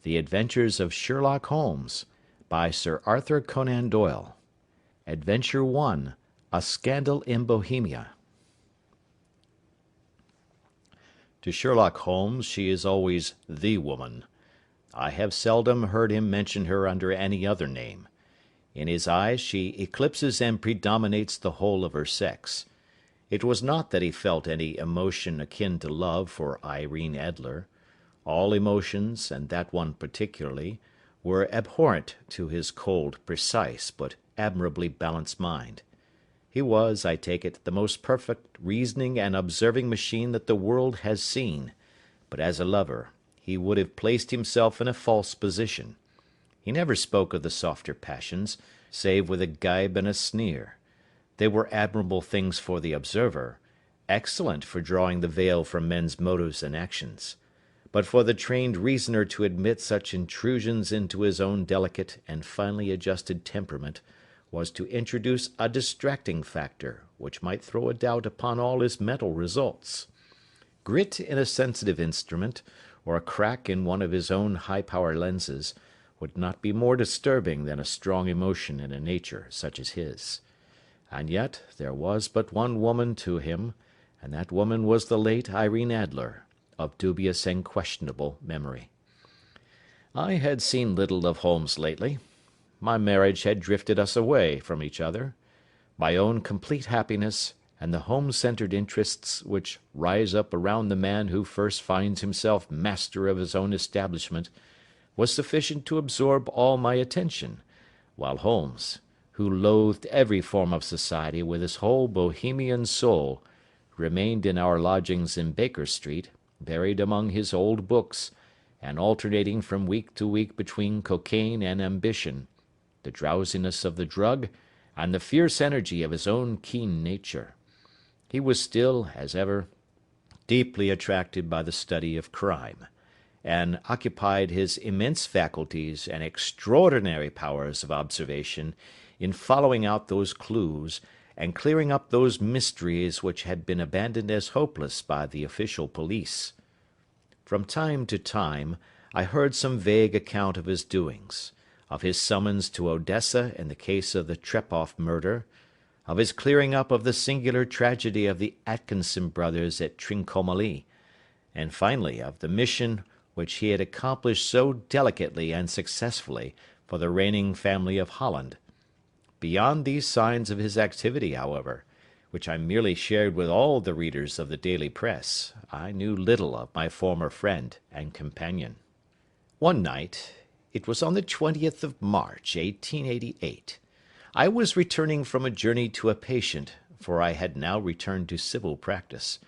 The Adventures of Sherlock Holmes, by Sir Arthur Conan Doyle. Adventure 1, A Scandal in Bohemia. To Sherlock Holmes she is always the woman. I have seldom heard him mention her under any other name. In his eyes she eclipses and predominates the whole of her sex. It was not that he felt any emotion akin to love for Irene Adler. All emotions, and that one particularly, were abhorrent to his cold, precise, but admirably balanced mind. He was, I take it, the most perfect reasoning and observing machine that the world has seen, but as a lover he would have placed himself in a false position. He never spoke of the softer passions, save with a gibe and a sneer. They were admirable things for the observer, excellent for drawing the veil from men's motives and actions. But for the trained reasoner to admit such intrusions into his own delicate and finely adjusted temperament was to introduce a distracting factor which might throw a doubt upon all his mental results. Grit in a sensitive instrument, or a crack in one of his own high-power lenses, would not be more disturbing than a strong emotion in a nature such as his. And yet there was but one woman to him, and that woman was the late Irene Adler, of dubious and questionable memory. I had seen little of Holmes lately. My marriage had drifted us away from each other. My own complete happiness, and the home-centered interests which rise up around the man who first finds himself master of his own establishment, was sufficient to absorb all my attention, while Holmes, who loathed every form of society with his whole Bohemian soul, remained in our lodgings in Baker Street, buried among his old books, and alternating from week to week between cocaine and ambition, the drowsiness of the drug, and the fierce energy of his own keen nature. He was still, as ever, deeply attracted by the study of crime, and occupied his immense faculties and extraordinary powers of observation in following out those clues and clearing up those mysteries which had been abandoned as hopeless by the official police. From time to time I heard some vague account of his doings, of his summons to Odessa in the case of the Trepoff murder, of his clearing up of the singular tragedy of the Atkinson brothers at Trincomalee, and finally of the mission which he had accomplished so delicately and successfully for the reigning family of Holland. Beyond these signs of his activity, however, which I merely shared with all the readers of the daily press, I knew little of my former friend and companion. One night, it was on the 20th of March, 1888, I was returning from a journey to a patient, for I had now returned to civil practice,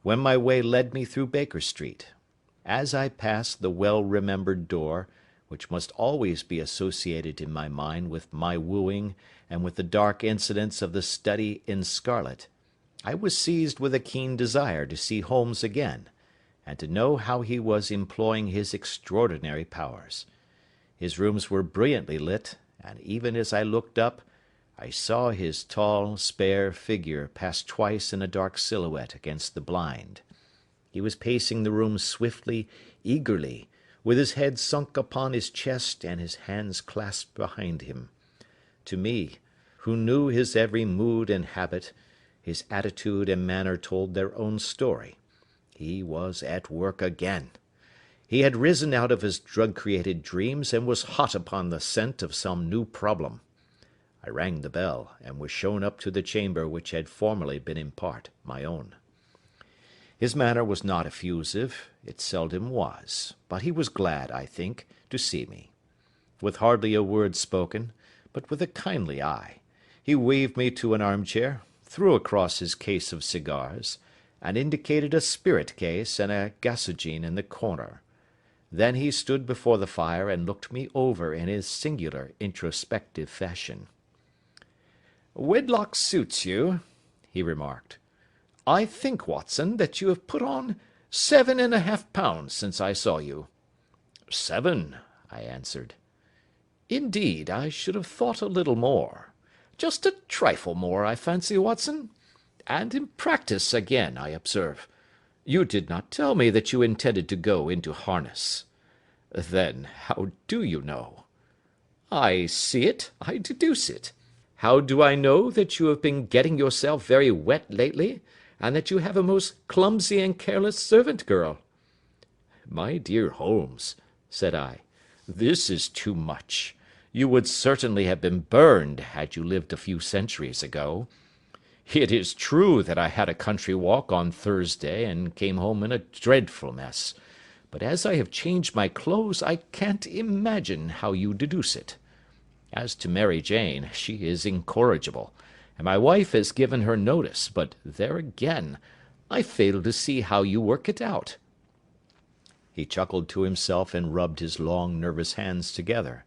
when my way led me through Baker Street. As I passed the well-remembered door, which must always be associated in my mind with my wooing and with the dark incidents of the study in scarlet, I was seized with a keen desire to see Holmes again, and to know how he was employing his extraordinary powers. His rooms were brilliantly lit, and even as I looked up, I saw his tall, spare figure pass twice in a dark silhouette against the blind. He was pacing the room swiftly, eagerly, with his head sunk upon his chest and his hands clasped behind him. To me, who knew his every mood and habit, his attitude and manner told their own story. He was at work again. He had risen out of his drug-created dreams and was hot upon the scent of some new problem. I rang the bell, and was shown up to the chamber which had formerly been in part my own. His manner was not effusive, it seldom was, but he was glad, I think, to see me. With hardly a word spoken, but with a kindly eye, he waved me to an armchair, threw across his case of cigars, and indicated a spirit case and a gasogene in the corner. Then he stood before the fire and looked me over in his singular introspective fashion. "Wedlock suits you," he remarked. "I think, Watson, that you have put on 7½ pounds since I saw you." "7," I answered. "Indeed, I should have thought a little more. Just a trifle more, I fancy, Watson. And in practice again, I observe. You did not tell me that you intended to go into harness." Then how do you know? I see it, I deduce it. How do I know that you have been getting yourself very wet lately, and that you have a most clumsy and careless servant girl? My dear Holmes, said I, this is too much. You would certainly have been burned had you lived a few centuries ago. It is true that I had a country walk on Thursday and came home in a dreadful mess, but as I have changed my clothes, I can't imagine how you deduce it. As to Mary Jane, she is incorrigible, and my wife has given her notice, but there again, I fail to see how you work it out. He chuckled to himself and rubbed his long, nervous hands together.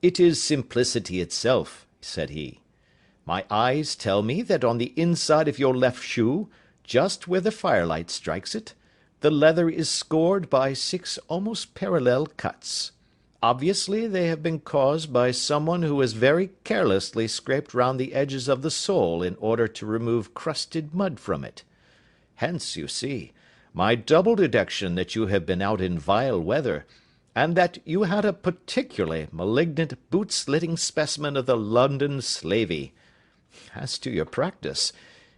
It is simplicity itself, said he. My eyes tell me that on the inside of your left shoe, just where the firelight strikes it, the leather is scored by 6 almost parallel cuts. Obviously they have been caused by someone who has very carelessly scraped round the edges of the sole in order to remove crusted mud from it. Hence, you see, my double deduction that you have been out in vile weather, and that you had a particularly malignant boot-slitting specimen of the London slavey. As to your practice,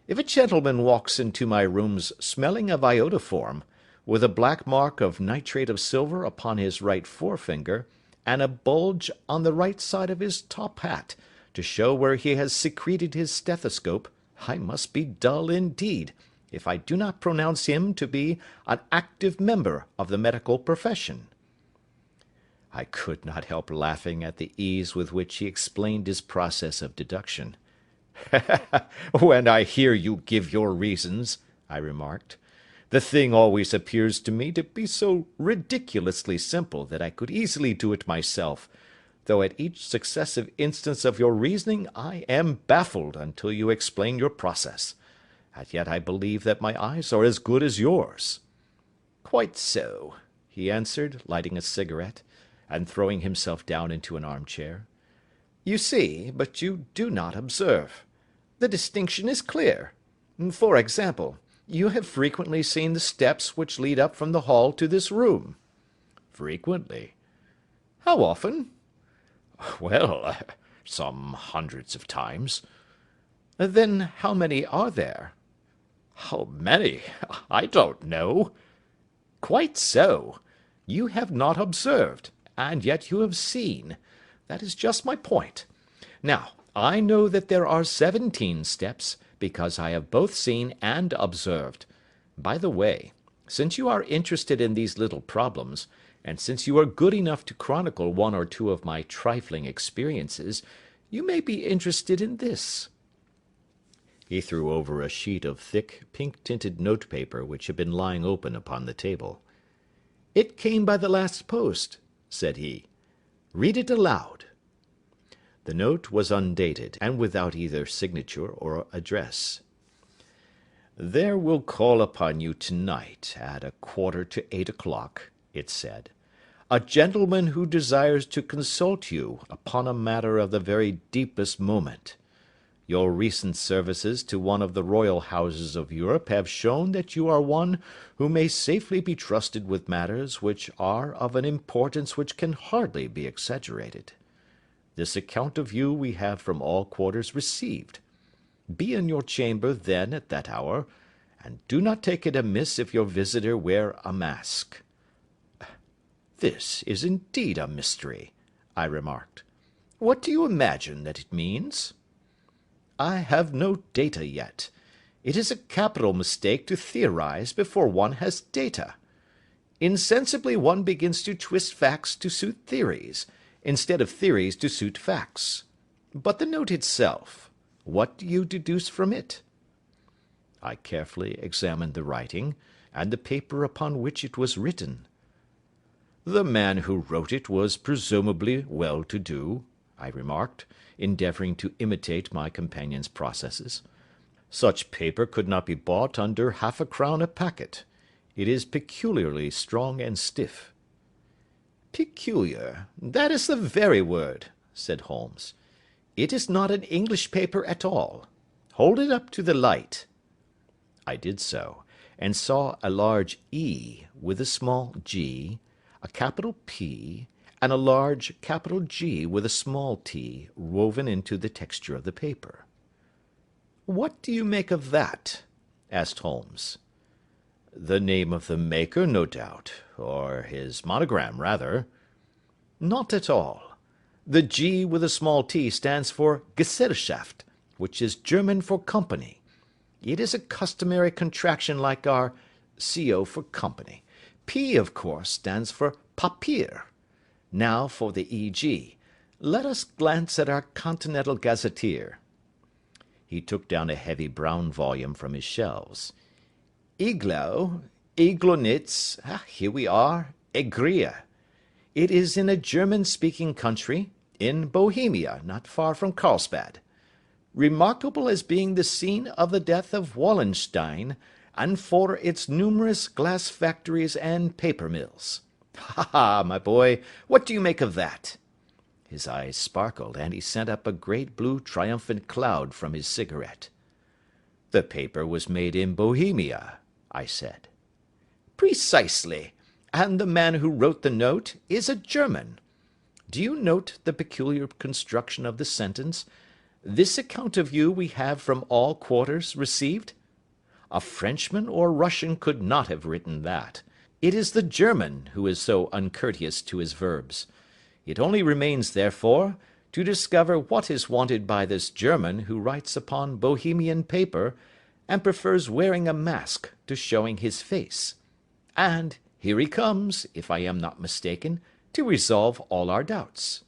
if a gentleman walks into my rooms smelling of iodoform, with a black mark of nitrate of silver upon his right forefinger, and a bulge on the right side of his top hat, to show where he has secreted his stethoscope, I must be dull indeed, if I do not pronounce him to be an active member of the medical profession. I could not help laughing at the ease with which he explained his process of deduction. When I hear you give your reasons, I remarked, the thing always appears to me to be so ridiculously simple that I could easily do it myself, though at each successive instance of your reasoning I am baffled until you explain your process. And yet I believe that my eyes are as good as yours. Quite so, he answered, lighting a cigarette, and throwing himself down into an armchair. You see, but you do not observe. The distinction is clear. For example, you have frequently seen the steps which lead up from the hall to this room. Frequently. How often? Well, some hundreds of times. Then how many are there? How many? I don't know. Quite so. You have not observed, and yet you have seen. That is just my point. Now, I know that there are 17 steps, because I have both seen and observed. By the way, since you are interested in these little problems, and since you are good enough to chronicle one or two of my trifling experiences, you may be interested in this. He threw over a sheet of thick, pink-tinted notepaper which had been lying open upon the table. It came by the last post, said he. Read it aloud. The note was undated, and without either signature or address. There will call upon you tonight at 7:45, it said, a gentleman who desires to consult you upon a matter of the very deepest moment. Your recent services to one of the royal houses of Europe have shown that you are one who may safely be trusted with matters which are of an importance which can hardly be exaggerated. This account of you we have from all quarters received. Be in your chamber then at that hour, and do not take it amiss if your visitor wear a mask. This is indeed a mystery, I remarked. What do you imagine that it means? I have no data yet. It is a capital mistake to theorize before one has data. Insensibly one begins to twist facts to suit theories, instead of theories to suit facts. But the note itself, what do you deduce from it? I carefully examined the writing, and the paper upon which it was written. The man who wrote it was presumably well-to-do, I remarked, endeavouring to imitate my companion's processes. Such paper could not be bought under 1/2 crown a packet. It is peculiarly strong and stiff. Peculiar, that is the very word, said Holmes. It is not an English paper at all. Hold it up to the light. I did so, and saw a large E with a small g, a capital P, and a large capital G with a small t woven into the texture of the paper. "What do you make of that?" asked Holmes. "The name of the maker, no doubt, or his monogram, rather." "Not at all. The G with a small t stands for Gesellschaft, which is German for company. It is a customary contraction like our CO for company. P, of course, stands for Papier. Now for the EG. Let us glance at our Continental Gazetteer." He took down a heavy brown volume from his shelves. Iglonitz, here we are, Egria. It is in a German-speaking country, in Bohemia, not far from Carlsbad. Remarkable as being the scene of the death of Wallenstein, and for its numerous glass factories and paper mills. Ha, ha, my boy, what do you make of that?" His eyes sparkled, and he sent up a great blue triumphant cloud from his cigarette. "The paper was made in Bohemia," I said. "Precisely, and the man who wrote the note is a German. Do you note the peculiar construction of the sentence? 'This account of you we have from all quarters received'? A Frenchman or Russian could not have written that. It is the German who is so uncourteous to his verbs. It only remains, therefore, to discover what is wanted by this German who writes upon Bohemian paper, and prefers wearing a mask to showing his face. And here he comes, if I am not mistaken, to resolve all our doubts."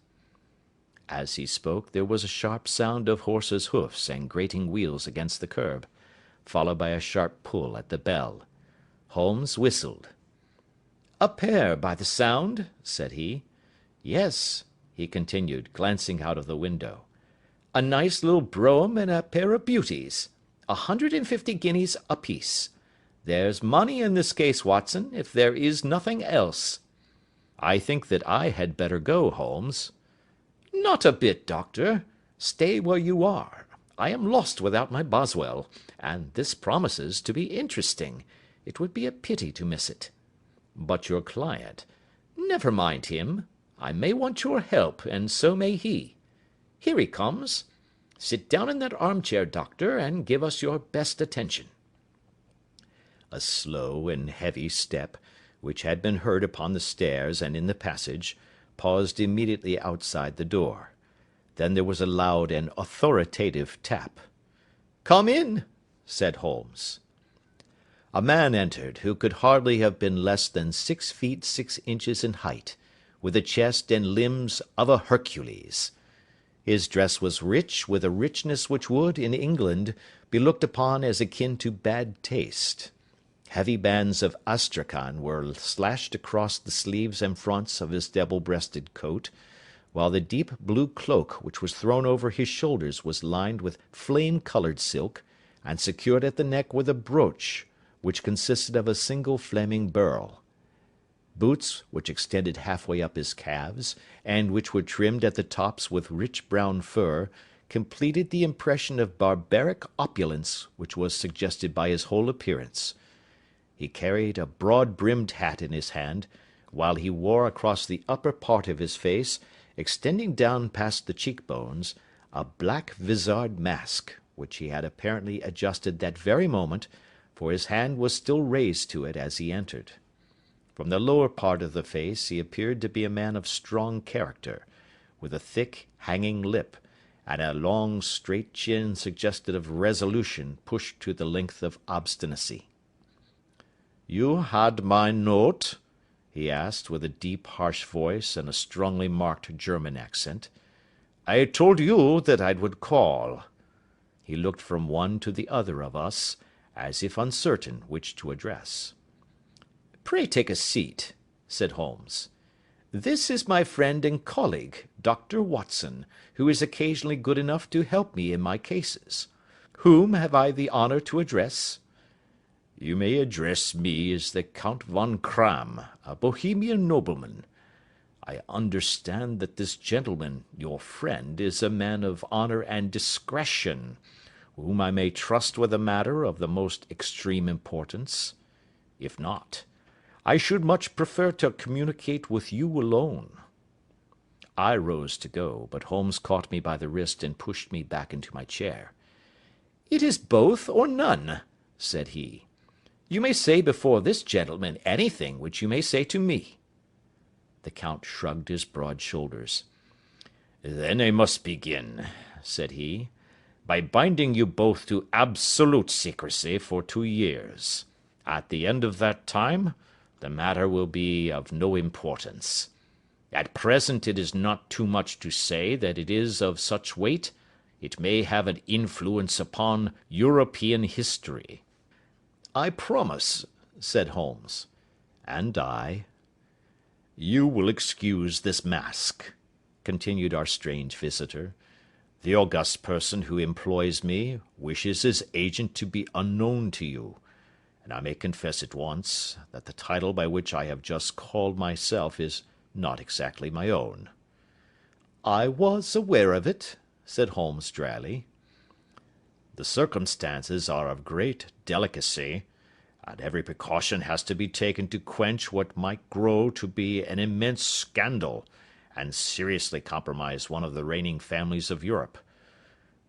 As he spoke, there was a sharp sound of horses' hoofs and grating wheels against the curb, followed by a sharp pull at the bell. Holmes whistled. "A pair, by the sound," said he. "Yes," he continued, glancing out of the window. "A nice little brougham and a pair of beauties. 150 guineas apiece. There's money in this case, Watson, if there is nothing else." "I think that I had better go, Holmes." "Not a bit, Doctor. Stay where you are. I am lost without my Boswell, and this promises to be interesting. It would be a pity to miss it." "But your client—" "Never mind him. I may want your help, and so may he. Here he comes. Sit down in that armchair, Doctor, and give us your best attention." A slow and heavy step, which had been heard upon the stairs and in the passage, paused immediately outside the door. Then there was a loud and authoritative tap. "Come in," said Holmes. A man entered, who could hardly have been less than 6 feet 6 inches in height, with the chest and limbs of a Hercules. His dress was rich, with a richness which would, in England, be looked upon as akin to bad taste. Heavy bands of astrakhan were slashed across the sleeves and fronts of his double-breasted coat, while the deep blue cloak which was thrown over his shoulders was lined with flame-coloured silk, and secured at the neck with a brooch, which consisted of a single flaming beryl. Boots, which extended halfway up his calves, and which were trimmed at the tops with rich brown fur, completed the impression of barbaric opulence which was suggested by his whole appearance. He carried a broad-brimmed hat in his hand, while he wore across the upper part of his face, extending down past the cheekbones, a black vizard mask, which he had apparently adjusted that very moment, for his hand was still raised to it as he entered. From the lower part of the face he appeared to be a man of strong character, with a thick, hanging lip, and a long, straight chin suggestive of resolution pushed to the length of obstinacy. "You had my note?" he asked, with a deep, harsh voice and a strongly marked German accent. "I told you that I would call." He looked from one to the other of us, as if uncertain which to address. "Pray take a seat," said Holmes. "This is my friend and colleague, Dr. Watson, who is occasionally good enough to help me in my cases. Whom have I the honour to address?" "You may address me as the Count von Kramm, a Bohemian nobleman. I understand that this gentleman, your friend, is a man of honour and discretion, whom I may trust with a matter of the most extreme importance. If not, I should much prefer to communicate with you alone." I rose to go, but Holmes caught me by the wrist and pushed me back into my chair. "It is both or none," said he. "You may say before this gentleman anything which you may say to me." The Count shrugged his broad shoulders. "Then I must begin," said he, "by binding you both to absolute secrecy for 2 years. At the end of that time, the matter will be of no importance. At present it is not too much to say that it is of such weight, it may have an influence upon European history." "I promise," said Holmes. "And I." "You will excuse this mask," continued our strange visitor. "The august person who employs me wishes his agent to be unknown to you, and I may confess at once that the title by which I have just called myself is not exactly my own." "I was aware of it," said Holmes dryly. "The circumstances are of great delicacy, and every precaution has to be taken to quench what might grow to be an immense scandal, and seriously compromise one of the reigning families of Europe.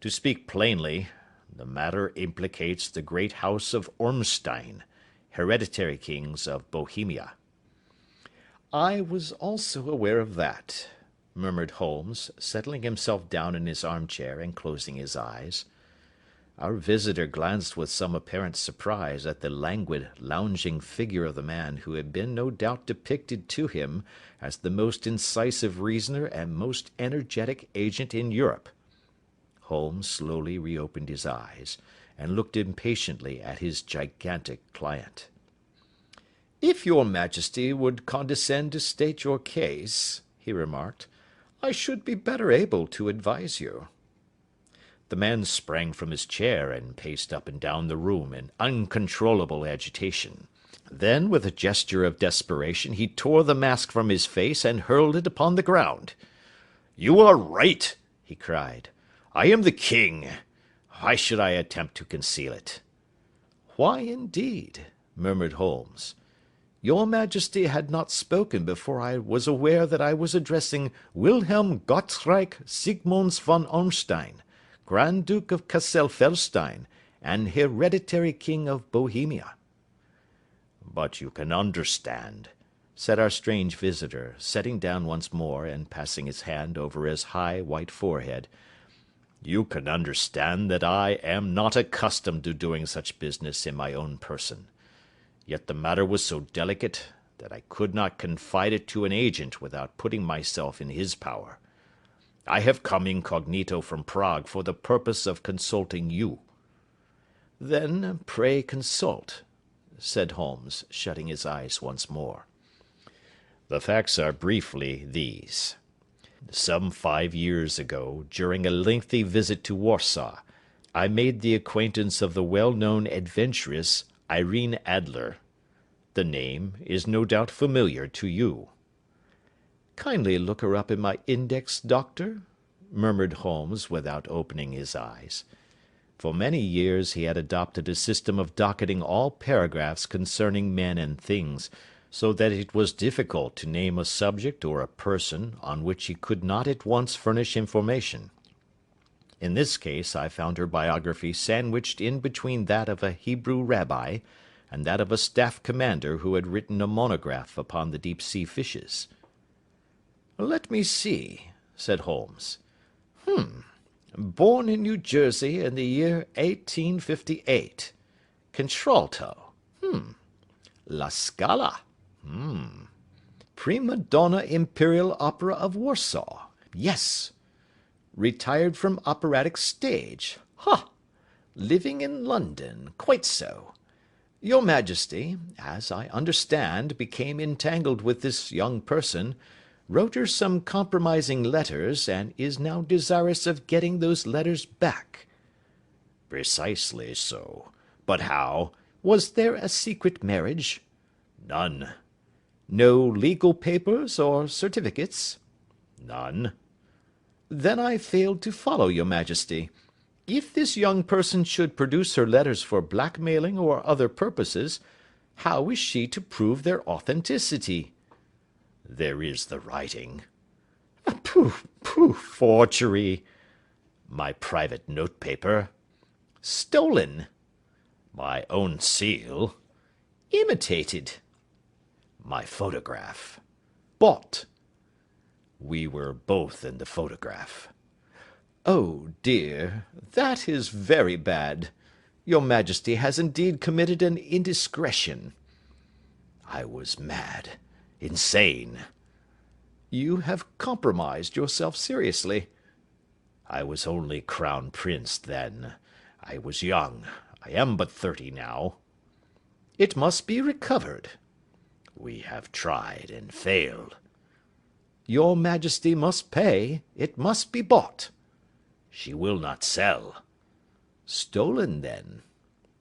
To speak plainly, the matter implicates the great house of Ormstein, hereditary kings of Bohemia." "I was also aware of that," murmured Holmes, settling himself down in his armchair and closing his eyes. Our visitor glanced with some apparent surprise at the languid, lounging figure of the man who had been no doubt depicted to him as the most incisive reasoner and most energetic agent in Europe. Holmes slowly reopened his eyes, and looked impatiently at his gigantic client. "If your Majesty would condescend to state your case," he remarked, "I should be better able to advise you." The man sprang from his chair and paced up and down the room in uncontrollable agitation. Then, with a gesture of desperation, he tore the mask from his face and hurled it upon the ground. "You are right," he cried. "I am the king. Why should I attempt to conceal it?" "Why, indeed?" murmured Holmes. "Your Majesty had not spoken before I was aware that I was addressing Wilhelm Gottschalk Sigmunds von Ormstein, Grand Duke of Cassel-Felstein, and hereditary king of Bohemia." "But you can understand," said our strange visitor, sitting down once more and passing his hand over his high white forehead, "you can understand that I am not accustomed to doing such business in my own person. Yet the matter was so delicate that I could not confide it to an agent without putting myself in his power. I have come incognito from Prague for the purpose of consulting you." "Then pray consult," said Holmes, shutting his eyes once more. "The facts are briefly these. Some 5 years ago, during a lengthy visit to Warsaw, I made the acquaintance of the well-known adventuress Irene Adler. The name is no doubt familiar to you." "Kindly look her up in my index, Doctor," murmured Holmes, without opening his eyes. For many years he had adopted a system of docketing all paragraphs concerning men and things, so that it was difficult to name a subject or a person on which he could not at once furnish information. In this case I found her biography sandwiched in between that of a Hebrew rabbi and that of a staff commander who had written a monograph upon the deep-sea fishes. "Let me see," said Holmes. Born in New Jersey in the year 1858. Contralto. La Scala. Prima donna Imperial Opera of Warsaw. Yes. Retired from operatic stage. Ha! Living in London. Quite so. Your Majesty, as I understand, became entangled with this young person, wrote her some compromising letters, and is now desirous of getting those letters back." "Precisely so. But how? Was there a secret marriage?" "None." "No legal papers or certificates?" "None." "Then I failed to follow your Majesty. If this young person should produce her letters for blackmailing or other purposes, How is she to prove their authenticity? There is the writing. Pooh, pooh, forgery. My private notepaper. Stolen. My own seal. Imitated. My photograph. Bought. We were both in the photograph. Oh, dear, that is very bad. Your Majesty has indeed committed an indiscretion. I was mad, insane. You have compromised yourself seriously. I was only crown prince then. I was young. I am but 30 now. It must be recovered. We have tried and failed. Your Majesty must pay. It must be bought. She will not sell. Stolen, then.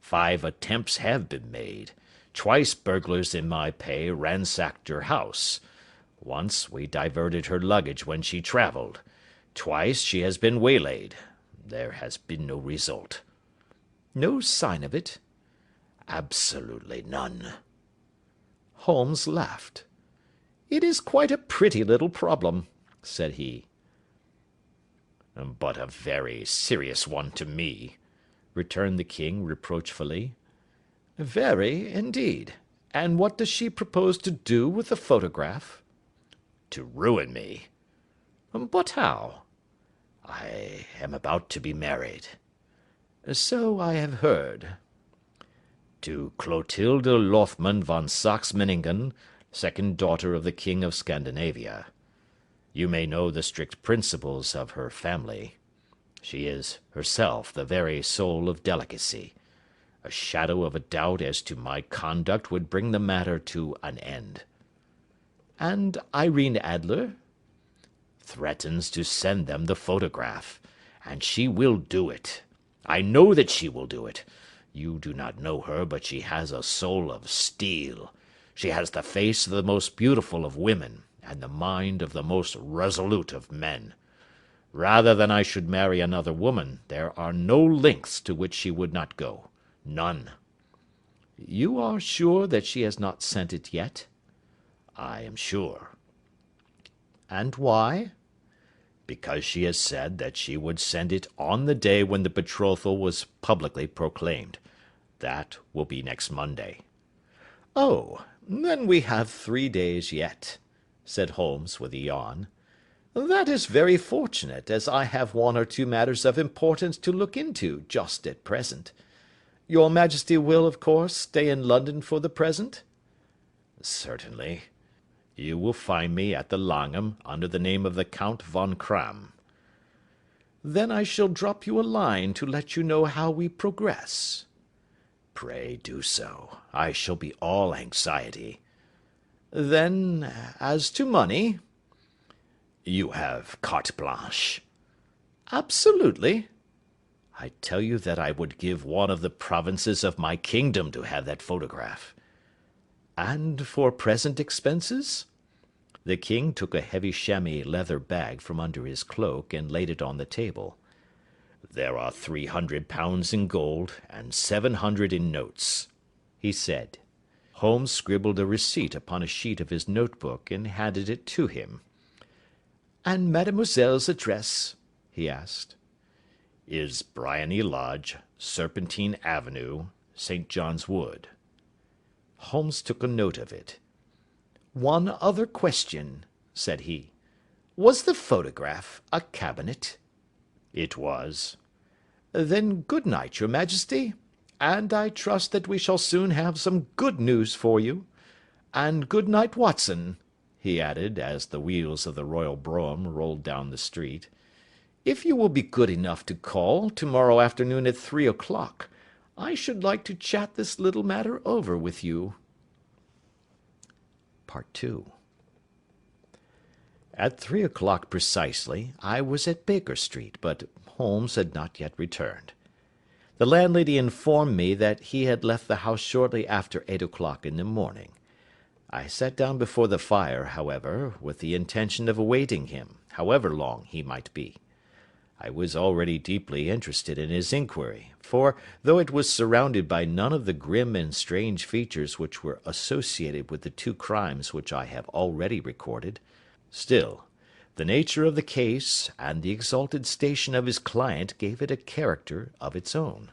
5 attempts have been made. Twice burglars in my pay ransacked her house. Once we diverted her luggage when she traveled. Twice she has been waylaid. There has been no result. No sign of it? Absolutely none. Holmes laughed. It is quite a pretty little problem, said he. But a very serious one to me, returned the king reproachfully. Very, indeed. And what does she propose to do with the photograph? To ruin me. But how? I am about to be married. So I have heard. To Clotilde Lothman von Saxe-Meiningen, second daughter of the King of Scandinavia. You may know the strict principles of her family. She is herself the very soul of delicacy. A shadow of a doubt as to my conduct would bring the matter to an end. And Irene Adler? Threatens to send them the photograph, and she will do it. I know that she will do it. You do not know her, but she has a soul of steel. She has the face of the most beautiful of women, and the mind of the most resolute of men. Rather than I should marry another woman, there are no lengths to which she would not go. None. You are sure that she has not sent it yet? I am sure. And why? Because she has said that she would send it on the day when the betrothal was publicly proclaimed. That will be next Monday. Oh, then we have 3 days yet, said Holmes with a yawn. That is very fortunate, as I have 1 or 2 matters of importance to look into just at present. Your Majesty will, of course, stay in London for the present? Certainly. You will find me at the Langham under the name of the Count von Kram. Then I shall drop you a line to let you know how we progress. Pray do so. I shall be all anxiety. Then, as to money? You have carte blanche. Absolutely. I tell you that I would give one of the provinces of my kingdom to have that photograph. And for present expenses? The king took a heavy chamois leather bag from under his cloak and laid it on the table. There are 300 pounds in gold and 700 in notes, he said. Holmes scribbled a receipt upon a sheet of his notebook and handed it to him. And mademoiselle's address? He asked. Is Bryony Lodge, Serpentine Avenue, St. John's Wood. Holmes took a note of it. One other question, said he. Was the photograph a cabinet? It was. Then good night, your Majesty, and I trust that we shall soon have some good news for you. And good night, Watson, he added, as the wheels of the royal brougham rolled down the street. If you will be good enough to call tomorrow afternoon at 3 o'clock, I should like to chat this little matter over with you. Part 2. At 3 o'clock precisely, I was at Baker Street, but Holmes had not yet returned. The landlady informed me that he had left the house shortly after 8 o'clock in the morning. I sat down before the fire, however, with the intention of awaiting him, however long he might be. I was already deeply interested in his inquiry, for, though it was surrounded by none of the grim and strange features which were associated with the two crimes which I have already recorded, still, the nature of the case and the exalted station of his client gave it a character of its own.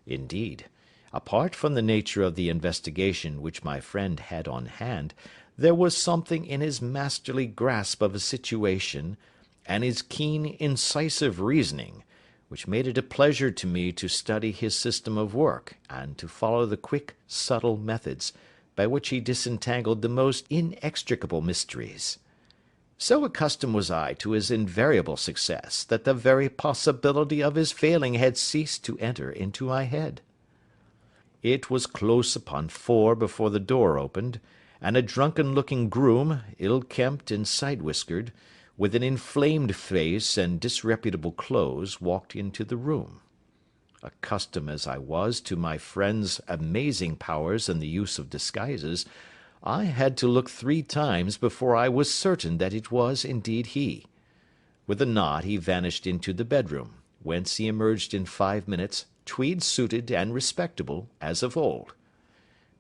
Indeed, apart from the nature of the investigation which my friend had on hand, there was something in his masterly grasp of a situation, and his keen, incisive reasoning, which made it a pleasure to me to study his system of work, and to follow the quick, subtle methods by which he disentangled the most inextricable mysteries. So accustomed was I to his invariable success, that the very possibility of his failing had ceased to enter into my head. It was close upon 4 before the door opened, and a drunken-looking groom, ill-kempt and side-whiskered, with an inflamed face and disreputable clothes, walked into the room. Accustomed as I was to my friend's amazing powers in the use of disguises, I had to look 3 times before I was certain that it was indeed he. With a nod he vanished into the bedroom, whence he emerged in 5 minutes, tweed-suited and respectable as of old.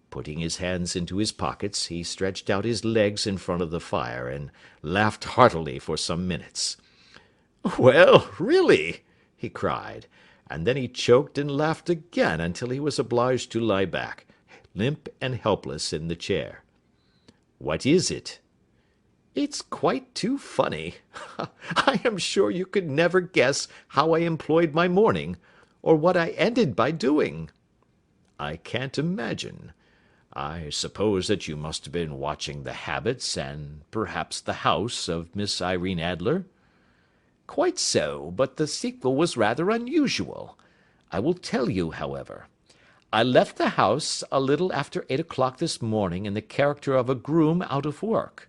Putting his hands into his pockets, he stretched out his legs in front of the fire, and laughed heartily for some minutes. "Well, really!" he cried, and then he choked and laughed again until he was obliged to lie back, limp and helpless, in the chair. "What is it?" "It's quite too funny. I am sure you could never guess how I employed my morning, or what I ended by doing." "I can't imagine. I suppose that you must have been watching the habits, and perhaps the house, of Miss Irene Adler?" "Quite so, but the sequel was rather unusual. I will tell you, however. I left the house a little after 8 o'clock this morning in the character of a groom out of work.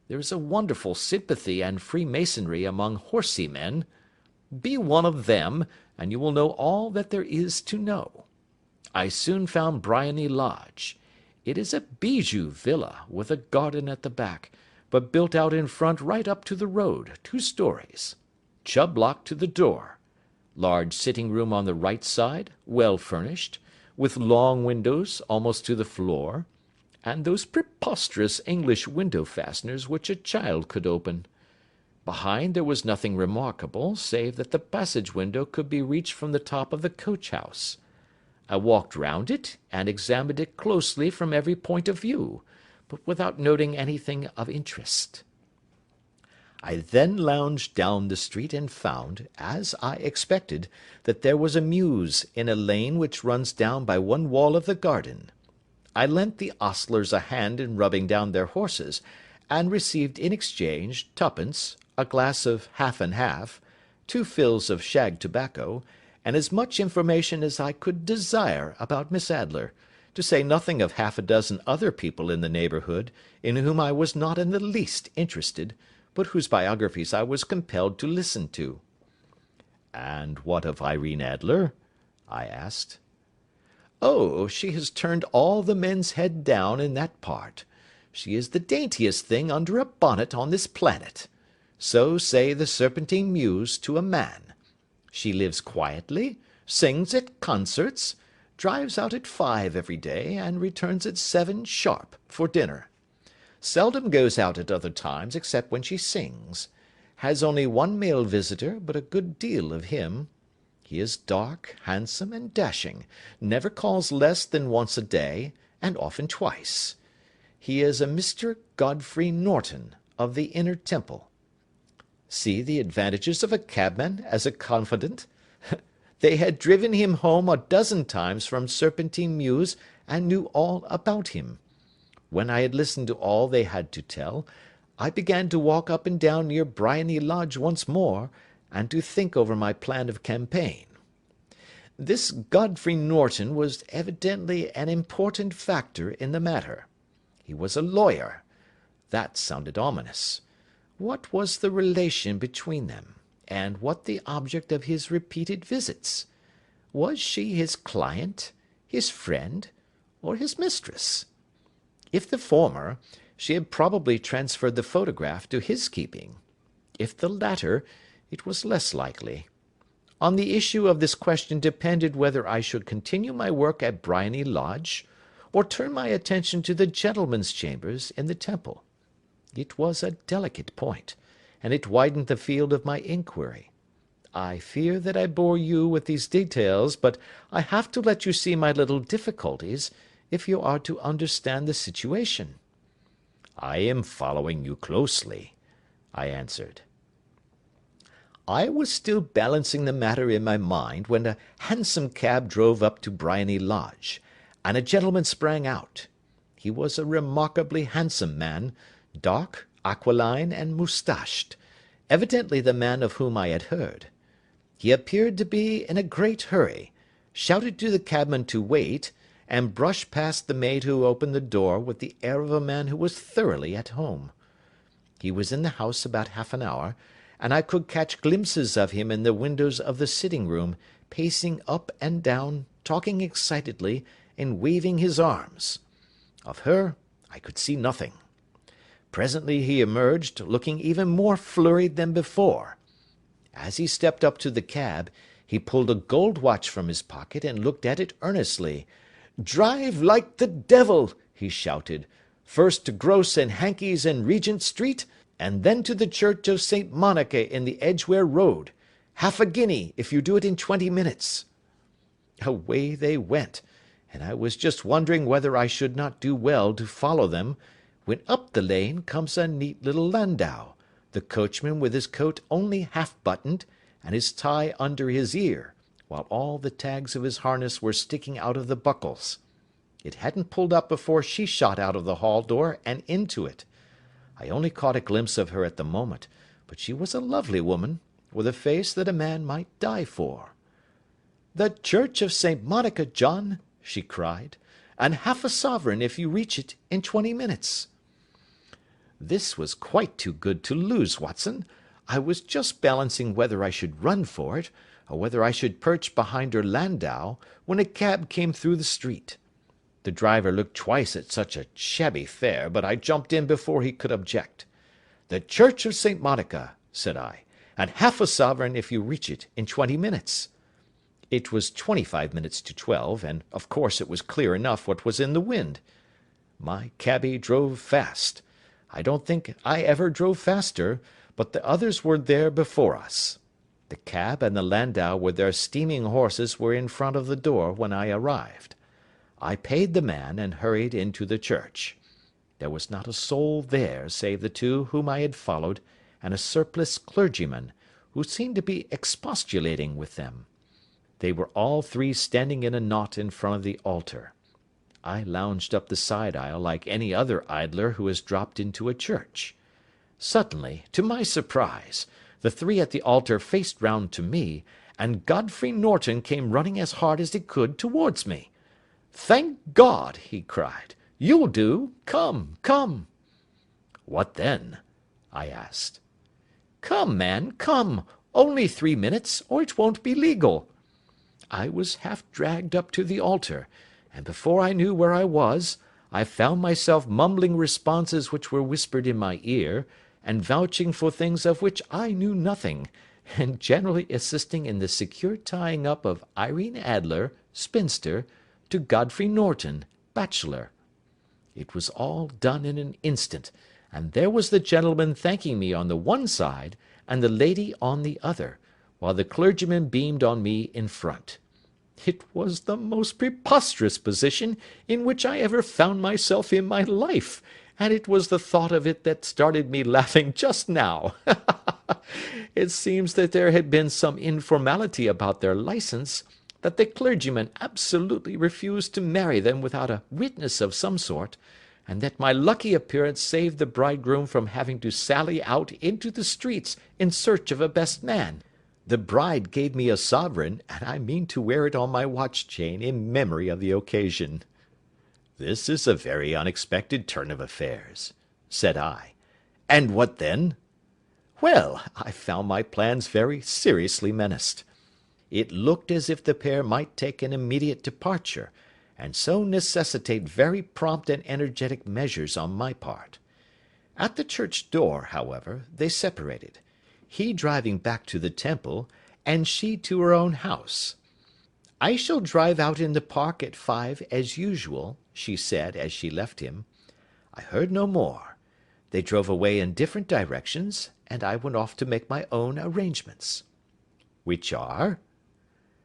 There is a wonderful sympathy and freemasonry among horsey men. Be one of them, and you will know all that there is to know. I soon found Briony Lodge. It is a bijou villa, with a garden at the back, but built out in front right up to the road, 2 stories. Chubb lock to the door. Large sitting room on the right side, well furnished, with long windows almost to the floor, and those preposterous English window fasteners which a child could open. Behind there was nothing remarkable, save that the passage window could be reached from the top of the coach-house. I walked round it, and examined it closely from every point of view, but without noting anything of interest. I then lounged down the street and found, as I expected, that there was a mews in a lane which runs down by one wall of the garden. I lent the ostlers a hand in rubbing down their horses, and received in exchange 2d, a glass of half and half, 2 fills of shag tobacco, and as much information as I could desire about Miss Adler, to say nothing of half a dozen other people in the neighbourhood, in whom I was not in the least interested, but whose biographies I was compelled to listen to. "And what of Irene Adler?" I asked. "Oh, she has turned all the men's head down in that part. She is the daintiest thing under a bonnet on this planet. So say the Serpentine Mews to a man. She lives quietly, sings at concerts, drives out at 5 every day, and returns at 7 sharp for dinner. Seldom goes out at other times except when she sings. Has only 1 male visitor, but a good deal of him. He is dark, handsome, and dashing, never calls less than once a day, and often twice. He is a Mr. Godfrey Norton, of the Inner Temple. See the advantages of a cabman as a confidant. They had driven him home a dozen times from Serpentine Mews, and knew all about him. When I had listened to all they had to tell, I began to walk up and down near Briony Lodge once more, and to think over my plan of campaign. This Godfrey Norton was evidently an important factor in the matter. He was a lawyer. That sounded ominous. What was the relation between them, and what the object of his repeated visits? Was she his client, his friend, or his mistress? If the former, she had probably transferred the photograph to his keeping. If the latter, it was less likely. On the issue of this question depended whether I should continue my work at Briony Lodge, or turn my attention to the gentlemen's chambers in the Temple. It was a delicate point, and it widened the field of my inquiry. I fear that I bore you with these details, but I have to let you see my little difficulties, if you are to understand the situation. I am following you closely, I answered. I was still balancing the matter in my mind when a hansom cab drove up to Briony Lodge, and a gentleman sprang out. He was a remarkably handsome man, dark, aquiline, and moustached, evidently the man of whom I had heard. He appeared to be in a great hurry, shouted to the cabman to wait, and brushed past the maid who opened the door with the air of a man who was thoroughly at home. He was in the house about half an hour, and I could catch glimpses of him in the windows of the sitting-room, pacing up and down, talking excitedly, and waving his arms. Of her I could see nothing. Presently he emerged, looking even more flurried than before. As he stepped up to the cab, he pulled a gold watch from his pocket and looked at it earnestly. "Drive like the devil!" he shouted. "First to Gross and Hankey's in Regent Street, and then to the Church of St. Monica in the Edgware Road. Half a guinea if you do it in 20 minutes. Away they went, and I was just wondering whether I should not do well to follow them, when up the lane comes a neat little landau, the coachman with his coat only half buttoned, and his tie under his ear, while all the tags of his harness were sticking out of the buckles. It hadn't pulled up before she shot out of the hall door and into it. I only caught a glimpse of her at the moment, but she was a lovely woman, with a face that a man might die for. "The Church of St. Monica, John," she cried, "and half a sovereign if you reach it in 20 minutes. This was quite too good to lose, Watson. I was just balancing whether I should run for it, or whether I should perch behind her landau, when a cab came through the street. The driver looked twice at such a shabby fare, but I jumped in before he could object. "The Church of St. Monica," said I, "and half a sovereign if you reach it in 20 minutes. It was 25 minutes to 12, and of course it was clear enough what was in the wind. My cabby drove fast. I don't think I ever drove faster, but the others were there before us. The cab and the landau with their steaming horses were in front of the door when I arrived. I paid the man and hurried into the church. There was not a soul there save the two whom I had followed, and a surpliced clergyman, who seemed to be expostulating with them. They were all three standing in a knot in front of the altar. I lounged up the side aisle like any other idler who has dropped into a church. Suddenly, to my surprise, the three at the altar faced round to me, and Godfrey Norton came running as hard as he could towards me. "Thank God!" he cried. "You'll do. Come, come." "What then?" I asked. "Come, man, come. Only 3 minutes, or it won't be legal." I was half dragged up to the altar, and before I knew where I was, I found myself mumbling responses which were whispered in my ear, and vouching for things of which I knew nothing, and generally assisting in the secure tying up of Irene Adler, spinster, to Godfrey Norton, bachelor. It was all done in an instant, and there was the gentleman thanking me on the one side, and the lady on the other, while the clergyman beamed on me in front. It was the most preposterous position in which I ever found myself in my life, and it was the thought of it that started me laughing just now. It seems that there had been some informality about their licence, that the clergyman absolutely refused to marry them without a witness of some sort, and that my lucky appearance saved the bridegroom from having to sally out into the streets in search of a best man. The bride gave me a sovereign, and I mean to wear it on my watch chain in memory of the occasion. "This is a very unexpected turn of affairs," said I. "And what then?" Well, I found my plans very seriously menaced. It looked as if the pair might take an immediate departure, and so necessitate very prompt and energetic measures on my part. At the church door, however, they separated, he driving back to the Temple, and she to her own house. "I shall drive out in the park at 5 as usual," she said as she left him. I heard no more. They drove away in different directions, and I went off to make my own arrangements. "Which are?"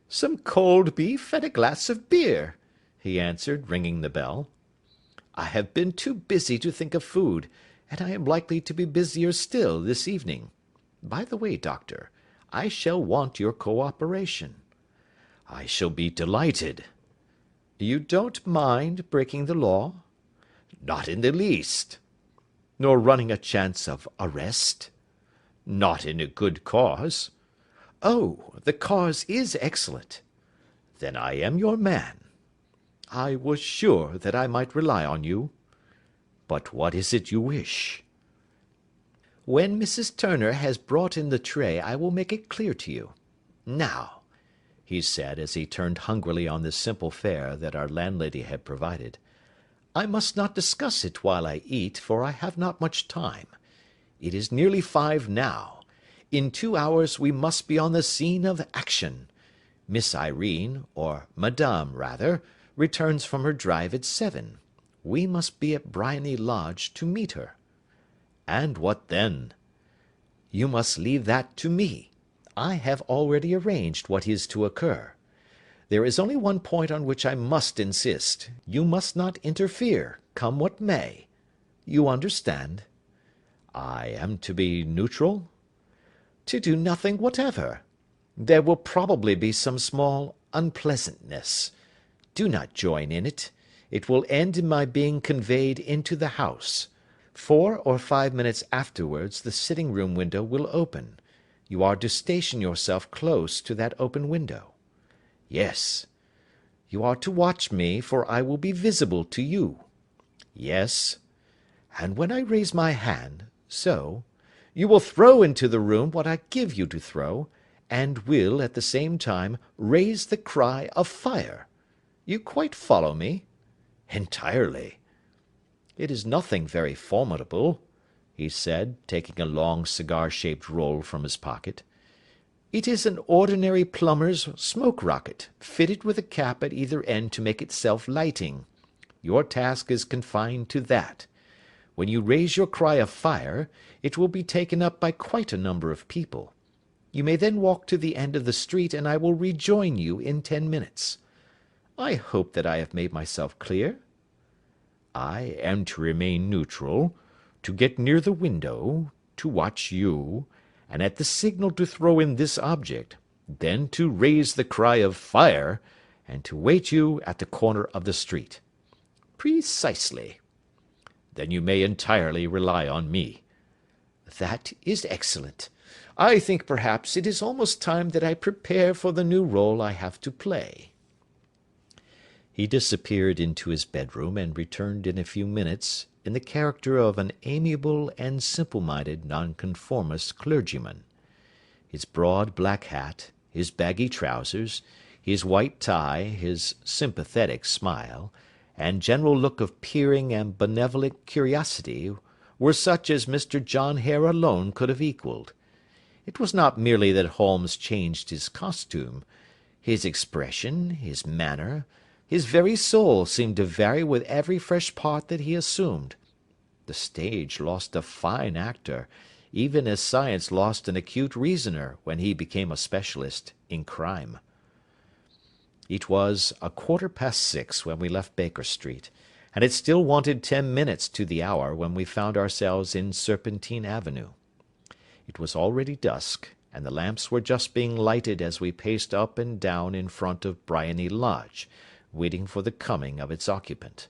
"Some cold beef and a glass of beer," he answered, ringing the bell. "I have been too busy to think of food, and I am likely to be busier still this evening. By the way, Doctor, I shall want your cooperation." "I shall be delighted." "You don't mind breaking the law?" "Not in the least." "Nor running a chance of arrest?" "Not in a good cause." "Oh, the cause is excellent." "Then I am your man." "I was sure that I might rely on you." "But what is it you wish?" "When Mrs. Turner has brought in the tray I will make it clear to you. Now," he said, as he turned hungrily on the simple fare that our landlady had provided, "I must not discuss it while I eat, for I have not much time. It is nearly 5 now. In 2 hours we must be on the scene of action. Miss Irene, or Madame rather, returns from her drive at 7. We must be at Briony Lodge to meet her." "And what then?" "You must leave that to me. I have already arranged what is to occur. There is only one point on which I must insist. You must not interfere, come what may. You understand?" "I am to be neutral?" "To do nothing whatever. There will probably be some small unpleasantness. Do not join in it. It will end in my being conveyed into the house. 4 or 5 minutes afterwards the sitting-room window will open. You are to station yourself close to that open window." "Yes." "You are to watch me, for I will be visible to you." "Yes." "And when I raise my hand, so, you will throw into the room what I give you to throw, and will, at the same time, raise the cry of fire. You quite follow me?" "Entirely." "It is nothing very formidable," he said, taking a long cigar-shaped roll from his pocket. "It is an ordinary plumber's smoke rocket, fitted with a cap at either end to make it self-lighting. Your task is confined to that. When you raise your cry of fire, it will be taken up by quite a number of people. You may then walk to the end of the street, and I will rejoin you in 10 minutes. I hope that I have made myself clear?" "I am to remain neutral, to get near the window, to watch you, and at the signal to throw in this object, then to raise the cry of fire, and to wait you at the corner of the street." "Precisely." "Then you may entirely rely on me." "That is excellent. I think perhaps it is almost time that I prepare for the new role I have to play." He disappeared into his bedroom, and returned in a few minutes in the character of an amiable and simple-minded nonconformist clergyman. His broad black hat, his baggy trousers, his white tie, his sympathetic smile, and general look of peering and benevolent curiosity were such as Mr. John Hare alone could have equalled. It was not merely that Holmes changed his costume. His expression, his manner, his very soul seemed to vary with every fresh part that he assumed. The stage lost a fine actor, even as science lost an acute reasoner when he became a specialist in crime. It was 6:15 when we left Baker Street, and it still wanted 10 minutes to the hour when we found ourselves in Serpentine Avenue. It was already dusk, and the lamps were just being lighted as we paced up and down in front of Briony Lodge, waiting for the coming of its occupant.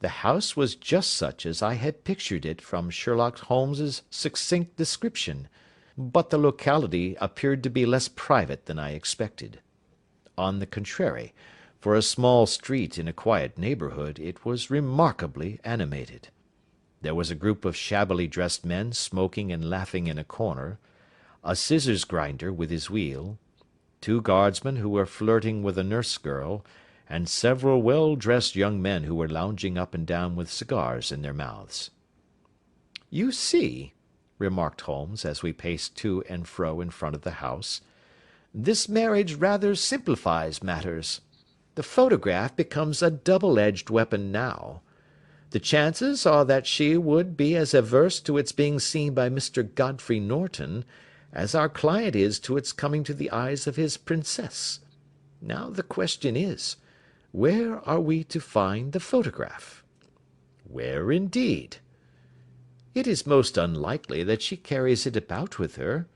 The house was just such as I had pictured it from Sherlock Holmes's succinct description, but the locality appeared to be less private than I expected. On the contrary, for a small street in a quiet neighbourhood, it was remarkably animated. There was a group of shabbily dressed men smoking and laughing in a corner, a scissors grinder with his wheel, 2 guardsmen who were flirting with a nurse girl, and several well-dressed young men who were lounging up and down with cigars in their mouths. "You see," remarked Holmes, as we paced to and fro in front of the house, This marriage rather simplifies matters. The photograph becomes a double-edged weapon now. The chances are that she would be as averse to its being seen by Mr. Godfrey Norton as our client is to its coming to the eyes of his princess. Now the question is, where are we to find the photograph? Where indeed? It is most unlikely that she carries it about with her.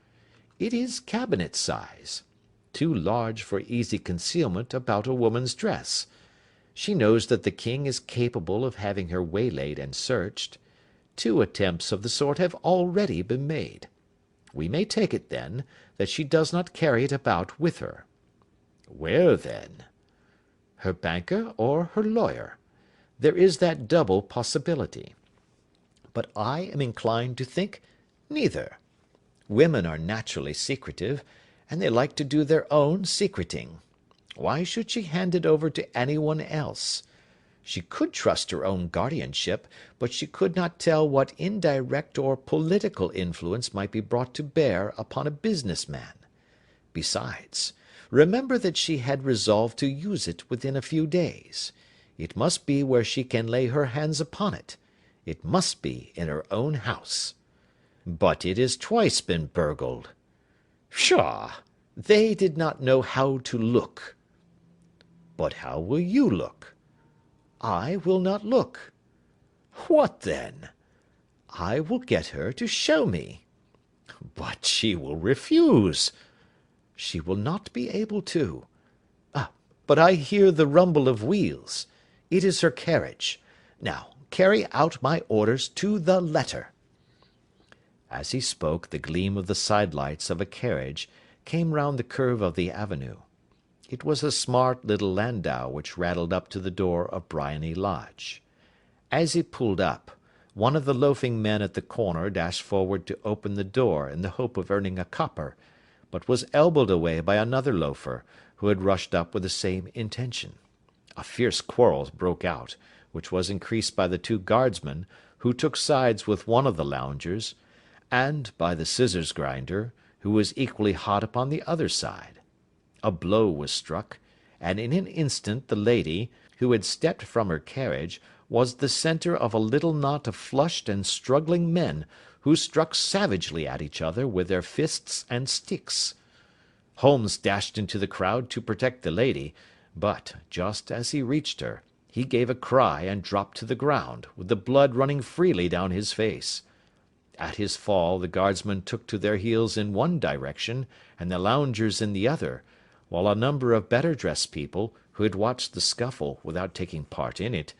It is cabinet size, too large for easy concealment about a woman's dress. She knows that the king is capable of having her waylaid and searched. 2 attempts of the sort have already been made. We may take it, then, that she does not carry it about with her. Where, then? Her banker or her lawyer. There is that double possibility. But I am inclined to think neither. Women are naturally secretive, and they like to do their own secreting. Why should she hand it over to anyone else? She could trust her own guardianship, but she could not tell what indirect or political influence might be brought to bear upon a business man. Besides, remember that she had resolved to use it within a few days. It must be where she can lay her hands upon it. It must be in her own house. But it has twice been burgled. Pshaw! They did not know how to look. But how will you look? I will not look. What then? I will get her to show me. But she will refuse. She will not be able to. But I hear the rumble of wheels. It is her carriage. Now, carry out my orders to the letter. As he spoke, the gleam of the side-lights of a carriage came round the curve of the avenue. It was a smart little landau which rattled up to the door of Briony Lodge. As he pulled up, one of the loafing men at the corner dashed forward to open the door in the hope of earning a copper, but was elbowed away by another loafer, who had rushed up with the same intention. A fierce quarrel broke out, which was increased by the 2 guardsmen, who took sides with one of the loungers, and by the scissors grinder, who was equally hot upon the other side. A blow was struck, and in an instant the lady, who had stepped from her carriage, was the centre of a little knot of flushed and struggling men, who struck savagely at each other with their fists and sticks. Holmes dashed into the crowd to protect the lady, but, just as he reached her, he gave a cry and dropped to the ground, with the blood running freely down his face. At his fall the guardsmen took to their heels in one direction, and the loungers in the other, while a number of better-dressed people, who had watched the scuffle without taking part in it,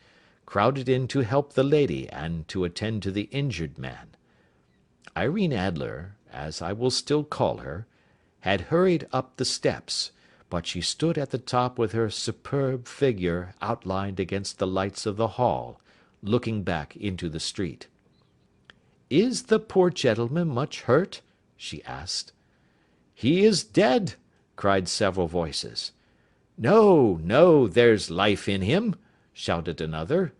crowded in to help the lady and to attend to the injured man. Irene Adler, as I will still call her, had hurried up the steps, but she stood at the top with her superb figure outlined against the lights of the hall, looking back into the street. "Is the poor gentleman much hurt?" she asked. "He is dead," cried several voices. "No, no, there's life in him," shouted another,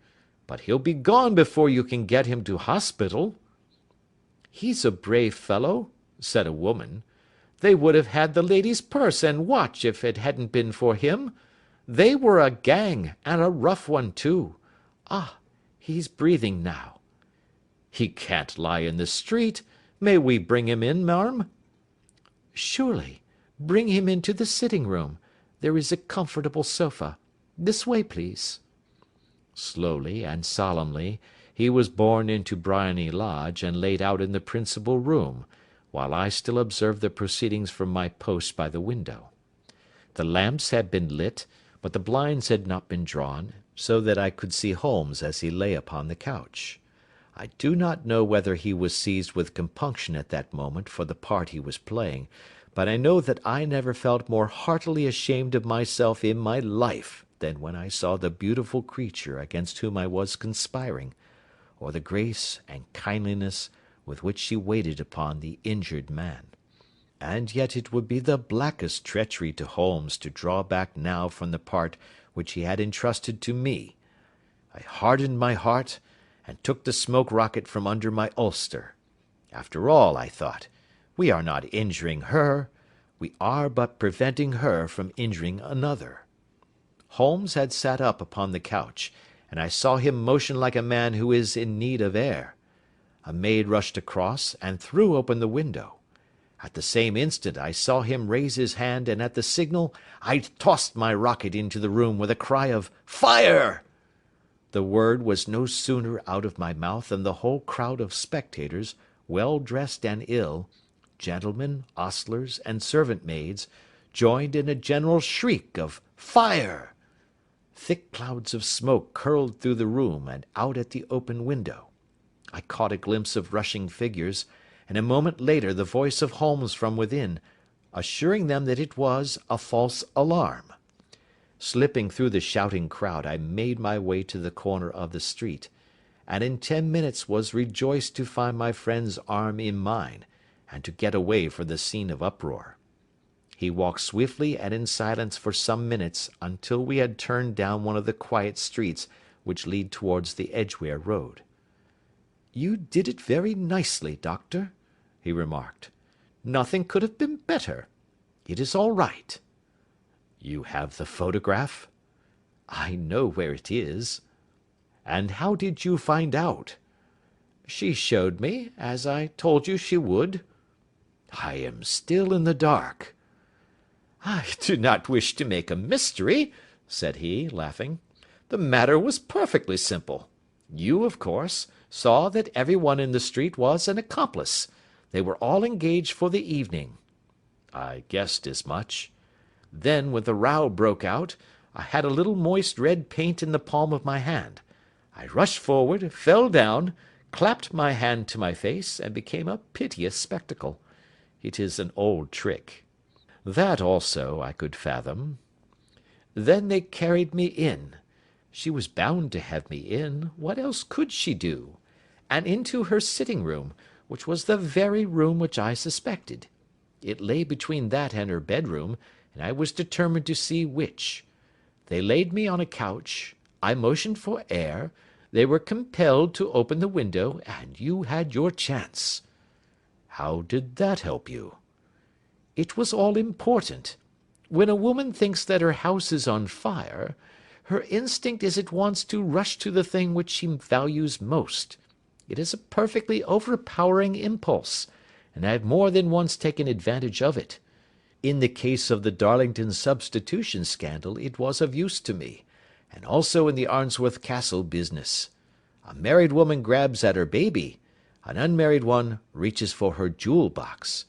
"but he'll be gone before you can get him to hospital." "He's a brave fellow," said a woman. "They would have had the lady's purse and watch if it hadn't been for him. They were a gang, and a rough one too. Ah, he's breathing now." "He can't lie in the street. May we bring him in, marm?" "Surely. Bring him into the sitting-room. There is a comfortable sofa. This way, please." Slowly and solemnly he was borne into Briony Lodge and laid out in the principal room, while I still observed the proceedings from my post by the window. The lamps had been lit, but the blinds had not been drawn, so that I could see Holmes as he lay upon the couch. I do not know whether he was seized with compunction at that moment for the part he was playing, but I know that I never felt more heartily ashamed of myself in my life than when I saw the beautiful creature against whom I was conspiring, or the grace and kindliness with which she waited upon the injured man. And yet it would be the blackest treachery to Holmes to draw back now from the part which he had entrusted to me. I hardened my heart, and took the smoke rocket from under my ulster. After all, I thought, we are not injuring her. We are but preventing her from injuring another." Holmes had sat up upon the couch, and I saw him motion like a man who is in need of air. A maid rushed across and threw open the window. At the same instant I saw him raise his hand, and at the signal I tossed my rocket into the room with a cry of "Fire!" The word was no sooner out of my mouth than the whole crowd of spectators, well dressed and ill, gentlemen, ostlers, and servant maids, joined in a general shriek of "Fire!" Thick clouds of smoke curled through the room and out at the open window. I caught a glimpse of rushing figures, and a moment later the voice of Holmes from within, assuring them that it was a false alarm. Slipping through the shouting crowd, I made my way to the corner of the street, and in 10 minutes was rejoiced to find my friend's arm in mine, and to get away from the scene of uproar. He walked swiftly and in silence for some minutes until we had turned down one of the quiet streets which lead towards the Edgware Road. "You did it very nicely, Doctor," he remarked. "Nothing could have been better. It is all right." "You have the photograph?" "I know where it is." "And how did you find out?" "She showed me, as I told you she would." "I am still in the dark." "I do not wish to make a mystery," said he, laughing. "The matter was perfectly simple. You, of course, saw that everyone in the street was an accomplice. They were all engaged for the evening." "I guessed as much." "Then, when the row broke out, I had a little moist red paint in the palm of my hand. I rushed forward, fell down, clapped my hand to my face, and became a piteous spectacle. It is an old trick." "That also I could fathom." "Then they carried me in. She was bound to have me in. What else could she do? And into her sitting room, which was the very room which I suspected. It lay between that and her bedroom, and I was determined to see which. They laid me on a couch. I motioned for air. They were compelled to open the window, and you had your chance." "How did that help you?" "It was all important. When a woman thinks that her house is on fire, her instinct is at once to rush to the thing which she values most. It is a perfectly overpowering impulse, and I have more than once taken advantage of it. In the case of the Darlington substitution scandal it was of use to me, and also in the Arnsworth Castle business. A married woman grabs at her baby, an unmarried one reaches for her jewel box.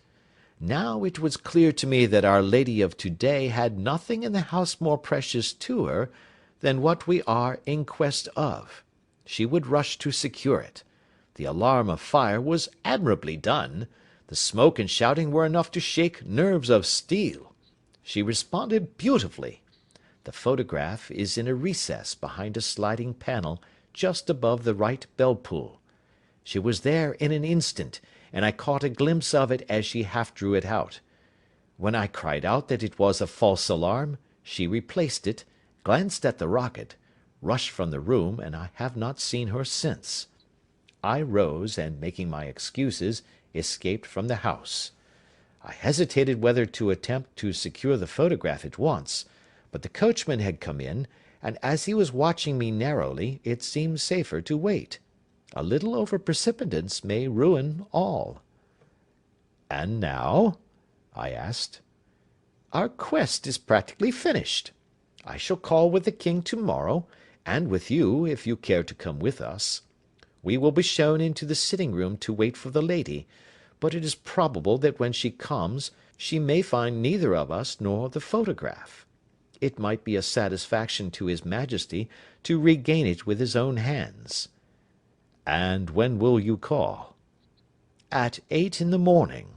Now it was clear to me that Our Lady of today had nothing in the house more precious to her than what we are in quest of. She would rush to secure it. The alarm of fire was admirably done. The smoke and shouting were enough to shake nerves of steel. She responded beautifully. The photograph is in a recess behind a sliding panel just above the right bell-pull. She was there in an instant, and I caught a glimpse of it as she half drew it out. When I cried out that it was a false alarm, she replaced it, glanced at the rocket, rushed from the room, and I have not seen her since. I rose, and making my excuses, escaped from the house. I hesitated whether to attempt to secure the photograph at once, but the coachman had come in, and as he was watching me narrowly, it seemed safer to wait. A little over-precipitance may ruin all. "And now?" I asked. "Our quest is practically finished. I shall call with the king to-morrow, and with you, if you care to come with us. We will be shown into the sitting-room to wait for the lady, but it is probable that when she comes, she may find neither of us nor the photograph. It might be a satisfaction to his Majesty to regain it with his own hands." "And when will you call?" "At 8 in the morning.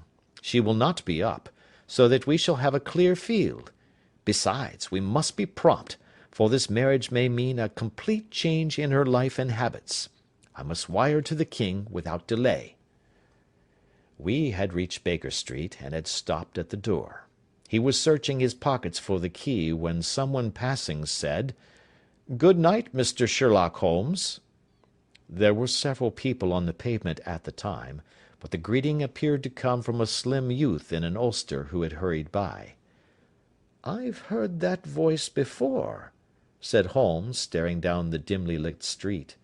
She will not be up, so that we shall have a clear field. Besides, we must be prompt, for this marriage may mean a complete change in her life and habits. I must wire to the king without delay." We had reached Baker Street, and had stopped at the door. He was searching his pockets for the key when someone passing said, "Good night, Mr. Sherlock Holmes." There were several people on the pavement at the time, but the greeting appeared to come from a slim youth in an ulster who had hurried by. "I've heard that voice before," said Holmes, staring down the dimly lit street.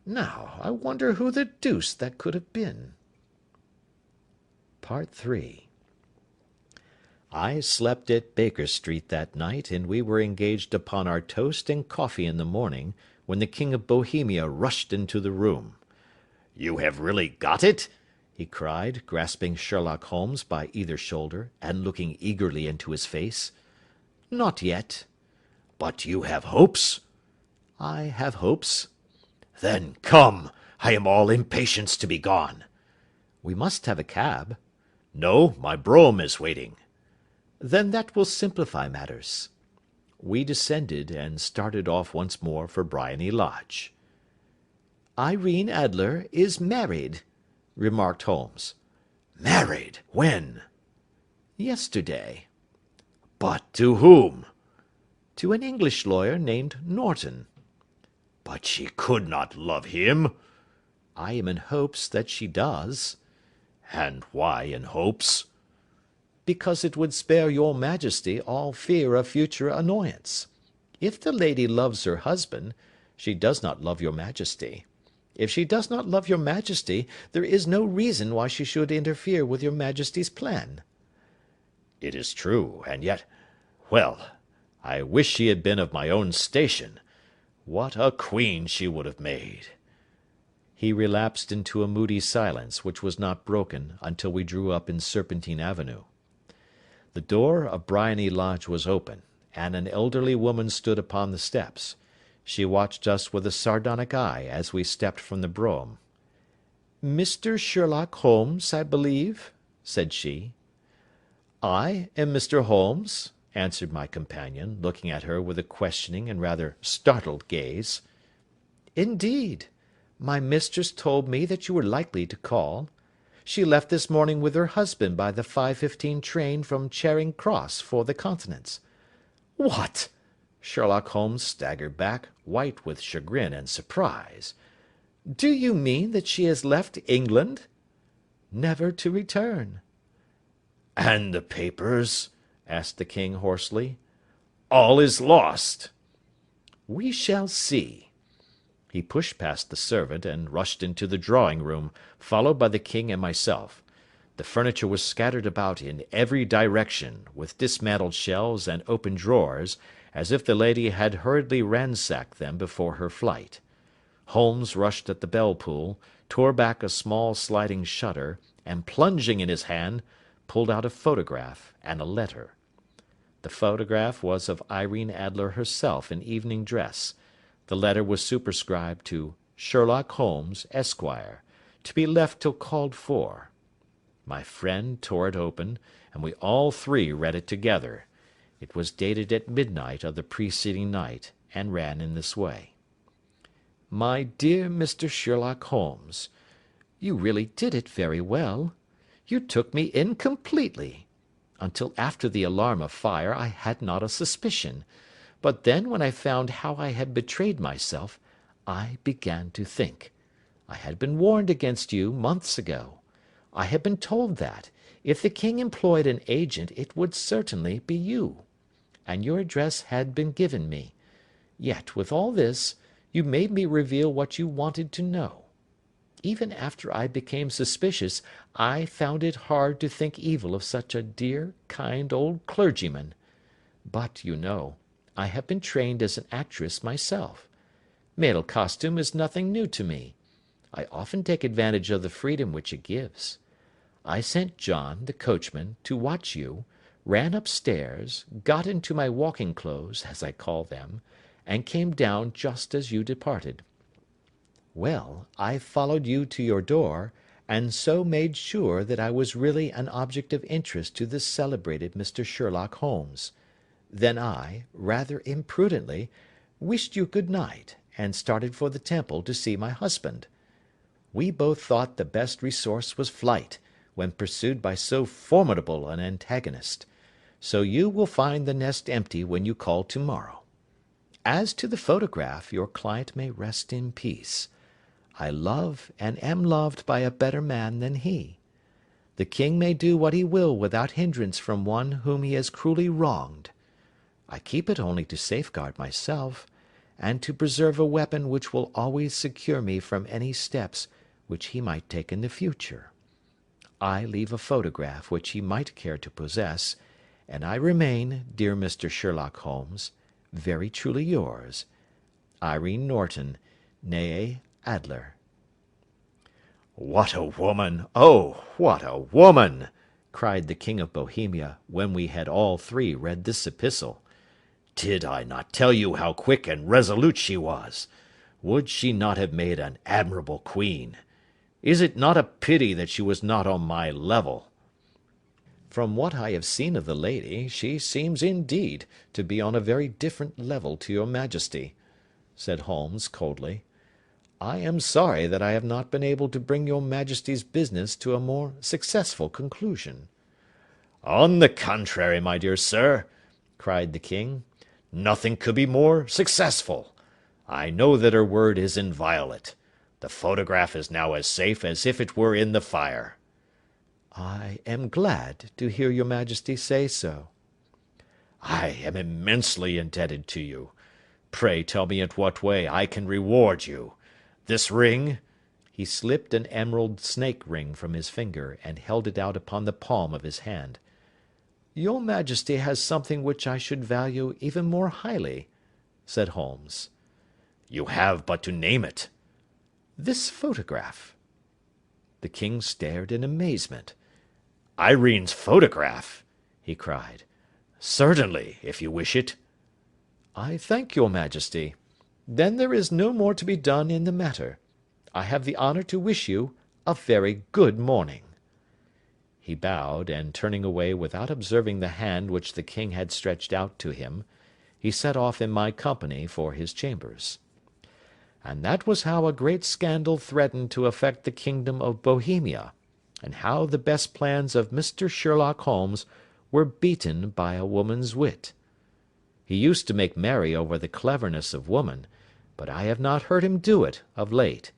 "Now, I wonder who the deuce that could have been." Part 3. I slept at Baker Street that night, and we were engaged upon our toast and coffee in the morning, when the King of Bohemia rushed into the room. "You have really got it?" he cried, grasping Sherlock Holmes by either shoulder, and looking eagerly into his face. "Not yet." "But you have hopes?" "I have hopes." "Then come, I am all impatience to be gone." "We must have a cab." "No, my brougham is waiting." "Then that will simplify matters." We descended, and started off once more for Briony Lodge. "Irene Adler is married," remarked Holmes. "Married? When?" "Yesterday." "But to whom?" "To an English lawyer named Norton." "But she could not love him." "I am in hopes that she does." "And why in hopes?" "Because it would spare your Majesty all fear of future annoyance. If the lady loves her husband, she does not love your Majesty. If she does not love your Majesty, there is no reason why she should interfere with your Majesty's plan." "It is true, and yet... Well, I wish she had been of my own station. What a queen she would have made!" He relapsed into a moody silence, which was not broken until we drew up in Serpentine Avenue. The door of Briony Lodge was open, and an elderly woman stood upon the steps. She watched us with a sardonic eye as we stepped from the brougham. "Mr. Sherlock Holmes, I believe?" said she. "I am Mr. Holmes," answered my companion, looking at her with a questioning and rather startled gaze. "Indeed! My mistress told me that you were likely to call. She left this morning with her husband by the 5:15 train from Charing Cross for the Continent." "What!" Sherlock Holmes staggered back, white with chagrin and surprise. "Do you mean that she has left England?" "Never to return." "And the papers?" asked the king hoarsely. "All is lost." "We shall see." He pushed past the servant and rushed into the drawing-room, followed by the king and myself. The furniture was scattered about in every direction, with dismantled shelves and open drawers, as if the lady had hurriedly ransacked them before her flight. Holmes rushed at the bell-pull, tore back a small sliding shutter, and plunging in his hand, pulled out a photograph and a letter. The photograph was of Irene Adler herself in evening dress. The letter was superscribed to Sherlock Holmes, Esquire, to be left till called for. My friend tore it open, and we all three read it together. It was dated at midnight of the preceding night, and ran in this way: "My dear Mr. Sherlock Holmes, you really did it very well. You took me in completely. Until after the alarm of fire I had not a suspicion, but then when I found how I had betrayed myself, I began to think. I had been warned against you months ago. I had been told that, if the king employed an agent, it would certainly be you. And your address had been given me. Yet, with all this, you made me reveal what you wanted to know. Even after I became suspicious, I found it hard to think evil of such a dear, kind old clergyman. But, you know, I have been trained as an actress myself. Male costume is nothing new to me. I often take advantage of the freedom which it gives. I sent John, the coachman, to watch you, ran upstairs, got into my walking clothes, as I call them, and came down just as you departed. Well, I followed you to your door, and so made sure that I was really an object of interest to the celebrated Mr. Sherlock Holmes. Then I, rather imprudently, wished you good night, and started for the Temple to see my husband. We both thought the best resource was flight, when pursued by so formidable an antagonist. So you will find the nest empty when you call to-morrow. As to the photograph, your client may rest in peace. I love and am loved by a better man than he. The king may do what he will without hindrance from one whom he has cruelly wronged. I keep it only to safeguard myself, and to preserve a weapon which will always secure me from any steps which he might take in the future. I leave a photograph which he might care to possess, and I remain, dear Mr. Sherlock Holmes, very truly yours, Irene Norton, née Adler. What a woman! Oh, what a woman! cried the King of Bohemia, when we had all three read this epistle. Did I not tell you how quick and resolute she was? Would she not have made an admirable queen? Is it not a pity that she was not on my level? From what I have seen of the lady, she seems indeed to be on a very different level to your Majesty, said Holmes coldly. I am sorry that I have not been able to bring your Majesty's business to a more successful conclusion. On the contrary, my dear sir, cried the king, nothing could be more successful. I know that her word is inviolate. The photograph is now as safe as if it were in the fire. I am glad to hear your Majesty say so. I am immensely indebted to you. Pray tell me in what way I can reward you. This ring—" He slipped an emerald snake ring from his finger, and held it out upon the palm of his hand. "Your Majesty has something which I should value even more highly," said Holmes. "You have but to name it." "This photograph." The king stared in amazement. "Irene's photograph!" he cried. "Certainly, if you wish it." "I thank your Majesty. Then there is no more to be done in the matter. I have the honour to wish you a very good morning." He bowed, and turning away without observing the hand which the king had stretched out to him, he set off in my company for his chambers. And that was how a great scandal threatened to affect the kingdom of Bohemia, and how the best plans of Mr. Sherlock Holmes were beaten by a woman's wit. He used to make merry over the cleverness of woman, but I have not heard him do it of late,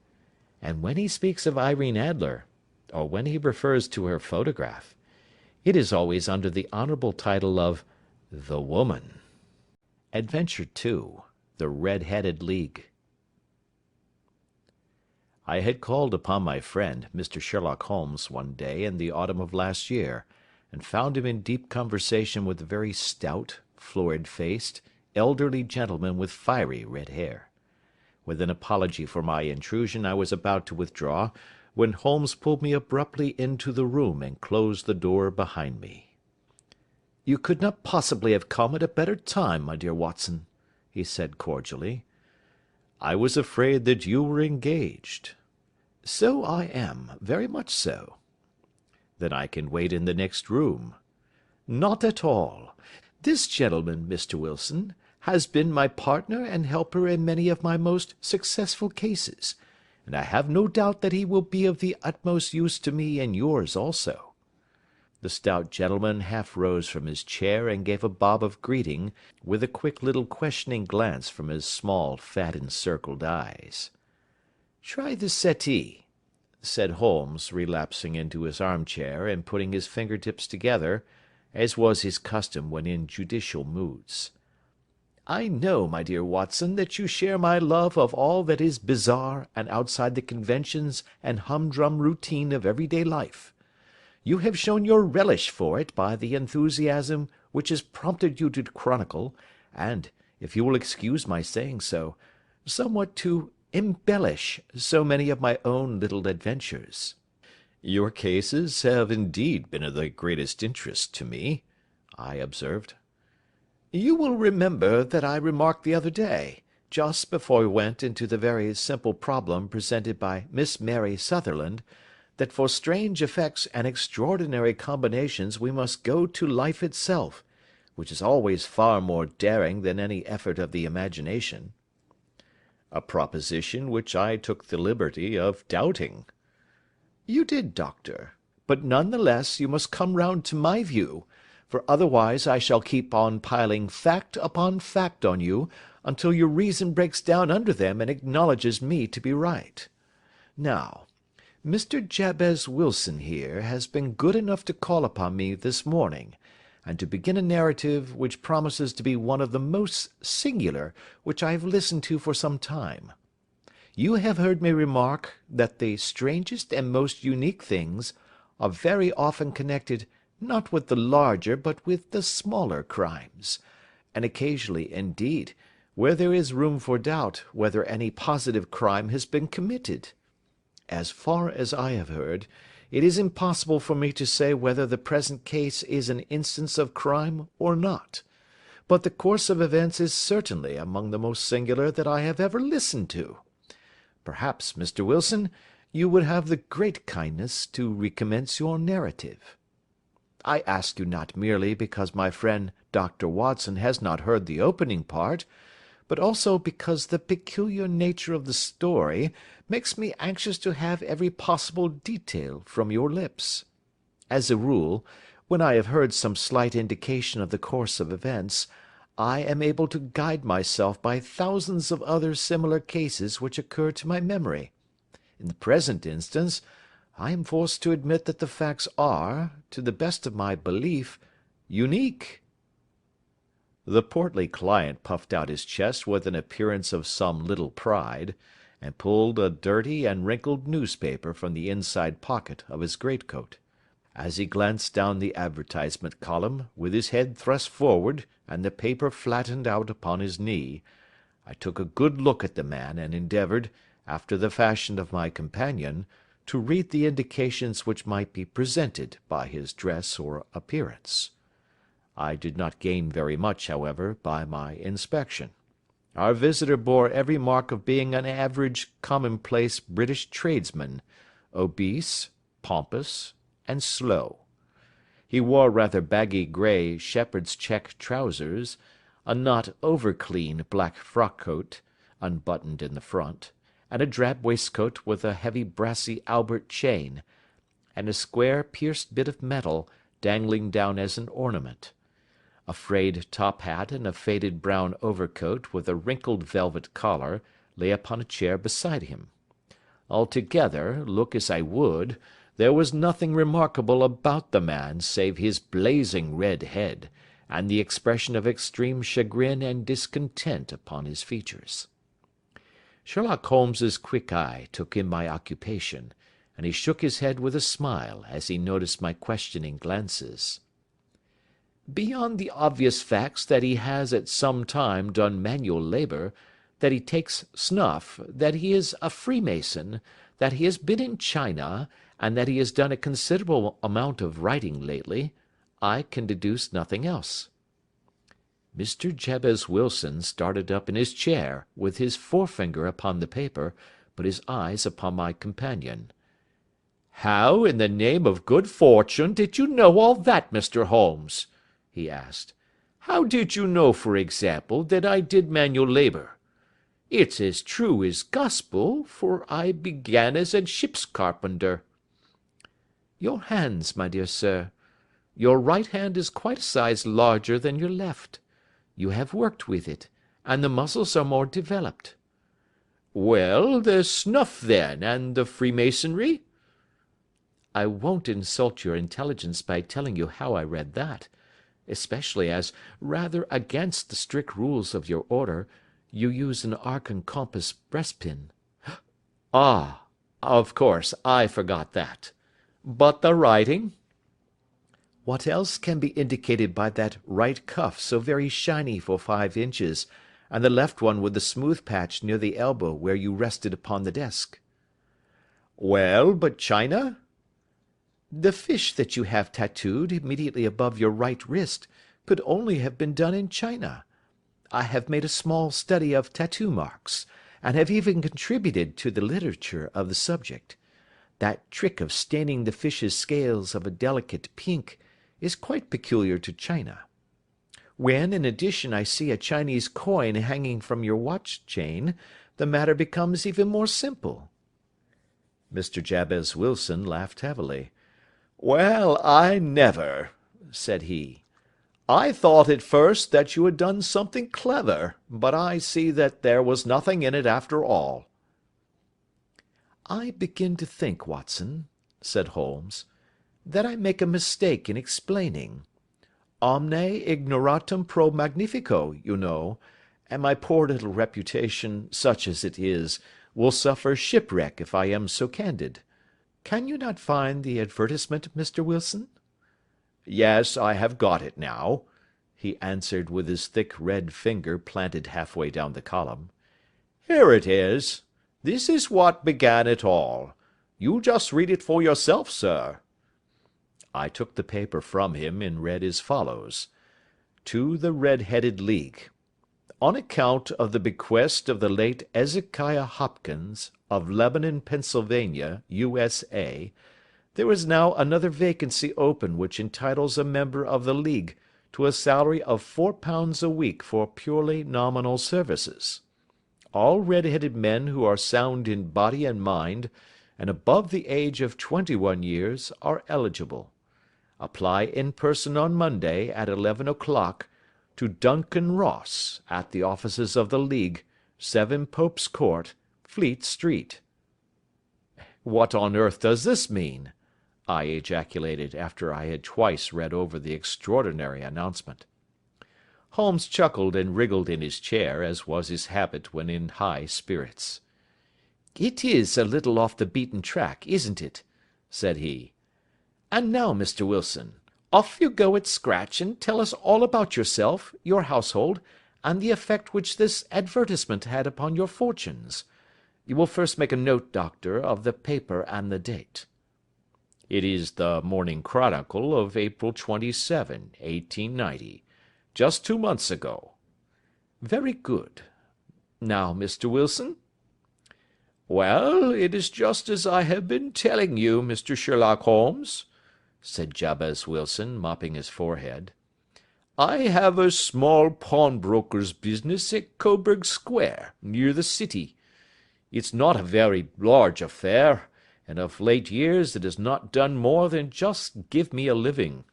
and when he speaks of Irene Adler, or when he refers to her photograph, it is always under the honourable title of the woman. Adventure 2. The Red-Headed League. I had called upon my friend, Mr. Sherlock Holmes, one day in the autumn of last year, and found him in deep conversation with a very stout, florid-faced, elderly gentleman with fiery red hair. With an apology for my intrusion, I was about to withdraw, when Holmes pulled me abruptly into the room and closed the door behind me. "You could not possibly have come at a better time, my dear Watson," he said cordially. "I was afraid that you were engaged." "So I am, very much so." "Then I can wait in the next room." "Not at all. This gentleman, Mr. Wilson, has been my partner and helper in many of my most successful cases, and I have no doubt that he will be of the utmost use to me and yours also." The stout gentleman half rose from his chair and gave a bob of greeting, with a quick little questioning glance from his small, fat encircled eyes. "Try the settee," said Holmes, relapsing into his armchair and putting his fingertips together, as was his custom when in judicial moods. "I know, my dear Watson, that you share my love of all that is bizarre and outside the conventions and humdrum routine of everyday life. You have shown your relish for it by the enthusiasm which has prompted you to chronicle, and, if you will excuse my saying so, somewhat to embellish so many of my own little adventures." "Your cases have indeed been of the greatest interest to me," I observed. "You will remember that I remarked the other day, just before we went into the very simple problem presented by Miss Mary Sutherland, that for strange effects and extraordinary combinations we must go to life itself, which is always far more daring than any effort of the imagination." "A proposition which I took the liberty of doubting." "You did, Doctor, but none the less you must come round to my view, for otherwise I shall keep on piling fact upon fact on you until your reason breaks down under them and acknowledges me to be right. Now, Mr. Jabez Wilson here has been good enough to call upon me this morning, and to begin a narrative which promises to be one of the most singular which I have listened to for some time. You have heard me remark that the strangest and most unique things are very often connected not with the larger but with the smaller crimes, and occasionally, indeed, where there is room for doubt whether any positive crime has been committed. As far as I have heard, it is impossible for me to say whether the present case is an instance of crime or not, but the course of events is certainly among the most singular that I have ever listened to. Perhaps, Mr. Wilson, you would have the great kindness to recommence your narrative. I ask you not merely because my friend Dr. Watson has not heard the opening part, but also because the peculiar nature of the story makes me anxious to have every possible detail from your lips. As a rule, when I have heard some slight indication of the course of events, I am able to guide myself by thousands of other similar cases which occur to my memory. In the present instance, I am forced to admit that the facts are, to the best of my belief, unique." The portly client puffed out his chest with an appearance of some little pride, and pulled a dirty and wrinkled newspaper from the inside pocket of his greatcoat. As he glanced down the advertisement column, with his head thrust forward and the paper flattened out upon his knee, I took a good look at the man and endeavoured, after the fashion of my companion, to read the indications which might be presented by his dress or appearance. I did not gain very much, however, by my inspection. Our visitor bore every mark of being an average commonplace British tradesman, obese, pompous, and slow. He wore rather baggy grey shepherd's check trousers, a not over-clean black frock-coat, unbuttoned in the front, and a drab waistcoat with a heavy brassy Albert chain, and a square pierced bit of metal dangling down as an ornament. A frayed top hat and a faded brown overcoat with a wrinkled velvet collar lay upon a chair beside him. Altogether, look as I would, there was nothing remarkable about the man save his blazing red head, and the expression of extreme chagrin and discontent upon his features. Sherlock Holmes's quick eye took in my occupation, and he shook his head with a smile as he noticed my questioning glances. "Beyond the obvious facts that he has at some time done manual labour, that he takes snuff, that he is a Freemason, that he has been in China, and that he has done a considerable amount of writing lately, I can deduce nothing else." Mr. Jabez Wilson started up in his chair, with his forefinger upon the paper, but his eyes upon my companion. "How, in the name of good fortune, did you know all that, Mr. Holmes?" he asked. "How did you know, for example, that I did manual labour? It's as true as gospel, for I began as a ship's carpenter." "Your hands, my dear sir. Your right hand is quite a size larger than your left. You have worked with it, and the muscles are more developed." "Well, the snuff, then, and the Freemasonry?" "I won't insult your intelligence by telling you how I read that, especially as, rather against the strict rules of your order, you use an arc and compass breastpin." "Ah, of course, I forgot that. But the writing?" "What else can be indicated by that right cuff so very shiny for 5 inches, and the left one with the smooth patch near the elbow where you rested upon the desk?" "Well, but China?" "The fish that you have tattooed immediately above your right wrist could only have been done in China. I have made a small study of tattoo marks, and have even contributed to the literature of the subject. That trick of staining the fish's scales of a delicate pink is quite peculiar to China. When, in addition, I see a Chinese coin hanging from your watch chain, the matter becomes even more simple." Mr. Jabez Wilson laughed heavily. "Well, I never," said he. "I thought at first that you had done something clever, but I see that there was nothing in it after all." "I begin to think, Watson," said Holmes, "that I make a mistake in explaining. Omne ignoratum pro magnifico, you know, and my poor little reputation, such as it is, will suffer shipwreck if I am so candid. Can you not find the advertisement, Mr. Wilson?" "Yes, I have got it now," he answered with his thick red finger planted halfway down the column. "Here it is. This is what began it all. You just read it for yourself, sir." I took the paper from him and read as follows: "To the Red-Headed League. On account of the bequest of the late Ezekiah Hopkins, of Lebanon, Pennsylvania, U.S.A., there is now another vacancy open which entitles a member of the League to a salary of £4 a week for purely nominal services. All red-headed men who are sound in body and mind, and above the age of 21 years, are eligible. Apply in person on Monday at 11 o'clock to Duncan Ross, at the offices of the League, 7 Pope's Court, Fleet Street." "What on earth does this mean?" I ejaculated after I had twice read over the extraordinary announcement. Holmes chuckled and wriggled in his chair, as was his habit when in high spirits. "It is a little off the beaten track, isn't it?" said he. "And now, Mr. Wilson, off you go at scratch and tell us all about yourself, your household, and the effect which this advertisement had upon your fortunes. You will first make a note, Doctor, of the paper and the date." "It is the Morning Chronicle of April 27, 1890. Just 2 months ago." "Very good. Now, Mr. Wilson?" "Well, it is just as I have been telling you, Mr. Sherlock Holmes," said Jabez Wilson, mopping his forehead. "I have a small pawnbroker's business at Coburg Square, near the city. It's not a very large affair, and of late years it has not done more than just give me a living.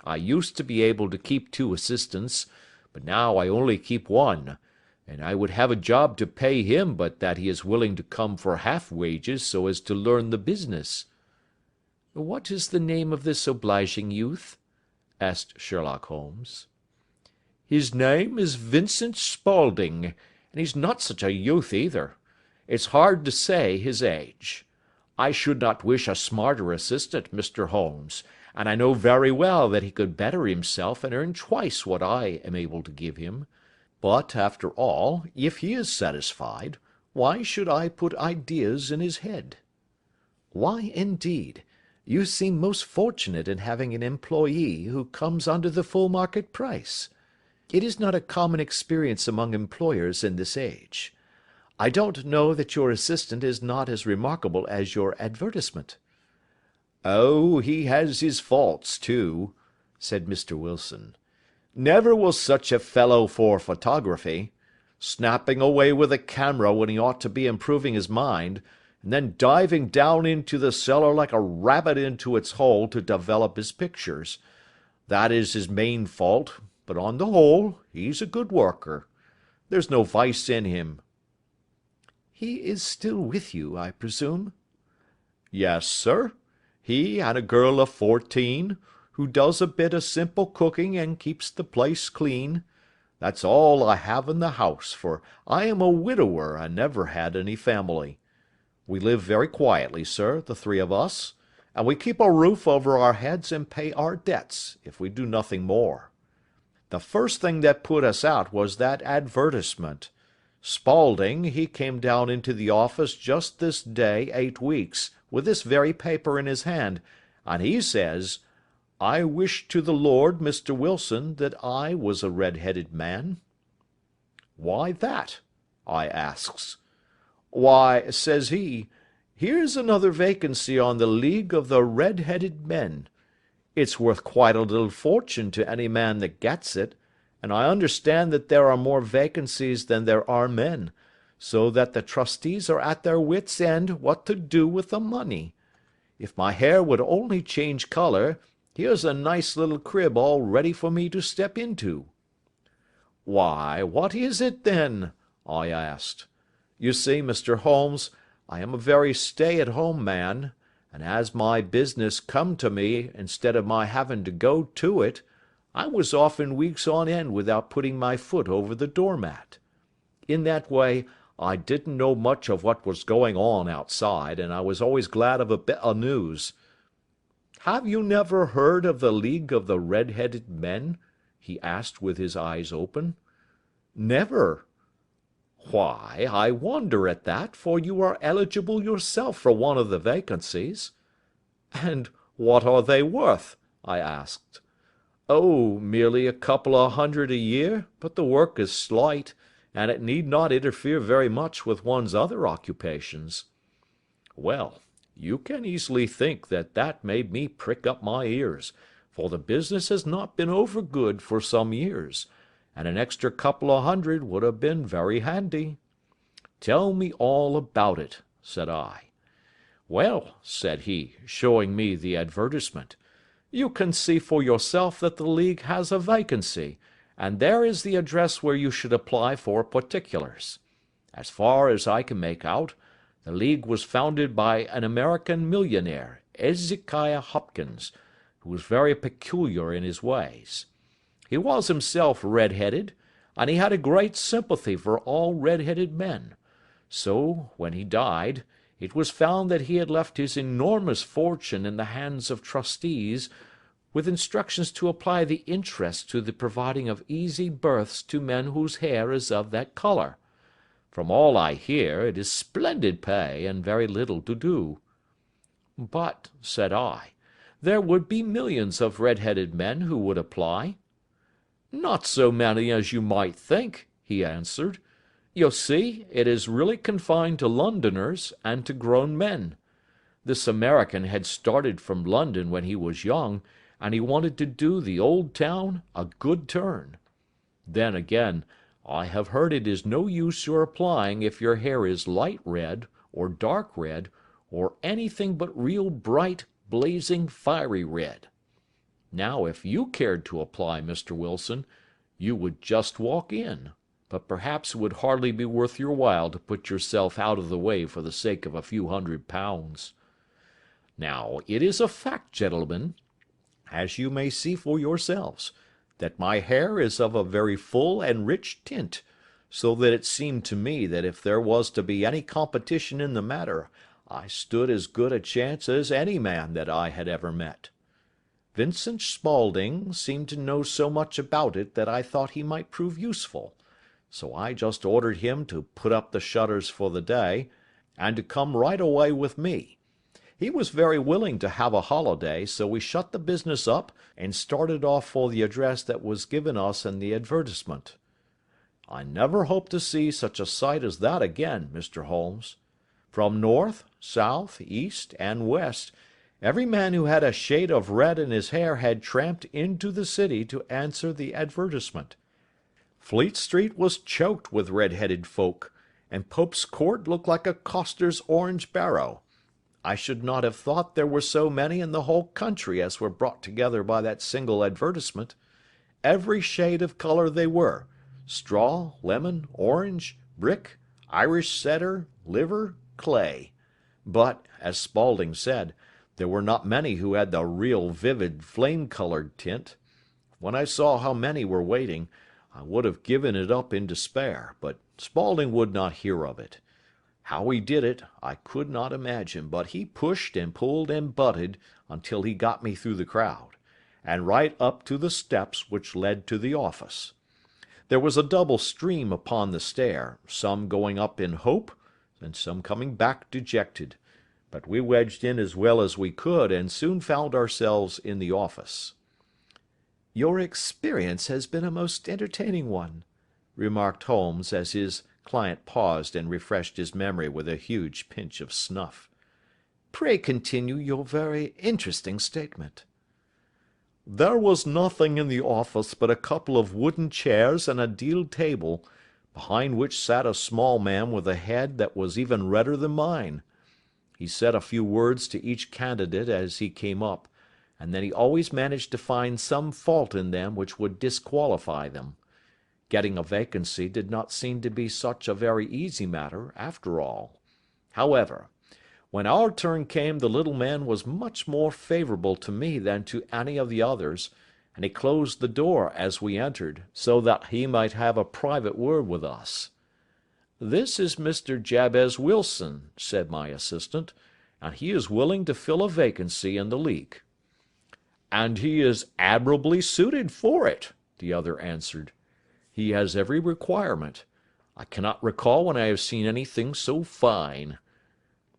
I used to be able to keep 2 assistants, but now I only keep 1, and I would have a job to pay him but that he is willing to come for half wages so as to learn the business." "What is the name of this obliging youth?" asked Sherlock Holmes. "His name is Vincent Spaulding, and he's not such a youth either. It's hard to say his age. I should not wish a smarter assistant, Mr. Holmes, and I know very well that he could better himself and earn twice what I am able to give him. But, after all, if he is satisfied, why should I put ideas in his head?" "Why, indeed? You seem most fortunate in having an employee who comes under the full market price. It is not a common experience among employers in this age. I don't know that your assistant is not as remarkable as your advertisement." "Oh, he has his faults, too," said Mr. Wilson. "Never was such a fellow for photography. Snapping away with a camera when he ought to be improving his mind, and then diving down into the cellar like a rabbit into its hole to develop his pictures. That is his main fault, but on the whole, he's a good worker. There's no vice in him." "He is still with you, I presume?" "Yes, sir. He and a girl of 14, who does a bit of simple cooking and keeps the place clean. That's all I have in the house, for I am a widower and never had any family. We live very quietly, sir, the 3 of us, and we keep a roof over our heads and pay our debts, if we do nothing more. The first thing that put us out was that advertisement. Spaulding, he came down into the office just this day 8 weeks, with this very paper in his hand, and he says, 'I wish to the Lord, Mr. Wilson, that I was a red-headed man.' 'Why that?' I asks. 'Why,' says he, 'here's another vacancy on the League of the Red-Headed Men. It's worth quite a little fortune to any man that gets it, and I understand that there are more vacancies than there are men, so that the trustees are at their wits' end what to do with the money. If my hair would only change colour, here's a nice little crib all ready for me to step into.' 'Why, what is it then?' I asked. You see, Mr. Holmes, I am a very stay-at-home man, and as my business come to me instead of my having to go to it, I was often weeks on end without putting my foot over the doormat. In that way, I didn't know much of what was going on outside, and I was always glad of a bit of news. Have you never heard of the League of the Red-Headed Men? He asked with his eyes open. Never. Why, I wonder at that, for you are eligible yourself for one of the vacancies. And what are they worth? I asked. Oh, merely a couple of hundred a year, but the work is slight, and it need not interfere very much with one's other occupations. Well, you can easily think that that made me prick up my ears, for the business has not been over good for some years, and an extra couple of hundred would have been very handy. Tell me all about it, said I. Well, said he, showing me the advertisement, you can see for yourself that the League has a vacancy, and there is the address where you should apply for particulars. As far as I can make out, the League was founded by an American millionaire, Ezekiah Hopkins, who was very peculiar in his ways. He was himself red-headed, and he had a great sympathy for all red-headed men. So, when he died, it was found that he had left his enormous fortune in the hands of trustees, with instructions to apply the interest to the providing of easy berths to men whose hair is of that color. From all I hear, it is splendid pay and very little to do. But, said I, there would be millions of red-headed men who would apply. Not so many as you might think, he answered. You see, it is really confined to Londoners and to grown men. This American had started from London when he was young, and he wanted to do the old town a good turn. Then again, I have heard it is no use your applying if your hair is light red, or dark red, or anything but real bright, blazing, fiery red. Now, if you cared to apply, Mr. Wilson, you would just walk in, but perhaps it would hardly be worth your while to put yourself out of the way for the sake of a few £100. Now, it is a fact, gentlemen, as you may see for yourselves, that my hair is of a very full and rich tint, so that it seemed to me that if there was to be any competition in the matter, I stood as good a chance as any man that I had ever met. Vincent Spaulding seemed to know so much about it that I thought he might prove useful, so I just ordered him to put up the shutters for the day, and to come right away with me. He was very willing to have a holiday, so we shut the business up and started off for the address that was given us in the advertisement. I never hope to see such a sight as that again, Mr. Holmes. From north, south, east, and west, every man who had a shade of red in his hair had tramped into the city to answer the advertisement. Fleet Street was choked with red-headed folk, and Pope's Court looked like a coster's orange barrow. I should not have thought there were so many in the whole country as were brought together by that single advertisement. Every shade of color they were, straw, lemon, orange, brick, Irish setter, liver, clay. But, as Spaulding said, there were not many who had the real vivid flame-colored tint. When I saw how many were waiting, I would have given it up in despair, but Spaulding would not hear of it. How he did it, I could not imagine, but he pushed and pulled and butted until he got me through the crowd, and right up to the steps which led to the office. There was a double stream upon the stair, some going up in hope, and some coming back dejected, but we wedged in as well as we could, and soon found ourselves in the office. "Your experience has been a most entertaining one," remarked Holmes, as his client paused and refreshed his memory with a huge pinch of snuff. "Pray continue your very interesting statement." "There was nothing in the office but a couple of wooden chairs and a deal table, behind which sat a small man with a head that was even redder than mine. He said a few words to each candidate as he came up, and then he always managed to find some fault in them which would disqualify them. Getting a vacancy did not seem to be such a very easy matter, after all. However, when our turn came, the little man was much more favorable to me than to any of the others, and he closed the door as we entered, so that he might have a private word with us. "This is Mr. Jabez Wilson," said my assistant, "and he is willing to fill a vacancy in the league." "And he is admirably suited for it," the other answered. "He has every requirement. I cannot recall when I have seen anything so fine."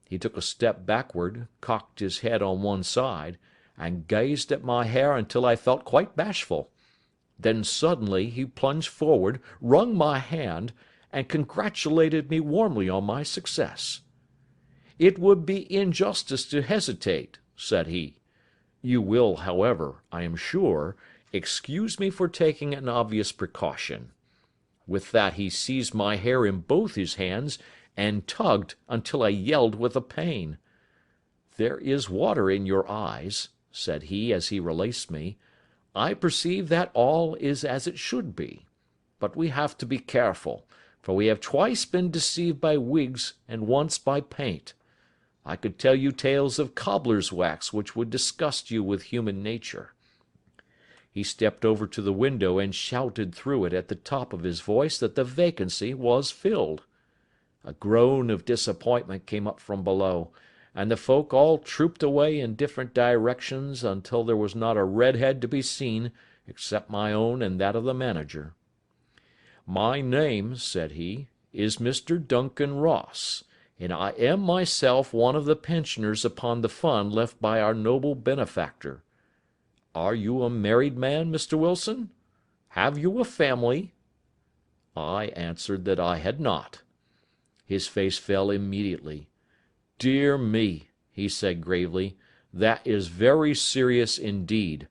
He took a step backward, cocked his head on one side, and gazed at my hair until I felt quite bashful. Then suddenly he plunged forward, wrung my hand, and congratulated me warmly on my success. "It would be injustice to hesitate," said he. "You will, however, I am sure, excuse me for taking an obvious precaution." With that he seized my hair in both his hands and tugged until I yelled with the pain. "There is water in your eyes," said he as he released me. "I perceive that all is as it should be. But we have to be careful, for we have twice been deceived by wigs and once by paint. I could tell you tales of cobbler's wax which would disgust you with human nature." He stepped over to the window and shouted through it at the top of his voice that the vacancy was filled. A groan of disappointment came up from below, and the folk all trooped away in different directions until there was not a red head to be seen except my own and that of the manager. "My name," said he, "is Mr. Duncan Ross, and I am myself one of the pensioners upon the fund left by our noble benefactor. Are you a married man, Mr. Wilson? Have you a family?" I answered that I had not. His face fell immediately. "Dear me," he said gravely, "that is very serious indeed.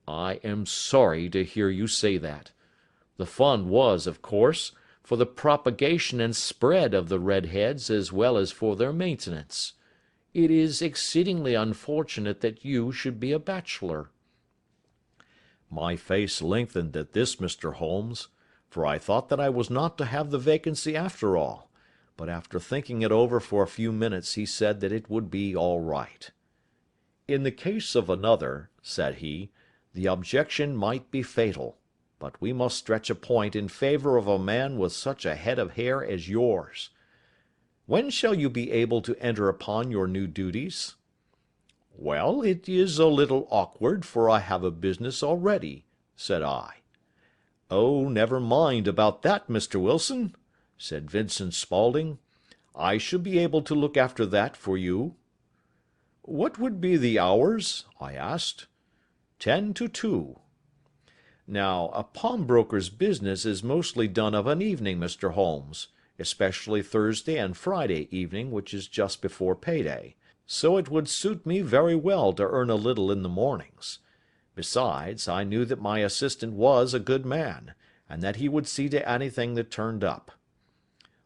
I am sorry to hear you say that. The fund was, of course, for the propagation and spread of the red heads as well as for their maintenance. It is exceedingly unfortunate that you should be a bachelor." My face lengthened at this, Mr. Holmes, for I thought that I was not to have the vacancy after all, but after thinking it over for a few minutes he said that it would be all right. "In the case of another," said he, "the objection might be fatal, but we must stretch a point in favor of a man with such a head of hair as yours. When shall you be able to enter upon your new duties?" "Well, it is a little awkward, for I have a business already," said I. "Oh, never mind about that, Mr. Wilson," said Vincent Spaulding. "I shall be able to look after that for you." "What would be the hours?" I asked. 10 to 2. Now, a pawnbroker's business is mostly done of an evening, Mr. Holmes, especially Thursday and Friday evening, which is just before payday. So it would suit me very well to earn a little in the mornings. Besides, I knew that my assistant was a good man, and that he would see to anything that turned up.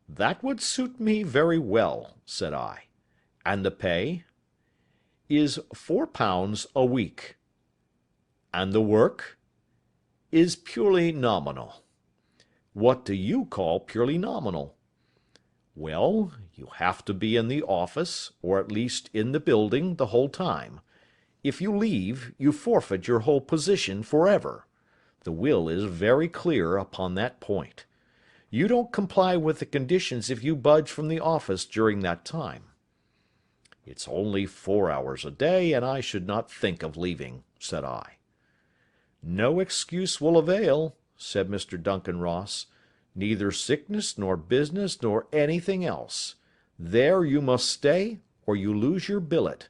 "That would suit me very well," said I. "And the pay?" "Is £4 a week." "And the work?" "Is purely nominal." "What do you call purely nominal?" "Well, you have to be in the office, or at least in the building, the whole time. If you leave, you forfeit your whole position forever. The will is very clear upon that point. You don't comply with the conditions if you budge from the office during that time." "It's only 4 hours a day, and I should not think of leaving," said I. "No excuse will avail," said Mr. Duncan Ross. "Neither sickness nor business nor anything else. There you must stay, or you lose your billet."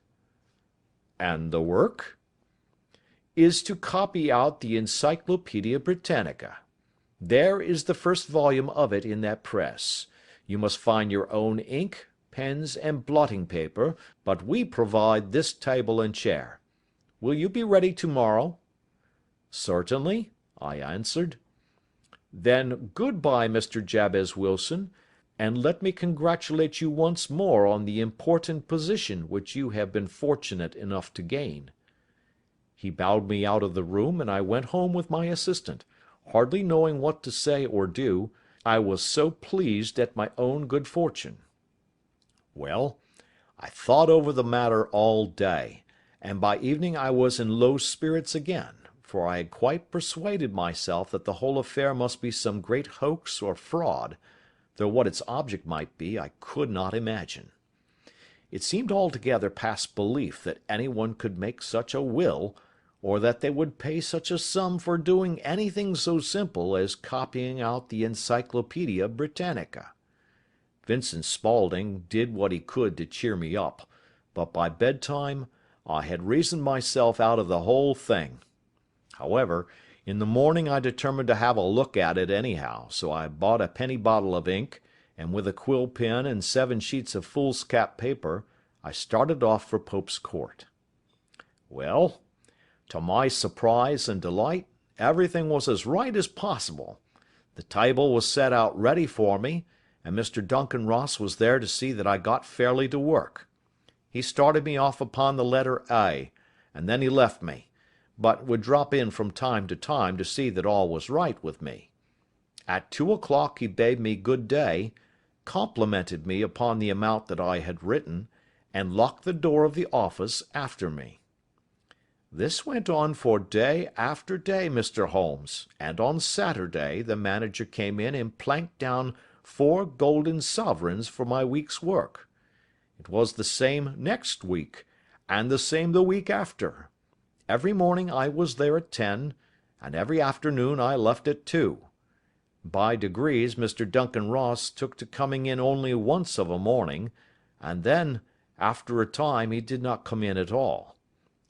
"And the work?" "Is to copy out the Encyclopaedia Britannica. There is the first volume of it in that press. You must find your own ink, pens, and blotting paper, but we provide this table and chair. Will you be ready tomorrow?" "Certainly," I answered. "Then good-bye, Mr. Jabez Wilson, and let me congratulate you once more on the important position which you have been fortunate enough to gain." He bowed me out of the room, and I went home with my assistant, hardly knowing what to say or do, I was so pleased at my own good fortune. Well, I thought over the matter all day, and by evening I was in low spirits again, for I had quite persuaded myself that the whole affair must be some great hoax or fraud, though what its object might be I could not imagine. It seemed altogether past belief that anyone could make such a will, or that they would pay such a sum for doing anything so simple as copying out the Encyclopaedia Britannica. Vincent Spaulding did what he could to cheer me up, but by bedtime I had reasoned myself out of the whole thing. However, in the morning I determined to have a look at it anyhow, so I bought a penny bottle of ink, and with a quill pen and 7 sheets of foolscap paper, I started off for Pope's Court. Well, to my surprise and delight, everything was as right as possible. The table was set out ready for me, and Mr. Duncan Ross was there to see that I got fairly to work. He started me off upon the letter A, and then he left me, but would drop in from time to see that all was right with me. At 2 o'clock he bade me good day, complimented me upon the amount that I had written, and locked the door of the office after me. This went on for day after day, Mr. Holmes, and on Saturday the manager came in and planked down 4 golden sovereigns for my week's work. It was the same next week, and the same the week after. Every morning I was there at 10, and every afternoon I left at 2. By degrees Mr. Duncan Ross took to coming in only once of a morning, and then, after a time, he did not come in at all.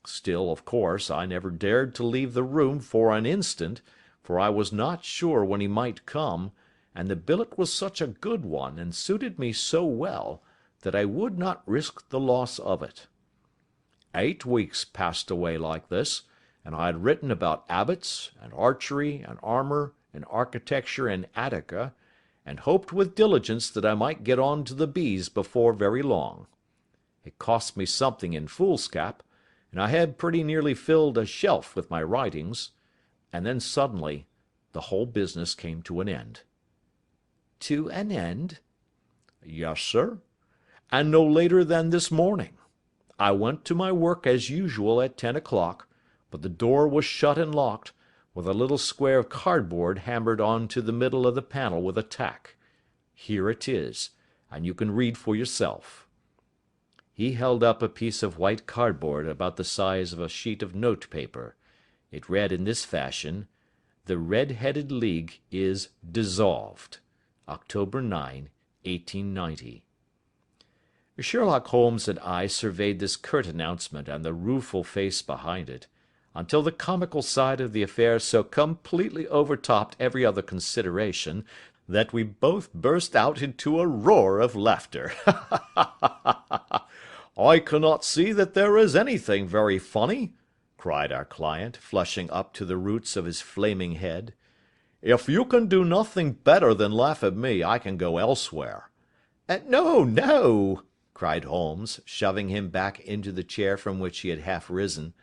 Still, of course, I never dared to leave the room for an instant, for I was not sure when he might come, and the billet was such a good one, and suited me so well, that I would not risk the loss of it. 8 weeks passed away like this, and I had written about abbots, and archery, and armor, and architecture in Attica, and hoped with diligence that I might get on to the bees before very long. It cost me something in foolscap, and I had pretty nearly filled a shelf with my writings, and then suddenly the whole business came to an end. To an end? Yes, sir, and no later than this morning. I went to my work as usual at 10 o'clock, but the door was shut and locked, with a little square of cardboard hammered on to the middle of the panel with a tack. Here it is, and you can read for yourself. He held up a piece of white cardboard about the size of a sheet of notepaper. It read in this fashion: "The Red-Headed League is dissolved. October 9, 1890. Sherlock Holmes and I surveyed this curt announcement and the rueful face behind it, until the comical side of the affair so completely overtopped every other consideration that we both burst out into a roar of laughter. "I cannot see that there is anything very funny," cried our client, flushing up to the roots of his flaming head. "If you can do nothing better than laugh at me, I can go elsewhere." "No, no," cried Holmes, shoving him back into the chair from which he had half risen.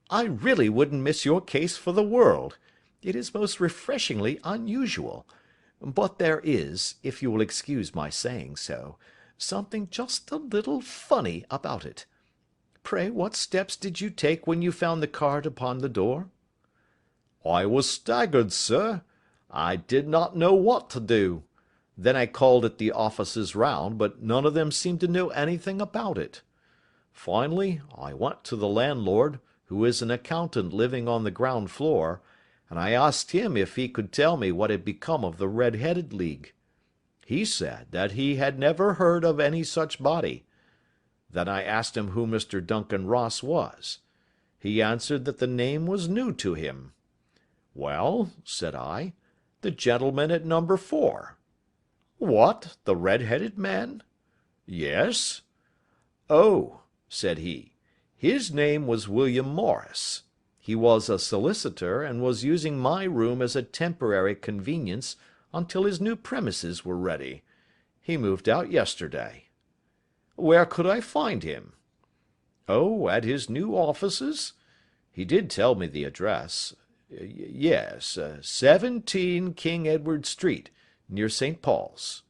"I really wouldn't miss your case for the world. It is most refreshingly unusual. But there is, if you will excuse my saying so, something just a little funny about it. Pray, what steps did you take when you found the card upon the door?" "I was staggered, sir. I did not know what to do. Then I called at the offices round, but none of them seemed to know anything about it. Finally, I went to the landlord, who is an accountant living on the ground floor, and I asked him if he could tell me what had become of the Red-Headed League. He said that he had never heard of any such body. Then I asked him who Mr. Duncan Ross was. He answered that the name was new to him. "Well," said I, "the gentleman at number 4. "What, the red-headed man?" "Yes." "Oh," said he, "his name was William Morris. He was a solicitor, and was using my room as a temporary convenience until his new premises were ready. He moved out yesterday." "Where could I find him?" "Oh, at his new offices? He did tell me the address. Yes, 17 King Edward Street, near St. Paul's."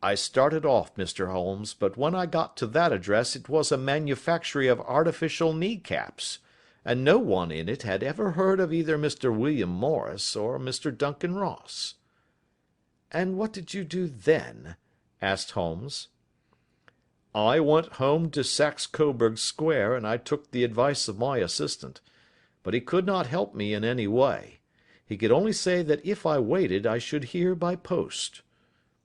I started off, Mr. Holmes, but when I got to that address it was a manufactory of artificial knee-caps, and no one in it had ever heard of either Mr. William Morris or Mr. Duncan Ross." "And what did you do then?" asked Holmes. "I went home to Saxe Coburg Square, and I took the advice of my assistant, but he could not help me in any way. He could only say that if I waited I should hear by post.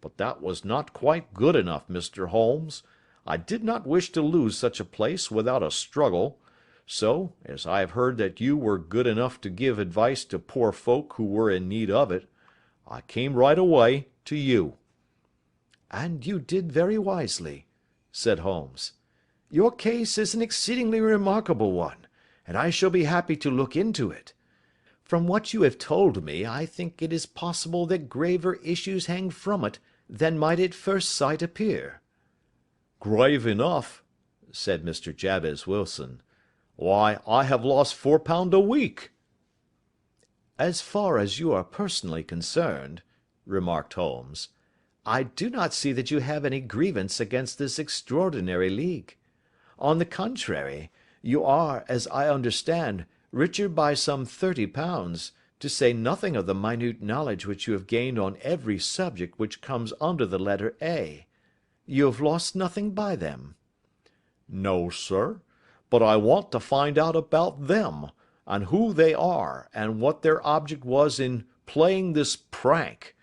But that was not quite good enough, Mr. Holmes. I did not wish to lose such a place without a struggle, so, as I have heard that you were good enough to give advice to poor folk who were in need of it, I came right away to you." "And you did very wisely," said Holmes. "Your case is an exceedingly remarkable one, and I shall be happy to look into it. From what you have told me, I think it is possible that graver issues hang from it than might at first sight appear." "Grave enough," said Mr. Jabez Wilson. "Why, I have lost £4 a week." "As far as you are personally concerned," remarked Holmes, "I do not see that you have any grievance against this extraordinary league. On the contrary, you are, as I understand, richer by some £30, to say nothing of the minute knowledge which you have gained on every subject which comes under the letter A. You have lost nothing by them." "No, sir, but I want to find out about them, and who they are, and what their object was in playing this prank,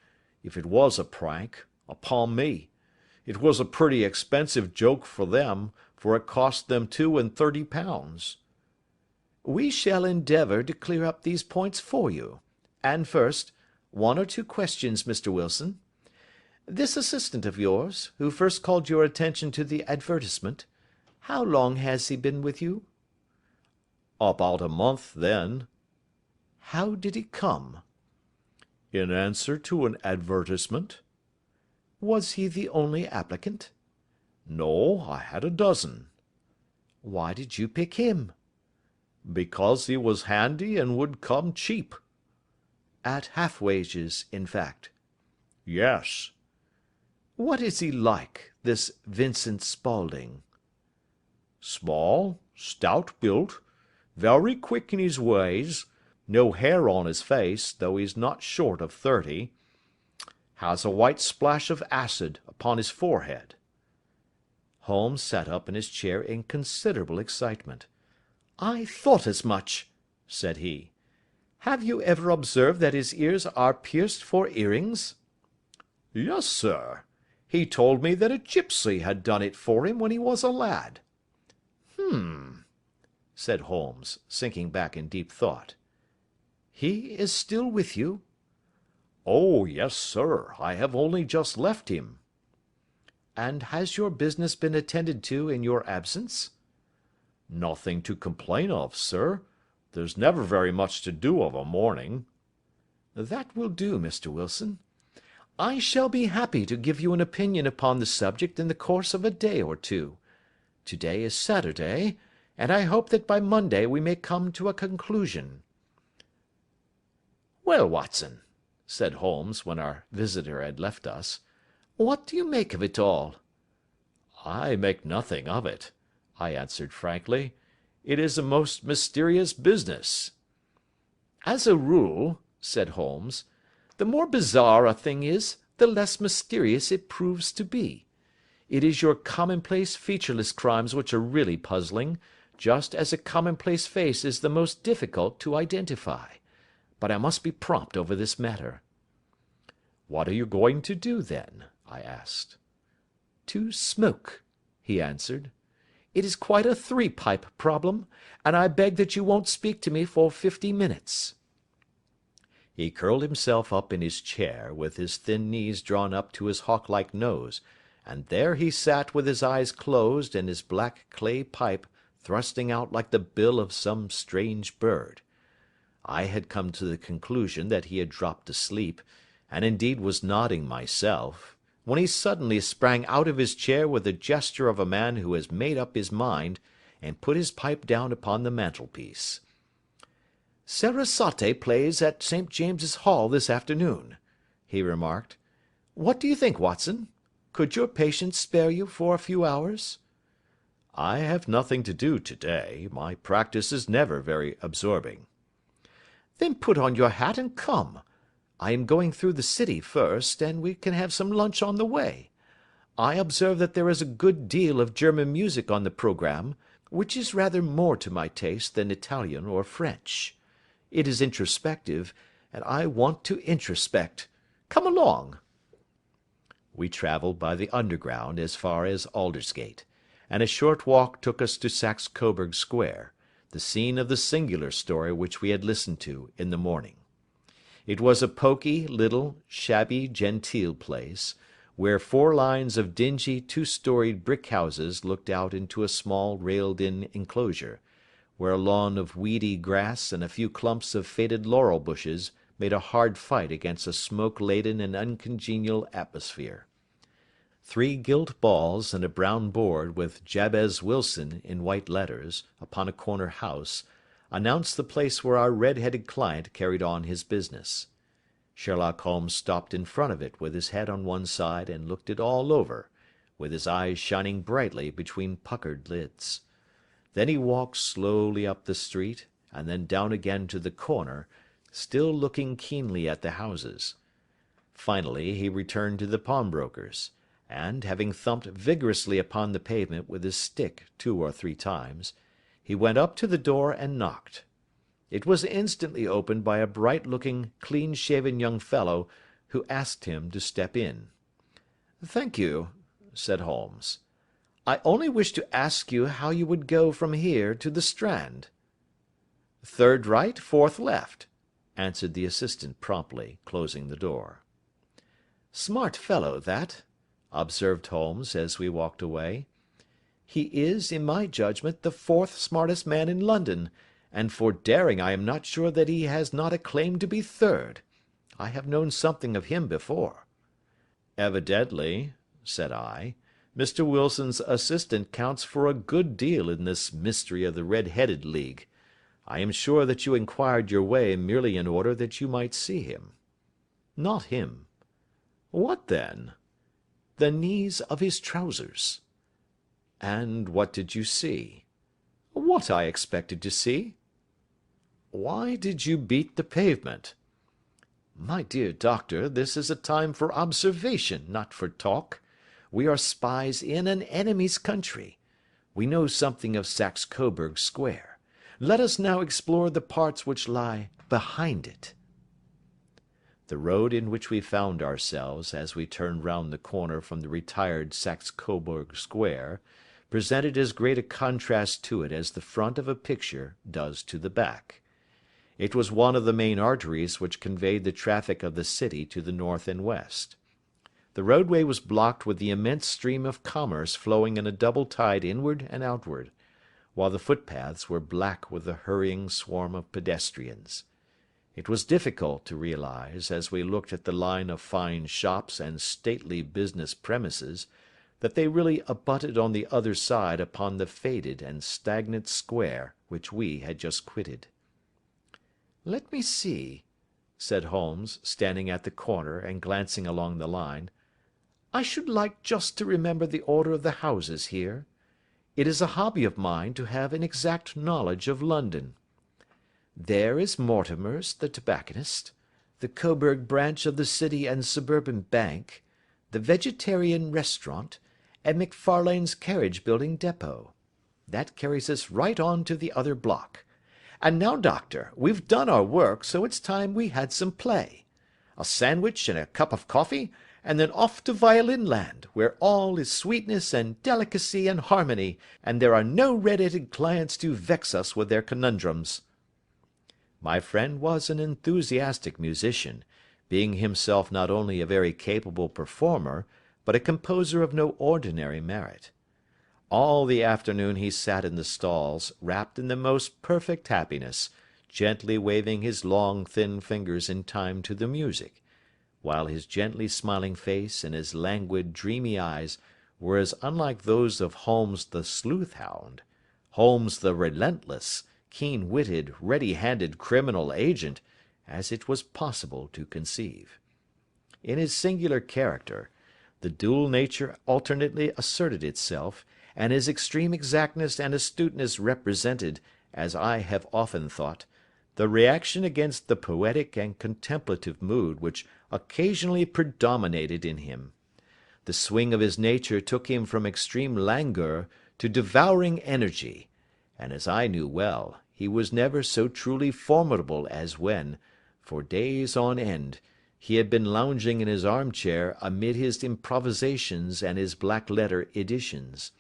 if it was a prank, upon me. It was a pretty expensive joke for them, for it cost them £32. "We shall endeavour to clear up these points for you. And first, one or two questions, Mr. Wilson. This assistant of yours, who first called your attention to the advertisement, how long has he been with you?" "About a month, then." "How did he come?" "In answer to an advertisement." "Was he the only applicant?" "No, I had a dozen." "Why did you pick him?" "Because he was handy and would come cheap." "At half wages, in fact?" "Yes." "What is he like, this Vincent Spaulding?" "Small, stout built, very quick in his ways, no hair on his face, though he's not short of 30. Has a white splash of acid upon his forehead." Holmes sat up in his chair in considerable excitement. "I thought as much," said he. "Have you ever observed that his ears are pierced for earrings?" "Yes, sir. He told me that a gipsy had done it for him when he was a lad." Said Holmes, sinking back in deep thought. "He is still with you?" "Oh, yes, sir. I have only just left him." "And has your business been attended to in your absence?" "Nothing to complain of, sir. There's never very much to do of a morning." "That will do, Mr. Wilson. I shall be happy to give you an opinion upon the subject in the course of a day or two. To-day is Saturday, and I hope that by Monday we may come to a conclusion." "Well, Watson," said Holmes, when our visitor had left us, "what do you make of it all?" "I make nothing of it," I answered frankly. "It is a most mysterious business." "As a rule," said Holmes, "the more bizarre a thing is, the less mysterious it proves to be. It is your commonplace featureless crimes which are really puzzling, just as a commonplace face is the most difficult to identify. But I must be prompt over this matter." "What are you going to do, then?" I asked. "To smoke," he answered. "It is quite a three-pipe problem, and I beg that you won't speak to me for 50 minutes." He curled himself up in his chair, with his thin knees drawn up to his hawk-like nose, and there he sat with his eyes closed and his black clay pipe thrusting out like the bill of some strange bird. I had come to the conclusion that he had dropped asleep, and indeed was nodding myself, when he suddenly sprang out of his chair with the gesture of a man who has made up his mind, and put his pipe down upon the mantelpiece. "Sarasate plays at St. James's Hall this afternoon," he remarked. "What do you think, Watson? Could your patient spare you for a few hours?" "I have nothing to do today. My practice is never very absorbing." "Then put on your hat and come. I am going through the city first, and we can have some lunch on the way. I observe that there is a good deal of German music on the programme, which is rather more to my taste than Italian or French. It is introspective, and I want to introspect. Come along." We travelled by the Underground as far as Aldersgate, and a short walk took us to Saxe Coburg Square, the scene of the singular story which we had listened to in the morning. It was a poky, little, shabby genteel place, where 4 lines of dingy 2-storied brick houses looked out into a small railed-in enclosure, where a lawn of weedy grass and a few clumps of faded laurel bushes made a hard fight against a smoke-laden and uncongenial atmosphere. 3 gilt balls and a brown board with Jabez Wilson in white letters upon a corner house announced the place where our red-headed client carried on his business. Sherlock Holmes stopped in front of it with his head on one side and looked it all over, with his eyes shining brightly between puckered lids. Then he walked slowly up the street, and then down again to the corner, still looking keenly at the houses. Finally he returned to the pawnbroker's, and, having thumped vigorously upon the pavement with his stick 2 or 3 times, he went up to the door and knocked. It was instantly opened by a bright-looking, clean-shaven young fellow, who asked him to step in. "Thank you," said Holmes. "I only wish to ask you how you would go from here to the Strand." "3rd right, 4th left," answered the assistant promptly, closing the door. "Smart fellow, that," observed Holmes as we walked away. "He is, in my judgment, the 4th smartest man in London, and for daring I am not sure that he has not a claim to be 3rd. I have known something of him before." "Evidently," said I, "Mr. Wilson's assistant counts for a good deal in this mystery of the Red-Headed League. I am sure that you inquired your way merely in order that you might see him." "Not him." "What then?" "The knees of his trousers." "And what did you see?" "What I expected to see." "Why did you beat the pavement?" "My dear doctor, this is a time for observation, not for talk. We are spies in an enemy's country. We know something of Saxe Coburg Square. Let us now explore the parts which lie behind it." The road in which we found ourselves, as we turned round the corner from the retired Saxe Coburg Square, presented as great a contrast to it as the front of a picture does to the back. It was one of the main arteries which conveyed the traffic of the city to the north and west. The roadway was blocked with the immense stream of commerce flowing in a double tide inward and outward, while the footpaths were black with the hurrying swarm of pedestrians. It was difficult to realize, as we looked at the line of fine shops and stately business premises, that they really abutted on the other side upon the faded and stagnant square which we had just quitted. "Let me see," said Holmes, standing at the corner and glancing along the line. "I should like just to remember the order of the houses here. It is a hobby of mine to have an exact knowledge of London. There is Mortimer's, the tobacconist, the Coburg branch of the City and Suburban Bank, the Vegetarian Restaurant, and McFarlane's Carriage Building Depot. That carries us right on to the other block. And now, doctor, we've done our work, so it's time we had some play. A sandwich and a cup of coffee, and then off to Violin Land, where all is sweetness and delicacy and harmony, and there are no red-headed clients to vex us with their conundrums." My friend was an enthusiastic musician, being himself not only a very capable performer, but a composer of no ordinary merit. All the afternoon he sat in the stalls, wrapped in the most perfect happiness, gently waving his long thin fingers in time to the music, while his gently smiling face and his languid dreamy eyes were as unlike those of Holmes the sleuth-hound, Holmes the relentless, keen-witted, ready-handed criminal agent, as it was possible to conceive. In his singular character, The dual nature alternately asserted itself, and his extreme exactness and astuteness represented, as I have often thought, the reaction against the poetic and contemplative mood which occasionally predominated in him. The swing of his nature took him from extreme languor to devouring energy, and as I knew well, he was never so truly formidable as when, for days on end, he had been lounging in his armchair amid his improvisations and his black-letter editions.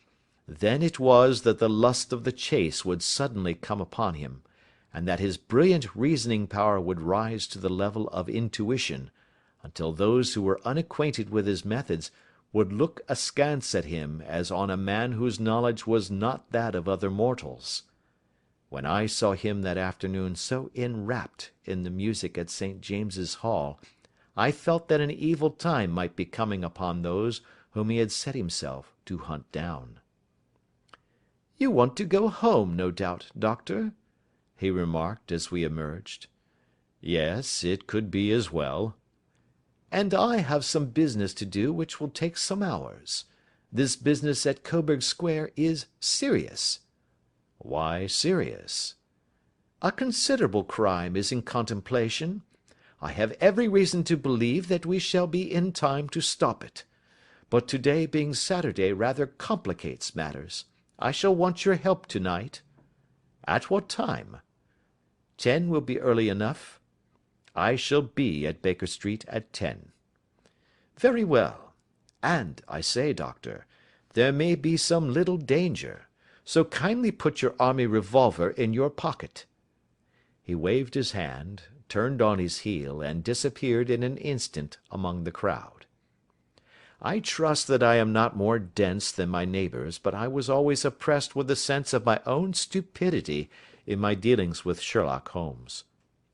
Then it was that the lust of the chase would suddenly come upon him, and that his brilliant reasoning power would rise to the level of intuition, until those who were unacquainted with his methods would look askance at him as on a man whose knowledge was not that of other mortals. When I saw him that afternoon so enwrapped in the music at St. James's Hall, I felt that an evil time might be coming upon those whom he had set himself to hunt down. "You want to go home, no doubt, Doctor?" he remarked as we emerged. "Yes, it could be as well." "And I have some business to do which will take some hours. This business at Coburg Square is serious." "Why serious?" "A considerable crime is in contemplation. I have every reason to believe that we shall be in time to stop it. But today being Saturday rather complicates matters. I shall want your help tonight." "At what time?" 10 will be early enough. I shall be at Baker Street at 10. "Very well. And, I say, Doctor, there may be some little danger, so kindly put your army revolver in your pocket." He waved his hand, turned on his heel, and disappeared in an instant among the crowd. I trust that I am not more dense than my neighbours, but I was always oppressed with a sense of my own stupidity in my dealings with Sherlock Holmes.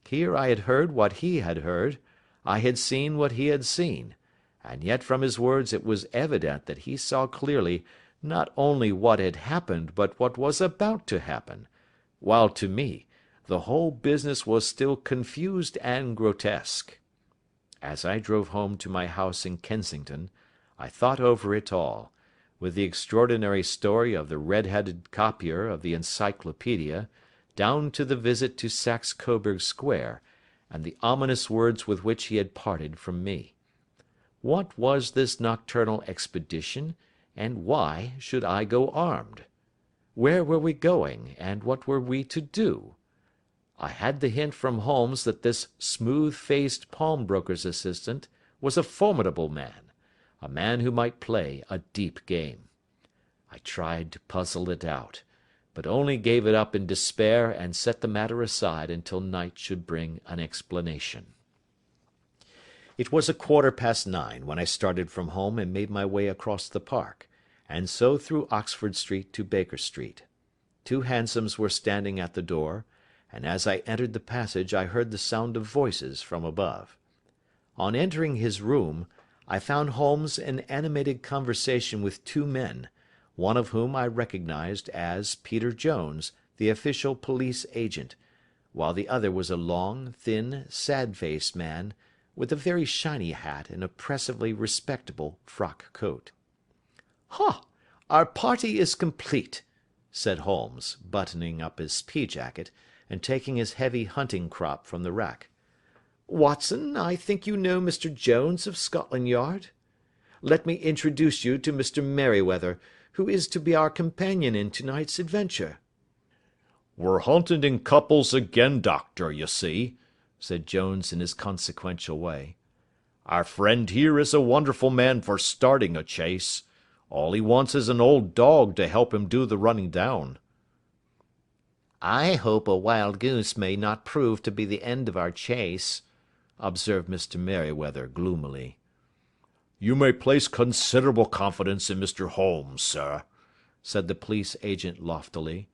Here I had heard what he had heard, I had seen what he had seen, and yet from his words it was evident that he saw clearly not only what had happened but what was about to happen, while to me the whole business was still confused and grotesque. As I drove home to my house in Kensington, I thought over it all, with the extraordinary story of the red-headed copier of the Encyclopaedia, down to the visit to Saxe Coburg Square, and the ominous words with which he had parted from me. What was this nocturnal expedition, and why should I go armed? Where were we going, and what were we to do? I had the hint from Holmes that this smooth-faced pawnbroker's assistant was a formidable man, a man who might play a deep game. I tried to puzzle it out, but only gave it up in despair and set the matter aside until night should bring an explanation. It was 9:15 when I started from home and made my way across the park, and so through Oxford Street to Baker Street. 2 hansoms were standing at the door, and as I entered the passage I heard the sound of voices from above. On entering his room, I found Holmes in animated conversation with 2 men, one of whom I recognized as Peter Jones, the official police agent, while the other was a long, thin, sad-faced man, with a very shiny hat and oppressively respectable frock coat. "Ha! Our party is complete," said Holmes, buttoning up his pea-jacket, and taking his heavy hunting crop from the rack. "Watson, I think you know Mr. Jones of Scotland Yard? Let me introduce you to Mr. Merryweather, who is to be our companion in tonight's adventure." "We're hunting in couples again, Doctor, you see," said Jones in his consequential way. "Our friend here is a wonderful man for starting a chase. All he wants is an old dog to help him do the running down." "I hope a wild goose may not prove to be the end of our chase," observed Mr. Merryweather gloomily. "You may place considerable confidence in Mr. Holmes, sir," said the police agent loftily.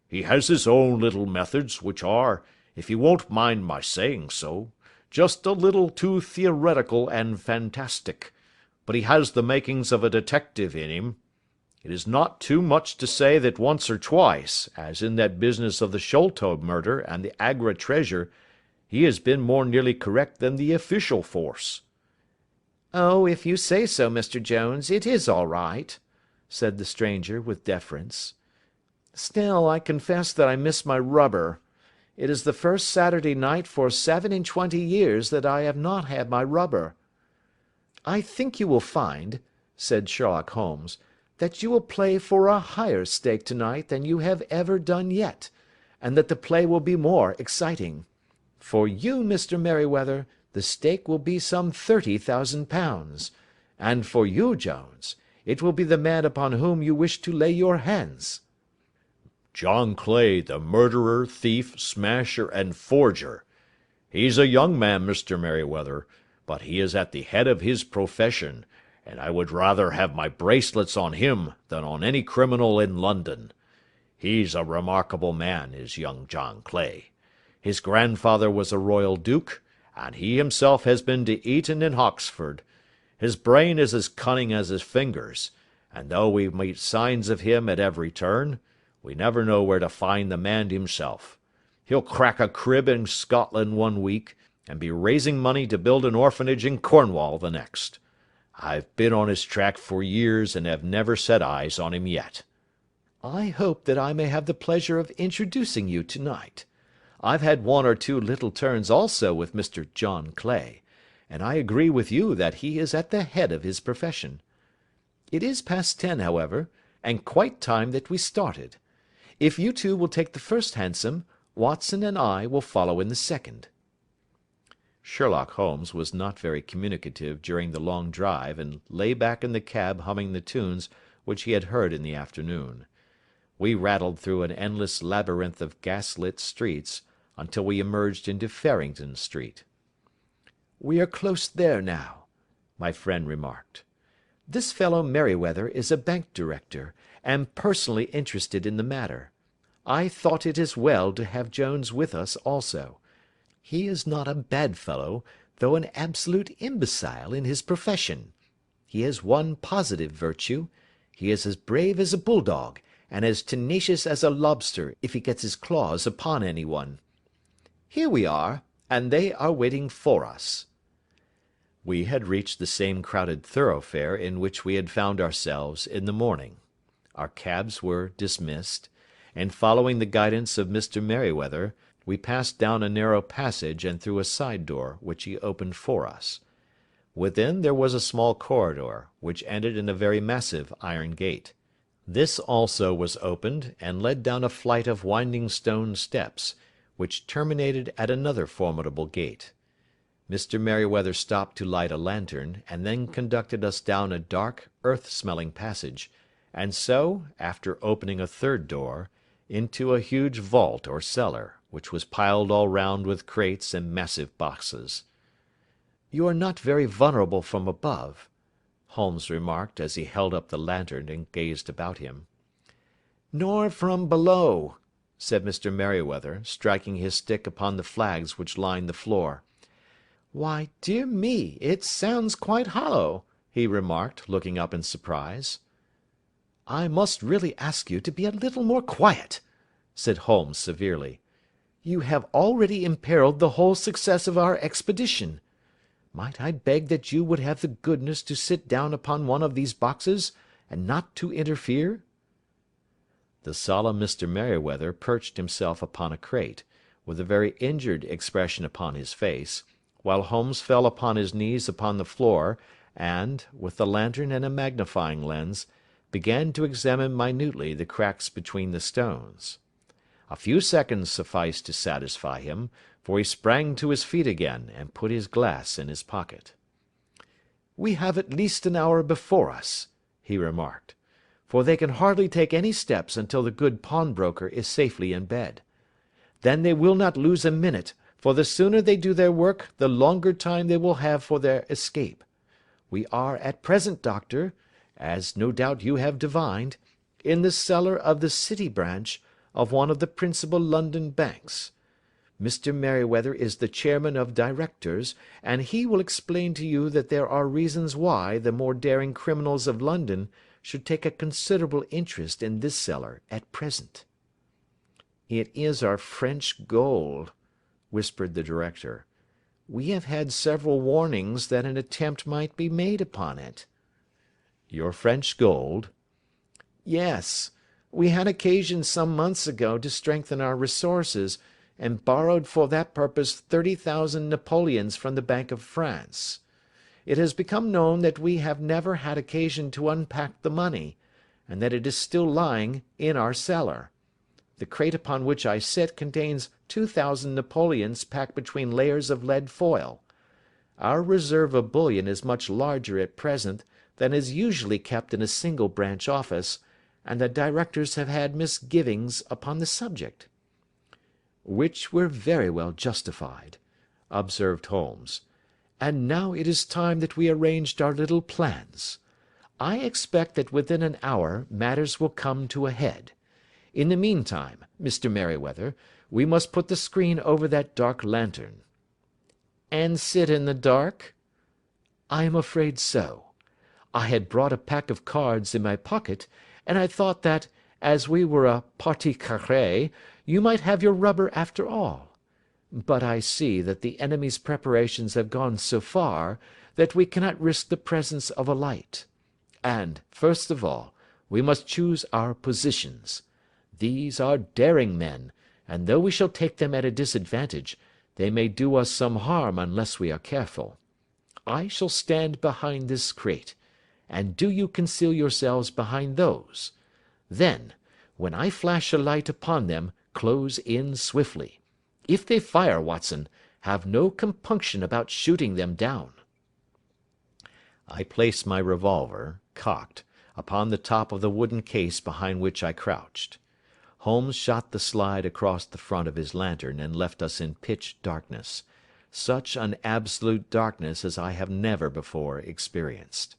"He has his own little methods, which are, if you won't mind my saying so, just a little too theoretical and fantastic, but he has the makings of a detective in him. It is not too much to say that once or twice, as in that business of the Sholto murder and the Agra treasure, he has been more nearly correct than the official force." "Oh, if you say so, Mr. Jones, it is all right," said the stranger, with deference. "Still, I confess that I miss my rubber. It is the first Saturday night for 27 years that I have not had my rubber." "I think you will find," said Sherlock Holmes, "that you will play for a higher stake tonight than you have ever done yet, and that the play will be more exciting. For you, Mr. Merryweather, the stake will be some £30,000, and for you, Jones, it will be the man upon whom you wish to lay your hands." John Clay, the murderer, thief, smasher, and forger. He's a young man, Mr. Merryweather, but he is at the head of his profession, and I would rather have my bracelets on him than on any criminal in London. He's a remarkable man, is young John Clay. His grandfather was a royal duke, and he himself has been to Eton and Oxford. His brain is as cunning as his fingers, and though we meet signs of him at every turn, we never know where to find the man himself. He'll crack a crib in Scotland one week, and be raising money to build an orphanage in Cornwall the next. I've been on his track for years and have never set eyes on him yet." "I hope that I may have the pleasure of introducing you tonight. I've had one or two little turns also with Mr. John Clay, and I agree with you that he is at the head of his profession. It is past 10, however, and quite time that we started. If you two will take the first hansom, Watson and I will follow in the second." Sherlock Holmes was not very communicative during the long drive, and lay back in the cab humming the tunes which he had heard in the afternoon. We rattled through an endless labyrinth of gas-lit streets until we emerged into Farrington Street. "We are close there now," my friend remarked. "This fellow Merryweather is a bank director, and personally interested in the matter. I thought it as well to have Jones with us also. He is not a bad fellow, though an absolute imbecile in his profession. He has one positive virtue: he is as brave as a bulldog, and as tenacious as a lobster if he gets his claws upon anyone. Here we are, and they are waiting for us." We had reached the same crowded thoroughfare in which we had found ourselves in the morning. Our cabs were dismissed, and following the guidance of Mr. Merryweather, we passed down a narrow passage and through a side door, which he opened for us. Within there was a small corridor, which ended in a very massive iron gate. This also was opened, and led down a flight of winding stone steps, which terminated at another formidable gate. Mr. Merryweather stopped to light a lantern, and then conducted us down a dark, earth-smelling passage, and so, after opening a third door, into a huge vault or cellar, which was piled all round with crates and massive boxes. "You are not very vulnerable from above," Holmes remarked as he held up the lantern and gazed about him. "Nor from below," said Mr. Merryweather, striking his stick upon the flags which lined the floor. "Why, dear me, it sounds quite hollow," he remarked, looking up in surprise. "I must really ask you to be a little more quiet," said Holmes severely. "You have already imperilled the whole success of our expedition. Might I beg that you would have the goodness to sit down upon one of these boxes, and not to interfere?" The solemn Mr. Merryweather perched himself upon a crate, with a very injured expression upon his face, while Holmes fell upon his knees upon the floor, and, with the lantern and a magnifying lens, began to examine minutely the cracks between the stones. A few seconds sufficed to satisfy him, for he sprang to his feet again, and put his glass in his pocket. "We have at least an hour before us," he remarked, "for they can hardly take any steps until the good pawnbroker is safely in bed. Then they will not lose a minute, for the sooner they do their work the longer time they will have for their escape. We are at present, Doctor, as no doubt you have divined, in the cellar of the City branch of one of the principal London banks. Mr. Merryweather is the chairman of directors, and he will explain to you that there are reasons why the more daring criminals of London should take a considerable interest in this cellar at present." "It is our French gold," whispered the director. We have had several warnings that an attempt might be made upon it." "Your French gold?" "Yes. We had occasion some months ago to strengthen our resources, and borrowed for that purpose 30,000 napoleons from the Bank of France. It has become known that we have never had occasion to unpack the money, and that it is still lying in our cellar. The crate upon which I sit contains 2,000 napoleons packed between layers of lead foil. Our reserve of bullion is much larger at present than is usually kept in a single branch office, and the directors have had misgivings upon the subject." "Which were very well justified," observed Holmes. "And now it is time that we arranged our little plans. I expect that within an hour matters will come to a head. In the meantime, Mr. Merryweather, we must put the screen over that dark lantern." "And sit in the dark?" "I am afraid so. I had brought a pack of cards in my pocket, and I thought that, as we were a partie carrée, you might have your rubber after all. But I see that the enemy's preparations have gone so far that we cannot risk the presence of a light. And, first of all, we must choose our positions. These are daring men, and though we shall take them at a disadvantage, they may do us some harm unless we are careful. I shall stand behind this crate, and do you conceal yourselves behind those. Then, when I flash a light upon them, close in swiftly. If they fire, Watson, have no compunction about shooting them down." I placed my revolver, cocked, upon the top of the wooden case behind which I crouched. Holmes shot the slide across the front of his lantern and left us in pitch darkness, such an absolute darkness as I have never before experienced.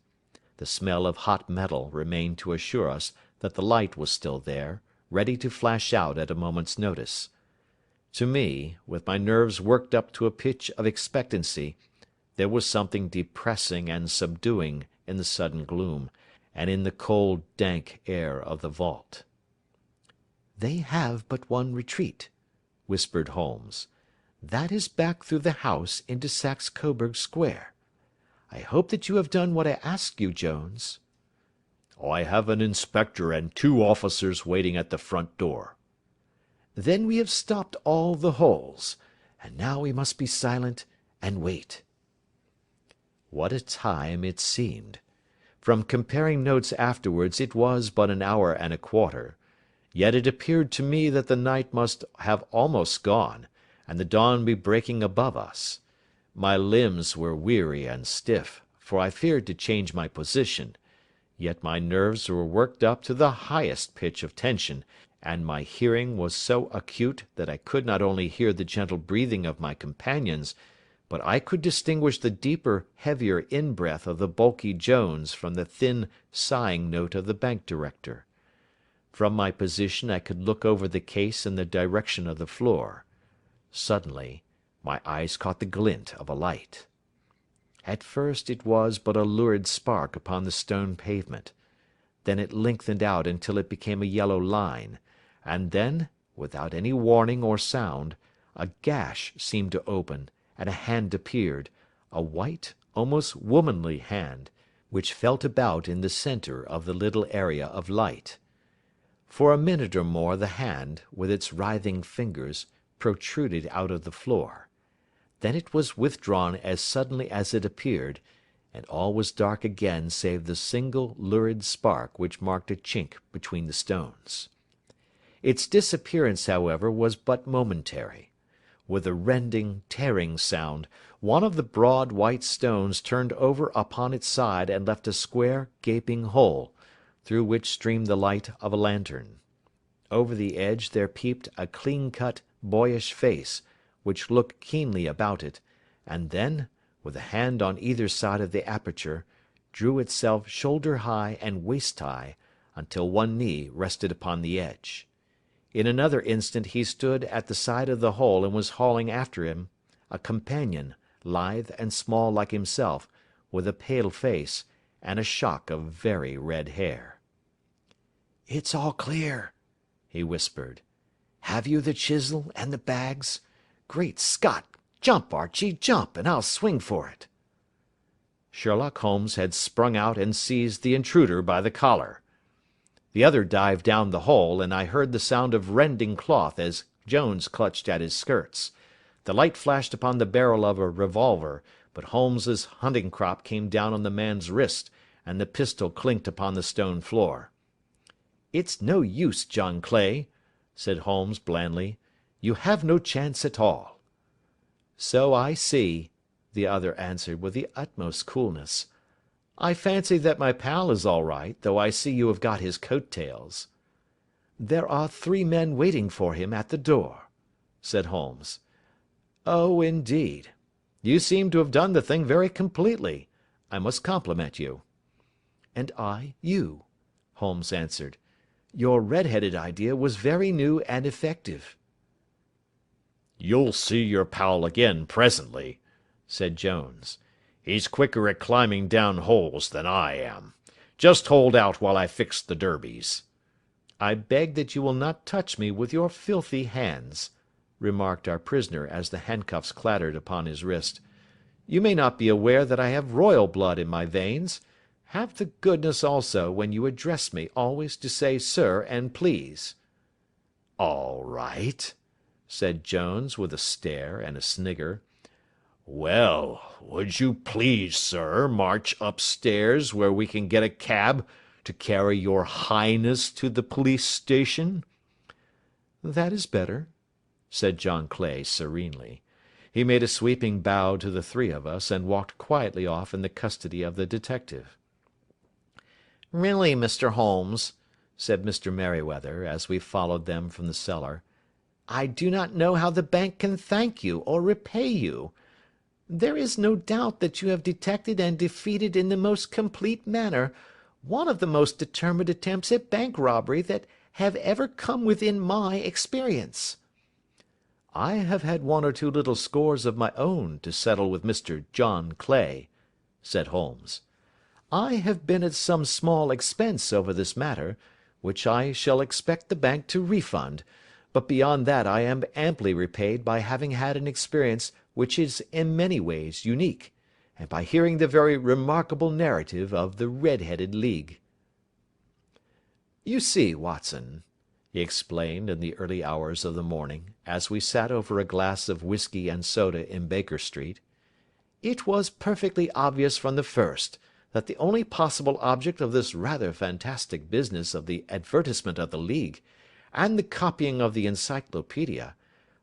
The smell of hot metal remained to assure us that the light was still there, ready to flash out at a moment's notice. To me, with my nerves worked up to a pitch of expectancy, there was something depressing and subduing in the sudden gloom, and in the cold, dank air of the vault. "They have but one retreat," whispered Holmes. "That is back through the house into Saxe Coburg Square. I hope that you have done what I asked you, Jones." "I have an inspector and 2 officers waiting at the front door." "Then we have stopped all the holes, and now we must be silent and wait." What a time it seemed! From comparing notes afterwards it was but an hour and a quarter. Yet it appeared to me that the night must have almost gone, and the dawn be breaking above us. My limbs were weary and stiff, for I feared to change my position, yet my nerves were worked up to the highest pitch of tension, and my hearing was so acute that I could not only hear the gentle breathing of my companions, but I could distinguish the deeper, heavier in-breath of the bulky Jones from the thin, sighing note of the bank director. From my position I could look over the case in the direction of the floor. Suddenly, my eyes caught the glint of a light. At first it was but a lurid spark upon the stone pavement. Then it lengthened out until it became a yellow line, and then, without any warning or sound, a gash seemed to open, and a hand appeared, a white, almost womanly hand, which felt about in the centre of the little area of light. For a minute or more the hand, with its writhing fingers, protruded out of the floor. Then it was withdrawn as suddenly as it appeared, and all was dark again save the single lurid spark which marked a chink between the stones. Its disappearance, however, was but momentary. With a rending, tearing sound, one of the broad white stones turned over upon its side and left a square, gaping hole, through which streamed the light of a lantern. Over the edge there peeped a clean-cut, boyish face, which looked keenly about it, and then, with a hand on either side of the aperture, drew itself shoulder-high and waist-high, until one knee rested upon the edge. In another instant he stood at the side of the hole and was hauling after him a companion, lithe and small like himself, with a pale face, and a shock of very red hair. "It's all clear," he whispered. "Have you the chisel and the bags? Great Scott! Jump, Archie, jump, and I'll swing for it." Sherlock Holmes had sprung out and seized the intruder by the collar. The other dived down the hole, and I heard the sound of rending cloth as Jones clutched at his skirts. The light flashed upon the barrel of a revolver, but Holmes's hunting crop came down on the man's wrist, and the pistol clinked upon the stone floor. "It's no use, John Clay," said Holmes blandly. "You have no chance at all." "So I see," the other answered with the utmost coolness. "I fancy that my pal is all right, though I see you have got his coat-tails." "There are 3 men waiting for him at the door," said Holmes. "Oh, indeed. You seem to have done the thing very completely. I must compliment you." "And I you," Holmes answered. "Your red-headed idea was very new and effective." "You'll see your pal again presently," said Jones. "He's quicker at climbing down holes than I am. Just hold out while I fix the derbies." "I beg that you will not touch me with your filthy hands," remarked our prisoner as the handcuffs clattered upon his wrist. "You may not be aware that I have royal blood in my veins. Have the goodness also, when you address me, always to say sir and please." "All right," said Jones, with a stare and a snigger. "Well, would you please, sir, march upstairs where we can get a cab to carry your highness to the police station?" "That is better," said John Clay serenely. He made a sweeping bow to the 3 of us, and walked quietly off in the custody of the detective. "Really, Mr. Holmes," said Mr. Merryweather, as we followed them from the cellar, "I do not know how the bank can thank you or repay you. There is no doubt that you have detected and defeated in the most complete manner one of the most determined attempts at bank robbery that have ever come within my experience." "I have had 1 or 2 little scores of my own to settle with Mr. John Clay," said Holmes. "I have been at some small expense over this matter, which I shall expect the bank to refund, but beyond that I am amply repaid by having had an experience which is in many ways unique, and by hearing the very remarkable narrative of the Red-headed League. "You see, Watson," he explained in the early hours of the morning, as we sat over a glass of whiskey and soda in Baker Street, "it was perfectly obvious from the first that the only possible object of this rather fantastic business of the advertisement of the League, and the copying of the encyclopedia,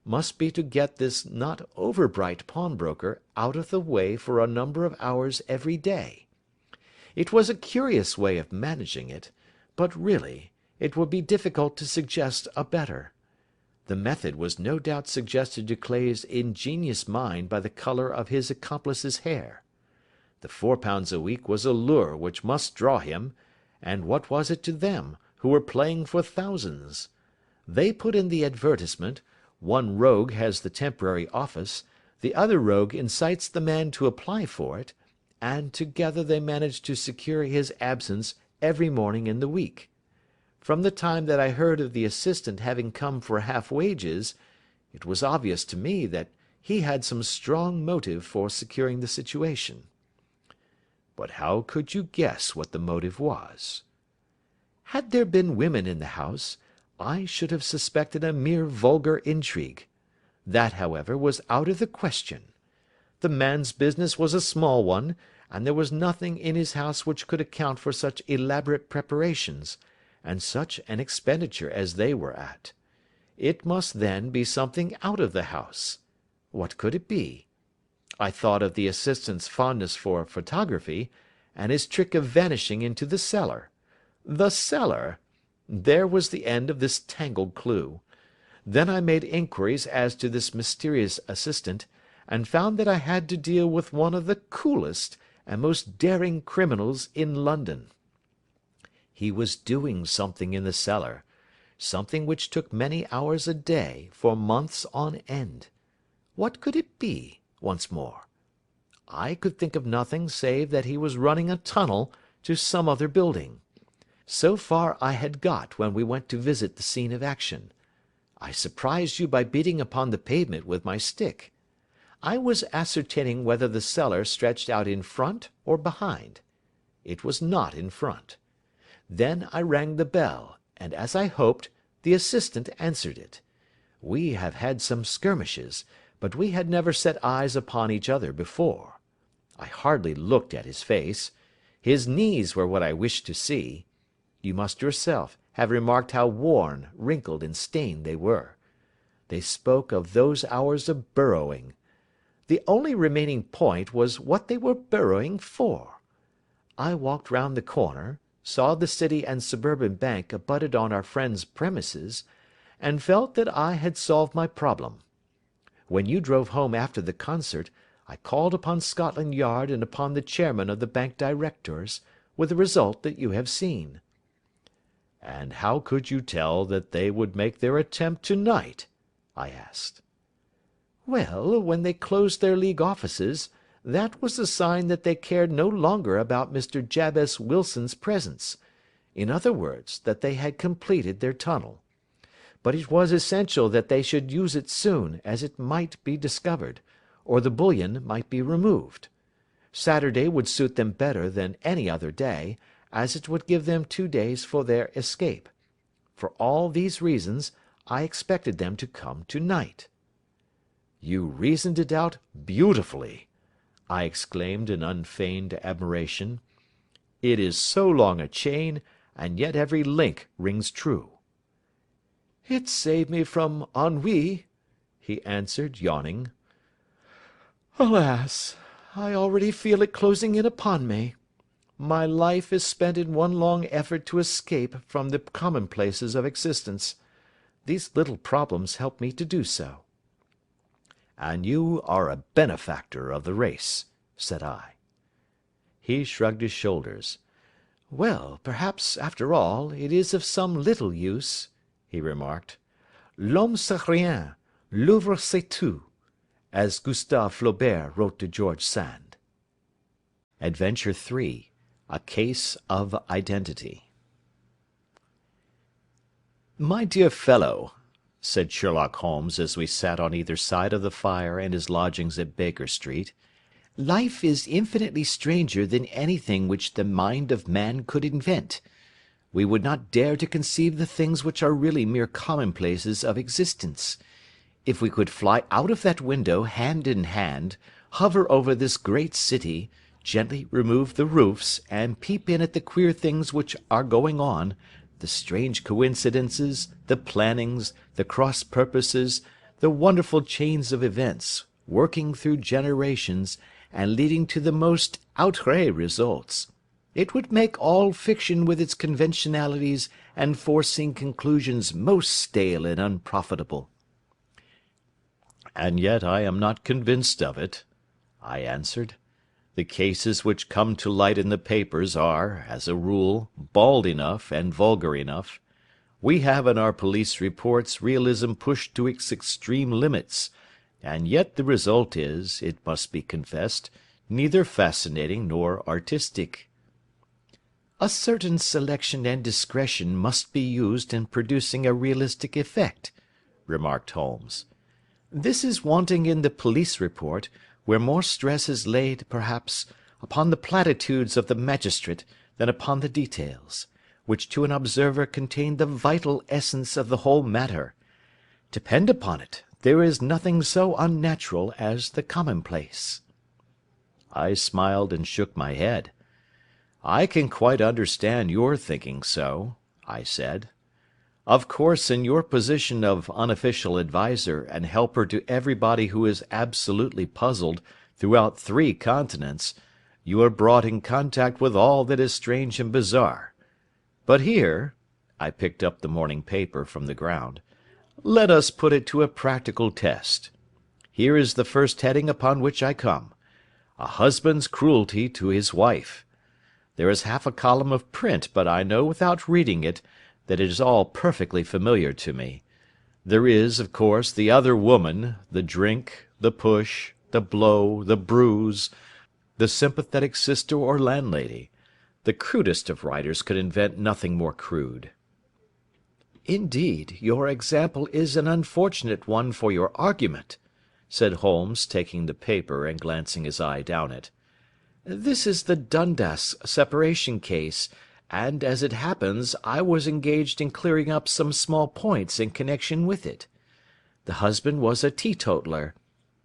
must be to get this not over-bright pawnbroker out of the way for a number of hours every day. It was a curious way of managing it, but really it would be difficult to suggest a better. The method was no doubt suggested to Clay's ingenious mind by the colour of his accomplice's hair. The £4 a week was a lure which must draw him, and what was it to them, who were playing for thousands? They put in the advertisement, one rogue has the temporary office, the other rogue incites the man to apply for it, and together they manage to secure his absence every morning in the week. From the time that I heard of the assistant having come for half wages, it was obvious to me that he had some strong motive for securing the situation." "But how could you guess what the motive was?" "Had there been women in the house, I should have suspected a mere vulgar intrigue. That, however, was out of the question. The man's business was a small one, and there was nothing in his house which could account for such elaborate preparations, and such an expenditure as they were at. It must, then, be something out of the house. What could it be? I thought of the assistant's fondness for photography, and his trick of vanishing into the cellar. The cellar! There was the end of this tangled clue. Then I made inquiries as to this mysterious assistant, and found that I had to deal with one of the coolest and most daring criminals in London. He was doing something in the cellar, something which took many hours a day for months on end. What could it be, once more? I could think of nothing save that he was running a tunnel to some other building. So far I had got when we went to visit the scene of action. I surprised you by beating upon the pavement with my stick. I was ascertaining whether the cellar stretched out in front or behind. It was not in front. Then I rang the bell, and as I hoped, the assistant answered it. We have had some skirmishes, but we had never set eyes upon each other before. I hardly looked at his face. His knees were what I wished to see. You must yourself have remarked how worn, wrinkled, and stained they were. They spoke of those hours of burrowing. The only remaining point was what they were burrowing for. I walked round the corner, saw the City and Suburban Bank abutted on our friend's premises, and felt that I had solved my problem. When you drove home after the concert, I called upon Scotland Yard and upon the chairman of the bank directors, with the result that you have seen. And how could you tell that they would make their attempt to-night? I asked. Well, when they closed their League offices, that was a sign that they cared no longer about Mr. Jabez Wilson's presence. In other words, that they had completed their tunnel. But it was essential that they should use it soon, as it might be discovered, or the bullion might be removed. Saturday would suit them better than any other day, as it would give them 2 days for their escape. For all these reasons, I expected them to come to-night. You reasoned it out beautifully, I exclaimed in unfeigned admiration. It is so long a chain, and yet every link rings true. It saved me from ennui, he answered, yawning. Alas, I already feel it closing in upon me. My life is spent in one long effort to escape from the commonplaces of existence. These little problems help me to do so. And you are a benefactor of the race, said I. He shrugged his shoulders. Well, perhaps, after all, it is of some little use, he remarked. L'homme c'est rien, l'œuvre c'est tout, as Gustave Flaubert wrote to George Sand. Adventure 3. A Case of Identity. My dear fellow, said Sherlock Holmes as we sat on either side of the fire in his lodgings at Baker Street, life is infinitely stranger than anything which the mind of man could invent. We would not dare to conceive the things which are really mere commonplaces of existence. If we could fly out of that window hand in hand, hover over this great city, gently remove the roofs, and peep in at the queer things which are going on, the strange coincidences, the plannings, the cross-purposes, the wonderful chains of events, working through generations, and leading to the most outré results, it would make all fiction with its conventionalities and foreseen conclusions most stale and unprofitable. And yet I am not convinced of it, I answered. The cases which come to light in the papers are, as a rule, bald enough and vulgar enough. We have in our police reports realism pushed to its extreme limits, and yet the result is, it must be confessed, neither fascinating nor artistic. A certain selection and discretion must be used in producing a realistic effect, remarked Holmes. This is wanting in the police report, where more stress is laid, perhaps, upon the platitudes of the magistrate than upon the details, which to an observer contain the vital essence of the whole matter. Depend upon it, there is nothing so unnatural as the commonplace. I smiled and shook my head. I can quite understand your thinking so, I said. Of course, in your position of unofficial adviser and helper to everybody who is absolutely puzzled throughout 3 continents, you are brought in contact with all that is strange and bizarre. But here, I picked up the morning paper from the ground, let us put it to a practical test. Here is the first heading upon which I come. A husband's cruelty to his wife. There is half a column of print, but I know without reading it that it is all perfectly familiar to me. There is, of course, the other woman, the drink, the push, the blow, the bruise, the sympathetic sister or landlady. The crudest of writers could invent nothing more crude. Indeed, your example is an unfortunate one for your argument, said Holmes, taking the paper and glancing his eye down it. "This is the Dundas separation case, and, as it happens, I was engaged in clearing up some small points in connection with it. The husband was a teetotaler.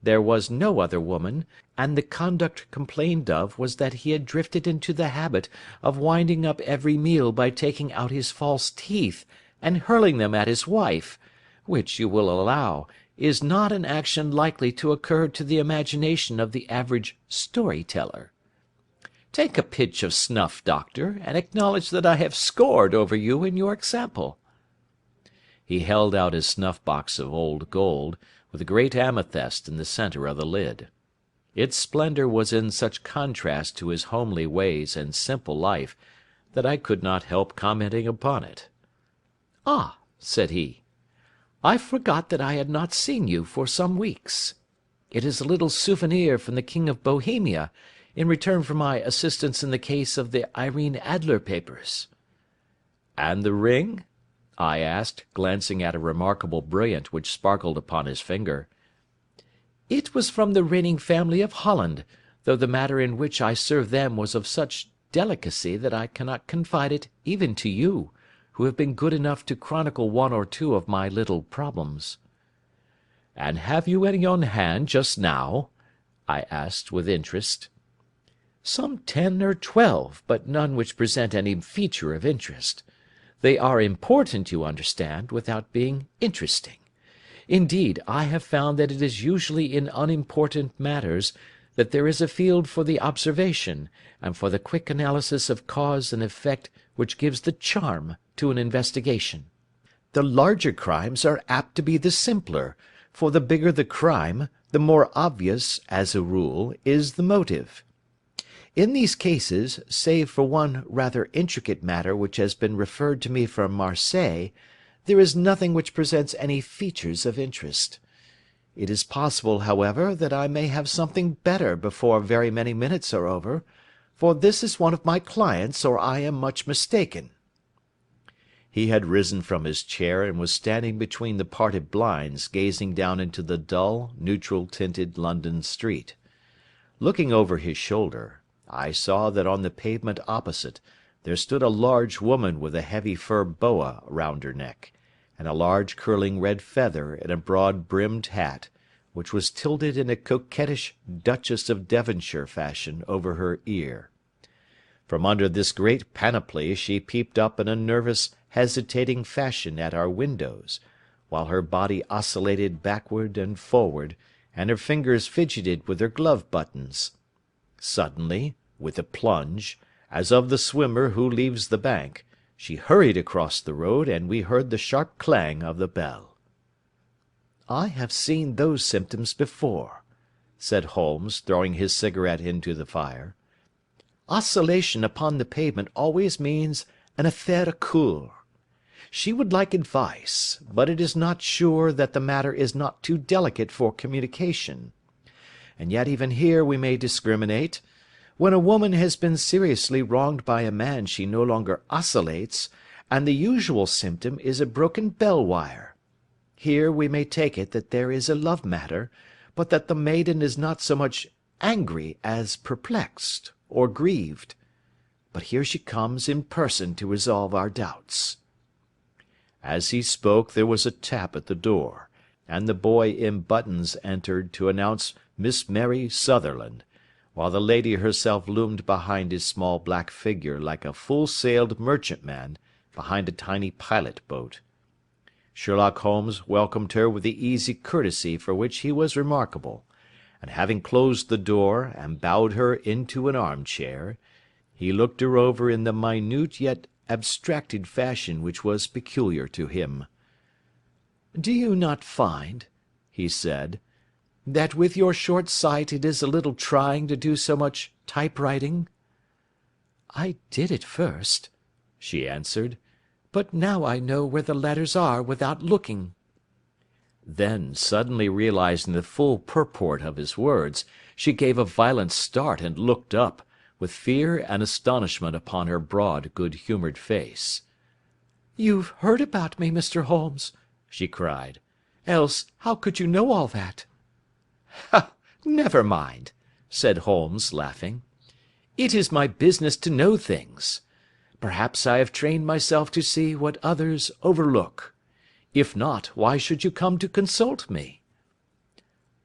There was no other woman, and the conduct complained of was that he had drifted into the habit of winding up every meal by taking out his false teeth and hurling them at his wife, which, you will allow, is not an action likely to occur to the imagination of the average story-teller. Take a pinch of snuff, doctor, and acknowledge that I have scored over you in your example." He held out his snuff-box of old gold, with a great amethyst in the centre of the lid. Its splendour was in such contrast to his homely ways and simple life that I could not help commenting upon it. "Ah," said he, "I forgot that I had not seen you for some weeks. It is a little souvenir from the King of Bohemia, in return for my assistance in the case of the Irene Adler papers." "And the ring?" I asked, glancing at a remarkable brilliant which sparkled upon his finger. "It was from the reigning family of Holland, though the matter in which I served them was of such delicacy that I cannot confide it even to you, who have been good enough to chronicle one or two of my little problems." "And have you any on hand just now?" I asked with interest. "Some 10 or 12, but none which present any feature of interest. They are important, you understand, without being interesting. Indeed, I have found that it is usually in unimportant matters that there is a field for the observation, and for the quick analysis of cause and effect which gives the charm to an investigation. The larger crimes are apt to be the simpler, for the bigger the crime, the more obvious, as a rule, is the motive. In these cases, save for one rather intricate matter which has been referred to me from Marseilles, there is nothing which presents any features of interest. It is possible, however, that I may have something better before very many minutes are over, for this is one of my clients, or I am much mistaken." He had risen from his chair and was standing between the parted blinds, gazing down into the dull, neutral-tinted London street. Looking over his shoulder, I saw that on the pavement opposite there stood a large woman with a heavy fur boa round her neck, and a large curling red feather in a broad-brimmed hat, which was tilted in a coquettish Duchess of Devonshire fashion over her ear. From under this great panoply she peeped up in a nervous, hesitating fashion at our windows, while her body oscillated backward and forward, and her fingers fidgeted with her glove-buttons. Suddenly, with a plunge, as of the swimmer who leaves the bank, she hurried across the road, and we heard the sharp clang of the bell. "I have seen those symptoms before," said Holmes, throwing his cigarette into the fire. "Oscillation upon the pavement always means an affaire à coeur. She would like advice, but it is not sure that the matter is not too delicate for communication. And yet even here we may discriminate. When a woman has been seriously wronged by a man she no longer oscillates, and the usual symptom is a broken bell wire. Here we may take it that there is a love matter, but that the maiden is not so much angry as perplexed or grieved. But here she comes in person to resolve our doubts." As he spoke there was a tap at the door, and the boy in buttons entered to announce Miss Mary Sutherland, while the lady herself loomed behind his small black figure like a full-sailed merchantman behind a tiny pilot-boat. Sherlock Holmes welcomed her with the easy courtesy for which he was remarkable, and having closed the door and bowed her into an arm-chair, he looked her over in the minute yet abstracted fashion which was peculiar to him. "Do you not find," he said, "that with your short sight it is a little trying to do so much typewriting?" "I did at first," she answered, "but now I know where the letters are without looking." Then, suddenly realizing the full purport of his words, she gave a violent start and looked up, with fear and astonishment upon her broad, good-humoured face. "You've heard about me, Mr. Holmes," she cried. "Else how could you know all that?" "Ha! Never mind," said Holmes, laughing. "It is my business to know things. Perhaps I have trained myself to see what others overlook. If not, why should you come to consult me?"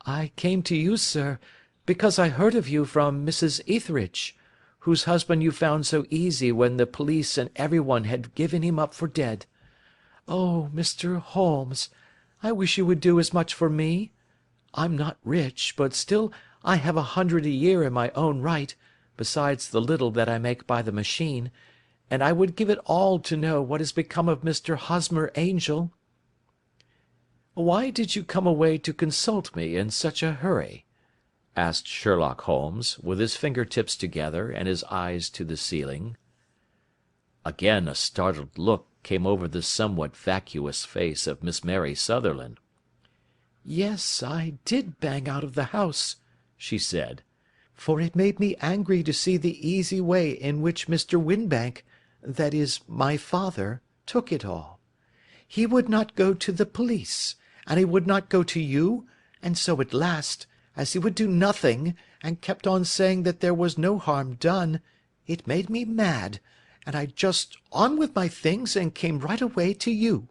"I came to you, sir, because I heard of you from Mrs. Etheridge, whose husband you found so easy when the police and everyone had given him up for dead. Oh, Mr. Holmes, I wish you would do as much for me. I'm not rich, but still I have 100 a year in my own right, besides the little that I make by the machine, and I would give it all to know what has become of Mr. Hosmer Angel." "Why did you come away to consult me in such a hurry?" asked Sherlock Holmes, with his finger-tips together and his eyes to the ceiling. Again a startled look came over the somewhat vacuous face of Miss Mary Sutherland. "Yes, I did bang out of the house," she said, "for it made me angry to see the easy way in which Mr. Winbank, that is, my father, took it all. He would not go to the police, and he would not go to you, and so at last, as he would do nothing, and kept on saying that there was no harm done, it made me mad, and I just on with my things and came right away to you."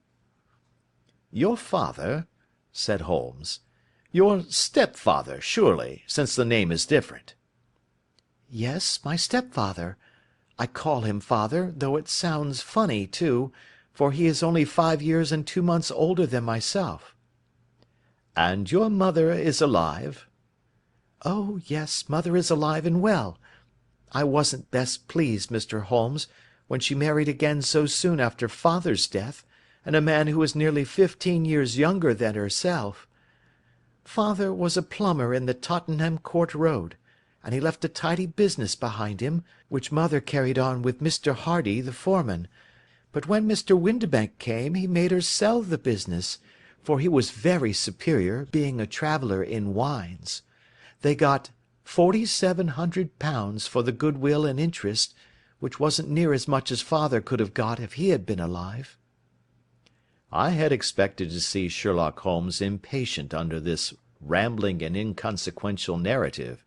"Your father?" said Holmes. "Your stepfather, surely, since the name is different." "Yes, my stepfather. I call him father, though it sounds funny, too, for he is only 5 years and 2 months older than myself." "And your mother is alive?" "Oh, yes, mother is alive and well. I wasn't best pleased, Mr. Holmes, when she married again so soon after father's death, and a man who was nearly 15 years younger than herself. Father was a plumber in the Tottenham Court Road, and he left a tidy business behind him, which mother carried on with Mr. Hardy, the foreman, but when Mr. Windibank came he made her sell the business, for he was very superior, being a traveller in wines. They got £4,700 for the goodwill and interest, which wasn't near as much as father could have got if he had been alive." I had expected to see Sherlock Holmes impatient under this rambling and inconsequential narrative,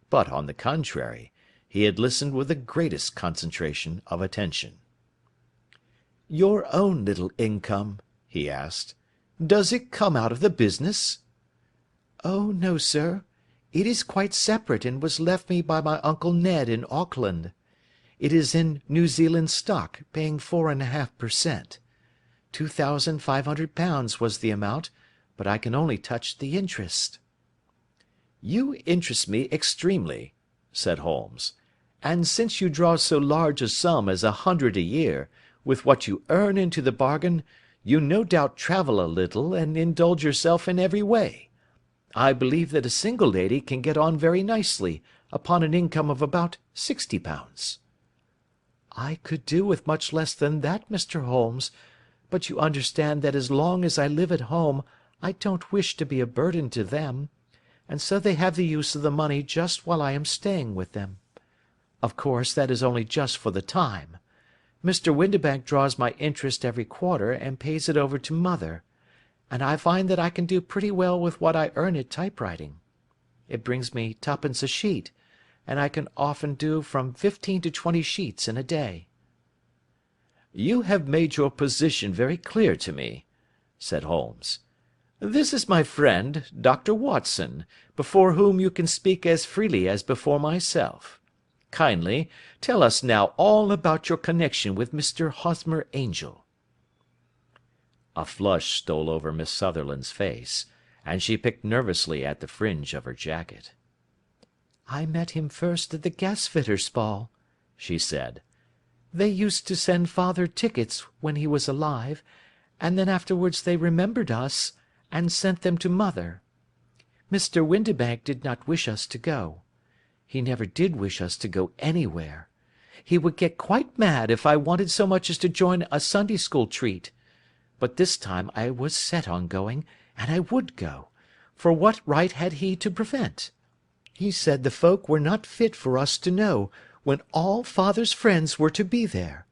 but, on the contrary, he had listened with the greatest concentration of attention. "Your own little income," he asked, "does it come out of the business?" "Oh, no, sir. It is quite separate and was left me by my Uncle Ned in Auckland. It is in New Zealand stock, paying 4.5%. £2,500 was the amount, but I can only touch the interest." "You interest me extremely," said Holmes, "and since you draw so large a sum as 100 a year, with what you earn into the bargain, you no doubt travel a little and indulge yourself in every way. I believe that a single lady can get on very nicely upon an income of about £60. "I could do with much less than that, Mr. Holmes, but you understand that as long as I live at home I don't wish to be a burden to them, and so they have the use of the money just while I am staying with them. Of course, that is only just for the time. Mr. Windibank draws my interest every quarter and pays it over to mother, and I find that I can do pretty well with what I earn at typewriting. It brings me 2d. a sheet, and I can often do from 15 to 20 sheets in a day." "You have made your position very clear to me," said Holmes. "This is my friend, Dr. Watson, before whom you can speak as freely as before myself. Kindly tell us now all about your connection with Mr. Hosmer Angel." A flush stole over Miss Sutherland's face, and she picked nervously at the fringe of her jacket. "I met him first at the gasfitter's ball," she said. "They used to send father tickets when he was alive, and then afterwards they remembered us, and sent them to mother. Mr. Windibank did not wish us to go. He never did wish us to go anywhere. He would get quite mad if I wanted so much as to join a Sunday school treat. But this time I was set on going, and I would go, for what right had he to prevent? He said the folk were not fit for us to know, when all father's friends were to be there,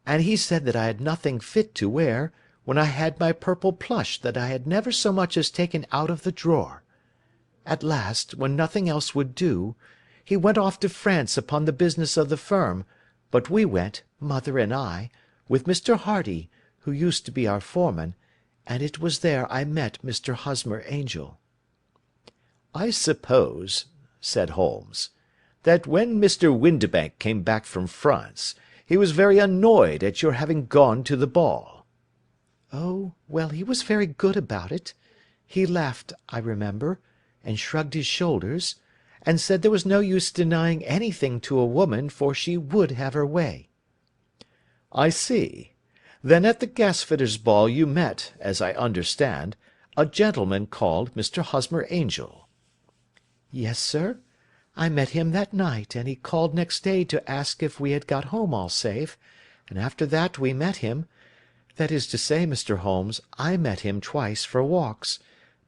and he said that I had nothing fit to wear, when I had my purple plush that I had never so much as taken out of the drawer. At last, when nothing else would do, he went off to France upon the business of the firm, but we went, mother and I, with Mr. Hardy, who used to be our foreman, and it was there I met Mr. Hosmer Angel." "I suppose," said Holmes, "that when Mr. Windibank came back from France, he was very annoyed at your having gone to the ball." "Oh, well, he was very good about it. He laughed, I remember, and shrugged his shoulders, and said there was no use denying anything to a woman, for she would have her way." "I see. Then at the gasfitters' ball you met, as I understand, a gentleman called Mr. Hosmer Angel." "Yes, sir. I met him that night, and he called next day to ask if we had got home all safe, and after that we met him. That is to say, Mr. Holmes, I met him twice for walks,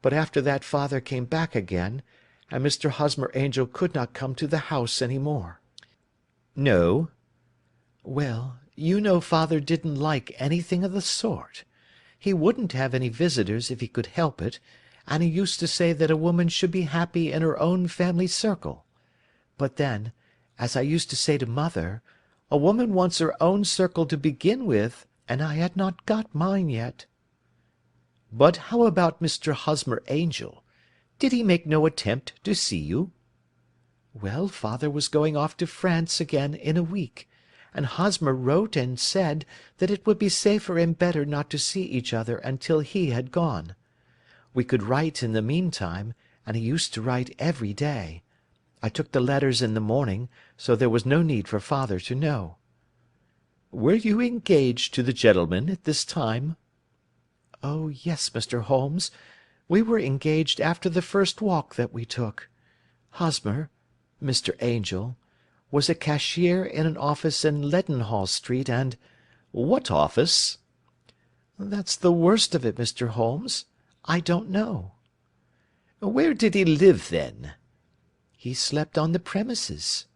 but after that father came back again, and Mr. Hosmer Angel could not come to the house any more." "No?" "Well, you know father didn't like anything of the sort. He wouldn't have any visitors if he could help it, and he used to say that a woman should be happy in her own family circle. But then, as I used to say to mother, a woman wants her own circle to begin with, and I had not got mine yet." "But how about Mr. Hosmer Angel? Did he make no attempt to see you?" "Well, father was going off to France again in a week, and Hosmer wrote and said that it would be safer and better not to see each other until he had gone. We could write in the meantime, and he used to write every day. I took the letters in the morning, so there was no need for father to know." "Were you engaged to the gentleman at this time?" "Oh, yes, Mr. Holmes. We were engaged after the first walk that we took. Hosmer, Mr. Angel, was a cashier in an office in Leadenhall Street, and—" "What office?" "That's the worst of it, Mr. Holmes. I don't know." "Where did he live, then?" "He slept on the premises."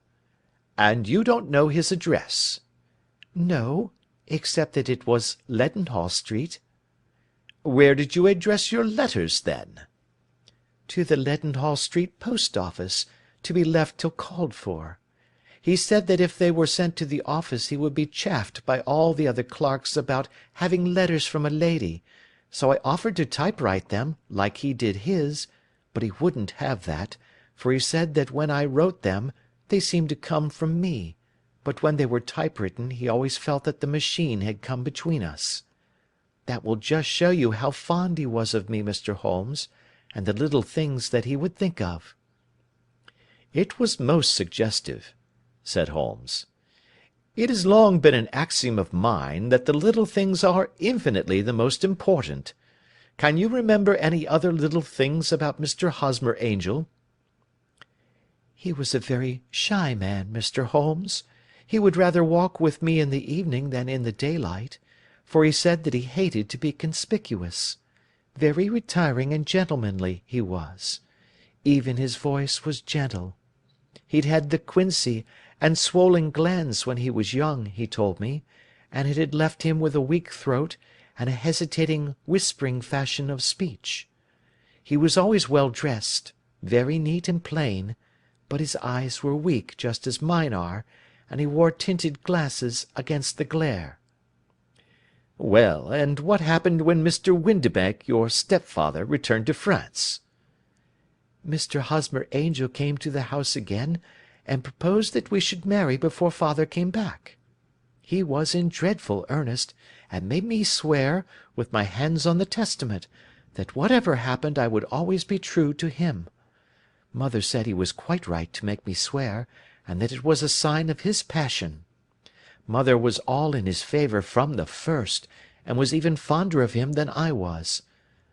"And you don't know his address?" "No, except that it was Leadenhall Street." "Where did you address your letters, then?" "To the Leadenhall Street post office, to be left till called for. He said that if they were sent to the office he would be chaffed by all the other clerks about having letters from a lady, so I offered to typewrite them, like he did his, but he wouldn't have that, for he said that when I wrote them they seemed to come from me, but when they were typewritten he always felt that the machine had come between us. That will just show you how fond he was of me, Mr. Holmes, and the little things that he would think of." "It was most suggestive," said Holmes. "It has long been an axiom of mine that the little things are infinitely the most important. Can you remember any other little things about Mr. Hosmer Angel?" "He was a very shy man, Mr. Holmes. He would rather walk with me in the evening than in the daylight, for he said that he hated to be conspicuous. Very retiring and gentlemanly he was. Even his voice was gentle. He'd had the quinsy and swollen glands when he was young, he told me, and it had left him with a weak throat and a hesitating, whispering fashion of speech. He was always well dressed, very neat and plain, but his eyes were weak just as mine are, and he wore tinted glasses against the glare." "Well, and what happened when Mr. Windibank, your stepfather, returned to France?" "Mr. Hosmer Angel came to the house again, and proposed that we should marry before father came back. He was in dreadful earnest, and made me swear, with my hands on the Testament, that whatever happened I would always be true to him. Mother said he was quite right to make me swear, and that it was a sign of his passion. Mother was all in his favour from the first, and was even fonder of him than I was.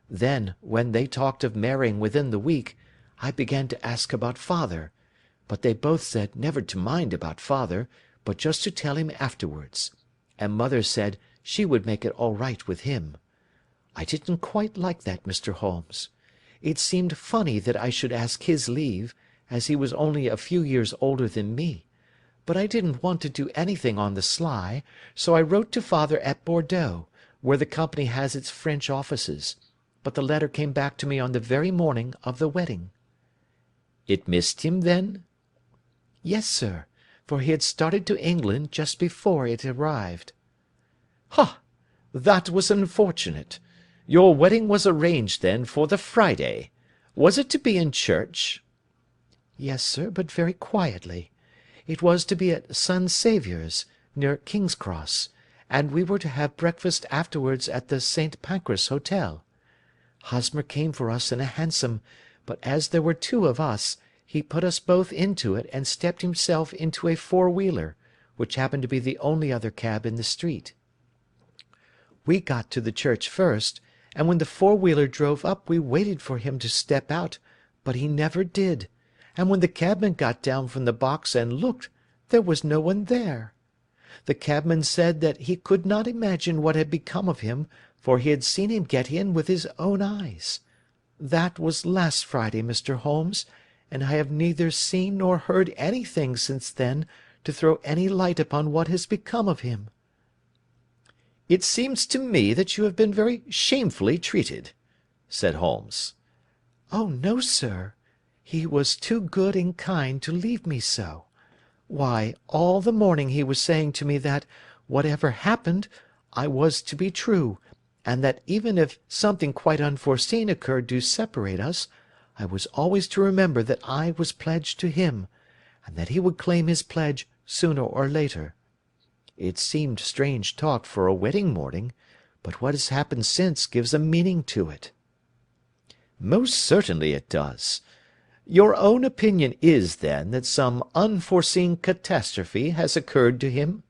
Then, when they talked of marrying within the week, I began to ask about father, but they both said never to mind about father, but just to tell him afterwards, and mother said she would make it all right with him. I didn't quite like that, Mr. Holmes. It seemed funny that I should ask his leave, as he was only a few years older than me, but I didn't want to do anything on the sly, so I wrote to father at Bordeaux, where the company has its French offices, but the letter came back to me on the very morning of the wedding." It missed him, then? Yes, sir, for he had started to England just before it arrived. Ha! That was unfortunate. Your wedding was arranged, then, for the Friday. Was it to be in church? Yes, sir, but very quietly. It was to be at St. Saviour's, near King's Cross, and we were to have breakfast afterwards at the St. Pancras Hotel. Hosmer came for us in a hansom, but as there were two of us, he put us both into it and stepped himself into a four-wheeler, which happened to be the only other cab in the street. We got to the church first, and when the four-wheeler drove up we waited for him to step out, but he never did, and when the cabman got down from the box and looked, there was no one there. The cabman said that he could not imagine what had become of him, for he had seen him get in with his own eyes. That was last Friday, Mr. Holmes, and I have neither seen nor heard anything since then to throw any light upon what has become of him. It seems to me that you have been very shamefully treated, said Holmes. Oh, no, sir. He was too good and kind to leave me so. Why, all the morning he was saying to me that, whatever happened, I was to be true, and that even if something quite unforeseen occurred to separate us, I was always to remember that I was pledged to him, and that he would claim his pledge sooner or later. It seemed strange talk for a wedding morning, but what has happened since gives a meaning to it. Most certainly it does. Your own opinion is, then, that some unforeseen catastrophe has occurred to him?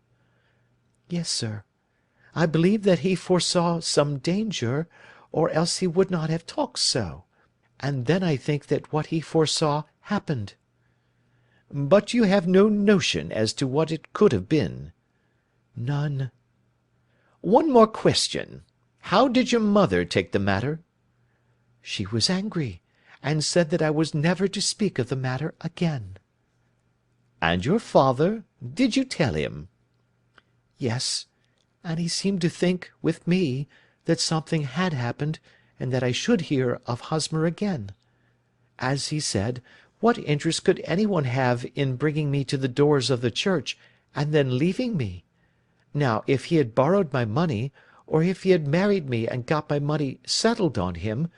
Yes, sir. I believe that he foresaw some danger, or else he would not have talked so, and then I think that what he foresaw happened. But you have no notion as to what it could have been? None. One more question. How did your mother take the matter? She was angry, and said that I was never to speak of the matter again. And your father? Did you tell him? Yes, and he seemed to think, with me, that something had happened, and that I should hear of Hosmer again. As he said, what interest could any one have in bringing me to the doors of the church, and then leaving me? Now, if he had borrowed my money, or if he had married me and got my money settled on him,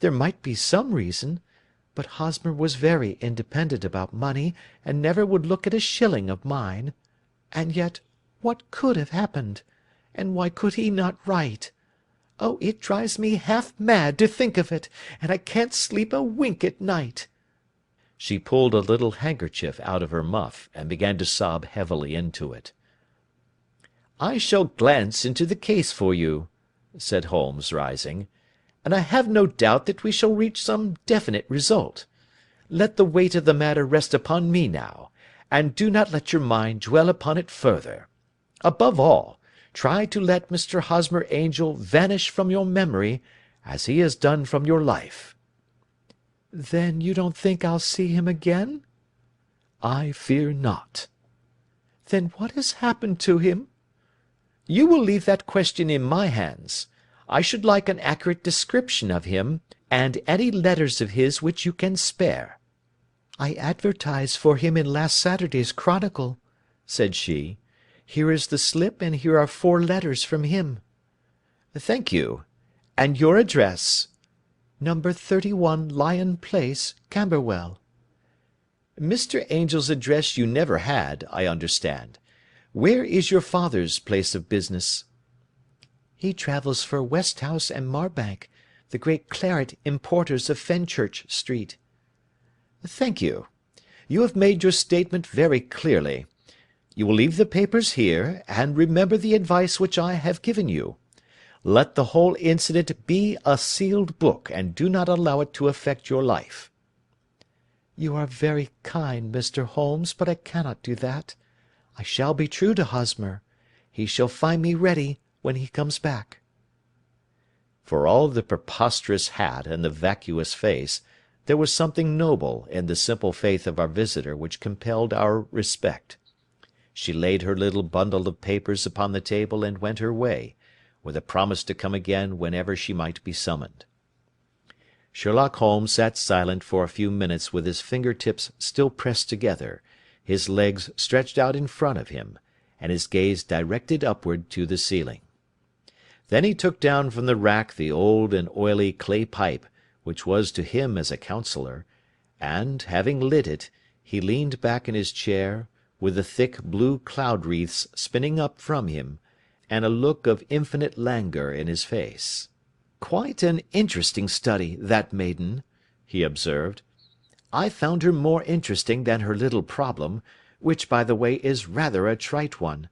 there might be some reason, but Hosmer was very independent about money, and never would look at a shilling of mine. And yet, what could have happened? And why could he not write? Oh, it drives me half mad to think of it, and I can't sleep a wink at night. She pulled a little handkerchief out of her muff, and began to sob heavily into it. I shall glance into the case for you, said Holmes, rising, and I have no doubt that we shall reach some definite result. Let the weight of the matter rest upon me now, and do not let your mind dwell upon it further. Above all, try to let Mr. Hosmer Angel vanish from your memory, as he has done from your life. Then you don't think I'll see him again? I fear not. Then what has happened to him? You will leave that question in my hands. I should like an accurate description of him, and any letters of his which you can spare. I advertised for him in last Saturday's Chronicle, said she. Here is the slip, and here are 4 letters from him. Thank you. And your address? Number 31 Lion Place, Camberwell. Mr. Angel's address you never had, I understand. Where is your father's place of business? He travels for Westhouse and Marbank, the great claret importers of Fenchurch Street. Thank you. You have made your statement very clearly. You will leave the papers here, and remember the advice which I have given you. Let the whole incident be a sealed book, and do not allow it to affect your life. You are very kind, Mr. Holmes, but I cannot do that. I shall be true to Hosmer. He shall find me ready when he comes back. For all the preposterous hat and the vacuous face, there was something noble in the simple faith of our visitor which compelled our respect. She laid her little bundle of papers upon the table and went her way, with a promise to come again whenever she might be summoned. Sherlock Holmes sat silent for a few minutes with his finger-tips still pressed together, his legs stretched out in front of him, and his gaze directed upward to the ceiling. Then he took down from the rack the old and oily clay pipe which was to him as a counsellor, and, having lit it, he leaned back in his chair, with the thick blue cloud-wreaths spinning up from him, and a look of infinite languor in his face. "Quite an interesting study, that maiden," he observed. "I found her more interesting than her little problem, which, by the way, is rather a trite one.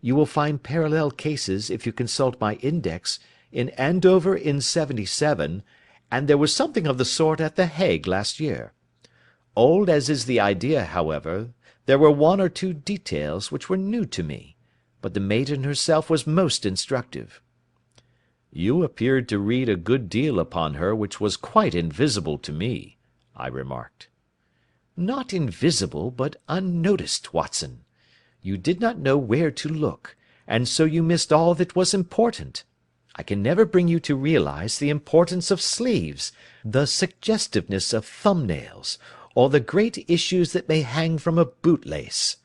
You will find parallel cases, if you consult my index, in Andover in '77, and there was something of the sort at The Hague last year. Old as is the idea, however, there were one or two details which were new to me, but the maiden herself was most instructive." "You appeared to read a good deal upon her which was quite invisible to me," I remarked. "Not invisible, but unnoticed, Watson. You did not know where to look, and so you missed all that was important. I can never bring you to realize the importance of sleeves, the suggestiveness of thumbnails, or the great issues that may hang from a bootlace.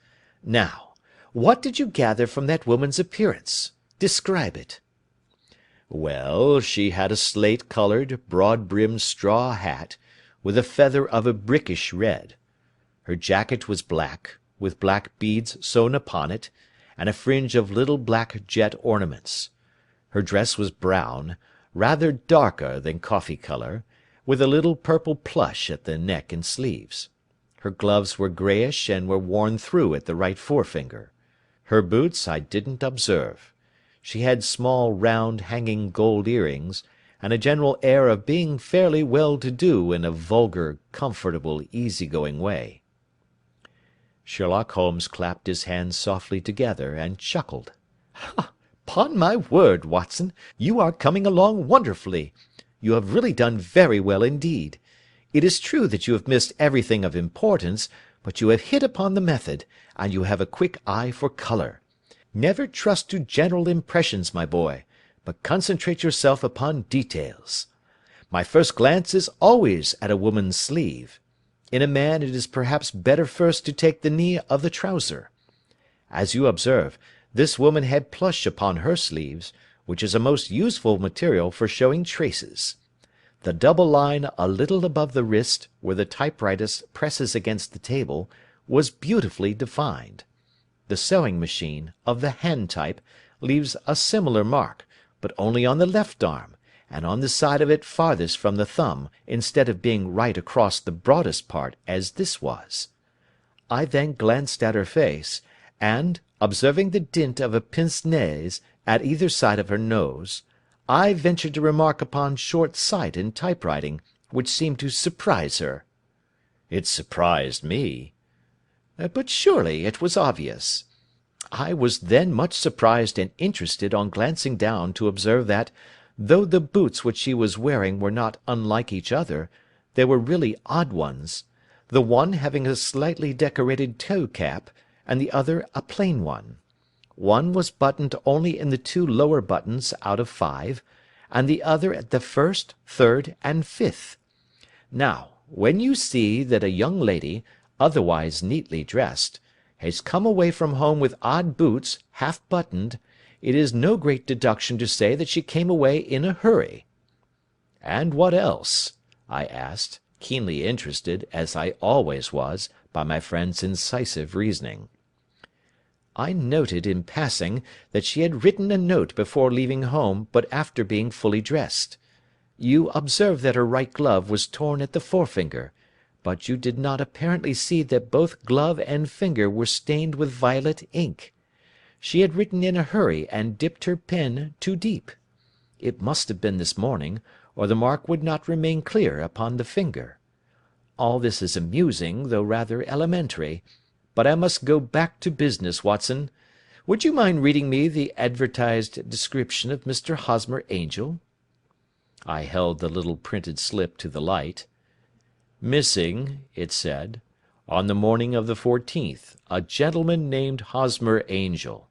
Now, what did you gather from that woman's appearance? Describe it." "Well, she had a slate-coloured, broad-brimmed straw hat, with a feather of a brickish red. Her jacket was black, with black beads sewn upon it, and a fringe of little black jet ornaments. Her dress was brown, rather darker than coffee colour, with a little purple plush at the neck and sleeves. Her gloves were greyish and were worn through at the right forefinger. Her boots I didn't observe. She had small round hanging gold earrings, and a general air of being fairly well-to-do in a vulgar, comfortable, easy-going way." Sherlock Holmes clapped his hands softly together, and chuckled. "'Pon my word, Watson, you are coming along wonderfully. You have really done very well indeed. It is true that you have missed everything of importance, but you have hit upon the method, and you have a quick eye for colour. Never trust to general impressions, my boy, but concentrate yourself upon details. My first glance is always at a woman's sleeve. In a man it is perhaps better first to take the knee of the trouser. As you observe, this woman had plush upon her sleeves, which is a most useful material for showing traces. The double line a little above the wrist, where the typewriter presses against the table, was beautifully defined. The sewing machine, of the hand type, leaves a similar mark, but only on the left arm, and on the side of it farthest from the thumb, instead of being right across the broadest part, as this was. I then glanced at her face, and, observing the dint of a pince-nez at either side of her nose, I ventured to remark upon short sight in typewriting, which seemed to surprise her." "It surprised me." "But surely it was obvious. I was then much surprised and interested on glancing down to observe that, though the boots which she was wearing were not unlike each other, they were really odd ones, the one having a slightly decorated toe-cap, and the other a plain one. One was buttoned only in the 2 lower buttons out of 5, and the other at the 1st, 3rd, and 5th. Now, when you see that a young lady, otherwise neatly dressed, has come away from home with odd boots, half buttoned, it is no great deduction to say that she came away in a hurry." "And what else?" I asked, keenly interested, as I always was, by my friend's incisive reasoning. "I noted, in passing, that she had written a note before leaving home, but after being fully dressed. You observed that her right glove was torn at the forefinger, but you did not apparently see that both glove and finger were stained with violet ink. She had written in a hurry and dipped her pen too deep. It must have been this morning, or the mark would not remain clear upon the finger. All this is amusing, though rather elementary, but I must go back to business, Watson. Would you mind reading me the advertised description of Mr. Hosmer Angel?" I held the little printed slip to the light. "Missing," it said, "on the morning of the 14th, a gentleman named Hosmer Angel,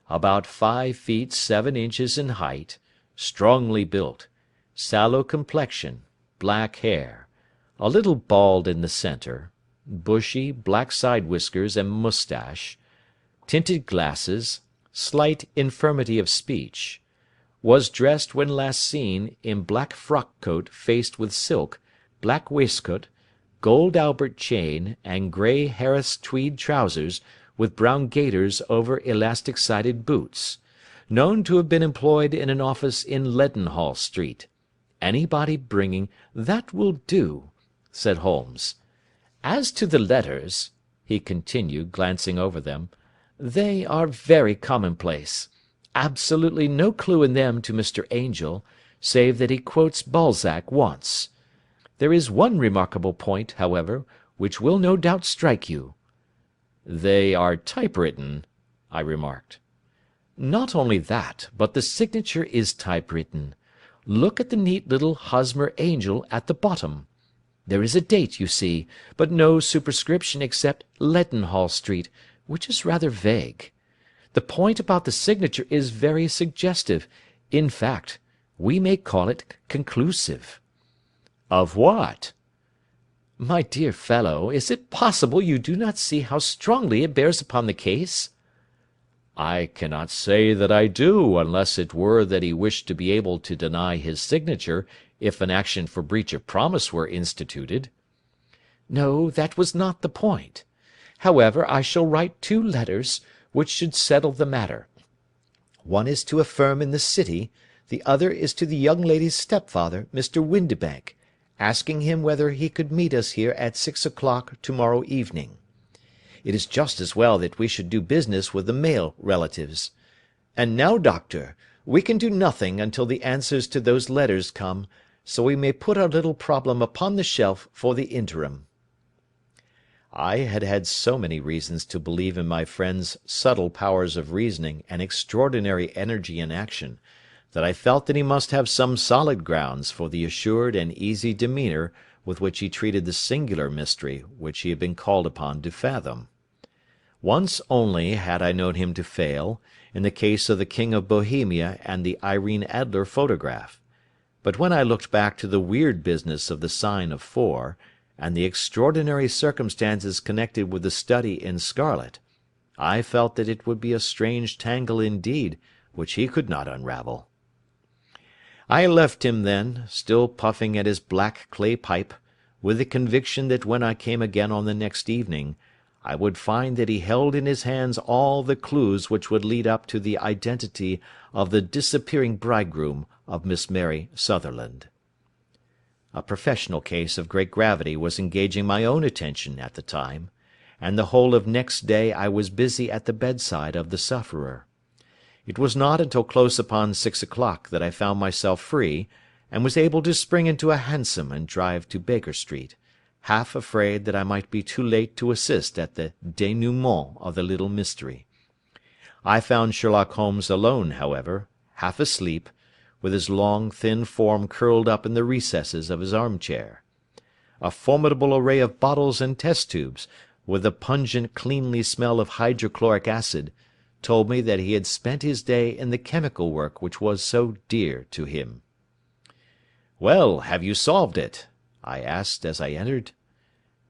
about 5 feet 7 inches in height, strongly built, sallow complexion, black hair, a little bald in the centre, bushy, black side whiskers and moustache, tinted glasses, slight infirmity of speech, was dressed when last seen in black frock-coat faced with silk, black waistcoat, gold Albert chain, and grey Harris tweed trousers with brown gaiters over elastic-sided boots, known to have been employed in an office in Leadenhall Street. Anybody bringing— "That will do," said Holmes. "As to the letters," he continued, glancing over them, "they are very commonplace. Absolutely no clue in them to Mr. Angel, save that he quotes Balzac once. There is one remarkable point, however, which will no doubt strike you." "They are typewritten," I remarked. "Not only that, but the signature is typewritten. Look at the neat little Hosmer Angel at the bottom. There is a date, you see, but no superscription except Leadenhall Street, which is rather vague. The point about the signature is very suggestive. In fact, we may call it conclusive." "Of what?" "My dear fellow, is it possible you do not see how strongly it bears upon the case?" "I cannot say that I do, unless it were that he wished to be able to deny his signature if an action for breach of promise were instituted." "No, that was not the point. However, I shall write 2 letters, which should settle the matter. One is to a firm in the city, the other is to the young lady's stepfather, Mr. Windibank, asking him whether he could meet us here at 6 o'clock to-morrow evening. It is just as well that we should do business with the male relatives. And now, Doctor, we can do nothing until the answers to those letters come, so we may put our little problem upon the shelf for the interim." I had had so many reasons to believe in my friend's subtle powers of reasoning and extraordinary energy in action, that I felt that he must have some solid grounds for the assured and easy demeanour with which he treated the singular mystery which he had been called upon to fathom. Once only had I known him to fail, in the case of the King of Bohemia and the Irene Adler photograph; but when I looked back to the weird business of the sign of 4, and the extraordinary circumstances connected with the study in scarlet, I felt that it would be a strange tangle indeed which he could not unravel. I left him then, still puffing at his black clay pipe, with the conviction that when I came again on the next evening, I would find that he held in his hands all the clues which would lead up to the identity of the disappearing bridegroom of Miss Mary Sutherland. A professional case of great gravity was engaging my own attention at the time, and the whole of next day I was busy at the bedside of the sufferer. It was not until close upon 6 o'clock that I found myself free, and was able to spring into a hansom and drive to Baker Street, half afraid that I might be too late to assist at the dénouement of the little mystery. I found Sherlock Holmes alone, however, half asleep, with his long, thin form curled up in the recesses of his armchair. A formidable array of bottles and test-tubes, with a pungent cleanly smell of hydrochloric acid, told me that he had spent his day in the chemical work which was so dear to him. "Well, have you solved it?" I asked as I entered.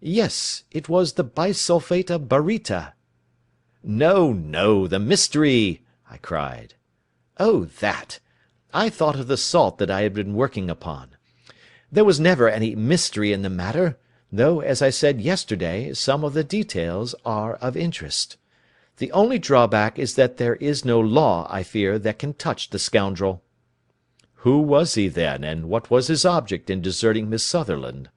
"Yes, it was the bisulfate of baryta." "No, no, the mystery!" I cried. "Oh, that! I thought of the salt that I had been working upon. There was never any mystery in the matter, though, as I said yesterday, some of the details are of interest. The only drawback is that there is no law, I fear, that can touch the scoundrel." "Who was he, then, and what was his object in deserting Miss Sutherland?"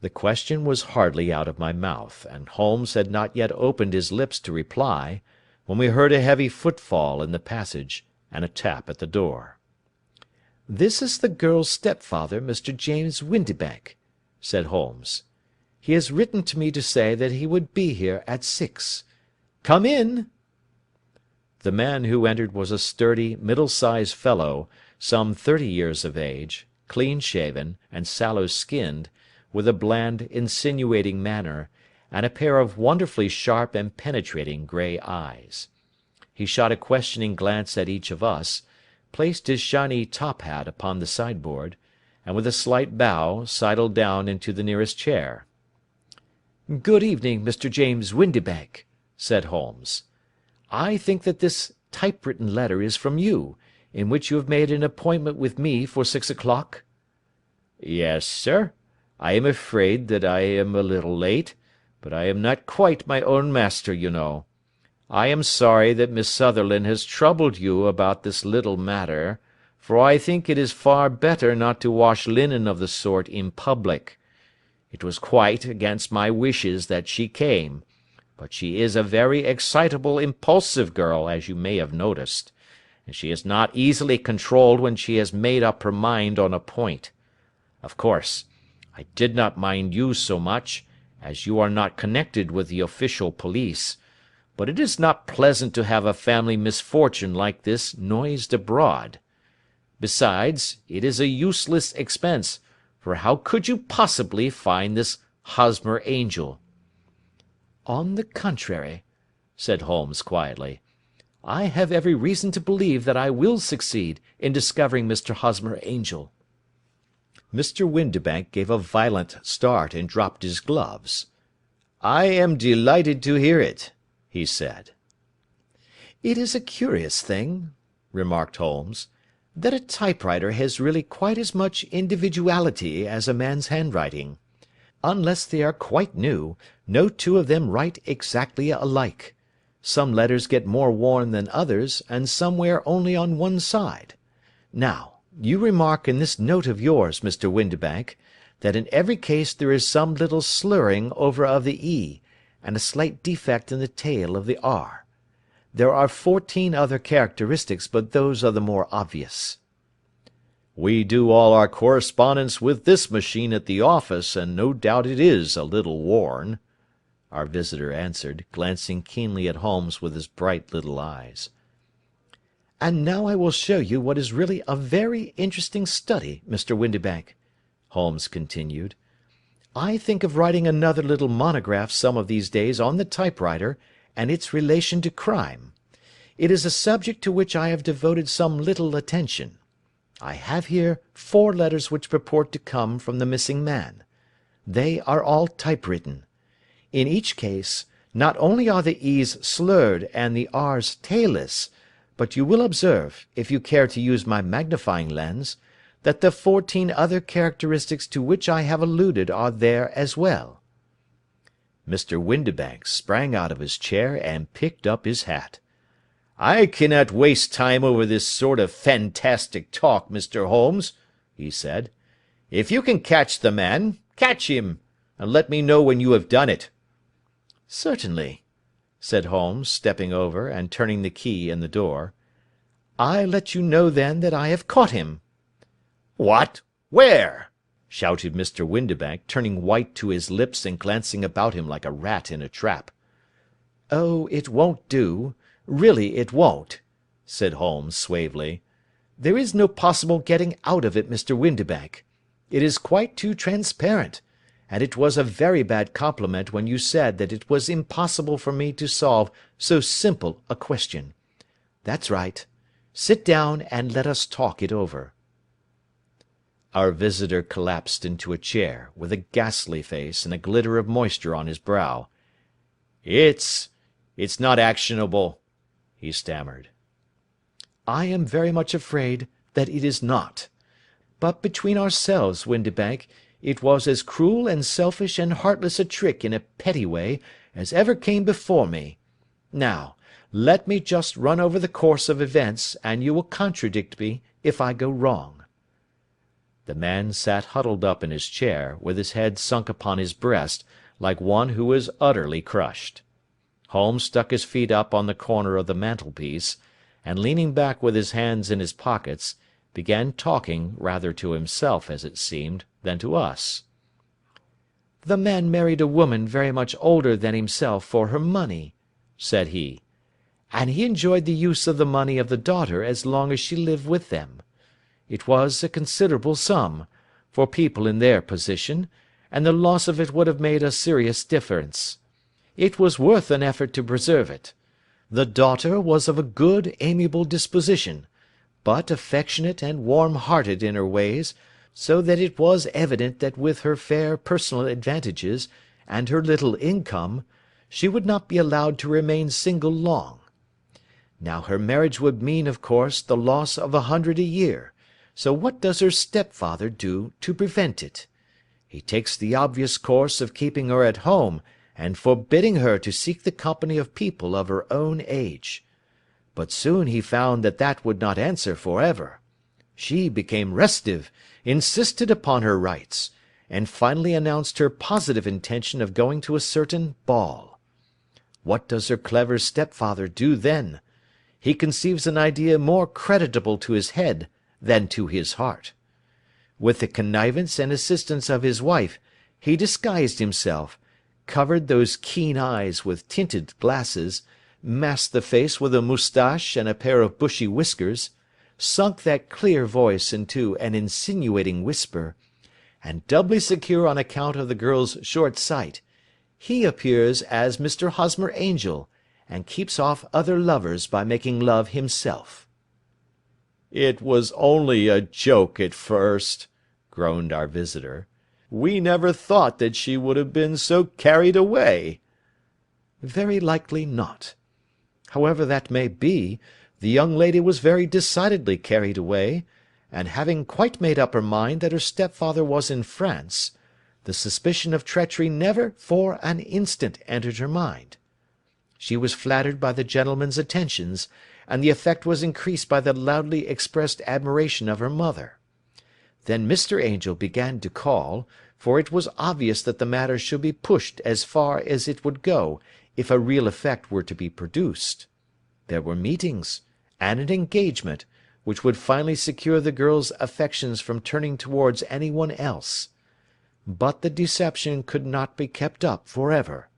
The question was hardly out of my mouth, and Holmes had not yet opened his lips to reply, when we heard a heavy footfall in the passage, and a tap at the door. "This is the girl's stepfather, Mr. James Windibank," said Holmes. "He has written to me to say that he would be here at 6. Come in." The man who entered was a sturdy, middle-sized fellow, some 30 years of age, clean-shaven, and sallow-skinned, with a bland, insinuating manner, and a pair of wonderfully sharp and penetrating grey eyes. He shot a questioning glance at each of us, placed his shiny top hat upon the sideboard, and with a slight bow sidled down into the nearest chair. "Good evening, Mr. James Windibank," said Holmes. "I think that this typewritten letter is from you, in which you have made an appointment with me for 6 o'clock?" "Yes, sir. I am afraid that I am a little late, but I am not quite my own master, you know. I am sorry that Miss Sutherland has troubled you about this little matter, for I think it is far better not to wash linen of the sort in public. It was quite against my wishes that she came, but she is a very excitable, impulsive girl, as you may have noticed, and she is not easily controlled when she has made up her mind on a point. Of course, I did not mind you so much, as you are not connected with the official police, but it is not pleasant to have a family misfortune like this noised abroad. Besides, it is a useless expense, for how could you possibly find this Hosmer Angel?" "On the contrary," said Holmes quietly, "I have every reason to believe that I will succeed in discovering Mr. Hosmer Angel." Mr. Windibank gave a violent start and dropped his gloves. "I am delighted to hear it," he said. "It is a curious thing," remarked Holmes, "that a typewriter has really quite as much individuality as a man's handwriting. Unless they are quite new, no two of them write exactly alike. Some letters get more worn than others, and some wear only on one side. Now, you remark in this note of yours, Mr. Windibank, that in every case there is some little slurring over of the E, and a slight defect in the tail of the R. There are 14 other characteristics, but those are the more obvious." "We do all our correspondence with this machine at the office, and no doubt it is a little worn," our visitor answered, glancing keenly at Holmes with his bright little eyes. "And now I will show you what is really a very interesting study, Mr. Windibank," Holmes continued. "I think of writing another little monograph some of these days on the typewriter and its relation to crime. It is a subject to which I have devoted some little attention. I have here 4 letters which purport to come from the missing man. They are all typewritten. In each case, not only are the E's slurred and the R's tailless, but you will observe, if you care to use my magnifying lens, that the 14 other characteristics to which I have alluded are there as well." Mr. Windibank sprang out of his chair and picked up his hat. "I cannot waste time over this sort of fantastic talk, Mr. Holmes," he said. "If you can catch the man, catch him, and let me know when you have done it." "Certainly," said Holmes, stepping over and turning the key in the door. "I let you know then that I have caught him." "What? Where?" shouted Mr. Windibank, turning white to his lips and glancing about him like a rat in a trap. "Oh, it won't do. Really it won't," said Holmes suavely. "There is no possible getting out of it, Mr. Windibank. It is quite too transparent, and it was a very bad compliment when you said that it was impossible for me to solve so simple a question. That's right. Sit down and let us talk it over." Our visitor collapsed into a chair, with a ghastly face and a glitter of moisture on his brow. It's not actionable," he stammered. "I am very much afraid that it is not. But between ourselves, Windibank, it was as cruel and selfish and heartless a trick in a petty way as ever came before me. Now, let me just run over the course of events, and you will contradict me if I go wrong." The man sat huddled up in his chair, with his head sunk upon his breast, like one who is utterly crushed. Holmes stuck his feet up on the corner of the mantelpiece, and leaning back with his hands in his pockets, began talking, rather to himself, as it seemed, than to us. "The man married a woman very much older than himself for her money," said he, "and he enjoyed the use of the money of the daughter as long as she lived with them. It was a considerable sum, for people in their position, and the loss of it would have made a serious difference. It was worth an effort to preserve it. The daughter was of a good, amiable disposition, but affectionate and warm-hearted in her ways, so that it was evident that with her fair personal advantages, and her little income, she would not be allowed to remain single long. Now her marriage would mean, of course, the loss of 100 a year, so what does her stepfather do to prevent it? He takes the obvious course of keeping her at home, and forbidding her to seek the company of people of her own age. But soon he found that that would not answer for ever. She became restive, insisted upon her rights, and finally announced her positive intention of going to a certain ball. What does her clever stepfather do then? He conceives an idea more creditable to his head than to his heart. With the connivance and assistance of his wife, he disguised himself, covered those keen eyes with tinted glasses, masked the face with a moustache and a pair of bushy whiskers, sunk that clear voice into an insinuating whisper, and doubly secure on account of the girl's short sight, he appears as Mr. Hosmer Angel, and keeps off other lovers by making love himself. "It was only a joke at first," groaned our visitor. "We never thought that she would have been so carried away." Very likely not. However that may be, the young lady was very decidedly carried away, and having quite made up her mind that her stepfather was in France, the suspicion of treachery never for an instant entered her mind. She was flattered by the gentleman's attentions, and the effect was increased by the loudly expressed admiration of her mother. Then Mr. Angel began to call, for it was obvious that the matter should be pushed as far as it would go, if a real effect were to be produced. There were meetings, and an engagement, which would finally secure the girl's affections from turning towards any one else. But the deception could not be kept up for ever.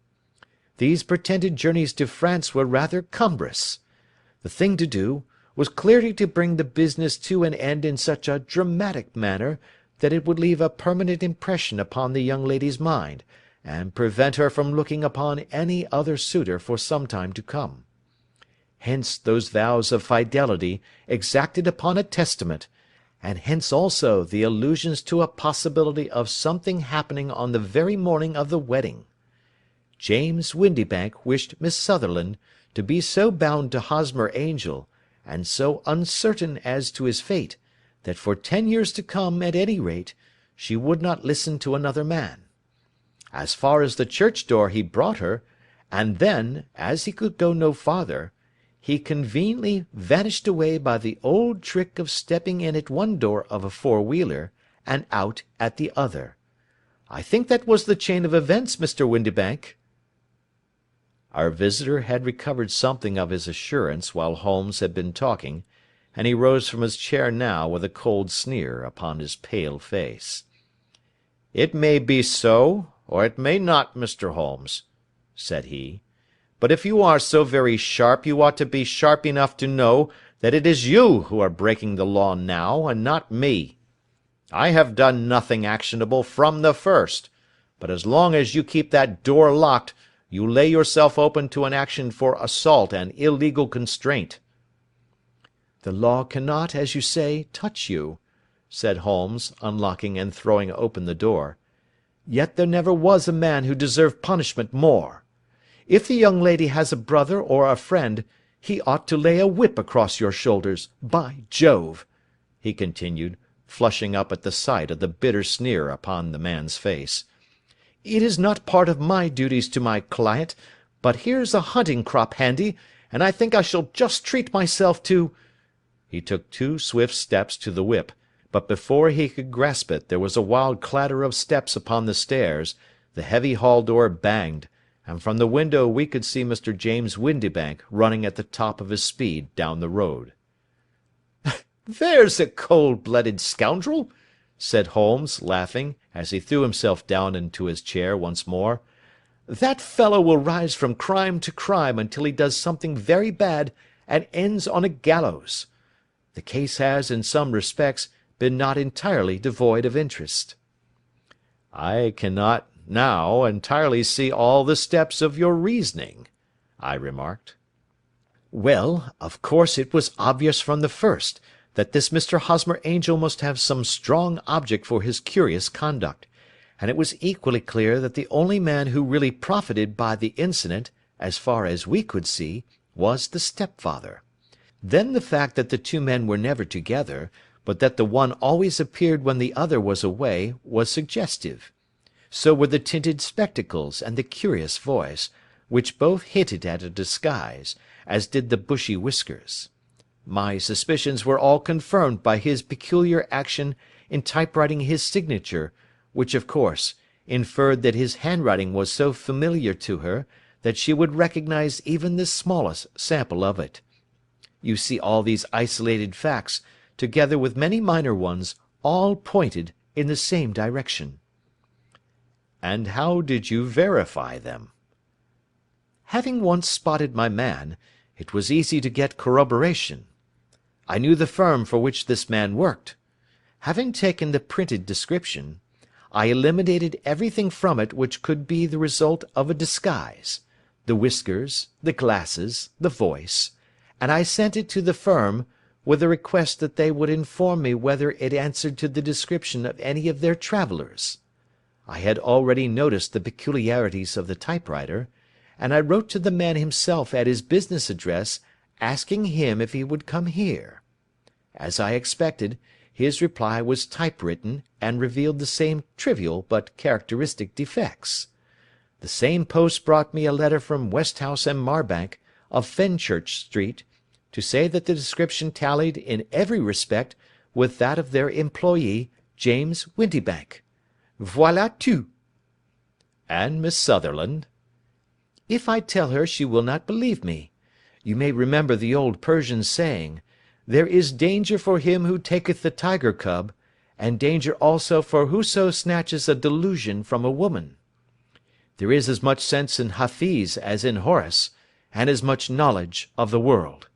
These pretended journeys to France were rather cumbrous. The thing to do was clearly to bring the business to an end in such a dramatic manner that it would leave a permanent impression upon the young lady's mind, and prevent her from looking upon any other suitor for some time to come. Hence those vows of fidelity exacted upon a testament, and hence also the allusions to a possibility of something happening on the very morning of the wedding. James Windibank wished Miss Sutherland to be so bound to Hosmer Angel, and so uncertain as to his fate, that for 10 years to come, at any rate, she would not listen to another man. As far as the church door he brought her, and then, as he could go no farther, he conveniently vanished away by the old trick of stepping in at one door of a four-wheeler, and out at the other. I think that was the chain of events, Mr. Windibank." Our visitor had recovered something of his assurance while Holmes had been talking, and he rose from his chair now with a cold sneer upon his pale face. "It may be so, or it may not, Mr. Holmes," said he. "But if you are so very sharp, you ought to be sharp enough to know that it is you who are breaking the law now, and not me. I have done nothing actionable from the first, but as long as you keep that door locked, you lay yourself open to an action for assault and illegal constraint." "The law cannot, as you say, touch you," said Holmes, unlocking and throwing open the door. "Yet there never was a man who deserved punishment more. If the young lady has a brother or a friend, he ought to lay a whip across your shoulders, by Jove!" he continued, flushing up at the sight of the bitter sneer upon the man's face. "It is not part of my duties to my client, but here's a hunting crop handy, and I think I shall just treat myself to—" He took 2 swift steps to the whip, but before he could grasp it there was a wild clatter of steps upon the stairs, the heavy hall door banged, and from the window we could see Mr. James Windibank running at the top of his speed down the road. "There's a cold-blooded scoundrel," said Holmes, laughing, as he threw himself down into his chair once more. "That fellow will rise from crime to crime until he does something very bad and ends on a gallows. The case has, in some respects, been not entirely devoid of interest." "I cannot now entirely see all the steps of your reasoning," I remarked. "Well, of course it was obvious from the first that this Mr. Hosmer Angel must have some strong object for his curious conduct, and it was equally clear that the only man who really profited by the incident, as far as we could see, was the stepfather. Then the fact that the two men were never together, but that the one always appeared when the other was away, was suggestive. So were the tinted spectacles and the curious voice, which both hinted at a disguise, as did the bushy whiskers. My suspicions were all confirmed by his peculiar action in typewriting his signature, which, of course, inferred that his handwriting was so familiar to her that she would recognize even the smallest sample of it. You see, all these isolated facts, together with many minor ones, all pointed in the same direction. And how did you verify them? Having once spotted my man, it was easy to get corroboration. I knew the firm for which this man worked. Having taken the printed description, I eliminated everything from it which could be the result of a disguise, the whiskers, the glasses, the voice, and I sent it to the firm, with a request that they would inform me whether it answered to the description of any of their travellers. I had already noticed the peculiarities of the typewriter, and I wrote to the man himself at his business address, asking him if he would come here. As I expected, his reply was typewritten, and revealed the same trivial but characteristic defects. The same post brought me a letter from Westhouse and Marbank, of Fenchurch Street, to say that the description tallied in every respect with that of their employee, James Windibank. Voilà tout. And Miss Sutherland? If I tell her, she will not believe me. You may remember the old Persian saying, "There is danger for him who taketh the tiger cub, and danger also for whoso snatches a delusion from a woman." There is as much sense in Hafiz as in Horace, and as much knowledge of the world.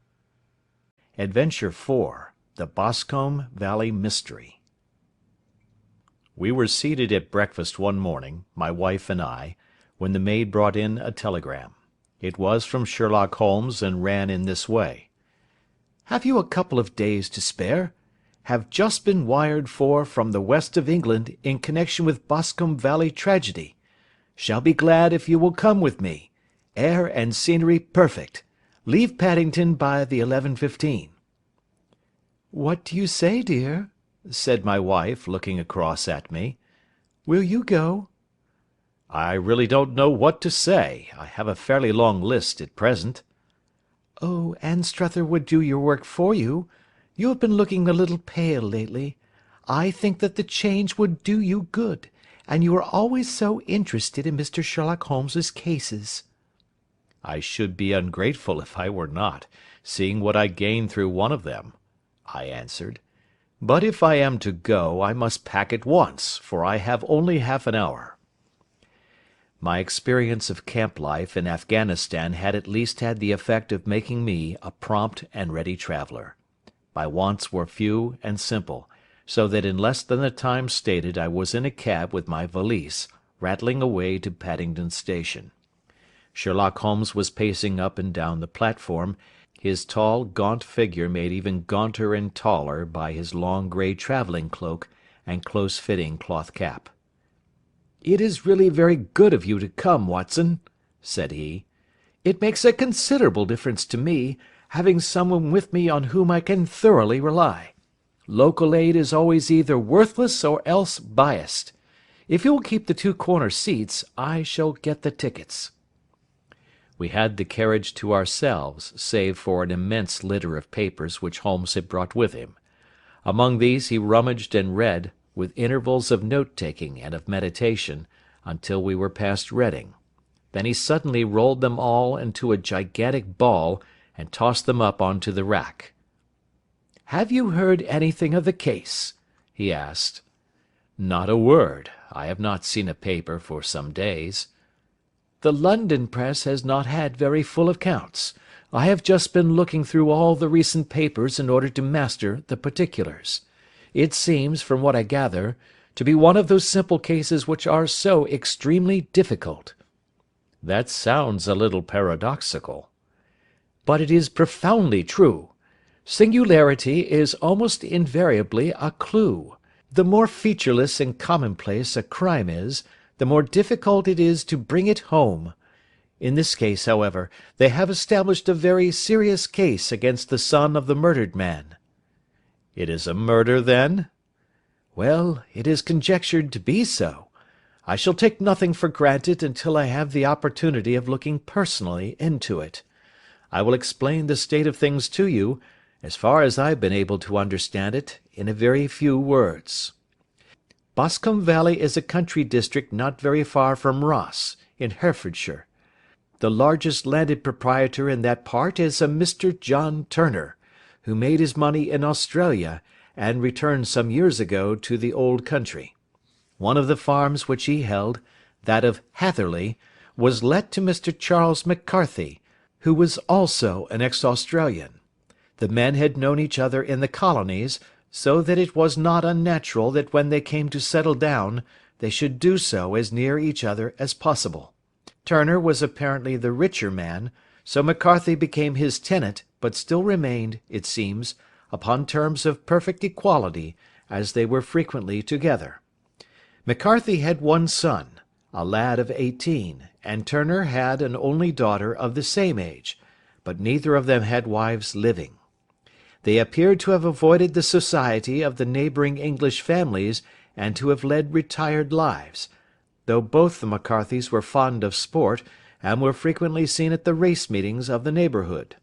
Adventure 4. The Boscombe Valley Mystery. We were seated at breakfast one morning, my wife and I, when the maid brought in a telegram. It was from Sherlock Holmes, and ran in this way: "Have you a couple of days to spare? Have just been wired for from the west of England in connection with Boscombe Valley tragedy. Shall be glad if you will come with me. Air and scenery perfect. Leave Paddington by the 11:15. "What do you say, dear?" said my wife, looking across at me. "Will you go?" I really don't know what to say. I have a fairly long list at present. "Oh, Anstruther would do your work for you. You have been looking a little pale lately. I think that the change would do you good, and you are always so interested in Mr. Sherlock Holmes's cases." I should be ungrateful if I were not, seeing what I gained through one of them, I answered. But if I am to go, I must pack at once, for I have only half an hour. My experience of camp life in Afghanistan had at least had the effect of making me a prompt and ready traveller. My wants were few and simple, so that in less than the time stated I was in a cab with my valise, rattling away to Paddington Station. Sherlock Holmes was pacing up and down the platform, his tall, gaunt figure made even gaunter and taller by his long grey travelling cloak and close-fitting cloth cap. "It is really very good of you to come, Watson," said he. "It makes a considerable difference to me, having someone with me on whom I can thoroughly rely. Local aid is always either worthless or else biased. If you will keep the two corner seats, I shall get the tickets." We had the carriage to ourselves, save for an immense litter of papers which Holmes had brought with him. Among these he rummaged and read, with intervals of note-taking and of meditation, until we were past Reading. Then he suddenly rolled them all into a gigantic ball, and tossed them up on to the rack. "Have you heard anything of the case?" he asked. "Not a word. I have not seen a paper for some days." "The London press has not had very full accounts. I have just been looking through all the recent papers in order to master the particulars. It seems, from what I gather, to be one of those simple cases which are so extremely difficult." "That sounds a little paradoxical." "But it is profoundly true. Singularity is almost invariably a clue. The more featureless and commonplace a crime is, the more difficult it is to bring it home. In this case, however, they have established a very serious case against the son of the murdered man." "It is a murder, then?" "Well, it is conjectured to be so. I shall take nothing for granted until I have the opportunity of looking personally into it. I will explain the state of things to you, as far as I have been able to understand it, in a very few words. Boscombe Valley is a country district not very far from Ross, in Herefordshire. The largest landed proprietor in that part is a Mr. John Turner, who made his money in Australia, and returned some years ago to the old country. One of the farms which he held, that of Hatherley, was let to Mr. Charles McCarthy, who was also an ex-Australian. The men had known each other in the colonies, so that it was not unnatural that when they came to settle down, they should do so as near each other as possible. Turner was apparently the richer man, so McCarthy became his tenant, but still remained, it seems, upon terms of perfect equality, as they were frequently together. McCarthy had one son, a lad of 18, and Turner had an only daughter of the same age, but neither of them had wives living. They appeared to have avoided the society of the neighbouring English families, and to have led retired lives, though both the McCarthys were fond of sport, and were frequently seen at the race meetings of the neighbourhood.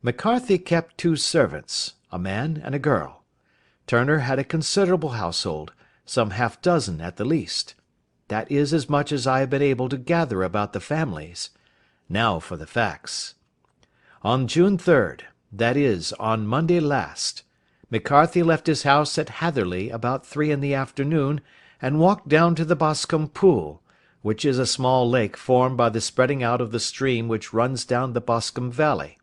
McCarthy kept 2 servants, a man and a girl. Turner had a considerable household, some half-dozen at the least. That is as much as I have been able to gather about the families. Now for the facts. On June 3rd, that is, on Monday last, McCarthy left his house at Hatherley about 3 in the afternoon, and walked down to the Boscombe Pool, which is a small lake formed by the spreading out of the stream which runs down the Boscombe Valley.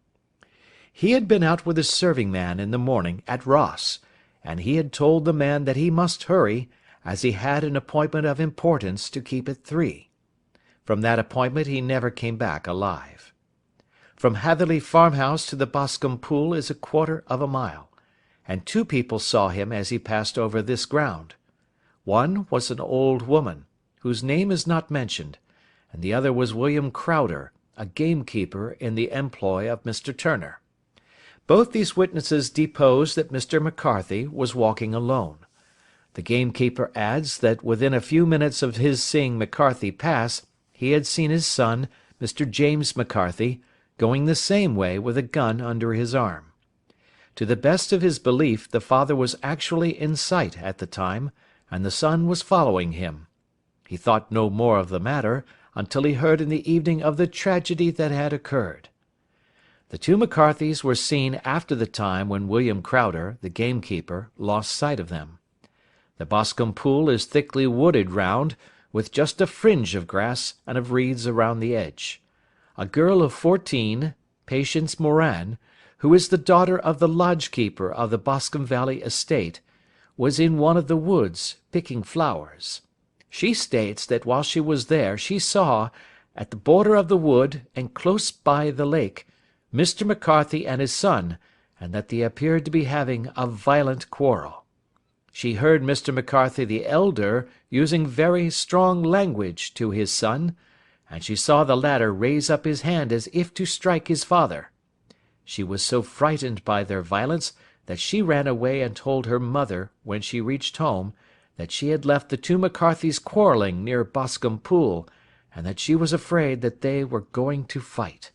He had been out with his serving man in the morning at Ross, and he had told the man that he must hurry, as he had an appointment of importance to keep at 3. From that appointment he never came back alive. From Hatherley farmhouse to the Boscombe Pool is 1/4 of a mile, and 2 people saw him as he passed over this ground. One was an old woman, whose name is not mentioned, and the other was William Crowder, a gamekeeper in the employ of Mr. Turner. Both these witnesses depose that Mr. McCarthy was walking alone. The gamekeeper adds that within a few minutes of his seeing McCarthy pass, he had seen his son, Mr. James McCarthy, going the same way with a gun under his arm. To the best of his belief, the father was actually in sight at the time, and the son was following him. He thought no more of the matter until he heard in the evening of the tragedy that had occurred. The 2 McCarthys were seen after the time when William Crowder, the gamekeeper, lost sight of them. The Boscombe Pool is thickly wooded round, with just a fringe of grass and of reeds around the edge. A girl of 14, Patience Moran, who is the daughter of the lodge-keeper of the Boscombe Valley estate, was in one of the woods, picking flowers. She states that while she was there she saw, at the border of the wood, and close by the lake, Mr. McCarthy and his son, and that they appeared to be having a violent quarrel. She heard Mr. McCarthy the elder using very strong language to his son, and she saw the latter raise up his hand as if to strike his father. She was so frightened by their violence that she ran away and told her mother, when she reached home, that she had left the 2 McCarthys quarrelling near Boscombe Pool, and that she was afraid that they were going to fight.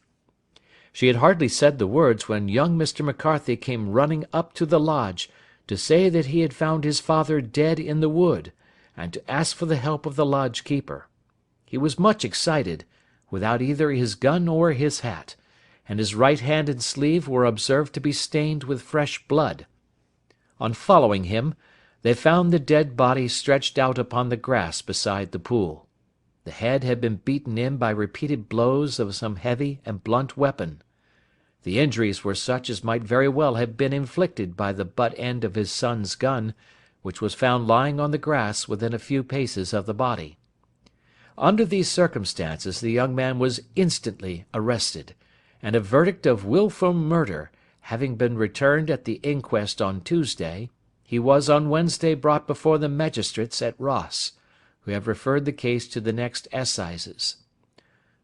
She had hardly said the words when young Mr. McCarthy came running up to the lodge, to say that he had found his father dead in the wood, and to ask for the help of the lodge-keeper. He was much excited, without either his gun or his hat, and his right hand and sleeve were observed to be stained with fresh blood. On following him, they found the dead body stretched out upon the grass beside the pool. The head had been beaten in by repeated blows of some heavy and blunt weapon. The injuries were such as might very well have been inflicted by the butt end of his son's gun, which was found lying on the grass within a few paces of the body. Under these circumstances the young man was instantly arrested, and a verdict of wilful murder, having been returned at the inquest on Tuesday, he was on Wednesday brought before the magistrates at Ross, who have referred the case to the next assizes.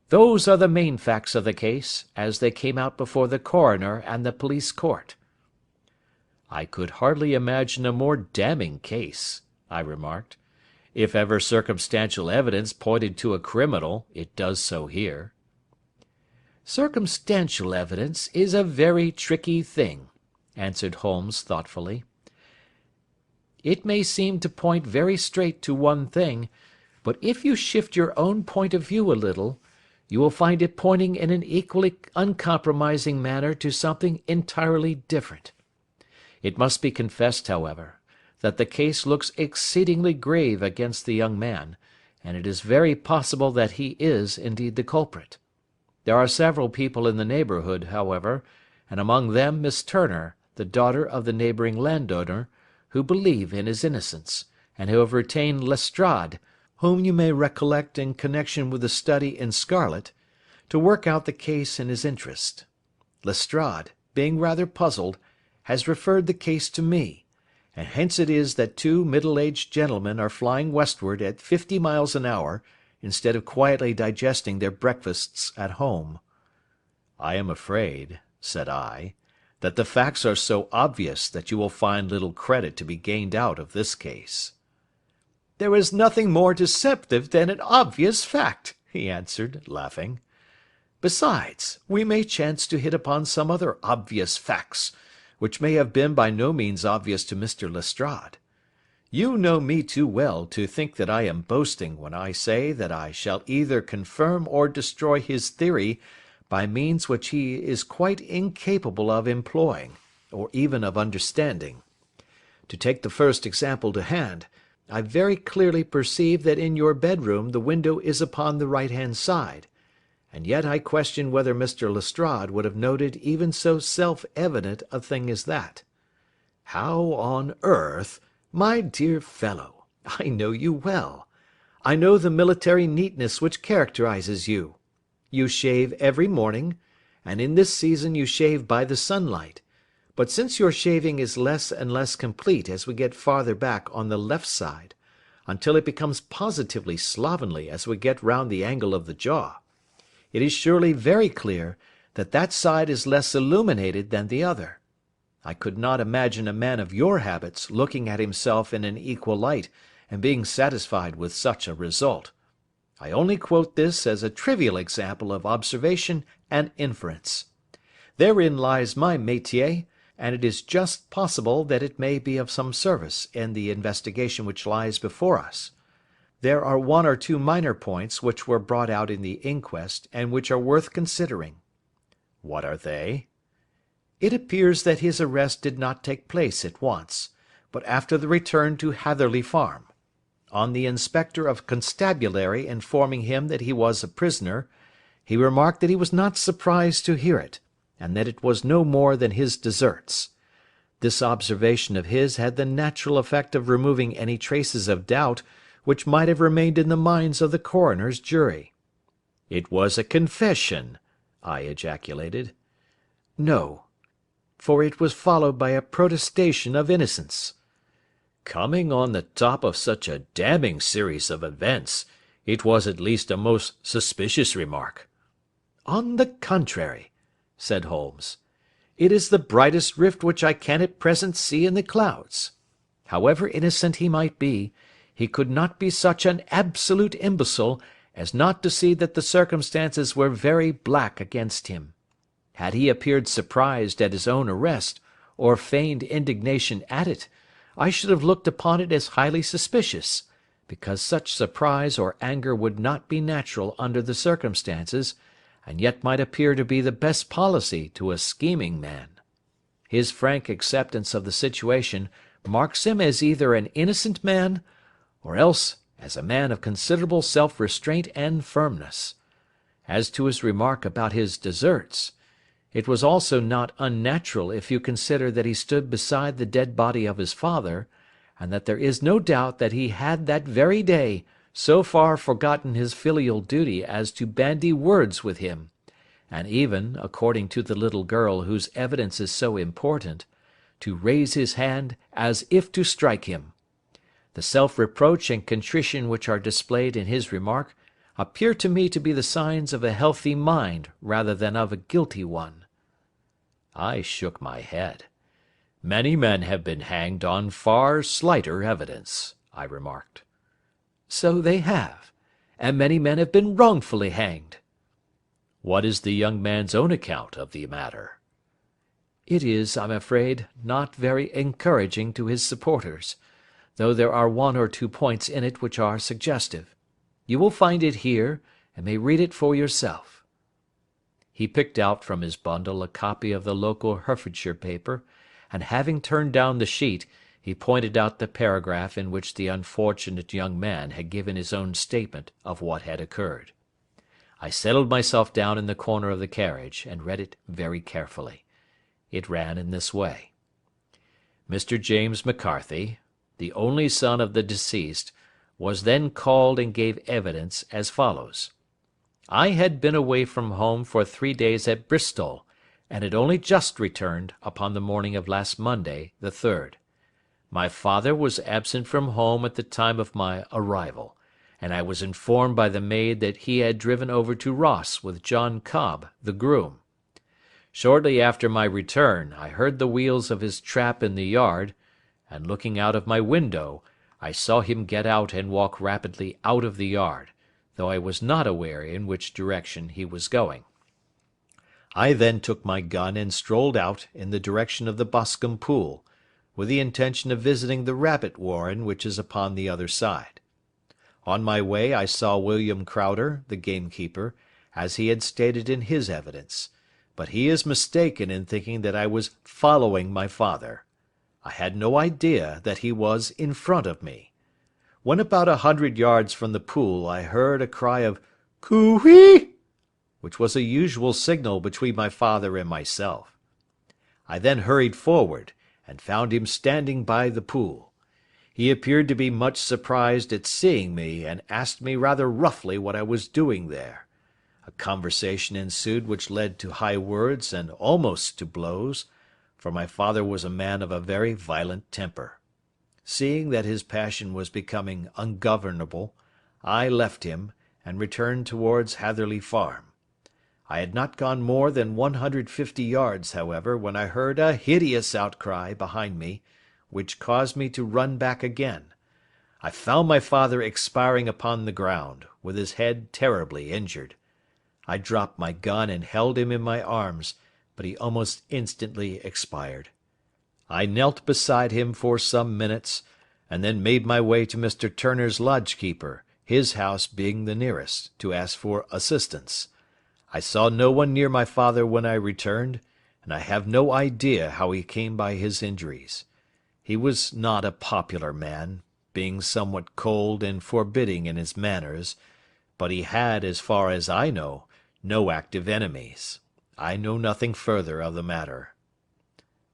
Those are the main facts of the case, as they came out before the coroner and the police court." "I could hardly imagine a more damning case," I remarked. "If ever circumstantial evidence pointed to a criminal, it does so here." "Circumstantial evidence is a very tricky thing," answered Holmes thoughtfully. "It may seem to point very straight to one thing, but if you shift your own point of view a little, you will find it pointing in an equally uncompromising manner to something entirely different. It must be confessed, however, that the case looks exceedingly grave against the young man, and it is very possible that he is indeed the culprit. There are several people in the neighbourhood, however, and among them Miss Turner, the daughter of the neighbouring landowner, who believe in his innocence, and who have retained Lestrade, whom you may recollect in connection with the study in scarlet, to work out the case in his interest. Lestrade, being rather puzzled, has referred the case to me, and hence it is that two middle-aged gentlemen are flying westward at 50 miles an hour, instead of quietly digesting their breakfasts at home." "I am afraid," said I, "that the facts are so obvious that you will find little credit to be gained out of this case." "There is nothing more deceptive than an obvious fact," he answered, laughing. "Besides, we may chance to hit upon some other obvious facts, which may have been by no means obvious to Mr. Lestrade. You know me too well to think that I am boasting when I say that I shall either confirm or destroy his theory by means which he is quite incapable of employing, or even of understanding. To take the first example to hand, I very clearly perceive that in your bedroom the window is upon the right-hand side, and yet I question whether Mr. Lestrade would have noted even so self-evident a thing as that. How on earth, my dear fellow, I know you well. I know the military neatness which characterizes you. You shave every morning, and in this season you shave by the sunlight, but since your shaving is less and less complete as we get farther back on the left side, until it becomes positively slovenly as we get round the angle of the jaw, it is surely very clear that that side is less illuminated than the other. I could not imagine a man of your habits looking at himself in an equal light and being satisfied with such a result. I only quote this as a trivial example of observation and inference. Therein lies my métier, and it is just possible that it may be of some service in the investigation which lies before us. There are one or two minor points which were brought out in the inquest, and which are worth considering." "What are they?" "It appears that his arrest did not take place at once, but after the return to Hatherley Farm. On the inspector of constabulary informing him that he was a prisoner, he remarked that he was not surprised to hear it, and that it was no more than his deserts. This observation of his had the natural effect of removing any traces of doubt which might have remained in the minds of the coroner's jury." "It was a confession," I ejaculated. "No, for it was followed by a protestation of innocence." "Coming on the top of such a damning series of events, it was at least a most suspicious remark." "On the contrary," said Holmes, "it is the brightest rift which I can at present see in the clouds. However innocent he might be, he could not be such an absolute imbecile as not to see that the circumstances were very black against him. Had he appeared surprised at his own arrest, or feigned indignation at it, I should have looked upon it as highly suspicious, because such surprise or anger would not be natural under the circumstances, and yet might appear to be the best policy to a scheming man. His frank acceptance of the situation marks him as either an innocent man, or else as a man of considerable self-restraint and firmness. As to his remark about his deserts, it was also not unnatural if you consider that he stood beside the dead body of his father, and that there is no doubt that he had that very day so far forgotten his filial duty as to bandy words with him, and even, according to the little girl whose evidence is so important, to raise his hand as if to strike him. The self-reproach and contrition which are displayed in his remark appear to me to be the signs of a healthy mind rather than of a guilty one. I shook my head. Many men have been hanged on far slighter evidence, I remarked. So they have, and many men have been wrongfully hanged. What is the young man's own account of the matter? It is, I'm afraid, not very encouraging to his supporters, though there are one or two points in it which are suggestive. You will find it here, and may read it for yourself. He picked out from his bundle a copy of the local Herefordshire paper, and having turned down the sheet, he pointed out the paragraph in which the unfortunate young man had given his own statement of what had occurred. I settled myself down in the corner of the carriage, and read it very carefully. It ran in this way. Mr. James McCarthy, the only son of the deceased, was then called and gave evidence as follows. I had been away from home for 3 days at Bristol, and had only just returned upon the morning of last Monday, the 3rd. My father was absent from home at the time of my arrival, and I was informed by the maid that he had driven over to Ross with John Cobb, the groom. Shortly after my return, I heard the wheels of his trap in the yard, and looking out of my window, I saw him get out and walk rapidly out of the yard, though I was not aware in which direction he was going. I then took my gun and strolled out in the direction of the Boscombe Pool, with the intention of visiting the rabbit warren which is upon the other side. On my way I saw William Crowder, the gamekeeper, as he had stated in his evidence, but he is mistaken in thinking that I was following my father. I had no idea that he was in front of me. When about 100 yards from the pool I heard a cry of "Coo-ee!" which was a usual signal between my father and myself. I then hurried forward, and found him standing by the pool. He appeared to be much surprised at seeing me, and asked me rather roughly what I was doing there. A conversation ensued which led to high words and almost to blows, for my father was a man of a very violent temper. Seeing that his passion was becoming ungovernable, I left him, and returned towards Hatherley Farm. I had not gone more than 150 yards, however, when I heard a hideous outcry behind me, which caused me to run back again. I found my father expiring upon the ground, with his head terribly injured. I dropped my gun and held him in my arms, but he almost instantly expired. I knelt beside him for some minutes, and then made my way to Mr. Turner's lodge-keeper, his house being the nearest, to ask for assistance. I saw no one near my father when I returned, and I have no idea how he came by his injuries. He was not a popular man, being somewhat cold and forbidding in his manners, but he had, as far as I know, no active enemies. I know nothing further of the matter.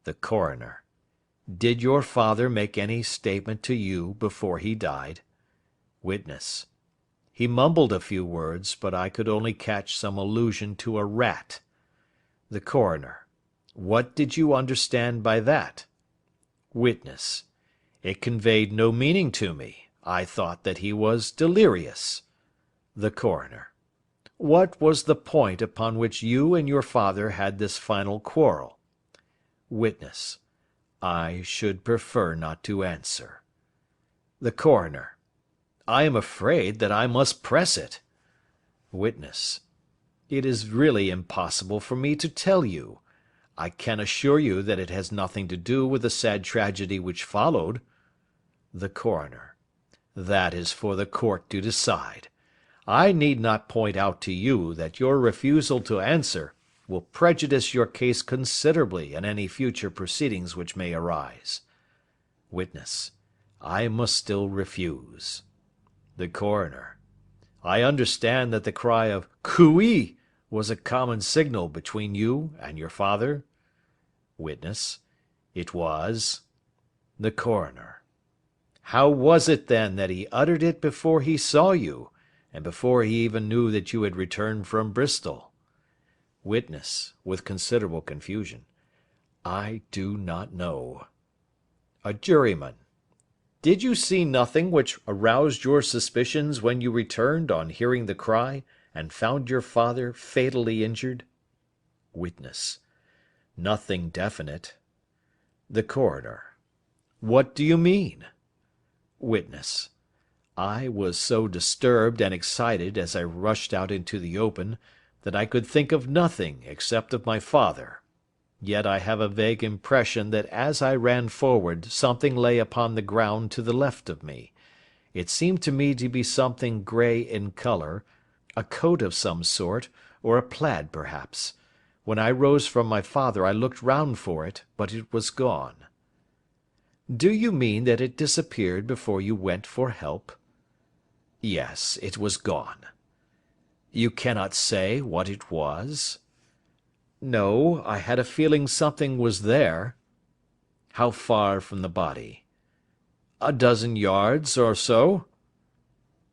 The Coroner: Did your father make any statement to you before he died? Witness: He mumbled a few words, but I could only catch some allusion to a rat. The Coroner: What did you understand by that? Witness: It conveyed no meaning to me. I thought that he was delirious. The Coroner: What was the point upon which you and your father had this final quarrel? Witness: I should prefer not to answer. The Coroner: I am afraid that I must press it. Witness: It is really impossible for me to tell you. I can assure you that it has nothing to do with the sad tragedy which followed. The Coroner: That is for the court to decide. I need not point out to you that your refusal to answer will prejudice your case considerably in any future proceedings which may arise. Witness: I must still refuse. The Coroner: I understand that the cry of "Coo-ee!" was a common signal between you and your father? Witness: It was. The Coroner: How was it then that he uttered it before he saw you, and before he even knew that you had returned from Bristol? Witness, with considerable confusion. I do not know. A juryman. Did you see nothing which aroused your suspicions when you returned on hearing the cry, and found your father fatally injured? Witness. Nothing definite. The coroner. What do you mean? Witness. I was so disturbed and excited as I rushed out into the open, that I could think of nothing except of my father. Yet I have a vague impression that as I ran forward something lay upon the ground to the left of me. It seemed to me to be something grey in colour, a coat of some sort, or a plaid perhaps. When I rose from my father I looked round for it, but it was gone. Do you mean that it disappeared before you went for help? Yes, it was gone. You cannot say what it was? No, I had a feeling something was there. How far from the body? A dozen yards or so.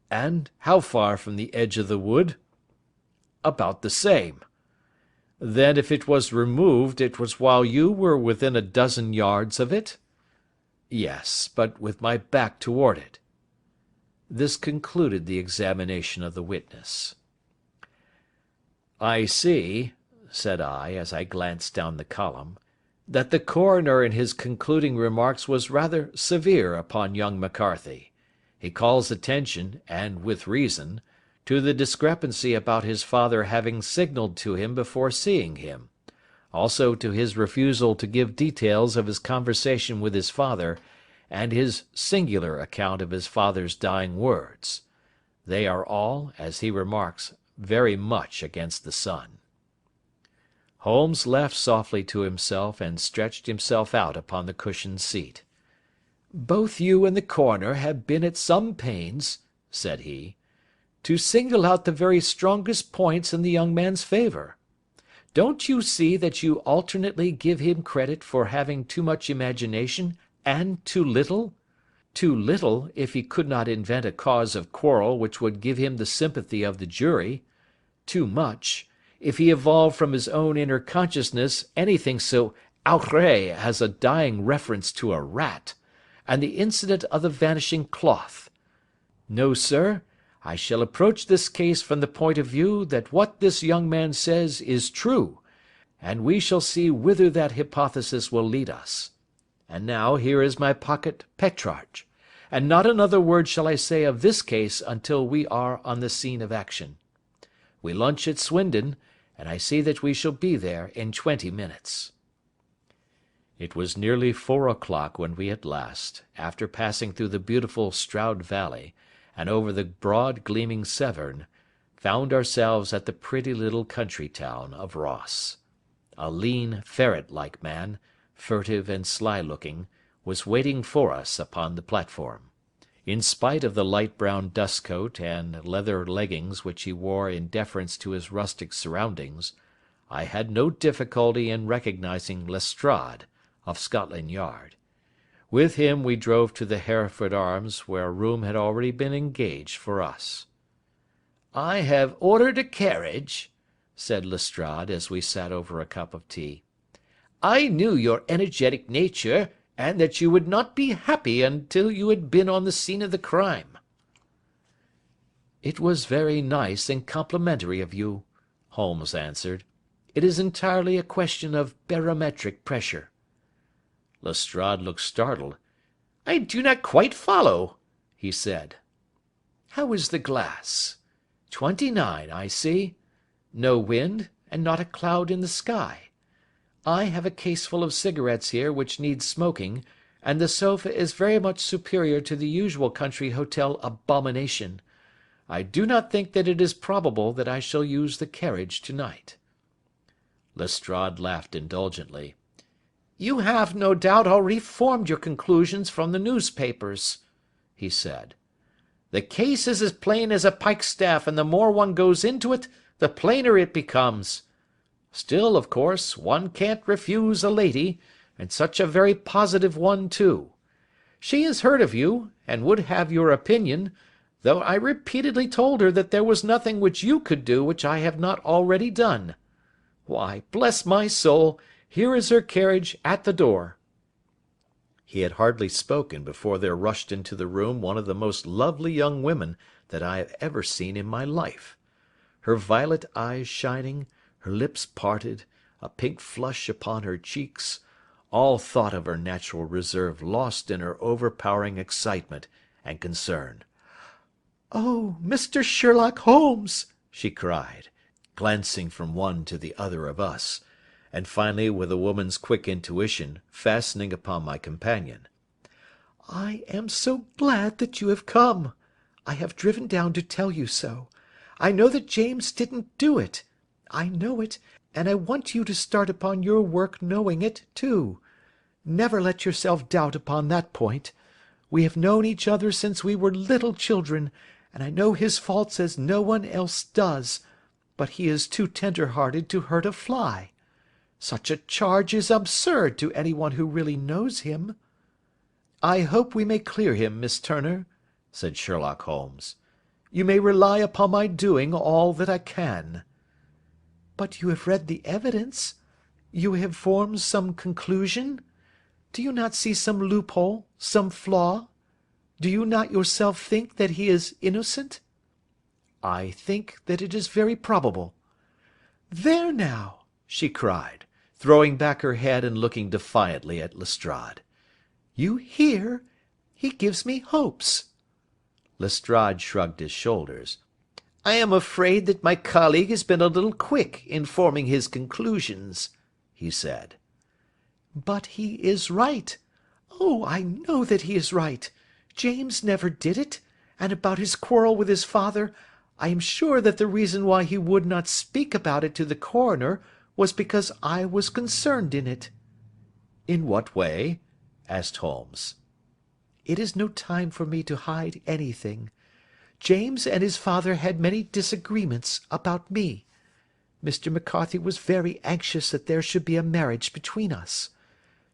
And how far from the edge of the wood? About the same. Then if it was removed, it was while you were within a dozen yards of it? Yes, but with my back toward it. This concluded the examination of the witness. I see, said I, as I glanced down the column, that the coroner in his concluding remarks was rather severe upon young McCarthy. He calls attention, and with reason, to the discrepancy about his father having signalled to him before seeing him, also to his refusal to give details of his conversation with his father, and his singular account of his father's dying words. They are all, as he remarks, very much against the son. Holmes laughed softly to himself and stretched himself out upon the cushioned seat. "Both you and the coroner have been at some pains," said he, "to single out the very strongest points in the young man's favour. Don't you see that you alternately give him credit for having too much imagination and too little? Too little, if he could not invent a cause of quarrel which would give him the sympathy of the jury. Too much, if he evolved from his own inner consciousness anything so outré as a dying reference to a rat, and the incident of the vanishing cloth. No, sir, I shall approach this case from the point of view that what this young man says is true, and we shall see whither that hypothesis will lead us. And now here is my pocket Petrarch, and not another word shall I say of this case until we are on the scene of action. We lunch at Swindon, and I see that we shall be there in 20 minutes. It was nearly 4 o'clock when we at last, after passing through the beautiful Stroud Valley, and over the broad gleaming Severn, found ourselves at the pretty little country town of Ross. A lean, ferret-like man, furtive and sly-looking, was waiting for us upon the platform. In spite of the light brown dust coat and leather leggings which he wore in deference to his rustic surroundings, I had no difficulty in recognizing Lestrade, of Scotland Yard. With him we drove to the Hereford Arms, where a room had already been engaged for us. "I have ordered a carriage," said Lestrade, as we sat over a cup of tea. "I knew your energetic nature, and that you would not be happy until you had been on the scene of the crime." "It was very nice and complimentary of you," Holmes answered. "It is entirely a question of barometric pressure." Lestrade looked startled. "I do not quite follow," he said. "How is the glass? 29, I see. No wind, and not a cloud in the sky. I have a caseful of cigarettes here which need smoking, and the sofa is very much superior to the usual country hotel abomination. I do not think that it is probable that I shall use the carriage to-night." Lestrade laughed indulgently. "You have, no doubt, already formed your conclusions from the newspapers," he said. "The case is as plain as a pikestaff, and the more one goes into it, the plainer it becomes. Still, of course, one can't refuse a lady, and such a very positive one too. She has heard of you, and would have your opinion, though I repeatedly told her that there was nothing which you could do which I have not already done. Why, bless my soul, here is her carriage at the door." He had hardly spoken before there rushed into the room one of the most lovely young women that I have ever seen in my life. Her violet eyes shining, her lips parted, a pink flush upon her cheeks, all thought of her natural reserve lost in her overpowering excitement and concern. "Oh, Mr. Sherlock Holmes!" she cried, glancing from one to the other of us, and finally, with a woman's quick intuition, fastening upon my companion. "I am so glad that you have come. I have driven down to tell you so. I know that James didn't do it. I know it, and I want you to start upon your work knowing it, too. Never let yourself doubt upon that point. We have known each other since we were little children, and I know his faults as no one else does, but he is too tender-hearted to hurt a fly. Such a charge is absurd to anyone who really knows him." "I hope we may clear him, Miss Turner," said Sherlock Holmes. "You may rely upon my doing all that I can." "But you have read the evidence? You have formed some conclusion? Do you not see some loophole, some flaw? Do you not yourself think that he is innocent?" "I think that it is very probable." "There now!" she cried, throwing back her head and looking defiantly at Lestrade. "You hear? He gives me hopes." Lestrade shrugged his shoulders. "I am afraid that my colleague has been a little quick in forming his conclusions," he said. "But he is right. Oh, I know that he is right. James never did it, and about his quarrel with his father, I am sure that the reason why he would not speak about it to the coroner was because I was concerned in it." "In what way?" asked Holmes. "It is no time for me to hide anything. James and his father had many disagreements about me. Mr. McCarthy was very anxious that there should be a marriage between us.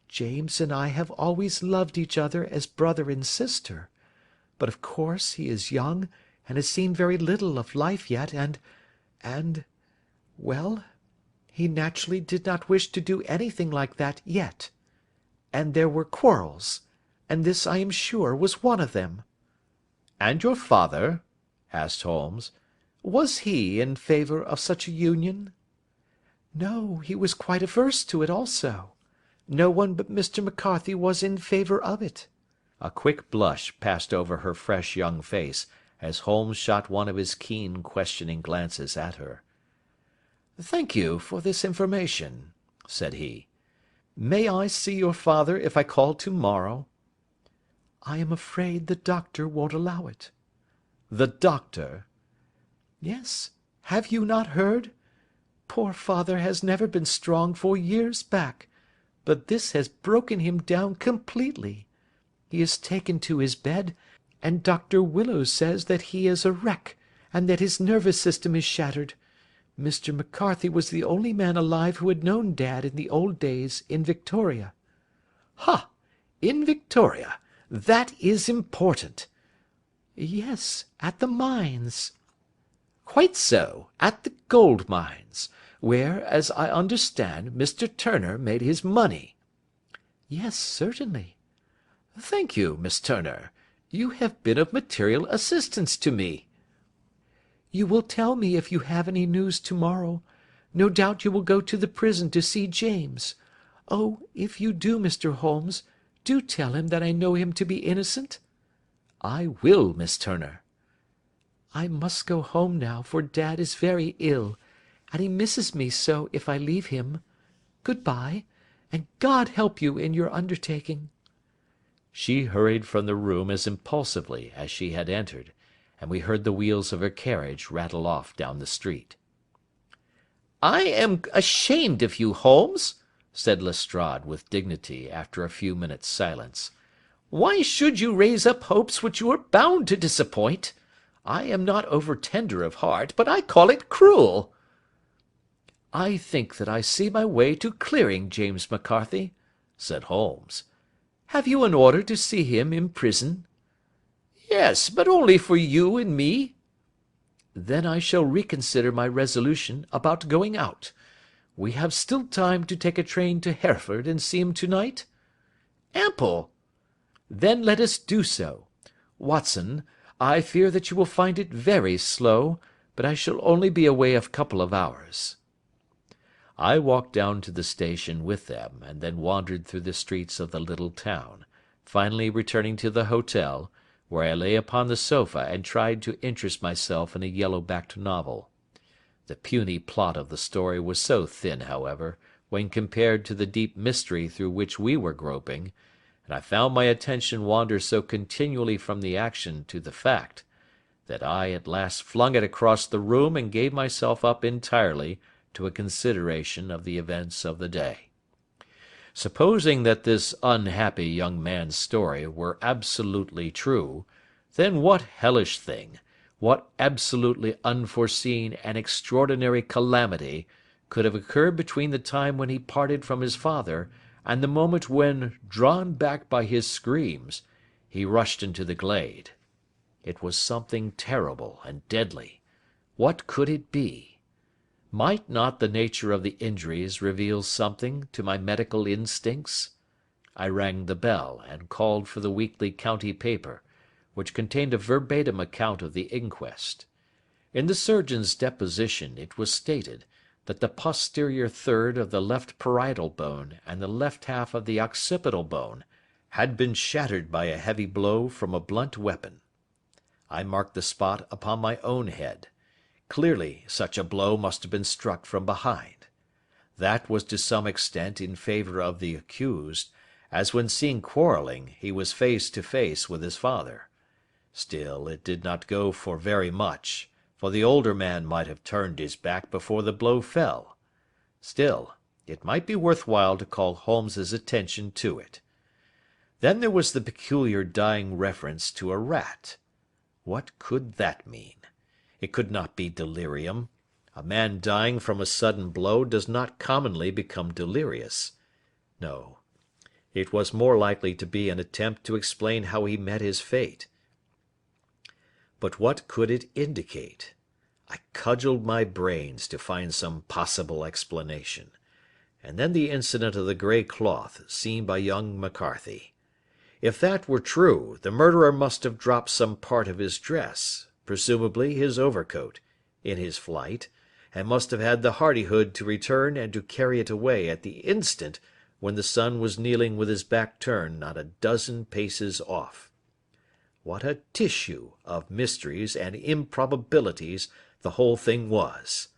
James and I have always loved each other as brother and sister, but of course he is young and has seen very little of life yet, well, he naturally did not wish to do anything like that yet. And there were quarrels, and this I am sure was one of them." "And your father," asked Holmes, "was he in favour of such a union?" "No, he was quite averse to it also. No one but Mr. McCarthy was in favour of it." A quick blush passed over her fresh young face as Holmes shot one of his keen questioning glances at her. "Thank you for this information," said he. "May I see your father if I call to-morrow?" "I am afraid the doctor won't allow it." "The doctor?" "Yes. Have you not heard? Poor father has never been strong for years back, but this has broken him down completely. He is taken to his bed, and Dr. Willows says that he is a wreck, and that his nervous system is shattered. Mr. McCarthy was the only man alive who had known Dad in the old days in Victoria." "Ha! In Victoria! That is important." "Yes, at the mines." "Quite so, at the gold mines, where, as I understand, Mr. Turner made his money." "Yes, certainly." "Thank you, Miss Turner. You have been of material assistance to me." "You will tell me if you have any news to-morrow. No doubt you will go to the prison to see James. Oh, if you do, Mr. Holmes, do tell him that I know him to be innocent." "I will, Miss Turner." "I must go home now, for Dad is very ill, and he misses me so if I leave him. Good-bye, and God help you in your undertaking." She hurried from the room as impulsively as she had entered, and we heard the wheels of her carriage rattle off down the street. "I am ashamed of you, Holmes," said Lestrade with dignity after a few minutes' silence. "Why should you raise up hopes which you are bound to disappoint? I am not over-tender of heart, but I call it cruel." "I think that I see my way to clearing James McCarthy," said Holmes. "Have you an order to see him in prison?" "Yes, but only for you and me." "Then I shall reconsider my resolution about going out. We have still time to take a train to Hereford and see him to-night? Ample. Then let us do so. Watson, I fear that you will find it very slow, but I shall only be away a couple of hours. I walked down to the station with them, and then wandered through the streets of the little town, finally returning to the hotel, where I lay upon the sofa and tried to interest myself in a yellow-backed novel. The puny plot of the story was so thin, however, when compared to the deep mystery through which we were groping, and I found my attention wander so continually from the action to the fact, that I at last flung it across the room and gave myself up entirely to a consideration of the events of the day. Supposing that this unhappy young man's story were absolutely true, then what hellish thing, what absolutely unforeseen and extraordinary calamity could have occurred between the time when he parted from his father and the moment when, drawn back by his screams, he rushed into the glade? It was something terrible and deadly. What could it be? Might not the nature of the injuries reveal something to my medical instincts? I rang the bell and called for the weekly county paper, which contained a verbatim account of the inquest. In the surgeon's deposition it was stated that the posterior third of the left parietal bone and the left half of the occipital bone had been shattered by a heavy blow from a blunt weapon. I marked the spot upon my own head. Clearly such a blow must have been struck from behind. That was to some extent in favour of the accused, as when seen quarrelling he was face to face with his father. Still, it did not go for very much, for the older man might have turned his back before the blow fell. Still, it might be worth while to call Holmes's attention to it. Then there was the peculiar dying reference to a rat. What could that mean? It could not be delirium. A man dying from a sudden blow does not commonly become delirious. No, it was more likely to be an attempt to explain how he met his fate. But what could it indicate? I cudgelled my brains to find some possible explanation, and then the incident of the grey cloth seen by young McCarthy. If that were true, the murderer must have dropped some part of his dress, presumably his overcoat, in his flight, and must have had the hardihood to return and to carry it away at the instant when the sun was kneeling with his back turned not a dozen paces off. What a tissue of mysteries and improbabilities the whole thing was!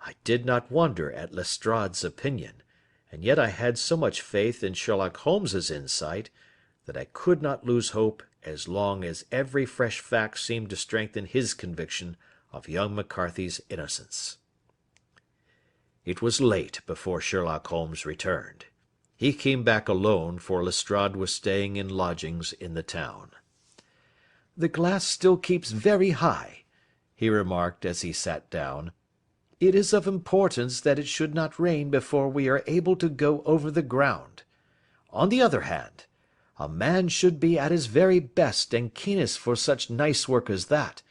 I did not wonder at Lestrade's opinion, and yet I had so much faith in Sherlock Holmes's insight that I could not lose hope as long as every fresh fact seemed to strengthen his conviction of young McCarthy's innocence. It was late before Sherlock Holmes returned. He came back alone, for Lestrade was staying in lodgings in the town. "The glass still keeps very high," he remarked as he sat down. "It is of importance that it should not rain before we are able to go over the ground. On the other hand, a man should be at his very best and keenest for such nice work as that,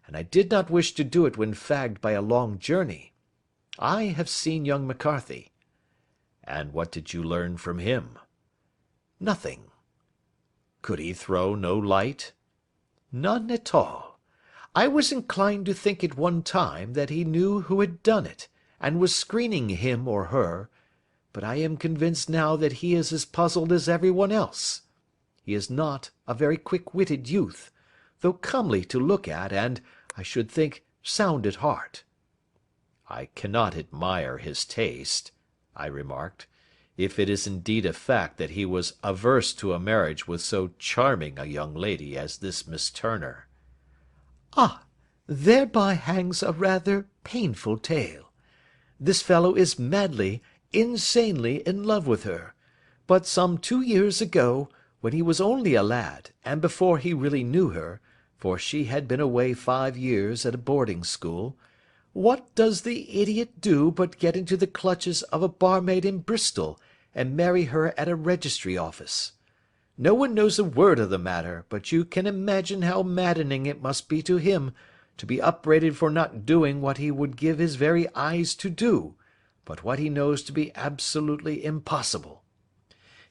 and I did not wish to do it when fagged by a long journey. I have seen young McCarthy." "And what did you learn from him?" "Nothing." "Could he throw no light?" "None at all. I was inclined to think at one time that he knew who had done it, and was screening him or her, but I am convinced now that he is as puzzled as every one else. He is not a very quick-witted youth, though comely to look at and, I should think, sound at heart." "I cannot admire his taste," I remarked, "if it is indeed a fact that he was averse to a marriage with so charming a young lady as this Miss Turner." "Ah, thereby hangs a rather painful tale. This fellow is madly, insanely in love with her, but some 2 years ago, when he was only a lad, and before he really knew her, for she had been away 5 years at a boarding school, what does the idiot do but get into the clutches of a barmaid in Bristol, and marry her at a registry office. No one knows a word of the matter, but you can imagine how maddening it must be to him to be upbraided for not doing what he would give his very eyes to do, but what he knows to be absolutely impossible.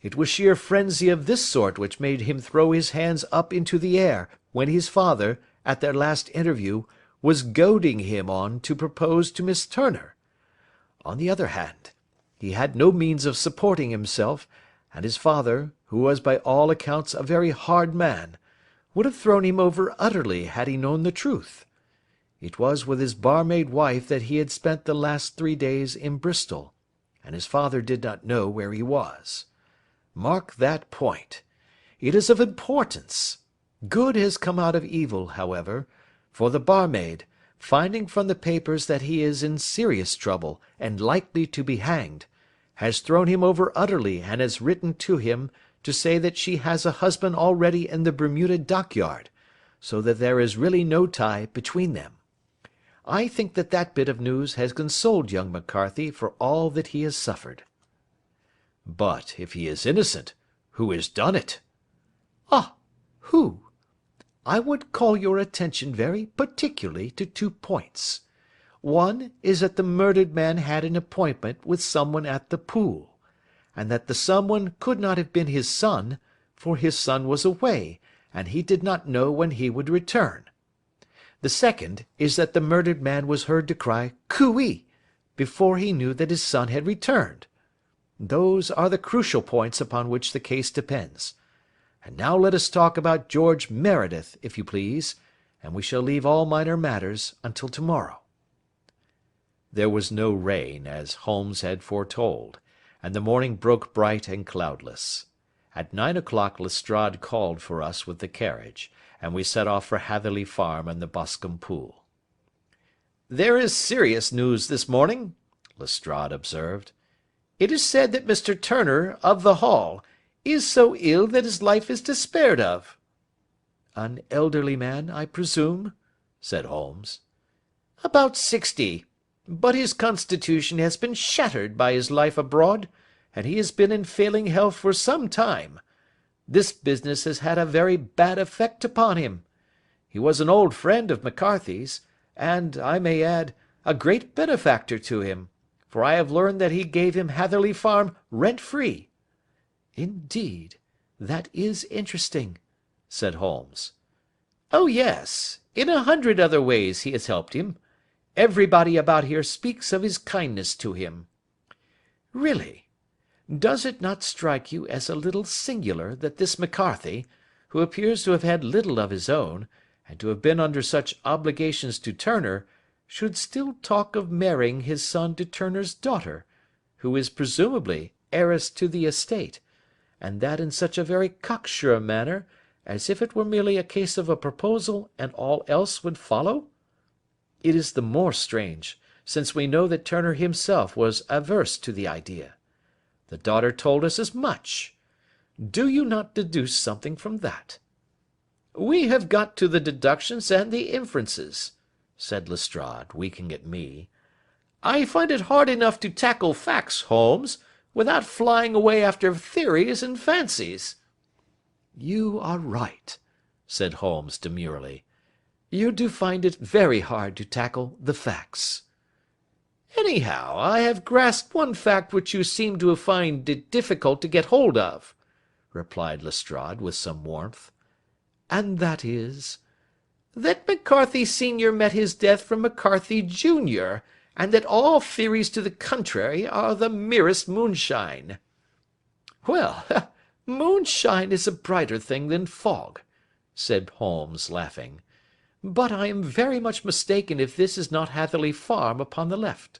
It was sheer frenzy of this sort which made him throw his hands up into the air when his father, at their last interview, was goading him on to propose to Miss Turner. On the other hand, he had no means of supporting himself, and his father, who was by all accounts a very hard man, would have thrown him over utterly had he known the truth. It was with his barmaid wife that he had spent the last 3 days in Bristol, and his father did not know where he was. Mark that point. It is of importance. Good has come out of evil, however, for the barmaid, finding from the papers that he is in serious trouble and likely to be hanged, has thrown him over utterly and has written to him to say that she has a husband already in the Bermuda dockyard, so that there is really no tie between them. I think that that bit of news has consoled young McCarthy for all that he has suffered. But if he is innocent, who has done it? Ah, who? I would call your attention very particularly to 2 points. One is that the murdered man had an appointment with someone at the pool, and that the someone could not have been his son, for his son was away, and he did not know when he would return. The second is that the murdered man was heard to cry "Cooey" before he knew that his son had returned. Those are the crucial points upon which the case depends. And now let us talk about George Meredith, if you please, and we shall leave all minor matters until tomorrow. There was no rain, as Holmes had foretold, and the morning broke bright and cloudless. At 9 o'clock Lestrade called for us with the carriage, and we set off for Hatherley Farm and the Boscombe Pool. "There is serious news this morning," Lestrade observed. "It is said that Mr. Turner, of the Hall, is so ill that his life is despaired of." "An elderly man, I presume?" said Holmes. "About 60. But his constitution has been shattered by his life abroad, and he has been in failing health for some time. This business has had a very bad effect upon him. He was an old friend of McCarthy's, and, I may add, a great benefactor to him, for I have learned that he gave him Hatherley Farm rent-free." "Indeed, that is interesting," said Holmes. "Oh yes, in 100 other ways he has helped him. Everybody about here speaks of his kindness to him. Really, does it not strike you as a little singular that this McCarthy, who appears to have had little of his own, and to have been under such obligations to Turner, should still talk of marrying his son to Turner's daughter, who is presumably heiress to the estate, and that in such a very cocksure manner, as if it were merely a case of a proposal and all else would follow? It is the more strange, since we know that Turner himself was averse to the idea. The daughter told us as much. Do you not deduce something from that?" "We have got to the deductions and the inferences," said Lestrade, winking at me. "I find it hard enough to tackle facts, Holmes, without flying away after theories and fancies." "You are right," said Holmes demurely. "You do find it very hard to tackle the facts." "Anyhow, I have grasped one fact which you seem to find it difficult to get hold of," replied Lestrade with some warmth. "And that is?" "That McCarthy senior met his death from McCarthy junior, and that all theories to the contrary are the merest moonshine." "Well, moonshine is a brighter thing than fog," said Holmes, laughing. "But I am very much mistaken if this is not Hatherley Farm upon the left."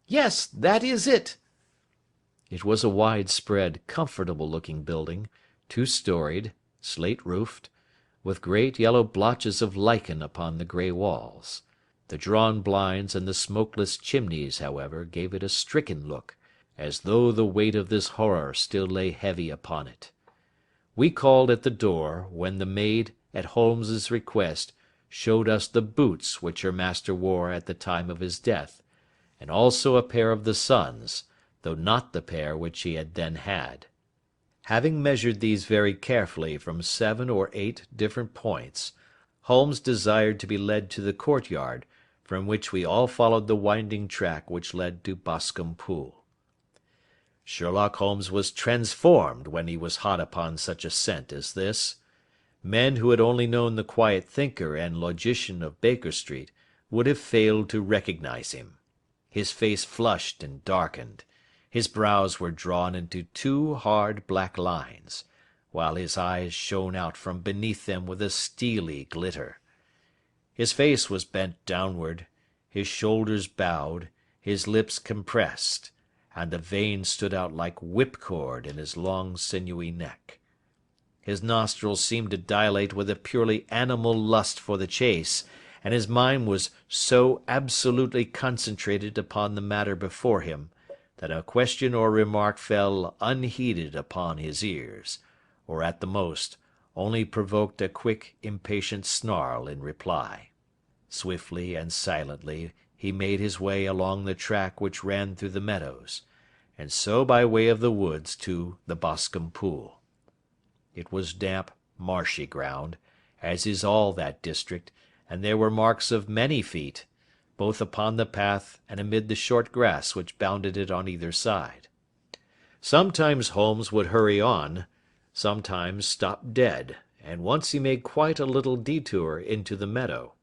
"Yes, that is it." It was a wide-spread, comfortable-looking building, 2-storied, slate-roofed, with great yellow blotches of lichen upon the grey walls. The drawn blinds and the smokeless chimneys, however, gave it a stricken look, as though the weight of this horror still lay heavy upon it. We called at the door, when the maid, at Holmes's request, showed us the boots which her master wore at the time of his death, and also a pair of the son's, though not the pair which he had then had. Having measured these very carefully from 7 or 8 different points, Holmes desired to be led to the courtyard, from which we all followed the winding track which led to Boscombe Pool. Sherlock Holmes was transformed when he was hot upon such a scent as this. Men who had only known the quiet thinker and logician of Baker Street would have failed to recognize him. His face flushed and darkened. His brows were drawn into two hard black lines, while his eyes shone out from beneath them with a steely glitter. His face was bent downward, his shoulders bowed, his lips compressed, and the veins stood out like whipcord in his long sinewy neck. His nostrils seemed to dilate with a purely animal lust for the chase, and his mind was so absolutely concentrated upon the matter before him, that a question or remark fell unheeded upon his ears, or at the most only provoked a quick, impatient snarl in reply. Swiftly and silently he made his way along the track which ran through the meadows, and so by way of the woods to the Boscombe Pool. It was damp, marshy ground, as is all that district, and there were marks of many feet, both upon the path and amid the short grass which bounded it on either side. Sometimes Holmes would hurry on, sometimes stop dead, and once he made quite a little detour into the meadow.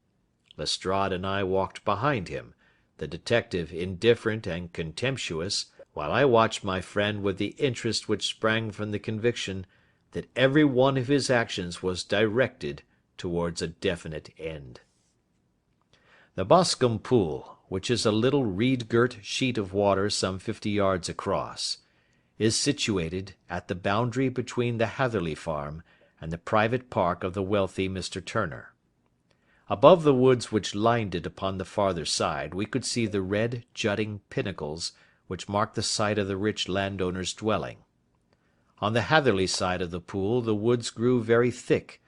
Lestrade and I walked behind him, the detective indifferent and contemptuous, while I watched my friend with the interest which sprang from the conviction that every one of his actions was directed towards a definite end. The Boscombe Pool, which is a little reed-girt sheet of water some 50 yards across, is situated at the boundary between the Hatherley farm and the private park of the wealthy Mr. Turner. Above the woods which lined it upon the farther side we could see the red jutting pinnacles which marked the site of the rich landowner's dwelling. On the Hatherley side of the pool the woods grew very thick,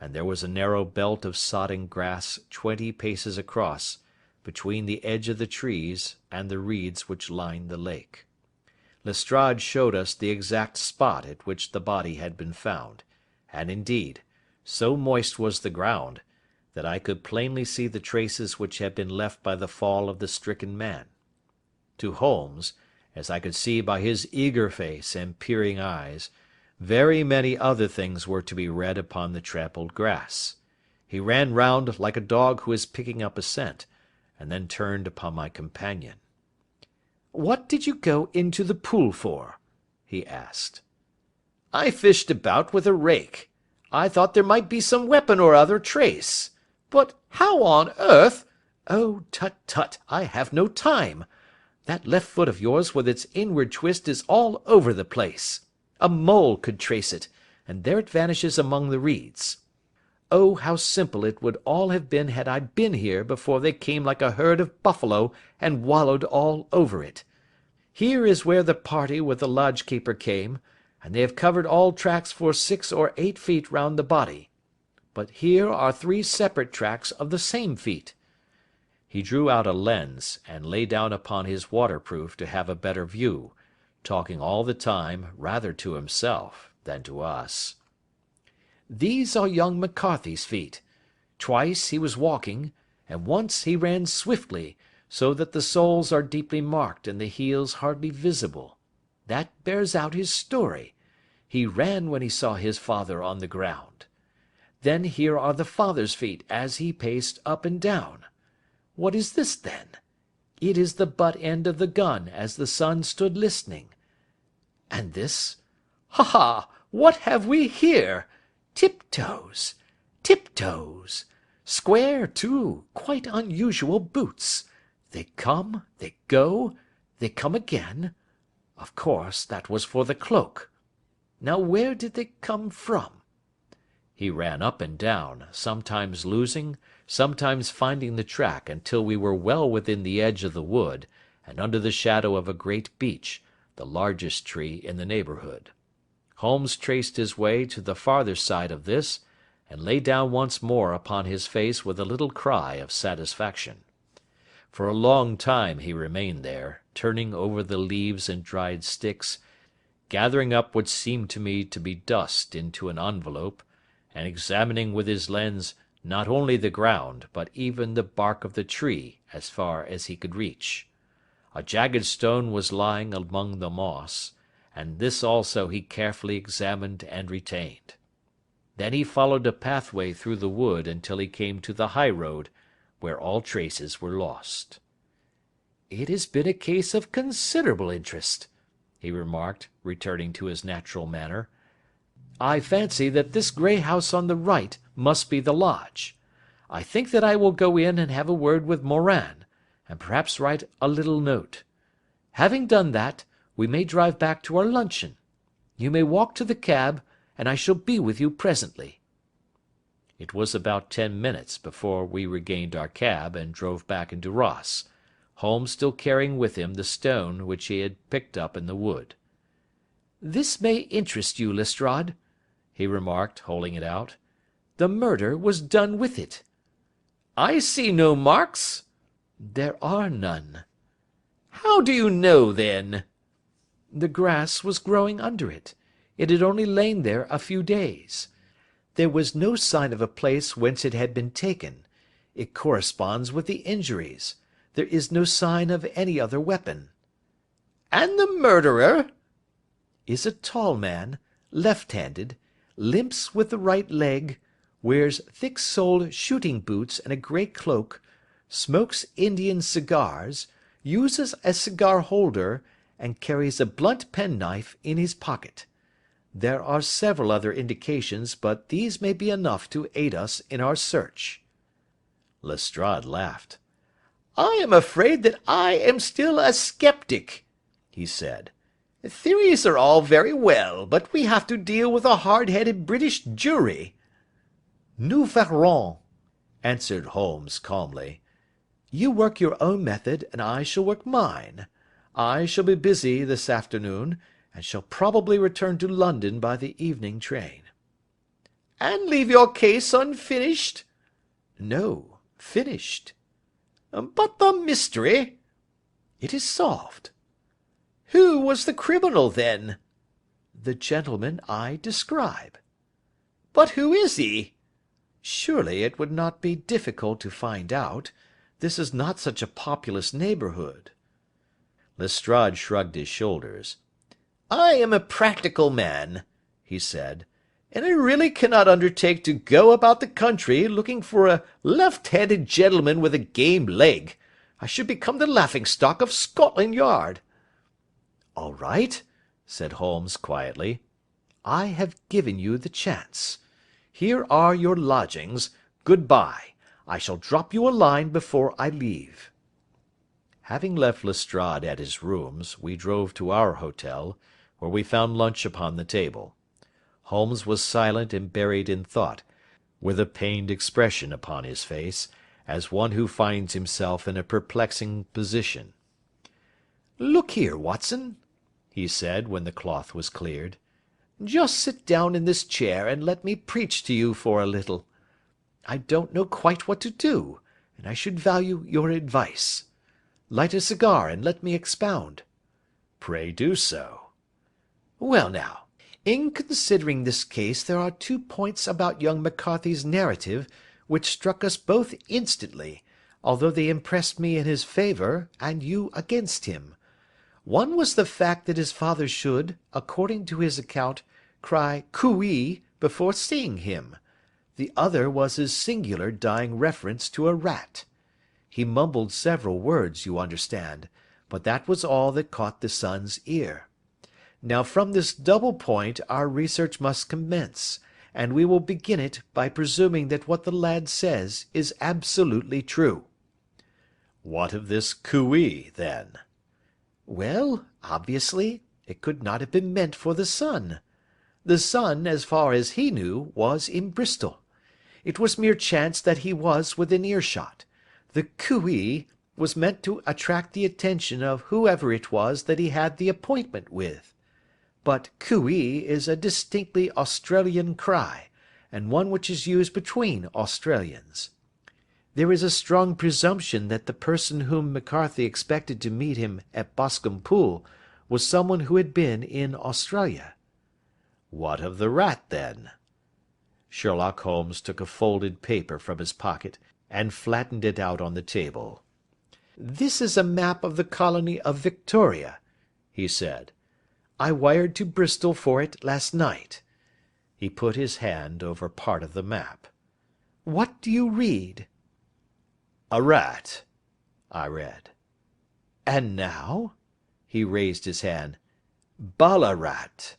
and there was a narrow belt of sodden grass 20 paces across, between the edge of the trees and the reeds which lined the lake. Lestrade showed us the exact spot at which the body had been found, and indeed, so moist was the ground, that I could plainly see the traces which had been left by the fall of the stricken man. To Holmes, as I could see by his eager face and peering eyes, very many other things were to be read upon the trampled grass. He ran round like a dog who is picking up a scent, and then turned upon my companion. "What did you go into the pool for?" he asked. "I fished about with a rake. I thought there might be some weapon or other trace. But how on earth—" "Oh, tut, tut, I have no time. That left foot of yours with its inward twist is all over the place. A mole could trace it, and there it vanishes among the reeds. Oh, how simple it would all have been had I been here before they came like a herd of buffalo and wallowed all over it. Here is where the party with the lodge-keeper came, and they have covered all tracks for 6 or 8 feet round the body. But here are 3 separate tracks of the same feet." He drew out a lens, and lay down upon his waterproof to have a better view, talking all the time rather to himself than to us. "These are young McCarthy's feet. Twice he was walking, and once he ran swiftly, so that the soles are deeply marked and the heels hardly visible. That bears out his story. He ran when he saw his father on the ground. Then here are the father's feet as he paced up and down. What is this, then? It is the butt end of the gun as the son stood listening. And this? Ha ha! What have we here? Tiptoes! Tiptoes! Square, too, quite unusual boots. They come, they go, they come again. Of course, that was for the cloak. Now where did they come from?" He ran up and down, sometimes losing, sometimes finding the track until we were well within the edge of the wood, and under the shadow of a great beech, the largest tree in the neighbourhood. Holmes traced his way to the farther side of this, and lay down once more upon his face with a little cry of satisfaction. For a long time he remained there, turning over the leaves and dried sticks, gathering up what seemed to me to be dust into an envelope, and examining with his lens not only the ground, but even the bark of the tree as far as he could reach. A jagged stone was lying among the moss, and this also he carefully examined and retained. Then he followed a pathway through the wood until he came to the high road, where all traces were lost. "It has been a case of considerable interest," he remarked, returning to his natural manner. "I fancy that this grey house on the right must be the lodge. I think that I will go in and have a word with Morin, and perhaps write a little note. Having done that, we may drive back to our luncheon. You may walk to the cab, and I shall be with you presently." It was about 10 minutes before we regained our cab and drove back into Ross, Holmes still carrying with him the stone which he had picked up in the wood. "This may interest you, Lestrade," he remarked, holding it out. "The murder was done with it." "I see no marks." "There are none." "How do you know, then?" "The grass was growing under it. It had only lain there a few days. There was no sign of a place whence it had been taken. It corresponds with the injuries. There is no sign of any other weapon." "And the murderer?" "Is a tall man, left-handed, limps with the right leg, wears thick-soled shooting boots and a grey cloak, smokes Indian cigars, uses a cigar holder, and carries a blunt penknife in his pocket. There are several other indications, but these may be enough to aid us in our search." Lestrade laughed. "I am afraid that I am still a sceptic," he said. "Theories are all very well, but we have to deal with a hard-headed British jury." "Nous verrons," answered Holmes calmly. "You work your own method, and I shall work mine. I shall be busy this afternoon, and shall probably return to London by the evening train." "And leave your case unfinished?" "No, finished." "But the mystery?" "It is solved." "Who was the criminal, then?" "The gentleman I describe." "But who is he?" "Surely it would not be difficult to find out. This is not such a populous neighbourhood." Lestrade shrugged his shoulders. "I am a practical man," he said, "and I really cannot undertake to go about the country looking for a left-handed gentleman with a game leg. I should become the laughing-stock of Scotland Yard." "All right," said Holmes quietly. "I have given you the chance. Here are your lodgings. Good-bye. I shall drop you a line before I leave." Having left Lestrade at his rooms, we drove to our hotel, where we found lunch upon the table. Holmes was silent and buried in thought, with a pained expression upon his face, as one who finds himself in a perplexing position. "Look here, Watson," he said, when the cloth was cleared. "Just sit down in this chair and let me preach to you for a little. I don't know quite what to do, and I should value your advice. Light a cigar and let me expound." "Pray do so." "Well now, in considering this case there are 2 points about young McCarthy's narrative which struck us both instantly, although they impressed me in his favour and you against him. One was the fact that his father should, according to his account, cry cooee before seeing him. The other was his singular dying reference to a rat. He mumbled several words, you understand, but that was all that caught the son's ear. Now from this double point our research must commence, and we will begin it by presuming that what the lad says is absolutely true." "What of this cooee, then?" "Well, obviously, it could not have been meant for the son. The son, as far as he knew, was in Bristol. It was mere chance that he was within earshot. The cooee was meant to attract the attention of whoever it was that he had the appointment with. But cooee is a distinctly Australian cry, and one which is used between Australians. There is a strong presumption that the person whom McCarthy expected to meet him at Boscombe Pool was someone who had been in Australia." "What of the rat, then?" Sherlock Holmes took a folded paper from his pocket and flattened it out on the table. "This is a map of the colony of Victoria," he said. "I wired to Bristol for it last night." He put his hand over part of the map. "What do you read?" "A rat," I read. "And now?" He raised his hand. "Ballarat."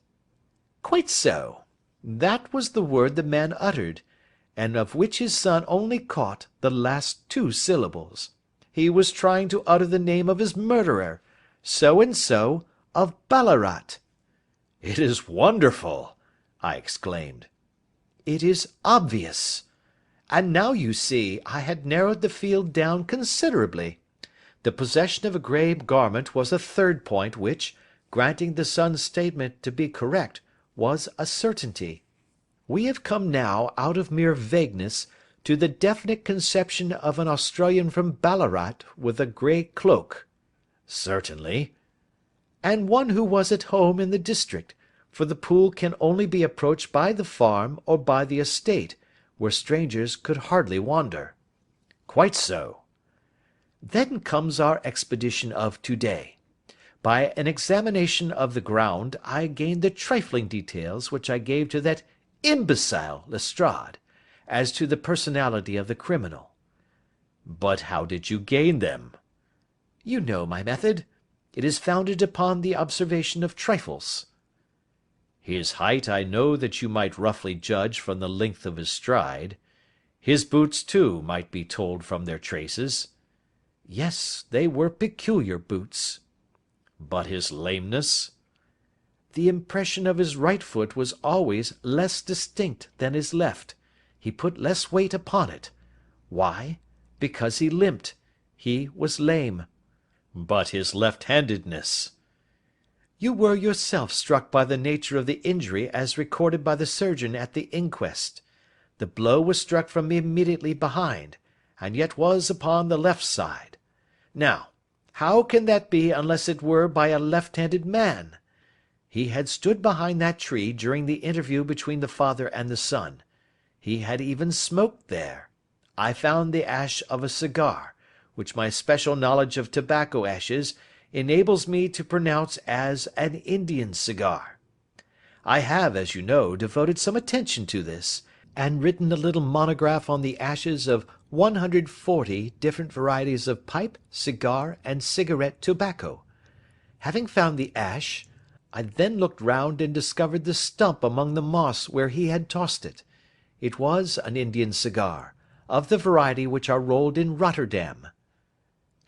"Quite so. That was the word the man uttered, and of which his son only caught the last two syllables. He was trying to utter the name of his murderer, so and so of Ballarat." "It is wonderful!" I exclaimed. "It is obvious. And now you see I had narrowed the field down considerably. The possession of a grey garment was a third point which, granting the son's statement to be correct, was a certainty. We have come now out of mere vagueness to the definite conception of an Australian from Ballarat with a grey cloak." "Certainly." "And one who was at home in the district, for the pool can only be approached by the farm or by the estate, where strangers could hardly wander." "Quite so." "Then comes our expedition of to-day. By an examination of the ground, I gained the trifling details which I gave to that imbecile Lestrade, as to the personality of the criminal." "But how did you gain them?" "You know my method. It is founded upon the observation of trifles." "His height I know that you might roughly judge from the length of his stride. His boots, too, might be told from their traces." "Yes, they were peculiar boots." "But his lameness?" "The impression of his right foot was always less distinct than his left. He put less weight upon it. Why? Because he limped. He was lame." "But his left-handedness?" "You were yourself struck by the nature of the injury as recorded by the surgeon at the inquest. The blow was struck from immediately behind, and yet was upon the left side. Now, how can that be unless it were by a left-handed man? He had stood behind that tree during the interview between the father and the son. He had even smoked there. I found the ash of a cigar, which my special knowledge of tobacco ashes enables me to pronounce as an Indian cigar. I have, as you know, devoted some attention to this, and written a little monograph on the ashes of 140 different varieties of pipe, cigar, and cigarette tobacco. Having found the ash, I then looked round and discovered the stump among the moss where he had tossed it. It was an Indian cigar, of the variety which are rolled in Rotterdam."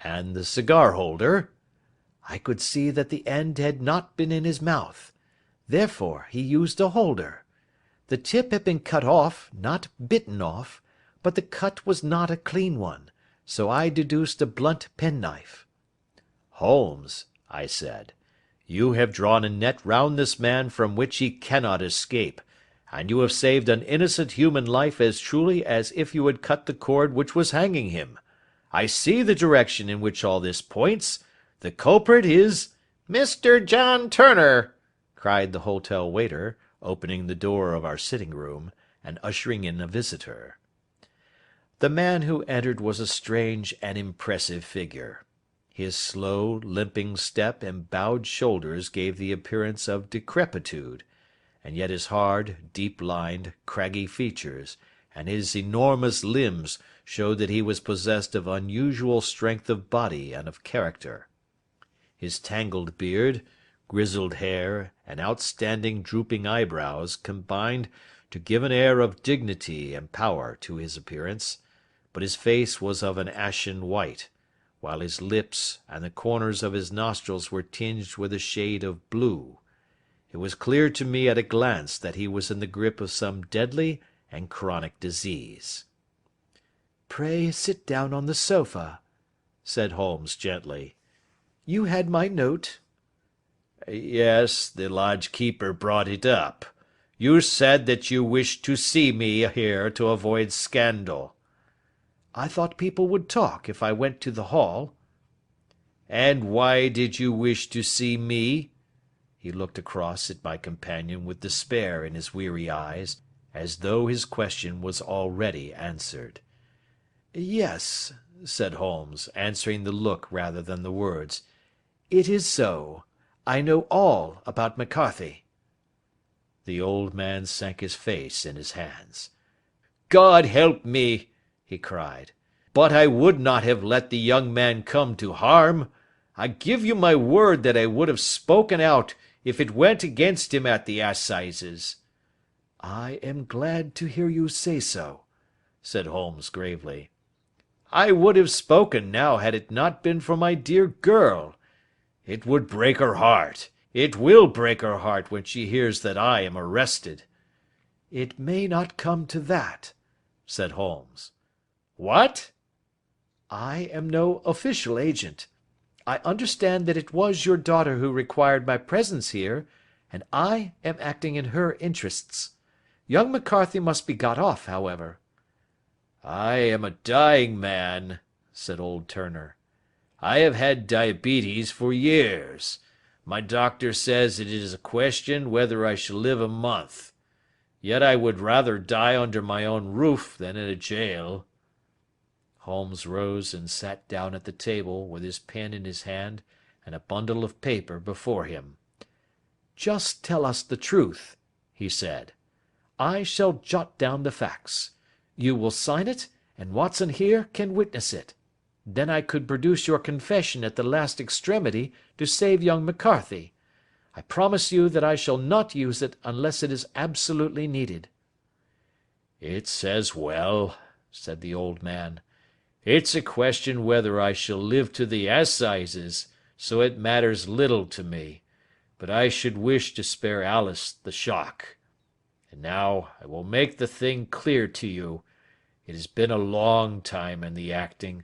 "And the cigar holder?" "I could see that the end had not been in his mouth. Therefore he used a holder. The tip had been cut off, not bitten off, but the cut was not a clean one, so I deduced a blunt penknife." "Holmes," I said, "you have drawn a net round this man from which he cannot escape, and you have saved an innocent human life as truly as if you had cut the cord which was hanging him. I see the direction in which all this points. The culprit is—" "Mr. John Turner!" cried the hotel waiter, opening the door of our sitting room, and ushering in a visitor. The man who entered was a strange and impressive figure. His slow, limping step and bowed shoulders gave the appearance of decrepitude, and yet his hard, deep-lined, craggy features, and his enormous limbs showed that he was possessed of unusual strength of body and of character. His tangled beard, grizzled hair, and outstanding drooping eyebrows combined to give an air of dignity and power to his appearance, but his face was of an ashen white, while his lips and the corners of his nostrils were tinged with a shade of blue. It was clear to me at a glance that he was in the grip of some deadly and chronic disease. "Pray sit down on the sofa," said Holmes gently. "You had my note?" "Yes, the lodge-keeper brought it up. You said that you wished to see me here to avoid scandal." "I thought people would talk if I went to the hall." "And why did you wish to see me?" He looked across at my companion with despair in his weary eyes, as though his question was already answered. "Yes," said Holmes, answering the look rather than the words. "It is so. I know all about McCarthy." The old man sank his face in his hands. "God help me!" he cried. "But I would not have let the young man come to harm. I give you my word that I would have spoken out if it went against him at the assizes." "I am glad to hear you say so," said Holmes gravely. "I would have spoken now had it not been for my dear girl. It would break her heart. It will break her heart when she hears that I am arrested." "It may not come to that," said Holmes. "What?" "I am no official agent. I understand that it was your daughter who required my presence here, and I am acting in her interests. Young McCarthy must be got off, however." "I am a dying man," said old Turner. "I have had diabetes for years. My doctor says it is a question whether I shall live a month. Yet I would rather die under my own roof than in a jail." Holmes rose and sat down at the table with his pen in his hand and a bundle of paper before him. "Just tell us the truth," he said. "I shall jot down the facts. You will sign it, and Watson here can witness it. Then I could produce your confession at the last extremity to save young McCarthy. I promise you that I shall not use it unless it is absolutely needed." "It's as well," said the old man. "It's a question whether I shall live to the assizes, so it matters little to me, but I should wish to spare Alice the shock. And now I will make the thing clear to you. It has been a long time in the acting,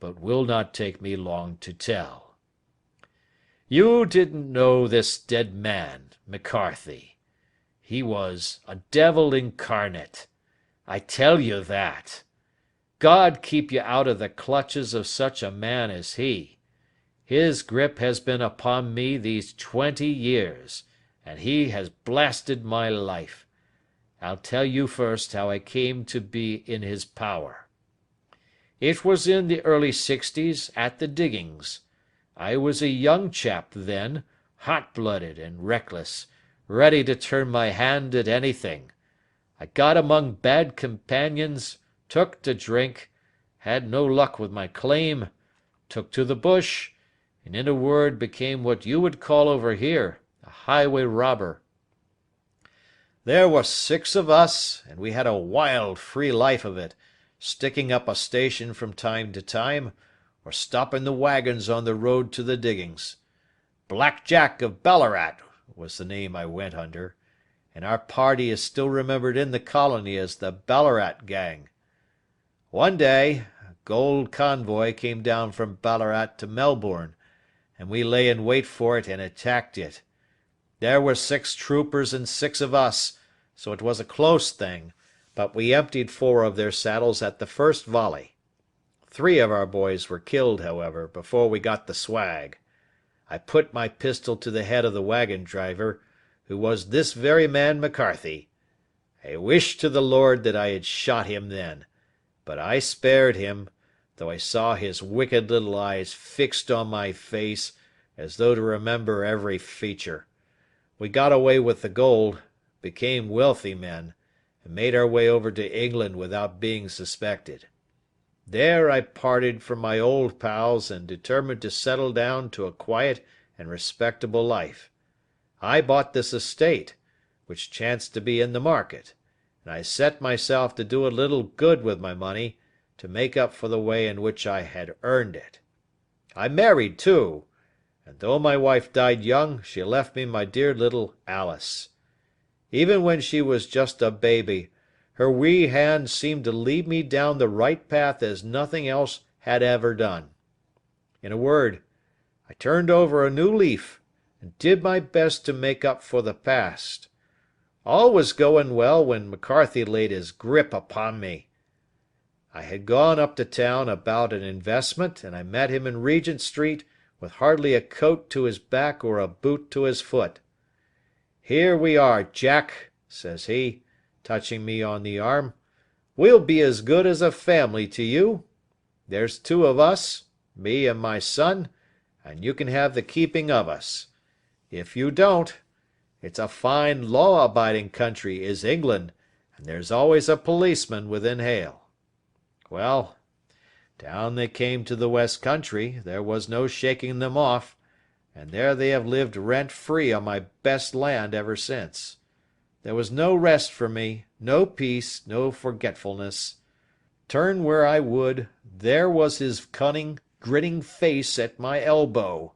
but will not take me long to tell. You didn't know this dead man, McCarthy. He was a devil incarnate. I tell you that. God keep you out of the clutches of such a man as he. His grip has been upon me these 20 years, and he has blasted my life. I'll tell you first how I came to be in his power. It was in the early 60s at the diggings. I was a young chap then, hot-blooded and reckless, ready to turn my hand at anything. I got among bad companions, took to drink, had no luck with my claim, took to the bush, and in a word became what you would call over here a highway robber. There were 6 of us, and we had a wild, free life of it, sticking up a station from time to time, or stopping the wagons on the road to the diggings. Black Jack of Ballarat was the name I went under, and our party is still remembered in the colony as the Ballarat Gang. One day, a gold convoy came down from Ballarat to Melbourne, and we lay in wait for it and attacked it. There were 6 troopers and 6 of us, so it was a close thing, but we emptied 4 of their saddles at the first volley. 3 of our boys were killed, however, before we got the swag. I put my pistol to the head of the wagon driver, who was this very man McCarthy. I wish to the Lord that I had shot him then, but I spared him, though I saw his wicked little eyes fixed on my face, as though to remember every feature. We got away with the gold, became wealthy men, and made our way over to England without being suspected. There I parted from my old pals and determined to settle down to a quiet and respectable life. I bought this estate, which chanced to be in the market, and I set myself to do a little good with my money, to make up for the way in which I had earned it. I married, too, and though my wife died young, she left me my dear little Alice. Even when she was just a baby, her wee hand seemed to lead me down the right path as nothing else had ever done. In a word, I turned over a new leaf, and did my best to make up for the past. All was going well when McCarthy laid his grip upon me. I had gone up to town about an investment, and I met him in Regent Street with hardly a coat to his back or a boot to his foot. "Here we are, Jack," says he. touching me on the arm. "We'll be as good as a family to you. There's 2 of us, me and my son, and you can have the keeping of us. If you don't, it's a fine law-abiding country is England, and there's always a policeman within hail." Well, down they came to the West Country, there was no shaking them off, and there they have lived rent-free on my best land ever since. There was no rest for me, no peace, no forgetfulness. Turn where I would, there was his cunning, grinning face at my elbow.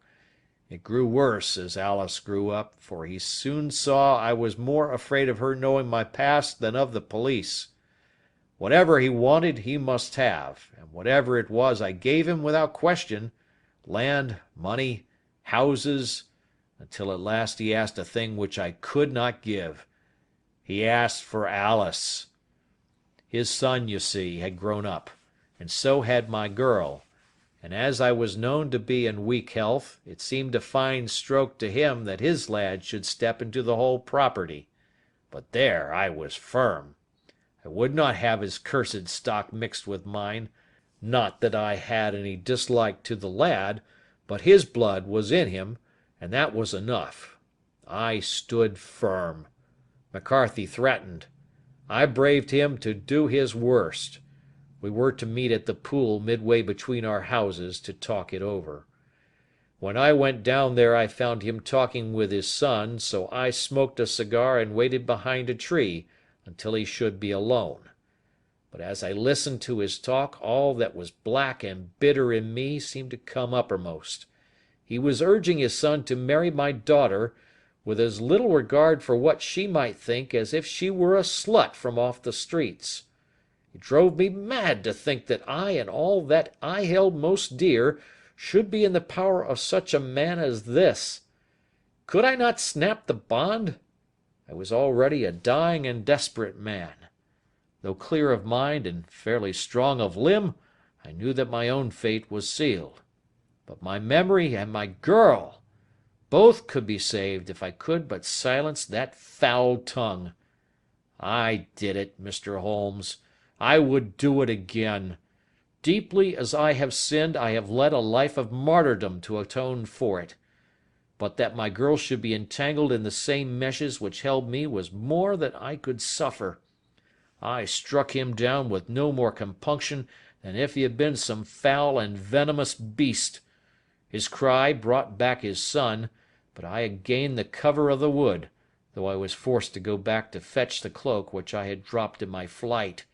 It grew worse as Alice grew up, for he soon saw I was more afraid of her knowing my past than of the police. Whatever he wanted he must have, and whatever it was I gave him without question, land, money, houses, until at last he asked a thing which I could not give. He asked for Alice. His son, you see, had grown up, and so had my girl, and as I was known to be in weak health, it seemed a fine stroke to him that his lad should step into the whole property. But there I was firm. I would not have his cursed stock mixed with mine. Not that I had any dislike to the lad, but his blood was in him, and that was enough. I stood firm. McCarthy threatened. I braved him to do his worst. We were to meet at the pool midway between our houses to talk it over. When I went down there I found him talking with his son, so I smoked a cigar and waited behind a tree until he should be alone. But as I listened to his talk, all that was black and bitter in me seemed to come uppermost. He was urging his son to marry my daughter, with as little regard for what she might think as if she were a slut from off the streets. It drove me mad to think that I and all that I held most dear should be in the power of such a man as this. Could I not snap the bond? I was already a dying and desperate man. Though clear of mind and fairly strong of limb, I knew that my own fate was sealed. But my memory and my girl, both could be saved if I could but silence that foul tongue. I did it, Mr. Holmes. I would do it again. Deeply as I have sinned, I have led a life of martyrdom to atone for it. But that my girl should be entangled in the same meshes which held me was more than I could suffer. I struck him down with no more compunction than if he had been some foul and venomous beast. His cry brought back his son, but I had gained the cover of the wood, though I was forced to go back to fetch the cloak which I had dropped in my flight.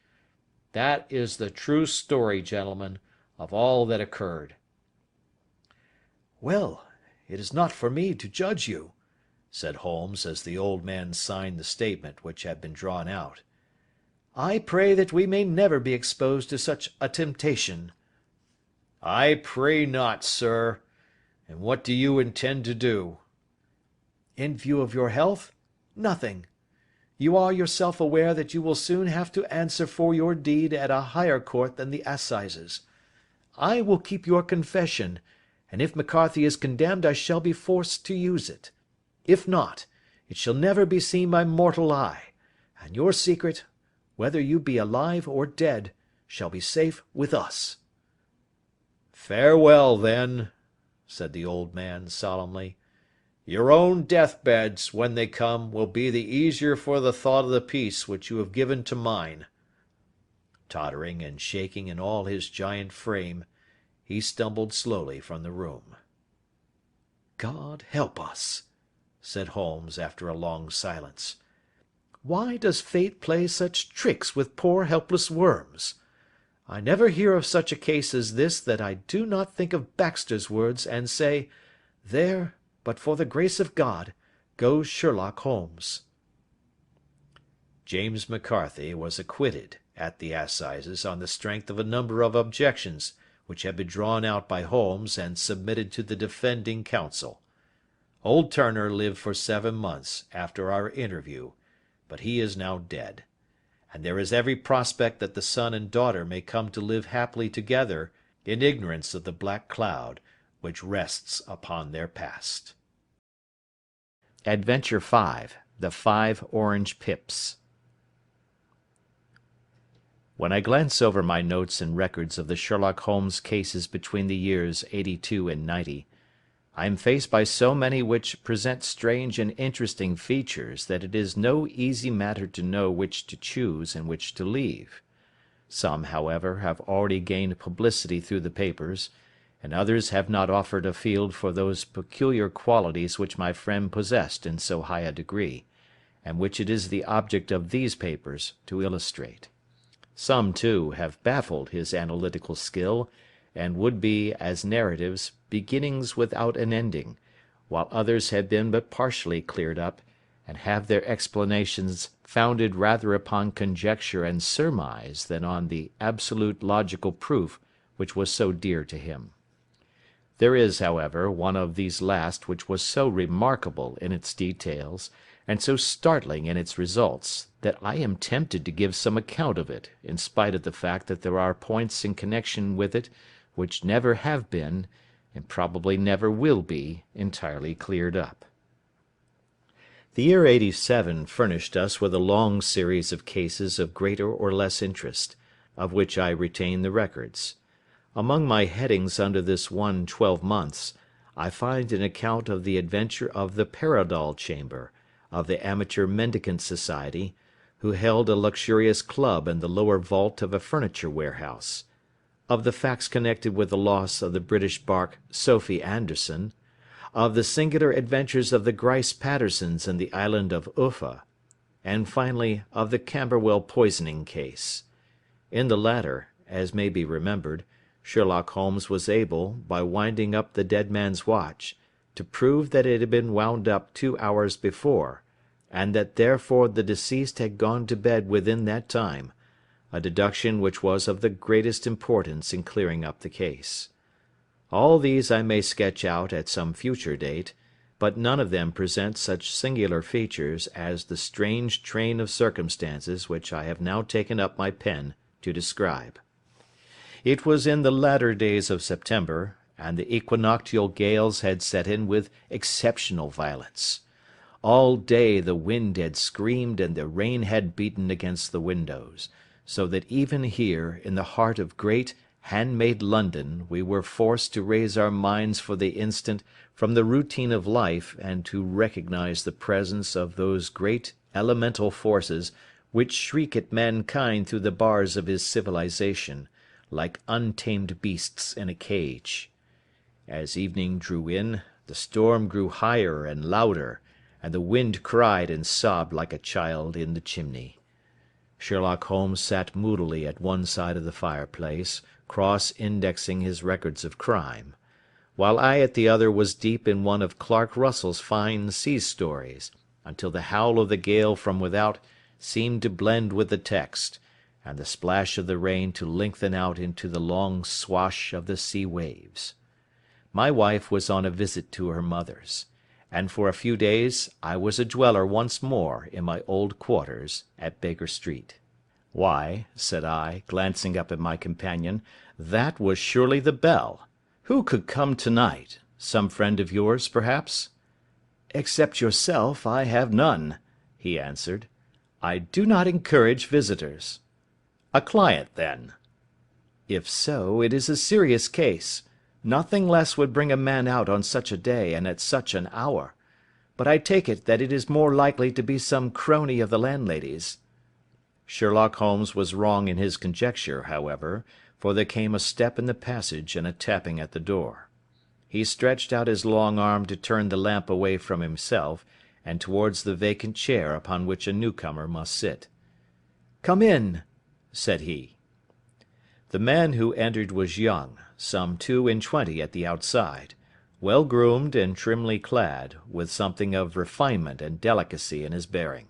That is the true story, gentlemen, of all that occurred. "Well, it is not for me to judge you," said Holmes, as the old man signed the statement which had been drawn out. "I pray that we may never be exposed to such a temptation." I pray not, sir. And what do you intend to do? In view of your health, nothing. You are yourself aware that you will soon have to answer for your deed at a higher court than the assizes. I will keep your confession, and if McCarthy is condemned I shall be forced to use it. If not, it shall never be seen by mortal eye, and your secret, whether you be alive or dead, shall be safe with us. Farewell, then, said the old man solemnly. Your own deathbeds, when they come, will be the easier for the thought of the peace which you have given to mine. Tottering and shaking in all his giant frame, he stumbled slowly from the room. God help us, said Holmes after a long silence. Why does fate play such tricks with poor helpless worms? I never hear of such a case as this that I do not think of Baxter's words and say, there, but for the grace of God, goes Sherlock Holmes. James McCarthy was acquitted at the assizes on the strength of a number of objections which had been drawn out by Holmes and submitted to the defending counsel. Old Turner lived for 7 months after our interview, but he is now dead, and there is every prospect that the son and daughter may come to live happily together in ignorance of the black cloud which rests upon their past. Adventure 5. The 5 Orange Pips. When I glance over my notes and records of the Sherlock Holmes cases between the years '82 and '90, I am faced by so many which present strange and interesting features that it is no easy matter to know which to choose and which to leave. Some, however, have already gained publicity through the papers, and others have not offered a field for those peculiar qualities which my friend possessed in so high a degree, and which it is the object of these papers to illustrate. Some, too, have baffled his analytical skill, and would be, as narratives, beginnings without an ending, while others have been but partially cleared up, and have their explanations founded rather upon conjecture and surmise than on the absolute logical proof which was so dear to him. There is, however, one of these last which was so remarkable in its details, and so startling in its results, that I am tempted to give some account of it, in spite of the fact that there are points in connection with it which never have been, and probably never will be, entirely cleared up. The year '87 furnished us with a long series of cases of greater or less interest, of which I retain the records. Among my headings under this one 12 months, I find an account of the adventure of the Paradol Chamber, of the Amateur Mendicant Society, who held a luxurious club in the lower vault of a furniture warehouse; of the facts connected with the loss of the British bark Sophie Anderson; of the singular adventures of the Grice Pattersons in the island of Uffa; and finally of the Camberwell poisoning case. In the latter, as may be remembered, Sherlock Holmes was able, by winding up the dead man's watch, to prove that it had been wound up 2 hours before, and that therefore the deceased had gone to bed within that time, a deduction which was of the greatest importance in clearing up the case. All these I may sketch out at some future date, but none of them present such singular features as the strange train of circumstances which I have now taken up my pen to describe. It was in the latter days of September, and the equinoctial gales had set in with exceptional violence. All day the wind had screamed and the rain had beaten against the windows, so that even here, in the heart of great, hand-made London, we were forced to raise our minds for the instant from the routine of life and to recognize the presence of those great elemental forces which shriek at mankind through the bars of his civilization, like untamed beasts in a cage. As evening drew in, the storm grew higher and louder, and the wind cried and sobbed like a child in the chimney. Sherlock Holmes sat moodily at one side of the fireplace, cross-indexing his records of crime, while I at the other was deep in one of Clark Russell's fine sea stories, until the howl of the gale from without seemed to blend with the text, and the splash of the rain to lengthen out into the long swash of the sea waves. My wife was on a visit to her mother's, and for a few days I was a dweller once more in my old quarters at Baker Street. "Why," said I, glancing up at my companion, "that was surely the bell. Who could come to-night? Some friend of yours, perhaps?" "Except yourself, I have none," he answered. "I do not encourage visitors." "A client, then?" "If so, it is a serious case. Nothing less would bring a man out on such a day and at such an hour. But I take it that it is more likely to be some crony of the landlady's." Sherlock Holmes was wrong in his conjecture, however, for there came a step in the passage and a tapping at the door. He stretched out his long arm to turn the lamp away from himself, and towards the vacant chair upon which a newcomer must sit. "Come in," said he. The man who entered was young, some 22 at the outside, well groomed and trimly clad, with something of refinement and delicacy in his bearing.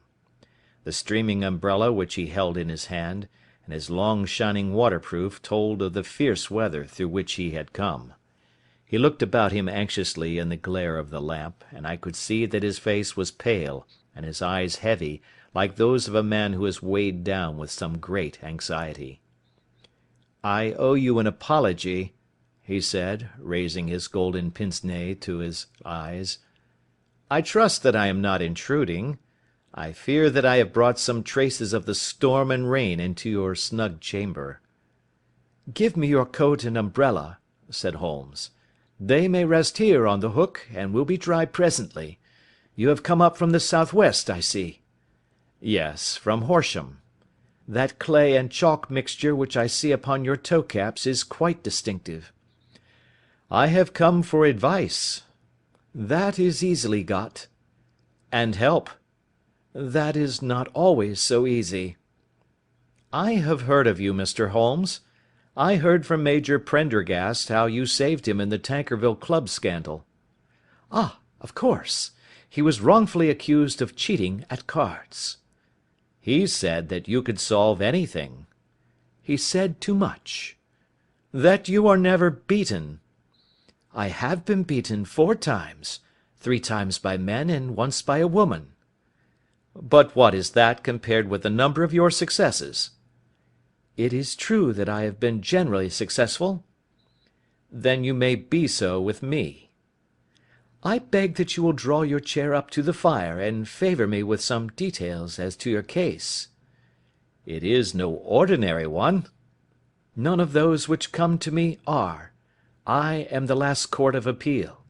The streaming umbrella which he held in his hand, and his long shining waterproof told of the fierce weather through which he had come. He looked about him anxiously in the glare of the lamp, and I could see that his face was pale, and his eyes heavy, like those of a man who is weighed down with some great anxiety. "I owe you an apology," he said, raising his golden pince-nez to his eyes. "I trust that I am not intruding. I fear that I have brought some traces of the storm and rain into your snug chamber." "Give me your coat and umbrella," said Holmes. "They may rest here on the hook, and will be dry presently. You have come up from the southwest, I see." "Yes, from Horsham." "That clay and chalk mixture which I see upon your toe caps is quite distinctive." "I have come for advice." "That is easily got." "And help." "That is not always so easy." "I have heard of you, Mr. Holmes. I heard from Major Prendergast how you saved him in the Tankerville Club scandal." "Ah, of course. He was wrongfully accused of cheating at cards." "He said that you could solve anything." "He said too much." "That you are never beaten." "I have been beaten 4 times, 3 times by men and once by a woman." "But what is that compared with the number of your successes?" "It is true that I have been generally successful." "Then you may be so with me." "I beg that you will draw your chair up to the fire and favour me with some details as to your case." "It is no ordinary one." "None of those which come to me are. I am the last court of appeal."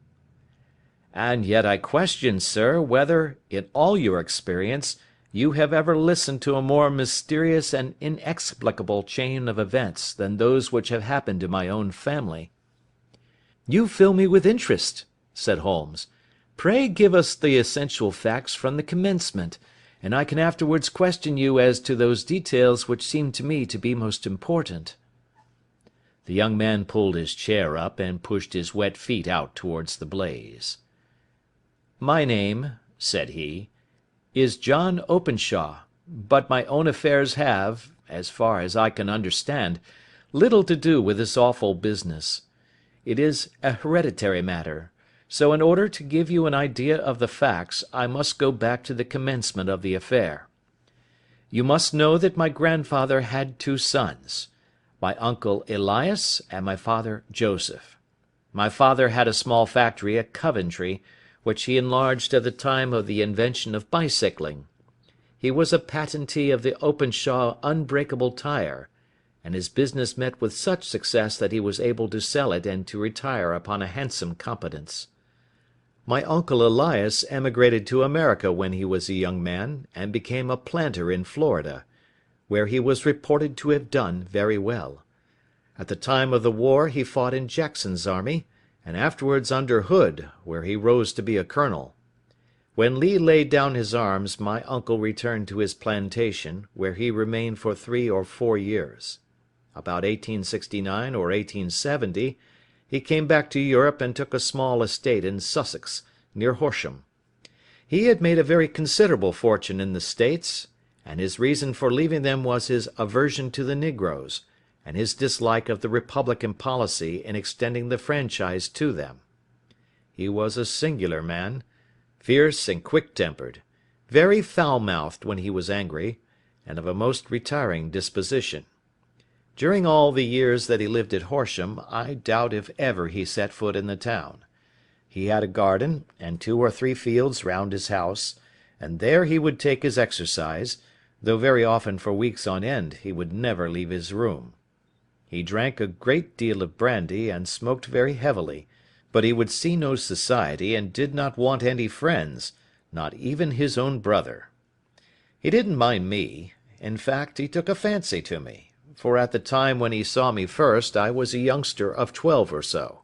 "And yet I question, sir, whether, in all your experience, you have ever listened to a more mysterious and inexplicable chain of events than those which have happened to my own family." "You fill me with interest," said Holmes. "Pray give us the essential facts from the commencement, and I can afterwards question you as to those details which seem to me to be most important." The young man pulled his chair up and pushed his wet feet out towards the blaze. "My name," said he, "is John Openshaw, but my own affairs have, as far as I can understand, little to do with this awful business. It is a hereditary matter, so in order to give you an idea of the facts I must go back to the commencement of the affair. You must know that my grandfather had 2 sons, my uncle Elias and my father Joseph. My father had a small factory at Coventry, which he enlarged at the time of the invention of bicycling. He was a patentee of the Openshaw unbreakable tire, and his business met with such success that he was able to sell it and to retire upon a handsome competence. My uncle Elias emigrated to America when he was a young man, and became a planter in Florida, where he was reported to have done very well. At the time of the war he fought in Jackson's army, and afterwards under Hood, where he rose to be a colonel. When Lee laid down his arms, my uncle returned to his plantation, where he remained for 3 or 4 years. About 1869 or 1870, he came back to Europe and took a small estate in Sussex, near Horsham. He had made a very considerable fortune in the States, and his reason for leaving them was his aversion to the negroes, and his dislike of the Republican policy in extending the franchise to them. He was a singular man, fierce and quick-tempered, very foul-mouthed when he was angry, and of a most retiring disposition. During all the years that he lived at Horsham, I doubt if ever he set foot in the town. He had a garden, and 2 or 3 fields round his house, and there he would take his exercise, though very often for weeks on end he would never leave his room. He drank a great deal of brandy, and smoked very heavily, but he would see no society, and did not want any friends, not even his own brother. He didn't mind me. In fact, he took a fancy to me, for at the time when he saw me first I was a youngster of 12 or so.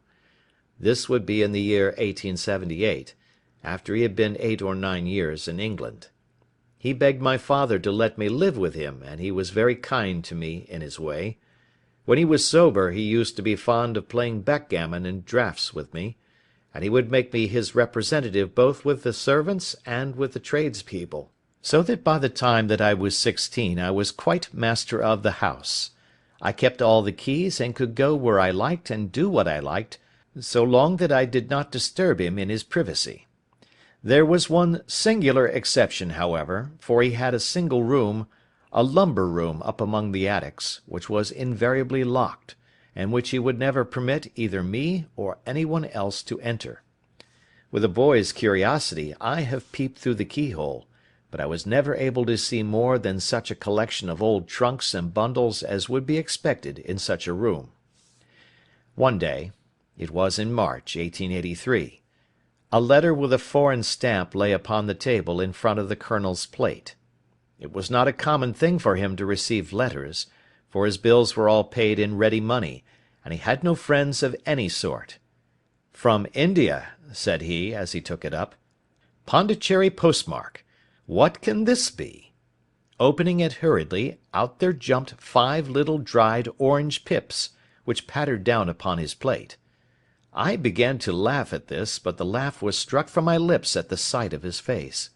This would be in the year 1878, after he had been 8 or 9 years in England. He begged my father to let me live with him, and he was very kind to me in his way. When he was sober he used to be fond of playing backgammon and draughts with me, and he would make me his representative both with the servants and with the tradespeople, so that by the time that I was 16 I was quite master of the house. I kept all the keys and could go where I liked and do what I liked, so long that I did not disturb him in his privacy. There was one singular exception, however, for he had a single room, a lumber room up among the attics, which was invariably locked, and which he would never permit either me or any one else to enter. With a boy's curiosity I have peeped through the keyhole, but I was never able to see more than such a collection of old trunks and bundles as would be expected in such a room. One day, it was in March, 1883, a letter with a foreign stamp lay upon the table in front of the Colonel's plate. It was not a common thing for him to receive letters, for his bills were all paid in ready money, and he had no friends of any sort. "From India," said he, as he took it up. "Pondicherry postmark. What can this be?" Opening it hurriedly, out there jumped 5 little dried orange pips, which pattered down upon his plate. I began to laugh at this, but the laugh was struck from my lips at the sight of his face.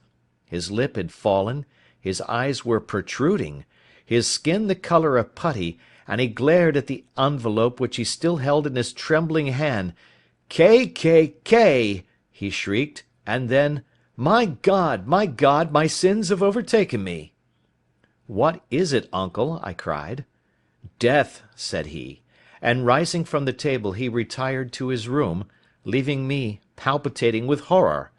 His lip had fallen, his eyes were protruding, his skin the colour of putty, and he glared at the envelope which he still held in his trembling hand. "K, K, K!" he shrieked, and then, my God, my sins have overtaken me." "What is it, uncle?" I cried. "Death," said he, and rising from the table he retired to his room, leaving me palpitating with horror.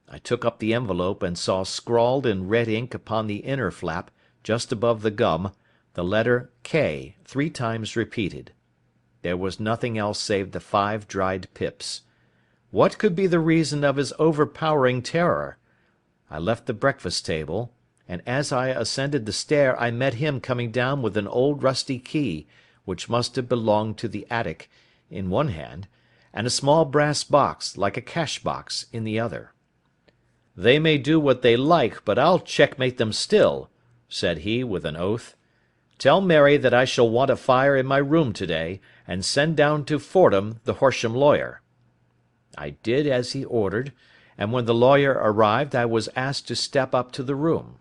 I took up the envelope and saw scrawled in red ink upon the inner flap, just above the gum, the letter K 3 times repeated. There was nothing else save the 5 dried pips. What could be the reason of his overpowering terror? I left the breakfast table, and as I ascended the stair I met him coming down with an old rusty key, which must have belonged to the attic, in one hand, and a small brass box, like a cash box, in the other. "They may do what they like, but I'll checkmate them still," said he with an oath. "Tell Mary that I shall want a fire in my room to-day, and send down to Fordham the Horsham lawyer." I did as he ordered, and when the lawyer arrived I was asked to step up to the room.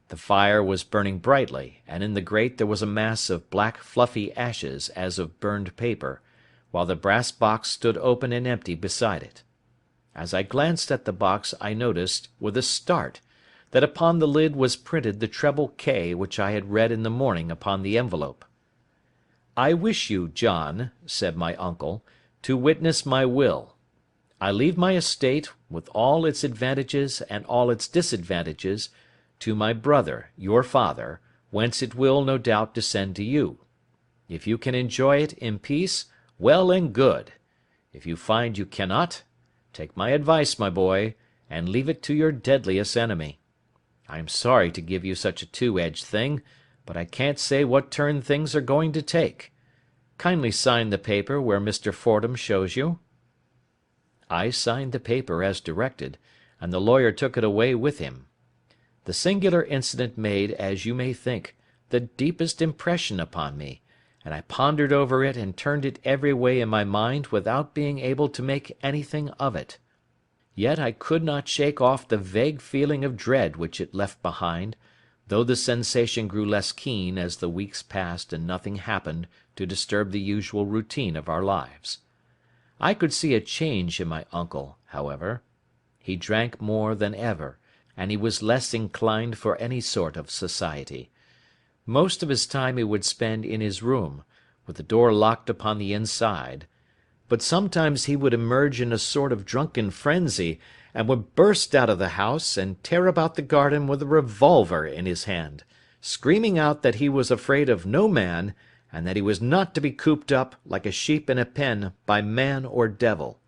The fire was burning brightly, and in the grate there was a mass of black fluffy ashes as of burned paper, while the brass box stood open and empty beside it. As I glanced at the box I noticed, with a start, that upon the lid was printed the treble K which I had read in the morning upon the envelope. "I wish you, John," said my uncle, "to witness my will. I leave my estate, with all its advantages and all its disadvantages, to my brother, your father, whence it will, no doubt, descend to you. If you can enjoy it in peace, well and good. If you find you cannot, take my advice, my boy, and leave it to your deadliest enemy. I am sorry to give you such a two-edged thing, but I can't say what turn things are going to take. Kindly sign the paper where Mr. Fordham shows you." I signed the paper as directed, and the lawyer took it away with him. The singular incident made, as you may think, the deepest impression upon me, and I pondered over it and turned it every way in my mind without being able to make anything of it. Yet I could not shake off the vague feeling of dread which it left behind, though the sensation grew less keen as the weeks passed and nothing happened to disturb the usual routine of our lives. I could see a change in my uncle, however. He drank more than ever, and he was less inclined for any sort of society. Most of his time he would spend in his room, with the door locked upon the inside, but sometimes he would emerge in a sort of drunken frenzy, and would burst out of the house, and tear about the garden with a revolver in his hand, screaming out that he was afraid of no man, and that he was not to be cooped up, like a sheep in a pen, by man or devil.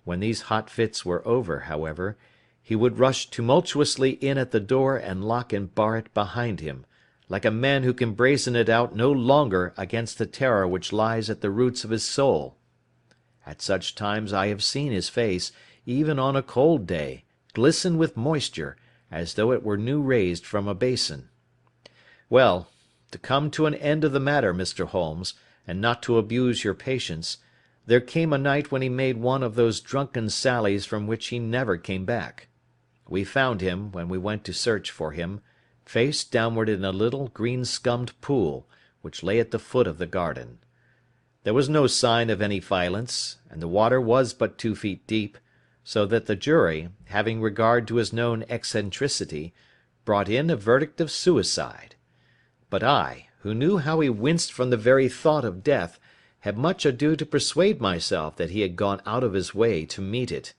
When these hot fits were over, however, he would rush tumultuously in at the door and lock and bar it behind him, like a man who can brazen it out no longer against the terror which lies at the roots of his soul. At such times I have seen his face, even on a cold day, glisten with moisture, as though it were new raised from a basin. Well, to come to an end of the matter, Mr. Holmes, and not to abuse your patience, there came a night when he made one of those drunken sallies from which he never came back. We found him, when we went to search for him, face downward in a little green-scummed pool, which lay at the foot of the garden. There was no sign of any violence, and the water was but 2 feet deep, so that the jury, having regard to his known eccentricity, brought in a verdict of suicide. But I, who knew how he winced from the very thought of death, had much ado to persuade myself that he had gone out of his way to meet it.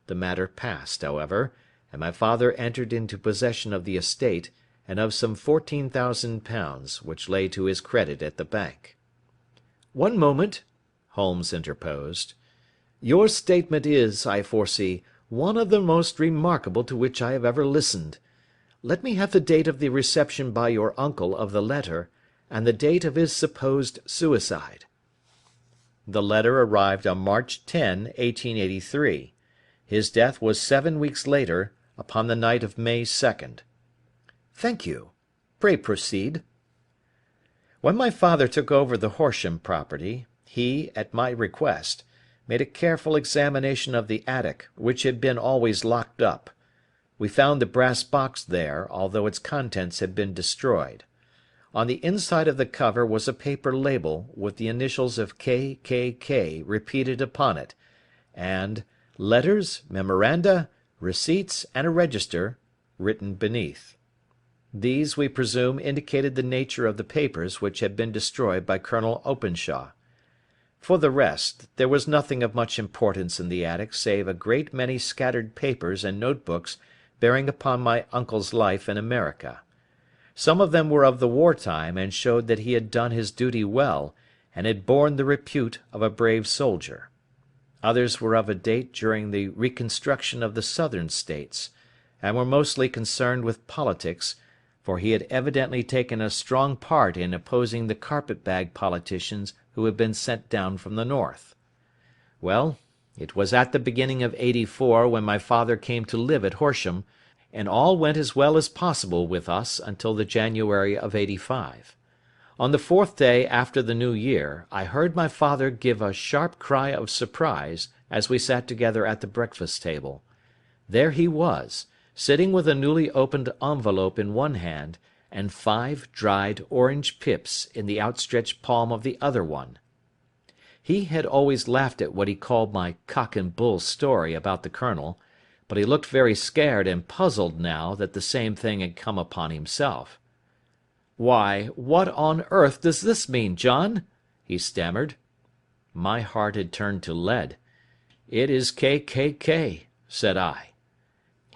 The matter passed, however, and my father entered into possession of the estate and of some £14,000 which lay to his credit at the bank. "One moment," Holmes interposed. "Your statement is, I foresee, one of the most remarkable to which I have ever listened. Let me have the date of the reception by your uncle of the letter, and the date of his supposed suicide." The letter arrived on March 10, 1883. His death was 7 weeks later, upon the night of May 2nd. "Thank you. Pray proceed." When my father took over the Horsham property, he, at my request, made a careful examination of the attic, which had been always locked up. We found the brass box there, although its contents had been destroyed. On the inside of the cover was a paper label with the initials of K.K.K. repeated upon it, and "Letters, Memoranda, Receipts, and a Register" written beneath. These, we presume, indicated the nature of the papers which had been destroyed by Colonel Openshaw. For the rest, there was nothing of much importance in the attic save a great many scattered papers and notebooks bearing upon my uncle's life in America. Some of them were of the war time, and showed that he had done his duty well, and had borne the repute of a brave soldier. Others were of a date during the reconstruction of the Southern States, and were mostly concerned with politics, for he had evidently taken a strong part in opposing the carpet-bag politicians who had been sent down from the North. Well, it was at the beginning of '84 when my father came to live at Horsham, and all went as well as possible with us until the January of '85. On the 4th day after the New Year, I heard my father give a sharp cry of surprise as we sat together at the breakfast table. There he was, sitting with a newly opened envelope in one hand, and 5 dried orange pips in the outstretched palm of the other one. He had always laughed at what he called my cock and bull story about the colonel, but he looked very scared and puzzled now that the same thing had come upon himself. "Why, what on earth does this mean, John?" he stammered. My heart had turned to lead. "It is K.K.K.," said I.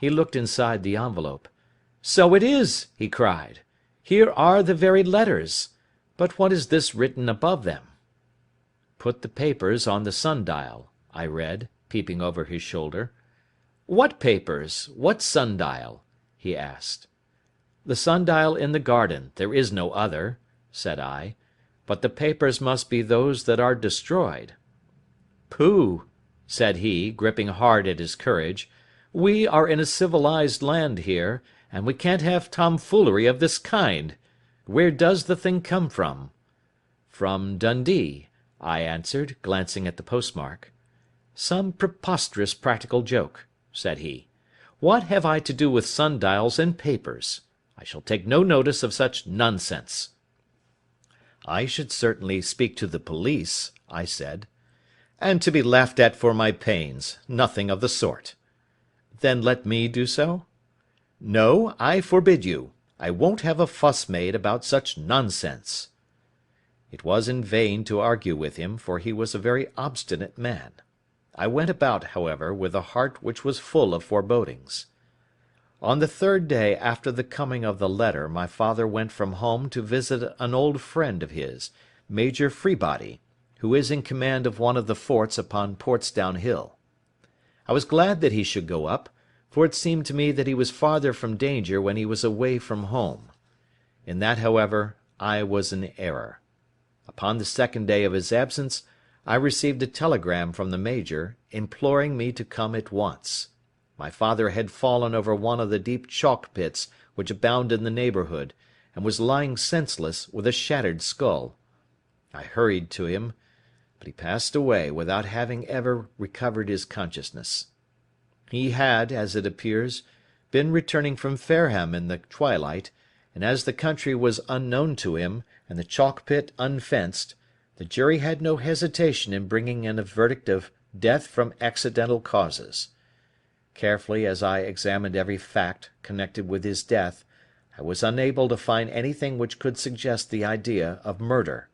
He looked inside the envelope. "So it is!" he cried. "Here are the very letters. But what is this written above them?" "Put the papers on the sundial," I read, peeping over his shoulder. "What papers? What sundial?" he asked. "The sundial in the garden, there is no other," said I, "but the papers must be those that are destroyed." "Pooh!" said he, gripping hard at his courage, "we are in a civilized land here, and we can't have tomfoolery of this kind. Where does the thing come from?" "From Dundee," I answered, glancing at the postmark. "Some preposterous practical joke," said he. "What have I to do with sundials and papers? I shall take no notice of such nonsense." "I should certainly speak to the police," I said. "And to be laughed at for my pains. Nothing of the sort." "Then let me do so?" "No, I forbid you. I won't have a fuss made about such nonsense." It was in vain to argue with him, for he was a very obstinate man. I went about, however, with a heart which was full of forebodings. On the 3rd day after the coming of the letter my father went from home to visit an old friend of his, Major Freebody, who is in command of one of the forts upon Portsdown Hill. I was glad that he should go up, for it seemed to me that he was farther from danger when he was away from home. In that, however, I was in error. Upon the 2nd day of his absence I received a telegram from the Major, imploring me to come at once. My father had fallen over one of the deep chalk pits which abound in the neighbourhood, and was lying senseless, with a shattered skull. I hurried to him, but he passed away without having ever recovered his consciousness. He had, as it appears, been returning from Fareham in the twilight, and as the country was unknown to him, and the chalk pit unfenced, the jury had no hesitation in bringing in a verdict of death from accidental causes. Carefully as I examined every fact connected with his death, I was unable to find anything which could suggest the idea of murder.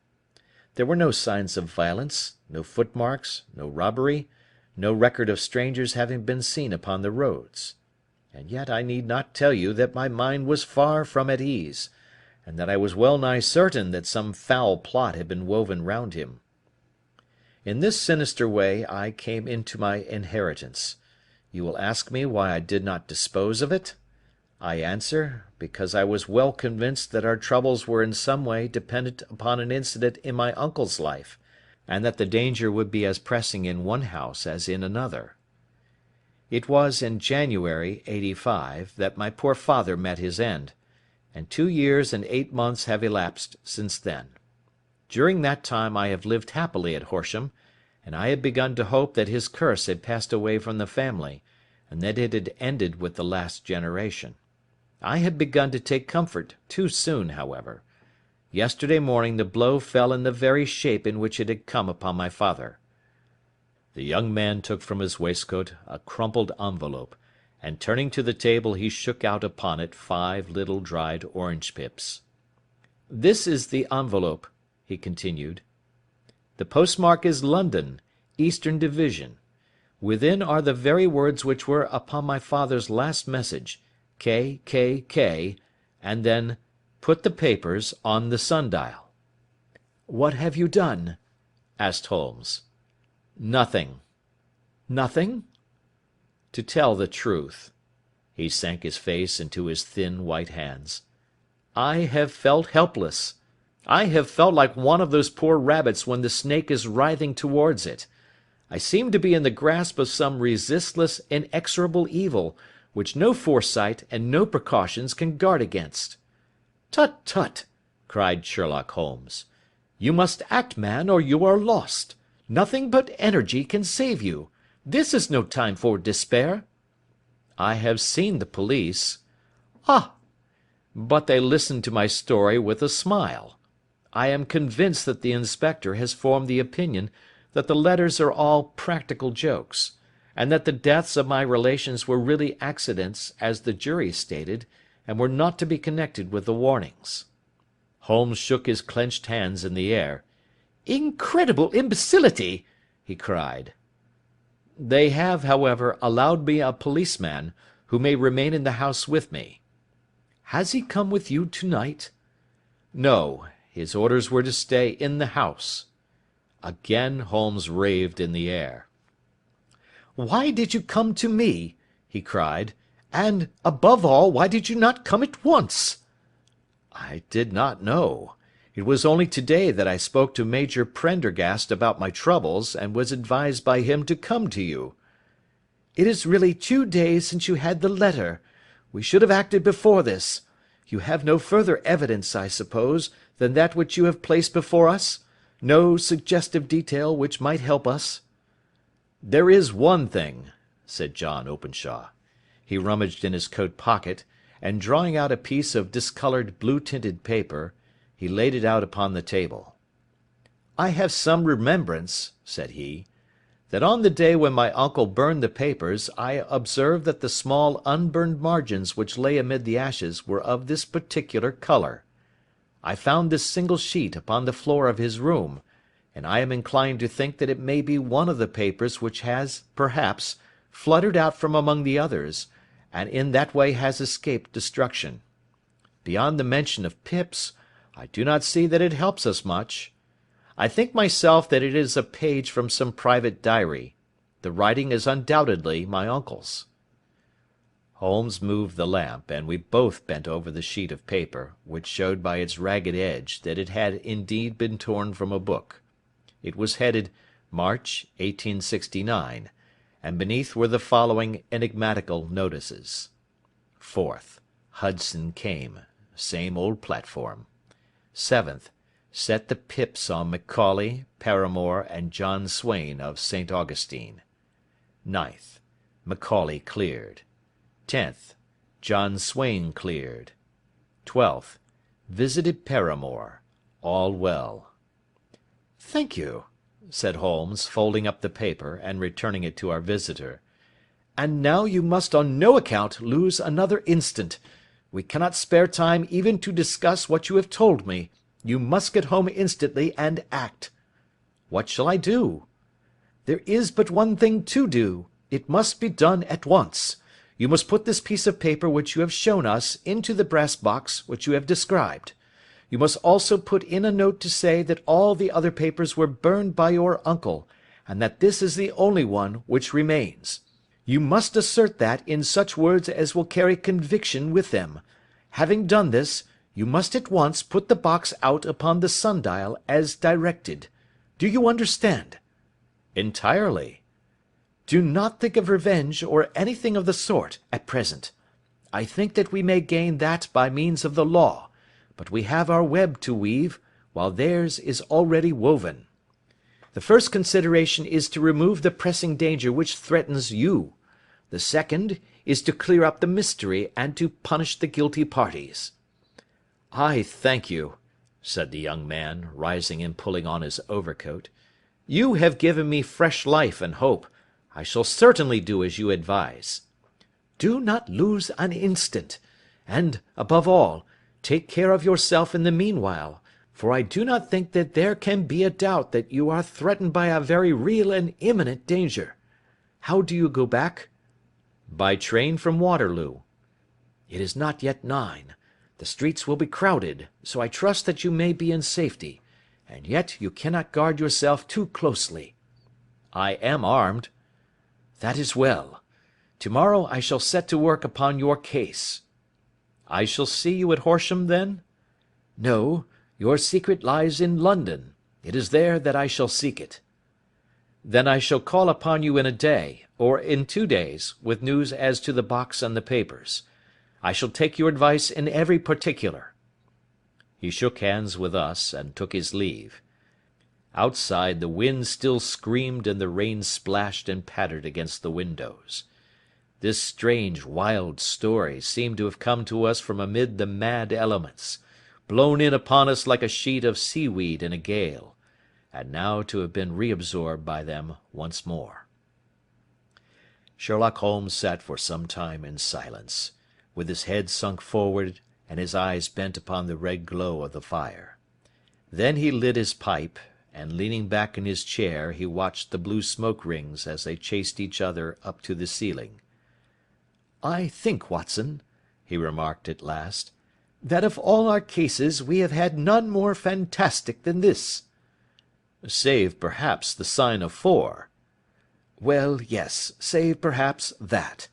There were no signs of violence, no footmarks, no robbery, no record of strangers having been seen upon the roads. and yet I need not tell you that my mind was far from at ease, and that I was well nigh certain that some foul plot had been woven round him. In this sinister way I came into my inheritance. You will ask me why I did not dispose of it? I answer, because I was well convinced that our troubles were in some way dependent upon an incident in my uncle's life, and that the danger would be as pressing in one house as in another. It was in January, '85, that my poor father met his end, and 2 years and 8 months have elapsed since then. During that time I have lived happily at Horsham, and I had begun to hope that his curse had passed away from the family, and that it had ended with the last generation. I had begun to take comfort too soon, however. Yesterday morning the blow fell in the very shape in which it had come upon my father. The young man took from his waistcoat a crumpled envelope, and turning to the table he shook out upon it 5 little dried orange pips. "This is the envelope," he continued. "The postmark is London, Eastern Division. Within are the very words which were upon my father's last message, K, K, K, and then, 'Put the papers on the sundial.'" "What have you done?" asked Holmes. "Nothing." "Nothing?" "To tell the truth," he sank his face into his thin white hands, "I have felt helpless. I have felt like one of those poor rabbits when the snake is writhing towards it. I seem to be in the grasp of some resistless, inexorable evil, which no foresight and no precautions can guard against." "Tut, tut!" cried Sherlock Holmes. "You must act, man, or you are lost. Nothing but energy can save you. This is no time for despair." "I have seen the police." "Ah! But they listened to my story with a smile. I am convinced that the inspector has formed the opinion that the letters are all practical jokes, and that the deaths of my relations were really accidents, as the jury stated, and were not to be connected with the warnings." Holmes shook his clenched hands in the air. "Incredible imbecility!" he cried. "They have, however, allowed me a policeman, who may remain in the house with me." "Has he come with you to-night?" "No, his orders were to stay in the house." Again Holmes raved in the air. "Why did you come to me?" he cried. "And, above all, why did you not come at once?" "I did not know. It was only today that I spoke to Major Prendergast about my troubles, and was advised by him to come to you." "It is really 2 days since you had the letter. We should have acted before this. You have no further evidence, I suppose, than that which you have placed before us? No suggestive detail which might help us?" "There is one thing," said John Openshaw. He rummaged in his coat pocket, and drawing out a piece of discoloured blue-tinted paper, he laid it out upon the table. "I have some remembrance," said he, "that on the day when my uncle burned the papers I observed that the small unburned margins which lay amid the ashes were of this particular colour. I found this single sheet upon the floor of his room, and I am inclined to think that it may be one of the papers which has, perhaps, fluttered out from among the others, and in that way has escaped destruction. Beyond the mention of pips, I do not see that it helps us much. I think myself that it is a page from some private diary. The writing is undoubtedly my uncle's." Holmes moved the lamp, and we both bent over the sheet of paper, which showed by its ragged edge that it had indeed been torn from a book. It was headed March, 1869, and beneath were the following enigmatical notices: 4th. Hudson came. Same old platform. 7th. Set the pips on Macaulay, Paramore, and John Swain of St. Augustine. 9th. Macaulay cleared. 10th. John Swain cleared. 12th. Visited Paramore. All well. "Thank you," said Holmes, folding up the paper, and returning it to our visitor. "And now you must on no account lose another instant. We cannot spare time even to discuss what you have told me. You must get home instantly and act." "What shall I do?" "There is but one thing to do. It must be done at once. You must put this piece of paper which you have shown us into the brass box which you have described. You must also put in a note to say that all the other papers were burned by your uncle, and that this is the only one which remains. You must assert that in such words as will carry conviction with them. Having done this, you must at once put the box out upon the sundial as directed. Do you understand?" "Entirely." "Do not think of revenge or anything of the sort at present. I think that we may gain that by means of the law, but we have our web to weave, while theirs is already woven. The first consideration is to remove the pressing danger which threatens you. The second is to clear up the mystery and to punish the guilty parties." "I thank you," said the young man, rising and pulling on his overcoat. "You have given me fresh life and hope. I shall certainly do as you advise." "Do not lose an instant. And, above all, take care of yourself in the meanwhile, for I do not think that there can be a doubt that you are threatened by a very real and imminent danger. How do you go back?" "By train from Waterloo." "It is not yet 9. The streets will be crowded, so I trust that you may be in safety, and yet you cannot guard yourself too closely." "I am armed." "That is well. Tomorrow I shall set to work upon your case." "I shall see you at Horsham, then?" "No, your secret lies in London. It is there that I shall seek it." "Then I shall call upon you in a day, or in 2 days, with news as to the box and the papers. I shall take your advice in every particular." He shook hands with us, and took his leave. Outside the wind still screamed and the rain splashed and pattered against the windows. This strange, wild story seemed to have come to us from amid the mad elements, blown in upon us like a sheet of seaweed in a gale, and now to have been reabsorbed by them once more. Sherlock Holmes sat for some time in silence, with his head sunk forward and his eyes bent upon the red glow of the fire. Then he lit his pipe, and leaning back in his chair he watched the blue smoke rings as they chased each other up to the ceiling. "I think, Watson," he remarked at last, "that of all our cases we have had none more fantastic than this." "Save, perhaps, the sign of 4. "Well, yes, save perhaps that.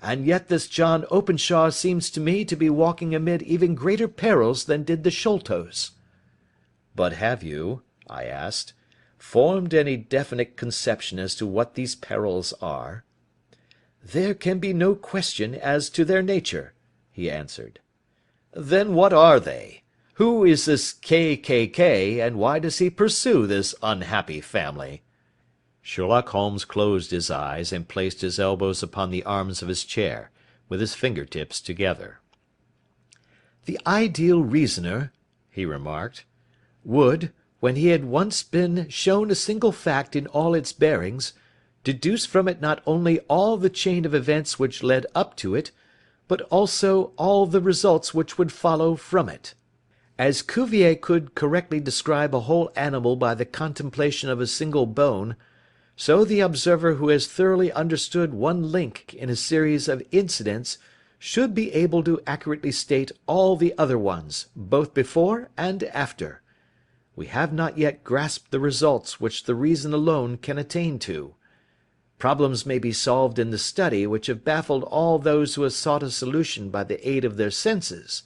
And yet this John Openshaw seems to me to be walking amid even greater perils than did the Sholtos." "But have you," I asked, "formed any definite conception as to what these perils are?" "There can be no question as to their nature," he answered. "Then what are they? Who is this K., and why does he pursue this unhappy family?" Sherlock Holmes closed his eyes and placed his elbows upon the arms of his chair, with his fingertips together. "The ideal reasoner," he remarked, "would, when he had once been shown a single fact in all its bearings, deduce from it not only all the chain of events which led up to it, but also all the results which would follow from it. As Cuvier could correctly describe a whole animal by the contemplation of a single bone, so the observer who has thoroughly understood one link in a series of incidents should be able to accurately state all the other ones, both before and after. We have not yet grasped the results which the reason alone can attain to. Problems may be solved in the study which have baffled all those who have sought a solution by the aid of their senses.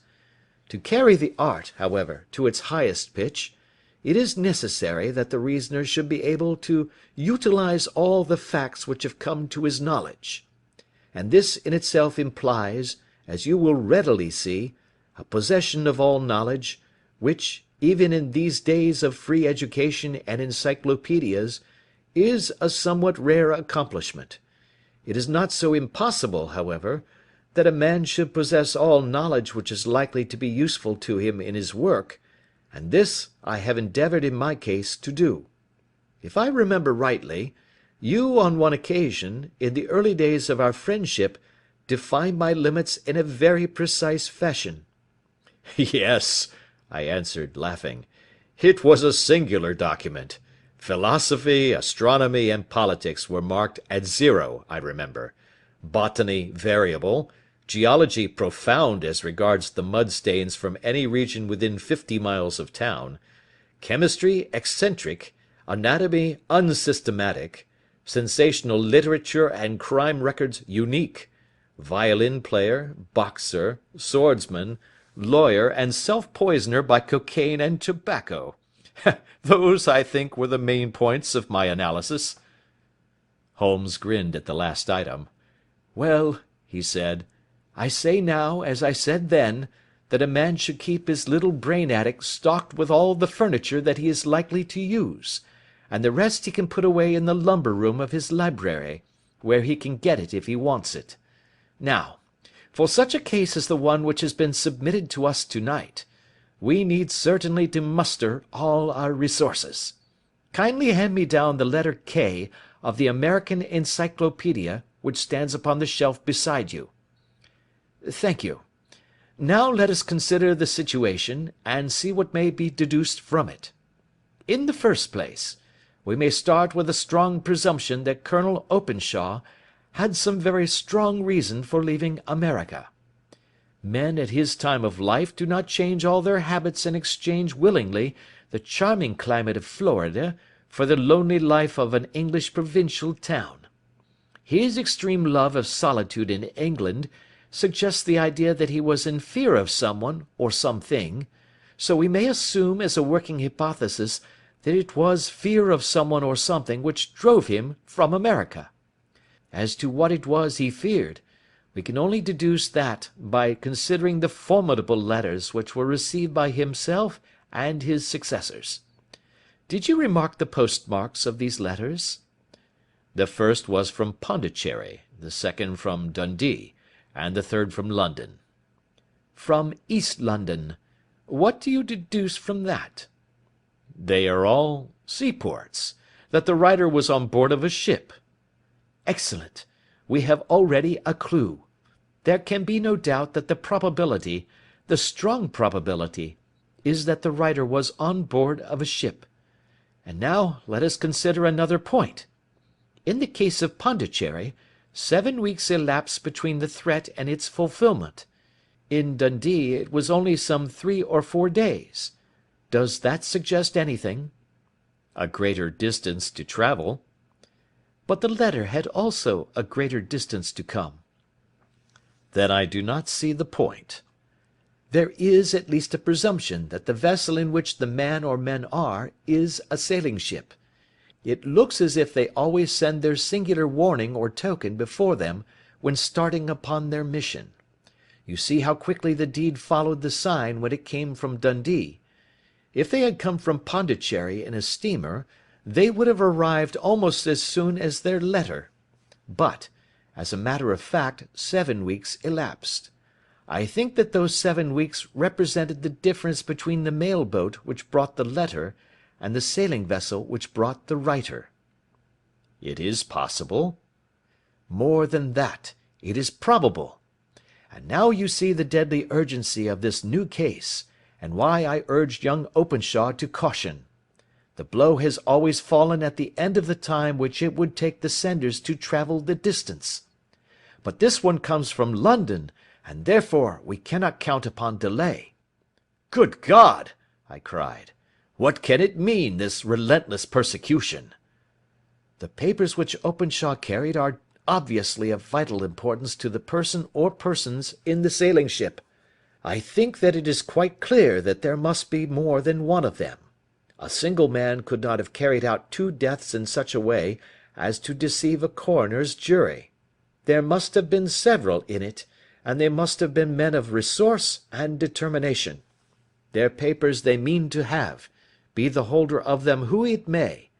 To carry the art, however, to its highest pitch, it is necessary that the reasoner should be able to utilize all the facts which have come to his knowledge. And this in itself implies, as you will readily see, a possession of all knowledge, which, even in these days of free education and encyclopedias, is a somewhat rare accomplishment. It is not so impossible, however, that a man should possess all knowledge which is likely to be useful to him in his work, and this I have endeavoured in my case to do. If I remember rightly, you on one occasion, in the early days of our friendship, defined my limits in a very precise fashion." "Yes," I answered, laughing. "It was a singular document. Philosophy, astronomy, and politics were marked at 0, I remember. botany variable, geology profound as regards the mud stains from any region within 50 miles of town, chemistry eccentric, anatomy unsystematic, sensational literature and crime records unique, violin player, boxer, swordsman, lawyer, and self-poisoner by cocaine and tobacco. Those, I think, were the main points of my analysis." Holmes grinned at the last item. "Well," he said, "I say now, as I said then, that a man should keep his little brain attic stocked with all the furniture that he is likely to use, and the rest he can put away in the lumber room of his library, where he can get it if he wants it. Now, for such a case as the one which has been submitted to us to-night, we need certainly to muster all our resources. Kindly hand me down the letter K of the American Encyclopedia which stands upon the shelf beside you. Thank you. Now let us consider the situation, and see what may be deduced from it. In the first place, we may start with a strong presumption that Colonel Openshaw had some very strong reason for leaving America. Men at his time of life do not change all their habits and exchange willingly the charming climate of Florida for the lonely life of an English provincial town. His extreme love of solitude in England suggests the idea that he was in fear of someone or something, so we may assume as a working hypothesis that it was fear of someone or something which drove him from America. As to what it was he feared, we can only deduce that by considering the formidable letters which were received by himself and his successors. Did you remark the postmarks of these letters? The first was from Pondicherry, the second from Dundee, and the third from London. From East London. What do you deduce from that? They are all seaports, that the writer was on board of a ship. Excellent. We have already a clue. There can be no doubt that the probability, the strong probability, is that the writer was on board of a ship. And now let us consider another point. In the case of Pondicherry, 7 weeks elapsed between the threat and its fulfilment. In Dundee it was only some 3 or 4 days. Does that suggest anything? A greater distance to travel. But the letter had also a greater distance to come. Then I do not see the point. There is at least a presumption that the vessel in which the man or men are is a sailing ship. It looks as if they always send their singular warning or token before them when starting upon their mission. You see how quickly the deed followed the sign when it came from Dundee. If they had come from Pondicherry in a steamer, they would have arrived almost as soon as their letter. But, as a matter of fact, 7 weeks elapsed. I think that those 7 weeks represented the difference between the mail boat which brought the letter and the sailing vessel which brought the writer. It is possible. More than that, it is probable. And now you see the deadly urgency of this new case, and why I urged young Openshaw to caution. The blow has always fallen at the end of the time which it would take the senders to travel the distance. But this one comes from London, and therefore we cannot count upon delay. Good God! I cried. What can it mean, this relentless persecution? The papers which Openshaw carried are obviously of vital importance to the person or persons in the sailing ship. I think that it is quite clear that there must be more than one of them. A single man could not have carried out 2 deaths in such a way as to deceive a coroner's jury. There must have been several in it, and they must have been men of resource and determination. Their papers they mean to have, be the holder of them who it may.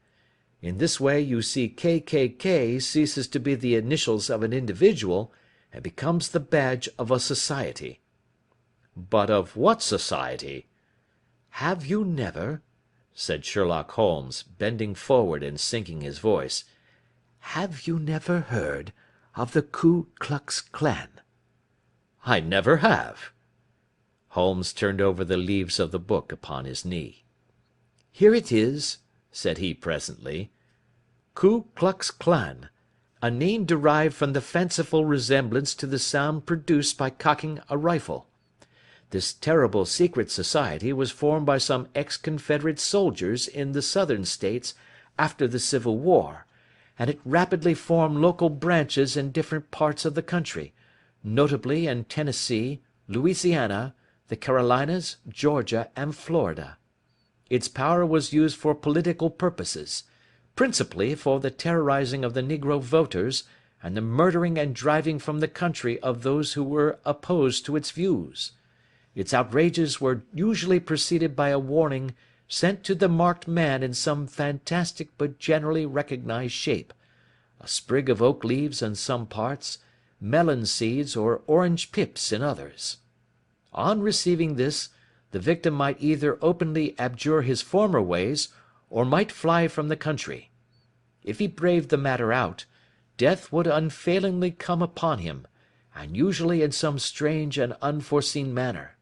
In this way you see KKK ceases to be the initials of an individual and becomes the badge of a society. But of what society? Have you never, said Sherlock Holmes, bending forward and sinking his voice, have you never heard of the Ku Klux Klan? I never have. Holmes turned over the leaves of the book upon his knee. Here it is, said he presently. Ku Klux Klan, a name derived from the fanciful resemblance to the sound produced by cocking a rifle. This terrible secret society was formed by some ex-Confederate soldiers in the Southern States after the Civil War, and it rapidly formed local branches in different parts of the country, notably in Tennessee, Louisiana, the Carolinas, Georgia, and Florida. Its power was used for political purposes, principally for the terrorizing of the negro voters and the murdering and driving from the country of those who were opposed to its views. Its outrages were usually preceded by a warning sent to the marked man in some fantastic but generally recognized shape, a sprig of oak leaves in some parts, melon seeds or orange pips in others. On receiving this, the victim might either openly abjure his former ways, or might fly from the country. If he braved the matter out, death would unfailingly come upon him, and usually in some strange and unforeseen manner.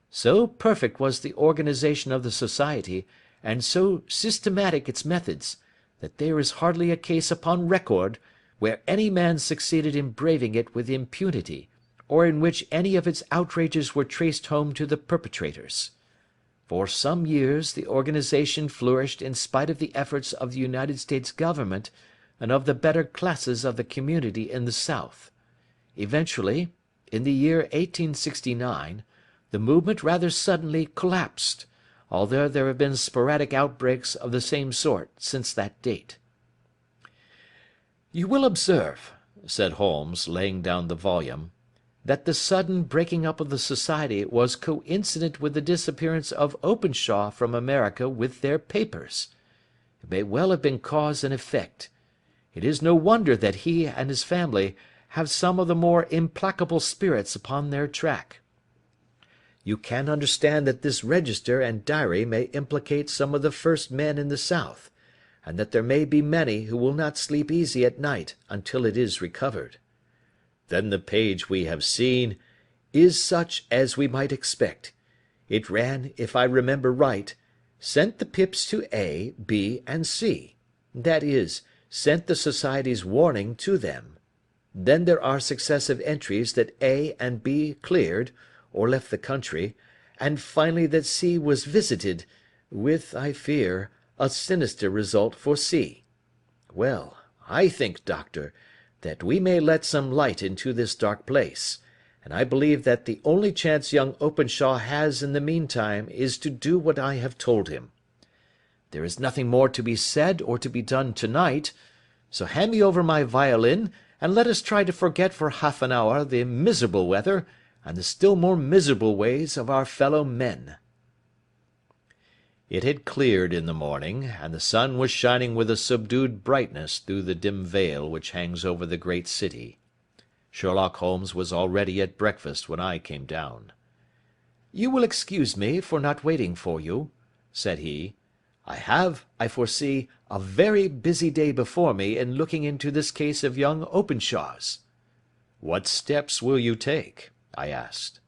So perfect was the organization of the society, and so systematic its methods, that there is hardly a case upon record where any man succeeded in braving it with impunity, or in which any of its outrages were traced home to the perpetrators. For some years the organization flourished in spite of the efforts of the United States government and of the better classes of the community in the South. Eventually, in the year 1869, the movement rather suddenly collapsed, although there have been sporadic outbreaks of the same sort since that date. You will observe, said Holmes, laying down the volume, that the sudden breaking up of the society was coincident with the disappearance of Openshaw from America with their papers. It may well have been cause and effect. It is no wonder that he and his family have some of the more implacable spirits upon their track. You can understand that this register and diary may implicate some of the first men in the South, and that there may be many who will not sleep easy at night until it is recovered. Then the page we have seen is such as we might expect. It ran, if I remember right, sent the pips to A, B, and C. That is, sent the society's warning to them. Then there are successive entries that A and B cleared, or left the country, and finally that C was visited, with, I fear, a sinister result for C. Well, I think, Doctor, that we may let some light into this dark place, and I believe that the only chance young Openshaw has in the meantime is to do what I have told him. There is nothing more to be said or to be done tonight, so hand me over my violin, and let us try to forget for half an hour the miserable weather and the still more miserable ways of our fellow men. It had cleared in the morning, and the sun was shining with a subdued brightness through the dim veil which hangs over the great city. Sherlock Holmes was already at breakfast when I came down. "You will excuse me for not waiting for you," said he. "I have, I foresee, a very busy day before me in looking into this case of young Openshaw's." "What steps will you take?" I asked.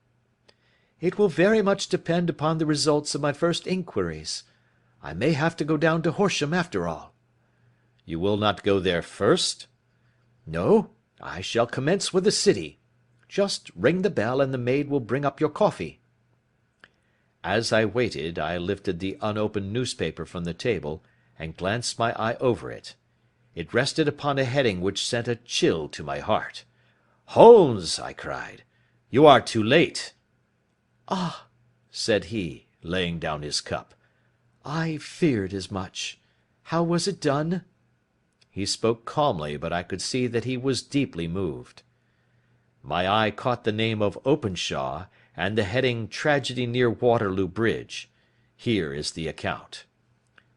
"It will very much depend upon the results of my first inquiries. I may have to go down to Horsham after all." "You will not go there first?" "No, I shall commence with the city. Just ring the bell and the maid will bring up your coffee." As I waited, I lifted the unopened newspaper from the table and glanced my eye over it. It rested upon a heading which sent a chill to my heart. "Holmes!" I cried, "you are too late." "Ah," said he, laying down his cup, "I feared as much. How was it done?" He spoke calmly, but I could see that he was deeply moved. My eye caught the name of Openshaw, and the heading "Tragedy near Waterloo Bridge." Here is the account.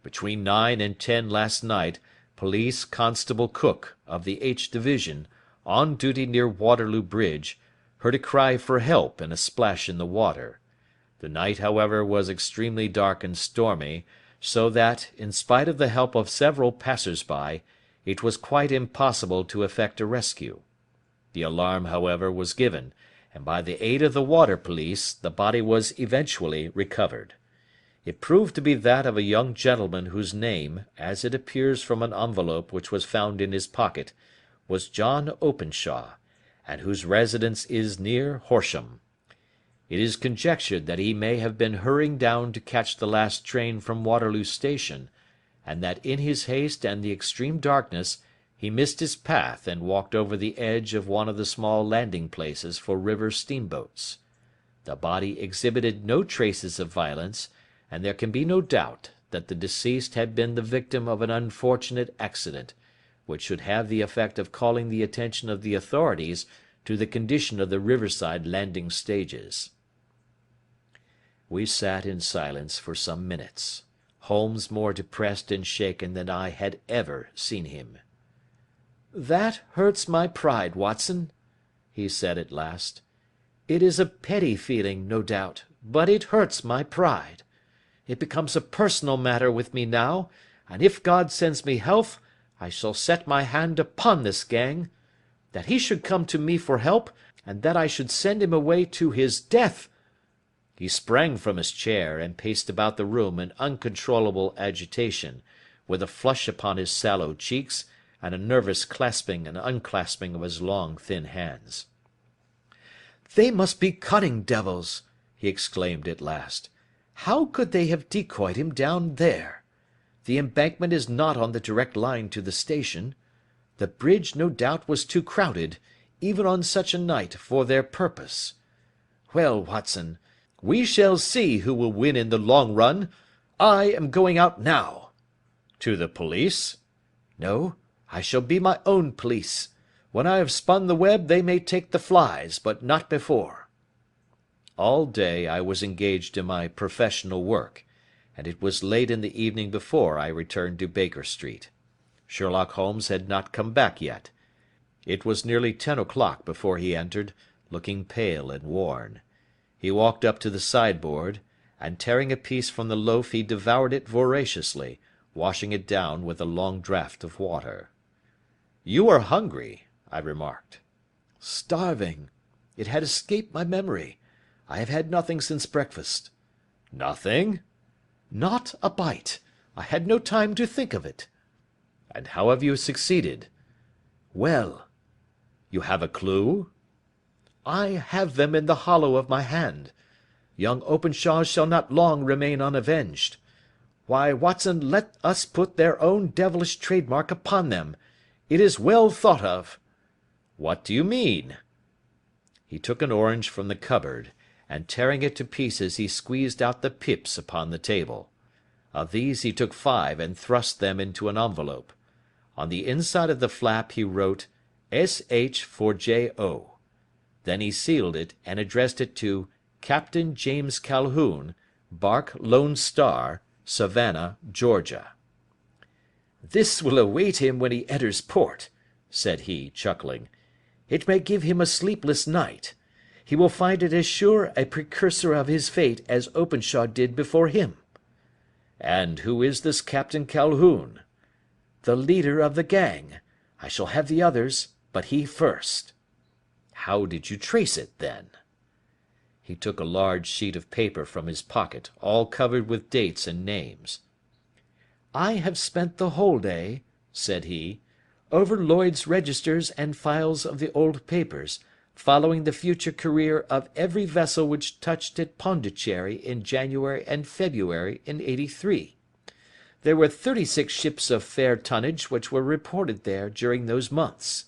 Between 9 and 10 last night, Police Constable Cook, of the H Division, on duty near Waterloo Bridge, heard a cry for help and a splash in the water. The night, however, was extremely dark and stormy, so that, in spite of the help of several passers-by, it was quite impossible to effect a rescue. The alarm, however, was given, and by the aid of the water police, the body was eventually recovered. It proved to be that of a young gentleman whose name, as it appears from an envelope which was found in his pocket, was John Openshaw, and whose residence is near Horsham. It is conjectured that he may have been hurrying down to catch the last train from Waterloo Station, and that in his haste and the extreme darkness he missed his path and walked over the edge of one of the small landing places for river steamboats. The body exhibited no traces of violence, and there can be no doubt that the deceased had been the victim of an unfortunate accident, which should have the effect of calling the attention of the authorities to the condition of the riverside landing stages. We sat in silence for some minutes, Holmes more depressed and shaken than I had ever seen him. "That hurts my pride, Watson," he said at last. "It is a petty feeling, no doubt, but it hurts my pride. It becomes a personal matter with me now, and if God sends me health, I shall set my hand upon this gang. That he should come to me for help, and that I should send him away to his death." He sprang from his chair, and paced about the room in uncontrollable agitation, with a flush upon his sallow cheeks, and a nervous clasping and unclasping of his long thin hands. "They must be cunning devils," he exclaimed at last. "How could they have decoyed him down there? The embankment is not on the direct line to the station. The bridge no doubt was too crowded, even on such a night, for their purpose. Well, Watson, we shall see who will win in the long run. I am going out now." "To the police?" "No, I shall be my own police. When I have spun the web they may take the flies, but not before." All day I was engaged in my professional work, and it was late in the evening before I returned to Baker Street. Sherlock Holmes had not come back yet. It was nearly 10 o'clock before he entered, looking pale and worn. He walked up to the sideboard, and tearing a piece from the loaf he devoured it voraciously, washing it down with a long draught of water. "You are hungry," I remarked. "Starving. It had escaped my memory. I have had nothing since breakfast." "Nothing?" "Not a bite. I had no time to think of it." "And how have you succeeded?" "Well." "You have a clue?" "I have them in the hollow of my hand. Young Openshaw shall not long remain unavenged. Why, Watson, let us put their own devilish trademark upon them. It is well thought of." "What do you mean?" He took an orange from the cupboard, and tearing it to pieces he squeezed out the pips upon the table. Of these he took 5 and thrust them into an envelope. On the inside of the flap he wrote S.H. for J.O. Then he sealed it and addressed it to Captain James Calhoun, Bark Lone Star, Savannah, Georgia. "This will await him when he enters port," said he, chuckling. "It may give him a sleepless night. He will find it as sure a precursor of his fate as Openshaw did before him." "And who is this Captain Calhoun?" "The leader of the gang. I shall have the others, but he first." "How did you trace it, then?" He took a large sheet of paper from his pocket, all covered with dates and names. "I have spent the whole day," said he, "over Lloyd's registers and files of the old papers, following the future career of every vessel which touched at Pondicherry in January and February in '83. There were 36 ships of fair tonnage which were reported there during those months.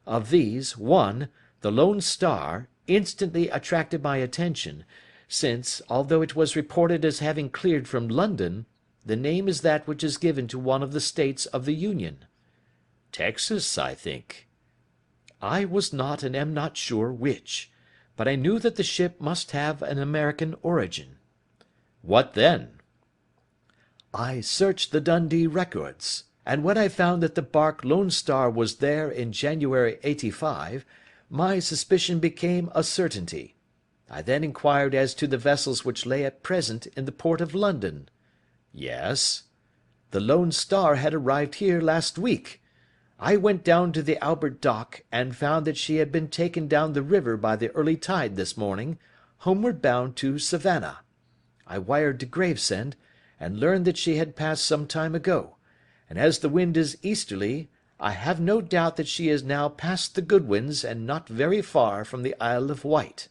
Of these, one, the Lone Star, instantly attracted my attention, since, although it was reported as having cleared from London, the name is that which is given to one of the states of the Union." "Texas, I think." "I was not and am not sure which, but I knew that the ship must have an American origin." "What then?" "I searched the Dundee records, and when I found that the bark Lone Star was there in January '85, my suspicion became a certainty. I then inquired as to the vessels which lay at present in the port of London." "Yes?" "The Lone Star had arrived here last week. I went down to the Albert Dock, and found that she had been taken down the river by the early tide this morning, homeward bound to Savannah. I wired to Gravesend, and learned that she had passed some time ago, and as the wind is easterly, I have no doubt that she is now past the Goodwins and not very far from the Isle of Wight."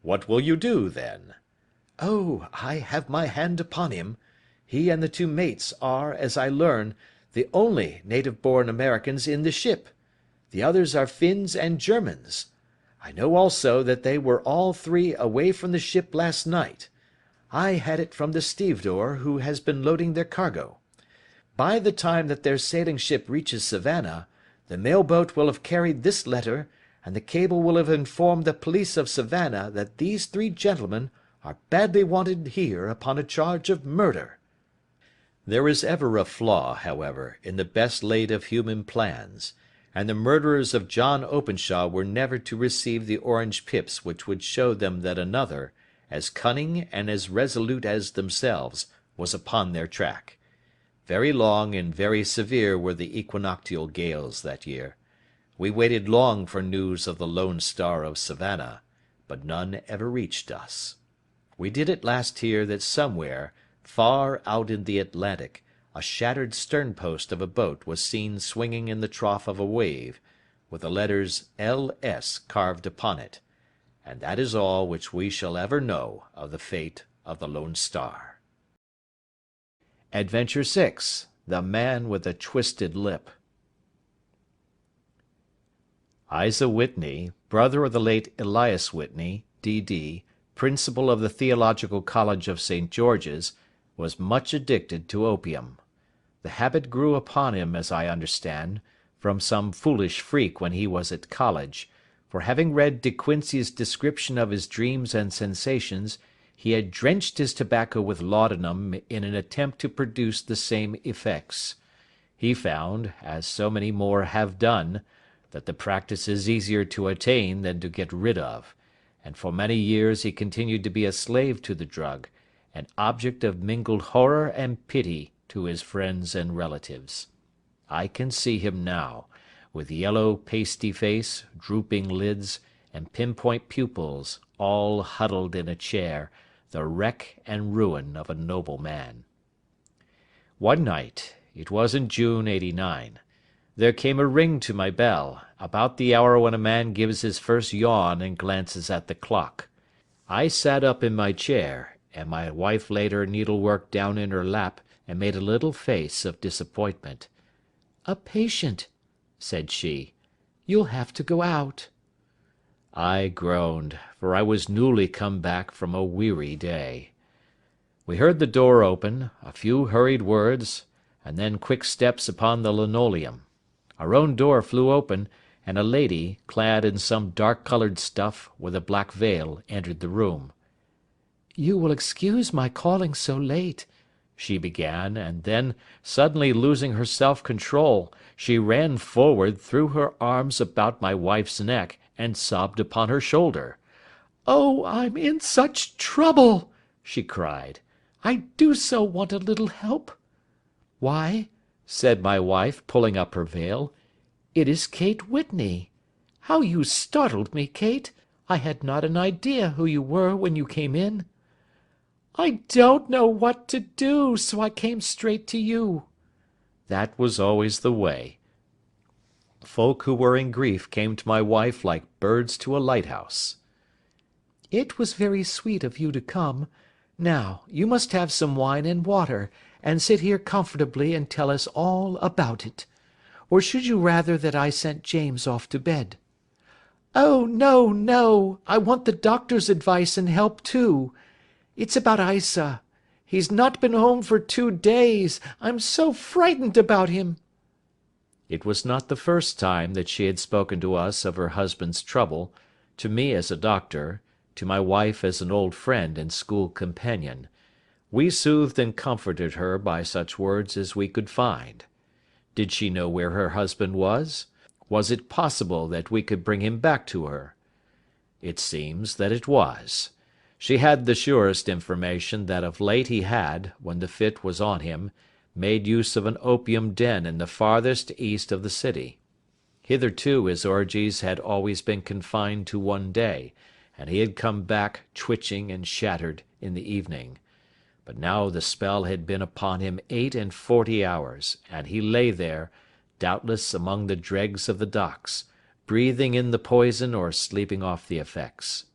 "What will you do, then?" "Oh, I have my hand upon him. He and the two mates are, as I learn, the only native-born Americans in the ship. The others are Finns and Germans. I know also that they were all three away from the ship last night. I had it from the stevedore who has been loading their cargo. By the time that their sailing ship reaches Savannah, the mail boat will have carried this letter, and the cable will have informed the police of Savannah that these three gentlemen are badly wanted here upon a charge of murder." There is ever a flaw, however, in the best laid of human plans, and the murderers of John Openshaw were never to receive the orange pips which would show them that another, as cunning and as resolute as themselves, was upon their track. Very long and very severe were the equinoctial gales that year. We waited long for news of the Lone Star of Savannah, but none ever reached us. We did at last hear that somewhere, far out in the Atlantic, a shattered sternpost of a boat was seen swinging in the trough of a wave, with the letters L.S. carved upon it, and that is all which we shall ever know of the fate of the Lone Star. Adventure 6. The Man with a Twisted Lip. Isa Whitney, brother of the late Elias Whitney, D.D., principal of the Theological College of St. George's, was much addicted to opium. The habit grew upon him, as I understand, from some foolish freak when he was at college, for having read De Quincey's description of his dreams and sensations, he had drenched his tobacco with laudanum in an attempt to produce the same effects. He found, as so many more have done, that the practice is easier to attain than to get rid of, and for many years he continued to be a slave to the drug, an object of mingled horror and pity to his friends and relatives. I can see him now, with yellow pasty face, drooping lids, and pinpoint pupils, all huddled in a chair, the wreck and ruin of a noble man. One night, it was in June '89, there came a ring to my bell, about the hour when a man gives his first yawn and glances at the clock. I sat up in my chair, and my wife laid her needlework down in her lap and made a little face of disappointment. "A patient," said she. "You'll have to go out." I groaned, for I was newly come back from a weary day. We heard the door open, a few hurried words, and then quick steps upon the linoleum. Our own door flew open, and a lady, clad in some dark-coloured stuff, with a black veil, entered the room. "You will excuse my calling so late," she began, and then, suddenly losing her self-control, she ran forward, threw her arms about my wife's neck, and sobbed upon her shoulder. "Oh, I'm in such trouble!" she cried. "I do so want a little help." "Why," said my wife, pulling up her veil, "it is Kate Whitney. How you startled me, Kate! I had not an idea who you were when you came in." "I don't know what to do, so I came straight to you." That was always the way. Folk who were in grief came to my wife like birds to a lighthouse. "It was very sweet of you to come. Now, you must have some wine and water, and sit here comfortably and tell us all about it. Or should you rather that I sent James off to bed?" "Oh, no, no! I want the doctor's advice and help too. It's about Isa. He's not been home for 2 days. I'm so frightened about him." It was not the first time that she had spoken to us of her husband's trouble, to me as a doctor, to my wife as an old friend and school companion. We soothed and comforted her by such words as we could find. Did she know where her husband was? Was it possible that we could bring him back to her? It seems that it was. She had the surest information that of late he had, when the fit was on him, made use of an opium den in the farthest east of the city. Hitherto his orgies had always been confined to one day, and he had come back twitching and shattered in the evening. But now the spell had been upon him 48 hours, and he lay there, doubtless among the dregs of the docks, breathing in the poison or sleeping off the effects.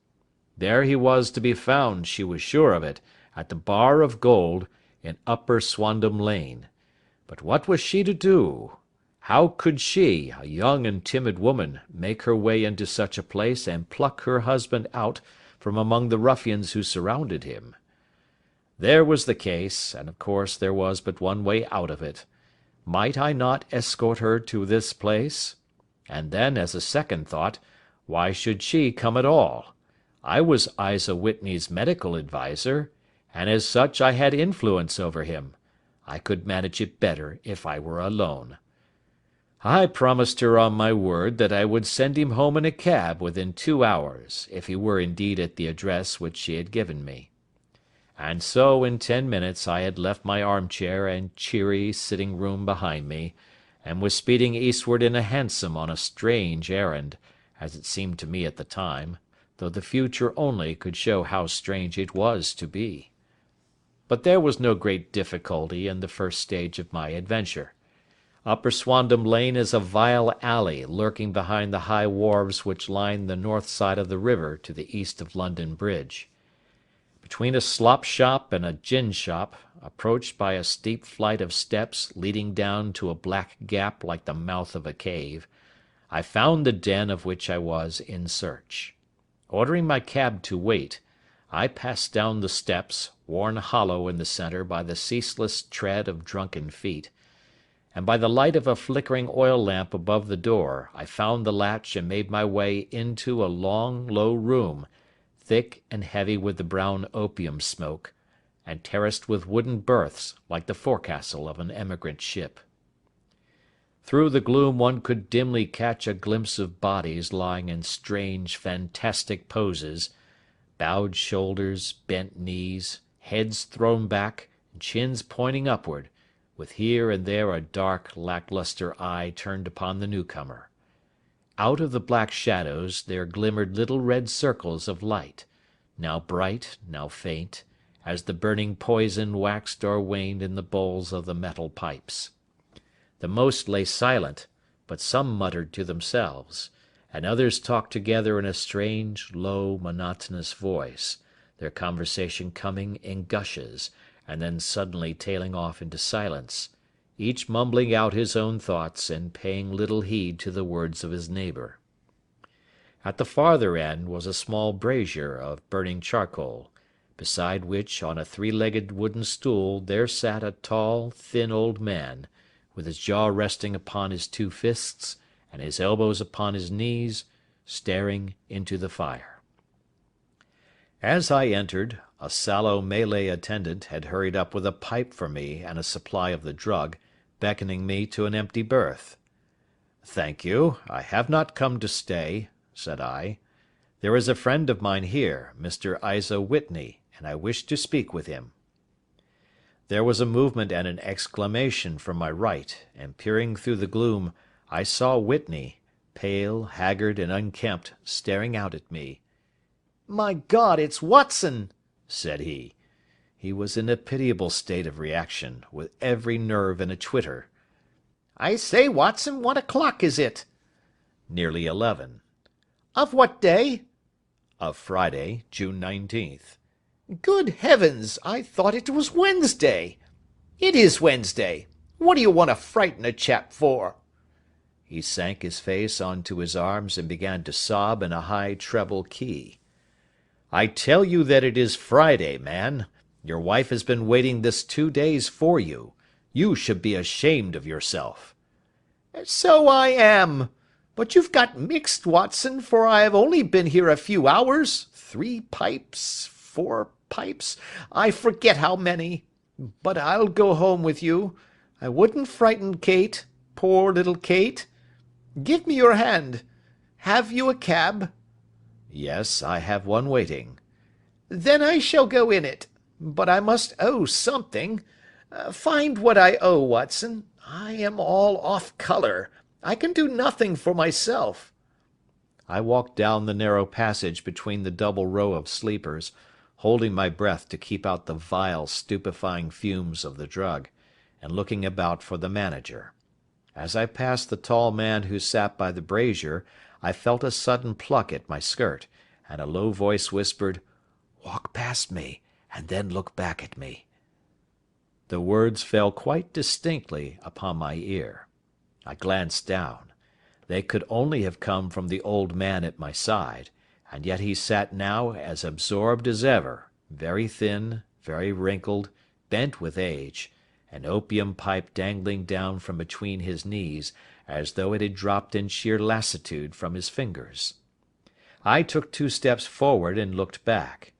There he was to be found, she was sure of it, at the Bar of Gold, in Upper Swandam Lane. But what was she to do? How could she, a young and timid woman, make her way into such a place and pluck her husband out from among the ruffians who surrounded him? There was the case, and of course there was but one way out of it. Might I not escort her to this place? And then, as a second thought, why should she come at all? I was Isa Whitney's medical adviser, and as such I had influence over him. I could manage it better if I were alone. I promised her on my word that I would send him home in a cab within 2 hours, if he were indeed at the address which she had given me. And so in 10 minutes I had left my armchair and cheery sitting-room behind me, and was speeding eastward in a hansom on a strange errand, as it seemed to me at the time, though the future only could show how strange it was to be. But there was no great difficulty in the first stage of my adventure. Upper Swandam Lane is a vile alley lurking behind the high wharves which line the north side of the river to the east of London Bridge. Between a slop shop and a gin shop, approached by a steep flight of steps leading down to a black gap like the mouth of a cave, I found the den of which I was in search. Ordering my cab to wait, I passed down the steps, worn hollow in the centre by the ceaseless tread of drunken feet, and by the light of a flickering oil lamp above the door I found the latch and made my way into a long, low room, thick and heavy with the brown opium smoke, and terraced with wooden berths like the forecastle of an emigrant ship. Through the gloom one could dimly catch a glimpse of bodies lying in strange, fantastic poses, bowed shoulders, bent knees, heads thrown back, and chins pointing upward, with here and there a dark, lack-lustre eye turned upon the newcomer. Out of the black shadows there glimmered little red circles of light, now bright, now faint, as the burning poison waxed or waned in the bowls of the metal pipes. The most lay silent, but some muttered to themselves, and others talked together in a strange, low, monotonous voice, their conversation coming in gushes, and then suddenly tailing off into silence, each mumbling out his own thoughts and paying little heed to the words of his neighbour. At the farther end was a small brazier of burning charcoal, beside which, on a three-legged wooden stool, there sat a tall, thin old man, with his jaw resting upon his two fists, and his elbows upon his knees, staring into the fire. As I entered, a sallow Malay attendant had hurried up with a pipe for me and a supply of the drug, beckoning me to an empty berth. "Thank you, I have not come to stay," said I. "There is a friend of mine here, Mr. Isa Whitney, and I wish to speak with him." There was a movement and an exclamation from my right, and peering through the gloom, I saw Whitney, pale, haggard, and unkempt, staring out at me. "My God, it's Watson!" said he. He was in a pitiable state of reaction, with every nerve in a twitter. "I say, Watson, what o'clock is it?" "Nearly 11." "Of what day?" "Of Friday, June 19th. "Good heavens! I thought it was Wednesday." "It is Wednesday. What do you want to frighten a chap for?" He sank his face onto his arms and began to sob in a high treble key. "I tell you that it is Friday, man. Your wife has been waiting this 2 days for you. You should be ashamed of yourself." "So I am. But you've got mixed, Watson, for I have only been here a few hours. 3 pipes, 4 pipes, I forget how many. But I'll go home with you. I wouldn't frighten Kate, poor little Kate. Give me your hand. Have you a cab?" "Yes, I have one waiting." "Then I shall go in it. But I must owe something. Find what I owe, Watson. I am all off colour. I can do nothing for myself." I walked down the narrow passage between the double row of sleepers, holding my breath to keep out the vile, stupefying fumes of the drug, and looking about for the manager. As I passed the tall man who sat by the brazier, I felt a sudden pluck at my skirt, and a low voice whispered, "Walk past me, and then look back at me." The words fell quite distinctly upon my ear. I glanced down. They could only have come from the old man at my side, and yet he sat now as absorbed as ever, very thin, very wrinkled, bent with age, an opium pipe dangling down from between his knees as though it had dropped in sheer lassitude from his fingers. I took 2 steps forward and looked back.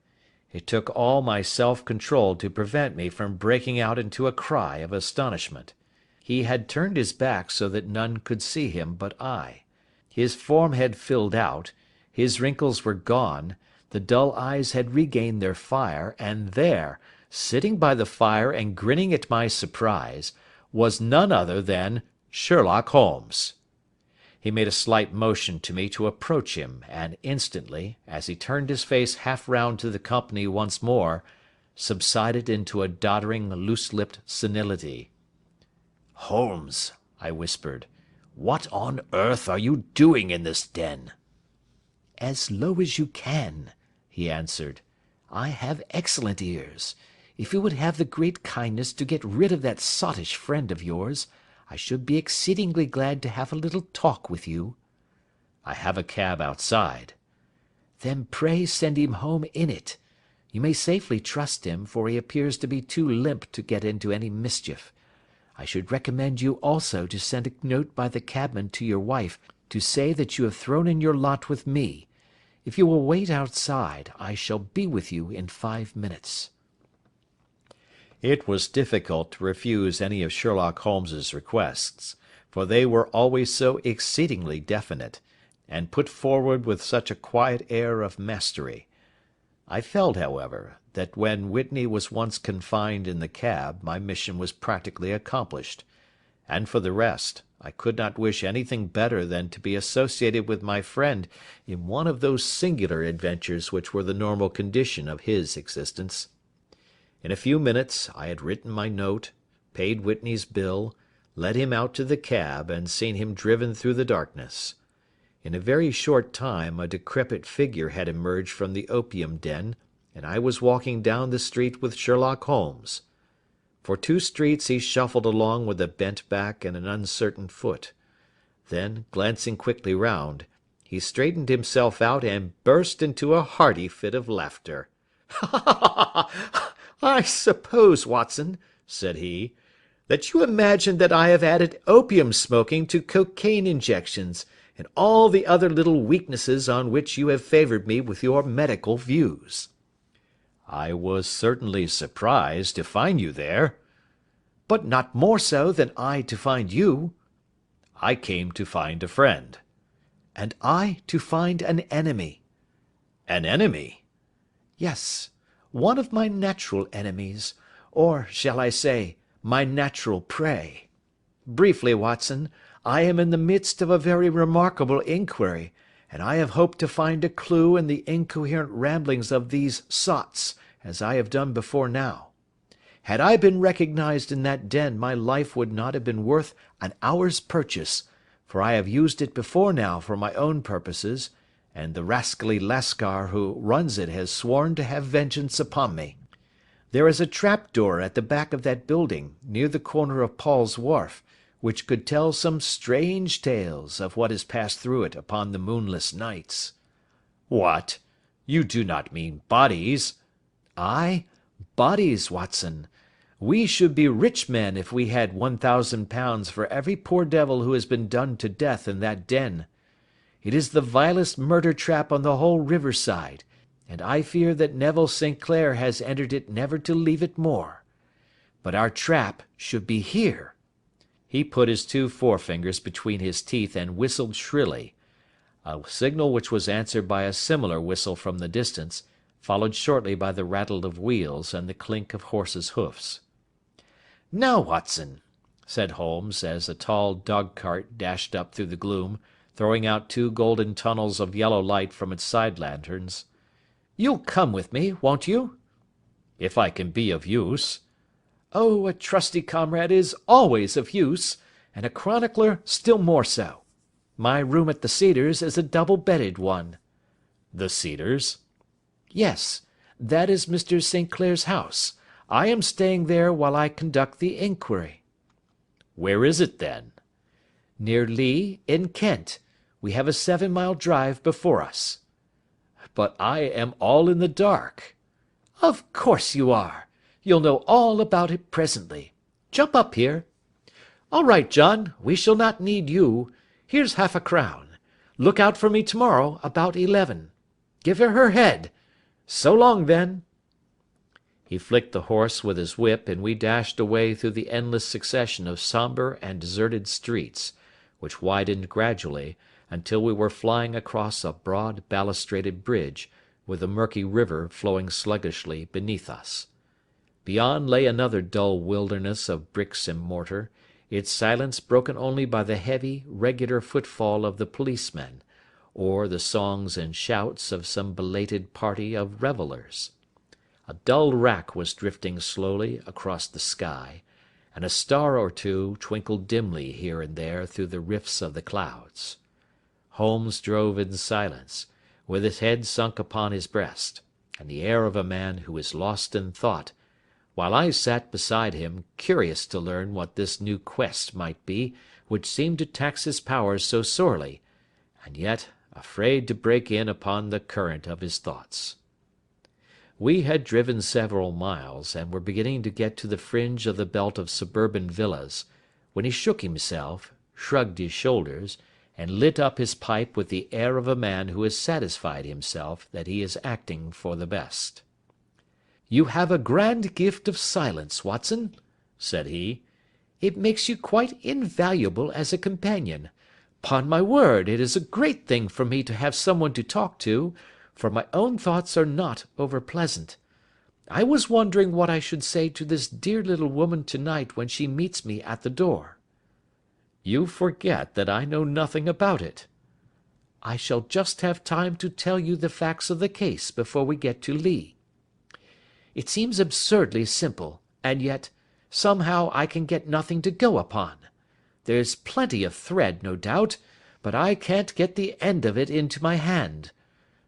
It took all my self-control to prevent me from breaking out into a cry of astonishment. He had turned his back so that none could see him but I. His form had filled out, his wrinkles were gone, the dull eyes had regained their fire, and there, sitting by the fire and grinning at my surprise, was none other than Sherlock Holmes. He made a slight motion to me to approach him, and instantly, as he turned his face half round to the company once more, subsided into a doddering, loose-lipped senility. "Holmes," I whispered, "what on earth are you doing in this den?" "As low as you can," he answered. "I have excellent ears. If you would have the great kindness to get rid of that sottish friend of yours, I should be exceedingly glad to have a little talk with you." "I have a cab outside." "Then pray send him home in it. You may safely trust him, for he appears to be too limp to get into any mischief. I should recommend you also to send a note by the cabman to your wife to say that you have thrown in your lot with me. If you will wait outside, I shall be with you in 5 minutes." It was difficult to refuse any of Sherlock Holmes's requests, for they were always so exceedingly definite, and put forward with such a quiet air of mastery. I felt, however, that when Whitney was once confined in the cab my mission was practically accomplished, and for the rest, I could not wish anything better than to be associated with my friend in one of those singular adventures which were the normal condition of his existence. In a few minutes I had written my note, paid Whitney's bill, led him out to the cab, and seen him driven through the darkness. In a very short time a decrepit figure had emerged from the opium den, and I was walking down the street with Sherlock Holmes. For 2 streets he shuffled along with a bent back and an uncertain foot. Then, glancing quickly round, he straightened himself out and burst into a hearty fit of laughter. "I suppose, Watson," said he, "that you imagine that I have added opium smoking to cocaine injections, and all the other little weaknesses on which you have favoured me with your medical views." "I was certainly surprised to find you there." "But not more so than I to find you." "I came to find a friend." "And I to find an enemy." "An enemy?" "Yes, one of my natural enemies, or, shall I say, my natural prey. Briefly, Watson, I am in the midst of a very remarkable inquiry, and I have hoped to find a clue in the incoherent ramblings of these sots, as I have done before now. Had I been recognised in that den my life would not have been worth an hour's purchase, for I have used it before now for my own purposes, and the rascally Lascar who runs it has sworn to have vengeance upon me. There is a trap-door at the back of that building, near the corner of Paul's Wharf, which could tell some strange tales of what has passed through it upon the moonless nights." "What? You do not mean bodies?" "Ay, bodies, Watson. We should be rich men if we had £1,000 for every poor devil who has been done to death in that den. It is the vilest murder trap on the whole river side, and I fear that Neville St. Clair has entered it never to leave it more. But our trap should be here." He put his 2 forefingers between his teeth and whistled shrilly, a signal which was answered by a similar whistle from the distance, followed shortly by the rattle of wheels and the clink of horses' hoofs. "Now, Watson," said Holmes, as a tall dog-cart dashed up through the gloom, throwing out 2 golden tunnels of yellow light from its side lanterns, "you'll come with me, won't you?" "If I can be of use." "Oh, a trusty comrade is always of use, and a chronicler still more so. My room at the Cedars is a double-bedded one." "The Cedars?" "Yes, that is Mr. St. Clair's house. I am staying there while I conduct the inquiry." "Where is it, then?" "Near Lee, in Kent. We have a 7-mile drive before us." "But I am all in the dark." "Of course you are. You'll know all about it presently. Jump up here. All right, John, we shall not need you. Here's half-a-crown. Look out for me tomorrow about 11. Give her head. So long, then." He flicked the horse with his whip, and we dashed away through the endless succession of sombre and deserted streets, which widened gradually, until we were flying across a broad balustraded bridge, with the murky river flowing sluggishly beneath us. Beyond lay another dull wilderness of bricks and mortar, its silence broken only by the heavy, regular footfall of the policemen, or the songs and shouts of some belated party of revellers. A dull wrack was drifting slowly across the sky, and a star or two twinkled dimly here and there through the rifts of the clouds. Holmes drove in silence, with his head sunk upon his breast, and the air of a man who is lost in thought, while I sat beside him, curious to learn what this new quest might be which seemed to tax his powers so sorely, and yet afraid to break in upon the current of his thoughts. We had driven several miles, and were beginning to get to the fringe of the belt of suburban villas, when he shook himself, shrugged his shoulders, and lit up his pipe with the air of a man who has satisfied himself that he is acting for the best. "You have a grand gift of silence, Watson," said he. "It makes you quite invaluable as a companion. 'Pon my word, it is a great thing for me to have someone to talk to, for my own thoughts are not over-pleasant. I was wondering what I should say to this dear little woman to-night when she meets me at the door." "You forget that I know nothing about it." "I shall just have time to tell you the facts of the case before we get to Lee. It seems absurdly simple, and yet, somehow I can get nothing to go upon. There's plenty of thread, no doubt, but I can't get the end of it into my hand.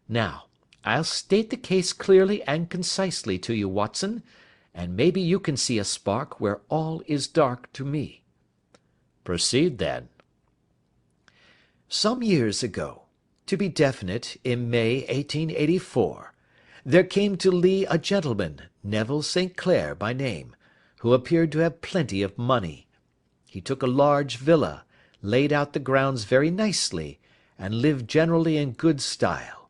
Now, I'll state the case clearly and concisely to you, Watson, and maybe you can see a spark where all is dark to me." "Proceed, then." "Some years ago, to be definite, in May 1884, there came to Lee a gentleman, Neville St. Clair by name, who appeared to have plenty of money. He took a large villa, laid out the grounds very nicely, and lived generally in good style.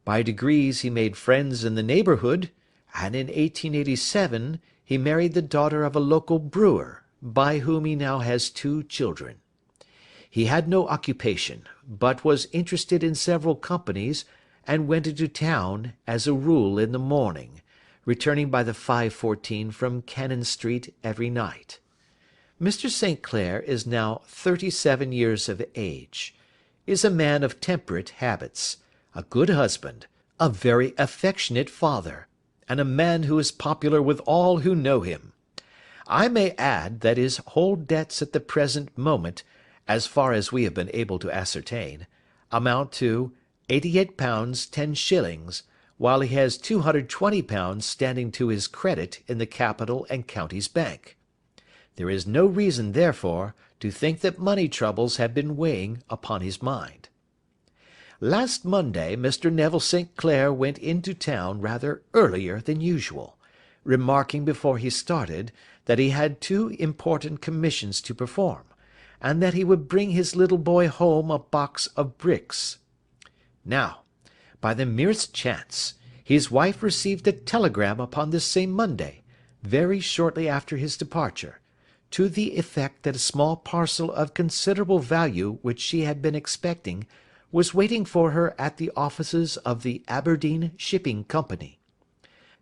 By degrees he made friends in the neighbourhood, and in 1887 he married the daughter of a local brewer, by whom he now has 2 children. He had no occupation, but was interested in several companies, and went into town, as a rule, in the morning, returning by the 5:14 from Cannon Street every night. Mr. St. Clair is now 37 years of age, is a man of temperate habits, a good husband, a very affectionate father, and a man who is popular with all who know him. I may add that his whole debts at the present moment, as far as we have been able to ascertain, amount to £88 10s, while he has £220 standing to his credit in the Capital and Counties Bank. There is no reason, therefore, to think that money troubles have been weighing upon his mind. Last Monday Mr. Neville St. Clair went into town rather earlier than usual, remarking before he started that he had 2 important commissions to perform, and that he would bring his little boy home a box of bricks. Now, by the merest chance, his wife received a telegram upon this same Monday, very shortly after his departure, to the effect that a small parcel of considerable value which she had been expecting was waiting for her at the offices of the Aberdeen Shipping Company.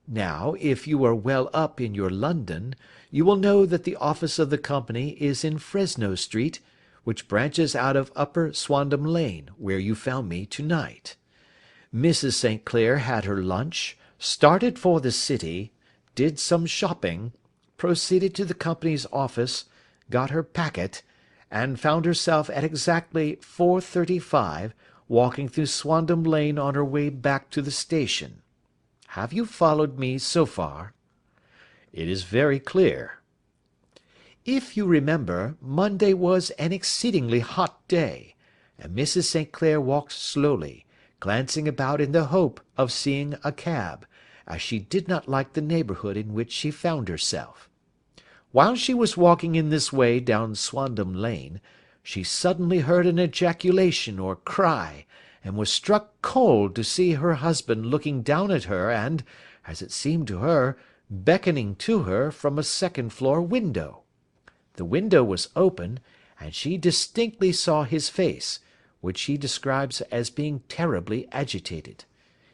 Now, if you are well up in your London, you will know that the office of the company is in Fresno Street, which branches out of Upper Swandam Lane, where you found me to-night. Mrs. St. Clair had her lunch, started for the city, did some shopping, proceeded to the company's office, got her packet, and found herself at exactly 4:35 walking through Swandam Lane on her way back to the station. Have you followed me so far? It is very clear. If you remember, Monday was an exceedingly hot day, and Mrs. St. Clair walked slowly, glancing about in the hope of seeing a cab, as she did not like the neighbourhood in which she found herself. While she was walking in this way down Swandam Lane, she suddenly heard an ejaculation or cry, and was struck cold to see her husband looking down at her and, as it seemed to her, beckoning to her from a second-floor window. The window was open, and she distinctly saw his face, which she describes as being terribly agitated.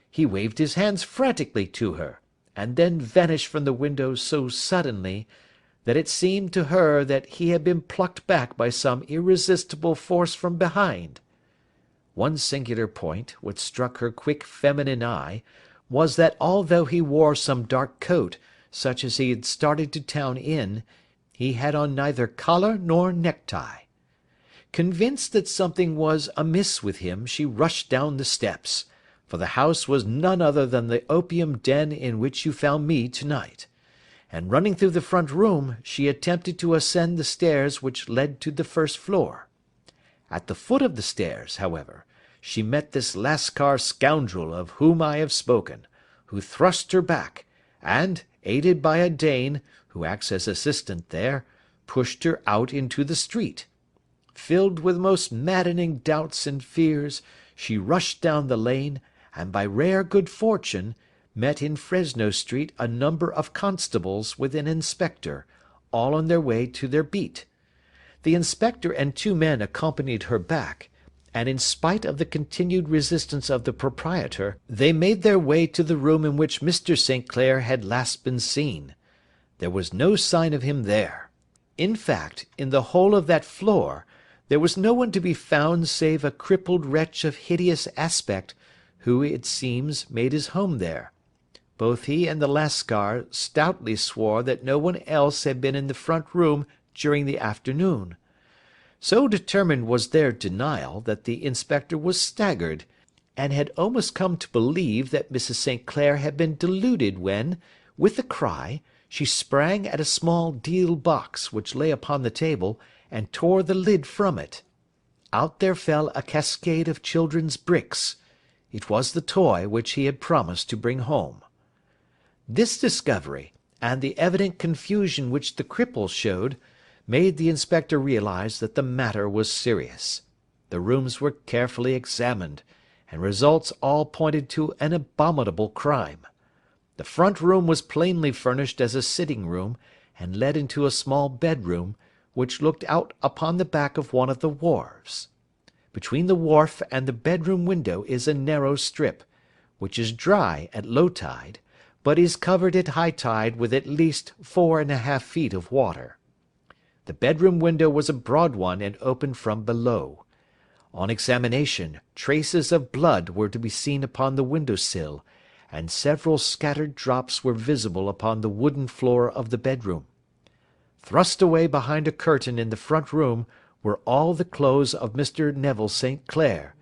He waved his hands frantically to her, and then vanished from the window so suddenly that it seemed to her that he had been plucked back by some irresistible force from behind. One singular point, which struck her quick feminine eye, was that although he wore some dark coat, such as he had started to town in, he had on neither collar nor necktie. Convinced that something was amiss with him, she rushed down the steps, for the house was none other than the opium den in which you found me to-night, and running through the front room, she attempted to ascend the stairs which led to the first floor. At the foot of the stairs, however, she met this Lascar scoundrel of whom I have spoken, who thrust her back, and, aided by a Dane, who acts as assistant there, pushed her out into the street. Filled with most maddening doubts and fears, she rushed down the lane, and by rare good fortune, met in Fresno Street a number of constables with an inspector, all on their way to their beat. The inspector and two men accompanied her back, and in spite of the continued resistance of the proprietor, they made their way to the room in which Mr. St. Clair had last been seen. There was no sign of him there. In fact, in the whole of that floor, there was no one to be found save a crippled wretch of hideous aspect, who, it seems, made his home there. Both he and the Lascar stoutly swore that no one else had been in the front room during the afternoon. So determined was their denial, that the inspector was staggered, and had almost come to believe that Mrs. St. Clair had been deluded when, with a cry, she sprang at a small deal box which lay upon the table, and tore the lid from it. Out there fell a cascade of children's bricks. It was the toy which he had promised to bring home. This discovery, and the evident confusion which the cripple showed, made the inspector realize that the matter was serious. The rooms were carefully examined, and results all pointed to an abominable crime. The front room was plainly furnished as a sitting room, and led into a small bedroom, which looked out upon the back of one of the wharves. Between the wharf and the bedroom window is a narrow strip, which is dry at low tide, but is covered at high tide with at least 4½ feet of water. The bedroom window was a broad one and opened from below. On examination, traces of blood were to be seen upon the window-sill, and several scattered drops were visible upon the wooden floor of the bedroom. Thrust away behind a curtain in the front room were all the clothes of Mr. Neville St. Clair,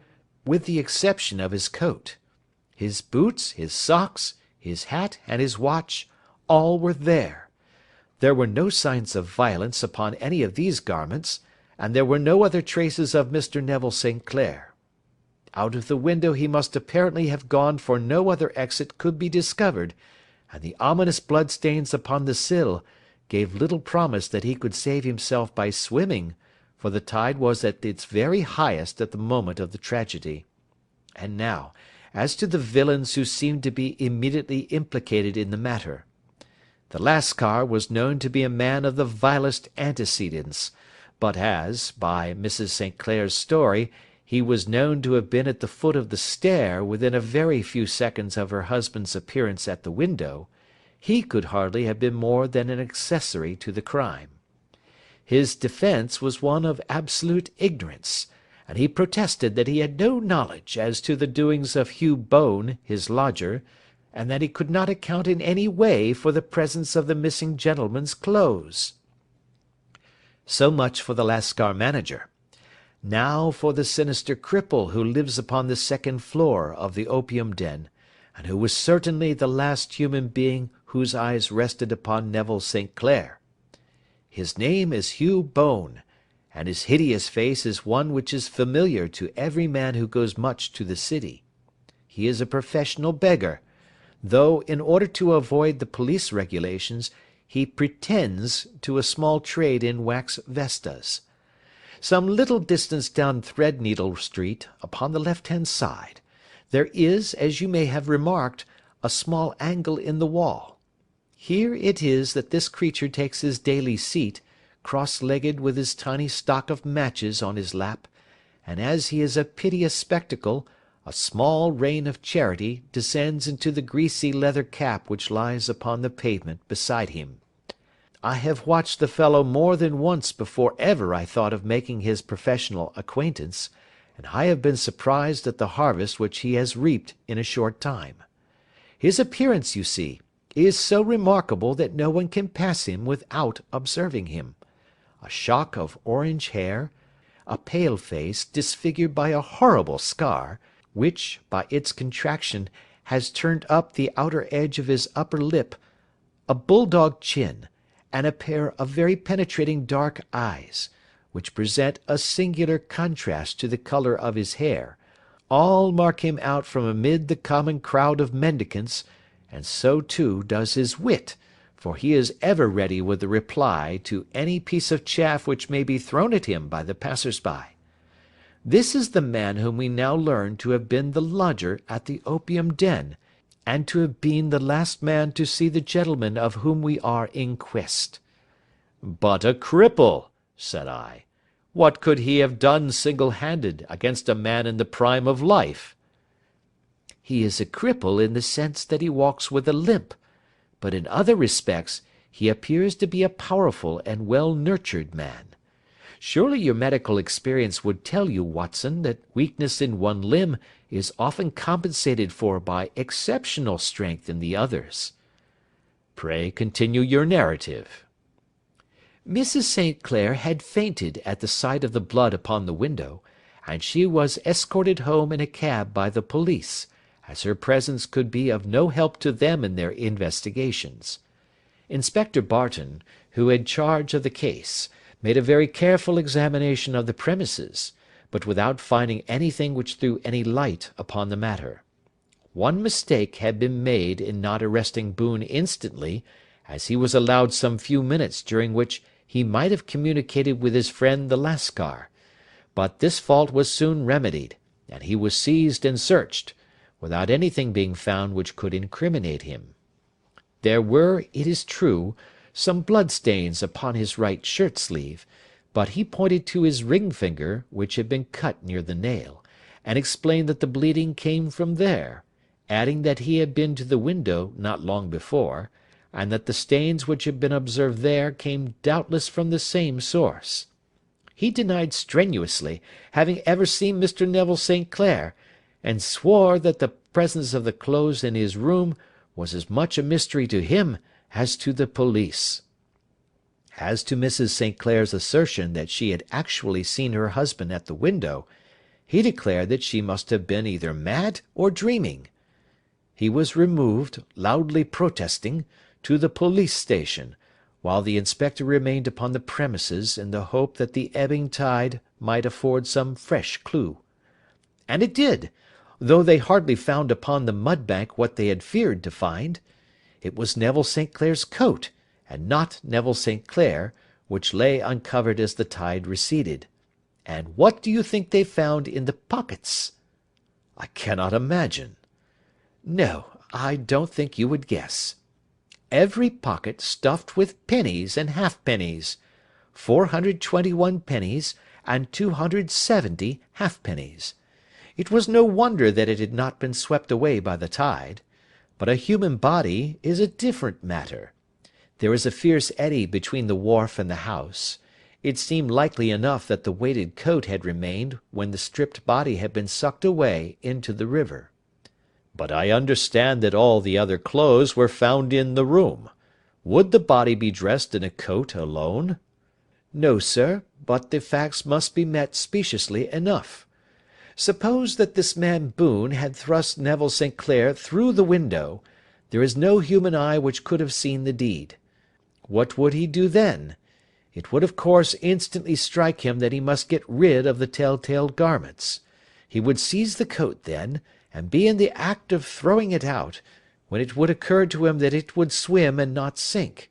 with the exception of his coat. His boots, his socks, his hat, and his watch, all were there. There were no signs of violence upon any of these garments, and there were no other traces of Mr. Neville St. Clair. Out of the window he must apparently have gone, for no other exit could be discovered, and the ominous bloodstains upon the sill gave little promise that he could save himself by swimming, for the tide was at its very highest at the moment of the tragedy. And now, as to the villains who seemed to be immediately implicated in the matter. The Lascar was known to be a man of the vilest antecedents, but as, by Mrs. St. Clair's story, he was known to have been at the foot of the stair within a very few seconds of her husband's appearance at the window, he could hardly have been more than an accessory to the crime. His defence was one of absolute ignorance, and he protested that he had no knowledge as to the doings of Hugh Bone, his lodger, and that he could not account in any way for the presence of the missing gentleman's clothes. So much for the Lascar manager. Now for the sinister cripple who lives upon the second floor of the opium den, and who was certainly the last human being whose eyes rested upon Neville St. Clair. His name is Hugh Bone, and his hideous face is one which is familiar to every man who goes much to the city. He is a professional beggar, though in order to avoid the police regulations he pretends to a small trade in wax vestas. Some little distance down Threadneedle Street, upon the left-hand side, there is, as you may have remarked, a small angle in the wall. Here it is that this creature takes his daily seat, cross-legged with his tiny stock of matches on his lap, and as he is a piteous spectacle, a small rain of charity descends into the greasy leather cap which lies upon the pavement beside him. I have watched the fellow more than once before ever I thought of making his professional acquaintance, and I have been surprised at the harvest which he has reaped in a short time. His appearance, you see, is so remarkable that no one can pass him without observing him. A shock of orange hair, a pale face disfigured by a horrible scar, which, by its contraction, has turned up the outer edge of his upper lip, a bulldog chin, and a pair of very penetrating dark eyes, which present a singular contrast to the colour of his hair, all mark him out from amid the common crowd of mendicants, and so too does his wit, for he is ever ready with a reply to any piece of chaff which may be thrown at him by the passers-by. This is the man whom we now learn to have been the lodger at the opium den, and to have been the last man to see the gentleman of whom we are in quest. But a cripple, said I. What could he have done single-handed against a man in the prime of life? He is a cripple in the sense that he walks with a limp, but in other respects he appears to be a powerful and well-nurtured man. Surely your medical experience would tell you, Watson, that weakness in one limb is often compensated for by exceptional strength in the others. Pray continue your narrative. Mrs. St. Clair had fainted at the sight of the blood upon the window, and she was escorted home in a cab by the police, as her presence could be of no help to them in their investigations. Inspector Barton, who had charge of the case, made a very careful examination of the premises, but without finding anything which threw any light upon the matter. One mistake had been made in not arresting Boone instantly, as he was allowed some few minutes during which he might have communicated with his friend the Lascar, but this fault was soon remedied, and he was seized and searched, without anything being found which could incriminate him. There were, it is true, some blood-stains upon his right shirt-sleeve, but he pointed to his ring-finger, which had been cut near the nail, and explained that the bleeding came from there, adding that he had been to the window not long before, and that the stains which had been observed there came doubtless from the same source. He denied strenuously having ever seen Mr. Neville St. Clair, and swore that the presence of the clothes in his room was as much a mystery to him as to the police. As to Mrs. St. Clair's assertion that she had actually seen her husband at the window, he declared that she must have been either mad or dreaming. He was removed, loudly protesting, to the police station, while the inspector remained upon the premises in the hope that the ebbing tide might afford some fresh clue. And it did, though they hardly found upon the mud-bank what they had feared to find. It was Neville St. Clair's coat, and not Neville St. Clair, which lay uncovered as the tide receded. And what do you think they found in the pockets? I cannot imagine. No, I don't think you would guess. Every pocket stuffed with pennies and halfpennies, 421 pennies and 270 halfpennies. It was no wonder that it had not been swept away by the tide. But a human body is a different matter. There is a fierce eddy between the wharf and the house. It seemed likely enough that the weighted coat had remained when the stripped body had been sucked away into the river. But I understand that all the other clothes were found in the room. Would the body be dressed in a coat alone? No, sir, but the facts must be met speciously enough. Suppose that this man Boone had thrust Neville St. Clair through the window, there is no human eye which could have seen the deed. What would he do then? It would of course instantly strike him that he must get rid of the tell-tale garments. He would seize the coat then, and be in the act of throwing it out, when it would occur to him that it would swim and not sink.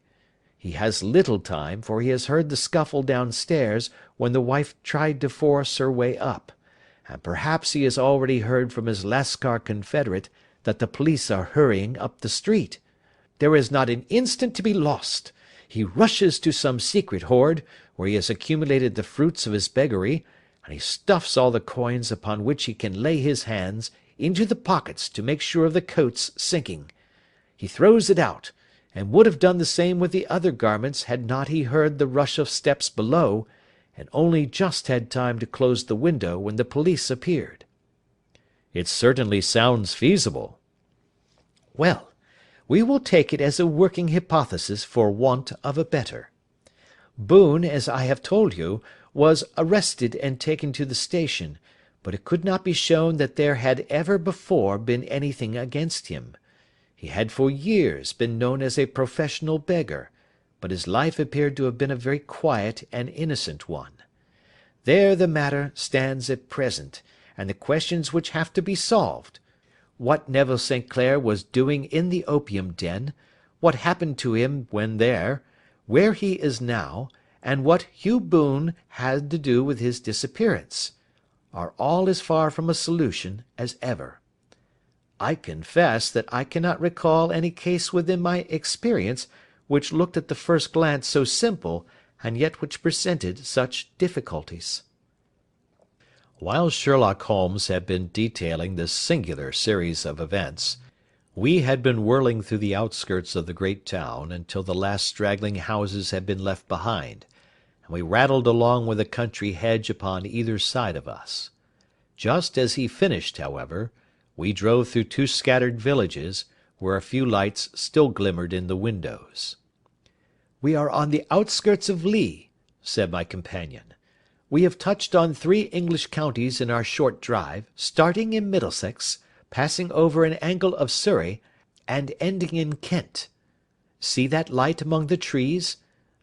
He has little time, for he has heard the scuffle downstairs when the wife tried to force her way up, and perhaps he has already heard from his Lascar confederate that the police are hurrying up the street. There is not an instant to be lost. He rushes to some secret hoard, where he has accumulated the fruits of his beggary, and he stuffs all the coins upon which he can lay his hands into the pockets to make sure of the coat's sinking. He throws it out, and would have done the same with the other garments had not he heard the rush of steps below, and only just had time to close the window when the police appeared. It certainly sounds feasible. Well, we will take it as a working hypothesis for want of a better. Boone, as I have told you, was arrested and taken to the station, but it could not be shown that there had ever before been anything against him. He had for years been known as a professional beggar, but his life appeared to have been a very quiet and innocent one. There the matter stands at present, and the questions which have to be solved. What Neville St. Clair was doing in the opium den, what happened to him when there, where he is now, and what Hugh Boone had to do with his disappearance, are all as far from a solution as ever. I confess that I cannot recall any case within my experience which looked at the first glance so simple, and yet which presented such difficulties. While Sherlock Holmes had been detailing this singular series of events, we had been whirling through the outskirts of the great town until the last straggling houses had been left behind, and we rattled along with a country hedge upon either side of us. Just as he finished, however, we drove through 2 scattered villages, where a few lights still glimmered in the windows. We are on the outskirts of Lee, said my companion. We have touched on 3 English counties in our short drive, starting in Middlesex, passing over an angle of Surrey, and ending in Kent. See that light among the trees?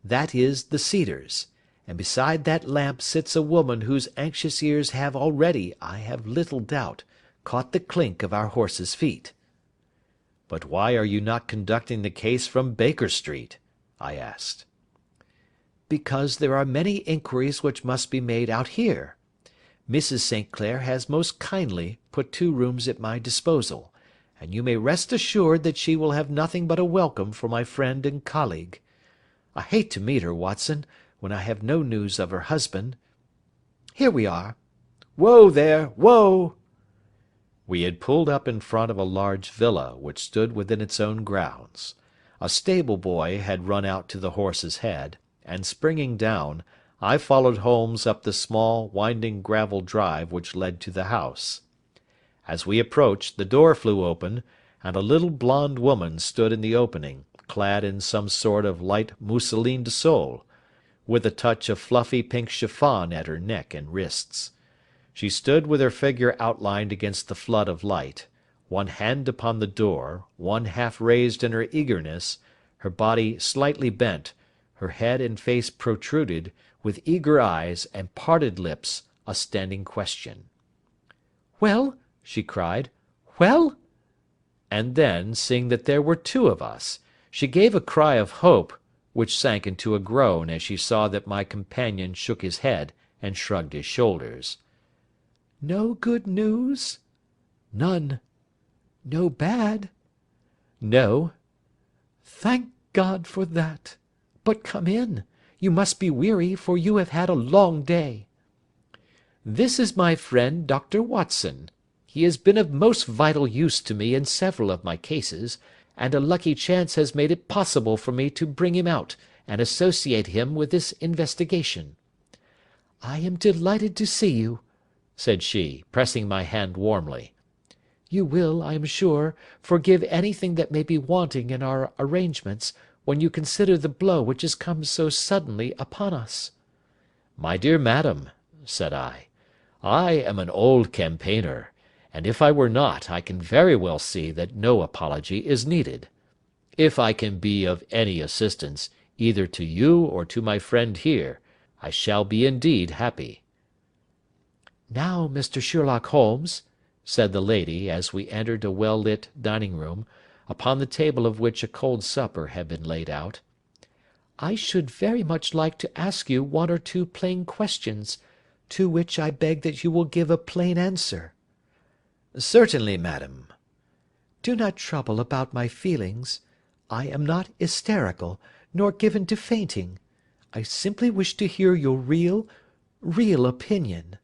That is the Cedars, and beside that lamp sits a woman whose anxious ears have already, I have little doubt, caught the clink of our horses' feet. But why are you not conducting the case from Baker Street? I asked. Because there are many inquiries which must be made out here. Mrs. St. Clair has most kindly put 2 rooms at my disposal, and you may rest assured that she will have nothing but a welcome for my friend and colleague. I hate to meet her, Watson, when I have no news of her husband. Here we are. Whoa there, whoa! We had pulled up in front of a large villa which stood within its own grounds. A stable boy had run out to the horse's head, and springing down, I followed Holmes up the small, winding gravel drive which led to the house. As we approached, the door flew open, and a little blonde woman stood in the opening, clad in some sort of light mousseline de Sole, with a touch of fluffy pink chiffon at her neck and wrists. She stood with her figure outlined against the flood of light, one hand upon the door, one half raised in her eagerness, her body slightly bent, her head and face protruded, with eager eyes and parted lips, a standing question. "Well?" she cried. "Well?" And then, seeing that there were 2 of us, she gave a cry of hope, which sank into a groan as she saw that my companion shook his head and shrugged his shoulders. "No good news?" "None." "No bad?" "No." "Thank God for that. But come in. You must be weary, for you have had a long day. This is my friend Dr. Watson. He has been of most vital use to me in several of my cases, and a lucky chance has made it possible for me to bring him out and associate him with this investigation. I am delighted to see you," said she, pressing my hand warmly. "You will, I am sure, forgive anything that may be wanting in our arrangements, when you consider the blow which has come so suddenly upon us. "My dear madam," said I am an old campaigner, and if I were not, I can very well see that no apology is needed. If I can be of any assistance, either to you or to my friend here, I shall be indeed happy." "Now, Mr. Sherlock Holmes," said the lady, as we entered a well-lit dining-room, upon the table of which a cold supper had been laid out, "I should very much like to ask you one or two plain questions, to which I beg that you will give a plain answer." "Certainly, madam." "Do not trouble about my feelings. I am not hysterical, nor given to fainting. I simply wish to hear your real opinion."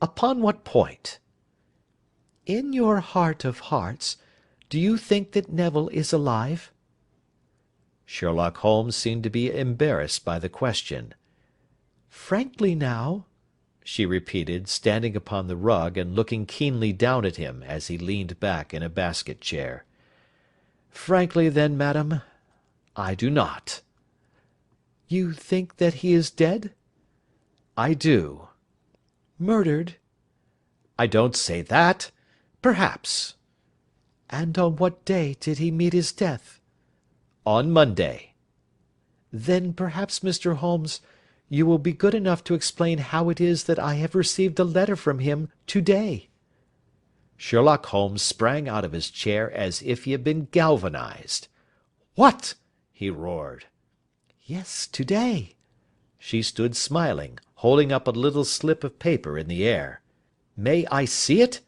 "Upon what point?" "In your heart of hearts, do you think that Neville is alive?" Sherlock Holmes seemed to be embarrassed by the question. "Frankly now," she repeated, standing upon the rug and looking keenly down at him as he leaned back in a basket chair. "Frankly, then, madam, I do not." "You think that he is dead?" "I do." "Murdered?" "I don't say that. Perhaps." "And on what day did he meet his death?" "On Monday." "Then perhaps, Mr. Holmes, you will be good enough to explain how it is that I have received a letter from him to-day." Sherlock Holmes sprang out of his chair as if he had been galvanized. "What?" he roared. "Yes, to-day." She stood smiling, holding up a little slip of paper in the air. "May I see it?"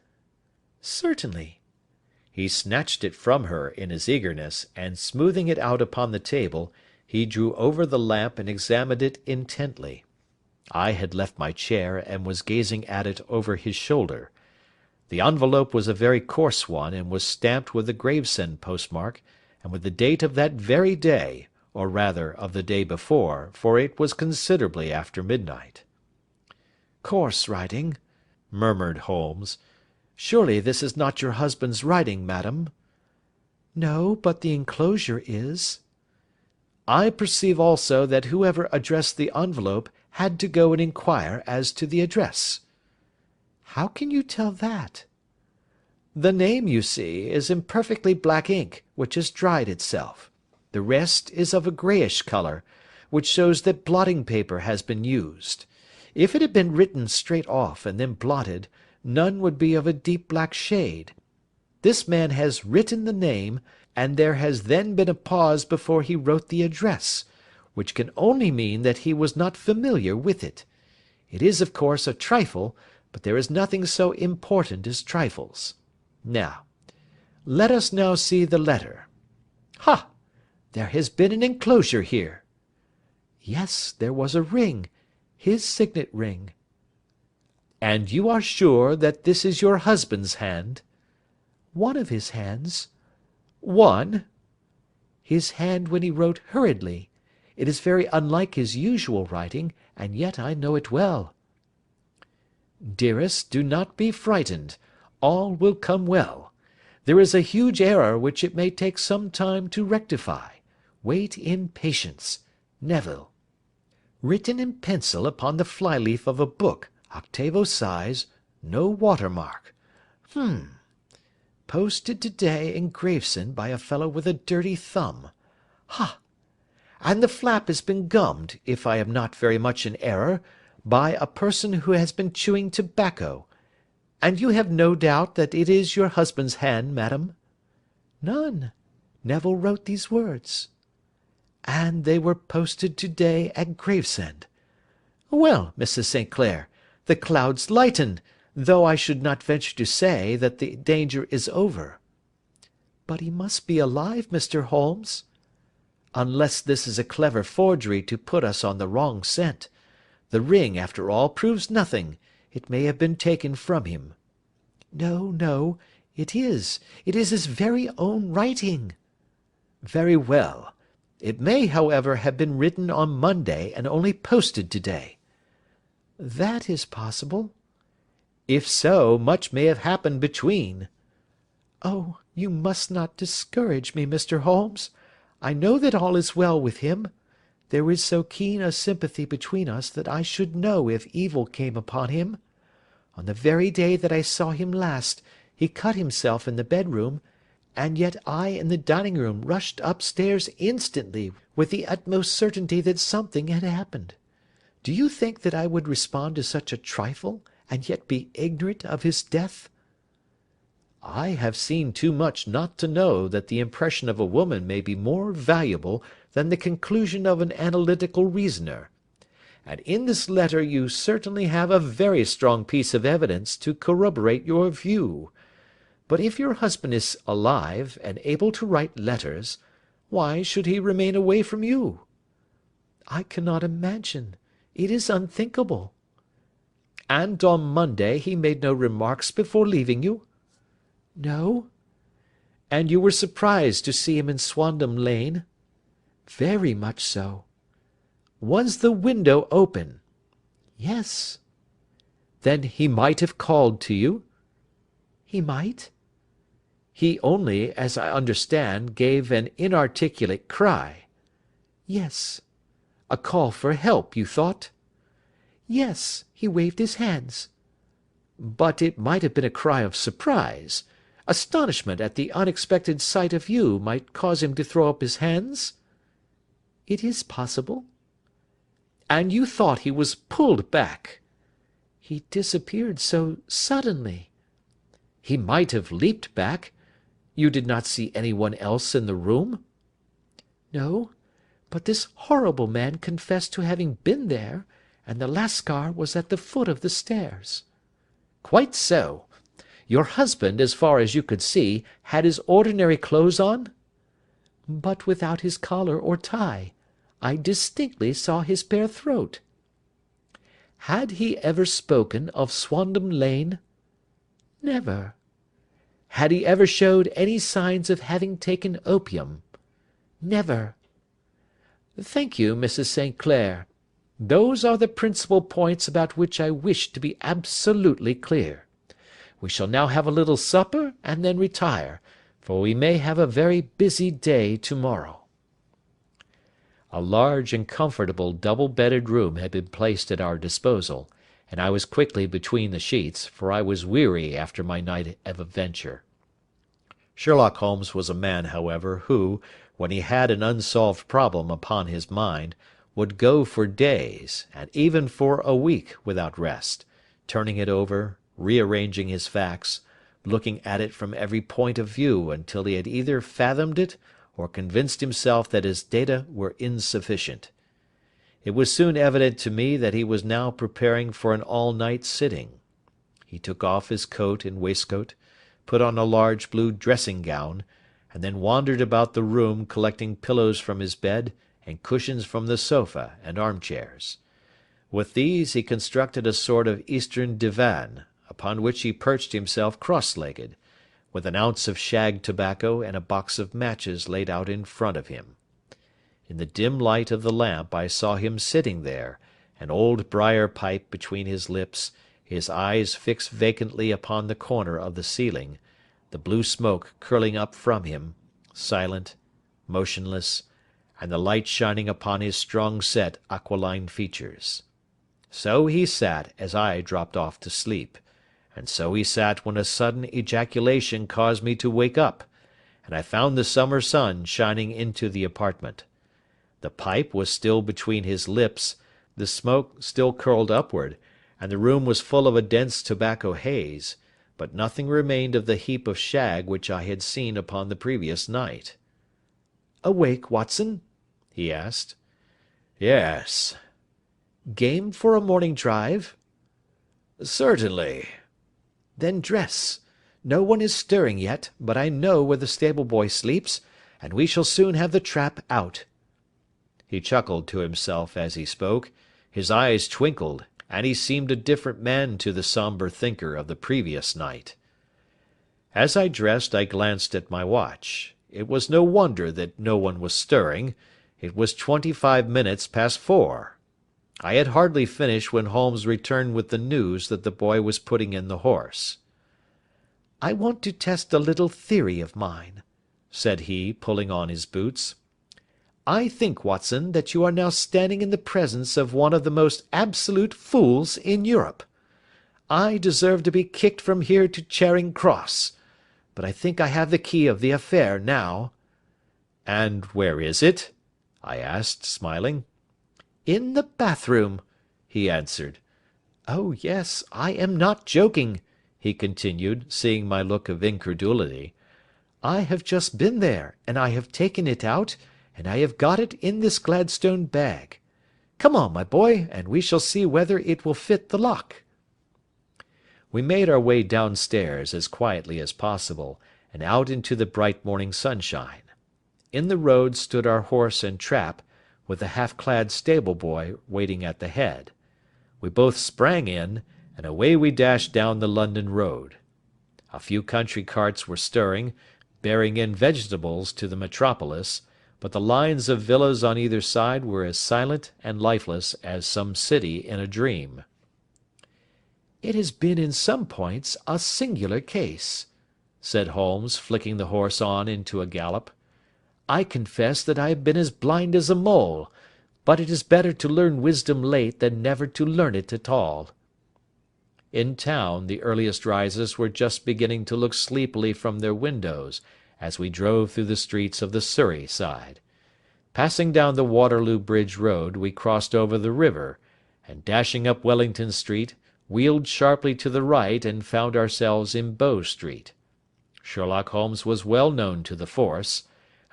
"Certainly." He snatched it from her in his eagerness, and smoothing it out upon the table, he drew over the lamp and examined it intently. I had left my chair, and was gazing at it over his shoulder. The envelope was a very coarse one, and was stamped with the Gravesend postmark, and with the date of that very day, or rather of the day before, for it was considerably after midnight. "Coarse writing," murmured Holmes. "Surely this is not your husband's writing, madam?" "No, but the enclosure is." "I perceive also that whoever addressed the envelope had to go and inquire as to the address." "How can you tell that?" "The name, you see, is in perfectly black ink, which has dried itself. The rest is of a greyish colour, which shows that blotting paper has been used. If it had been written straight off and then blotted, none would be of a deep black shade. This man has written the name, and there has then been a pause before he wrote the address, which can only mean that he was not familiar with it. It is, of course, a trifle, but there is nothing so important as trifles. Now, let us now see the letter. Ha! There has been an enclosure here." "Yes, there was a ring, his signet ring." "And you are sure that this is your husband's hand?" "One of his hands." "One?" "His hand when he wrote hurriedly. It is very unlike his usual writing, and yet I know it well." "Dearest, do not be frightened. All will come well. There is a huge error which it may take some time to rectify. Wait in patience. Neville. Written in pencil upon the flyleaf of a book, octavo size, no watermark. Posted to-day in Gravesend by a fellow with a dirty thumb. Ha! And the flap has been gummed, if I am not very much in error, by a person who has been chewing tobacco. And you have no doubt that it is your husband's hand, madam?" "None. Neville wrote these words." "And they were posted to-day at Gravesend. Well, Mrs. St. Clair, the clouds lighten, though I should not venture to say that the danger is over." "But he must be alive, Mr. Holmes." "Unless this is a clever forgery to put us on the wrong scent. The ring, after all, proves nothing. It may have been taken from him." "No, no, it is. It is his very own writing." "Very well. It may, however, have been written on Monday and only posted to-day." "That is possible." "If so, much may have happened between." "Oh, you must not discourage me, Mr. Holmes. I know that all is well with him. There is so keen a sympathy between us that I should know if evil came upon him. On the very day that I saw him last, he cut himself in the bedroom, and yet I in the dining-room rushed upstairs instantly with the utmost certainty that something had happened. Do you think that I would respond to such a trifle, and yet be ignorant of his death? I have seen too much not to know that the impression of a woman may be more valuable than the conclusion of an analytical reasoner. And in this letter you certainly have a very strong piece of evidence to corroborate your view. But if your husband is alive and able to write letters, why should he remain away from you? I cannot imagine. It is unthinkable. And on Monday he made no remarks before leaving you? No. And you were surprised to see him in Swandam Lane? Very much so. Was the window open? Yes. Then he might have called to you? He might. He only, as I understand, gave an inarticulate cry. Yes. A call for help, you thought? Yes, he waved his hands. But it might have been a cry of surprise. Astonishment at the unexpected sight of you might cause him to throw up his hands? It is possible. And you thought he was pulled back? He disappeared so suddenly. He might have leaped back. You did not see anyone else in the room? No, but this horrible man confessed to having been there, and the Lascar was at the foot of the stairs. Quite so. Your husband, as far as you could see, had his ordinary clothes on? But without his collar or tie. I distinctly saw his bare throat. Had he ever spoken of Swandam Lane? Never. Had he ever showed any signs of having taken opium? Never. Thank you, Mrs. St. Clair. Those are the principal points about which I wish to be absolutely clear. We shall now have a little supper and then retire, for we may have a very busy day to-morrow. A large and comfortable double-bedded room had been placed at our disposal, and I was quickly between the sheets, for I was weary after my night of adventure. Sherlock Holmes was a man, however, who, when he had an unsolved problem upon his mind, would go for days, and even for a week, without rest, turning it over, rearranging his facts, looking at it from every point of view until he had either fathomed it or convinced himself that his data were insufficient. It was soon evident to me that he was now preparing for an all-night sitting. He took off his coat and waistcoat, put on a large blue dressing-gown, and then wandered about the room collecting pillows from his bed and cushions from the sofa and armchairs. With these he constructed a sort of Eastern divan, upon which he perched himself cross-legged, with an ounce of shag tobacco and a box of matches laid out in front of him. In the dim light of the lamp I saw him sitting there, an old briar pipe between his lips, his eyes fixed vacantly upon the corner of the ceiling, the blue smoke curling up from him, silent, motionless, and the light shining upon his strong-set aquiline features. So he sat as I dropped off to sleep, and so he sat when a sudden ejaculation caused me to wake up, and I found the summer sun shining into the apartment. The pipe was still between his lips, the smoke still curled upward, and the room was full of a dense tobacco haze, but nothing remained of the heap of shag which I had seen upon the previous night. "Awake, Watson?" he asked. "Yes." "Game for a morning drive?" "Certainly." "Then dress. No one is stirring yet, but I know where the stable-boy sleeps, and we shall soon have the trap out." He chuckled to himself as he spoke, his eyes twinkled, and he seemed a different man to the sombre thinker of the previous night. As I dressed I glanced at my watch. It was no wonder that no one was stirring. It was 25 minutes past 4. I had hardly finished when Holmes returned with the news that the boy was putting in the horse. "I want to test a little theory of mine," said he, pulling on his boots. I think, Watson, that you are now standing in the presence of one of the most absolute fools in Europe. I deserve to be kicked from here to Charing Cross, but I think I have the key of the affair now." "And where is it?" I asked, smiling. "In the bathroom," he answered. "Oh, yes, I am not joking," he continued, seeing my look of incredulity. "I have just been there, and I have taken it out, and I have got it in this Gladstone bag. Come on, my boy, and we shall see whether it will fit the lock." We made our way downstairs as quietly as possible, and out into the bright morning sunshine. In the road stood our horse and trap, with the half-clad stable-boy waiting at the head. We both sprang in, and away we dashed down the London road. A few country carts were stirring, bearing in vegetables to the metropolis, but the lines of villas on either side were as silent and lifeless as some city in a dream. "It has been in some points a singular case," said Holmes, flicking the horse on into a gallop. "I confess that I have been as blind as a mole, but it is better to learn wisdom late than never to learn it at all." In town the earliest risers were just beginning to look sleepily from their windows as we drove through the streets of the Surrey side. Passing down the Waterloo Bridge Road, we crossed over the river, and dashing up Wellington Street, wheeled sharply to the right and found ourselves in Bow Street. Sherlock Holmes was well known to the force,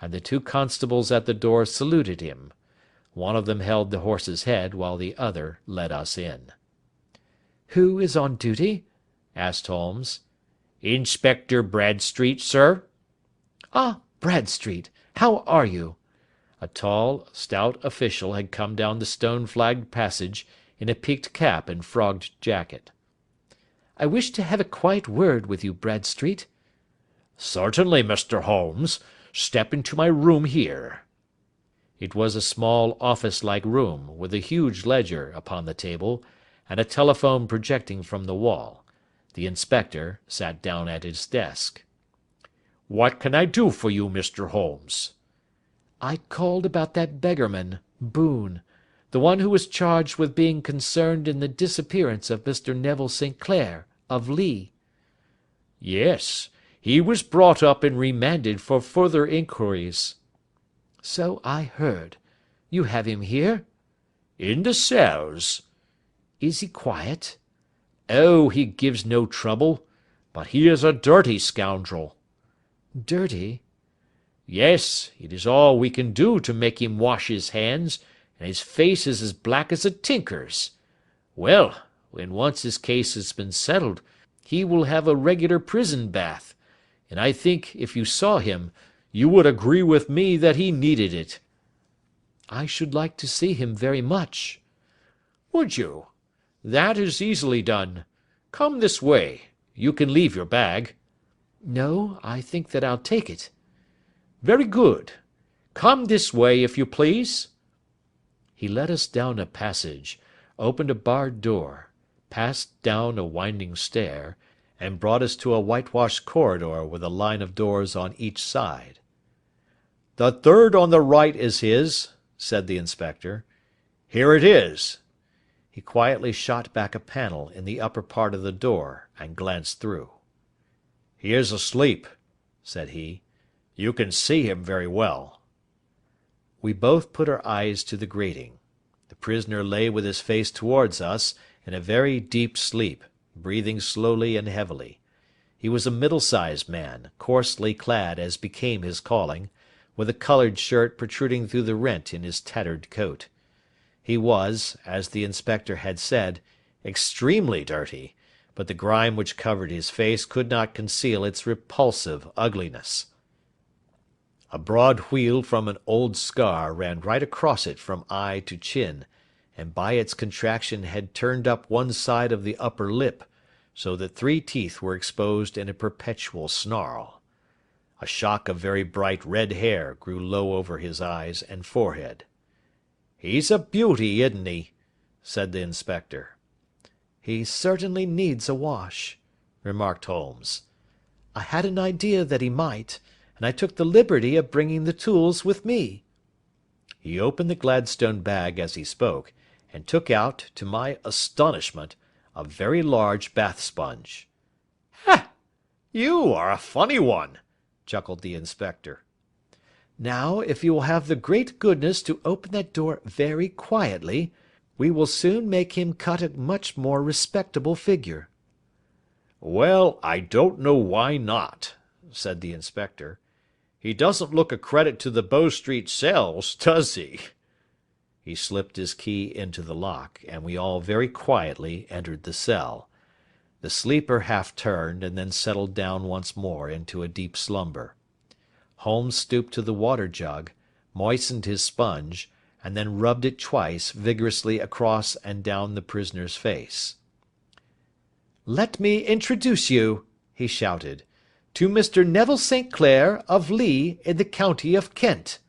and the two constables at the door saluted him. One of them held the horse's head while the other led us in. "Who is on duty?" asked Holmes. "Inspector Bradstreet, sir." "Ah, Bradstreet, how are you?" A tall, stout official had come down the stone-flagged passage in a peaked cap and frogged jacket. "I wish to have a quiet word with you, Bradstreet." "Certainly, Mr. Holmes. Step into my room here." It was a small office-like room, with a huge ledger upon the table, and a telephone projecting from the wall. The inspector sat down at his desk. "What can I do for you, Mr. Holmes?" "I called about that beggarman, Boone, the one who was charged with being concerned in the disappearance of Mr. Neville St. Clair, of Lee." "Yes, he was brought up and remanded for further inquiries." "So I heard. You have him here?" "In the cells." "Is he quiet?" "Oh, he gives no trouble, but he is a dirty scoundrel." "Dirty?" "Yes, it is all we can do to make him wash his hands, and his face is as black as a tinker's. Well, when once his case has been settled, he will have a regular prison bath, and I think, if you saw him, you would agree with me that he needed it." "I should like to see him very much." "Would you? That is easily done. Come this way. You can leave your bag." "No, I think that I'll take it." "Very good. Come this way, if you please." He led us down a passage, opened a barred door, passed down a winding stair, and brought us to a whitewashed corridor with a line of doors on each side. "The third on the right is his," said the inspector. "Here it is." He quietly shot back a panel in the upper part of the door and glanced through. "He is asleep," said he. "You can see him very well." We both put our eyes to the grating. The prisoner lay with his face towards us, in a very deep sleep, breathing slowly and heavily. He was a middle-sized man, coarsely clad as became his calling, with a coloured shirt protruding through the rent in his tattered coat. He was, as the inspector had said, extremely dirty, but the grime which covered his face could not conceal its repulsive ugliness. A broad wheal from an old scar ran right across it from eye to chin, and by its contraction had turned up one side of the upper lip, so that 3 teeth were exposed in a perpetual snarl. A shock of very bright red hair grew low over his eyes and forehead. "He's a beauty, isn't he?" said the inspector. "He certainly needs a wash," remarked Holmes. "I had an idea that he might, and I took the liberty of bringing the tools with me." He opened the Gladstone bag as he spoke, and took out, to my astonishment, a very large bath sponge. "Ha! You are a funny one," chuckled the inspector. Now, if you will have the great goodness to open that door very quietly, we will soon make him cut a much more respectable figure." "Well, I don't know why not," said the inspector. "He doesn't look a credit to the Bow Street cells, does he?" He slipped his key into the lock, and we all very quietly entered the cell. The sleeper half turned, and then settled down once more into a deep slumber. Holmes stooped to the water jug, moistened his sponge, and then rubbed it twice vigorously across and down the prisoner's face. "Let me introduce you," he shouted, "to Mr. Neville St. Clair of Lee in the county of Kent."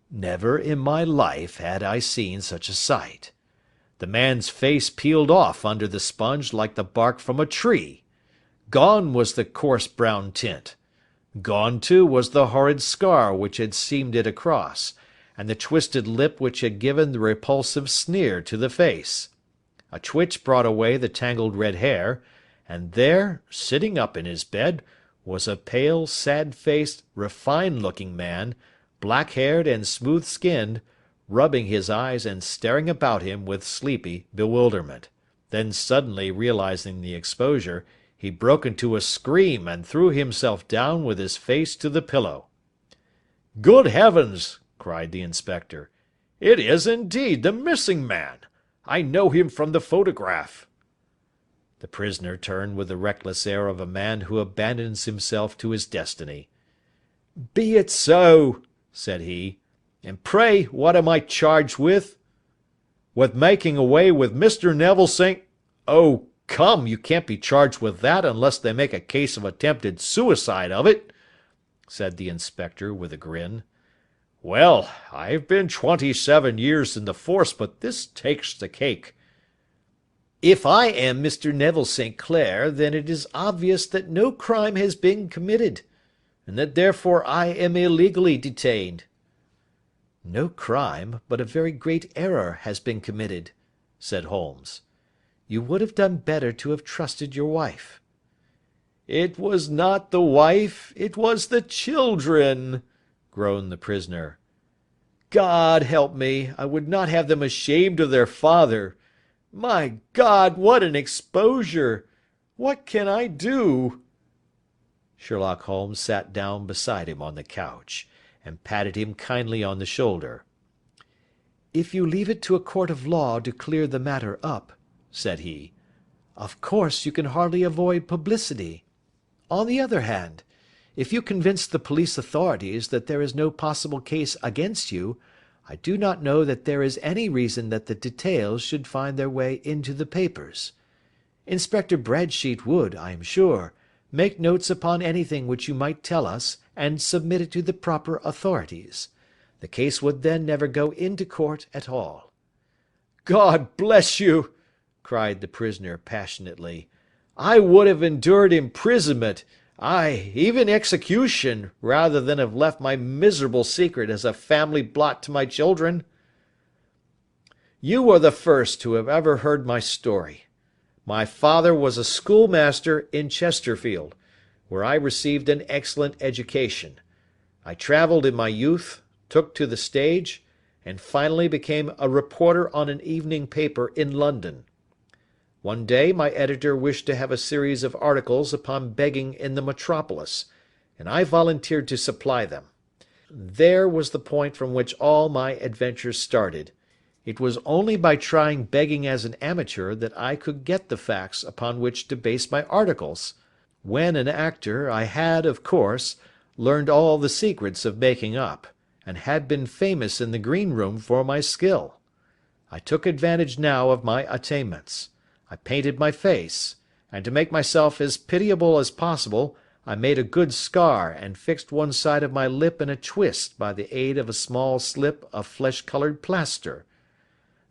Never in my life had I seen such a sight. The man's face peeled off under the sponge like the bark from a tree. Gone was the coarse brown tint. Gone, too, was the horrid scar which had seamed it across, and the twisted lip which had given the repulsive sneer to the face. A twitch brought away the tangled red hair, and there, sitting up in his bed, was a pale, sad-faced, refined-looking man, black-haired and smooth-skinned, rubbing his eyes and staring about him with sleepy bewilderment. Then suddenly realizing the exposure, he broke into a scream and threw himself down with his face to the pillow. "Good heavens!" cried the inspector. "It is indeed the missing man. I know him from the photograph." The prisoner turned with the reckless air of a man who abandons himself to his destiny. "Be it so," said he. "And pray what am I charged with?" "With making away with Mr. Neville St. Oh, come, you can't be charged with that unless they make a case of attempted suicide of it," said the inspector with a grin. "Well, I've been 27 years in the force, but this takes the cake." "If I am Mr. Neville St. Clair, then it is obvious that no crime has been committed, and that therefore I am illegally detained." "No crime, but a very great error has been committed," said Holmes. "You would have done better to have trusted your wife." "It was not the wife, it was the children," groaned the prisoner. "God help me, I would not have them ashamed of their father. My God, what an exposure! What can I do?" Sherlock Holmes sat down beside him on the couch, and patted him kindly on the shoulder. "If you leave it to a court of law to clear the matter up," said he, "of course you can hardly avoid publicity. On the other hand, if you convince the police authorities that there is no possible case against you, I do not know that there is any reason that the details should find their way into the papers. Inspector Bradsheet would, I am sure, make notes upon anything which you might tell us, and submit it to the proper authorities. The case would then never go into court at all." "God bless you!" cried the prisoner passionately. "I would have endured imprisonment, aye, even execution, rather than have left my miserable secret as a family blot to my children. You are the first who have ever heard my story. My father was a schoolmaster in Chesterfield, where I received an excellent education. I travelled in my youth, took to the stage, and finally became a reporter on an evening paper in London. One day my editor wished to have a series of articles upon begging in the metropolis, and I volunteered to supply them. There was the point from which all my adventures started. It was only by trying begging as an amateur that I could get the facts upon which to base my articles. When an actor, I had, of course, learned all the secrets of making up, and had been famous in the green room for my skill. I took advantage now of my attainments. I painted my face, and to make myself as pitiable as possible, I made a good scar and fixed one side of my lip in a twist by the aid of a small slip of flesh-coloured plaster.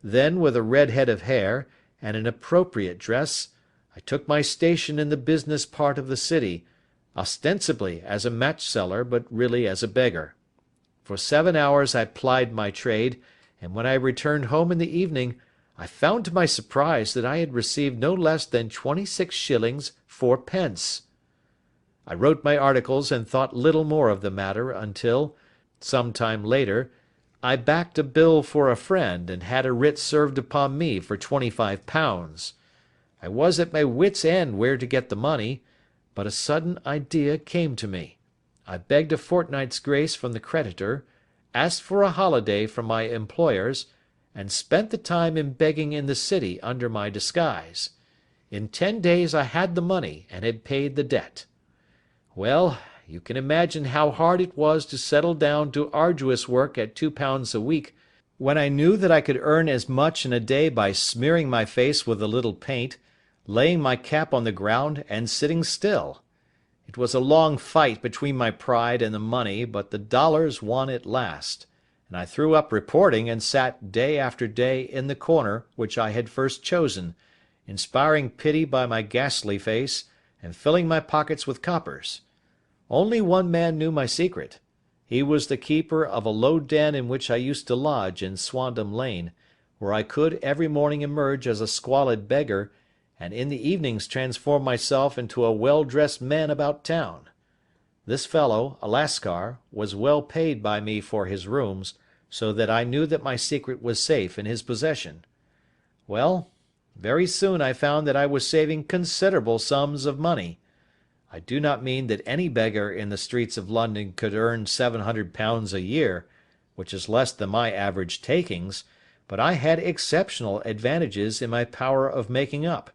Then, with a red head of hair, and an appropriate dress, I took my station in the business part of the city, ostensibly as a match-seller, but really as a beggar. For 7 hours I plied my trade, and when I returned home in the evening, I found to my surprise that I had received no less than 26 shillings 4 pence. I wrote my articles and thought little more of the matter until, some time later, I backed a bill for a friend and had a writ served upon me for £25. I was at my wits' end where to get the money, but a sudden idea came to me. I begged a fortnight's grace from the creditor, asked for a holiday from my employers, and spent the time in begging in the city under my disguise. In 10 days I had the money and had paid the debt. Well, you can imagine how hard it was to settle down to arduous work at £2 a week, when I knew that I could earn as much in a day by smearing my face with a little paint, laying my cap on the ground, and sitting still. It was a long fight between my pride and the money, but the dollars won at last, and I threw up reporting and sat day after day in the corner which I had first chosen, inspiring pity by my ghastly face, and filling my pockets with coppers. Only one man knew my secret. He was the keeper of a low den in which I used to lodge in Swandam Lane, where I could every morning emerge as a squalid beggar, and in the evenings transform myself into a well-dressed man about town. This fellow, a Lascar, was well paid by me for his rooms, so that I knew that my secret was safe in his possession. Well, very soon I found that I was saving considerable sums of money. I do not mean that any beggar in the streets of London could earn £700 a year, which is less than my average takings, but I had exceptional advantages in my power of making up,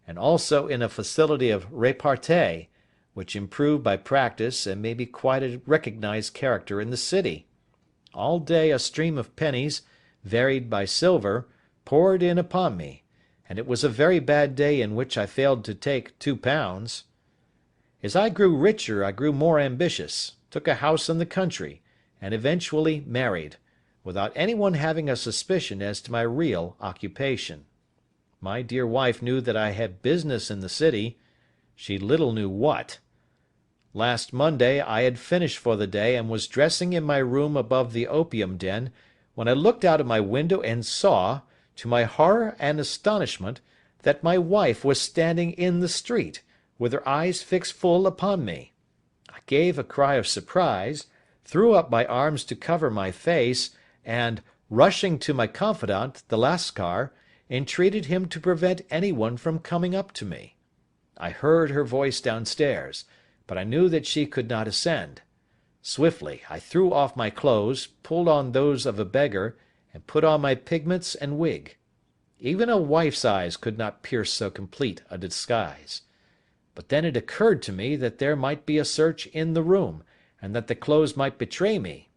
and also in a facility of repartee, which improved by practice and made me quite a recognized character in the city. All day a stream of pennies, varied by silver, poured in upon me, and it was a very bad day in which I failed to take £2. As I grew richer I grew more ambitious, took a house in the country, and eventually married, without anyone having a suspicion as to my real occupation. My dear wife knew that I had business in the city. She little knew what. Last Monday I had finished for the day and was dressing in my room above the opium den, when I looked out of my window and saw, to my horror and astonishment, that my wife was standing in the street, with her eyes fixed full upon me. I gave a cry of surprise, threw up my arms to cover my face, and, rushing to my confidant, the Lascar, entreated him to prevent anyone from coming up to me. I heard her voice downstairs, but I knew that she could not ascend. Swiftly I threw off my clothes, pulled on those of a beggar, and put on my pigments and wig. Even a wife's eyes could not pierce so complete a disguise. But then it occurred to me that there might be a search in the room, and that the clothes might betray me.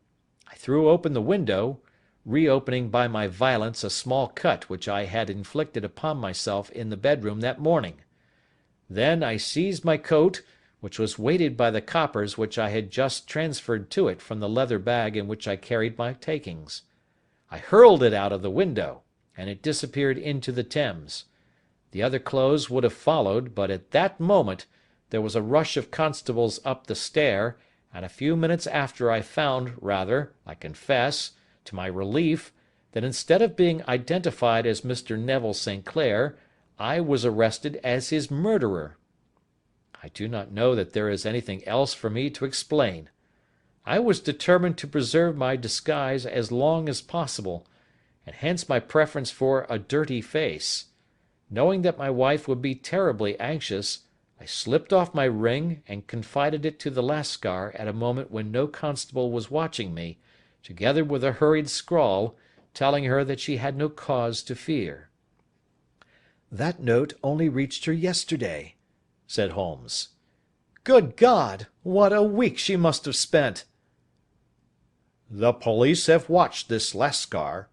I threw open the window, reopening by my violence a small cut which I had inflicted upon myself in the bedroom that morning. Then I seized my coat, which was weighted by the coppers which I had just transferred to it from the leather bag in which I carried my takings. I hurled it out of the window, and it disappeared into the Thames. The other clothes would have followed, but at that moment there was a rush of constables up the stair, and a few minutes after I found, rather, I confess, to my relief, that instead of being identified as Mr. Neville St. Clair, I was arrested as his murderer. I do not know that there is anything else for me to explain. I was determined to preserve my disguise as long as possible, and hence my preference for a dirty face. Knowing that my wife would be terribly anxious, I slipped off my ring and confided it to the Lascar at a moment when no constable was watching me, together with a hurried scrawl, telling her that she had no cause to fear. "That note only reached her yesterday," said Holmes. Good God! What a week she must have spent! "The police have watched this Lascar,"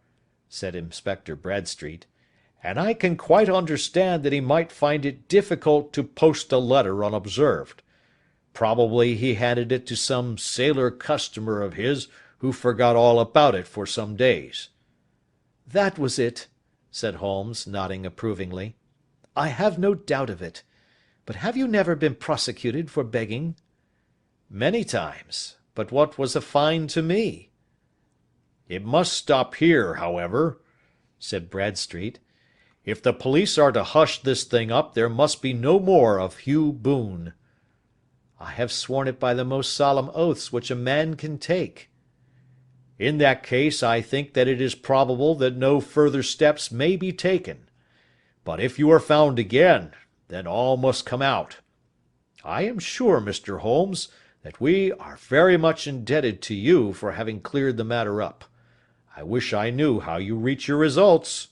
said Inspector Bradstreet, "and I can quite understand that he might find it difficult to post a letter unobserved. Probably he handed it to some sailor customer of his who forgot all about it for some days." "That was it," said Holmes, nodding approvingly. "I have no doubt of it. But have you never been prosecuted for begging?" "Many times. But what was a fine to me? "It must stop here, however," said Bradstreet. "If the police are to hush this thing up, there must be no more of Hugh Boone." "I have sworn it by the most solemn oaths which a man can take." "In that case, I think that it is probable that no further steps may be taken. But if you are found again, then all must come out. I am sure, Mr. Holmes, that we are very much indebted to you for having cleared the matter up. I wish I knew how you reach your results."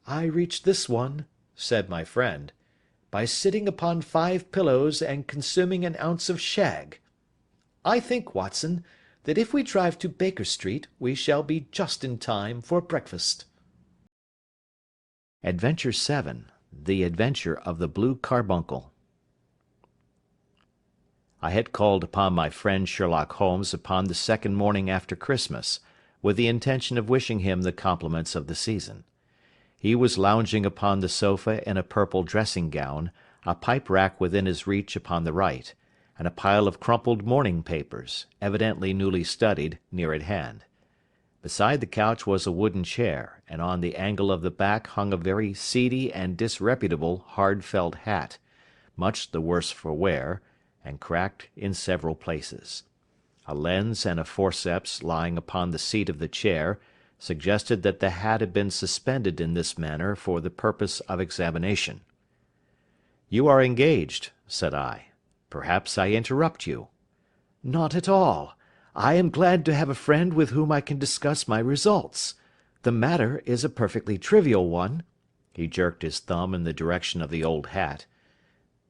"I reached this one," said my friend, "by sitting upon 5 pillows and consuming an ounce of shag. I think, Watson, that if we drive to Baker Street we shall be just in time for breakfast." Adventure 7. The Adventure of the Blue Carbuncle. I had called upon my friend Sherlock Holmes upon the second morning after Christmas, with the intention of wishing him the compliments of the season. He was lounging upon the sofa in a purple dressing-gown, a pipe-rack within his reach upon the right, and a pile of crumpled morning papers, evidently newly studied, near at hand. Beside the couch was a wooden chair, and on the angle of the back hung a very seedy and disreputable hard felt hat, much the worse for wear, and cracked in several places. A lens and a forceps lying upon the seat of the chair suggested that the hat had been suspended in this manner for the purpose of examination. "You are engaged," said I. "Perhaps I interrupt you." "Not at all. I am glad to have a friend with whom I can discuss my results. The matter is a perfectly trivial one." He jerked his thumb in the direction of the old hat.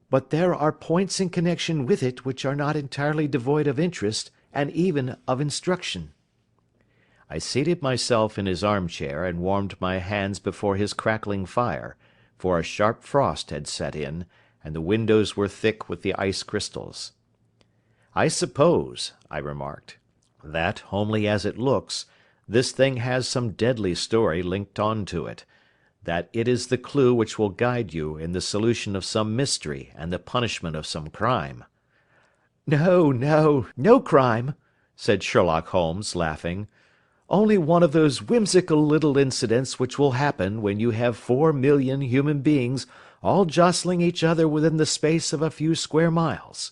"But there are points in connection with it which are not entirely devoid of interest and even of instruction." I seated myself in his armchair and warmed my hands before his crackling fire, for a sharp frost had set in, and the windows were thick with the ice crystals. "I suppose," I remarked, "that, homely as it looks, this thing has some deadly story linked on to it, that it is the clue which will guide you in the solution of some mystery and the punishment of some crime." "No, no, no crime," said Sherlock Holmes, laughing. "Only one of those whimsical little incidents which will happen when you have 4,000,000 human beings all jostling each other within the space of a few square miles.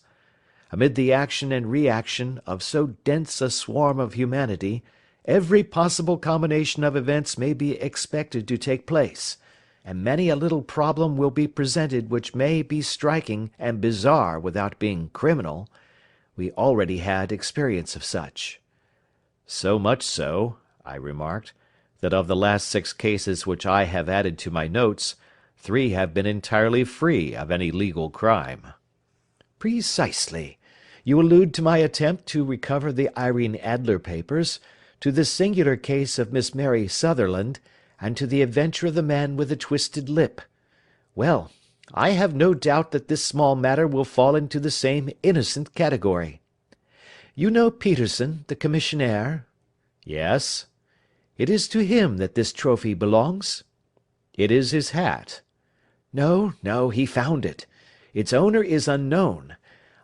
Amid the action and reaction of so dense a swarm of humanity, every possible combination of events may be expected to take place, and many a little problem will be presented which may be striking and bizarre without being criminal. We already had experience of such." "So much so," I remarked, "that of the last 6 cases which I have added to my notes, 3 have been entirely free of any legal crime." "Precisely. You allude to my attempt to recover the Irene Adler papers, to the singular case of Miss Mary Sutherland, and to the adventure of the man with the twisted lip. Well, I have no doubt that this small matter will fall into the same innocent category. You know Peterson, the commissionaire?" "Yes." "It is to him that this trophy belongs?" "It is his hat." "No, no, he found it. Its owner is unknown.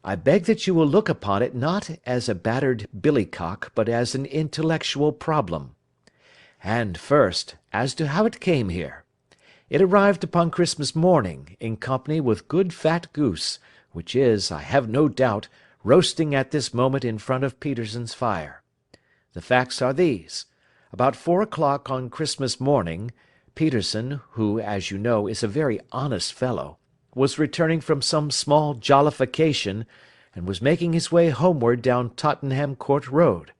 I beg that you will look upon it not as a battered billycock, but as an intellectual problem. And first, as to how it came here. It arrived upon Christmas morning, in company with good fat goose, which is, I have no doubt, roasting at this moment in front of Peterson's fire. The facts are these. About 4 o'clock on Christmas morning, Peterson, who, as you know, is a very honest fellow, was returning from some small jollification, and was making his way homeward down Tottenham Court Road.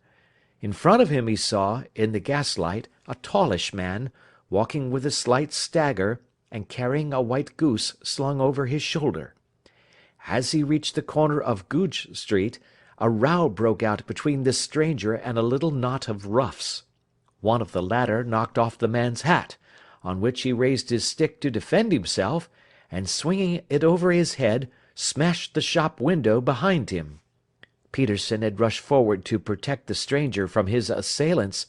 In front of him he saw, in the gaslight, a tallish man, walking with a slight stagger, and carrying a white goose slung over his shoulder. As he reached the corner of Goodge Street, a row broke out between this stranger and a little knot of roughs. One of the latter knocked off the man's hat, on which he raised his stick to defend himself, and swinging it over his head, smashed the shop window behind him. Peterson had rushed forward to protect the stranger from his assailants,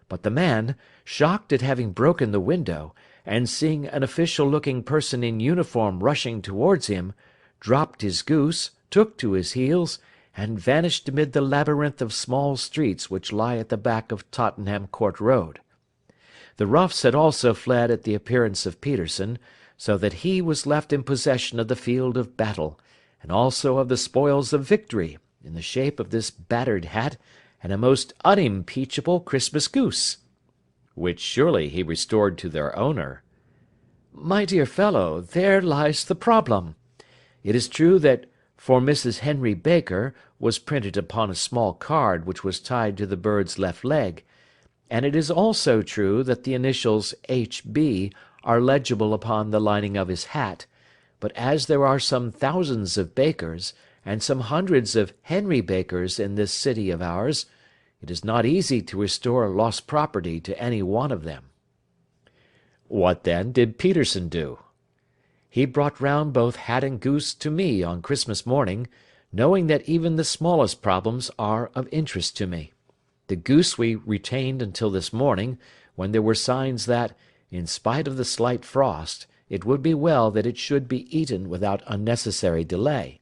but the man, shocked at having broken the window, and seeing an official-looking person in uniform rushing towards him, dropped his goose, took to his heels, and vanished amid the labyrinth of small streets which lie at the back of Tottenham Court Road. The roughs had also fled at the appearance of Peterson, so that he was left in possession of the field of battle, and also of the spoils of victory, in the shape of this battered hat and a most unimpeachable Christmas goose. Which surely he restored to their owner. My dear fellow, there lies the problem. It is true that "For Mrs. Henry Baker" was printed upon a small card which was tied to the bird's left leg, and it is also true that the initials H.B. are legible upon the lining of his hat, but as there are some thousands of Bakers, and some hundreds of Henry Bakers in this city of ours, it is not easy to restore lost property to any one of them. What then did Peterson do? He brought round both hat and goose to me on Christmas morning, knowing that even the smallest problems are of interest to me. The goose we retained until this morning, when there were signs that, in spite of the slight frost, it would be well that it should be eaten without unnecessary delay.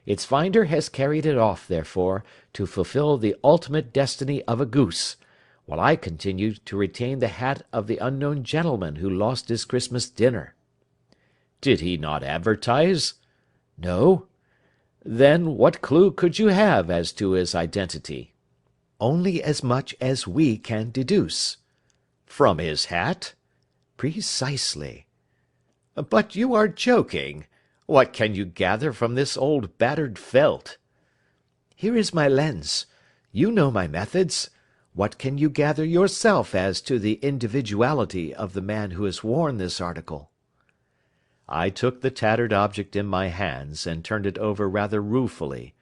Its finder has carried it off, therefore, to fulfil the ultimate destiny of a goose, while I continue to retain the hat of the unknown gentleman who lost his Christmas dinner. Did he not advertise? No. Then what clue could you have as to his identity? Only as much as we can deduce. From his hat? Precisely. But you are joking. What can you gather from this old battered felt? Here is my lens. You know my methods. What can you gather yourself as to the individuality of the man who has worn this article? I took the tattered object in my hands, and turned it over rather ruefully.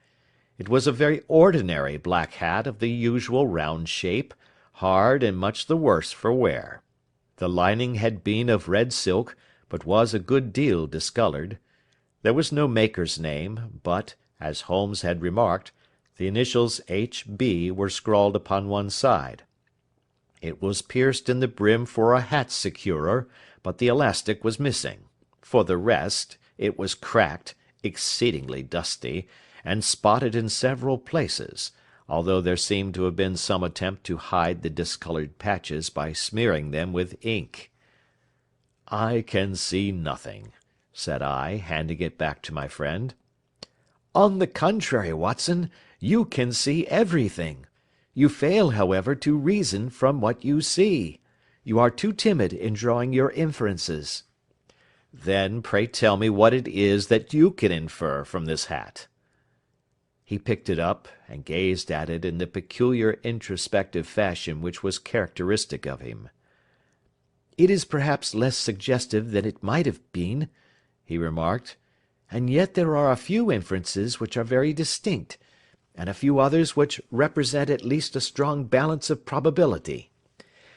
It was a very ordinary black hat of the usual round shape, hard and much the worse for wear. The lining had been of red silk, but was a good deal discoloured. There was no maker's name, but, as Holmes had remarked, the initials H.B. were scrawled upon one side. It was pierced in the brim for a hat securer, but the elastic was missing. For the rest, it was cracked, exceedingly dusty, and spotted in several places, although there seemed to have been some attempt to hide the discoloured patches by smearing them with ink. "I can see nothing," said I, handing it back to my friend. On the contrary, Watson, you can see everything. You fail, however, to reason from what you see. You are too timid in drawing your inferences. Then pray tell me what it is that you can infer from this hat. He picked it up, and gazed at it in the peculiar introspective fashion which was characteristic of him. "It is perhaps less suggestive than it might have been," he remarked, "and yet there are a few inferences which are very distinct, and a few others which represent at least a strong balance of probability.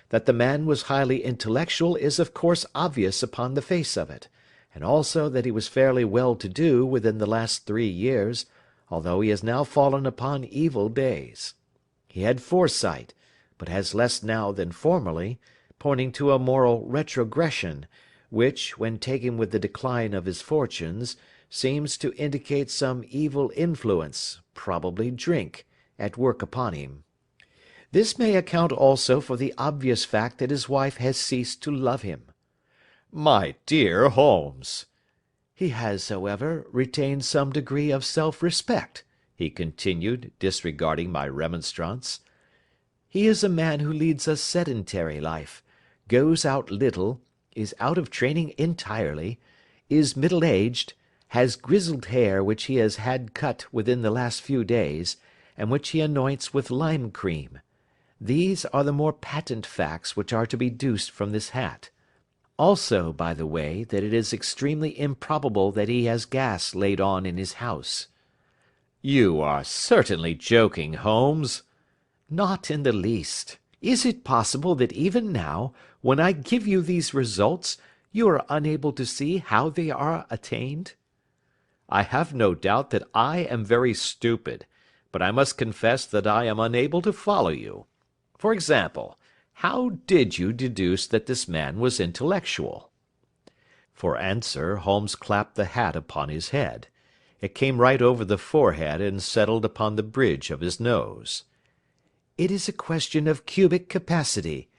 That the man was highly intellectual is of course obvious upon the face of it, and also that he was fairly well to do within the last 3 years, although he has now fallen upon evil days. He had foresight, but has less now than formerly, pointing to a moral retrogression, which, when taken with the decline of his fortunes, seems to indicate some evil influence, probably drink, at work upon him. This may account also for the obvious fact that his wife has ceased to love him." "My dear Holmes!" "He has, however, retained some degree of self-respect," he continued, disregarding my remonstrance. "He is a man who leads a sedentary life, goes out little, is out of training entirely, is middle-aged, has grizzled hair which he has had cut within the last few days, and which he anoints with lime cream. These are the more patent facts which are to be deduced from this hat. Also, by the way, that it is extremely improbable that he has gas laid on in his house." "You are certainly joking, Holmes." "Not in the least. Is it possible that even now, when I give you these results, you are unable to see how they are attained?" "I have no doubt that I am very stupid, but I must confess that I am unable to follow you. For example, how did you deduce that this man was intellectual?" For answer Holmes clapped the hat upon his head. It came right over the forehead and settled upon the bridge of his nose. "It is a question of cubic capacity,"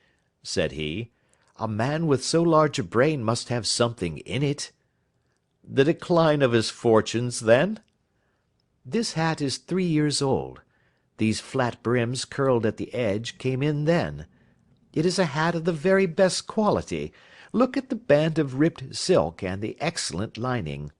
said he. "A man with so large a brain must have something in it." The decline of his fortunes, then? This hat is 3 years old. These flat brims curled at the edge came in then. It is a hat of the very best quality. Look at the band of ribbed silk and the excellent lining.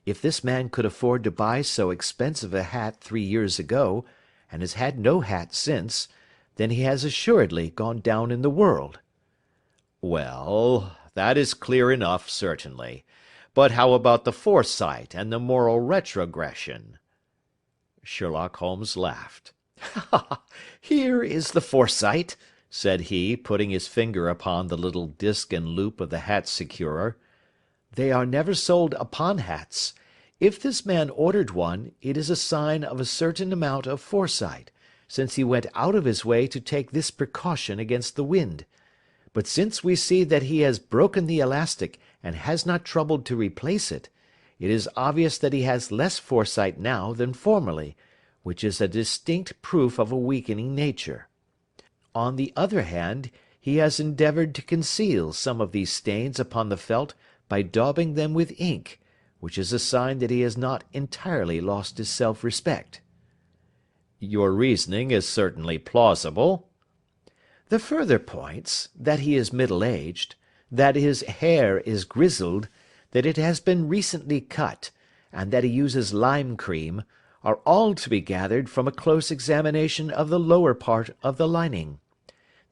If this man could afford to buy so expensive a hat 3 years ago, and has had no hat since, then he has assuredly gone down in the world. Well, that is clear enough, certainly. But how about the foresight and the moral retrogression? Sherlock Holmes laughed. "Here is the foresight," said he, putting his finger upon the little disc and loop of the hat securer. "They are never sold upon hats. If this man ordered one, it is a sign of a certain amount of foresight, since he went out of his way to take this precaution against the wind. But since we see that he has broken the elastic and has not troubled to replace it, it is obvious that he has less foresight now than formerly, which is a distinct proof of a weakening nature. On the other hand, he has endeavoured to conceal some of these stains upon the felt by daubing them with ink, which is a sign that he has not entirely lost his self-respect." Your reasoning is certainly plausible. The further points, that he is middle-aged, that his hair is grizzled, that it has been recently cut, and that he uses lime cream, are all to be gathered from a close examination of the lower part of the lining.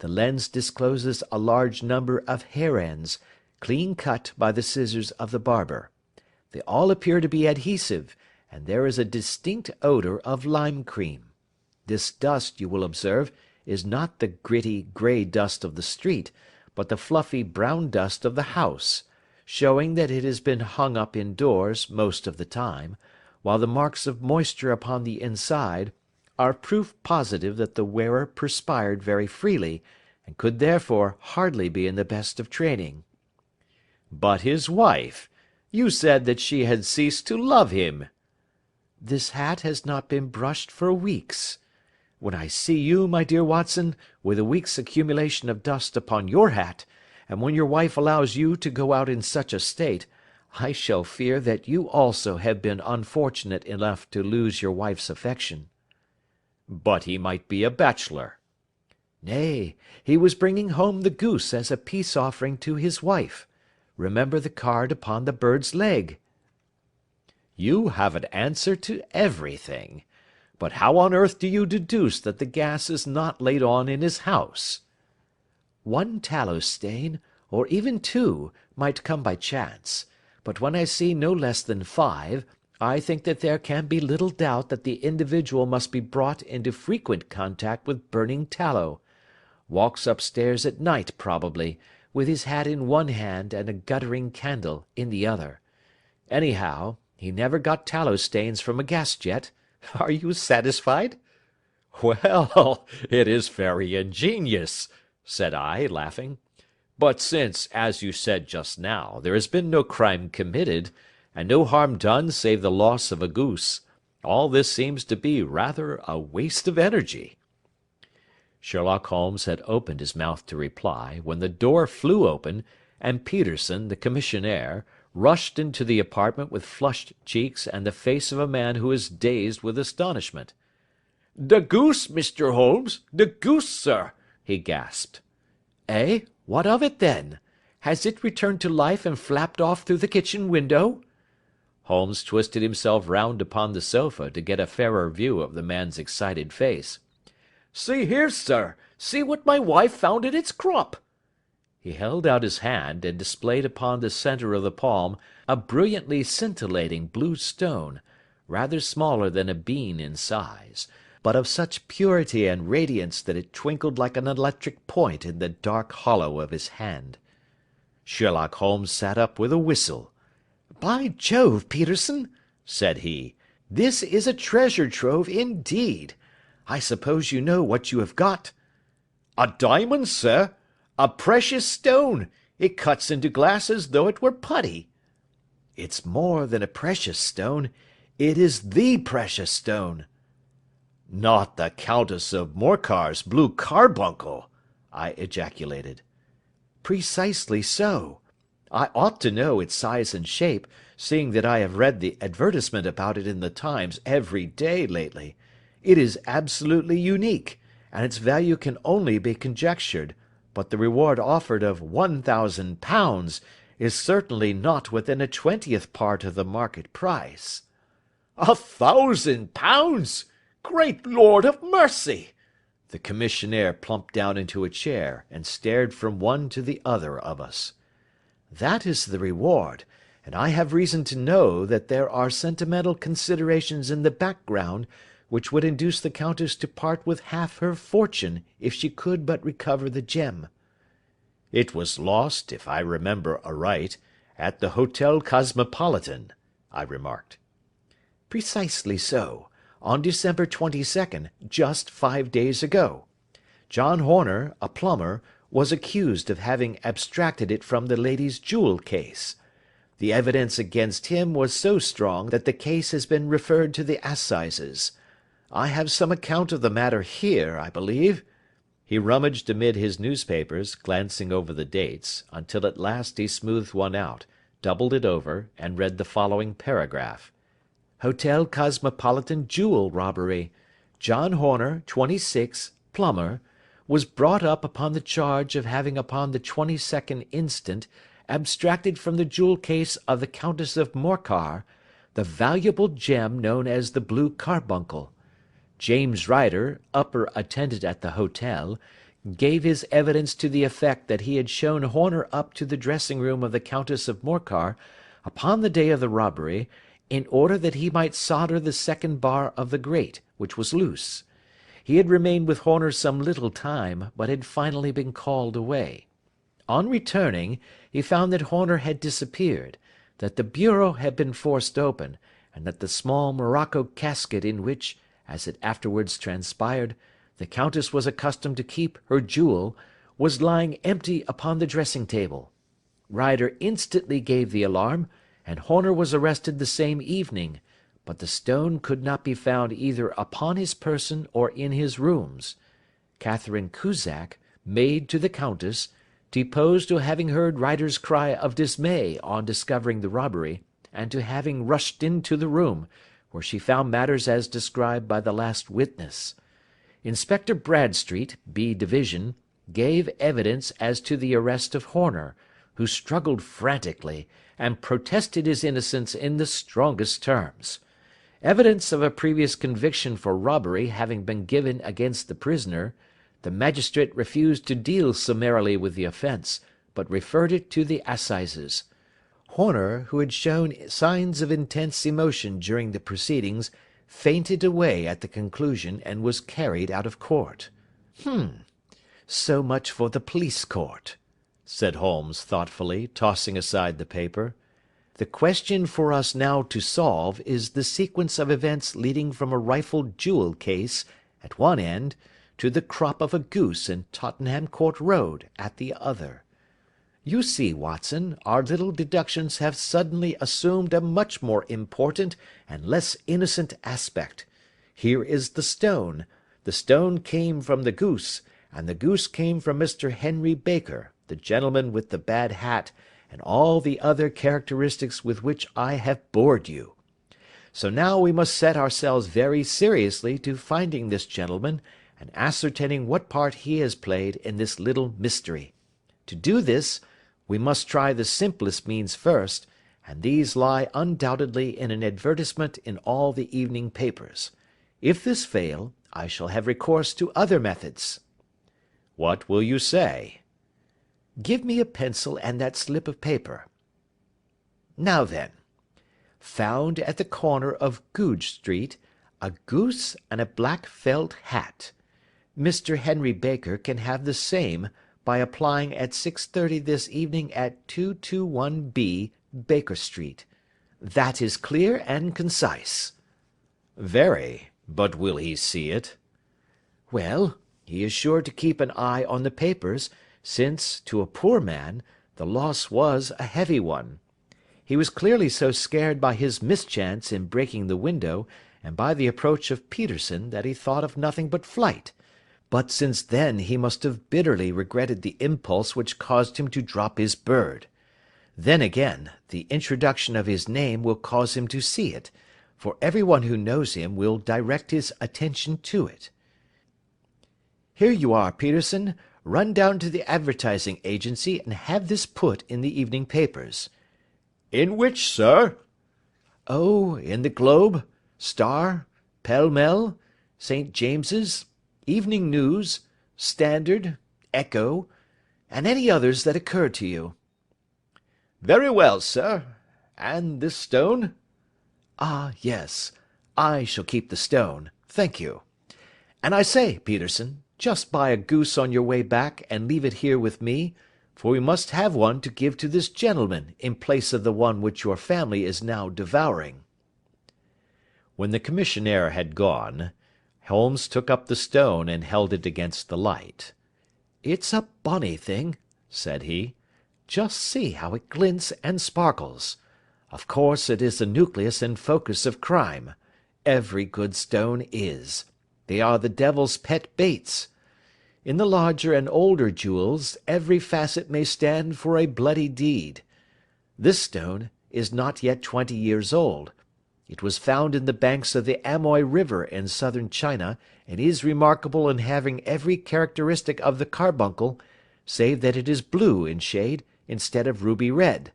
The lens discloses a large number of hair ends, clean cut by the scissors of the barber. They all appear to be adhesive, and there is a distinct odour of lime cream. This dust, you will observe, is not the gritty grey dust of the street, but the fluffy brown dust of the house, showing that it has been hung up indoors most of the time, while the marks of moisture upon the inside are proof positive that the wearer perspired very freely, and could therefore hardly be in the best of training. But his wife? You said that she had ceased to love him. This hat has not been brushed for weeks. When I see you, my dear Watson, with a week's accumulation of dust upon your hat, and when your wife allows you to go out in such a state, I shall fear that you also have been unfortunate enough to lose your wife's affection. But he might be a bachelor. Nay, he was bringing home the goose as a peace offering to his wife. Remember the card upon the bird's leg. You have an answer to everything. But how on earth do you deduce that the gas is not laid on in his house? One tallow stain, or even 2, might come by chance, but when I see no less than 5, I think that there can be little doubt that the individual must be brought into frequent contact with burning tallow. Walks upstairs at night, probably, with his hat in one hand and a guttering candle in the other. Anyhow, he never got tallow stains from a gas jet. Are you satisfied? Well, it is very ingenious, said I, laughing. But since, as you said just now, there has been no crime committed, and no harm done save the loss of a goose, all this seems to be rather a waste of energy. Sherlock Holmes had opened his mouth to reply, when the door flew open, and Peterson, the commissionaire, rushed into the apartment with flushed cheeks and the face of a man who is dazed with astonishment. "The goose, Mr. Holmes, the goose, sir," he gasped. "Eh? What of it, then? Has it returned to life and flapped off through the kitchen window?" Holmes twisted himself round upon the sofa to get a fairer view of the man's excited face. "See here, sir, see what my wife found in its crop." He held out his hand, and displayed upon the centre of the palm a brilliantly scintillating blue stone, rather smaller than a bean in size, but of such purity and radiance that it twinkled like an electric point in the dark hollow of his hand. Sherlock Holmes sat up with a whistle. "By Jove, Peterson," said he, "this is a treasure trove indeed. I suppose you know what you have got?" "A diamond, sir. A precious stone. It cuts into glass as though it were putty." "It's more than a precious stone. It is the precious stone." "Not the Countess of Morcar's blue carbuncle!" I ejaculated. "Precisely so. I ought to know its size and shape, seeing that I have read the advertisement about it in the Times every day lately. It is absolutely unique, and its value can only be conjectured, but the reward offered of £1,000 is certainly not within a 20th part of the market price." £1,000! Great Lord of mercy! The commissionaire plumped down into a chair, and stared from one to the other of us. "That is the reward, and I have reason to know that there are sentimental considerations in the background which would induce the Countess to part with half her fortune if she could but recover the gem." "It was lost, if I remember aright, at the Hotel Cosmopolitan," I remarked. "Precisely so, on December 22nd, just 5 days ago. John Horner, a plumber, was accused of having abstracted it from the lady's jewel case. The evidence against him was so strong that the case has been referred to the assizes. I have some account of the matter here, I believe." He rummaged amid his newspapers, glancing over the dates, until at last he smoothed one out, doubled it over, and read the following paragraph. "Hotel Cosmopolitan jewel robbery. John Horner, 26, plumber, was brought up upon the charge of having upon the 22nd instant abstracted from the jewel case of the Countess of Morcar the valuable gem known as the blue carbuncle. James Ryder, upper attendant at the hotel, gave his evidence to the effect that he had shown Horner up to the dressing room of the Countess of Morcar upon the day of the robbery, in order that he might solder the second bar of the grate, which was loose. He had remained with Horner some little time, but had finally been called away. On returning, he found that Horner had disappeared, that the bureau had been forced open, and that the small morocco casket in which, as it afterwards transpired, the Countess was accustomed to keep her jewel, was lying empty upon the dressing-table. Ryder instantly gave the alarm, and Horner was arrested the same evening, but the stone could not be found either upon his person or in his rooms. Catherine Cusack, maid to the Countess, deposed to having heard Ryder's cry of dismay on discovering the robbery, and to having rushed into the room, where she found matters as described by the last witness. Inspector Bradstreet, B Division, gave evidence as to the arrest of Horner, who struggled frantically, and protested his innocence in the strongest terms. Evidence of a previous conviction for robbery having been given against the prisoner, the magistrate refused to deal summarily with the offence, but referred it to the assizes. Horner, who had shown signs of intense emotion during the proceedings, fainted away at the conclusion, and was carried out of court. So much for the police court," said Holmes thoughtfully, tossing aside the paper. "The question for us now to solve is the sequence of events leading from a rifled jewel case, at one end, to the crop of a goose in Tottenham Court Road, at the other. You see, Watson, our little deductions have suddenly assumed a much more important and less innocent aspect. Here is the stone. The stone came from the goose, and the goose came from Mr. Henry Baker, the gentleman with the bad hat, and all the other characteristics with which I have bored you. So now we must set ourselves very seriously to finding this gentleman, and ascertaining what part he has played in this little mystery. To do this, we must try the simplest means first, and these lie undoubtedly in an advertisement in all the evening papers. If this fail, I shall have recourse to other methods." "What will you say?" "Give me a pencil and that slip of paper. Now then, found at the corner of Goodge Street, a goose and a black felt hat. Mr. Henry Baker can have the same by applying at 6:30 this evening at 221B, Baker Street. That is clear and concise." "Very. But will he see it?" "Well, he is sure to keep an eye on the papers, since, to a poor man, the loss was a heavy one. He was clearly so scared by his mischance in breaking the window, and by the approach of Peterson, that he thought of nothing but flight. But since then he must have bitterly regretted the impulse which caused him to drop his bird. Then again, the introduction of his name will cause him to see it, for every one who knows him will direct his attention to it. Here you are, Peterson. Run down to the advertising agency and have this put in the evening papers. In which, sir? Oh, in the Globe, Star, Pall Mall, St. James's, Evening News, Standard, Echo, and any others that occur to you. Very well, sir. And this stone? Ah, yes. I shall keep the stone. Thank you. And I say, Peterson, just buy a goose on your way back and leave it here with me, for we must have one to give to this gentleman in place of the one which your family is now devouring. When the commissionaire had gone, Holmes took up the stone and held it against the light. It's a bonny thing, said he. Just see how it glints and sparkles. Of course it is the nucleus and focus of crime. Every good stone is. They are the devil's pet baits. In the larger and older jewels, every facet may stand for a bloody deed. This stone is not yet 20 years old. It was found in the banks of the Amoy River in southern China, and is remarkable in having every characteristic of the carbuncle, save that it is blue in shade instead of ruby red.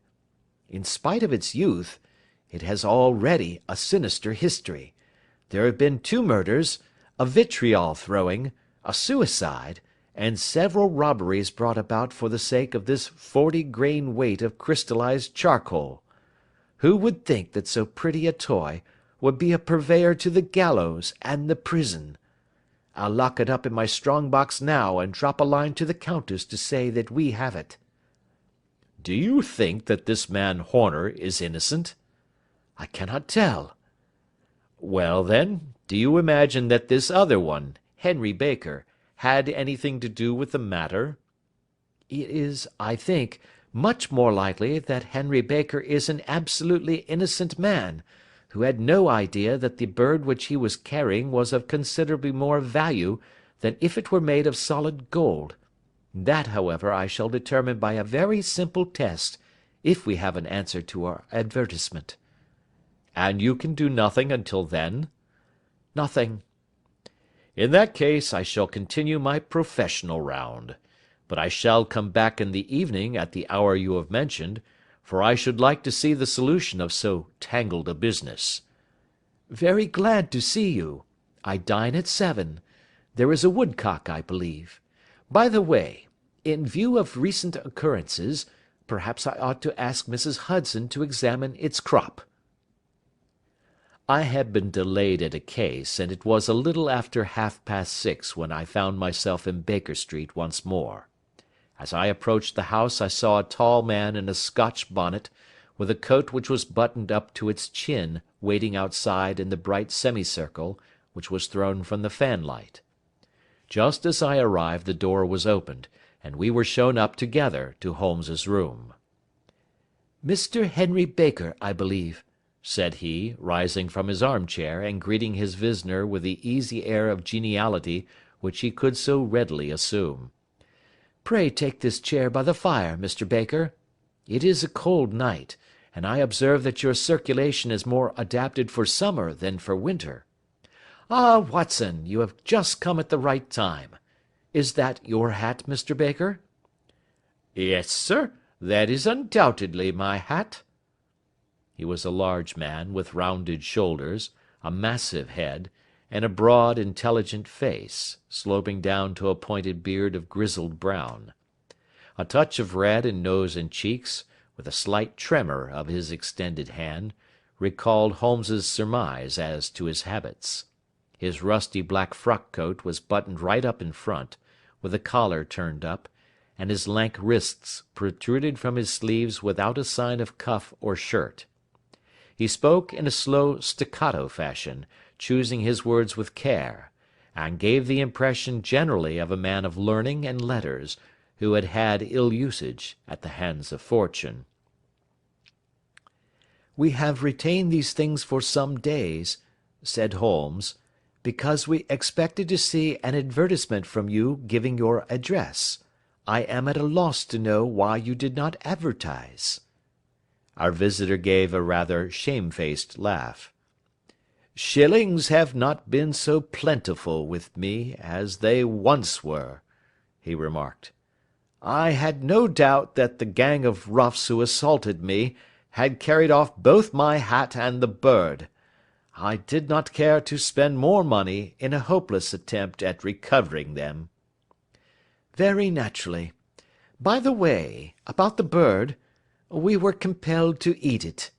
In spite of its youth, it has already a sinister history. There have been 2 murders, a vitriol throwing, a suicide, and several robberies brought about for the sake of this 40-grain weight of crystallized charcoal. Who would think that so pretty a toy would be a purveyor to the gallows and the prison? I'll lock it up in my strong box now and drop a line to the Countess to say that we have it. Do you think that this man Horner is innocent? I cannot tell. Well, then, do you imagine that this other one, Henry Baker, had anything to do with the matter? It is, I think, much more likely that Henry Baker is an absolutely innocent man, who had no idea that the bird which he was carrying was of considerably more value than if it were made of solid gold. That, however, I shall determine by a very simple test, if we have an answer to our advertisement. And you can do nothing until then? Nothing. In that case I shall continue my professional round, but I shall come back in the evening at the hour you have mentioned, for I should like to see the solution of so tangled a business. Very glad to see you. I dine at 7. There is a woodcock, I believe. By the way, in view of recent occurrences, perhaps I ought to ask Mrs. Hudson to examine its crop. I had been delayed at a case, and it was a little after 6:30 when I found myself in Baker Street once more. As I approached the house I saw a tall man in a Scotch bonnet, with a coat which was buttoned up to its chin, waiting outside in the bright semicircle which was thrown from the fanlight. Just as I arrived the door was opened, and we were shown up together to Holmes's room. "Mr. Henry Baker, I believe," said he, rising from his armchair and greeting his visitor with the easy air of geniality which he could so readily assume. "Pray take this chair by the fire, Mr. Baker. It is a cold night, and I observe that your circulation is more adapted for summer than for winter. Ah, Watson, you have just come at the right time. Is that your hat, Mr. Baker?" "Yes, sir, that is undoubtedly my hat." He was a large man, with rounded shoulders, a massive head, and a broad, intelligent face, sloping down to a pointed beard of grizzled brown. A touch of red in nose and cheeks, with a slight tremor of his extended hand, recalled Holmes's surmise as to his habits. His rusty black frock-coat was buttoned right up in front, with the collar turned up, and his lank wrists protruded from his sleeves without a sign of cuff or shirt. He spoke in a slow staccato fashion, choosing his words with care, and gave the impression generally of a man of learning and letters, who had had ill usage at the hands of fortune. "We have retained these things for some days," said Holmes, "because we expected to see an advertisement from you giving your address. I am at a loss to know why you did not advertise." Our visitor gave a rather shamefaced laugh. "Shillings have not been so plentiful with me as they once were," he remarked. "I had no doubt that the gang of roughs who assaulted me had carried off both my hat and the bird. I did not care to spend more money in a hopeless attempt at recovering them." "Very naturally. By the way, about the bird, we were compelled to eat it."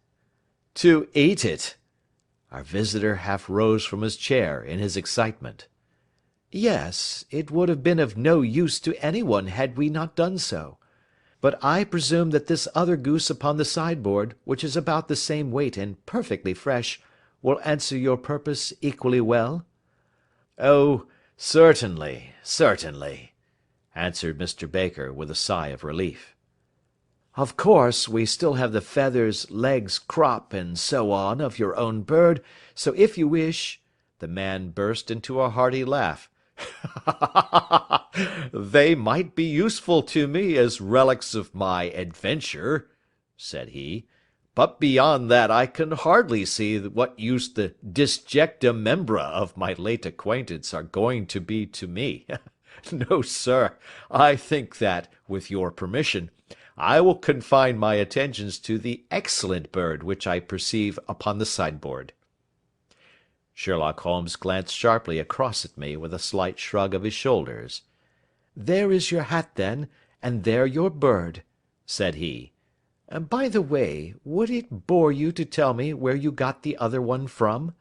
"To eat it?" Our visitor half rose from his chair in his excitement. "Yes, it would have been of no use to anyone had we not done so. But I presume that this other goose upon the sideboard, which is about the same weight and perfectly fresh, will answer your purpose equally well?" "Oh, certainly, certainly," answered Mr. Baker, with a sigh of relief. "Of course, we still have the feathers, legs, crop, and so on of your own bird, so if you wish—" The man burst into a hearty laugh. "They might be useful to me as relics of my adventure," said he, "but beyond that I can hardly see what use the disjecta membra of my late acquaintance are going to be to me. No, sir, I think that, with your permission, I will confine my attentions to the excellent bird which I perceive upon the sideboard." Sherlock Holmes glanced sharply across at me with a slight shrug of his shoulders. "There is your hat, then, and there your bird," said he. "By the way, would it bore you to tell me where you got the other one from?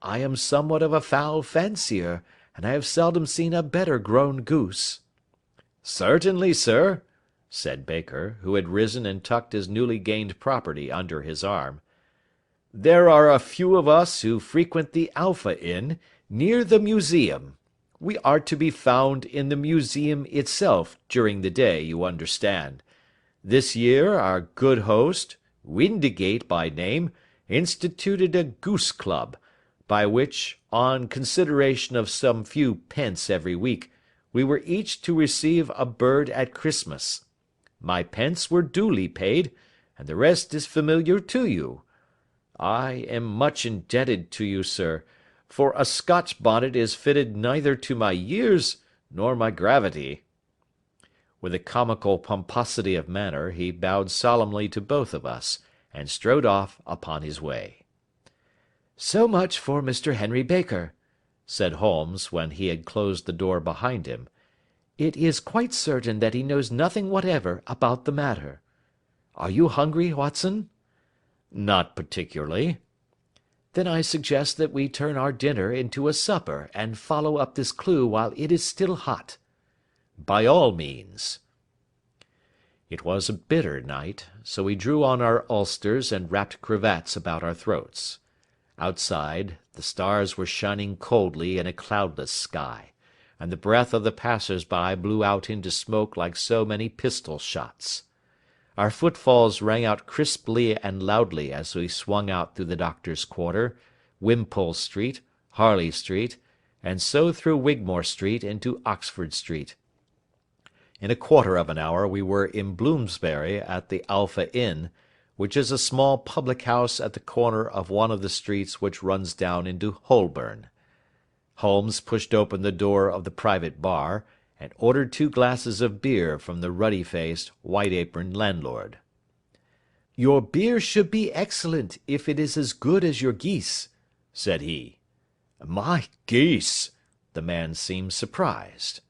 I am somewhat of a fowl fancier, and I have seldom seen a better grown goose." "Certainly, sir," said Baker, who had risen and tucked his newly gained property under his arm. "There are a few of us who frequent the Alpha Inn, near the museum. We are to be found in the museum itself during the day, you understand. This year our good host, Windigate by name, instituted a goose club, by which, on consideration of some few pence every week, we were each to receive a bird at Christmas. My pence were duly paid, and the rest is familiar to you. I am much indebted to you, sir, for a Scotch bonnet is fitted neither to my years nor my gravity." With a comical pomposity of manner, he bowed solemnly to both of us, and strode off upon his way. "So much for Mr. Henry Baker," said Holmes, when he had closed the door behind him. "It is quite certain that he knows nothing whatever about the matter. Are you hungry, Watson?" "Not particularly." "Then I suggest that we turn our dinner into a supper, and follow up this clue while it is still hot." "By all means." It was a bitter night, so we drew on our ulsters and wrapped cravats about our throats. Outside, the stars were shining coldly in a cloudless sky, and the breath of the passers-by blew out into smoke like so many pistol shots. Our footfalls rang out crisply and loudly as we swung out through the Doctor's Quarter, Wimpole Street, Harley Street, and so through Wigmore Street into Oxford Street. In a quarter of an hour we were in Bloomsbury at the Alpha Inn, which is a small public house at the corner of one of the streets which runs down into Holborn. Holmes pushed open the door of the private bar, and ordered 2 glasses of beer from the ruddy-faced, white-aproned landlord. "Your beer should be excellent if it is as good as your geese," said he. "My geese!" The man seemed surprised.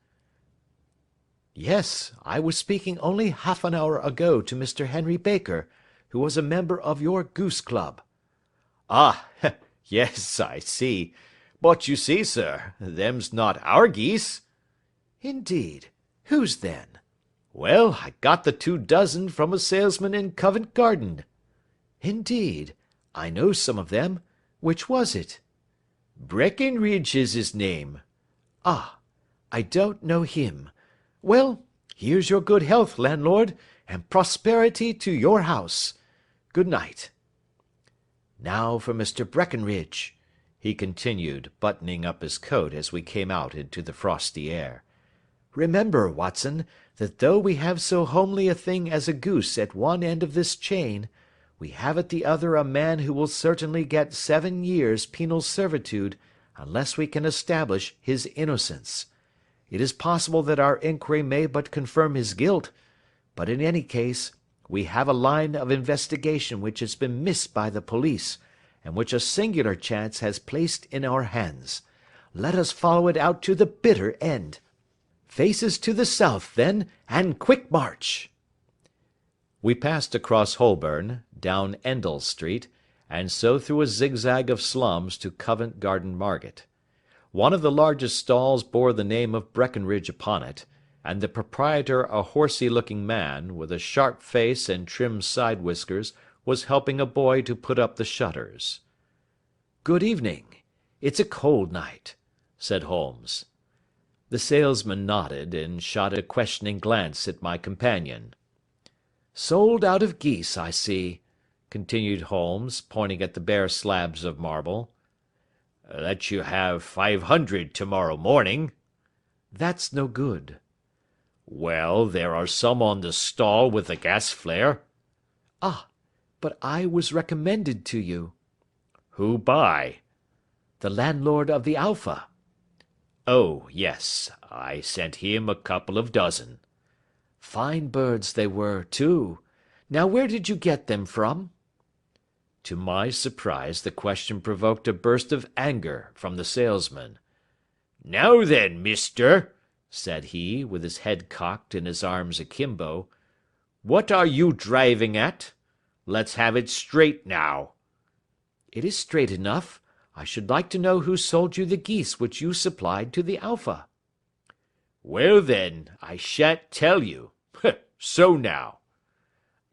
"Yes, I was speaking only half an hour ago to Mr. Henry Baker, who was a member of your goose club." "Ah, yes, I see. But you see, sir, them's not our geese." "Indeed. Whose then?" "Well, I got the 2 dozen from a salesman in Covent Garden." "Indeed. I know some of them. Which was it?" "Breckenridge is his name." "Ah, I don't know him. Well, here's your good health, landlord, and prosperity to your house. Good night." Now for Mr. Breckenridge," he continued, buttoning up his coat as we came out into the frosty air. "Remember, Watson, that though we have so homely a thing as a goose at one end of this chain, we have at the other a man who will certainly get 7 years penal servitude unless we can establish his innocence. It is possible that our inquiry may but confirm his guilt, but in any case, we have a line of investigation which has been missed by the police, and which a singular chance has placed in our hands. Let us follow it out to the bitter end. Faces to the south, then, and quick march!" We passed across Holborn, down Endell Street, and so through a zigzag of slums to Covent Garden Market. One of the largest stalls bore the name of Breckenridge upon it, and the proprietor, a horsey-looking man, with a sharp face and trim side whiskers, was helping a boy to put up the shutters. "Good evening. It's a cold night," said Holmes. The salesman nodded, and shot a questioning glance at my companion. "Sold out of geese, I see," continued Holmes, pointing at the bare slabs of marble. "Let you have 500 tomorrow morning." "That's no good." "Well, there are some on the stall with the gas flare." "Ah, but I was recommended to you." "Who by?" "The landlord of the Alpha." "Oh, yes, I sent him a couple of dozen." "Fine birds they were, too. Now where did you get them from?" To my surprise the question provoked a burst of anger from the salesman. "Now then, mister," said he, with his head cocked and his arms akimbo, "what are you driving at? Let's have it straight now." "It is straight enough. I should like to know who sold you the geese which you supplied to the Alpha." "Well then, I shan't tell you. So now."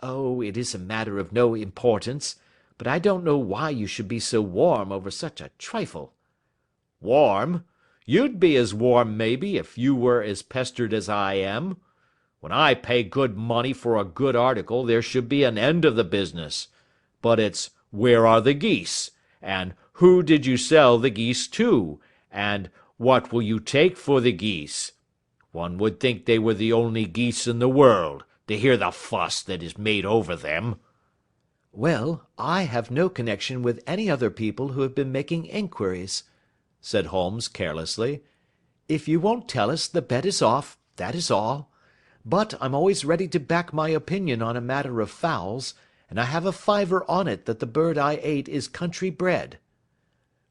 "Oh, it is a matter of no importance, but I don't know why you should be so warm over such a trifle." "Warm? You'd be as warm, maybe, if you were as pestered as I am. When I pay good money for a good article there should be an end of the business. But it's 'Where are the geese?' and 'Who did you sell the geese to?' and 'What will you take for the geese?' One would think they were the only geese in the world, to hear the fuss that is made over them." "Well, I have no connection with any other people who have been making inquiries," said Holmes carelessly. "If you won't tell us, the bet is off, that is all. But I'm always ready to back my opinion on a matter of fowls, and I have a fiver on it that the bird I ate is country bred."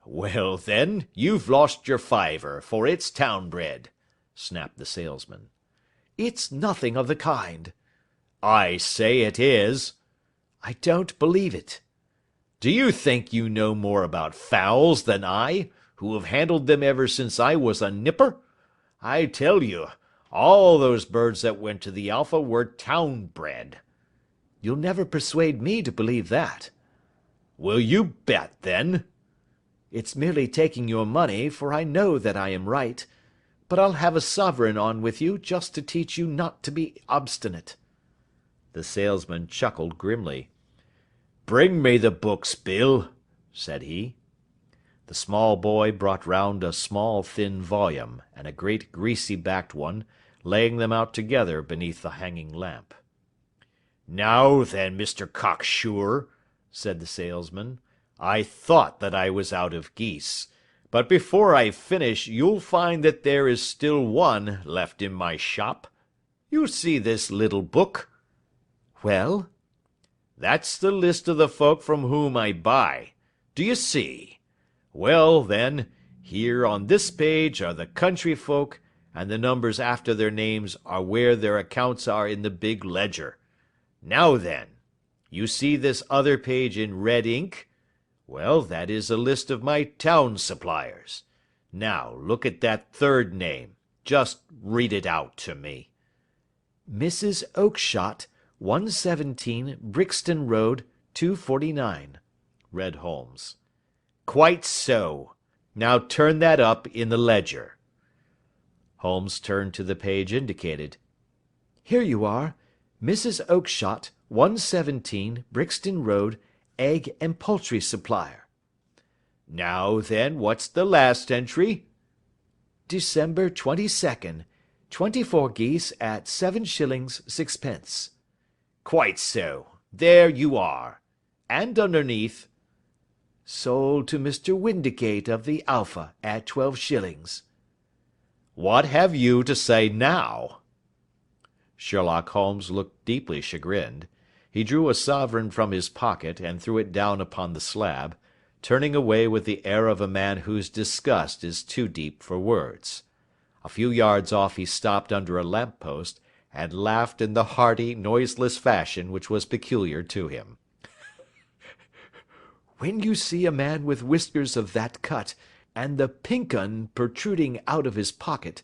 "Well, then, you've lost your fiver, for it's town bred," snapped the salesman. "It's nothing of the kind." "I say it is." "I don't believe it." "Do you think you know more about fowls than I, who have handled them ever since I was a nipper? I tell you, all those birds that went to the Alpha were town bred." "You'll never persuade me to believe that." "Will you bet, then?" "It's merely taking your money, for I know that I am right. But I'll have a sovereign on with you just to teach you not to be obstinate." The salesman chuckled grimly. "Bring me the books, Bill," said he. The small boy brought round a small thin volume, and a great greasy-backed one, laying them out together beneath the hanging lamp. "Now then, Mr. Cocksure," said the salesman, "I thought that I was out of geese, but before I finish you'll find that there is still one left in my shop. You see this little book?" "Well?" "That's the list of the folk from whom I buy. Do you see? Well, then, here on this page are the country folk, and the numbers after their names are where their accounts are in the big ledger. Now then, you see this other page in red ink? Well, that is a list of my town suppliers. Now, look at that third name. Just read it out to me." "Mrs. Oakshott, 117, Brixton Road, 249, read Holmes. "Quite so. Now turn that up in the ledger." Holmes turned to the page indicated. "Here you are. Mrs. Oakshott, 117, Brixton Road, egg and poultry supplier. Now then, what's the last entry? December 22nd, 24 geese at 7 shillings 6 pence. Quite so. There you are. And underneath, sold to Mr. Windicate of the Alpha at 12 shillings. What have you to say now? Sherlock Holmes looked deeply chagrined. He drew a sovereign from his pocket and threw it down upon the slab, turning away with the air of a man whose disgust is too deep for words. A few yards off he stopped under a lamp-post and laughed in the hearty, noiseless fashion which was peculiar to him. When you see a man with whiskers of that cut, and the pink 'un protruding out of his pocket,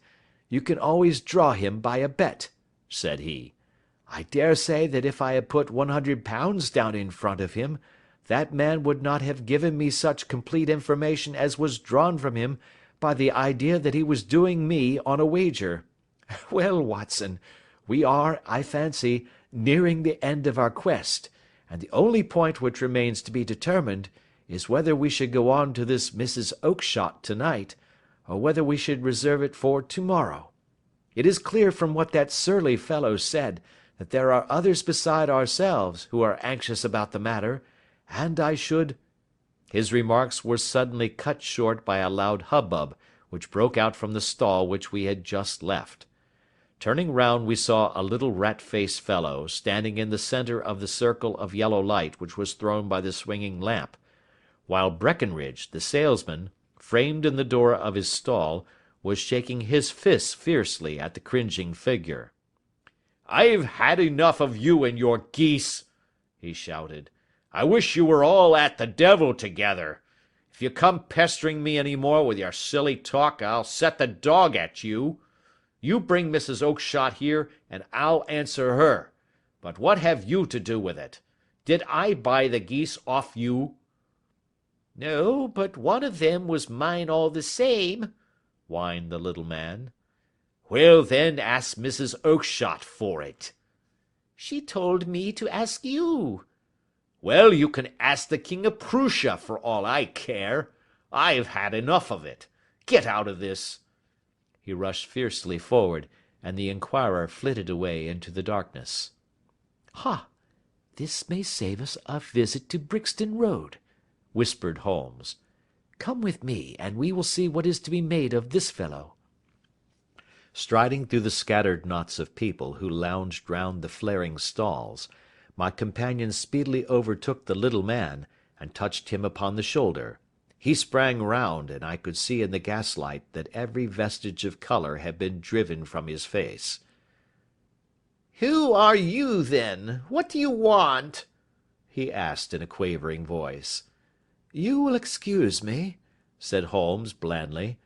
you can always draw him by a bet, said he. I dare say that if I had put £100 down in front of him, that man would not have given me such complete information as was drawn from him by the idea that he was doing me on a wager. Well, Watson, we are, I fancy, nearing the end of our quest, and the only point which remains to be determined is whether we should go on to this Mrs. Oakshott to-night, or whether we should reserve it for to-morrow. It is clear from what that surly fellow said that there are others beside ourselves who are anxious about the matter, and I should—" His remarks were suddenly cut short by a loud hubbub which broke out from the stall which we had just left. Turning round we saw a little rat-faced fellow standing in the centre of the circle of yellow light which was thrown by the swinging lamp, while Breckenridge, the salesman, framed in the door of his stall, was shaking his fists fiercely at the cringing figure. "I've had enough of you and your geese," he shouted. "I wish you were all at the devil together. If you come pestering me any more with your silly talk, I'll set the dog at you. You bring Mrs. Oakshott here, and I'll answer her. But what have you to do with it? Did I buy the geese off you?" "No, but one of them was mine all the same," whined the little man. "Well, then, ask Mrs. Oakshott for it." "She told me to ask you." "Well, you can ask the King of Prussia for all I care. I've had enough of it. Get out of this." He rushed fiercely forward, and the inquirer flitted away into the darkness. "Ha! This may save us a visit to Brixton Road," whispered Holmes. "Come with me, and we will see what is to be made of this fellow." Striding through the scattered knots of people who lounged round the flaring stalls, my companion speedily overtook the little man, and touched him upon the shoulder. He sprang round, and I could see in the gaslight that every vestige of colour had been driven from his face. "Who are you, then? What do you want?" he asked in a quavering voice. "You will excuse me," said Holmes blandly,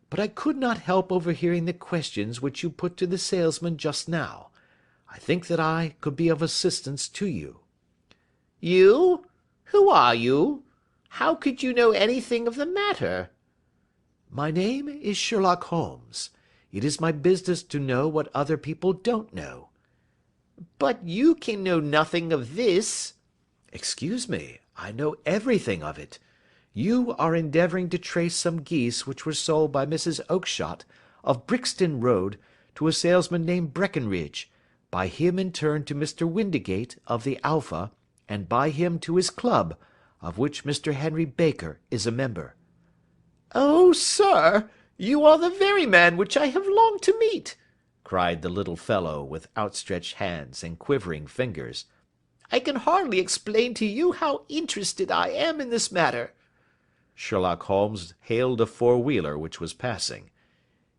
"but I could not help overhearing the questions which you put to the salesman just now. I think that I could be of assistance to you." "You? Who are you? How could you know anything of the matter?" "My name is Sherlock Holmes. It is my business to know what other people don't know." "But you can know nothing of this." "Excuse me, I know everything of it. You are endeavouring to trace some geese which were sold by Mrs. Oakshott, of Brixton Road, to a salesman named Breckenridge, by him in turn to Mr. Windicate, of the Alpha, and by him to his club, of which Mr. Henry Baker is a member." "Oh, sir, you are the very man which I have longed to meet," cried the little fellow with outstretched hands and quivering fingers. "I can hardly explain to you how interested I am in this matter." Sherlock Holmes hailed a four-wheeler which was passing.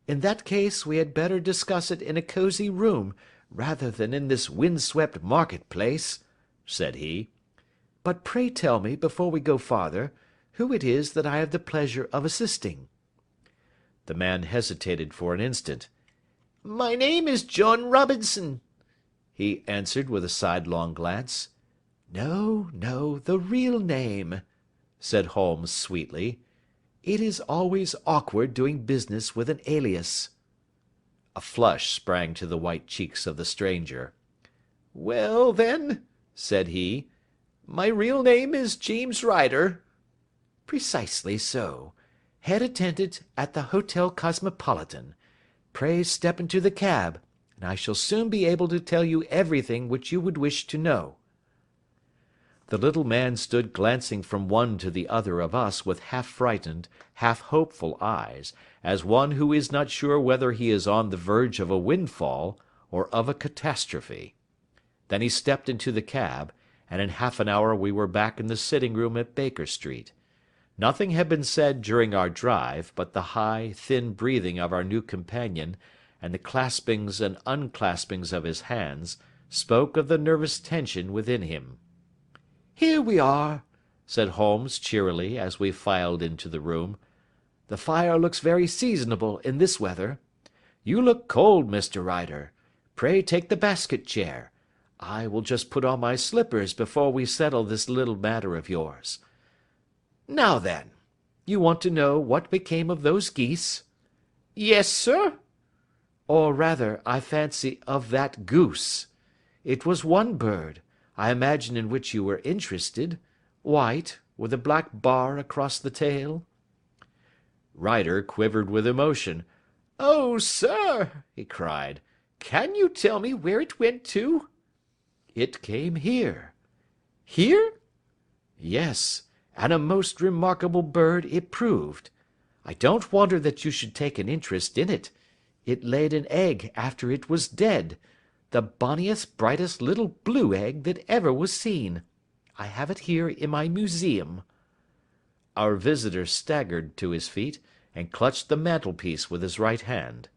"In that case we had better discuss it in a cosy room rather than in this wind-swept market-place," said he. "But pray tell me, before we go farther, who it is that I have the pleasure of assisting." The man hesitated for an instant. "My name is John Robinson," he answered with a sidelong glance. "No, no, the real name," said Holmes sweetly. "It is always awkward doing business with an alias." A flush sprang to the white cheeks of the stranger. "Well, then," said he, My real name is James Ryder." "Precisely so. Head attendant at the Hotel Cosmopolitan. Pray step into the cab, and I shall soon be able to tell you everything which you would wish to know." The little man stood glancing from one to the other of us with half-frightened, half-hopeful eyes, as one who is not sure whether he is on the verge of a windfall or of a catastrophe. Then he stepped into the cab, and in half an hour we were back in the sitting-room at Baker Street. Nothing had been said during our drive, but the high, thin breathing of our new companion, and the claspings and unclaspings of his hands, spoke of the nervous tension within him. "Here we are," said Holmes cheerily as we filed into the room. "The fire looks very seasonable in this weather. You look cold, Mr. Ryder. Pray take the basket chair. I will just put on my slippers before we settle this little matter of yours. Now then, you want to know what became of those geese?" "Yes, sir." "Or rather, I fancy, of that goose. It was one bird, I imagine, in which you were interested, white, with a black bar across the tail." Ryder quivered with emotion. "Oh, sir," he cried, "can you tell me where it went to?" "It came here." "Here?" "Yes, and a most remarkable bird it proved. I don't wonder that you should take an interest in it. It laid an egg after it was dead. The bonniest, brightest little blue egg that ever was seen. I have it here in my museum." Our visitor staggered to his feet, and clutched the mantelpiece with his right hand.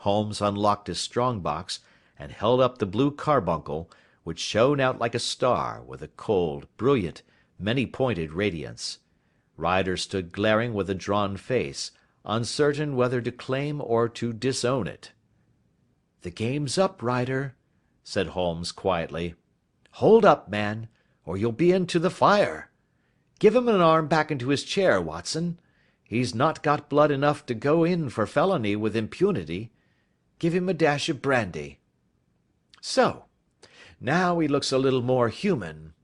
Holmes unlocked his strong-box, and held up the blue carbuncle, which shone out like a star with a cold, brilliant, many-pointed radiance. Ryder stood glaring with a drawn face, uncertain whether to claim or to disown it. "The game's up, Ryder," said Holmes quietly. "Hold up, man, or you'll be into the fire. Give him an arm back into his chair, Watson. He's not got blood enough to go in for felony with impunity. Give him a dash of brandy. So. Now he looks a little more human.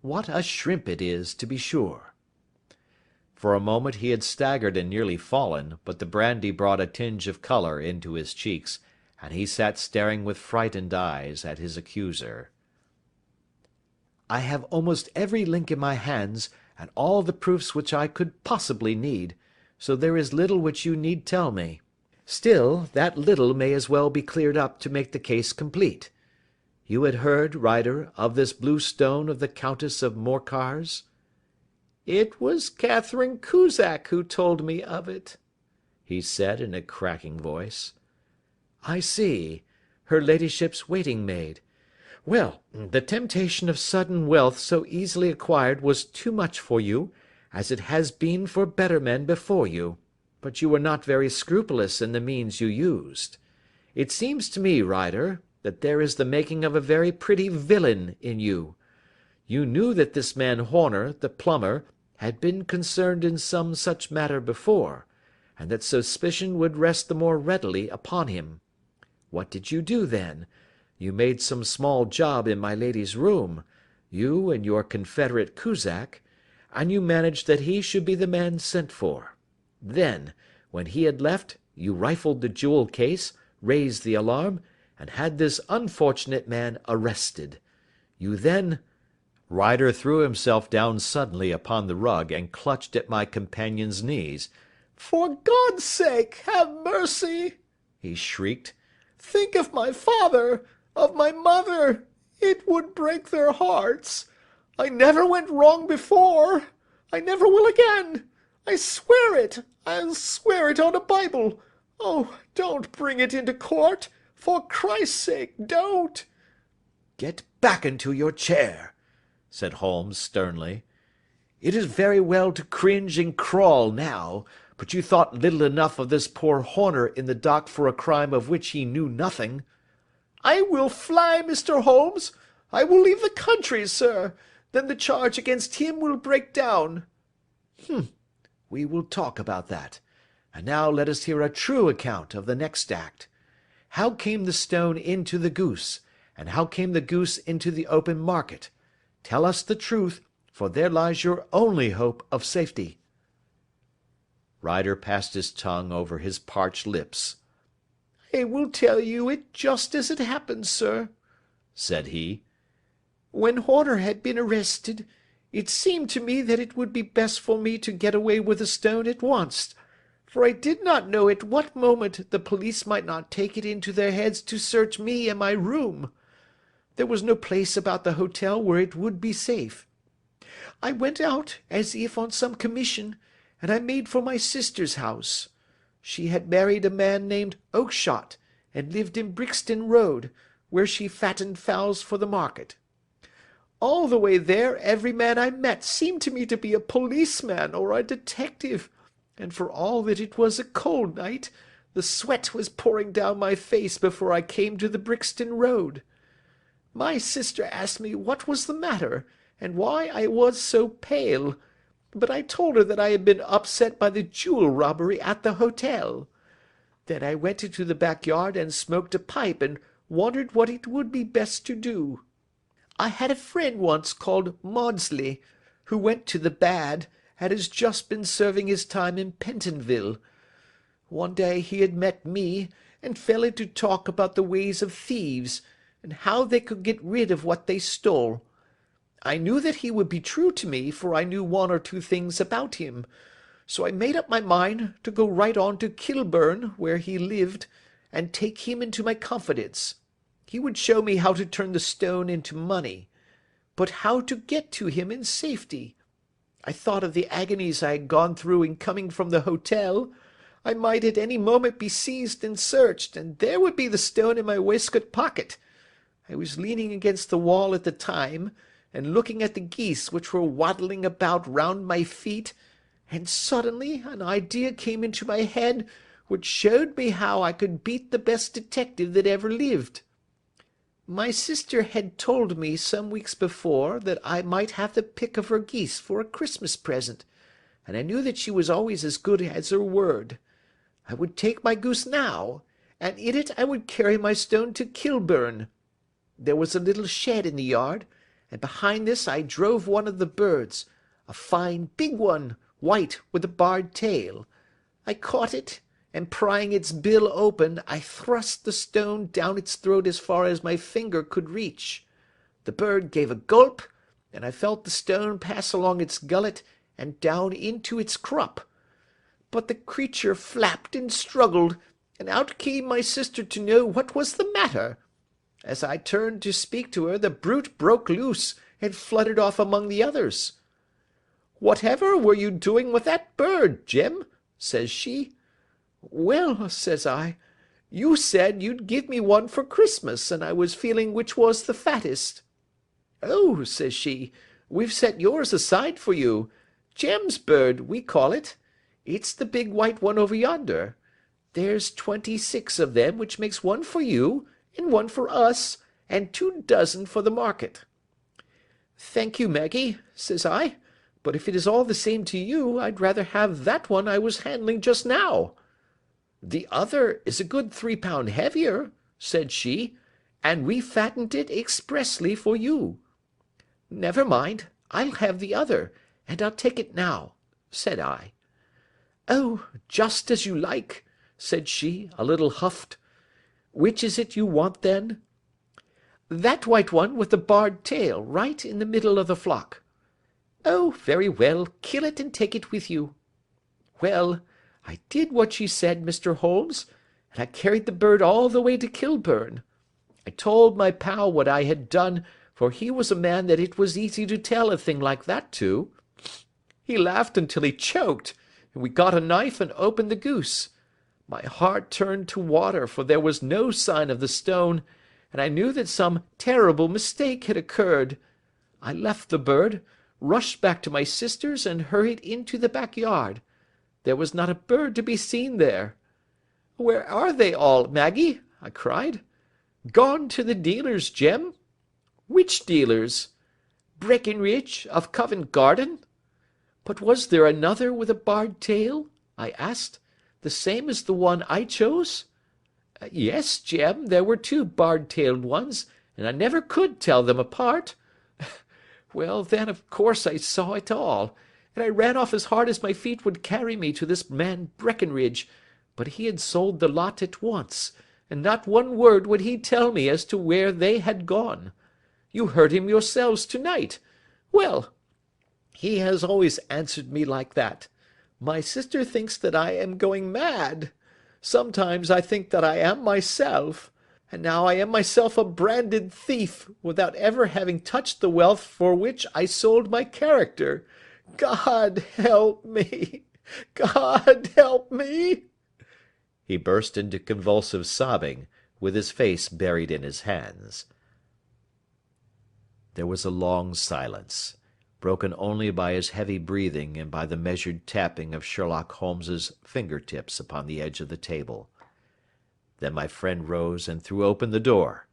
What a shrimp it is, to be sure." For a moment he had staggered and nearly fallen, but the brandy brought a tinge of colour into his cheeks, and he sat staring with frightened eyes at his accuser. "I have almost every link in my hands, and all the proofs which I could possibly need, so there is little which you need tell me. Still, that little may as well be cleared up to make the case complete. You had heard, Ryder, of this blue stone of the Countess of Morcar's?" "It was Catherine Cusack who told me of it," he said in a cracking voice. "I see. Her ladyship's waiting-maid. Well, the temptation of sudden wealth so easily acquired was too much for you, as it has been for better men before you, but you were not very scrupulous in the means you used. It seems to me, Ryder, that there is the making of a very pretty villain in you. You knew that this man Horner, the plumber, had been concerned in some such matter before, and that suspicion would rest the more readily upon him. What did you do then? You made some small job in my lady's room, you and your confederate Cusack, and you managed that he should be the man sent for. Then, when he had left, you rifled the jewel case, raised the alarm, and had this unfortunate man arrested. You then—" Ryder threw himself down suddenly upon the rug and clutched at my companion's knees. "For God's sake, have mercy!" he shrieked. "Think of my father, of my mother. It would break their hearts. I never went wrong before. I never will again. I swear it. I'll swear it on a Bible. Oh, don't bring it into court. For Christ's sake, don't!" "Get back into your chair," said Holmes sternly. "It is very well to cringe and crawl now, but you thought little enough of this poor Horner in the dock for a crime of which he knew nothing." "I will fly, Mr. Holmes. I will leave the country, sir. Then the charge against him will break down." We will talk about that. And now let us hear a true account of the next act. How came the stone into the goose, and how came the goose into the open market? Tell us the truth, for there lies your only hope of safety." Ryder passed his tongue over his parched lips. "I will tell you it just as it happened, sir," said he. "When Horner had been arrested, it seemed to me that it would be best for me to get away with the stone at once, for I did not know at what moment the police might not take it into their heads to search me and my room. There was no place about the hotel where it would be safe. I went out as if on some commission, and I made for my sister's house. She had married a man named Oakshott, and lived in Brixton Road, where she fattened fowls for the market. All the way there every man I met seemed to me to be a policeman or a detective, and for all that it was a cold night, the sweat was pouring down my face before I came to the Brixton Road. My sister asked me what was the matter, and why I was so pale, but I told her that I had been upset by the jewel robbery at the hotel. Then I went into the backyard and smoked a pipe and wondered what it would be best to do. I had a friend once called Maudsley, who went to the bad, and has just been serving his time in Pentonville. One day he had met me, and fell into talk about the ways of thieves, and how they could get rid of what they stole. I knew that he would be true to me, for I knew one or two things about him, so I made up my mind to go right on to Kilburn, where he lived, and take him into my confidence. He would show me how to turn the stone into money, but how to get to him in safety. I thought of the agonies I had gone through in coming from the hotel. I might at any moment be seized and searched, and there would be the stone in my waistcoat pocket. I was leaning against the wall at the time, and looking at the geese which were waddling about round my feet, and suddenly an idea came into my head which showed me how I could beat the best detective that ever lived. My sister had told me some weeks before that I might have the pick of her geese for a Christmas present, and I knew that she was always as good as her word. I would take my goose now, and in it I would carry my stone to Kilburn. There was a little shed in the yard, and behind this I drove one of the birds, a fine big one, white, with a barred tail. I caught it, and prying its bill open, I thrust the stone down its throat as far as my finger could reach. The bird gave a gulp, and I felt the stone pass along its gullet and down into its crop. But the creature flapped and struggled, and out came my sister to know what was the matter. As I turned to speak to her, the brute broke loose and fluttered off among the others. 'Whatever were you doing with that bird, Jim?' says she. 'Well,' says I, 'you said you'd give me one for Christmas, and I was feeling which was the fattest.' 'Oh,' says she, 'we've set yours aside for you. Jem's bird, we call it. It's the big white one over yonder. There's 26 of them, which makes one for you, and one for us, and 24 for the market.' 'Thank you, Maggie,' says I, 'but if it is all the same to you, I'd rather have that one I was handling just now.' 'The other is a good 3 pound heavier,' said she, 'and we fattened it expressly for you.' 'Never mind, I'll have the other, and I'll take it now,' said I. 'Oh, just as you like,' said she, a little huffed. 'Which is it you want, then?' 'That white one with the barred tail, right in the middle of the flock.' 'Oh, very well, kill it and take it with you.' Well, I did what she said, Mr. Holmes, and I carried the bird all the way to Kilburn. I told my pal what I had done, for he was a man that it was easy to tell a thing like that to. He laughed until he choked, and we got a knife and opened the goose. My heart turned to water, for there was no sign of the stone, and I knew that some terrible mistake had occurred. I left the bird, rushed back to my sister's, and hurried into the backyard. There was not a bird to be seen there. 'Where are they all, Maggie?' I cried. 'Gone to the dealers, Jem.' 'Which dealers?' 'Breckenridge, of Covent Garden.' 'But was there another with a barred tail?' I asked. 'The same as the one I chose?' 'Yes, Jem, there were 2 barred-tailed ones, and I never could tell them apart.' Well, then, of course, I saw it all, and I ran off as hard as my feet would carry me to this man Breckenridge, but he had sold the lot at once, and not one word would he tell me as to where they had gone. You heard him yourselves to-night. Well, he has always answered me like that. My sister thinks that I am going mad. Sometimes I think that I am myself, and now I am myself a branded thief, without ever having touched the wealth for which I sold my character. God help me! God help me!" He burst into convulsive sobbing, with his face buried in his hands. There was a long silence, broken only by his heavy breathing and by the measured tapping of Sherlock Holmes's finger-tips upon the edge of the table. Then my friend rose and threw open the door.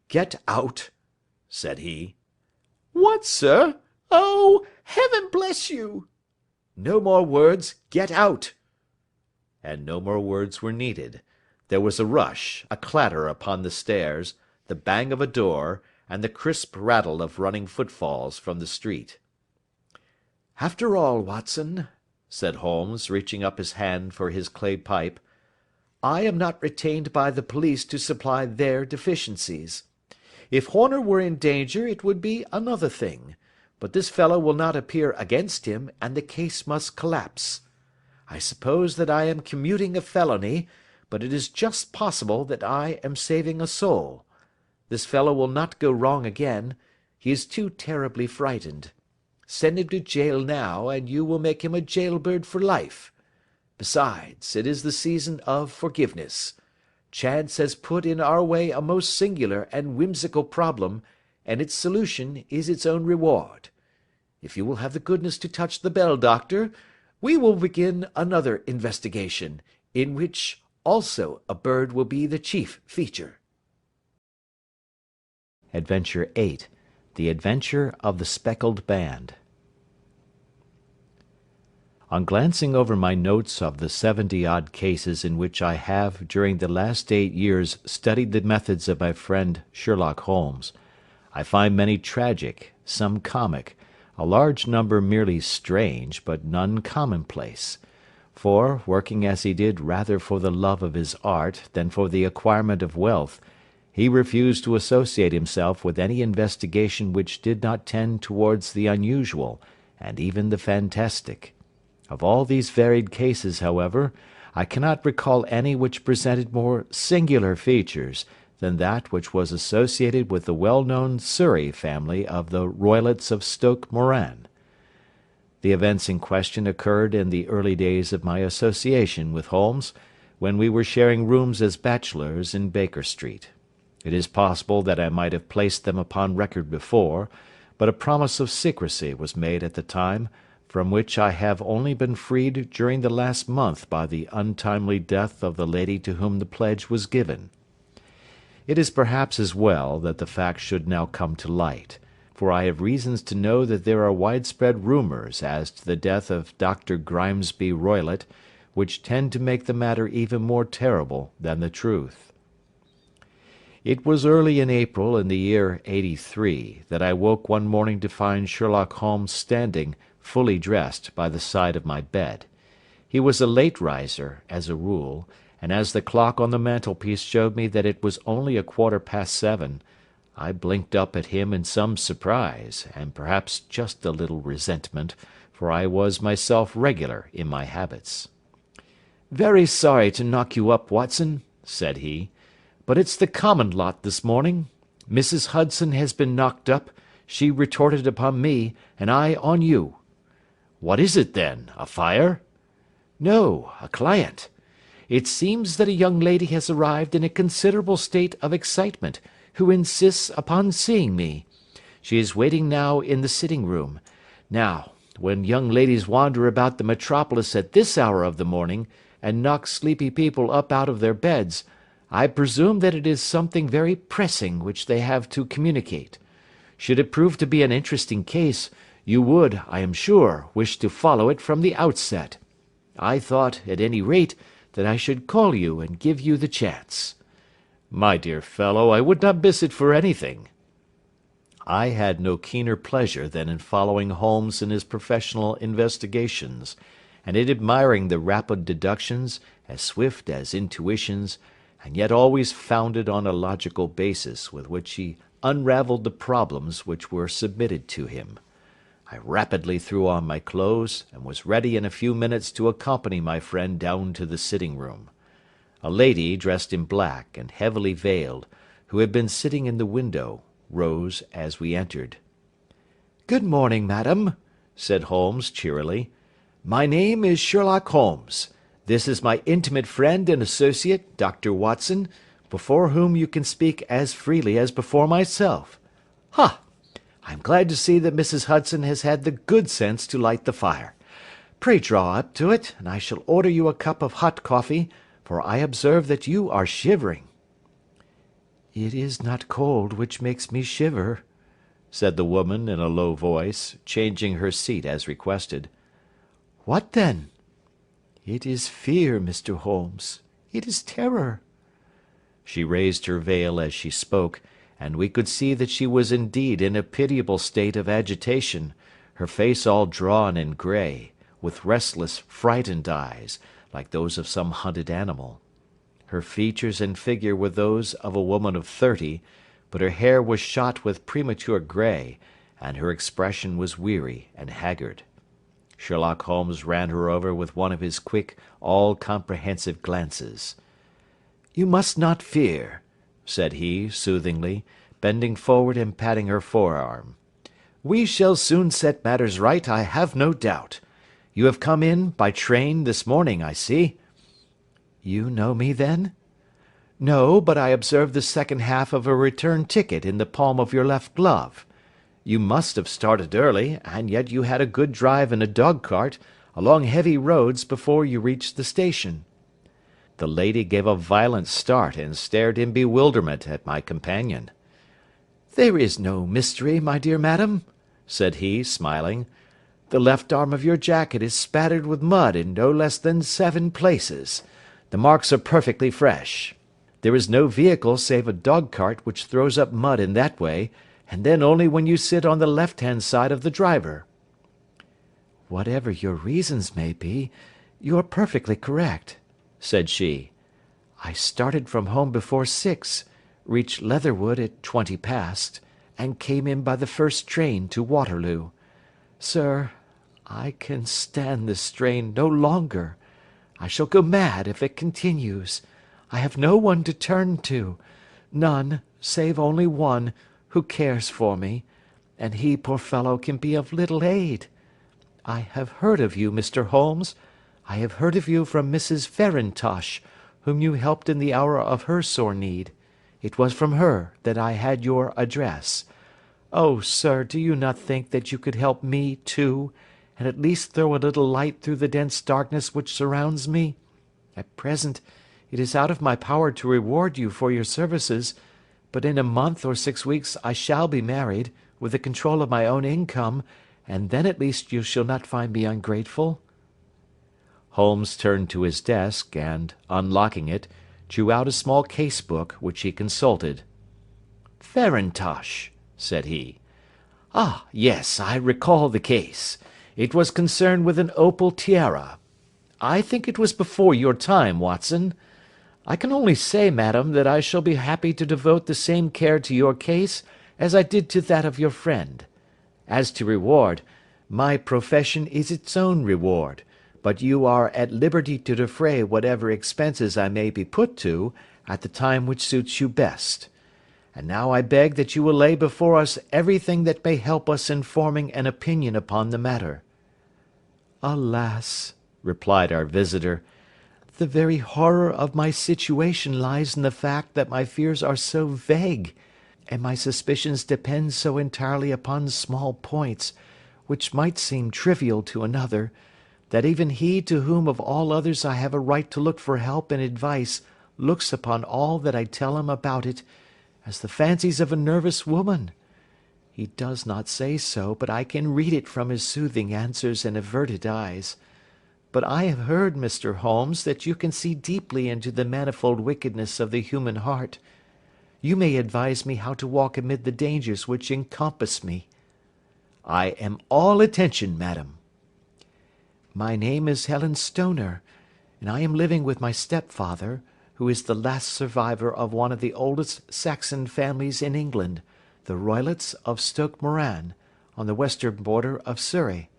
"Get out," said he. "What, sir? Oh, heaven bless you!" "No more words. Get out." And no more words were needed. There was a rush, a clatter upon the stairs, the bang of a door, and the crisp rattle of running footfalls from the street. "After all, Watson," said Holmes, reaching up his hand for his clay pipe, "I am not retained by the police to supply their deficiencies. If Horner were in danger it would be another thing, but this fellow will not appear against him, and the case must collapse. I suppose that I am commuting a felony, but it is just possible that I am saving a soul. This fellow will not go wrong again. He is too terribly frightened. Send him to jail now, and you will make him a jailbird for life. Besides, it is the season of forgiveness. Chance has put in our way a most singular and whimsical problem, and its solution is its own reward. If you will have the goodness to touch the bell, doctor, we will begin another investigation, in which also a bird will be the chief feature." Adventure 8. The Adventure of the Speckled Band. On glancing over my notes of the 70-odd cases in which I have during the last 8 years studied the methods of my friend Sherlock Holmes, I find many tragic, some comic, a large number merely strange, but none commonplace. For, working as he did rather for the love of his art than for the acquirement of wealth, he refused to associate himself with any investigation which did not tend towards the unusual, and even the fantastic. Of all these varied cases, however, I cannot recall any which presented more singular features than that which was associated with the well-known Surrey family of the Roylotts of Stoke Moran. The events in question occurred in the early days of my association with Holmes, when we were sharing rooms as bachelors in Baker Street. It is possible that I might have placed them upon record before, but a promise of secrecy was made at the time, from which I have only been freed during the last month by the untimely death of the lady to whom the pledge was given. It is perhaps as well that the fact should now come to light, for I have reasons to know that there are widespread rumours as to the death of Dr. Grimesby Roylott, which tend to make the matter even more terrible than the truth. It was early in April in the year '83 that I woke one morning to find Sherlock Holmes standing, fully dressed, by the side of my bed. He was a late riser, as a rule, and as the clock on the mantelpiece showed me that it was only 7:15, I blinked up at him in some surprise, and perhaps just a little resentment, for I was myself regular in my habits. "Very sorry to knock you up, Watson," said he, "but it's the common lot this morning. Mrs. Hudson has been knocked up, she retorted upon me, and I on you." "What is it, then? A fire?" "No, a client. It seems that a young lady has arrived in a considerable state of excitement, who insists upon seeing me. She is waiting now in the sitting-room. Now, when young ladies wander about the metropolis at this hour of the morning, and knock sleepy people up out of their beds, I presume that it is something very pressing which they have to communicate. Should it prove to be an interesting case, you would, I am sure, wish to follow it from the outset. I thought, at any rate, that I should call you and give you the chance." "My dear fellow, I would not miss it for anything." I had no keener pleasure than in following Holmes in his professional investigations, and in admiring the rapid deductions, as swift as intuitions, and yet always founded on a logical basis with which he unravelled the problems which were submitted to him. I rapidly threw on my clothes, and was ready in a few minutes to accompany my friend down to the sitting-room. A lady, dressed in black and heavily veiled, who had been sitting in the window, rose as we entered. "Good morning, madam," said Holmes cheerily. "My name is Sherlock Holmes. This is my intimate friend and associate, Dr. Watson, before whom you can speak as freely as before myself. Ha! I am glad to see that Mrs. Hudson has had the good sense to light the fire. Pray draw up to it, and I shall order you a cup of hot coffee, for I observe that you are shivering." "It is not cold which makes me shiver," said the woman in a low voice, changing her seat as requested. "What then?" "It is fear, Mr. Holmes. It is terror." She raised her veil as she spoke, and we could see that she was indeed in a pitiable state of agitation, her face all drawn and grey, with restless, frightened eyes, like those of some hunted animal. Her features and figure were those of a woman of 30, but her hair was shot with premature grey, and her expression was weary and haggard. Sherlock Holmes ran her over with one of his quick, all-comprehensive glances. "You must not fear," said he, soothingly, bending forward and patting her forearm. "We shall soon set matters right, I have no doubt. You have come in by train this morning, I see." "You know me, then?" "No, but I observed the second half of a return ticket in the palm of your left glove. You must have started early, and yet you had a good drive in a dog-cart, along heavy roads, before you reached the station." The lady gave a violent start and stared in bewilderment at my companion. "There is no mystery, my dear madam," said he, smiling. "The left arm of your jacket is spattered with mud in no less than 7 places. The marks are perfectly fresh. There is no vehicle save a dog-cart which throws up mud in that way, and then only when you sit on the left-hand side of the driver." "Whatever your reasons may be, you are perfectly correct," said she. "I started from home before 6, reached Leatherwood at 20 past, and came in by the first train to Waterloo. Sir, I can stand this strain no longer. I shall go mad if it continues. I have no one to turn to, none, save only one, who cares for me, and he, poor fellow, can be of little aid. I have heard of you, Mr. Holmes. I have heard of you from Mrs. Farintosh, whom you helped in the hour of her sore need. It was from her that I had your address. Oh, sir, do you not think that you could help me, too, and at least throw a little light through the dense darkness which surrounds me? At present, it is out of my power to reward you for your services, but in a month or 6 weeks I shall be married, with the control of my own income, and then at least you shall not find me ungrateful." Holmes turned to his desk, and, unlocking it, drew out a small case-book, which he consulted. "Farintosh," said he. "Ah, yes, I recall the case. It was concerned with an opal tiara. I think it was before your time, Watson. I can only say, madam, that I shall be happy to devote the same care to your case as I did to that of your friend. As to reward, my profession is its own reward, but you are at liberty to defray whatever expenses I may be put to, at the time which suits you best. And now I beg that you will lay before us everything that may help us in forming an opinion upon the matter." "Alas," replied our visitor, "the very horror of my situation lies in the fact that my fears are so vague, and my suspicions depend so entirely upon small points, which might seem trivial to another, that even he to whom of all others I have a right to look for help and advice looks upon all that I tell him about it as the fancies of a nervous woman. He does not say so, but I can read it from his soothing answers and averted eyes. But I have heard, Mr. Holmes, that you can see deeply into the manifold wickedness of the human heart. You may advise me how to walk amid the dangers which encompass me." "I am all attention, madam." "My name is Helen Stoner, and I am living with my stepfather, who is the last survivor of one of the oldest Saxon families in England, the Roylotts of Stoke Moran, on the western border of Surrey."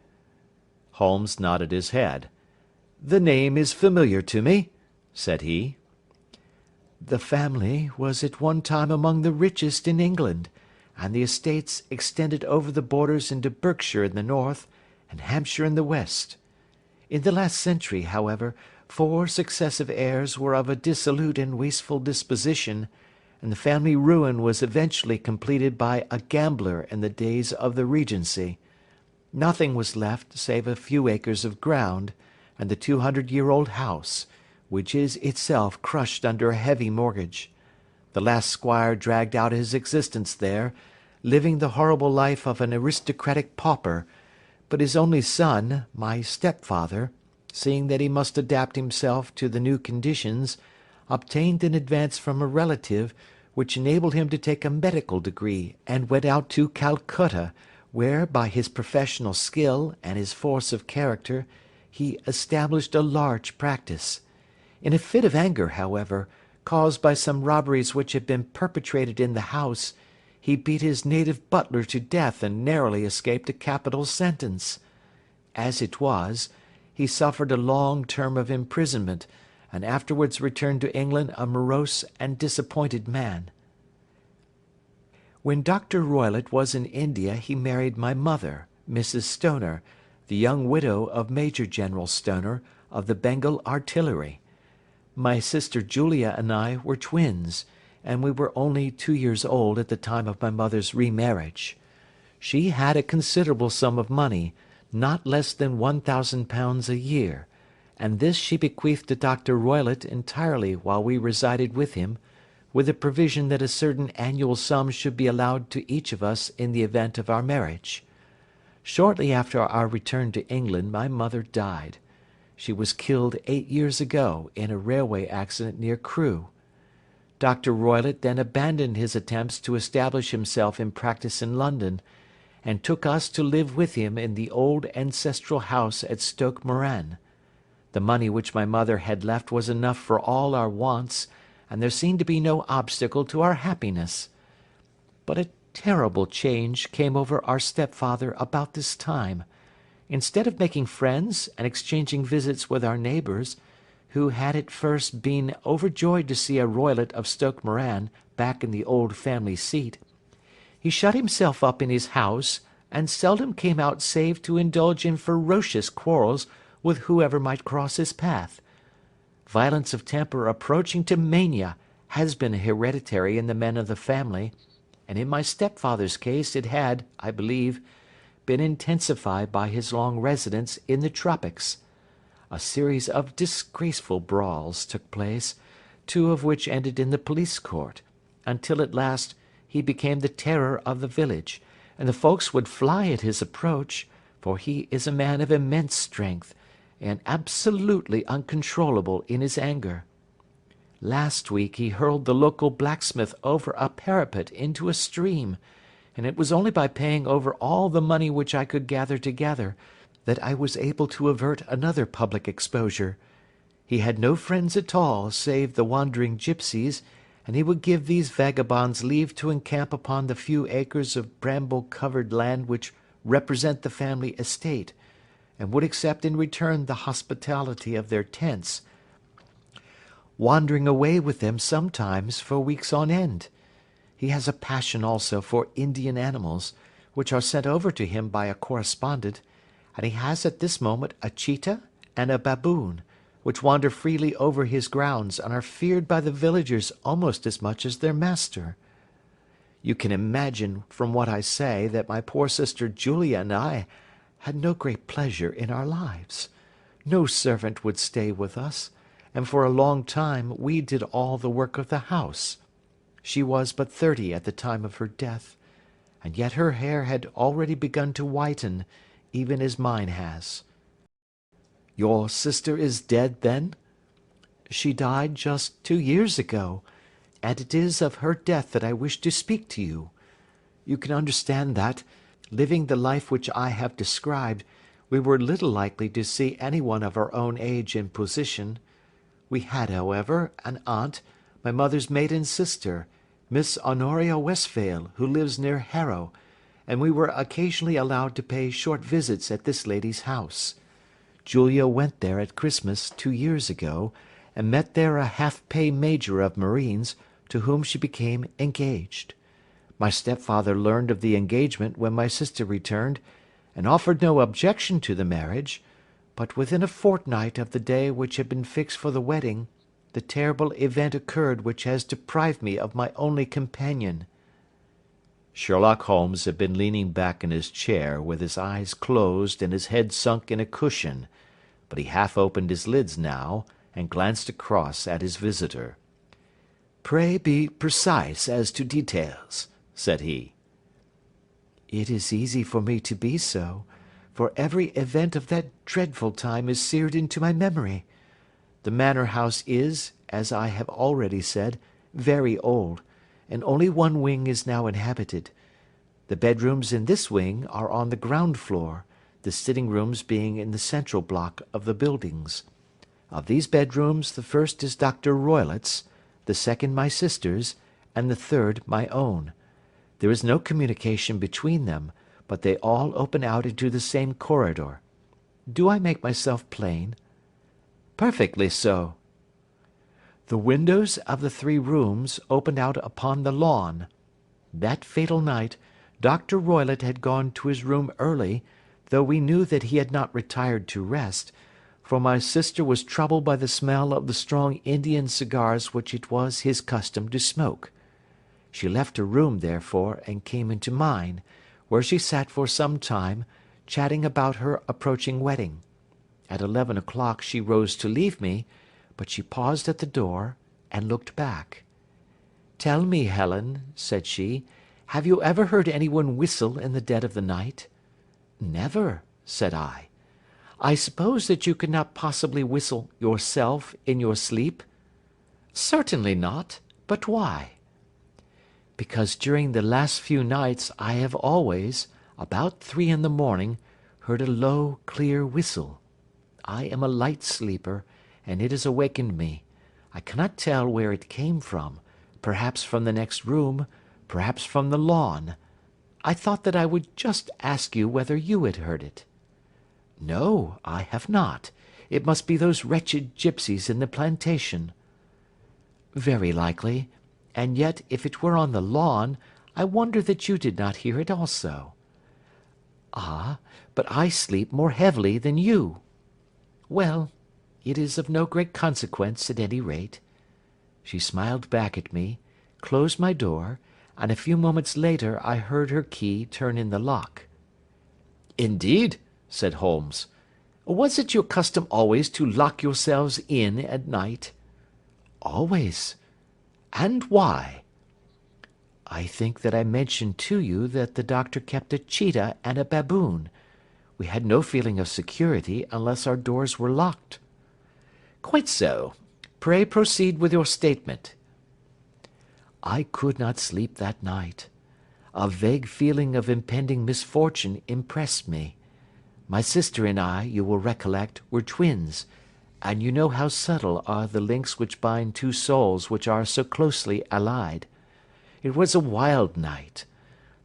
Holmes nodded his head. "The name is familiar to me," said he. "The family was at one time among the richest in England, and the estates extended over the borders into Berkshire in the north, and Hampshire in the west. In the last century, however, 4 successive heirs were of a dissolute and wasteful disposition, and the family ruin was eventually completed by a gambler in the days of the Regency. Nothing was left save a few acres of ground, and the 200-year-old house, which is itself crushed under a heavy mortgage. The last squire dragged out his existence there, living the horrible life of an aristocratic pauper, but his only son, my stepfather, seeing that he must adapt himself to the new conditions, obtained an advance from a relative, which enabled him to take a medical degree, and went out to Calcutta, where, by his professional skill and his force of character, he established a large practice. In a fit of anger, however, caused by some robberies which had been perpetrated in the house, he beat his native butler to death and narrowly escaped a capital sentence. As it was, he suffered a long term of imprisonment, and afterwards returned to England a morose and disappointed man. When Dr. Roylott was in India he married my mother, Mrs. Stoner, the young widow of Major General Stoner, of the Bengal Artillery. My sister Julia and I were twins, and we were only 2 years old at the time of my mother's remarriage. She had a considerable sum of money, not less than £1,000 a year, and this she bequeathed to Dr. Roylott entirely while we resided with him, with the provision that a certain annual sum should be allowed to each of us in the event of our marriage. Shortly after our return to England my mother died. She was killed 8 years ago in a railway accident near Crewe. Dr. Roylott then abandoned his attempts to establish himself in practice in London, and took us to live with him in the old ancestral house at Stoke Moran. The money which my mother had left was enough for all our wants, and there seemed to be no obstacle to our happiness. But a terrible change came over our stepfather about this time. Instead of making friends and exchanging visits with our neighbours, who had at first been overjoyed to see a Roylott of Stoke Moran back in the old family seat, he shut himself up in his house, and seldom came out save to indulge in ferocious quarrels with whoever might cross his path. Violence of temper approaching to mania has been hereditary in the men of the family, and in my stepfather's case it had, I believe, been intensified by his long residence in the tropics. A series of disgraceful brawls took place, 2 of which ended in the police court, until at last he became the terror of the village, and the folks would fly at his approach, for he is a man of immense strength, and absolutely uncontrollable in his anger. Last week he hurled the local blacksmith over a parapet into a stream, and it was only by paying over all the money which I could gather together that I was able to avert another public exposure. He had no friends at all save the wandering gipsies, and he would give these vagabonds leave to encamp upon the few acres of bramble-covered land which represent the family estate, and would accept in return the hospitality of their tents, wandering away with them sometimes for weeks on end. He has a passion also for Indian animals, which are sent over to him by a correspondent, and he has at this moment a cheetah and a baboon, which wander freely over his grounds and are feared by the villagers almost as much as their master. You can imagine from what I say that my poor sister Julia and I had no great pleasure in our lives. No servant would stay with us, and for a long time we did all the work of the house. She was but 30 at the time of her death, and yet her hair had already begun to whiten, even as mine has. Your sister is dead, then? She died just 2 years ago, and it is of her death that I wish to speak to you. You can understand that, living the life which I have described, we were little likely to see anyone of our own age and position. We had, however, an aunt, my mother's maiden sister, Miss Honoria Westphail, who lives near Harrow, and we were occasionally allowed to pay short visits at this lady's house. Julia went there at Christmas 2 years ago, and met there a half-pay major of marines, to whom she became engaged. My stepfather learned of the engagement when my sister returned, and offered no objection to the marriage, but within a fortnight of the day which had been fixed for the wedding, the terrible event occurred which has deprived me of my only companion." Sherlock Holmes had been leaning back in his chair with his eyes closed and his head sunk in a cushion, but he half opened his lids now and glanced across at his visitor. "Pray be precise as to details," said he. "It is easy for me to be so, for every event of that dreadful time is seared into my memory. The manor house is, as I have already said, very old, and only one wing is now inhabited. The bedrooms in this wing are on the ground floor, the sitting rooms being in the central block of the buildings. Of these bedrooms the first is Dr. Roylott's, the second my sister's, and the third my own. There is no communication between them, but they all open out into the same corridor. Do I make myself plain?" "Perfectly so." "The windows of the 3 rooms opened out upon the lawn. That fatal night, Dr. Roylott had gone to his room early, though we knew that he had not retired to rest, for my sister was troubled by the smell of the strong Indian cigars which it was his custom to smoke. She left her room, therefore, and came into mine, where she sat for some time, chatting about her approaching wedding. At 11 o'clock she rose to leave me, but she paused at the door, and looked back. 'Tell me, Helen,' said she, 'have you ever heard anyone whistle in the dead of the night?' 'Never,' said I. 'I suppose that you could not possibly whistle yourself in your sleep?' 'Certainly not. But why?' 'Because during the last few nights I have always, about 3 in the morning, heard a low, clear whistle. I am a light sleeper, and it has awakened me. I cannot tell where it came from, perhaps from the next room, perhaps from the lawn. I thought that I would just ask you whether you had heard it.' 'No, I have not. It must be those wretched gipsies in the plantation.' 'Very likely. And yet, if it were on the lawn, I wonder that you did not hear it also.' 'Ah, but I sleep more heavily than you.' 'Well, it is of no great consequence at any rate.' She smiled back at me, closed my door, and a few moments later I heard her key turn in the lock. 'Indeed?' said Holmes. 'Was it your custom always to lock yourselves in at night?' 'Always.' 'And why?' 'I think that I mentioned to you that the doctor kept a cheetah and a baboon. We had no feeling of security unless our doors were locked.' 'Quite so. Pray proceed with your statement.' 'I could not sleep that night. A vague feeling of impending misfortune impressed me. My sister and I, you will recollect, were twins, and you know how subtle are the links which bind 2 souls which are so closely allied. It was a wild night.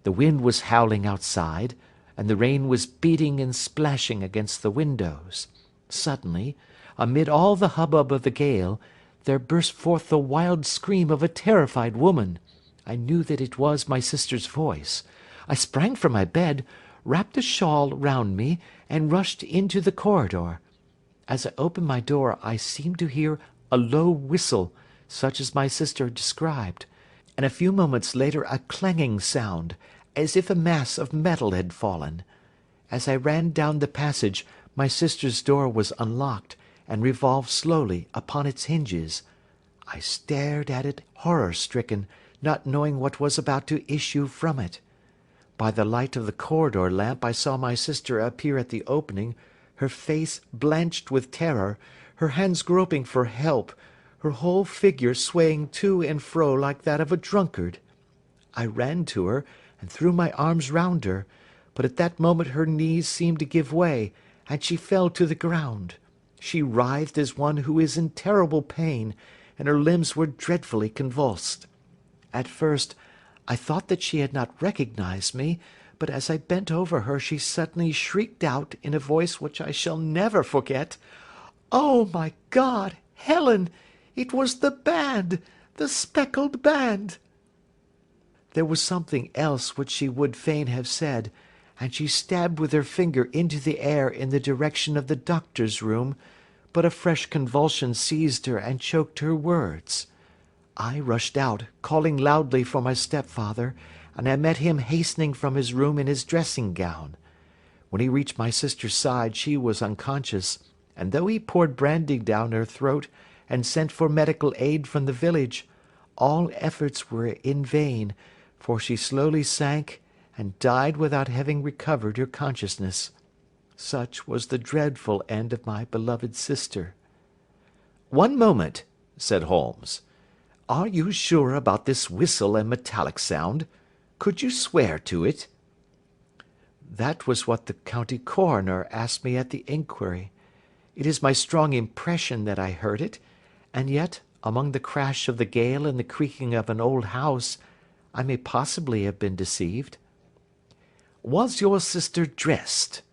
The wind was howling outside, and the rain was beating and splashing against the windows. Suddenly, amid all the hubbub of the gale, there burst forth the wild scream of a terrified woman. I knew that it was my sister's voice. I sprang from my bed, wrapped a shawl round me, and rushed into the corridor. As I opened my door I seemed to hear a low whistle, such as my sister described, and a few moments later a clanging sound, as if a mass of metal had fallen. As I ran down the passage my sister's door was unlocked, and revolved slowly upon its hinges. I stared at it horror-stricken, not knowing what was about to issue from it. By the light of the corridor lamp I saw my sister appear at the opening, her face blanched with terror, her hands groping for help, her whole figure swaying to and fro like that of a drunkard. I ran to her, and threw my arms round her, but at that moment her knees seemed to give way, and she fell to the ground. She writhed as one who is in terrible pain, and her limbs were dreadfully convulsed. At first, I thought that she had not recognized me, but as I bent over her she suddenly shrieked out in a voice which I shall never forget, "Oh, my God, Helen! It was the band! The speckled band!" There was something else which she would fain have said, and she stabbed with her finger into the air in the direction of the doctor's room, but a fresh convulsion seized her and choked her words. I rushed out, calling loudly for my stepfather, and I met him hastening from his room in his dressing-gown. When he reached my sister's side she was unconscious, and though he poured brandy down her throat and sent for medical aid from the village, all efforts were in vain, for she slowly sank and died without having recovered her consciousness. Such was the dreadful end of my beloved sister. "One moment," said Holmes. "Are you sure about this whistle and metallic sound? Could you swear to it?" That was what the county coroner asked me at the inquiry. It is my strong impression that I heard it, and yet, among the crash of the gale and the creaking of an old house, I may possibly have been deceived. "Was your sister dressed?"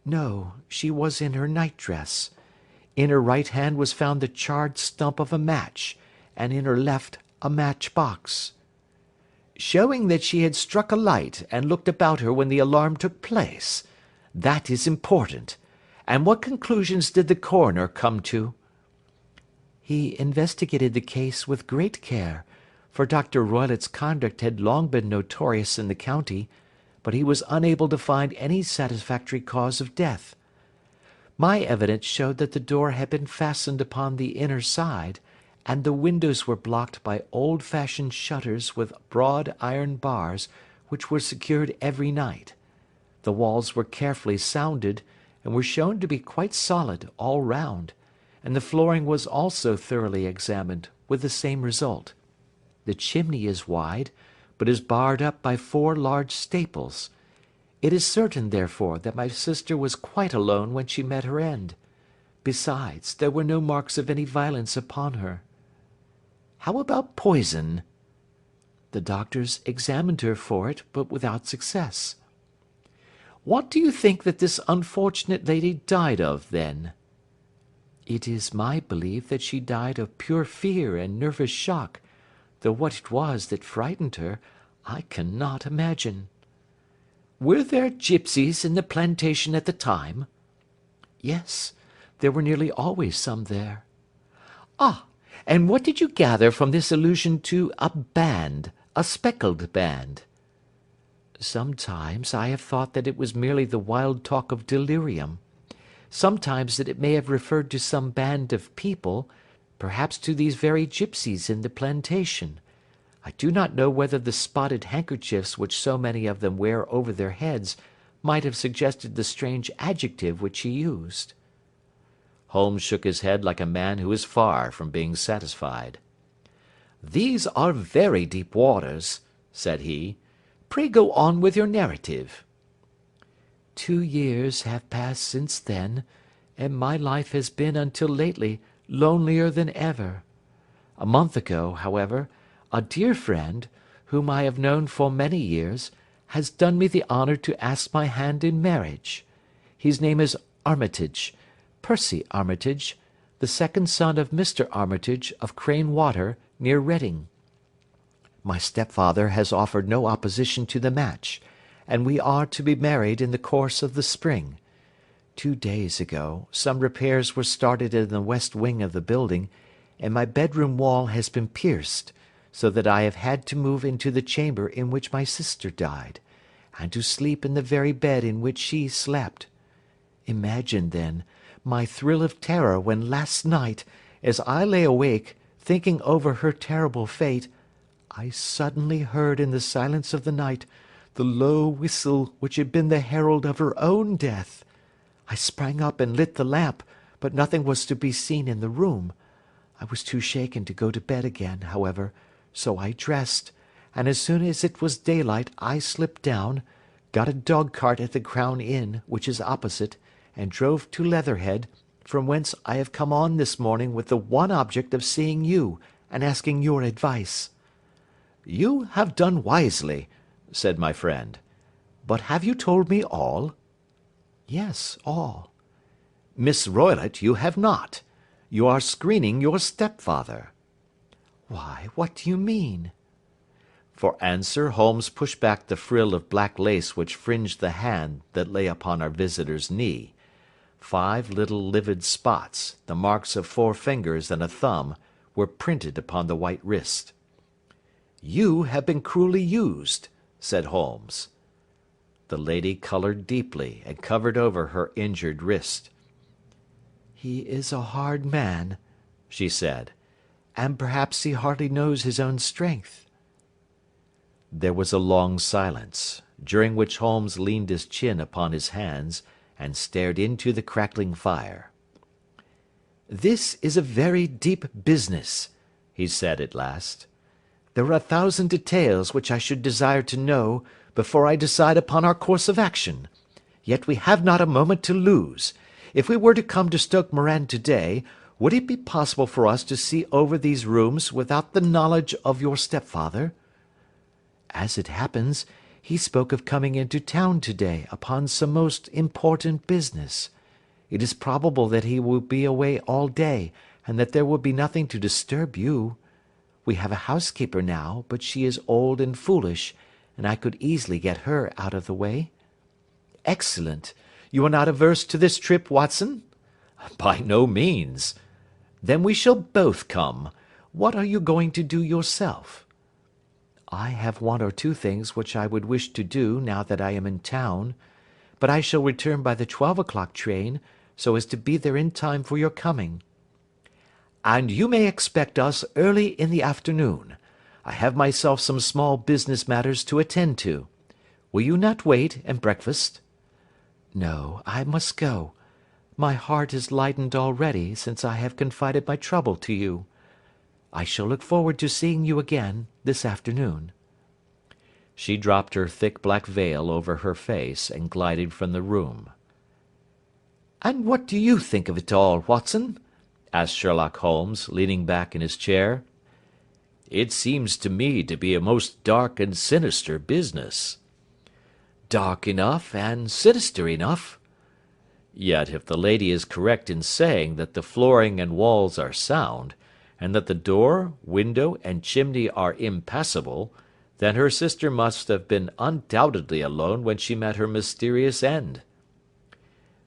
No, she was in her night-dress. In her right hand was found the charred stump of a match, and in her left a match-box. "Showing that she had struck a light and looked about her when the alarm took place. That is important. And what conclusions did the coroner come to?" He investigated the case with great care, for Dr. Roylott's conduct had long been notorious in the county, but he was unable to find any satisfactory cause of death. My evidence showed that the door had been fastened upon the inner side, and the windows were blocked by old-fashioned shutters with broad iron bars, which were secured every night. The walls were carefully sounded, and were shown to be quite solid all round, and the flooring was also thoroughly examined, with the same result. The chimney is wide, but is barred up by 4 large staples. It is certain, therefore, that my sister was quite alone when she met her end. Besides, there were no marks of any violence upon her. "How about poison?" The doctors examined her for it, but without success. "What do you think that this unfortunate lady died of, then?" It is my belief that she died of pure fear and nervous shock, though what it was that frightened her, I cannot imagine. "Were there gipsies in the plantation at the time?" Yes, there were nearly always some there. "Ah, and what did you gather from this allusion to a band, a speckled band?" Sometimes I have thought that it was merely the wild talk of delirium. Sometimes that it may have referred to some band of people, perhaps to these very gipsies in the plantation. I do not know whether the spotted handkerchiefs which so many of them wear over their heads might have suggested the strange adjective which he used. Holmes shook his head like a man who is far from being satisfied. "These are very deep waters," said he. "Pray go on with your narrative." 2 years have passed since then, and my life has been until lately lonelier than ever. A month ago, however, a dear friend, whom I have known for many years, has done me the honour to ask my hand in marriage. His name is Armitage, Percy Armitage, the second son of Mr. Armitage of Crane Water, near Reading. My stepfather has offered no opposition to the match, and we are to be married in the course of the spring. 2 days ago, some repairs were started in the west wing of the building, and my bedroom wall has been pierced, so that I have had to move into the chamber in which my sister died, and to sleep in the very bed in which she slept. Imagine, then, my thrill of terror when last night, as I lay awake, thinking over her terrible fate, I suddenly heard in the silence of the night the low whistle which had been the herald of her own death. I sprang up and lit the lamp, but nothing was to be seen in the room. I was too shaken to go to bed again, however, so I dressed, and as soon as it was daylight I slipped down, got a dog-cart at the Crown Inn, which is opposite, and drove to Leatherhead, from whence I have come on this morning with the one object of seeing you and asking your advice." "You have done wisely," said my friend. "But have you told me all?" "Yes, all." "Miss Roylott, you have not. You are screening your stepfather." "Why, what do you mean?" For answer Holmes pushed back the frill of black lace which fringed the hand that lay upon our visitor's knee. 5 little livid spots, the marks of 4 fingers and a thumb, were printed upon the white wrist. "You have been cruelly used," said Holmes. The lady coloured deeply and covered over her injured wrist. "He is a hard man," she said, "and perhaps he hardly knows his own strength." There was a long silence, during which Holmes leaned his chin upon his hands and stared into the crackling fire. "This is a very deep business," he said at last. "There are 1,000 details which I should desire to know before I decide upon our course of action. Yet we have not a moment to lose. If we were to come to Stoke Moran to-day, would it be possible for us to see over these rooms without the knowledge of your stepfather?" "As it happens, he spoke of coming into town to-day upon some most important business. It is probable that he will be away all day, and that there will be nothing to disturb you. We have a housekeeper now, but she is old and foolish, and I could easily get her out of the way." "Excellent. You are not averse to this trip, Watson?" "By no means." "Then we shall both come. What are you going to do yourself?" "I have 1 or 2 things which I would wish to do now that I am in town, but I shall return by the 12 o'clock train, so as to be there in time for your coming." "And you may expect us early in the afternoon. I have myself some small business matters to attend to. Will you not wait and breakfast?" "No, I must go. My heart is lightened already since I have confided my trouble to you. I shall look forward to seeing you again this afternoon." She dropped her thick black veil over her face and glided from the room. "And what do you think of it all, Watson?" asked Sherlock Holmes, leaning back in his chair. "It seems to me to be a most dark and sinister business." "Dark enough and sinister enough." "Yet if the lady is correct in saying that the flooring and walls are sound, and that the door, window, and chimney are impassable, then her sister must have been undoubtedly alone when she met her mysterious end."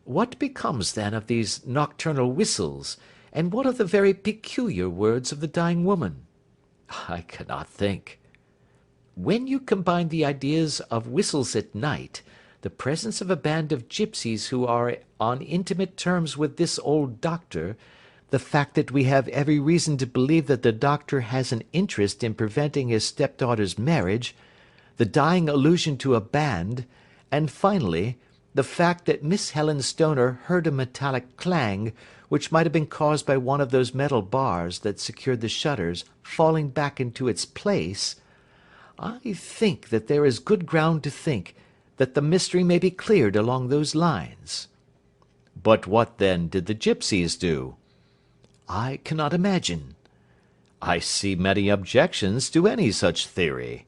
"What becomes then of these nocturnal whistles, and what of the very peculiar words of the dying woman?" "I cannot think." "When you combine the ideas of whistles at night, the presence of a band of gipsies who are on intimate terms with this old doctor, the fact that we have every reason to believe that the doctor has an interest in preventing his stepdaughter's marriage, the dying allusion to a band, and finally, the fact that Miss Helen Stoner heard a metallic clang, which might have been caused by one of those metal bars that secured the shutters falling back into its place, I think that there is good ground to think that the mystery may be cleared along those lines." "But what then did the gipsies do?" "I cannot imagine." "I see many objections to any such theory."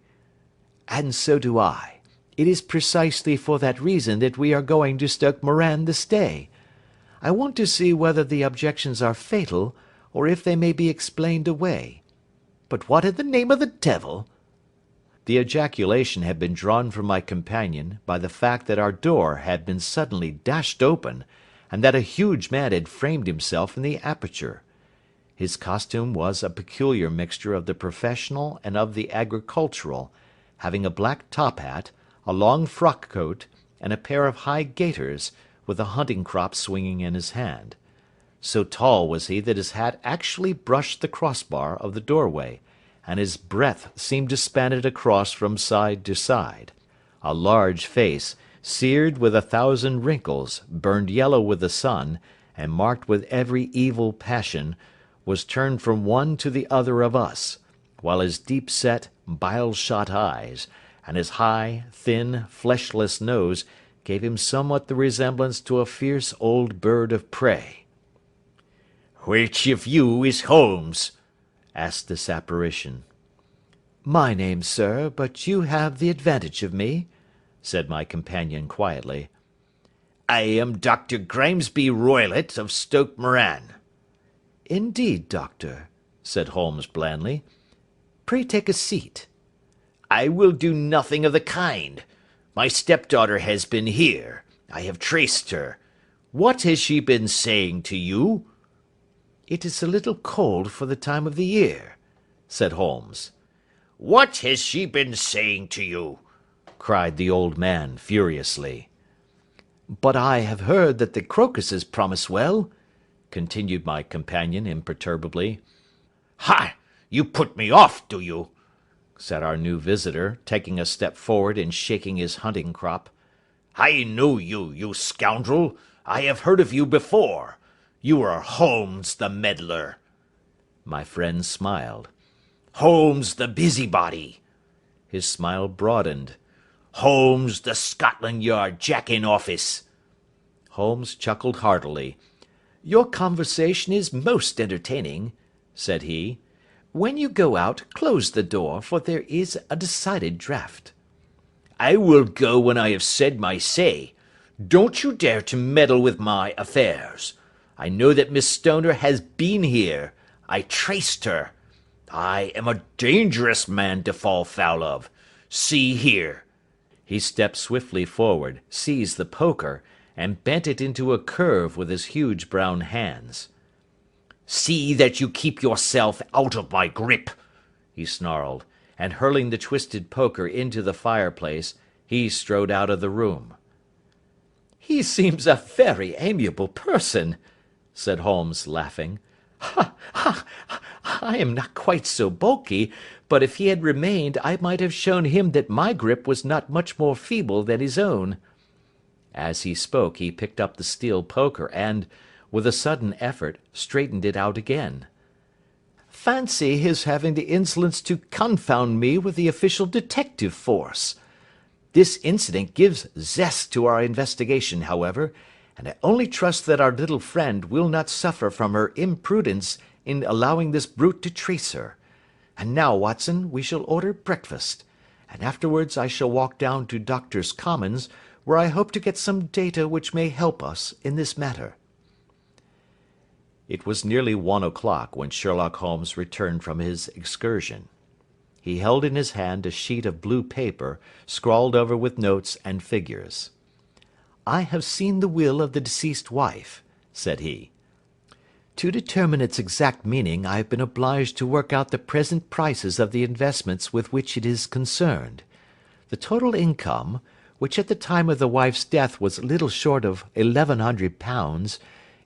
"And so do I. It is precisely for that reason that we are going to Stoke Moran this day. I want to see whether the objections are fatal, or if they may be explained away. But what in the name of the devil—" The ejaculation had been drawn from my companion by the fact that our door had been suddenly dashed open, and that a huge man had framed himself in the aperture. His costume was a peculiar mixture of the professional and of the agricultural, having a black top hat, a long frock coat, and a pair of high gaiters, with a hunting crop swinging in his hand. So tall was he that his hat actually brushed the crossbar of the doorway, and his breadth seemed to span it across from side to side. A large face, seared with 1,000 wrinkles, burned yellow with the sun, and marked with every evil passion, was turned from one to the other of us, while his deep-set, bile-shot eyes, and his high, thin, fleshless nose gave him somewhat the resemblance to a fierce old bird of prey. "Which of you is Holmes?" asked this apparition. My name, sir, but you have the advantage of me, said my companion quietly. "I am Dr. Grimesby Roylott of Stoke Moran." Indeed, doctor, said Holmes blandly. Pray take a seat. "I will do nothing of the kind. My stepdaughter has been here. I have traced her. What has she been saying to you?" It is a little cold for the time of the year, said Holmes. "What has she been saying to you?" cried the old man furiously. But I have heard that the crocuses promise well, continued my companion imperturbably. "Ha! You put me off, do you?" said our new visitor, taking a step forward and shaking his hunting crop. "I know you, you scoundrel. I have heard of you before. You are Holmes the meddler." My friend smiled. "Holmes the busybody." His smile broadened. "Holmes the Scotland Yard Jack-in-Office." Holmes chuckled heartily. Your conversation is most entertaining, said he. When you go out, close the door, for there is a decided draught. "I will go when I have said my say. Don't you dare to meddle with my affairs. I know that Miss Stoner has been here. I traced her. I am a dangerous man to fall foul of. See here." He stepped swiftly forward, seized the poker, and bent it into a curve with his huge brown hands. "See that you keep yourself out of my grip," he snarled, and hurling the twisted poker into the fireplace, he strode out of the room. "He seems a very amiable person," said Holmes, laughing. "Ha, ha, I am not quite so bulky, but if he had remained I might have shown him that my grip was not much more feeble than his own." As he spoke he picked up the steel poker and, with a sudden effort, straightened it out again. "Fancy his having the insolence to confound me with the official detective force. This incident gives zest to our investigation, however, and I only trust that our little friend will not suffer from her imprudence in allowing this brute to trace her. And now, Watson, we shall order breakfast, and afterwards I shall walk down to Doctors' Commons, where I hope to get some data which may help us in this matter." It was nearly 1 o'clock when Sherlock Holmes returned from his excursion. He held in his hand a sheet of blue paper, scrawled over with notes and figures. "I have seen the will of the deceased wife," said he. "To determine its exact meaning I have been obliged to work out the present prices of the investments with which it is concerned. The total income, which at the time of the wife's death was little short of £1,100,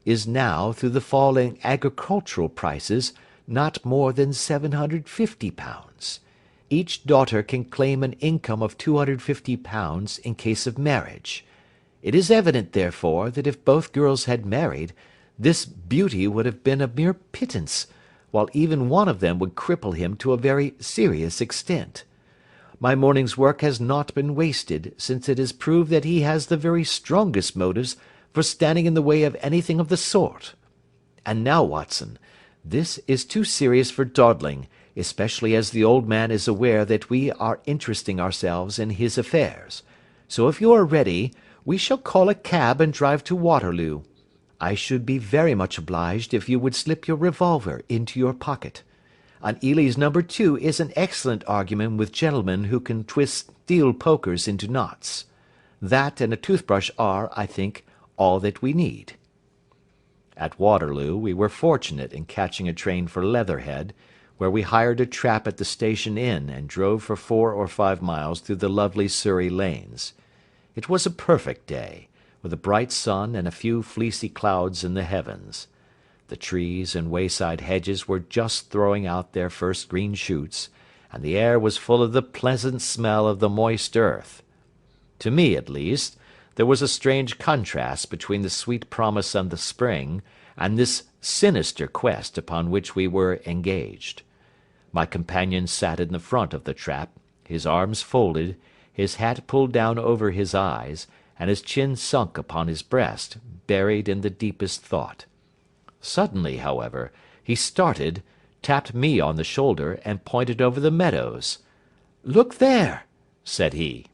is now, through the fall in agricultural prices, not more than £750. Each daughter can claim an income of £250 in case of marriage. It is evident, therefore, that if both girls had married, this beauty would have been a mere pittance, while even one of them would cripple him to a very serious extent. My morning's work has not been wasted, since it has proved that he has the very strongest motives for standing in the way of anything of the sort. And now, Watson, this is too serious for dawdling, especially as the old man is aware that we are interesting ourselves in his affairs. So if you are ready, we shall call a cab and drive to Waterloo. I should be very much obliged if you would slip your revolver into your pocket. An Ely's No. 2 is an excellent argument with gentlemen who can twist steel pokers into knots. That and a toothbrush are, I think, all that we need." At Waterloo we were fortunate in catching a train for Leatherhead, where we hired a trap at the station inn and drove for 4 or 5 miles through the lovely Surrey lanes. It was a perfect day, with a bright sun and a few fleecy clouds in the heavens. The trees and wayside hedges were just throwing out their first green shoots, and the air was full of the pleasant smell of the moist earth. To me, at least, there was a strange contrast between the sweet promise of the spring and this sinister quest upon which we were engaged. My companion sat in the front of the trap, his arms folded, his hat pulled down over his eyes, and his chin sunk upon his breast, buried in the deepest thought. Suddenly, however, he started, tapped me on the shoulder, and pointed over the meadows. "Look there!" said he.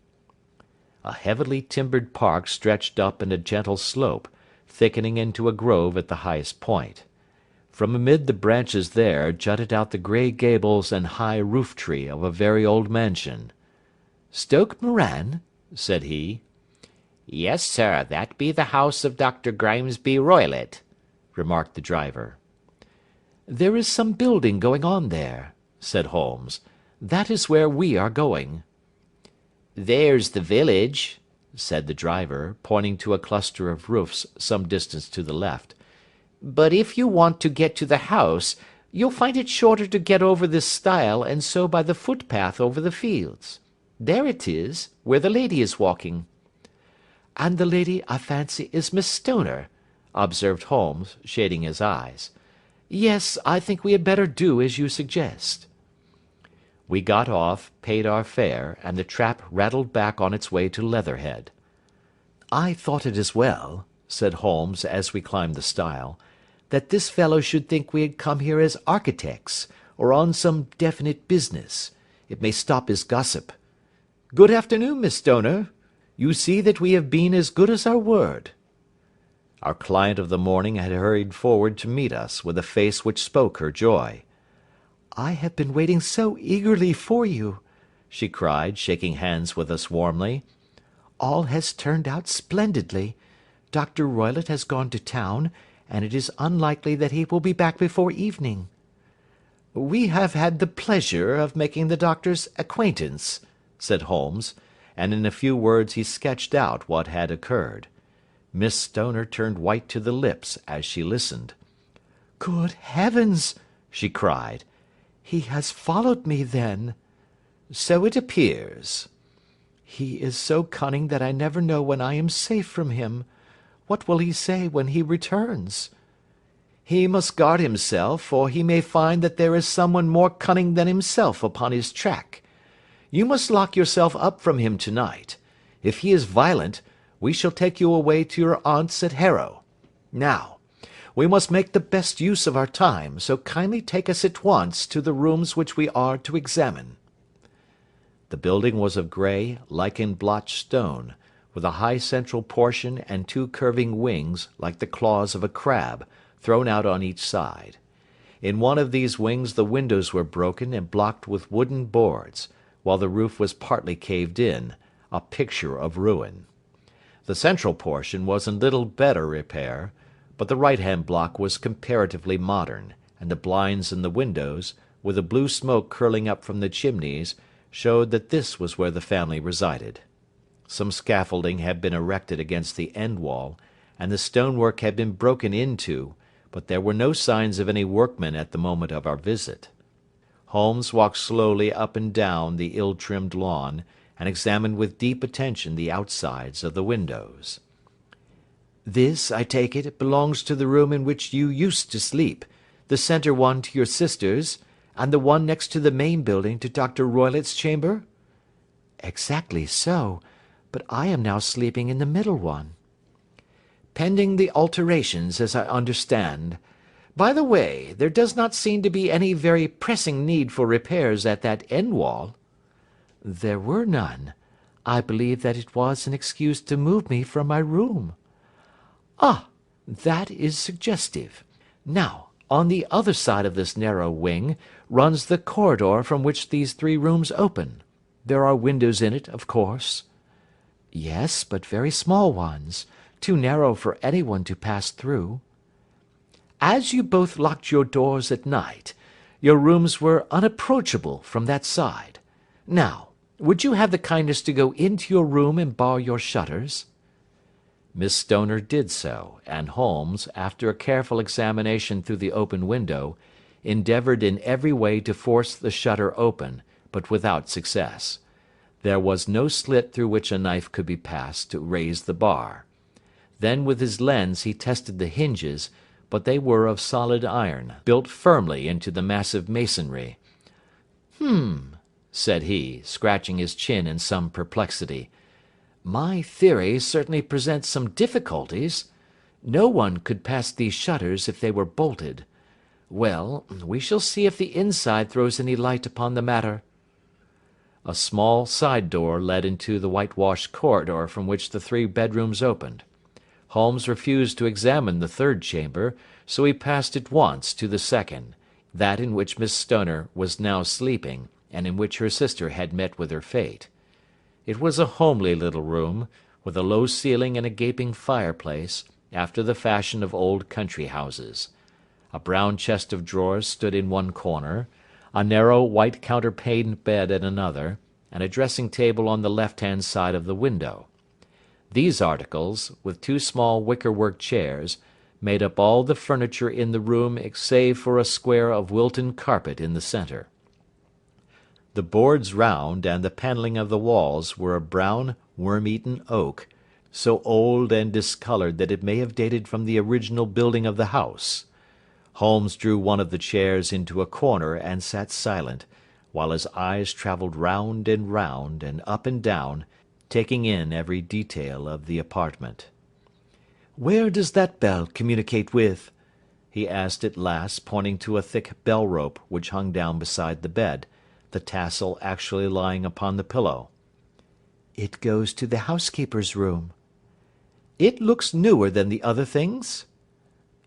A heavily timbered park stretched up in a gentle slope, thickening into a grove at the highest point. From amid the branches there jutted out the grey gables and high roof-tree of a very old mansion. "Stoke Moran?" said he. "Yes, sir, that be the house of Dr. Grimesby Roylott," remarked the driver. "There is some building going on there," said Holmes. "That is where we are going." "There's the village," said the driver, pointing to a cluster of roofs some distance to the left. "but if you want to get to the house, you'll find it shorter to get over this stile and so by the footpath over the fields. There it is, where the lady is walking." "And the lady, I fancy, is Miss Stoner," observed Holmes, shading his eyes. "Yes, I think we had better do as you suggest." We got off, paid our fare, and the trap rattled back on its way to Leatherhead. "I thought it as well," said Holmes as we climbed the stile, "that this fellow should think we had come here as architects, or on some definite business. It may stop his gossip. Good afternoon, Miss Stoner. You see that we have been as good as our word." Our client of the morning had hurried forward to meet us, with a face which spoke her joy. "I have been waiting so eagerly for you," she cried, shaking hands with us warmly. "All has turned out splendidly. Dr. Roylott has gone to town, and it is unlikely that he will be back before evening." "We have had the pleasure of making the doctor's acquaintance," said Holmes, and in a few words he sketched out what had occurred. Miss Stoner turned white to the lips as she listened. "Good heavens!" she cried. "He has followed me, then?" "So it appears." "He is so cunning that I never know when I am safe from him. What will he say when he returns?" "He must guard himself, for he may find that there is someone more cunning than himself upon his track. You must lock yourself up from him to-night. If he is violent, we shall take you away to your aunt's at Harrow. Now, we must make the best use of our time, so kindly take us at once to the rooms which we are to examine." The building was of grey, lichen-blotched stone, with a high central portion and two curving wings, like the claws of a crab, thrown out on each side. In one of these wings the windows were broken and blocked with wooden boards, while the roof was partly caved in, a picture of ruin. The central portion was in little better repair, but the right-hand block was comparatively modern, and the blinds in the windows, with the blue smoke curling up from the chimneys, showed that this was where the family resided. Some scaffolding had been erected against the end wall, and the stonework had been broken into, but there were no signs of any workmen at the moment of our visit. Holmes walked slowly up and down the ill-trimmed lawn, and examined with deep attention the outsides of the windows. "This, I take it, belongs to the room in which you used to sleep, the centre one to your sister's, and the one next to the main building to Dr. Roylott's chamber?" "Exactly so, but I am now sleeping in the middle one." "Pending the alterations, as I understand. By the way, there does not seem to be any very pressing need for repairs at that end wall." "There were none. I believe that it was an excuse to move me from my room." "Ah, that is suggestive. Now, on the other side of this narrow wing runs the corridor from which these three rooms open. There are windows in it, of course." "Yes, but very small ones, too narrow for anyone to pass through." "As you both locked your doors at night, your rooms were unapproachable from that side. Now, would you have the kindness to go into your room and bar your shutters?" Miss Stoner did so, and Holmes, after a careful examination through the open window, endeavoured in every way to force the shutter open, but without success. There was no slit through which a knife could be passed to raise the bar. Then with his lens he tested the hinges, but they were of solid iron, built firmly into the massive masonry. Said he, scratching his chin in some perplexity. My theory certainly presents some difficulties. No one could pass these shutters if they were bolted. Well, we shall see if the inside throws any light upon the matter. A small side door led into the whitewashed corridor from which the 3 bedrooms opened. Holmes refused to examine the 3rd chamber, so he passed at once to the 2nd, that in which Miss Stoner was now sleeping, and in which her sister had met with her fate. It was a homely little room, with a low ceiling and a gaping fireplace, after the fashion of old country houses. A brown chest of drawers stood in one corner, a narrow white counterpaned bed in another, and a dressing-table on the left-hand side of the window. These articles, with 2 small wicker-work chairs, made up all the furniture in the room save for a square of Wilton carpet in the centre. The boards round and the panelling of the walls were of brown, worm-eaten oak, so old and discoloured that it may have dated from the original building of the house. Holmes drew one of the chairs into a corner and sat silent, while his eyes travelled round and up and down, taking in every detail of the apartment. "Where does that bell communicate with?" he asked at last, pointing to a thick bell-rope which hung down beside the bed, the tassel actually lying upon the pillow. "It goes to the housekeeper's room." "It looks newer than the other things?"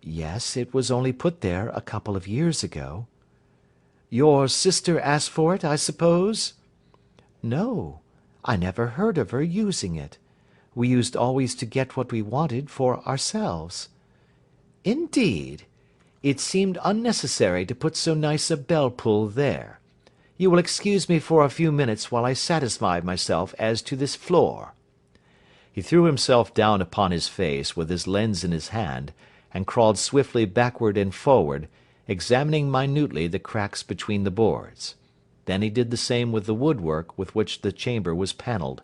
"Yes, it was only put there a couple of years ago." "Your sister asked for it, I suppose?" "No. I never heard of her using it. We used always to get what we wanted for ourselves." "Indeed! It seemed unnecessary to put so nice a bell-pull there. You will excuse me for a few minutes while I satisfy myself as to this floor." He threw himself down upon his face with his lens in his hand, and crawled swiftly backward and forward, examining minutely the cracks between the boards. Then he did the same with the woodwork with which the chamber was panelled.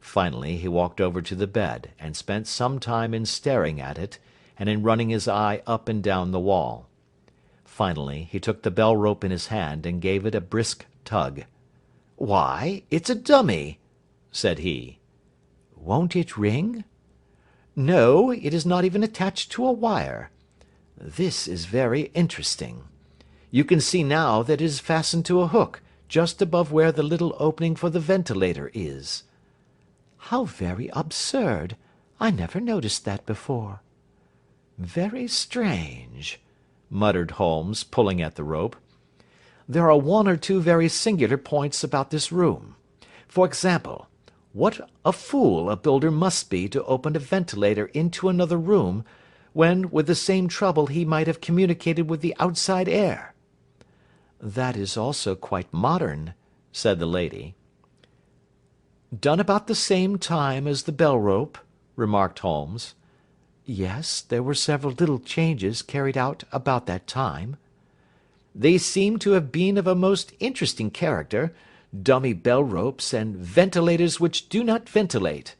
Finally he walked over to the bed, and spent some time in staring at it, and in running his eye up and down the wall. Finally he took the bell-rope in his hand, and gave it a brisk tug. "Why, it's a dummy," said he. "Won't it ring?" "No, it is not even attached to a wire. This is very interesting. You can see now that it is fastened to a hook, just above where the little opening for the ventilator is." "How very absurd! I never noticed that before." "Very strange," muttered Holmes, pulling at the rope. "There are 1 or 2 very singular points about this room. For example, what a fool a builder must be to open a ventilator into another room, when with the same trouble he might have communicated with the outside air." "That is also quite modern," said the lady. "Done about the same time as the bell-rope," remarked Holmes. "Yes, there were several little changes carried out about that time." "They seem to have been of a most interesting character, dummy bell-ropes and ventilators which do not ventilate.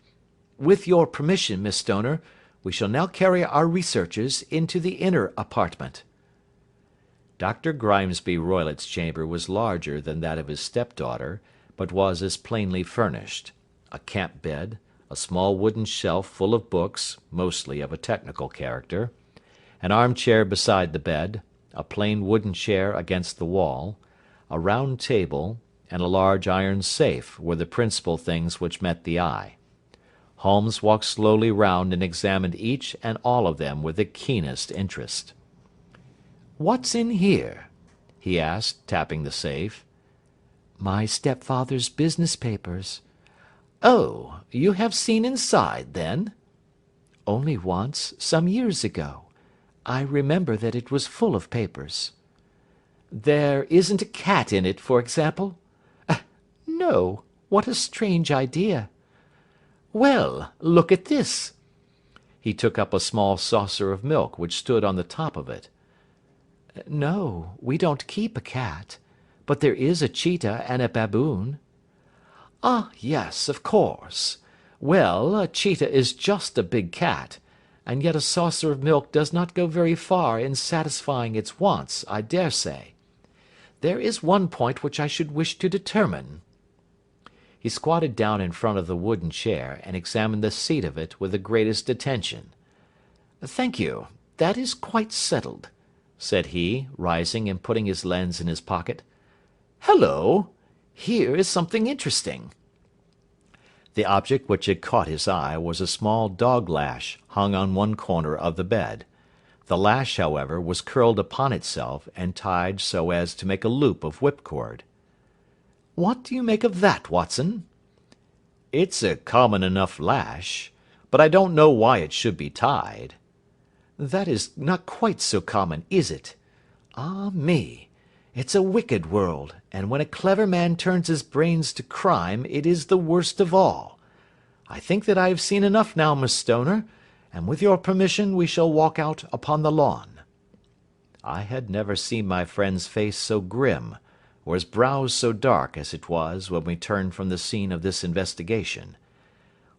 With your permission, Miss Stoner, we shall now carry our researches into the inner apartment." Dr. Grimesby Roylott's chamber was larger than that of his stepdaughter, but was as plainly furnished. A camp bed, a small wooden shelf full of books, mostly of a technical character, an armchair beside the bed, a plain wooden chair against the wall, a round table, and a large iron safe were the principal things which met the eye. Holmes walked slowly round and examined each and all of them with the keenest interest. "What's in here?" he asked, tapping the safe. "My stepfather's business papers." "Oh, you have seen inside, then?" "Only once, some years ago. I remember that it was full of papers." "There isn't a cat in it, for example?" "No. What a strange idea." "Well, look at this." He took up a small saucer of milk which stood on the top of it. "No, we don't keep a cat, but there is a cheetah and a baboon." Ah, yes, of course. Well, a cheetah is just a big cat, and yet a saucer of milk does not go very far in satisfying its wants, I dare say. There is one point which I should wish to determine." He squatted down in front of the wooden chair and examined the seat of it with the greatest attention. "Thank you. That is quite settled," said he, rising and putting his lens in his pocket. "Hello! Here is something interesting." The object which had caught his eye was a small dog lash hung on one corner of the bed. The lash, however, was curled upon itself and tied so as to make a loop of whipcord. "What do you make of that, Watson?" "It's a common enough lash, but I don't know why it should be tied." "That is not quite so common, is it? Ah me! It's a wicked world, and when a clever man turns his brains to crime, it is the worst of all. I think that I have seen enough now, Miss Stoner, and with your permission we shall walk out upon the lawn." I had never seen my friend's face so grim, or his brows so dark as it was when we turned from the scene of this investigation.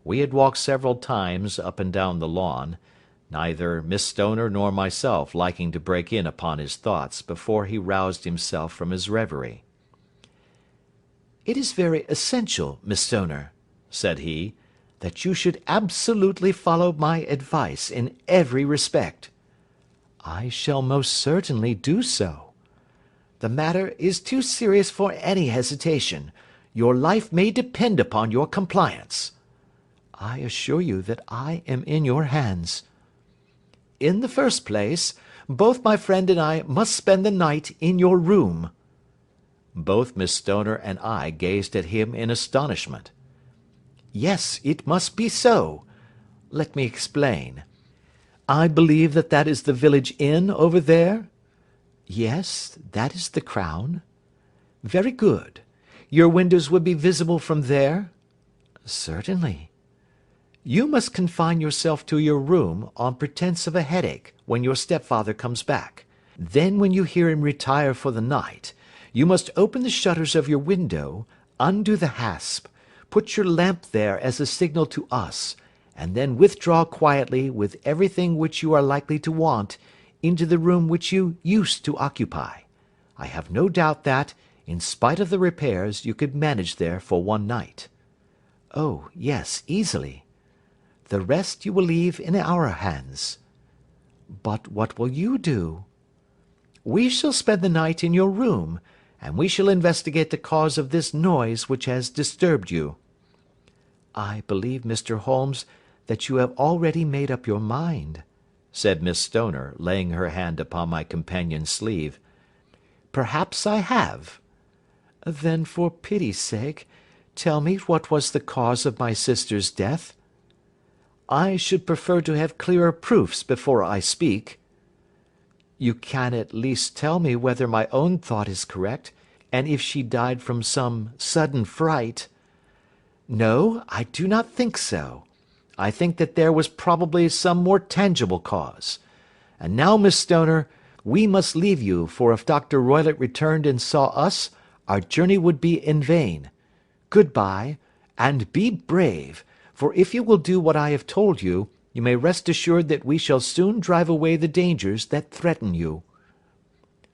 We had walked several times up and down the lawn, neither Miss Stoner nor myself liking to break in upon his thoughts before he roused himself from his reverie. "It is very essential, Miss Stoner," said he, "that you should absolutely follow my advice in every respect." "I shall most certainly do so." "The matter is too serious for any hesitation. Your life may depend upon your compliance." "I assure you that I am in your hands." "In the first place, both my friend and I must spend the night in your room." Both Miss Stoner and I gazed at him in astonishment. "Yes, it must be so. Let me explain. I believe that that is the village inn over there?" "Yes, that is the Crown." "Very good. Your windows would be visible from there?" "Certainly." "You must confine yourself to your room, on pretence of a headache, when your stepfather comes back. Then when you hear him retire for the night, you must open the shutters of your window, undo the hasp, put your lamp there as a signal to us, and then withdraw quietly with everything which you are likely to want into the room which you used to occupy. I have no doubt that, in spite of the repairs, you could manage there for one night." "Oh, yes, easily." "The rest you will leave in our hands." "But what will you do?" "We shall spend the night in your room, and we shall investigate the cause of this noise which has disturbed you." "I believe, Mr. Holmes, that you have already made up your mind," said Miss Stoner, laying her hand upon my companion's sleeve. "Perhaps I have." "Then, for pity's sake, tell me what was the cause of my sister's death." "I should prefer to have clearer proofs before I speak." "You can at least tell me whether my own thought is correct, and if she died from some sudden fright." "No, I do not think so. I think that there was probably some more tangible cause. And now, Miss Stoner, we must leave you, for if Dr. Roylott returned and saw us, our journey would be in vain. Good-bye, and be brave, for if you will do what I have told you, you may rest assured that we shall soon drive away the dangers that threaten you."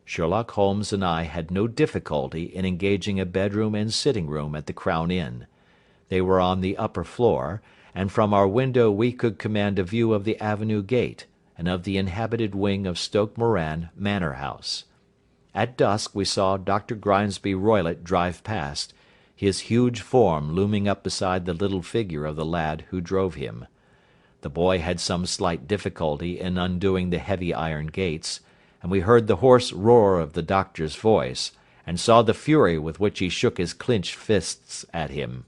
Sherlock Holmes and I had no difficulty in engaging a bedroom and sitting room at the Crown Inn. They were on the upper floor, and from our window we could command a view of the avenue gate, and of the inhabited wing of Stoke Moran Manor House. At dusk we saw Dr. Grimesby Roylott drive past, his huge form looming up beside the little figure of the lad who drove him. The boy had some slight difficulty in undoing the heavy iron gates, and we heard the hoarse roar of the doctor's voice, and saw the fury with which he shook his clenched fists at him.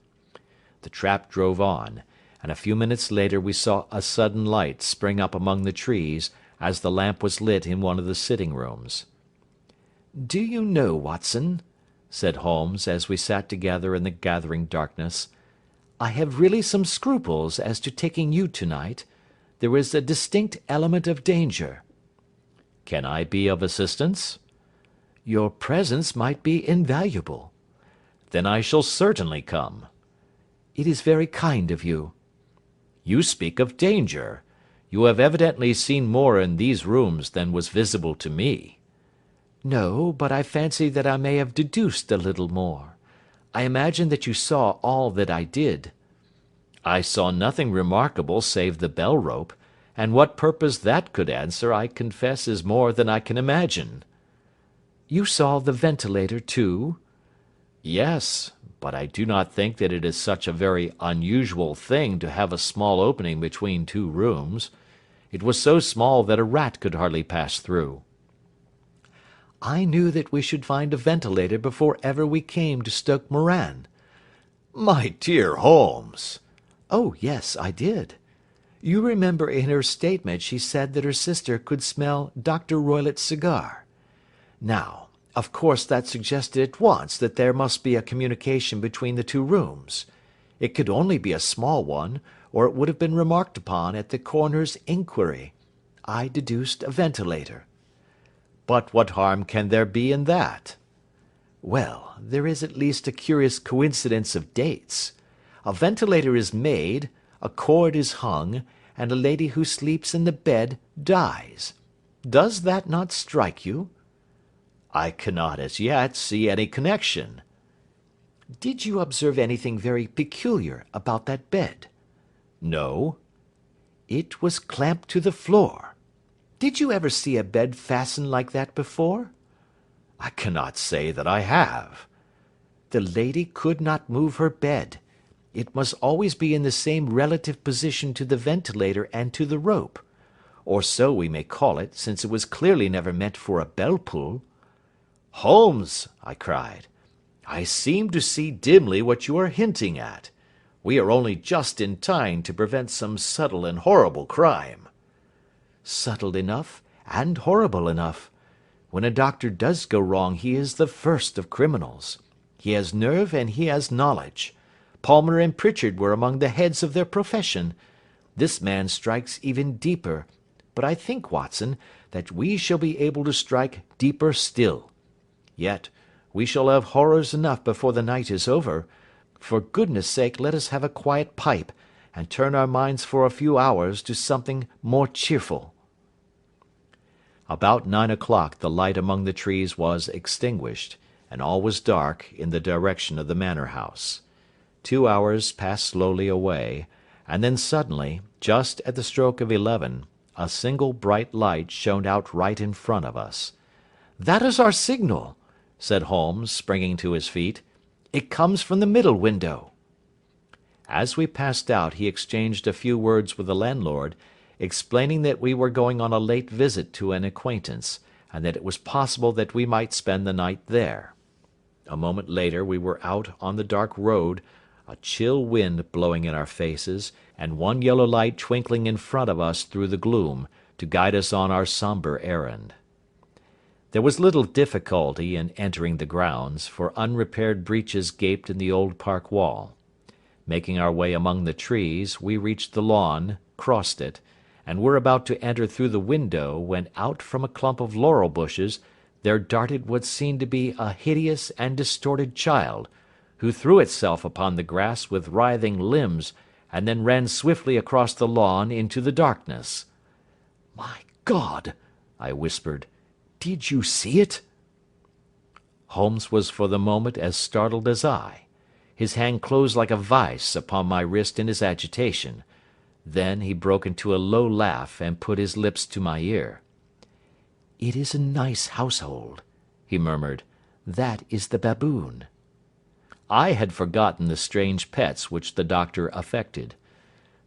The trap drove on, and a few minutes later we saw a sudden light spring up among the trees as the lamp was lit in one of the sitting rooms. "Do you know, Watson," said Holmes, as we sat together in the gathering darkness, "I have really some scruples as to taking you to-night. There is a distinct element of danger." "Can I be of assistance?" "Your presence might be invaluable." "Then I shall certainly come. It is very kind of you. You speak of danger. You have evidently seen more in these rooms than was visible to me. No, but I fancy that I may have deduced a little more. I imagine that you saw all that I did. I saw nothing remarkable save the bell rope, and what purpose that could answer I confess is more than I can imagine. You saw the ventilator too? Yes, but I do not think that it is such a very unusual thing to have a small opening between two rooms. It was so small that a rat could hardly pass through. I knew that we should find a ventilator before ever we came to Stoke Moran. My dear Holmes! Oh, yes, I did. You remember in her statement she said that her sister could smell Dr. Roylott's cigar. Now, of course that suggested at once that there must be a communication between the two rooms. It could only be a small one, or it would have been remarked upon at the coroner's inquiry. I deduced a ventilator. But what harm can there be in that? Well, there is at least a curious coincidence of dates. A ventilator is made, a cord is hung, and a lady who sleeps in the bed dies. Does that not strike you? I cannot as yet see any connection. Did you observe anything very peculiar about that bed? No. It was clamped to the floor. Did you ever see a bed fastened like that before? I cannot say that I have. The lady could not move her bed. It must always be in the same relative position to the ventilator and to the rope. Or so we may call it, since it was clearly never meant for a bell pull. Holmes, I cried, I seem to see dimly what you are hinting at. We are only just in time to prevent some subtle and horrible crime. Subtle enough and horrible enough. When a doctor does go wrong he is the first of criminals. He has nerve and he has knowledge. Palmer and Pritchard were among the heads of their profession. This man strikes even deeper, but I think, Watson, that we shall be able to strike deeper still. Yet we shall have horrors enough before the night is over. For goodness' sake let us have a quiet pipe, and turn our minds for a few hours to something more cheerful. About 9 o'clock the light among the trees was extinguished, and all was dark in the direction of the manor house. 2 hours passed slowly away, and then suddenly, just at the stroke of 11, a single bright light shone out right in front of us. "That is our signal," said Holmes, springing to his feet. "It comes from the middle window." As we passed out he exchanged a few words with the landlord, explaining that we were going on a late visit to an acquaintance, and that it was possible that we might spend the night there. A moment later we were out on the dark road, a chill wind blowing in our faces, and one yellow light twinkling in front of us through the gloom, to guide us on our sombre errand. There was little difficulty in entering the grounds, for unrepaired breaches gaped in the old park wall. Making our way among the trees, we reached the lawn, crossed it, and were about to enter through the window, when out from a clump of laurel bushes there darted what seemed to be a hideous and distorted child, who threw itself upon the grass with writhing limbs, and then ran swiftly across the lawn into the darkness. "My God!" I whispered. "Did you see it?" Holmes was for the moment as startled as I. His hand closed like a vice upon my wrist in his agitation. Then he broke into a low laugh and put his lips to my ear. "It is a nice household," he murmured. "That is the baboon." I had forgotten the strange pets which the doctor affected.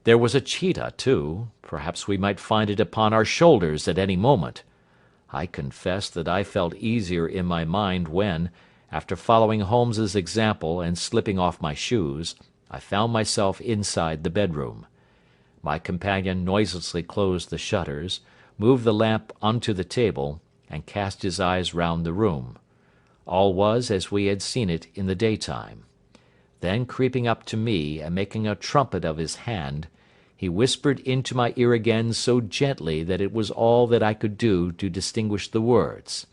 There was a cheetah, too. Perhaps we might find it upon our shoulders at any moment. I confess that I felt easier in my mind when, after following Holmes's example and slipping off my shoes, I found myself inside the bedroom. My companion noiselessly closed the shutters, moved the lamp onto the table, and cast his eyes round the room. All was as we had seen it in the daytime. Then creeping up to me and making a trumpet of his hand, he whispered into my ear again so gently that it was all that I could do to distinguish the words.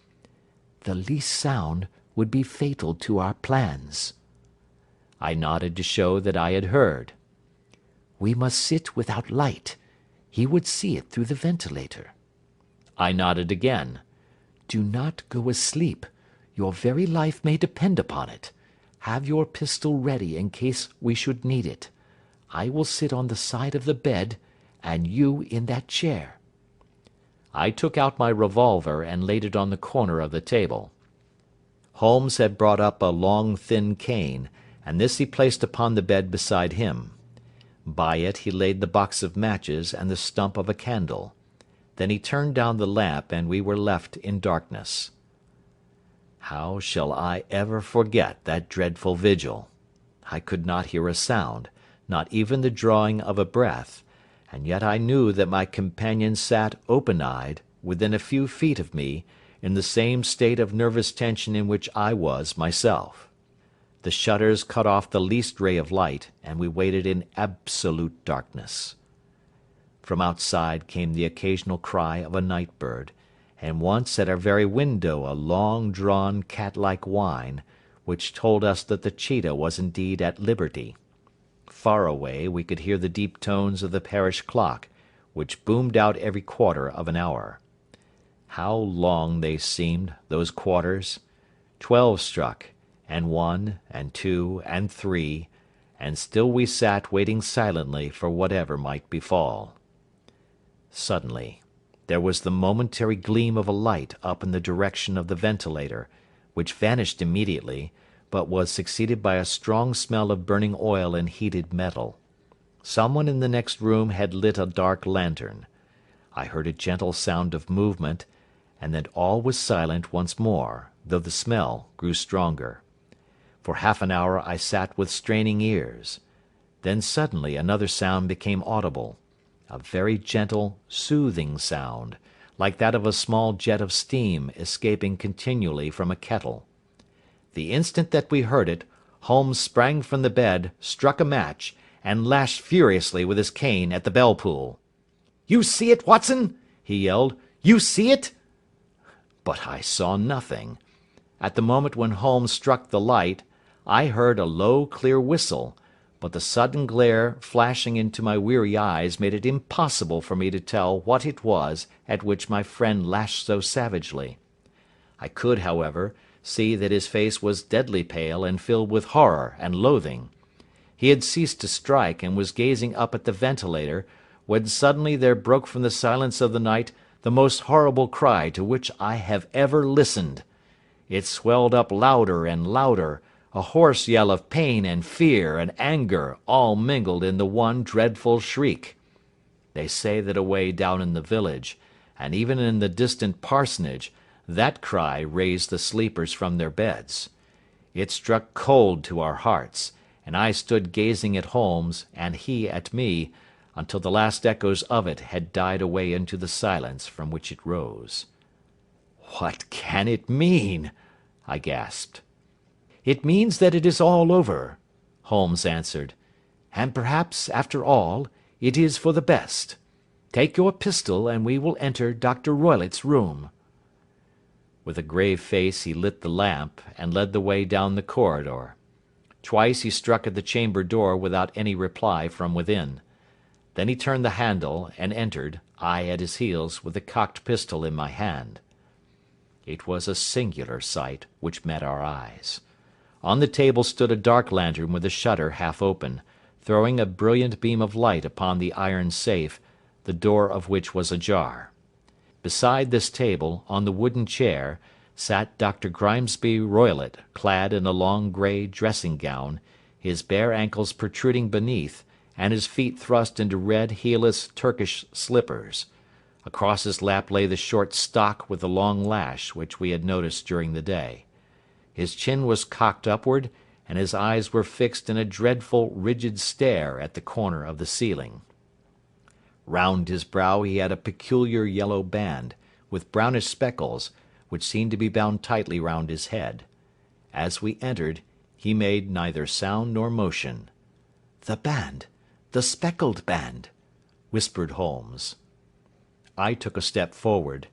"The least sound would be fatal to our plans." I nodded to show that I had heard. We must sit without light. He would see it through the ventilator. I nodded again. Do not go asleep. Your very life may depend upon it. Have your pistol ready in case we should need it. I will sit on the side of the bed, and you in that chair. I took out my revolver and laid it on the corner of the table. Holmes had brought up a long thin cane, and this he placed upon the bed beside him. By it he laid the box of matches and the stump of a candle. Then he turned down the lamp, and we were left in darkness. How shall I ever forget that dreadful vigil? I could not hear a sound, not even the drawing of a breath, and yet I knew that my companion sat open-eyed, within a few feet of me, in the same state of nervous tension in which I was myself. The shutters cut off the least ray of light, and we waited in absolute darkness. From outside came the occasional cry of a night bird, and once at our very window a long-drawn cat-like whine, which told us that the cheetah was indeed at liberty. Far away we could hear the deep tones of the parish clock, which boomed out every quarter of an hour. How long they seemed, those quarters! 12 struck, and 1, and 2, and 3, and still we sat waiting silently for whatever might befall. Suddenly, there was the momentary gleam of a light up in the direction of the ventilator, which vanished immediately, but was succeeded by a strong smell of burning oil and heated metal. Someone in the next room had lit a dark lantern. I heard a gentle sound of movement, and then all was silent once more, though the smell grew stronger. For half an hour I sat with straining ears. Then suddenly another sound became audible, a very gentle, soothing sound, like that of a small jet of steam escaping continually from a kettle. The instant that we heard it, Holmes sprang from the bed, struck a match, and lashed furiously with his cane at the bell-pull. "You see it, Watson?" he yelled. "You see it?" But I saw nothing. At the moment when Holmes struck the light, I heard a low, clear whistle, but the sudden glare flashing into my weary eyes made it impossible for me to tell what it was at which my friend lashed so savagely. I could, however, see that his face was deadly pale and filled with horror and loathing. He had ceased to strike and was gazing up at the ventilator, when suddenly there broke from the silence of the night the most horrible cry to which I have ever listened. It swelled up louder and louder, a hoarse yell of pain and fear and anger all mingled in the one dreadful shriek. They say that away down in the village, and even in the distant parsonage, that cry raised the sleepers from their beds. It struck cold to our hearts, and I stood gazing at Holmes, and he at me, until the last echoes of it had died away into the silence from which it rose. "What can it mean?" I gasped. "It means that it is all over," Holmes answered, "and perhaps, after all, it is for the best. Take your pistol, and we will enter Dr. Roylott's room." With a grave face he lit the lamp, and led the way down the corridor. Twice he struck at the chamber door without any reply from within. Then he turned the handle, and entered, I at his heels, with the cocked pistol in my hand. It was a singular sight which met our eyes. On the table stood a dark lantern with the shutter half open, throwing a brilliant beam of light upon the iron safe, the door of which was ajar. Beside this table, on the wooden chair, sat Dr. Grimesby Roylott, clad in a long grey dressing-gown, his bare ankles protruding beneath, and his feet thrust into red heelless Turkish slippers. Across his lap lay the short stock with the long lash which we had noticed during the day. His chin was cocked upward, and his eyes were fixed in a dreadful, rigid stare at the corner of the ceiling. Round his brow he had a peculiar yellow band, with brownish speckles, which seemed to be bound tightly round his head. As we entered, he made neither sound nor motion. "The band! The speckled band!" whispered Holmes. I took a step forward.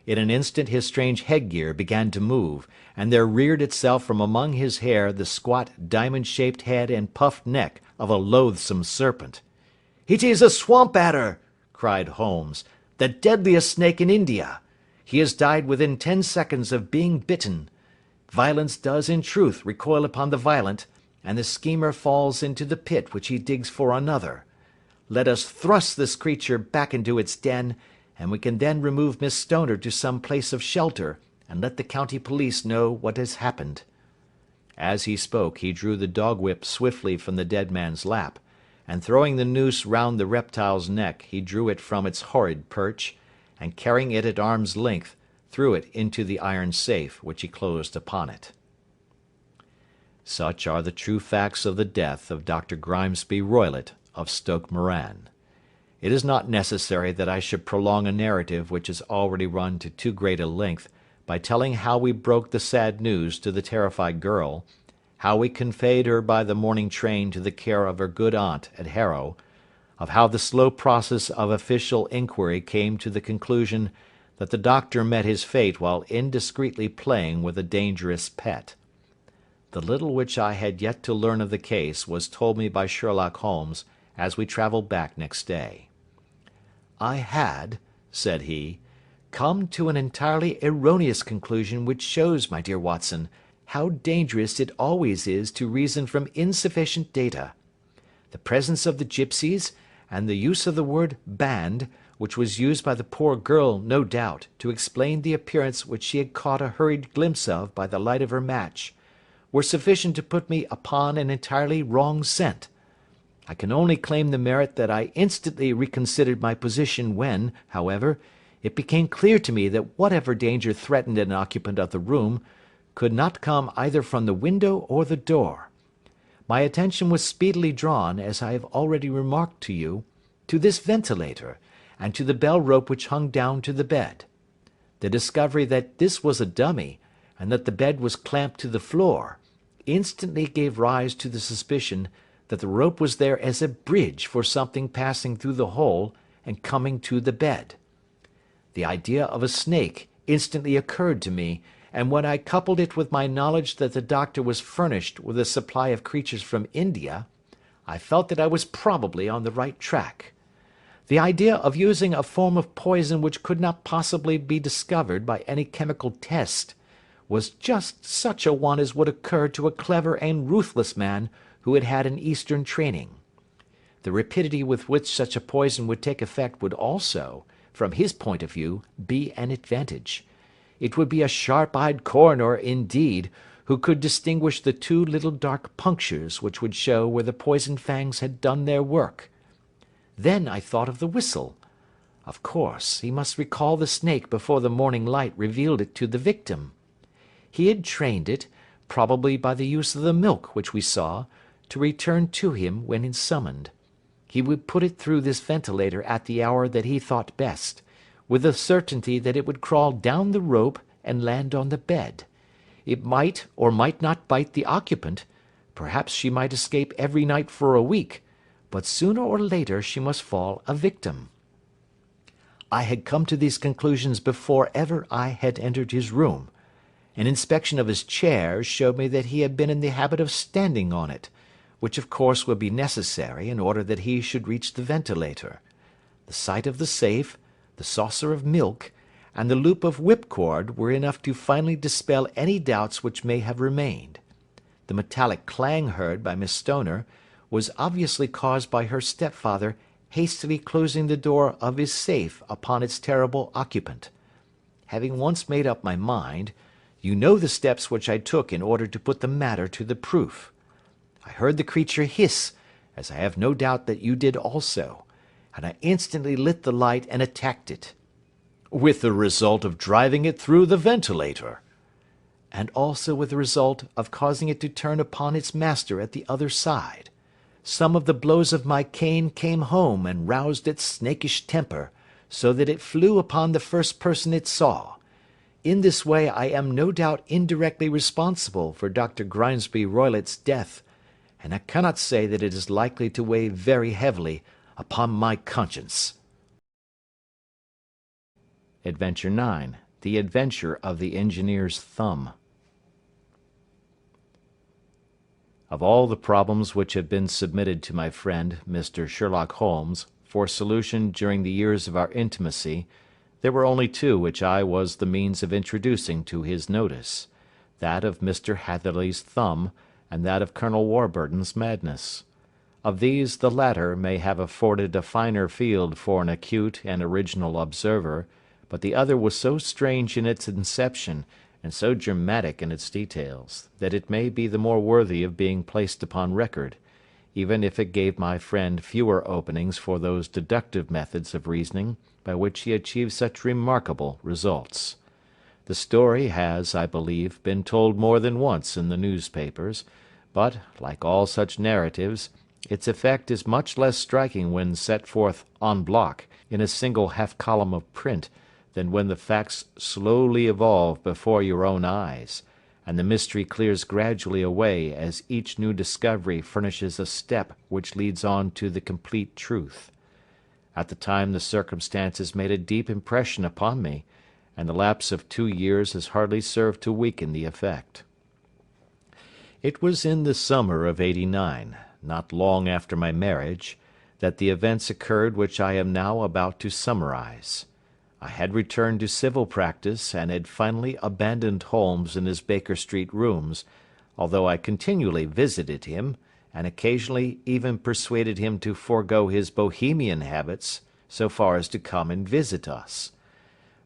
In an instant his strange headgear began to move, and there reared itself from among his hair the squat, diamond-shaped head and puffed neck of a loathsome serpent. "It is a swamp adder!" cried Holmes, "the deadliest snake in India. He has died within 10 seconds of being bitten. Violence does in truth recoil upon the violent, and the schemer falls into the pit which he digs for another. Let us thrust this creature back into its den, and we can then remove Miss Stoner to some place of shelter, and let the county police know what has happened." As he spoke, he drew the dog whip swiftly from the dead man's lap, and throwing the noose round the reptile's neck, he drew it from its horrid perch, and carrying it at arm's length, threw it into the iron safe, which he closed upon it. Such are the true facts of the death of Dr. Grimesby Roylott of Stoke Moran. It is not necessary that I should prolong a narrative which has already run to too great a length by telling how we broke the sad news to the terrified girl, how we conveyed her by the morning train to the care of her good aunt at Harrow, of how the slow process of official inquiry came to the conclusion that the doctor met his fate while indiscreetly playing with a dangerous pet. The little which I had yet to learn of the case was told me by Sherlock Holmes as we travelled back next day. "I had," said he, "come to an entirely erroneous conclusion which shows, my dear Watson, how dangerous it always is to reason from insufficient data. The presence of the gipsies, and the use of the word band, which was used by the poor girl, no doubt, to explain the appearance which she had caught a hurried glimpse of by the light of her match, were sufficient to put me upon an entirely wrong scent. I can only claim the merit that I instantly reconsidered my position when, however, it became clear to me that whatever danger threatened an occupant of the room could not come either from the window or the door. My attention was speedily drawn, as I have already remarked to you, to this ventilator, and to the bell rope which hung down to the bed. The discovery that this was a dummy, and that the bed was clamped to the floor, instantly gave rise to the suspicion that the rope was there as a bridge for something passing through the hole and coming to the bed. The idea of a snake instantly occurred to me, and when I coupled it with my knowledge that the doctor was furnished with a supply of creatures from India, I felt that I was probably on the right track. The idea of using a form of poison which could not possibly be discovered by any chemical test was just such a one as would occur to a clever and ruthless man who had had an Eastern training. The rapidity with which such a poison would take effect would also, from his point of view, be an advantage. It would be a sharp-eyed coroner, indeed, who could distinguish the 2 little dark punctures which would show where the poisoned fangs had done their work. Then I thought of the whistle. Of course, he must recall the snake before the morning light revealed it to the victim. He had trained it, probably by the use of the milk which we saw, to return to him when summoned. He would put it through this ventilator at the hour that he thought best, with the certainty that it would crawl down the rope and land on the bed. It might or might not bite the occupant. Perhaps she might escape every night for a week, but sooner or later she must fall a victim. I had come to these conclusions before ever I had entered his room. An inspection of his chair showed me that he had been in the habit of standing on it, which of course would be necessary in order that he should reach the ventilator. The sight of the safe, the saucer of milk, and the loop of whipcord were enough to finally dispel any doubts which may have remained. The metallic clang heard by Miss Stoner was obviously caused by her stepfather hastily closing the door of his safe upon its terrible occupant. Having once made up my mind, you know the steps which I took in order to put the matter to the proof. I heard the creature hiss, as I have no doubt that you did also, and I instantly lit the light and attacked it. With the result of driving it through the ventilator. And also with the result of causing it to turn upon its master at the other side. Some of the blows of my cane came home and roused its snakish temper, so that it flew upon the first person it saw. In this way I am no doubt indirectly responsible for Dr. Grimesby Roylott's death, and I cannot say that it is likely to weigh very heavily upon my conscience. Adventure 9. The Adventure of the Engineer's Thumb. Of all the problems which have been submitted to my friend, Mr. Sherlock Holmes, for solution during the years of our intimacy, there were only two which I was the means of introducing to his notice, that of Mr. Hatherley's thumb, and that of Colonel Warburton's madness. Of these the latter may have afforded a finer field for an acute and original observer, but the other was so strange in its inception, and so dramatic in its details, that it may be the more worthy of being placed upon record, even if it gave my friend fewer openings for those deductive methods of reasoning by which he achieved such remarkable results. The story has, I believe, been told more than once in the newspapers, but, like all such narratives, its effect is much less striking when set forth en bloc in a single half-column of print than when the facts slowly evolve before your own eyes, and the mystery clears gradually away as each new discovery furnishes a step which leads on to the complete truth. At the time the circumstances made a deep impression upon me, and the lapse of 2 years has hardly served to weaken the effect. It was in the summer of '89, not long after my marriage, that the events occurred which I am now about to summarize. I had returned to civil practice and had finally abandoned Holmes in his Baker Street rooms, although I continually visited him, and occasionally even persuaded him to forego his Bohemian habits so far as to come and visit us.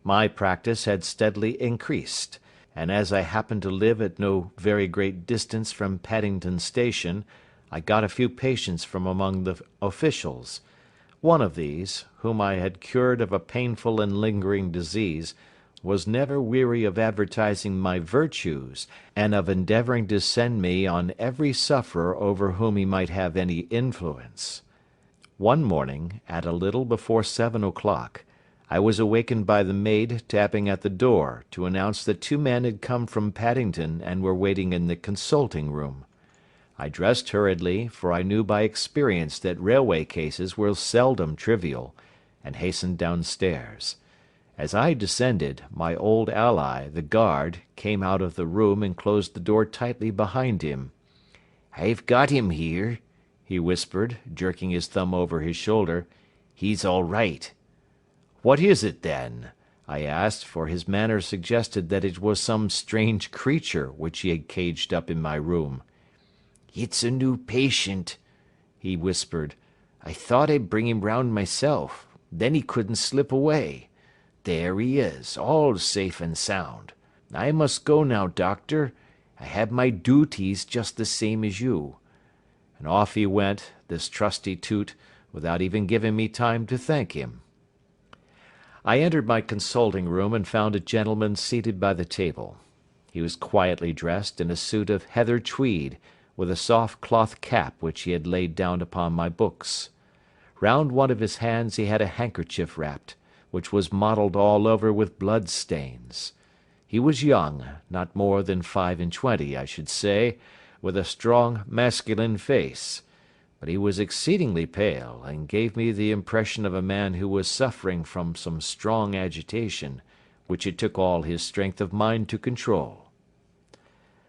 My practice had steadily increased, and as I happened to live at no very great distance from Paddington Station, I got a few patients from among the officials. One of these, whom I had cured of a painful and lingering disease, was never weary of advertising my virtues, and of endeavouring to send me on every sufferer over whom he might have any influence. One morning, at a little before 7 o'clock, I was awakened by the maid tapping at the door to announce that 2 men had come from Paddington and were waiting in the consulting room. I dressed hurriedly, for I knew by experience that railway cases were seldom trivial, and hastened downstairs. As I descended, my old ally, the guard, came out of the room and closed the door tightly behind him. "I've got him here," he whispered, jerking his thumb over his shoulder. "He's all right." "What is it, then?" I asked, for his manner suggested that it was some strange creature which he had caged up in my room. "It's a new patient," he whispered. "I thought I'd bring him round myself. Then he couldn't slip away. There he is, all safe and sound. I must go now, doctor. I have my duties just the same as you." And off he went, this trusty toot, without even giving me time to thank him. I entered my consulting room and found a gentleman seated by the table. He was quietly dressed in a suit of heather tweed, with a soft cloth cap which he had laid down upon my books. Round one of his hands he had a handkerchief wrapped, which was mottled all over with blood stains. He was young, not more than 25, I should say, with a strong masculine face, but he was exceedingly pale, and gave me the impression of a man who was suffering from some strong agitation, which it took all his strength of mind to control.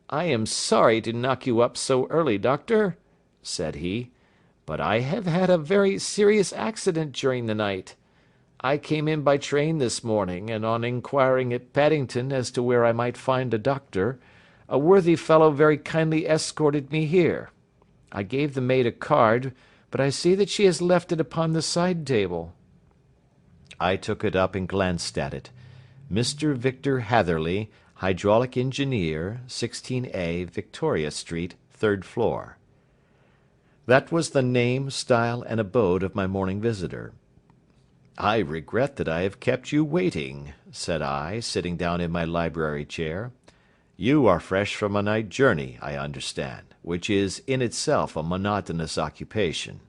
"I am sorry to knock you up so early, doctor," said he, "but I have had a very serious accident during the night. I came in by train this morning, and on inquiring at Paddington as to where I might find a doctor, a worthy fellow very kindly escorted me here. I gave the maid a card, but I see that she has left it upon the side table." I took it up and glanced at it. Mr. Victor Hatherley, Hydraulic Engineer, 16A, Victoria Street, 3rd floor. That was the name, style, and abode of my morning visitor. "I regret that I have kept you waiting," said I, sitting down in my library chair. "You are fresh from a night journey, I understand, which is in itself a monotonous occupation."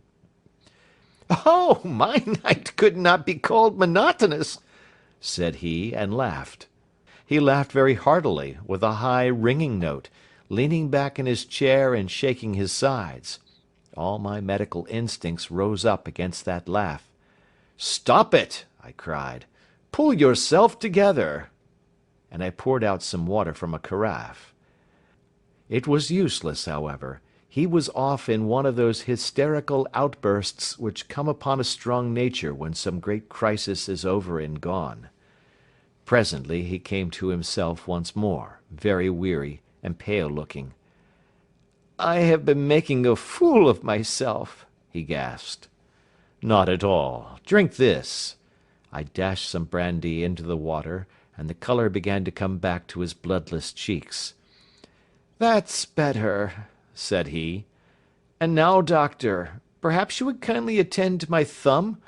"Oh, my night could not be called monotonous," said he, and laughed. He laughed very heartily, with a high, ringing note, leaning back in his chair and shaking his sides. All my medical instincts rose up against that laugh. "Stop it!" I cried. "Pull yourself together." and I poured out some water from a carafe. It was useless, however. He was off in one of those hysterical outbursts which come upon a strong nature when some great crisis is over and gone. Presently he came to himself once more, very weary and pale-looking. "I have been making a fool of myself," he gasped. "Not at all. Drink this." I dashed some brandy into the water, and the colour began to come back to his bloodless cheeks. "That's better," said he. "And now, doctor, perhaps you would kindly attend to my thumb,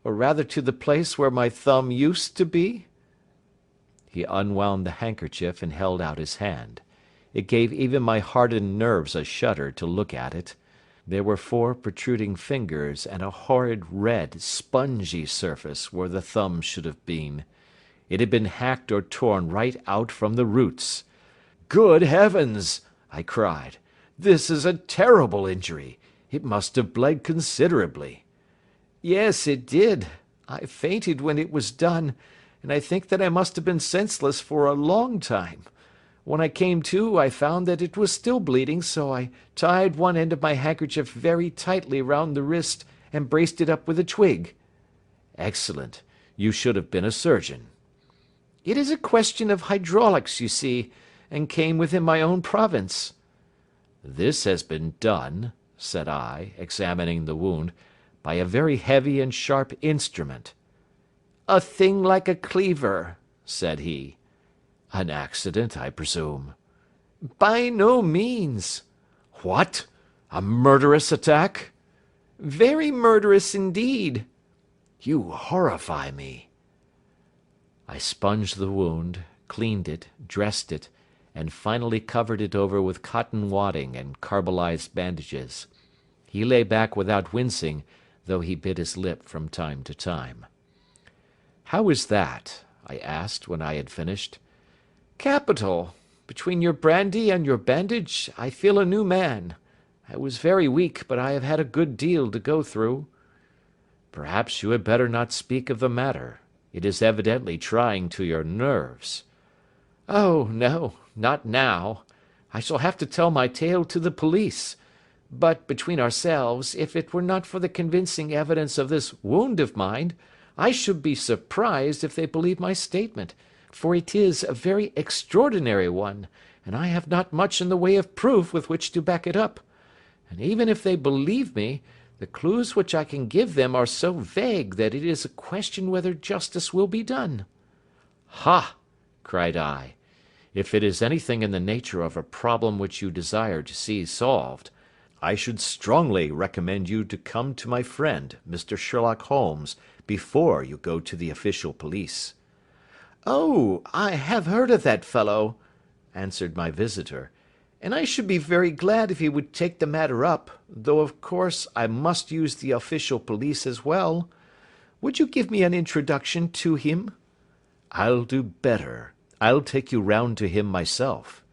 or rather to the place where my thumb used to be?" He unwound the handkerchief and held out his hand. It gave even my hardened nerves a shudder to look at it. There were 4 protruding fingers and a horrid red, spongy surface where the thumb should have been. It had been hacked or torn right out from the roots. "Good heavens!" I cried. "This is a terrible injury. It must have bled considerably." "Yes, it did. I fainted when it was done, and I think that I must have been senseless for a long time. When I came to, I found that it was still bleeding, so I tied one end of my handkerchief very tightly round the wrist and braced it up with a twig." "Excellent. You should have been a surgeon." "It is a question of hydraulics, you see, and came within my own province." "This has been done," said I, examining the wound, "by a very heavy and sharp instrument." "A thing like a cleaver," said he. "An accident, I presume?" "By no means." "What? A murderous attack?" "Very murderous indeed." "You horrify me." I sponged the wound, cleaned it, dressed it, and finally covered it over with cotton wadding and carbolized bandages. He lay back without wincing, though he bit his lip from time to time. "How is that?" I asked when I had finished. "Capital. Between your brandy and your bandage, I feel a new man. I was very weak, but I have had a good deal to go through." "Perhaps you had better not speak of the matter. It is evidently trying to your nerves." "Oh, no, not now. I shall have to tell my tale to the police. But, between ourselves, if it were not for the convincing evidence of this wound of mine, I should be surprised if they believed my statement, for it is a very extraordinary one, and I have not much in the way of proof with which to back it up. And even if they believe me, the clues which I can give them are so vague that it is a question whether justice will be done." "Ha!" cried I. "If it is anything in the nature of a problem which you desire to see solved, I should strongly recommend you to come to my friend, Mr. Sherlock Holmes, before you go to the official police." "Oh, I have heard of that fellow," answered my visitor, "and I should be very glad if he would take the matter up, though of course I must use the official police as well. Would you give me an introduction to him?" "I'll do better. I'll take you round to him myself."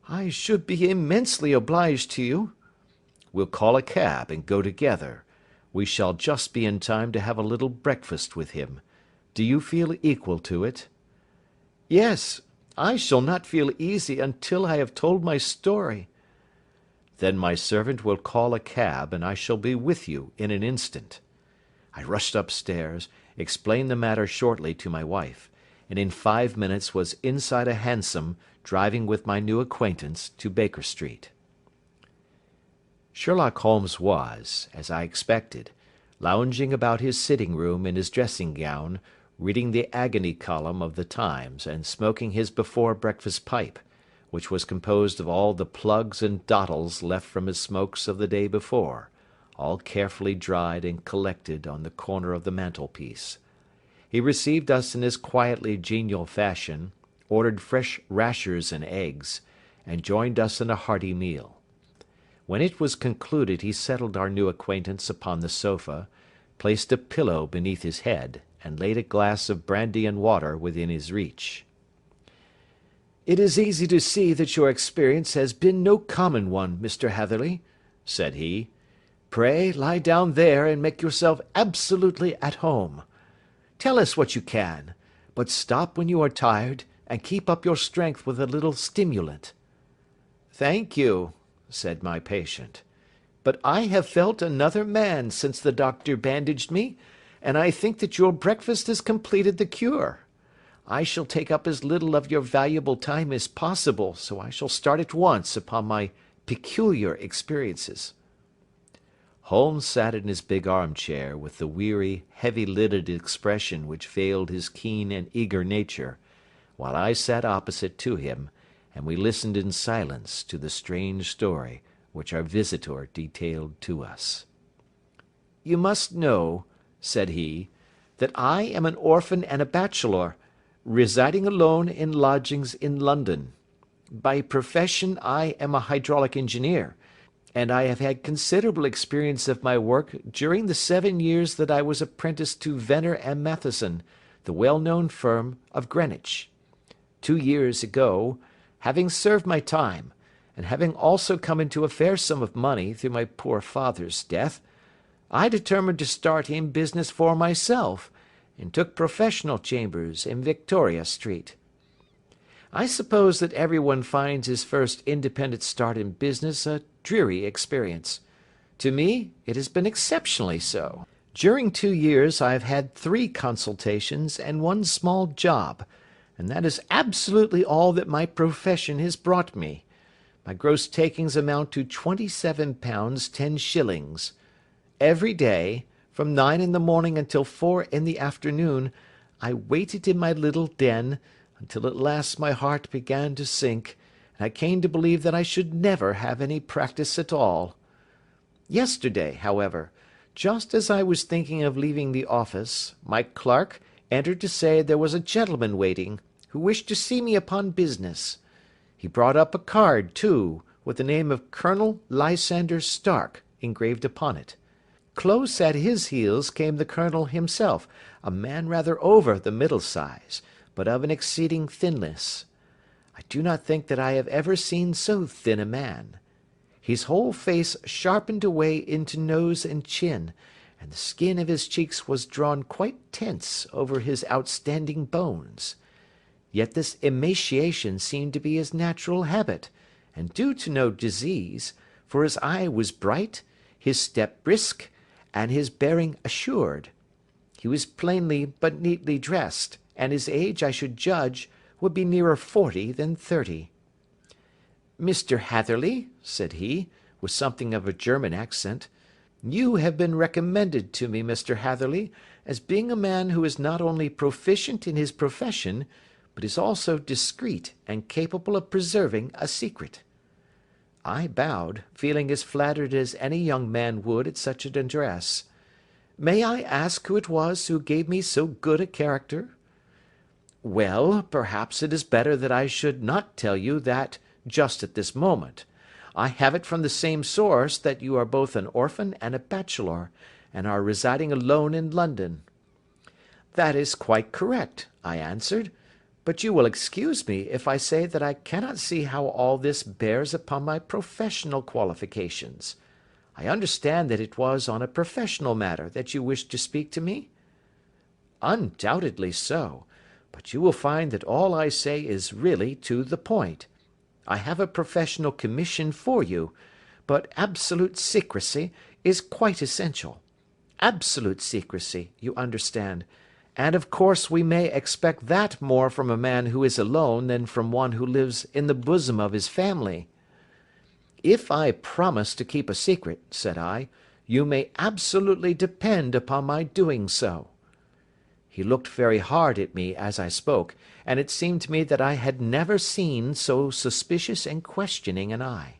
"I should be immensely obliged to you." "We'll call a cab and go together. We shall just be in time to have a little breakfast with him. Do you feel equal to it?" "Yes, I shall not feel easy until I have told my story." "Then my servant will call a cab and I shall be with you in an instant." I rushed upstairs, explained the matter shortly to my wife, and in 5 minutes was inside a hansom driving with my new acquaintance to Baker Street. Sherlock Holmes was, as I expected, lounging about his sitting room in his dressing gown, reading the agony column of the Times and smoking his before-breakfast pipe, which was composed of all the plugs and dottles left from his smokes of the day before, all carefully dried and collected on the corner of the mantelpiece. He received us in his quietly genial fashion, ordered fresh rashers and eggs, and joined us in a hearty meal. When it was concluded he settled our new acquaintance upon the sofa, placed a pillow beneath his head, and laid a glass of brandy and water within his reach. "It is easy to see that your experience has been no common one, Mr. Hatherley," said he. "Pray lie down there and make yourself absolutely at home. Tell us what you can, but stop when you are tired, and keep up your strength with a little stimulant." "Thank you," said my patient, "but I have felt another man since the doctor bandaged me, and I think that your breakfast has completed the cure. I shall take up as little of your valuable time as possible, so I shall start at once upon my peculiar experiences." Holmes sat in his big armchair with the weary, heavy-lidded expression which veiled his keen and eager nature, while I sat opposite to him, and we listened in silence to the strange story which our visitor detailed to us. "You must know," said he, "that I am an orphan and a bachelor, residing alone in lodgings in London. By profession I am a hydraulic engineer, and I have had considerable experience of my work during the 7 years that I was apprenticed to Venner and Matheson, the well-known firm of Greenwich. 2 years ago, having served my time, and having also come into a fair sum of money through my poor father's death, I determined to start in business for myself, and took professional chambers in Victoria Street. I suppose that everyone finds his first independent start in business a dreary experience. To me, it has been exceptionally so. During 2 years I have had 3 consultations and 1 small job, and that is absolutely all that my profession has brought me. My gross takings amount to £27 10s. Every day, from 9 in the morning until 4 in the afternoon, I waited in my little den, until at last my heart began to sink, and I came to believe that I should never have any practice at all. Yesterday, however, just as I was thinking of leaving the office, my clerk entered to say there was a gentleman waiting, who wished to see me upon business. He brought up a card, too, with the name of Colonel Lysander Stark engraved upon it. Close at his heels came the colonel himself, a man rather over the middle size, but of an exceeding thinness. I do not think that I have ever seen so thin a man. His whole face sharpened away into nose and chin, and the skin of his cheeks was drawn quite tense over his outstanding bones. Yet this emaciation seemed to be his natural habit, and due to no disease, for his eye was bright, his step brisk, and his bearing assured. He was plainly but neatly dressed, and his age, I should judge, would be nearer 40 than 30. "Mr. Hatherley," said he, with something of a German accent, "you have been recommended to me, Mr. Hatherley, as being a man who is not only proficient in his profession, but is also discreet and capable of preserving a secret." I bowed, feeling as flattered as any young man would at such an address. "May I ask who it was who gave me so good a character?" "Well, perhaps it is better that I should not tell you that just at this moment. I have it from the same source that you are both an orphan and a bachelor, and are residing alone in London." "That is quite correct," I answered, "but you will excuse me if I say that I cannot see how all this bears upon my professional qualifications. I understand that it was on a professional matter that you wished to speak to me?" "Undoubtedly so, but you will find that all I say is really to the point. I have a professional commission for you, but absolute secrecy is quite essential. Absolute secrecy, you understand, and of course we may expect that more from a man who is alone than from one who lives in the bosom of his family." "If I promise to keep a secret," said I, "you may absolutely depend upon my doing so." He looked very hard at me as I spoke, and it seemed to me that I had never seen so suspicious and questioning an eye.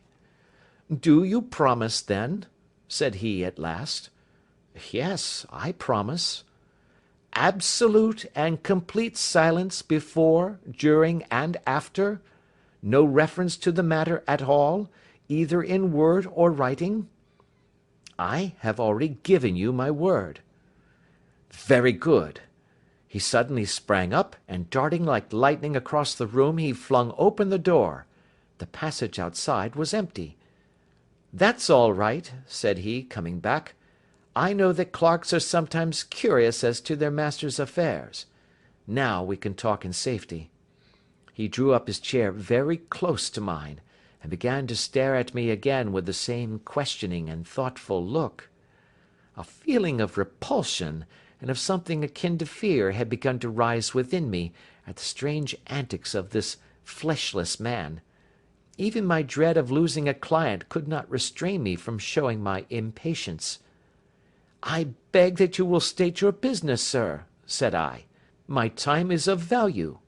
"Do you promise, then?" said he at last. "Yes, I promise." "Absolute and complete silence before, during, and after? No reference to the matter at all, either in word or writing?" "I have already given you my word." "Very good." He suddenly sprang up, and darting like lightning across the room, he flung open the door. The passage outside was empty. "That's all right," said he, coming back. "I know that clerks are sometimes curious as to their master's affairs. Now we can talk in safety." He drew up his chair very close to mine, and began to stare at me again with the same questioning and thoughtful look. A feeling of repulsion, and of something akin to fear, had begun to rise within me at the strange antics of this fleshless man. Even my dread of losing a client could not restrain me from showing my impatience. "I beg that you will state your business, sir," said I. "My time is of value."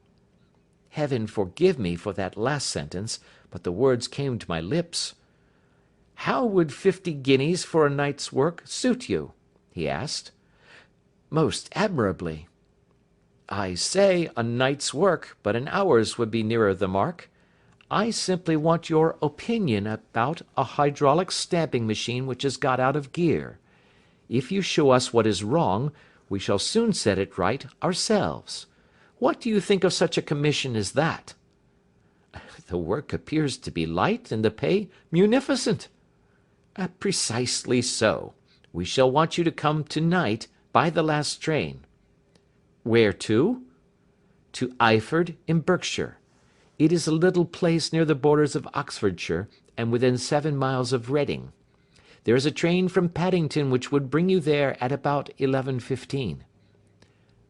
Heaven forgive me for that last sentence, but the words came to my lips. "How would 50 guineas for a night's work suit you?" he asked. "Most admirably." "I say a night's work, but an hour's would be nearer the mark. I simply want your opinion about a hydraulic stamping machine which has got out of gear. If you show us what is wrong, we shall soon set it right ourselves. What do you think of such a commission as that?" "The work appears to be light and the pay munificent." "Precisely so. We shall want you to come to-night by the last train." "Where to?" "To Eyford in Berkshire. It is a little place near the borders of Oxfordshire, and within 7 miles of Reading. There is a train from Paddington which would bring you there at about 11:15.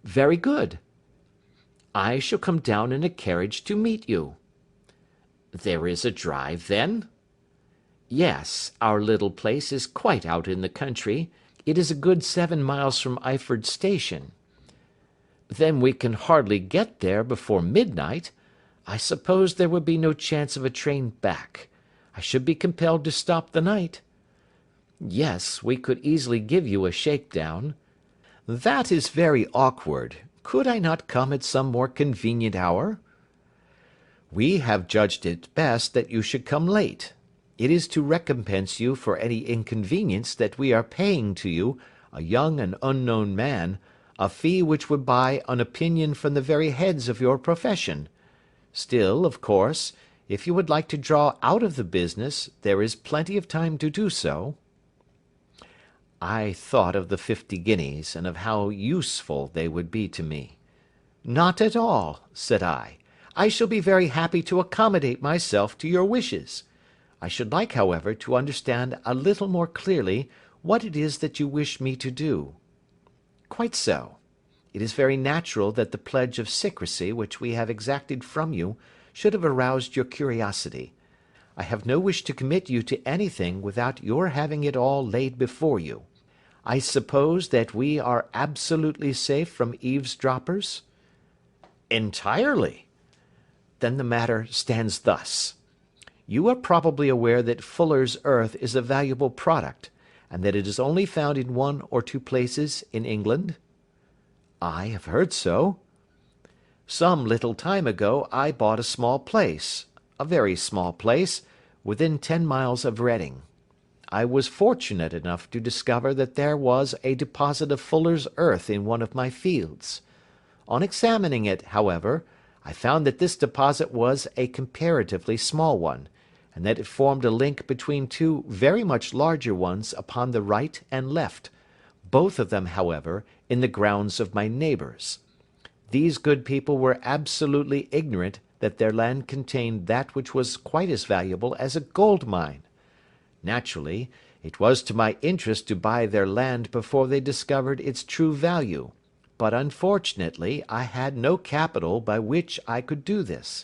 "Very good." "I shall come down in a carriage to meet you." "There is a drive, then?" "Yes, our little place is quite out in the country. It is a good 7 miles from Eyford Station." "Then we can hardly get there before midnight. I suppose there would be no chance of a train back. I should be compelled to stop the night." "Yes, we could easily give you a shakedown." "That is very awkward. Could I not come at some more convenient hour?" "We have judged it best that you should come late. It is to recompense you for any inconvenience that we are paying to you, a young and unknown man, a fee which would buy an opinion from the very heads of your profession. Still, of course, if you would like to draw out of the business, there is plenty of time to do so." I thought of the 50 guineas, and of how useful they would be to me. "Not at all," said I. "I shall be very happy to accommodate myself to your wishes. I should like, however, to understand a little more clearly what it is that you wish me to do." "Quite so. It is very natural that the pledge of secrecy which we have exacted from you should have aroused your curiosity. I have no wish to commit you to anything without your having it all laid before you. I suppose that we are absolutely safe from eavesdroppers?" "Entirely." "Then the matter stands thus. You are probably aware that Fuller's earth is a valuable product, and that it is only found in 1 or 2 places in England?" "I have heard so." "Some little time ago I bought a small place, a very small place, within 10 miles of Reading. I was fortunate enough to discover that there was a deposit of Fuller's earth in one of my fields. On examining it, however, I found that this deposit was a comparatively small one, and that it formed a link between 2 very much larger ones upon the right and left, both of them, however, in the grounds of my neighbours. These good people were absolutely ignorant that their land contained that which was quite as valuable as a gold mine. Naturally, it was to my interest to buy their land before they discovered its true value, but unfortunately I had no capital by which I could do this.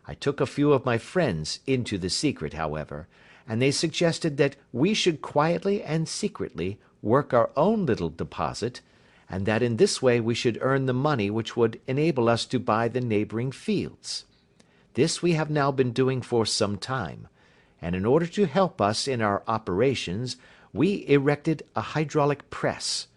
I took a few of my friends into the secret, however, and they suggested that we should quietly and secretly work our own little deposit, and that in this way we should earn the money which would enable us to buy the neighbouring fields. This we have now been doing for some time, and in order to help us in our operations, we erected a hydraulic press.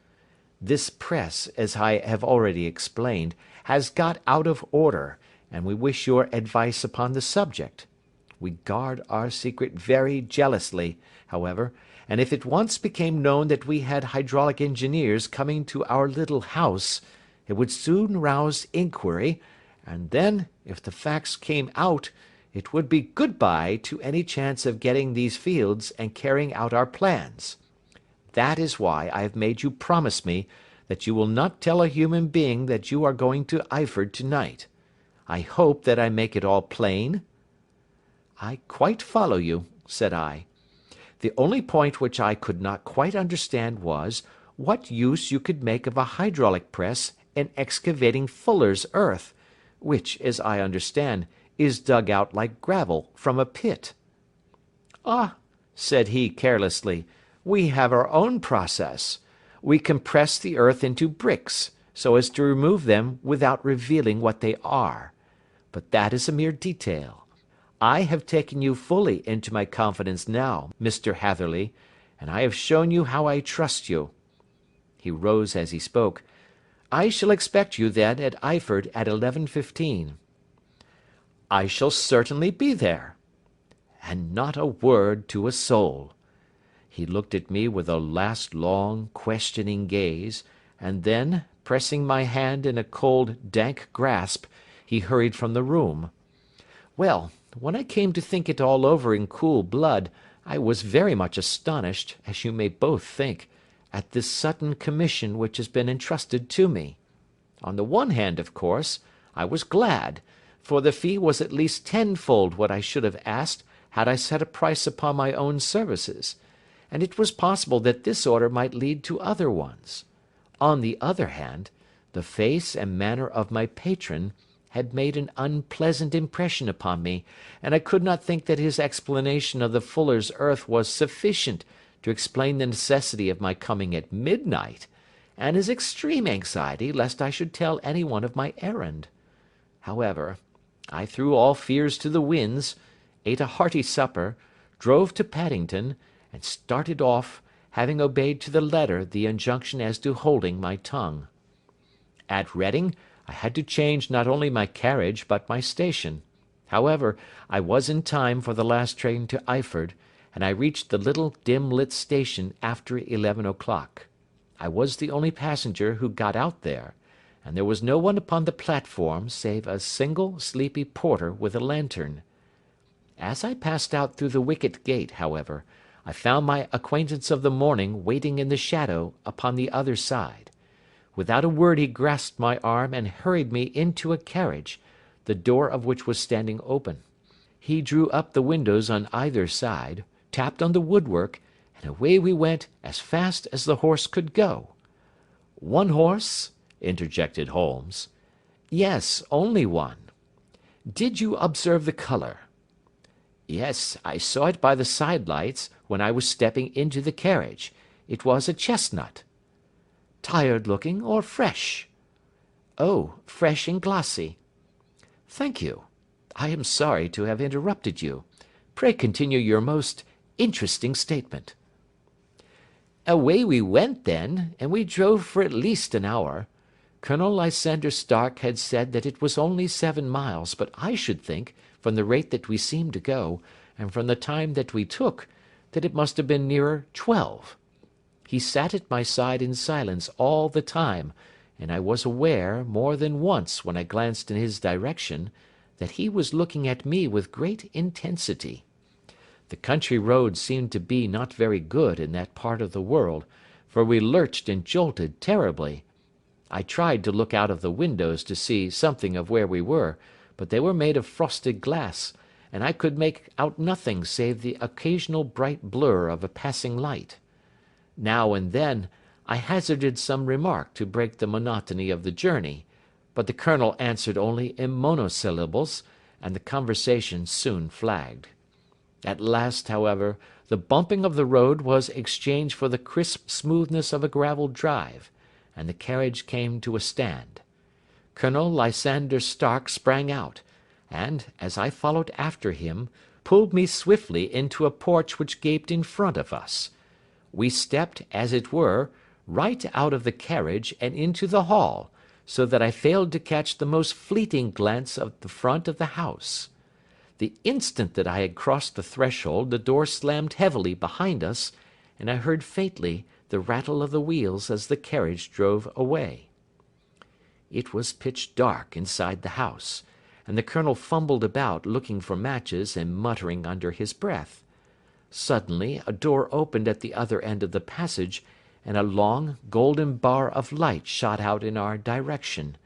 This press, as I have already explained, has got out of order, and we wish your advice upon the subject. We guard our secret very jealously, however, and if it once became known that we had hydraulic engineers coming to our little house, it would soon rouse inquiry, and then, if the facts came out, it would be good-bye to any chance of getting these fields and carrying out our plans. That is why I have made you promise me that you will not tell a human being that you are going to Eyford to-night. I hope that I make it all plain?" "I quite follow you," said I. "The only point which I could not quite understand was, what use you could make of a hydraulic press in excavating fuller's earth, which, as I understand, is dug out like gravel from a pit." "Ah," said he carelessly, "we have our own process. We compress the earth into bricks, so as to remove them without revealing what they are. But that is a mere detail. I have taken you fully into my confidence now, Mr. Hatherley, and I have shown you how I trust you." He rose as he spoke. "I shall expect you then at Eyford at 11:15. "I shall certainly be there." And not a word to a soul. He looked at me with a last long, questioning gaze, and then, pressing my hand in a cold, dank grasp, he hurried from the room. Well, when I came to think it all over in cool blood, I was very much astonished, as you may both think, at this sudden commission which has been entrusted to me. On the one hand, of course, I was glad, for the fee was at least tenfold what I should have asked had I set a price upon my own services, and it was possible that this order might lead to other ones. On the other hand, the face and manner of my patron had made an unpleasant impression upon me, and I could not think that his explanation of the fuller's earth was sufficient to explain the necessity of my coming at midnight, and his extreme anxiety lest I should tell any one of my errand. However, I threw all fears to the winds, ate a hearty supper, drove to Paddington, and started off, having obeyed to the letter the injunction as to holding my tongue. At Reading, I had to change not only my carriage but my station. However, I was in time for the last train to Eyford, and I reached the little dim-lit station after 11 o'clock. I was the only passenger who got out there, and there was no one upon the platform save a single sleepy porter with a lantern. As I passed out through the wicket gate, however, I found my acquaintance of the morning waiting in the shadow upon the other side. Without a word he grasped my arm and hurried me into a carriage, the door of which was standing open. He drew up the windows on either side, tapped on the woodwork, and away we went as fast as the horse could go. "One horse?" interjected Holmes. "Yes, only one." "Did you observe the colour?" "Yes, I saw it by the side lights when I was stepping into the carriage. It was a chestnut." "Tired looking or fresh?" "Oh, fresh and glossy." "Thank you. I am sorry to have interrupted you. Pray continue your most interesting statement." "Away we went then, and we drove for at least an hour. Colonel Lysander Stark had said that it was only 7 miles, but I should think, from the rate that we seemed to go, and from the time that we took, that it must have been nearer 12. He sat at my side in silence all the time, and I was aware, more than once when I glanced in his direction, that he was looking at me with great intensity. The country roads seemed to be not very good in that part of the world, for we lurched and jolted terribly. I tried to look out of the windows to see something of where we were, but they were made of frosted glass, and I could make out nothing save the occasional bright blur of a passing light. Now and then I hazarded some remark to break the monotony of the journey, but the colonel answered only in monosyllables, and the conversation soon flagged. At last, however, the bumping of the road was exchanged for the crisp smoothness of a gravelled drive, and the carriage came to a stand. Colonel Lysander Stark sprang out, and, as I followed after him, pulled me swiftly into a porch which gaped in front of us. We stepped, as it were, right out of the carriage and into the hall, so that I failed to catch the most fleeting glance of the front of the house. The instant that I had crossed the threshold, the door slammed heavily behind us, and I heard faintly the rattle of the wheels as the carriage drove away. It was pitch dark inside the house, and the colonel fumbled about looking for matches and muttering under his breath. Suddenly a door opened at the other end of the passage, and a long, golden bar of light shot out in our direction.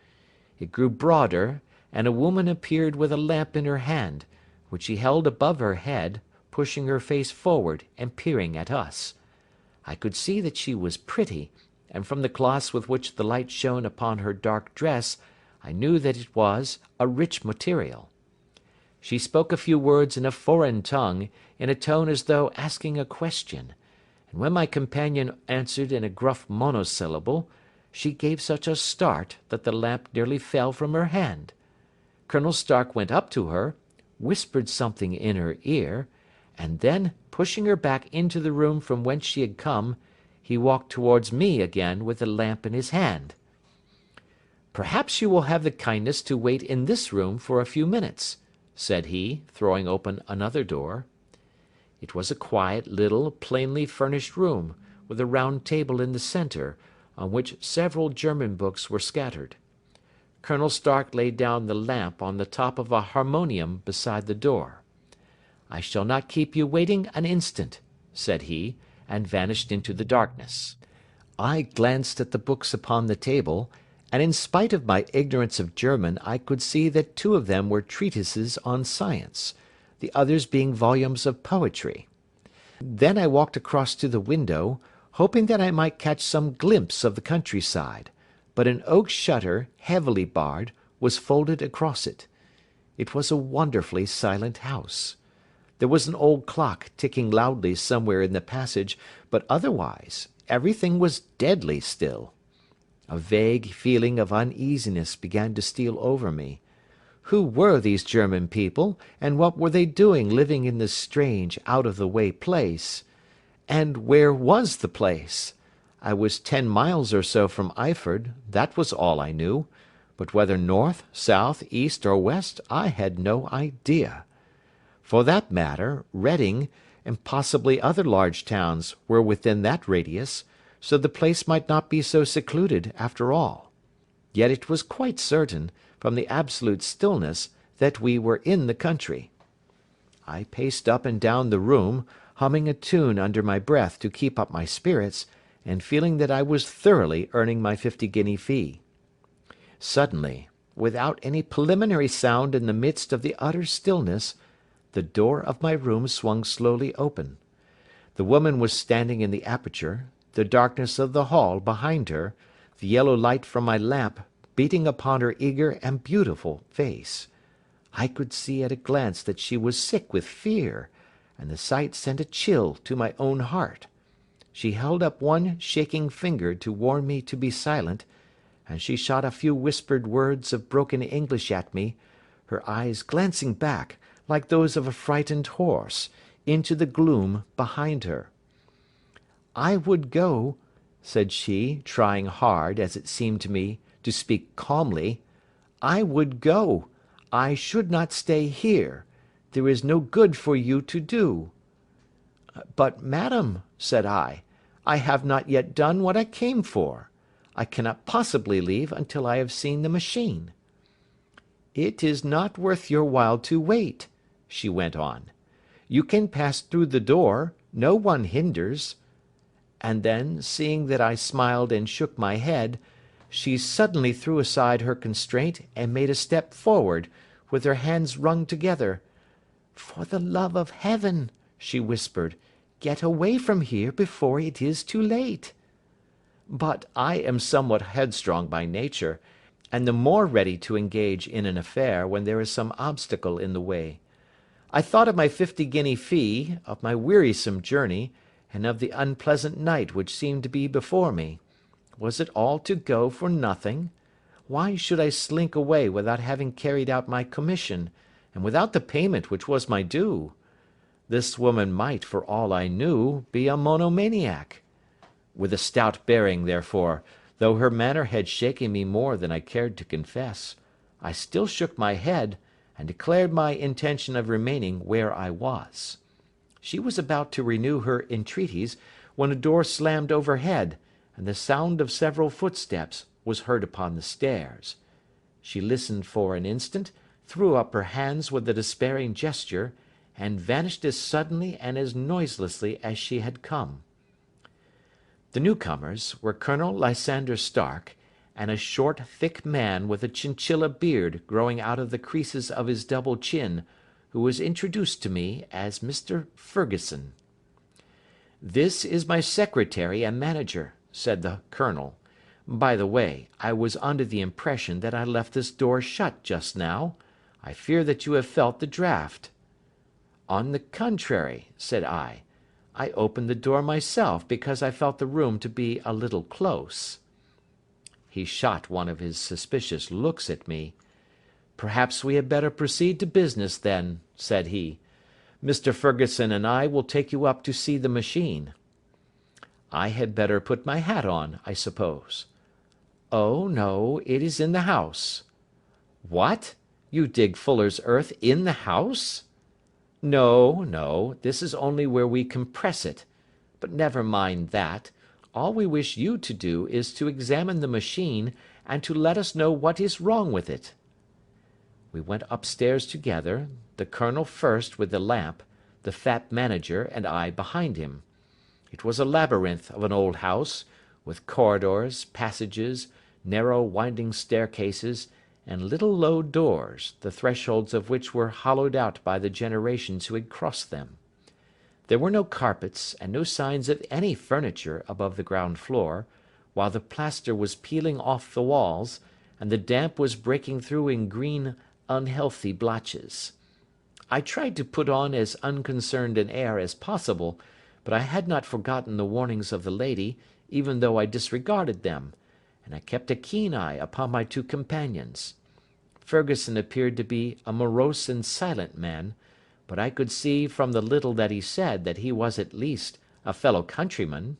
It grew broader, and a woman appeared with a lamp in her hand, which she held above her head, pushing her face forward and peering at us. I could see that she was pretty, and from the gloss with which the light shone upon her dark dress, I knew that it was a rich material. She spoke a few words in a foreign tongue, in a tone as though asking a question, and when my companion answered in a gruff monosyllable, she gave such a start that the lamp nearly fell from her hand. Colonel Stark went up to her, whispered something in her ear, and then, pushing her back into the room from whence she had come, he walked towards me again with the lamp in his hand. "Perhaps you will have the kindness to wait in this room for a few minutes," said he, throwing open another door. It was a quiet, little, plainly furnished room, with a round table in the centre, on which several German books were scattered. Colonel Stark laid down the lamp on the top of a harmonium beside the door. "I shall not keep you waiting an instant," said he, and vanished into the darkness. I glanced at the books upon the table, and in spite of my ignorance of German I could see that 2 of them were treatises on science, the others being volumes of poetry. Then I walked across to the window, hoping that I might catch some glimpse of the countryside, but an oak shutter, heavily barred, was folded across it. It was a wonderfully silent house. There was an old clock ticking loudly somewhere in the passage, but otherwise everything was deadly still. A vague feeling of uneasiness began to steal over me. Who were these German people, and what were they doing living in this strange, out-of-the-way place? And where was the place? I was 10 miles or so from Eyford, that was all I knew, but whether north, south, east, or west, I had no idea. For that matter, Reading, and possibly other large towns, were within that radius, so the place might not be so secluded after all. Yet it was quite certain, from the absolute stillness, that we were in the country. I paced up and down the room, humming a tune under my breath to keep up my spirits, and feeling that I was thoroughly earning my 50-guinea fee. Suddenly, without any preliminary sound in the midst of the utter stillness, the door of my room swung slowly open. The woman was standing in the aperture, the darkness of the hall behind her, the yellow light from my lamp beating upon her eager and beautiful face. I could see at a glance that she was sick with fear, and the sight sent a chill to my own heart. She held up one shaking finger to warn me to be silent, and she shot a few whispered words of broken English at me, her eyes glancing back, like those of a frightened horse, into the gloom behind her. "I would go," said she, trying hard, as it seemed to me, to speak calmly. "I would go. I should not stay here. There is no good for you to do." "But, madam," said I have not yet done what I came for. I cannot possibly leave until I have seen the machine." "It is not worth your while to wait," she went on. "You can pass through the door, no one hinders." And then, seeing that I smiled and shook my head, she suddenly threw aside her constraint and made a step forward, with her hands wrung together. "For the love of heaven," she whispered, "get away from here before it is too late." But I am somewhat headstrong by nature, and the more ready to engage in an affair when there is some obstacle in the way. I thought of my 50-guinea fee, of my wearisome journey, and of the unpleasant night which seemed to be before me. Was it all to go for nothing? Why should I slink away without having carried out my commission, and without the payment which was my due? This woman might, for all I knew, be a monomaniac. With a stout bearing, therefore, though her manner had shaken me more than I cared to confess, I still shook my head, and declared my intention of remaining where I was. She was about to renew her entreaties, when a door slammed overhead, and the sound of several footsteps was heard upon the stairs. She listened for an instant, threw up her hands with a despairing gesture, and vanished as suddenly and as noiselessly as she had come. The newcomers were Colonel Lysander Stark and a short, thick man with a chinchilla beard growing out of the creases of his double chin, who was introduced to me as Mr. Ferguson. "This is my secretary and manager," said the Colonel. "By the way, I was under the impression that I left this door shut just now. I fear that you have felt the draught." "On the contrary," said I opened the door myself because I felt the room to be a little close." He shot one of his suspicious looks at me. "Perhaps we had better proceed to business then," said he. "Mr. Ferguson and I will take you up to see the machine." "I had better put my hat on, I suppose." "Oh, no, it is in the house." "What? You dig fuller's earth in the house?" No, this is only where we compress it. But never mind that. All we wish you to do is to examine the machine, and to let us know what is wrong with it." We went upstairs together, the Colonel first with the lamp, the fat manager and I behind him. It was a labyrinth of an old house, with corridors, passages, narrow winding staircases, and little low doors, the thresholds of which were hollowed out by the generations who had crossed them. There were no carpets, and no signs of any furniture above the ground floor, while the plaster was peeling off the walls, and the damp was breaking through in green, unhealthy blotches. I tried to put on as unconcerned an air as possible, but I had not forgotten the warnings of the lady, even though I disregarded them, and I kept a keen eye upon my two companions. Ferguson appeared to be a morose and silent man, but I could see from the little that he said that he was at least a fellow countryman.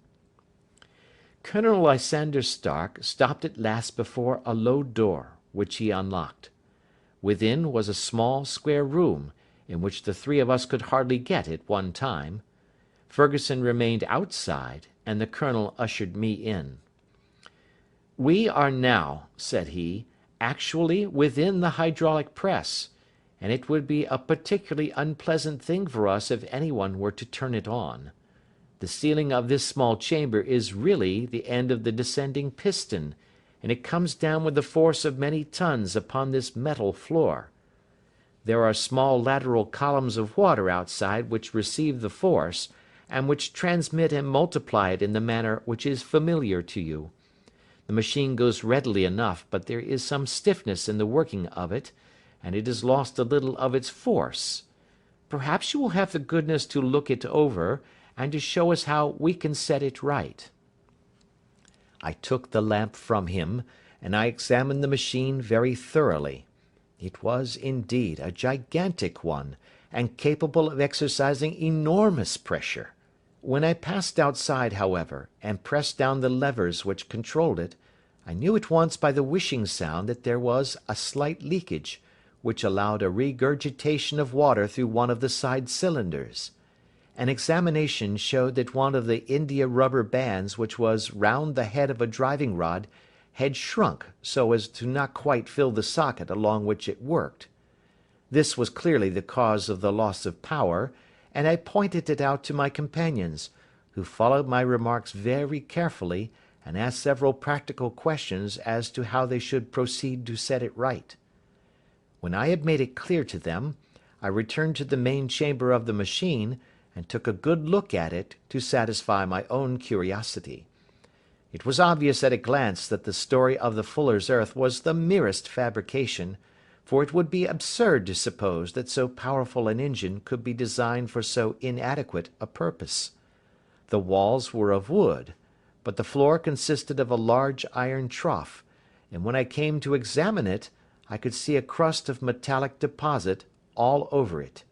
Colonel Lysander Stark stopped at last before a low door, which he unlocked. Within was a small square room, in which the three of us could hardly get at one time. Ferguson remained outside, and the Colonel ushered me in. "We are now," said he, "actually within the hydraulic press, and it would be a particularly unpleasant thing for us if anyone were to turn it on. The ceiling of this small chamber is really the end of the descending piston, and it comes down with the force of many tons upon this metal floor. There are small lateral columns of water outside which receive the force, and which transmit and multiply it in the manner which is familiar to you. The machine goes readily enough, but there is some stiffness in the working of it, and it has lost a little of its force. Perhaps you will have the goodness to look it over, and to show us how we can set it right." I took the lamp from him, and I examined the machine very thoroughly. It was, indeed, a gigantic one, and capable of exercising enormous pressure. When I passed outside, however, and pressed down the levers which controlled it, I knew at once by the whishing sound that there was a slight leakage, which allowed a regurgitation of water through one of the side cylinders. An examination showed that one of the india rubber bands which was round the head of a driving rod had shrunk so as to not quite fill the socket along which it worked. This was clearly the cause of the loss of power, and I pointed it out to my companions, who followed my remarks very carefully, and asked several practical questions as to how they should proceed to set it right. When I had made it clear to them, I returned to the main chamber of the machine, and took a good look at it to satisfy my own curiosity. It was obvious at a glance that the story of the fuller's earth was the merest fabrication, for it would be absurd to suppose that so powerful an engine could be designed for so inadequate a purpose. The walls were of wood, but the floor consisted of a large iron trough, and when I came to examine it, I could see a crust of metallic deposit all over it.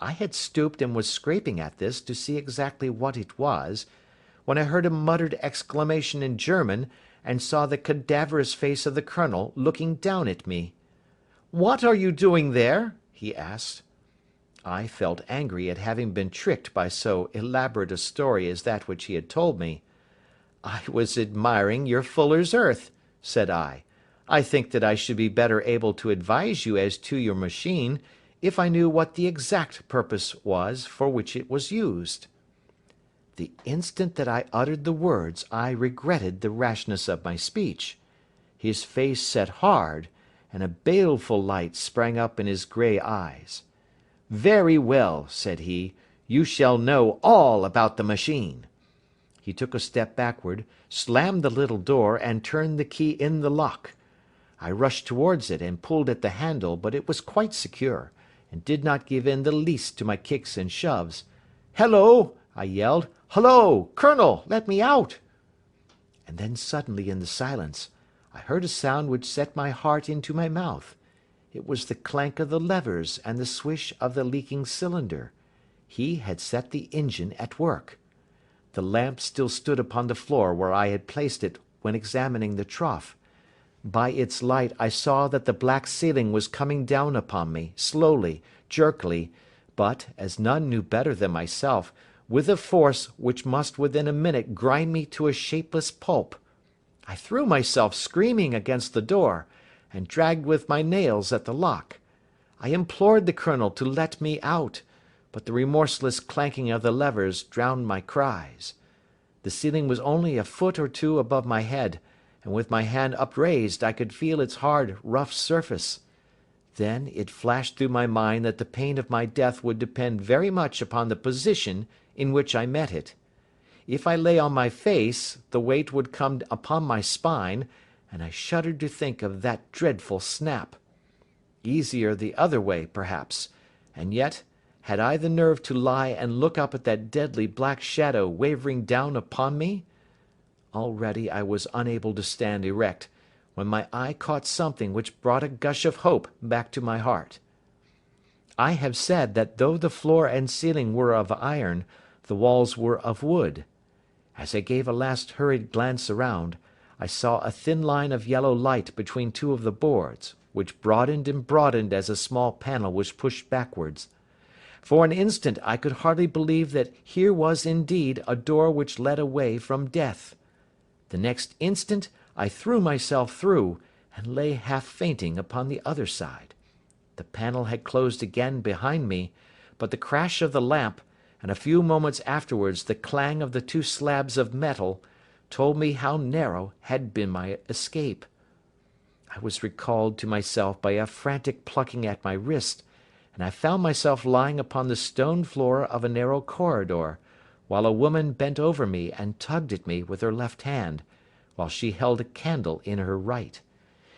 I had stooped and was scraping at this to see exactly what it was, when I heard a muttered exclamation in German, and saw the cadaverous face of the Colonel looking down at me. "What are you doing there?" he asked. I felt angry at having been tricked by so elaborate a story as that which he had told me. "I was admiring your fuller's earth," said I. "I think that I should be better able to advise you as to your machine, if I knew what the exact purpose was for which it was used." The instant that I uttered the words I regretted the rashness of my speech. His face set hard, and a baleful light sprang up in his grey eyes. "Very well," said he, "you shall know all about the machine." He took a step backward, slammed the little door, and turned the key in the lock. I rushed towards it and pulled at the handle, but it was quite secure, and did not give in the least to my kicks and shoves. "Hello!" I yelled. "Hullo! Colonel, let me out!" And then suddenly in the silence, I heard a sound which set my heart into my mouth. It was the clank of the levers and the swish of the leaking cylinder. He had set the engine at work. The lamp still stood upon the floor where I had placed it when examining the trough. By its light I saw that the black ceiling was coming down upon me, slowly, jerkily, but, as none knew better than myself, with a force which must within a minute grind me to a shapeless pulp. I threw myself screaming against the door, and dragged with my nails at the lock. I implored the colonel to let me out, but the remorseless clanking of the levers drowned my cries. The ceiling was only a foot or two above my head, and with my hand upraised I could feel its hard, rough surface. Then it flashed through my mind that the pain of my death would depend very much upon the position in which I met it. If I lay on my face, the weight would come upon my spine, and I shuddered to think of that dreadful snap. Easier the other way, perhaps, and yet, had I the nerve to lie and look up at that deadly black shadow wavering down upon me? Already I was unable to stand erect, when my eye caught something which brought a gush of hope back to my heart. I have said that though the floor and ceiling were of iron, the walls were of wood. As I gave a last hurried glance around, I saw a thin line of yellow light between two of the boards, which broadened and broadened as a small panel was pushed backwards. For an instant I could hardly believe that here was indeed a door which led away from death. The next instant I threw myself through, and lay half fainting upon the other side. The panel had closed again behind me, but the crash of the lamp, and a few moments afterwards the clang of the two slabs of metal, told me how narrow had been my escape. I was recalled to myself by a frantic plucking at my wrist, and I found myself lying upon the stone floor of a narrow corridor, while a woman bent over me and tugged at me with her left hand, while she held a candle in her right.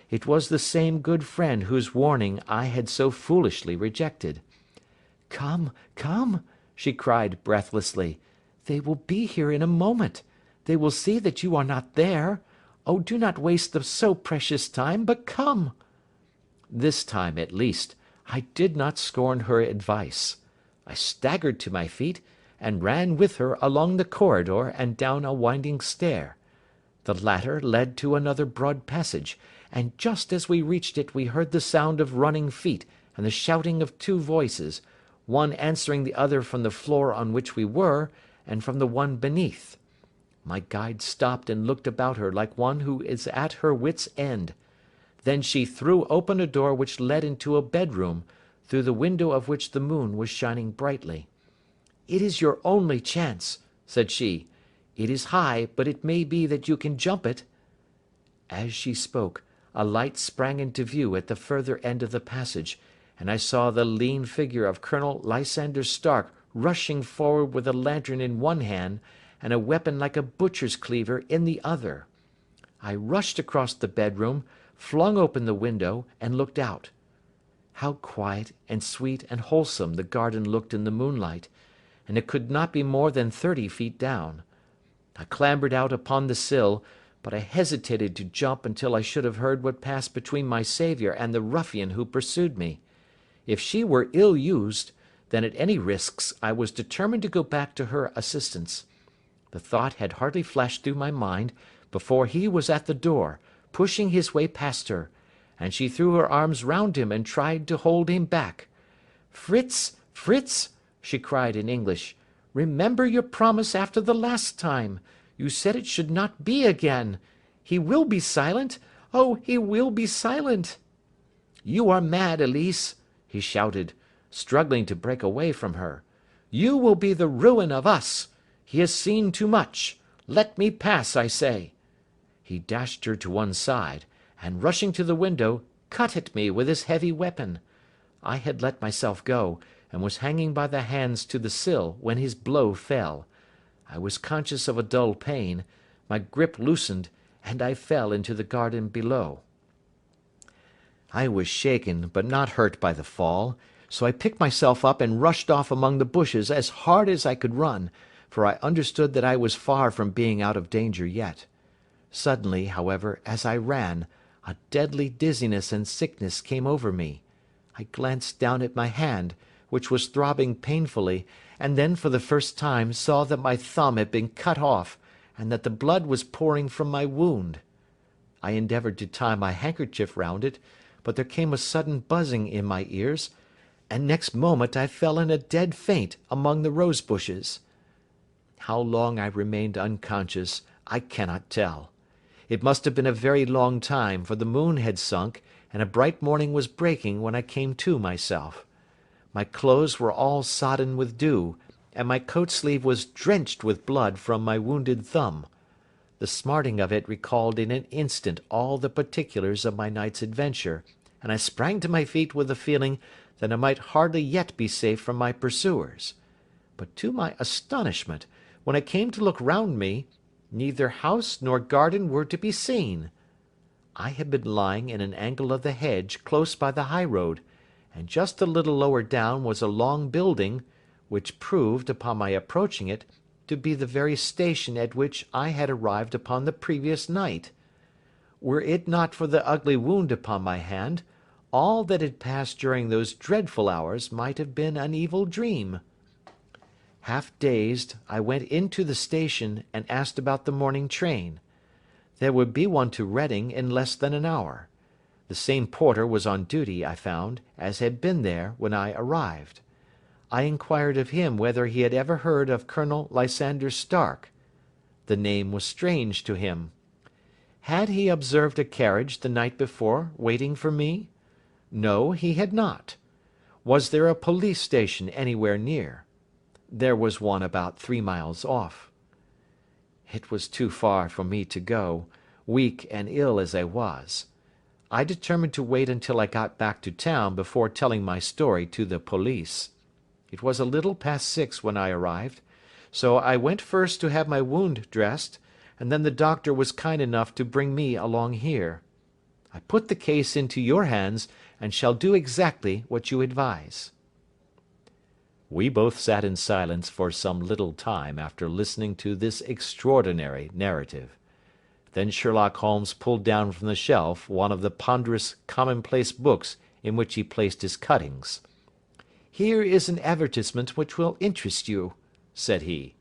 It was the same good friend whose warning I had so foolishly rejected. "Come, come," she cried breathlessly. "They will be here in a moment. They will see that you are not there. Oh, do not waste the so precious time, but come." This time, at least, I did not scorn her advice. I staggered to my feet, and ran with her along the corridor and down a winding stair. The latter led to another broad passage, and just as we reached it we heard the sound of running feet and the shouting of two voices, one answering the other from the floor on which we were, and from the one beneath. My guide stopped and looked about her like one who is at her wits' end. Then she threw open a door which led into a bedroom, through the window of which the moon was shining brightly. "It is your only chance," said she. "It is high, but it may be that you can jump it." As she spoke, a light sprang into view at the further end of the passage, and I saw the lean figure of Colonel Lysander Stark rushing forward with a lantern in one hand and a weapon like a butcher's cleaver in the other. I rushed across the bedroom, flung open the window, and looked out. How quiet and sweet and wholesome the garden looked in the moonlight, and it could not be more than 30 feet down. I clambered out upon the sill, but I hesitated to jump until I should have heard what passed between my saviour and the ruffian who pursued me. If she were ill used, then at any risks I was determined to go back to her assistance. The thought had hardly flashed through my mind before he was at the door, pushing his way past her, and she threw her arms round him and tried to hold him back. "Fritz, Fritz," she cried in English, "remember your promise after the last time. You said it should not be again. He will be silent. Oh, he will be silent." "You are mad, Elise," he shouted, struggling to break away from her. "You will be the ruin of us. He has seen too much. Let me pass, I say." He dashed her to one side, and rushing to the window, cut at me with his heavy weapon. I had let myself go, and was hanging by the hands to the sill, when his blow fell. I was conscious of a dull pain, my grip loosened, and I fell into the garden below. I was shaken, but not hurt by the fall, so I picked myself up and rushed off among the bushes as hard as I could run, for I understood that I was far from being out of danger yet. Suddenly, however, as I ran, a deadly dizziness and sickness came over me. I glanced down at my hand, which was throbbing painfully, and then for the first time saw that my thumb had been cut off, and that the blood was pouring from my wound. I endeavoured to tie my handkerchief round it, but there came a sudden buzzing in my ears, and next moment I fell in a dead faint among the rose bushes. How long I remained unconscious I cannot tell. It must have been a very long time, for the moon had sunk, and a bright morning was breaking when I came to myself. My clothes were all sodden with dew, and my coat sleeve was drenched with blood from my wounded thumb. The smarting of it recalled in an instant all the particulars of my night's adventure, and I sprang to my feet with the feeling that I might hardly yet be safe from my pursuers. But to my astonishment, when I came to look round me, neither house nor garden were to be seen. I had been lying in an angle of the hedge close by the high road, and just a little lower down was a long building, which proved, upon my approaching it, to be the very station at which I had arrived upon the previous night. Were it not for the ugly wound upon my hand, all that had passed during those dreadful hours might have been an evil dream. Half dazed, I went into the station and asked about the morning train. There would be one to Reading in less than an hour. The same porter was on duty, I found, as had been there when I arrived. I inquired of him whether he had ever heard of Colonel Lysander Stark. The name was strange to him. Had he observed a carriage the night before waiting for me? No, he had not. Was there a police station anywhere near? There was one about 3 miles off. It was too far for me to go, weak and ill as I was. I determined to wait until I got back to town before telling my story to the police. It was a little past 6 when I arrived, so I went first to have my wound dressed, and then the doctor was kind enough to bring me along here. I put the case into your hands, and shall do exactly what you advise. We both sat in silence for some little time after listening to this extraordinary narrative. Then Sherlock Holmes pulled down from the shelf one of the ponderous commonplace books in which he placed his cuttings. "Here is an advertisement which will interest you," said he.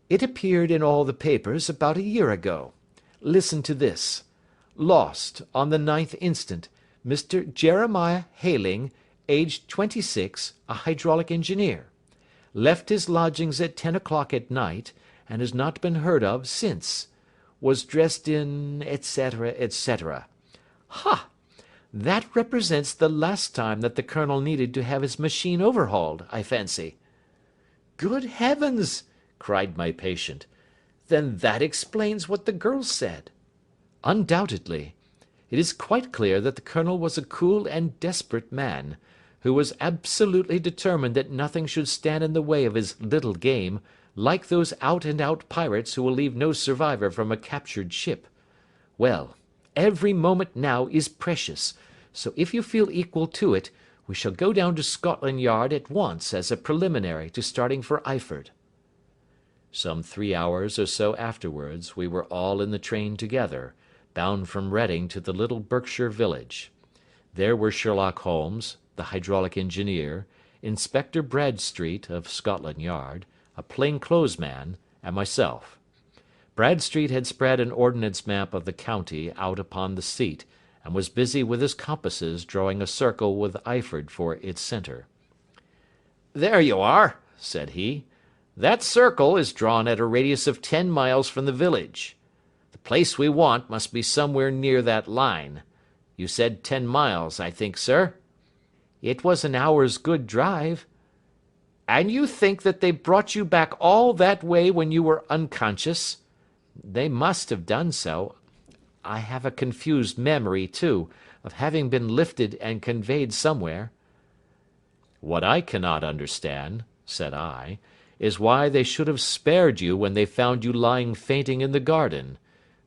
"It appeared in all the papers about a year ago. Listen to this. Lost, on the 9th instant, Mr. Jeremiah Hayling, aged 26, a hydraulic engineer. Left his lodgings at 10 o'clock at night, and has not been heard of since. Was dressed in, etc., etc. Ha! That represents the last time that the Colonel needed to have his machine overhauled, I fancy." "Good heavens!" cried my patient. "Then that explains what the girl said." "Undoubtedly. It is quite clear that the Colonel was a cool and desperate man, who was absolutely determined that nothing should stand in the way of his little game, like those out-and-out pirates who will leave no survivor from a captured ship. Well, every moment now is precious, so if you feel equal to it, we shall go down to Scotland Yard at once as a preliminary to starting for Eyford." Some 3 hours or so afterwards we were all in the train together, bound from Reading to the little Berkshire village. There were Sherlock Holmes, the hydraulic engineer, Inspector Bradstreet of Scotland Yard, a plain-clothes man, and myself. Bradstreet had spread an ordnance map of the county out upon the seat, and was busy with his compasses drawing a circle with Eyford for its centre. "There you are," said he. "That circle is drawn at a radius of 10 miles from the village. The place we want must be somewhere near that line. You said 10 miles, I think, sir?" "It was an hour's good drive." "And you think that they brought you back all that way when you were unconscious?" "They must have done so. I have a confused memory, too, of having been lifted and conveyed somewhere." "What I cannot understand," said I, "is why they should have spared you when they found you lying fainting in the garden.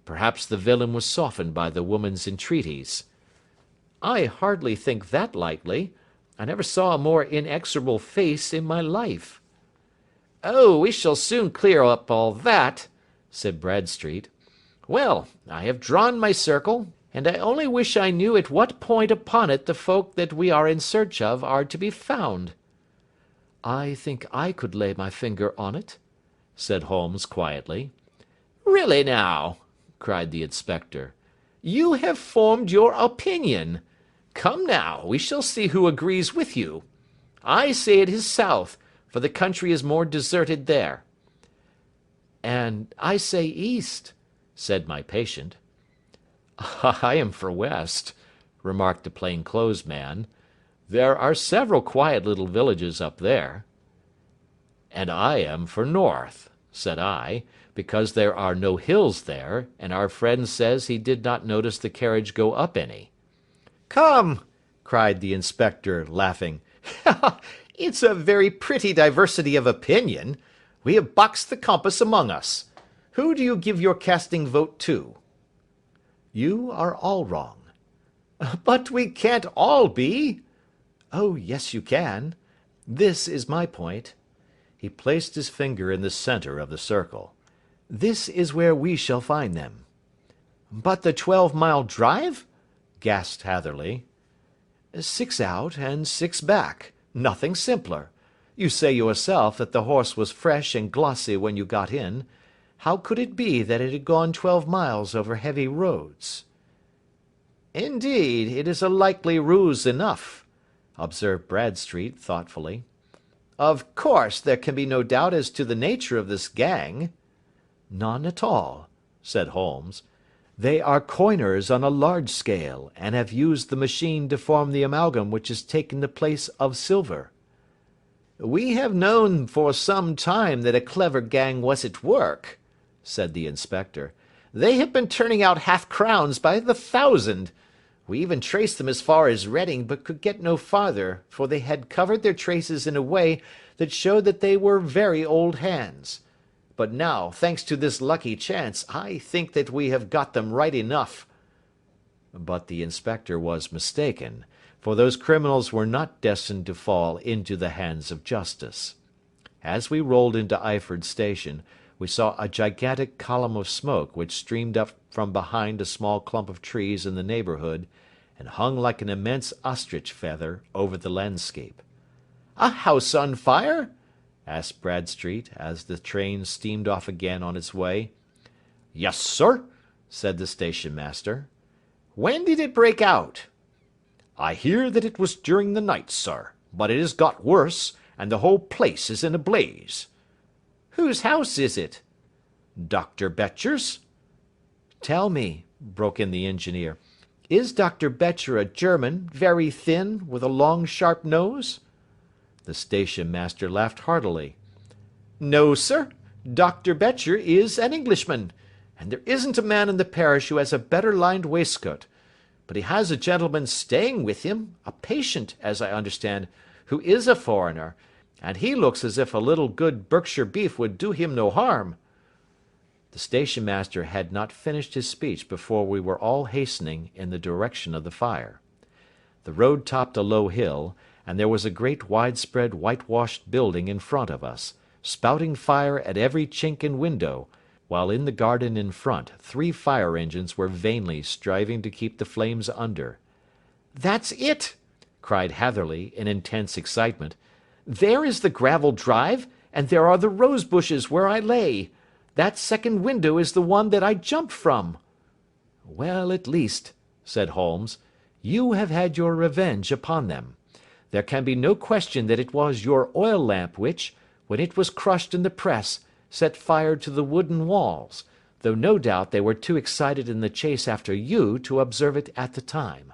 Perhaps the villain was softened by the woman's entreaties." "I hardly think that likely. I never saw a more inexorable face in my life." "Oh, we shall soon clear up all that," said Bradstreet. "Well, I have drawn my circle, and I only wish I knew at what point upon it the folk that we are in search of are to be found." "I think I could lay my finger on it," said Holmes quietly. "Really now," cried the inspector, "you have formed your opinion. Come now, we shall see who agrees with you. I say it is south, for the country is more deserted there." "And I say east," said my patient. "I am for west," remarked the plain-clothes man. "There are several quiet little villages up there." "And I am for north," said I, "because there are no hills there, and our friend says he did not notice the carriage go up any." "Come," cried the inspector, laughing. "It's a very pretty diversity of opinion. We have boxed the compass among us. Who do you give your casting vote to?" "You are all wrong." "But we can't all be." "Oh, yes, you can. This is my point." He placed his finger in the center of the circle. "This is where we shall find them." "But the 12-mile drive?" gasped Hatherley. 6 out and 6 back. Nothing simpler. You say yourself that the horse was fresh and glossy when you got in. How could it be that it had gone 12 miles over heavy roads?" "Indeed, it is a likely ruse enough," observed Bradstreet thoughtfully. "Of course, there can be no doubt as to the nature of this gang." "None at all," said Holmes. "They are coiners on a large scale, and have used the machine to form the amalgam which has taken the place of silver." "We have known for some time that a clever gang was at work," said the inspector. "They have been turning out half-crowns by the thousand. We even traced them as far as Reading, but could get no farther, for they had covered their traces in a way that showed that they were very old hands. But now, thanks to this lucky chance, I think that we have got them right enough." But the inspector was mistaken, for those criminals were not destined to fall into the hands of justice. As we rolled into Eyford Station, we saw a gigantic column of smoke which streamed up from behind a small clump of trees in the neighbourhood, and hung like an immense ostrich feather over the landscape. "A house on fire?" asked Bradstreet, as the train steamed off again on its way. "Yes, sir," said the station master. "When did it break out?" "I hear that it was during the night, sir, but it has got worse, and the whole place is in a blaze." "Whose house is it?" "Dr. Betcher's." "Tell me," broke in the engineer, "is Dr. Betcher a German, very thin, with a long sharp nose?" The station master laughed heartily. "No, sir. Dr. Betcher is an Englishman, and there isn't a man in the parish who has a better lined waistcoat. But he has a gentleman staying with him, a patient, as I understand, who is a foreigner, and he looks as if a little good Berkshire beef would do him no harm." The station master had not finished his speech before we were all hastening in the direction of the fire. The road topped a low hill, and there was a great widespread whitewashed building in front of us, spouting fire at every chink and window, while in the garden in front 3 fire engines were vainly striving to keep the flames under. "That's it!" cried Hatherley, in intense excitement. "There is the gravel drive, and there are the rose bushes where I lay. That second window is the one that I jumped from." "Well, at least," said Holmes, "you have had your revenge upon them. There can be no question that it was your oil lamp which, when it was crushed in the press, set fire to the wooden walls, though no doubt they were too excited in the chase after you to observe it at the time.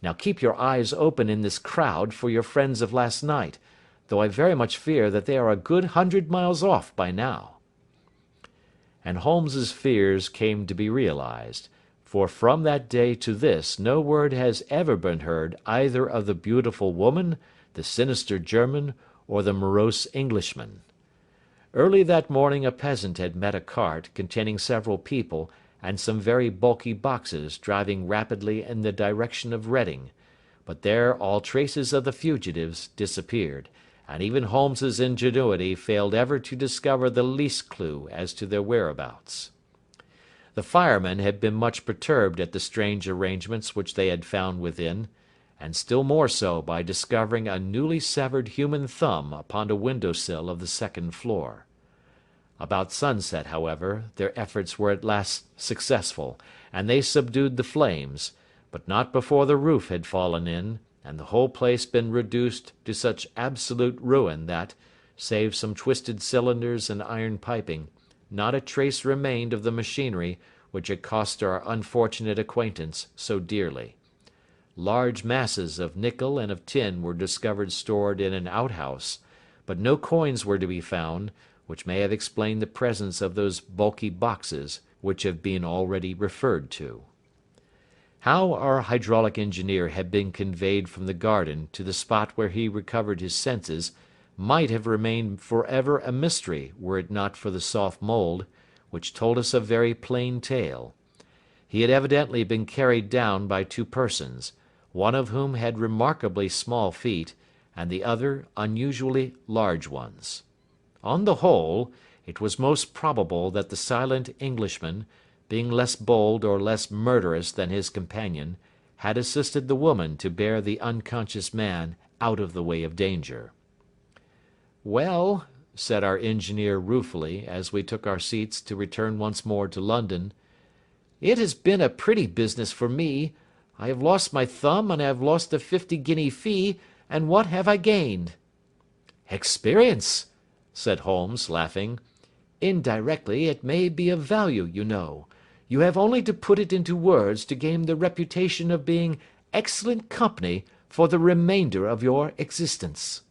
Now keep your eyes open in this crowd for your friends of last night, though I very much fear that they are a good 100 miles off by now." And Holmes's fears came to be realized, for from that day to this no word has ever been heard either of the beautiful woman, the sinister German, or the morose Englishman. Early that morning a peasant had met a cart containing several people and some very bulky boxes driving rapidly in the direction of Reading, but there all traces of the fugitives disappeared, and even Holmes's ingenuity failed ever to discover the least clue as to their whereabouts. The firemen had been much perturbed at the strange arrangements which they had found within, and still more so by discovering a newly severed human thumb upon a window-sill of the second floor. About sunset, however, their efforts were at last successful, and they subdued the flames, but not before the roof had fallen in, and the whole place been reduced to such absolute ruin that, save some twisted cylinders and iron piping, not a trace remained of the machinery which had cost our unfortunate acquaintance so dearly. Large masses of nickel and of tin were discovered stored in an outhouse, but no coins were to be found, which may have explained the presence of those bulky boxes which have been already referred to. How our hydraulic engineer had been conveyed from the garden to the spot where he recovered his senses might have remained for ever a mystery were it not for the soft mould, which told us a very plain tale. He had evidently been carried down by two persons, one of whom had remarkably small feet, and the other unusually large ones. On the whole, it was most probable that the silent Englishman, being less bold or less murderous than his companion, had assisted the woman to bear the unconscious man out of the way of danger. "Well," said our engineer ruefully, as we took our seats to return once more to London, "it has been a pretty business for me. I have lost my thumb, and I have lost a 50-guinea fee, and what have I gained?" "Experience," said Holmes, laughing. "Indirectly it may be of value, you know. You have only to put it into words to gain the reputation of being excellent company for the remainder of your existence."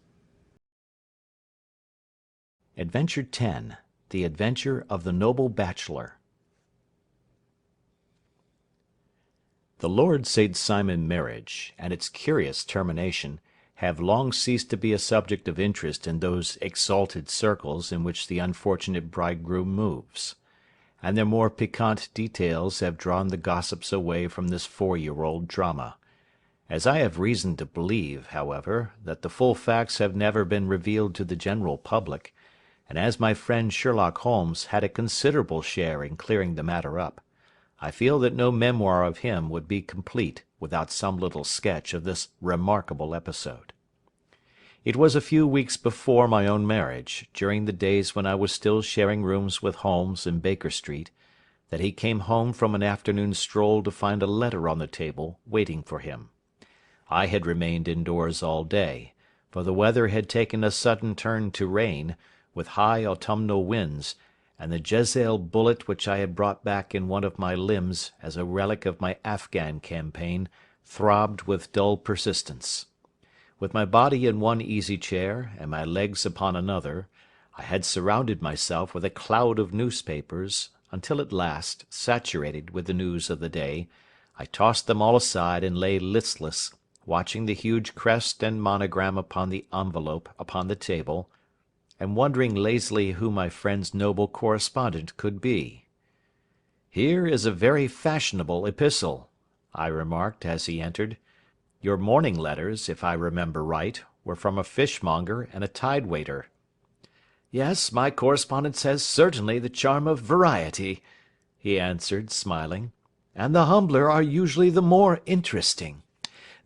Adventure 10. The Adventure of the Noble Bachelor. The Lord St. Simon marriage, and its curious termination, have long ceased to be a subject of interest in those exalted circles in which the unfortunate bridegroom moves, and their more piquant details have drawn the gossips away from this 4-year-old drama. As I have reason to believe, however, that the full facts have never been revealed to the general public, and as my friend Sherlock Holmes had a considerable share in clearing the matter up, I feel that no memoir of him would be complete without some little sketch of this remarkable episode. It was a few weeks before my own marriage, during the days when I was still sharing rooms with Holmes in Baker Street, that he came home from an afternoon stroll to find a letter on the table waiting for him. I had remained indoors all day, for the weather had taken a sudden turn to rain, with high autumnal winds, and the Jezail bullet which I had brought back in one of my limbs as a relic of my Afghan campaign throbbed with dull persistence. With my body in one easy chair and my legs upon another, I had surrounded myself with a cloud of newspapers, until at last, saturated with the news of the day, I tossed them all aside and lay listless, watching the huge crest and monogram upon the envelope upon the table, and wondering lazily who my friend's noble correspondent could be. "Here is a very fashionable epistle," I remarked as he entered. "Your morning letters, if I remember right, were from a fishmonger and a tide-waiter." "Yes, my correspondence has certainly the charm of variety," he answered, smiling, "and the humbler are usually the more interesting.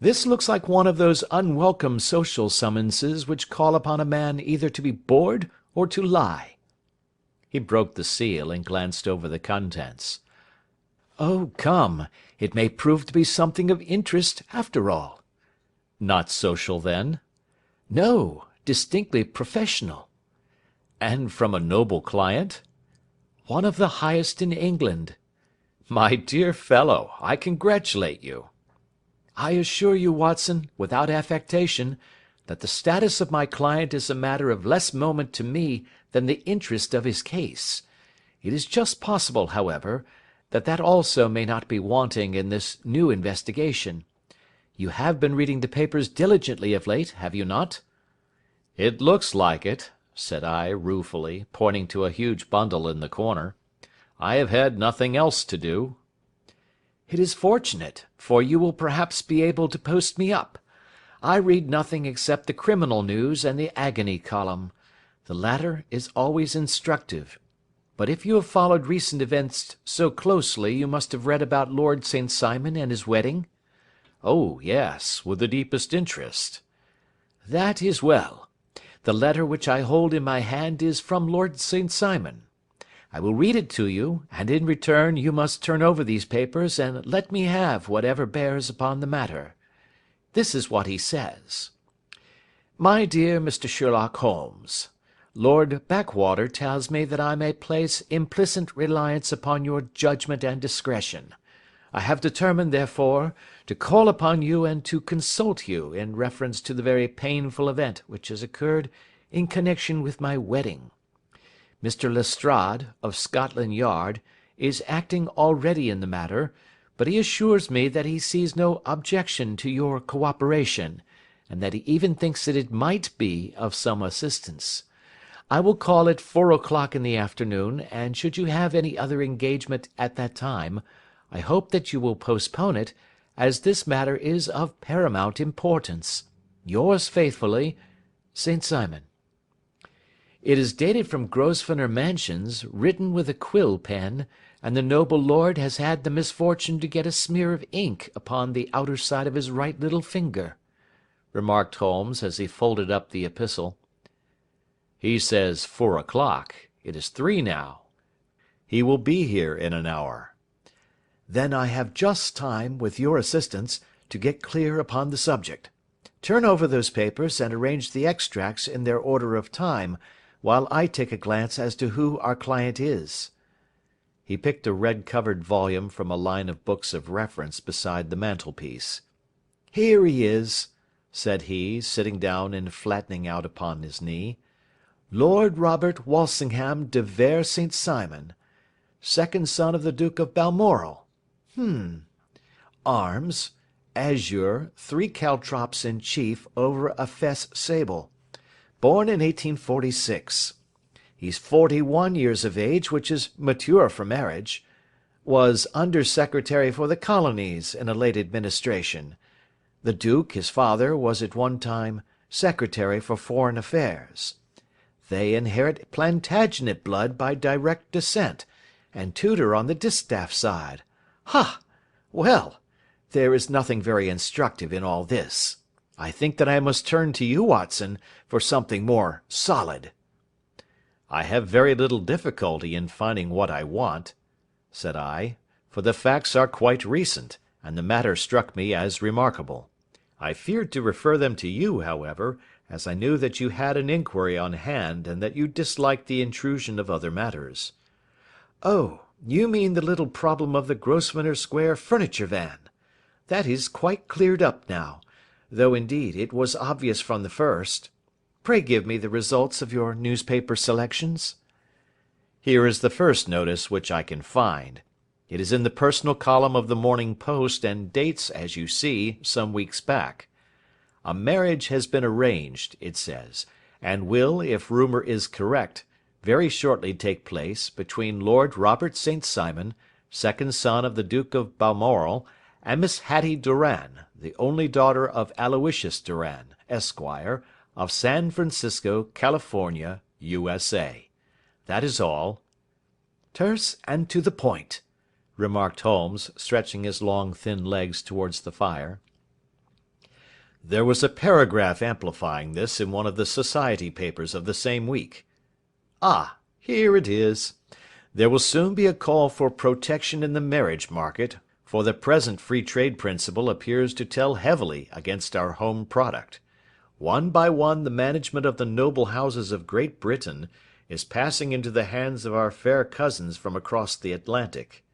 This looks like one of those unwelcome social summonses which call upon a man either to be bored or to lie." He broke the seal and glanced over the contents. "Oh, come, it may prove to be something of interest after all." "Not social, then?" "No, distinctly professional." "And from a noble client?" "One of the highest in England." "My dear fellow, I congratulate you." "I assure you, Watson, without affectation, that the status of my client is a matter of less moment to me than the interest of his case. It is just possible, however, that also may not be wanting in this new investigation. You have been reading the papers diligently of late, have you not?" "It looks like it," said I ruefully, pointing to a huge bundle in the corner. "I have had nothing else to do." "It is fortunate, for you will perhaps be able to post me up. I read nothing except the criminal news and the agony column. The latter is always instructive. But if you have followed recent events so closely, you must have read about Lord St. Simon and his wedding?" "Oh, yes, with the deepest interest." "That is well. The letter which I hold in my hand is from Lord St. Simon. I will read it to you, and in return you must turn over these papers and let me have whatever bears upon the matter. This is what he says: "My dear Mr. Sherlock Holmes, Lord Backwater tells me that I may place implicit reliance upon your judgment and discretion. I have determined, therefore, to call upon you and to consult you in reference to the very painful event which has occurred in connection with my wedding. Mr. Lestrade, of Scotland Yard, is acting already in the matter, but he assures me that he sees no objection to your cooperation, and that he even thinks that it might be of some assistance. I will call at 4 o'clock in the afternoon, and should you have any other engagement at that time, I hope that you will postpone it, as this matter is of paramount importance. Yours faithfully, St. Simon." It is dated from Grosvenor Mansions, written with a quill pen, and the noble lord has had the misfortune to get a smear of ink upon the outer side of his right little finger, remarked Holmes as he folded up the epistle. "He says 4 o'clock. It is 3 now. He will be here in an hour." "Then I have just time, with your assistance, to get clear upon the subject. Turn over those papers and arrange the extracts in their order of time, while I take a glance as to who our client is." He picked a red-covered volume from a line of books of reference beside the mantelpiece. "Here he is," said he, sitting down and flattening out upon his knee. "Lord Robert Walsingham de Vere St. Simon, second son of the Duke of Balmoral. Arms, azure, 3 caltrops in chief over a fess sable. Born in 1846. He's 41 years of age, which is mature for marriage. Was Under-Secretary for the Colonies in a late administration. The Duke, his father, was at one time Secretary for Foreign Affairs. They inherit Plantagenet blood by direct descent, and Tudor on the distaff side. Ha! Well, there is nothing very instructive in all this. I think that I must turn to you, Watson, for something more solid." "I have very little difficulty in finding what I want," said I, "for the facts are quite recent, and the matter struck me as remarkable. I feared to refer them to you, however, as I knew that you had an inquiry on hand, and that you disliked the intrusion of other matters." "Oh, you mean the little problem of the Grosvenor Square furniture van. That is quite cleared up now, though indeed it was obvious from the first. Pray give me the results of your newspaper selections." "Here is the first notice which I can find. It is in the personal column of the Morning Post, and dates, as you see, some weeks back. A marriage has been arranged, it says, and will, if rumour is correct, very shortly take place, between Lord Robert St. Simon, second son of the Duke of Balmoral, and Miss Hattie Doran, the only daughter of Aloysius Doran, Esquire, of San Francisco, California, USA. That is all." "Terse and to the point," remarked Holmes, stretching his long thin legs towards the fire. "There was a paragraph amplifying this in one of the society papers of the same week. Ah, here it is. There will soon be a call for protection in the marriage market, for the present free trade principle appears to tell heavily against our home product. One by one the management of the noble houses of Great Britain is passing into the hands of our fair cousins from across the Atlantic.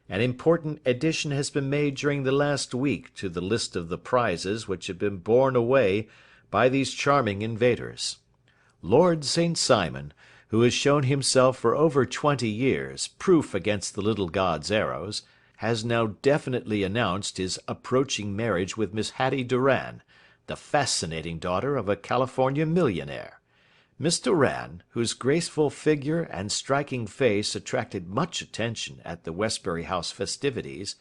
An important addition has been made during the last week to the list of the prizes which have been borne away by these charming invaders. Lord St. Simon, who has shown himself for over 20 years proof against the little god's arrows, has now definitely announced his approaching marriage with Miss Hattie Doran, the fascinating daughter of a California millionaire. Miss Doran, whose graceful figure and striking face attracted much attention at the Westbury House festivities,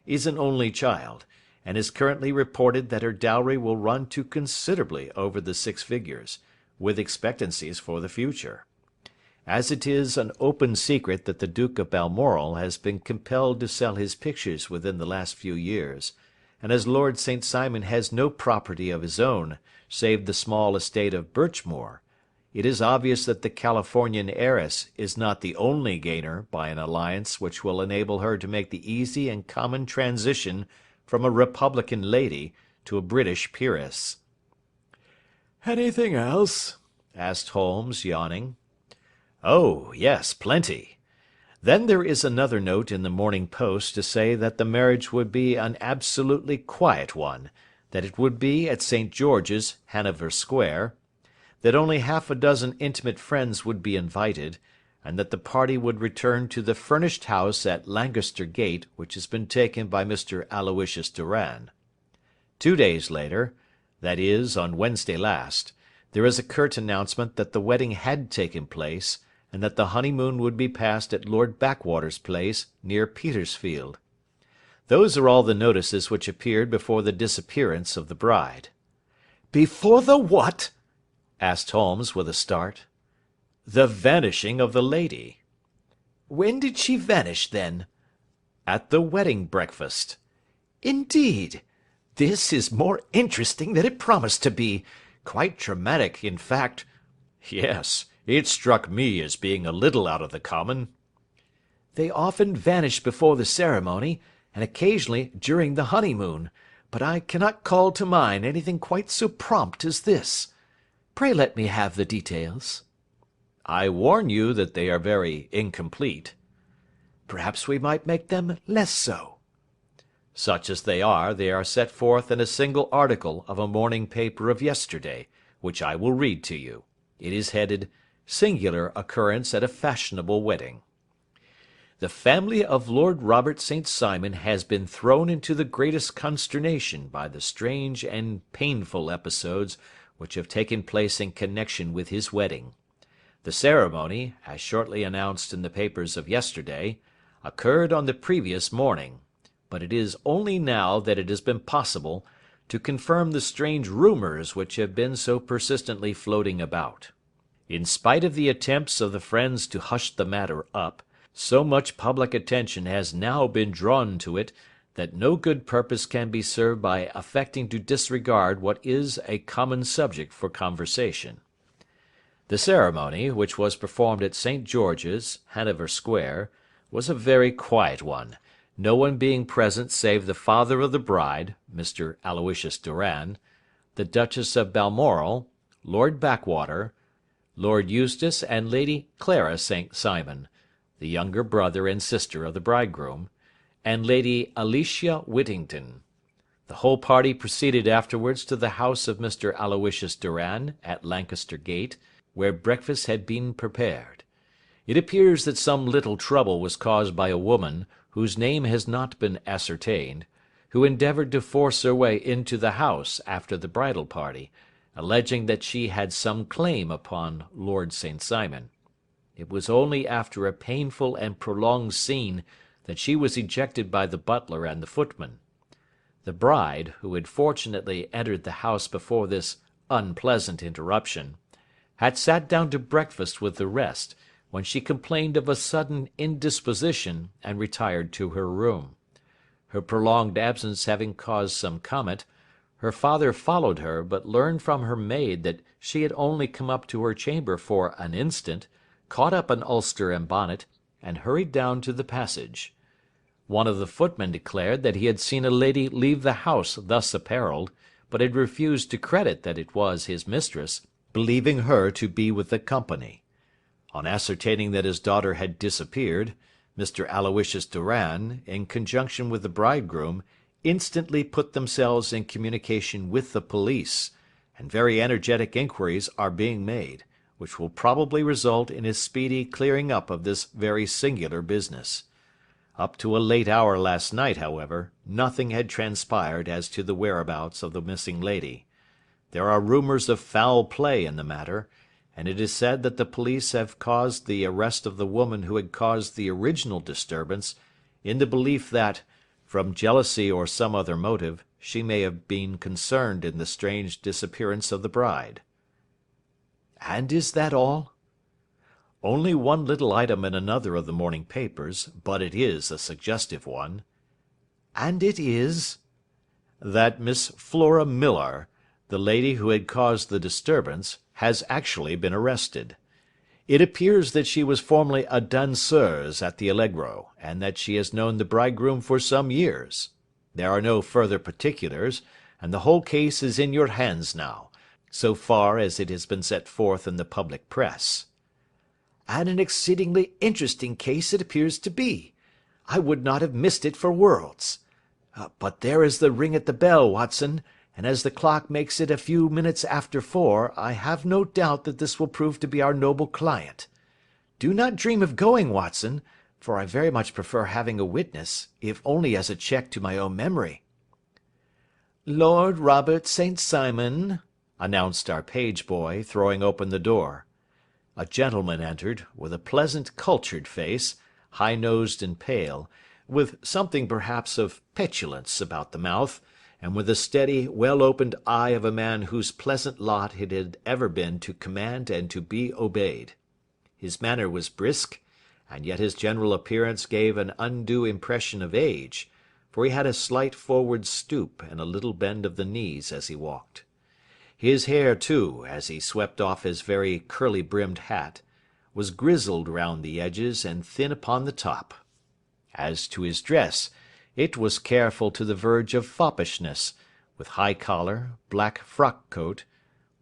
is an only child, and is currently reported that her dowry will run to considerably over the 6 figures, with expectancies for the future. As it is an open secret that the Duke of Balmoral has been compelled to sell his pictures within the last few years, and as Lord St. Simon has no property of his own save the small estate of Birchmoor, it is obvious that the Californian heiress is not the only gainer by an alliance which will enable her to make the easy and common transition from a Republican lady to a British peeress. Anything else? Asked Holmes, yawning. Oh, yes, plenty. Then there is another note in the Morning Post to say that the marriage would be an absolutely quiet one, that it would be at St. George's, Hanover Square, that only half a dozen intimate friends would be invited, and that the party would return to the furnished house at Lancaster Gate which has been taken by Mr. Aloysius Doran. 2 days later, that is, on Wednesday last, there is a curt announcement that the wedding had taken place, and that the honeymoon would be passed at Lord Backwater's place, near Petersfield. Those are all the notices which appeared before the disappearance of the bride. Before the what? Asked Holmes with a start. The vanishing of the lady. When did she vanish, then? At the wedding breakfast. Indeed. This is more interesting than it promised to be. Quite dramatic, in fact. Yes, it struck me as being a little out of the common. They often vanish before the ceremony, and occasionally during the honeymoon, but I cannot call to mind anything quite so prompt as this. Pray let me have the details. I warn you that they are very incomplete. Perhaps we might make them less so. Such as they are set forth in a single article of a morning paper of yesterday, which I will read to you. It is headed, Singular Occurrence at a Fashionable Wedding. The family of Lord Robert St. Simon has been thrown into the greatest consternation by the strange and painful episodes which have taken place in connection with his wedding. The ceremony, as shortly announced in the papers of yesterday, occurred on the previous morning, but it is only now that it has been possible to confirm the strange rumours which have been so persistently floating about. In spite of the attempts of the friends to hush the matter up, so much public attention has now been drawn to it that no good purpose can be served by affecting to disregard what is a common subject for conversation. The ceremony, which was performed at St. George's, Hanover Square, was a very quiet one, no one being present save the father of the bride, Mr. Aloysius Doran, the Duchess of Balmoral, Lord Backwater, Lord Eustace and Lady Clara St. Simon, the younger brother and sister of the bridegroom, and Lady Alicia Whittington. The whole party proceeded afterwards to the house of Mr. Aloysius Doran at Lancaster Gate, where breakfast had been prepared. It appears that some little trouble was caused by a woman, whose name has not been ascertained, who endeavoured to force her way into the house after the bridal party, alleging that she had some claim upon Lord St. Simon. It was only after a painful and prolonged scene that she was ejected by the butler and the footman. The bride, who had fortunately entered the house before this unpleasant interruption, had sat down to breakfast with the rest, when she complained of a sudden indisposition and retired to her room. Her prolonged absence having caused some comment, her father followed her, but learned from her maid that she had only come up to her chamber for an instant, caught up an ulster and bonnet, and hurried down to the passage. One of the footmen declared that he had seen a lady leave the house thus apparelled, but had refused to credit that it was his mistress, believing her to be with the company. On ascertaining that his daughter had disappeared, Mr. Aloysius Doran, in conjunction with the bridegroom, instantly put themselves in communication with the police, and very energetic inquiries are being made, which will probably result in a speedy clearing up of this very singular business. Up to a late hour last night, however, nothing had transpired as to the whereabouts of the missing lady. There are rumours of foul play in the matter, and it is said that the police have caused the arrest of the woman who had caused the original disturbance, in the belief that, from jealousy or some other motive, she may have been concerned in the strange disappearance of the bride. And is that all? Only one little item in another of the morning papers, but it is a suggestive one. And it is? That Miss Flora Millar, the lady who had caused the disturbance, has actually been arrested. It appears that she was formerly a danseuse at the Allegro, and that she has known the bridegroom for some years. There are no further particulars, and the whole case is in your hands now, so far as it has been set forth in the public press. And an exceedingly interesting case it appears to be. I would not have missed it for worlds. But there is the ring at the bell, Watson, and as the clock makes it a few minutes after 4, I have no doubt that this will prove to be our noble client. Do not dream of going, Watson, for I very much prefer having a witness, if only as a check to my own memory. Lord Robert St. Simon, announced our page boy, throwing open the door. A gentleman entered, with a pleasant cultured face, high-nosed and pale, with something perhaps of petulance about the mouth, and with the steady, well-opened eye of a man whose pleasant lot it had ever been to command and to be obeyed. His manner was brisk, and yet his general appearance gave an undue impression of age, for he had a slight forward stoop and a little bend of the knees as he walked. His hair, too, as he swept off his very curly-brimmed hat, was grizzled round the edges and thin upon the top. As to his dress, it was careful to the verge of foppishness, with high collar, black frock-coat,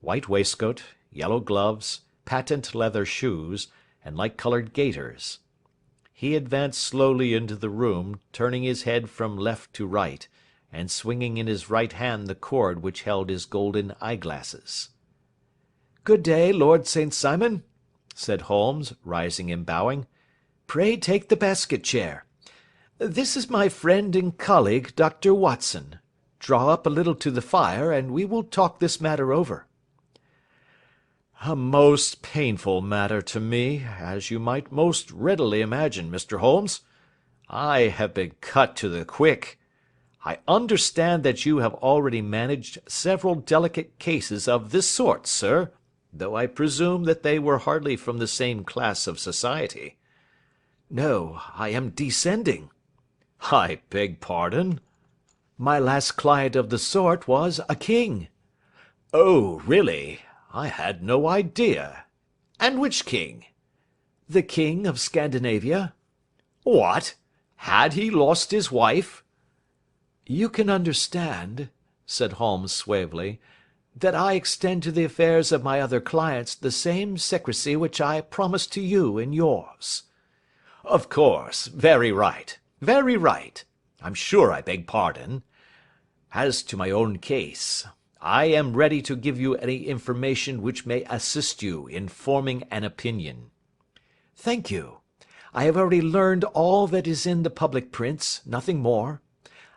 white waistcoat, yellow gloves, patent leather shoes, and light-coloured gaiters. He advanced slowly into the room, turning his head from left to right, and swinging in his right hand the cord which held his golden eyeglasses. "Good day, Lord St. Simon," said Holmes, rising and bowing. "Pray take the basket chair. This is my friend and colleague, Dr. Watson. Draw up a little to the fire, and we will talk this matter over." "A most painful matter to me, as you might most readily imagine, Mr. Holmes. I have been cut to the quick. I understand that you have already managed several delicate cases of this sort, sir, though I presume that they were hardly from the same class of society." "No, I am descending." "I beg pardon?" "My last client of the sort was a king." "Oh, really? I had no idea. And which king?" "The king of Scandinavia." "What? Had he lost his wife?" "You can understand," said Holmes suavely, "that I extend to the affairs of my other clients the same secrecy which I promise to you in yours." "Of course. Very right. Very right. I'm sure I beg pardon. As to my own case, I am ready to give you any information which may assist you in forming an opinion." "Thank you. I have already learned all that is in the public prints, nothing more.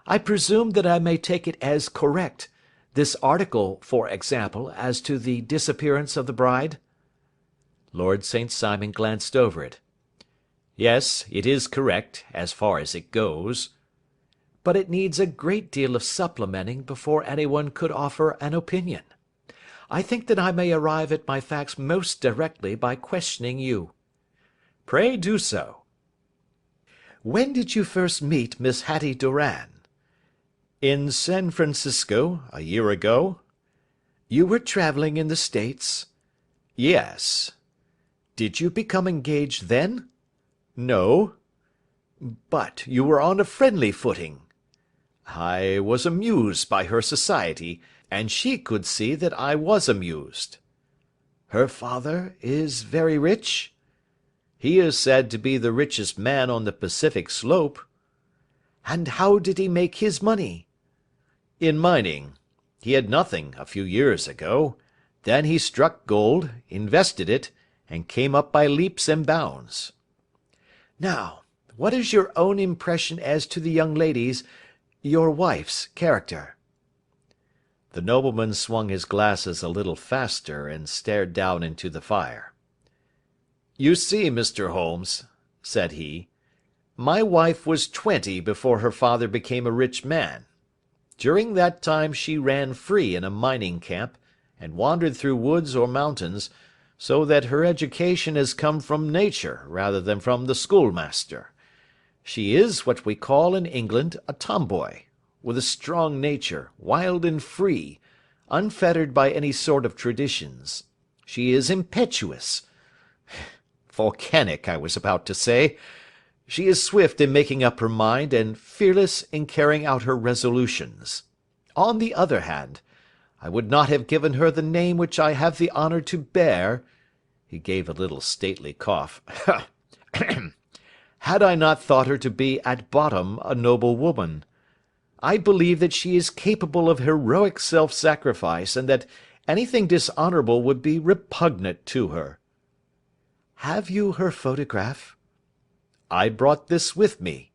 I presume that I may take it as correct, this article, for example, as to the disappearance of the bride?" Lord St. Simon glanced over it. "Yes, it is correct, as far as it goes." "But it needs a great deal of supplementing before anyone could offer an opinion. I think that I may arrive at my facts most directly by questioning you." "Pray do so." "When did you first meet Miss Hattie Doran?" "In San Francisco, a year ago." "You were travelling in the States?" "Yes." "Did you become engaged then?" "No." "But you were on a friendly footing?" "I was amused by her society, and she could see that I was amused." "Her father is very rich?" "He is said to be the richest man on the Pacific slope." "And how did he make his money?" "In mining. He had nothing a few years ago. Then he struck gold, invested it, and came up by leaps and bounds. Now, what is your own impression as to the young lady's, your wife's, character?" The nobleman swung his glasses a little faster and stared down into the fire. "You see, Mr. Holmes," said he, "my wife was 20 before her father became a rich man. During that time she ran free in a mining camp, and wandered through woods or mountains, so that her education has come from nature rather than from the schoolmaster. She is what we call in England a tomboy, with a strong nature, wild and free, unfettered by any sort of traditions. She is impetuous, volcanic, I was about to say. She is swift in making up her mind, and fearless in carrying out her resolutions. On the other hand, I would not have given her the name which I have the honour to bear," he gave a little stately cough, "had I not thought her to be at bottom a noble woman. I believe that she is capable of heroic self-sacrifice, and that anything dishonourable would be repugnant to her." "Have you her photograph?" "I brought this with me."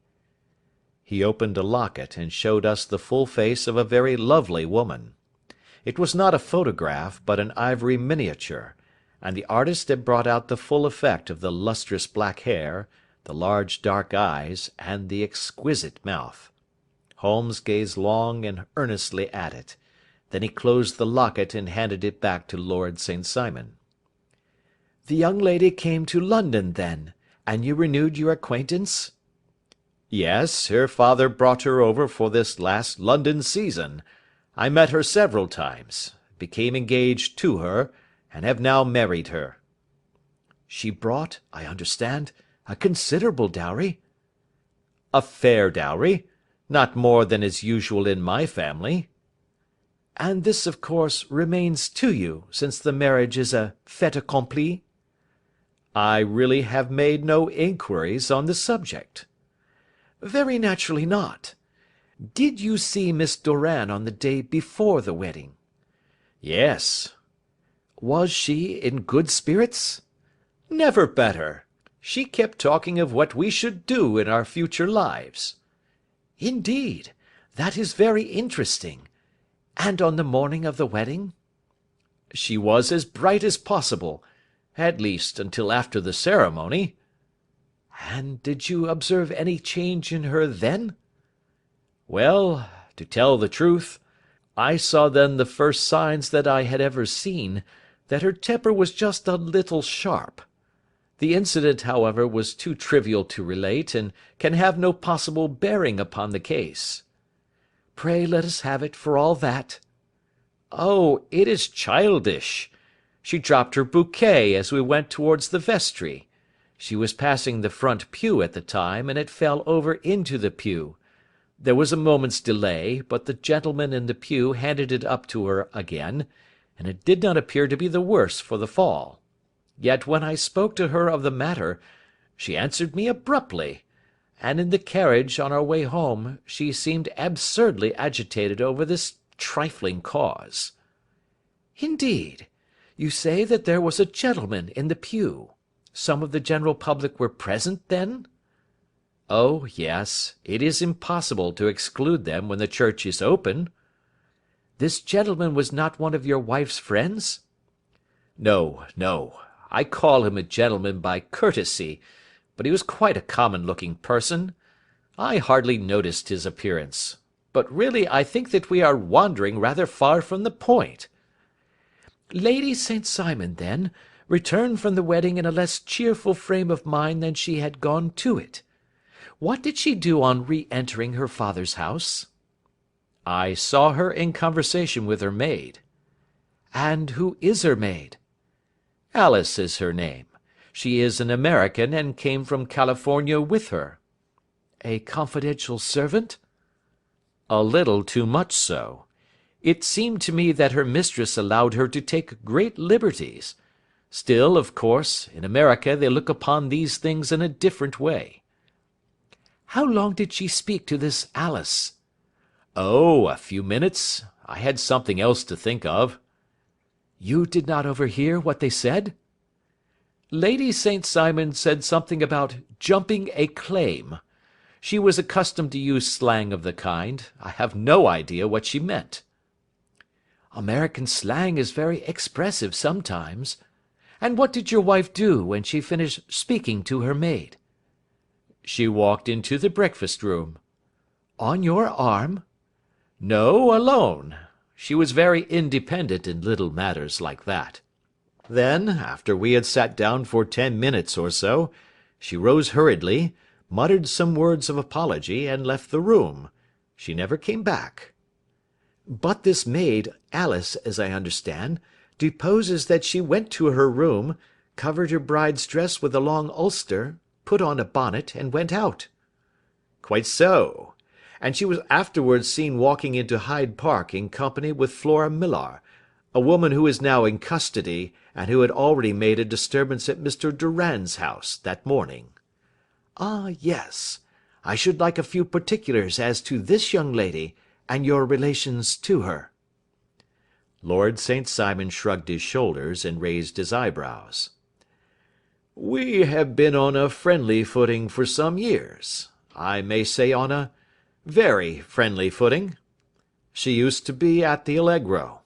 He opened a locket and showed us the full face of a very lovely woman. It was not a photograph, but an ivory miniature, and the artist had brought out the full effect of the lustrous black hair, the large dark eyes, and the exquisite mouth. Holmes gazed long and earnestly at it. Then he closed the locket and handed it back to Lord St. Simon. "The young lady came to London, then, and you renewed your acquaintance?" "Yes, her father brought her over for this last London season. I met her several times, became engaged to her, and have now married her." "She brought, I understand, a considerable dowry?" "A fair dowry, not more than is usual in my family." "And this, of course, remains to you, since the marriage is a fait accompli?" "I really have made no inquiries on the subject." "Very naturally not. Did you see Miss Doran on the day before the wedding?" "Yes." "Was she in good spirits?" "Never better. She kept talking of what we should do in our future lives." "Indeed, that is very interesting. And on the morning of the wedding?" "She was as bright as possible, at least until after the ceremony." "And did you observe any change in her then?" "Well, to tell the truth, I saw then the first signs that I had ever seen, that her temper was just a little sharp. The incident, however, was too trivial to relate, and can have no possible bearing upon the case." "Pray let us have it for all that." "Oh, it is childish. She dropped her bouquet as we went towards the vestry. She was passing the front pew at the time, and it fell over into the pew. There was a moment's delay, but the gentleman in the pew handed it up to her again, and it did not appear to be the worse for the fall. Yet when I spoke to her of the matter, she answered me abruptly, and in the carriage on our way home she seemed absurdly agitated over this trifling cause." "Indeed! You say that there was a gentleman in the pew. Some of the general public were present, then?" "Oh, yes, it is impossible to exclude them when the church is open." "This gentleman was not one of your wife's friends?" "No, no. I call him a gentleman by courtesy, but he was quite a common-looking person. I hardly noticed his appearance. But really I think that we are wandering rather far from the point." "Lady St. Simon, then, returned from the wedding in a less cheerful frame of mind than she had gone to it. What did she do on re-entering her father's house?" "I saw her in conversation with her maid." "And who is her maid?" "Alice is her name. She is an American, and came from California with her." "A confidential servant?" "A little too much so. It seemed to me that her mistress allowed her to take great liberties. Still, of course, in America they look upon these things in a different way." "How long did she speak to this Alice?" "Oh, a few minutes. I had something else to think of." You did not overhear what they said? Lady St. Simon said something about jumping a claim. She was accustomed to use slang of the kind. I have no idea what she meant. American slang is very expressive sometimes. And what did your wife do when she finished speaking to her maid? She walked into the breakfast room. On your arm? No, alone. She was very independent in little matters like that. Then, after we had sat down for 10 minutes or so, she rose hurriedly, muttered some words of apology, and left the room. She never came back. But this maid, Alice, as I understand, deposes that she went to her room, covered her bride's dress with a long ulster, put on a bonnet, and went out. Quite so. And she was afterwards seen walking into Hyde Park in company with Flora Millar, a woman who is now in custody, and who had already made a disturbance at Mr. Durand's house that morning. Ah, yes. I should like a few particulars as to this young lady, and your relations to her. Lord St. Simon shrugged his shoulders and raised his eyebrows. We have been on a friendly footing for some years. I may say on a very friendly footing. She used to be at the Allegro.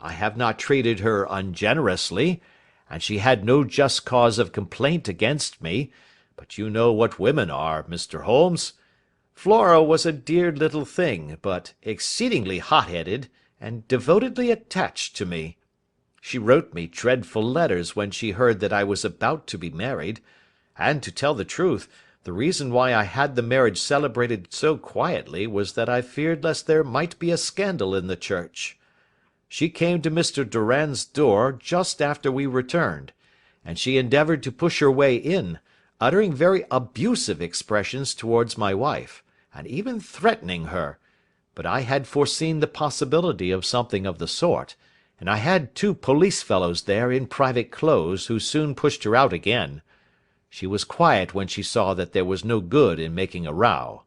I have not treated her ungenerously, and she had no just cause of complaint against me, but you know what women are, Mr. Holmes. Flora was a dear little thing, but exceedingly hot-headed, and devotedly attached to me. She wrote me dreadful letters when she heard that I was about to be married, and, to tell the truth, the reason why I had the marriage celebrated so quietly was that I feared lest there might be a scandal in the church. She came to Mr. Durand's door just after we returned, and she endeavoured to push her way in, uttering very abusive expressions towards my wife, and even threatening her, but I had foreseen the possibility of something of the sort, and I had 2 police fellows there in private clothes who soon pushed her out again. She was quiet when she saw that there was no good in making a row.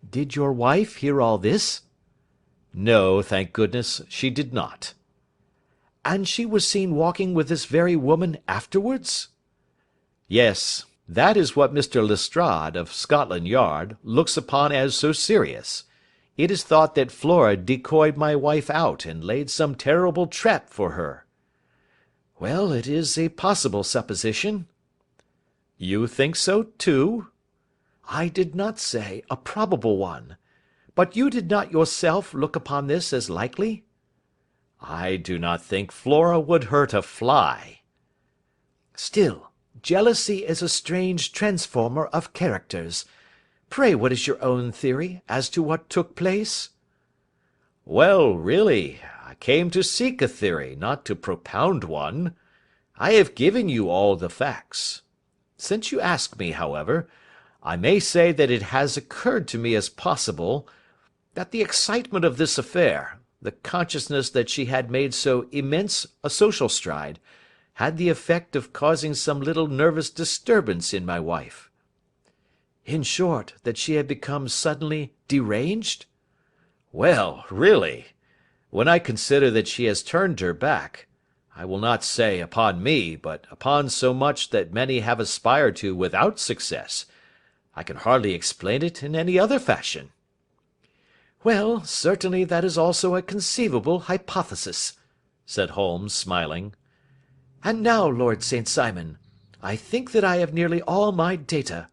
Did your wife hear all this? No, thank goodness, she did not. And she was seen walking with this very woman afterwards? Yes, that is what Mr. Lestrade, of Scotland Yard, looks upon as so serious. It is thought that Flora decoyed my wife out and laid some terrible trap for her. Well, it is a possible supposition. You think so, too? I did not say a probable one. But you did not yourself look upon this as likely? I do not think Flora would hurt a fly. Still, jealousy is a strange transformer of characters. Pray, what is your own theory as to what took place? Well, really, I came to seek a theory, not to propound one. I have given you all the facts. Since you ask me, however, I may say that it has occurred to me as possible that the excitement of this affair, the consciousness that she had made so immense a social stride, had the effect of causing some little nervous disturbance in my wife. In short, that she had become suddenly deranged? Well, really, when I consider that she has turned her back, I will not say upon me, but upon so much that many have aspired to without success, I can hardly explain it in any other fashion. Well, certainly that is also a conceivable hypothesis, said Holmes, smiling. And now, Lord St. Simon, I think that I have nearly all my data.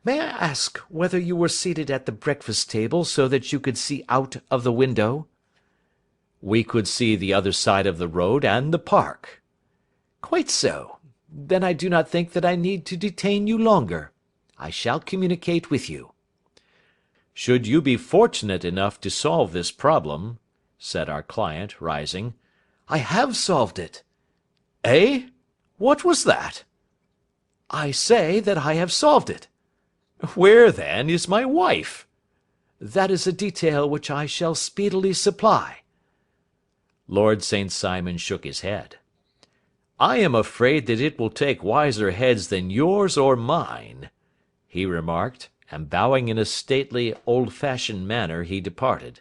May I ask whether you were seated at the breakfast table so that you could see out of the window? We could see the other side of the road and the park. Quite so. Then I do not think that I need to detain you longer. I shall communicate with you. Should you be fortunate enough to solve this problem, said our client, rising, I have solved it. Eh? What was that? I say that I have solved it. Where, then, is my wife? That is a detail which I shall speedily supply. Lord St. Simon shook his head. I am afraid that it will take wiser heads than yours or mine, he remarked, and bowing in a stately, old-fashioned manner, he departed.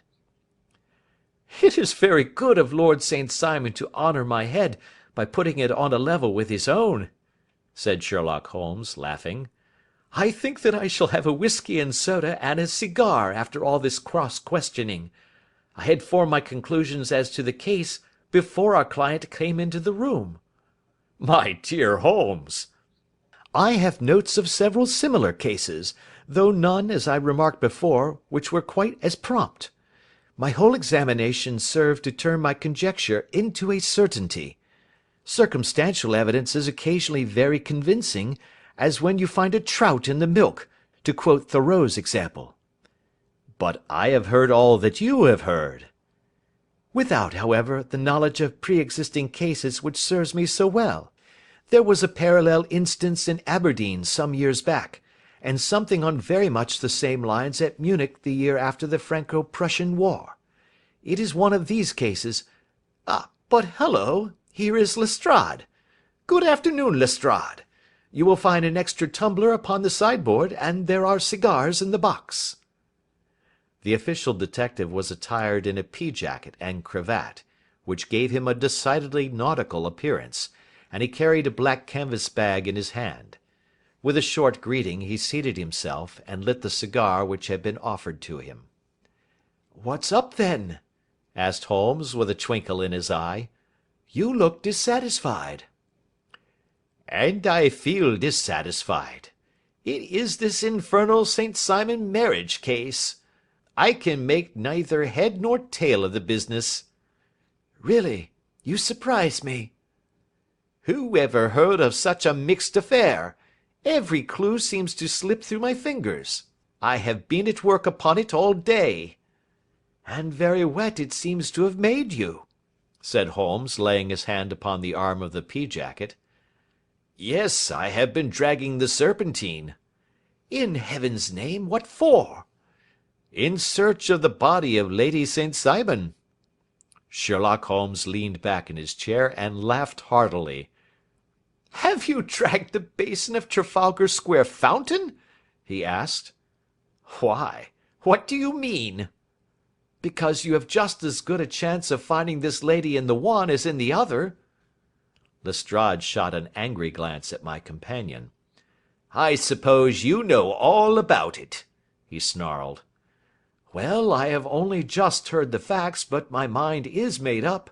"It is very good of Lord St. Simon to honour my head by putting it on a level with his own," said Sherlock Holmes, laughing. "I think that I shall have a whisky and soda and a cigar after all this cross-questioning. I had formed my conclusions as to the case before our client came into the room." "My dear Holmes!" "I have notes of several similar cases, though none, as I remarked before, which were quite as prompt. My whole examination served to turn my conjecture into a certainty. Circumstantial evidence is occasionally very convincing, as when you find a trout in the milk, to quote Thoreau's example." "But I have heard all that you have heard." "Without, however, the knowledge of pre-existing cases which serves me so well. There was a parallel instance in Aberdeen some years back, and something on very much the same lines at Munich the year after the Franco-Prussian War. It is one of these cases. But hello, here is Lestrade. Good afternoon, Lestrade. You will find an extra tumbler upon the sideboard, and there are cigars in the box." The official detective was attired in a pea-jacket and cravat, which gave him a decidedly nautical appearance, and he carried a black canvas bag in his hand. With a short greeting he seated himself and lit the cigar which had been offered to him. "What's up, then?" asked Holmes, with a twinkle in his eye. "You look dissatisfied." "And I feel dissatisfied. It is this infernal St. Simon marriage case. I can make neither head nor tail of the business." "Really, you surprise me." "Who ever heard of such a mixed affair? Every clue seems to slip through my fingers. I have been at work upon it all day." "And very wet it seems to have made you," said Holmes, laying his hand upon the arm of the pea-jacket. "Yes, I have been dragging the Serpentine." "In heaven's name, what for?" "In search of the body of Lady St. Simon." Sherlock Holmes leaned back in his chair and laughed heartily. "Have you dragged the basin of Trafalgar Square fountain?" he asked. "Why, what do you mean?" "Because you have just as good a chance of finding this lady in the one as in the other." Lestrade shot an angry glance at my companion. "I suppose you know all about it," he snarled. "Well, I have only just heard the facts, but my mind is made up."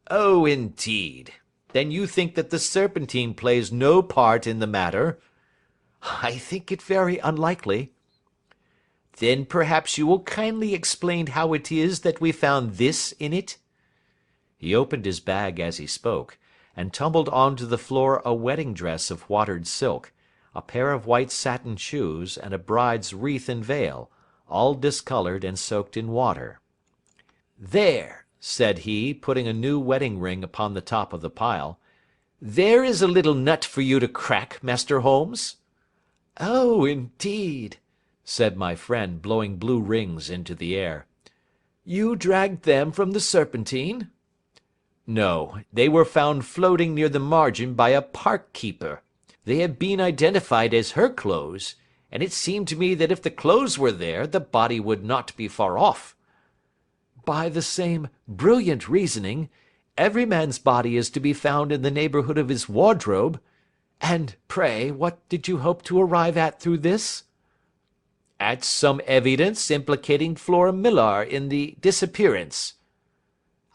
"Oh, indeed. Then you think that the Serpentine plays no part in the matter?" "I think it very unlikely." "Then perhaps you will kindly explain how it is that we found this in it?" He opened his bag as he spoke, and tumbled on to the floor a wedding dress of watered silk, a pair of white satin shoes, and a bride's wreath and veil, all discoloured and soaked in water. "There," said he, putting a new wedding ring upon the top of the pile. "There is a little nut for you to crack, Master Holmes." "Oh, indeed," said my friend, blowing blue rings into the air. "You dragged them from the Serpentine?" "No, they were found floating near the margin by a park keeper. They had been identified as her clothes, and it seemed to me that if the clothes were there, the body would not be far off." "By the same brilliant reasoning, every man's body is to be found in the neighbourhood of his wardrobe. And, pray, what did you hope to arrive at through this?" "At some evidence implicating Flora Millar in the disappearance."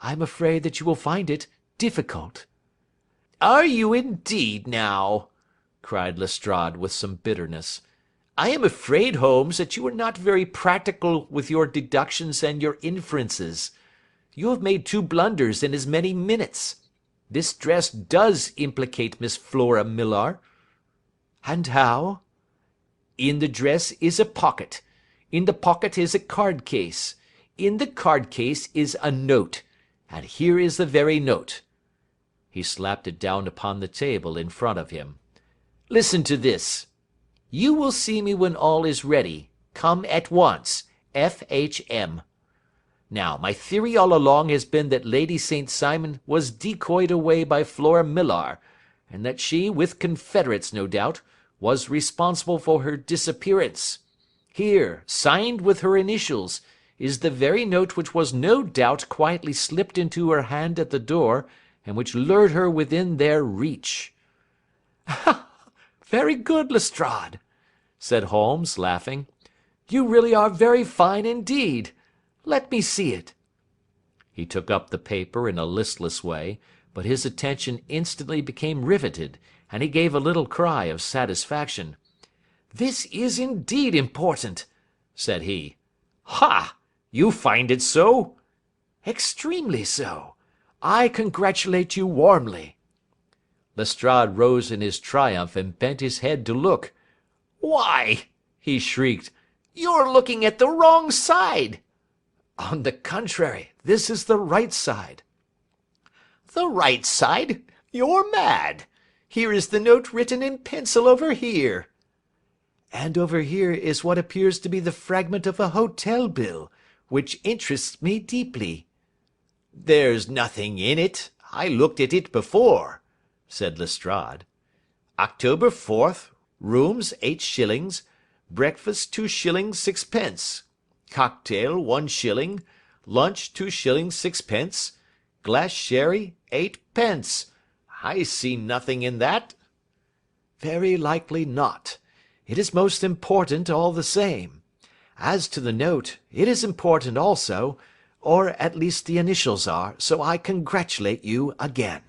"I'm afraid that you will find it difficult." "Are you indeed, now?" cried Lestrade with some bitterness. "I am afraid, Holmes, that you are not very practical with your deductions and your inferences. You have made 2 blunders in as many minutes. This dress does implicate Miss Flora Millar." "And how?" "In the dress is a pocket. In the pocket is a card case. In the card case is a note. And here is the very note." He slapped it down upon the table in front of him. "Listen to this. 'You will see me when all is ready. Come at once. F.H.M.' Now, my theory all along has been that Lady St. Simon was decoyed away by Flora Millar, and that she, with confederates no doubt, was responsible for her disappearance. Here, signed with her initials, is the very note which was no doubt quietly slipped into her hand at the door, and which lured her within their reach." "Very good, Lestrade," said Holmes, laughing. "You really are very fine indeed. Let me see it." He took up the paper in a listless way, but his attention instantly became riveted, and he gave a little cry of satisfaction. "This is indeed important," said he. "Ha! You find it so?" "Extremely so. I congratulate you warmly." Lestrade rose in his triumph and bent his head to look. "Why," he shrieked, "you're looking at the wrong side." "On the contrary, this is the right side." "The right side? You're mad. Here is the note written in pencil over here." "And over here is what appears to be the fragment of a hotel bill, which interests me deeply." "There's nothing in it. I looked at it before," said Lestrade. "October 4th, rooms 8 shillings, breakfast 2 shillings 6 pence, cocktail 1 shilling, lunch 2 shillings 6 pence, glass sherry 8 pence. I see nothing in that." "Very likely not. It is most important all the same. As to the note, it is important also, or at least the initials are, so I congratulate you again."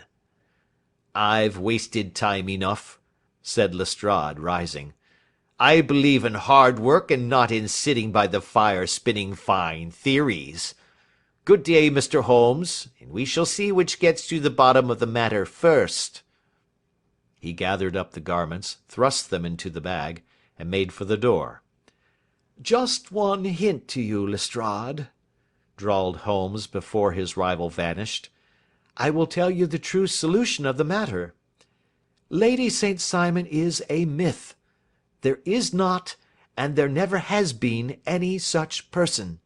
"I've wasted time enough," said Lestrade, rising. "I believe in hard work and not in sitting by the fire spinning fine theories. Good day, Mr. Holmes, and we shall see which gets to the bottom of the matter first." He gathered up the garments, thrust them into the bag, and made for the door. "Just one hint to you, Lestrade," drawled Holmes before his rival vanished. "I will tell you the true solution of the matter. Lady St. Simon is a myth. There is not, and there never has been, any such person."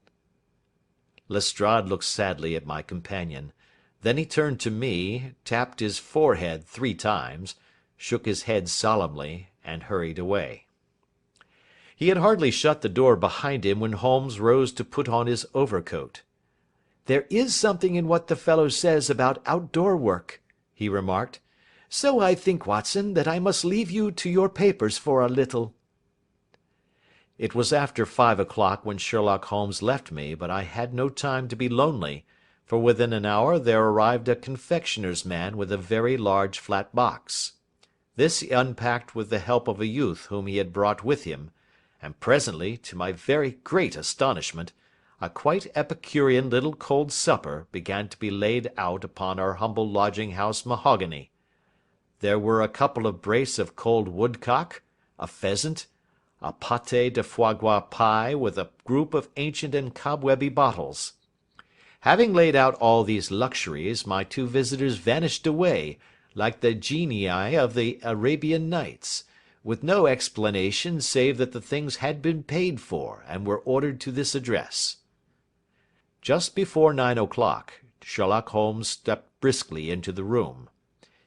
Lestrade looked sadly at my companion. Then he turned to me, tapped his forehead 3 times, shook his head solemnly, and hurried away. He had hardly shut the door behind him when Holmes rose to put on his overcoat. "There is something in what the fellow says about outdoor work," he remarked. "So I think, Watson, that I must leave you to your papers for a little." It was after 5 o'clock when Sherlock Holmes left me, but I had no time to be lonely, for within an hour there arrived a confectioner's man with a very large flat box. This he unpacked with the help of a youth whom he had brought with him, and presently, to my very great astonishment, a quite epicurean little cold supper began to be laid out upon our humble lodging-house mahogany. There were a couple of brace of cold woodcock, a pheasant, a pâté de foie gras pie with a group of ancient and cobwebby bottles. Having laid out all these luxuries, my 2 visitors vanished away, like the genii of the Arabian Nights, with no explanation save that the things had been paid for, and were ordered to this address. Just before 9 o'clock, Sherlock Holmes stepped briskly into the room.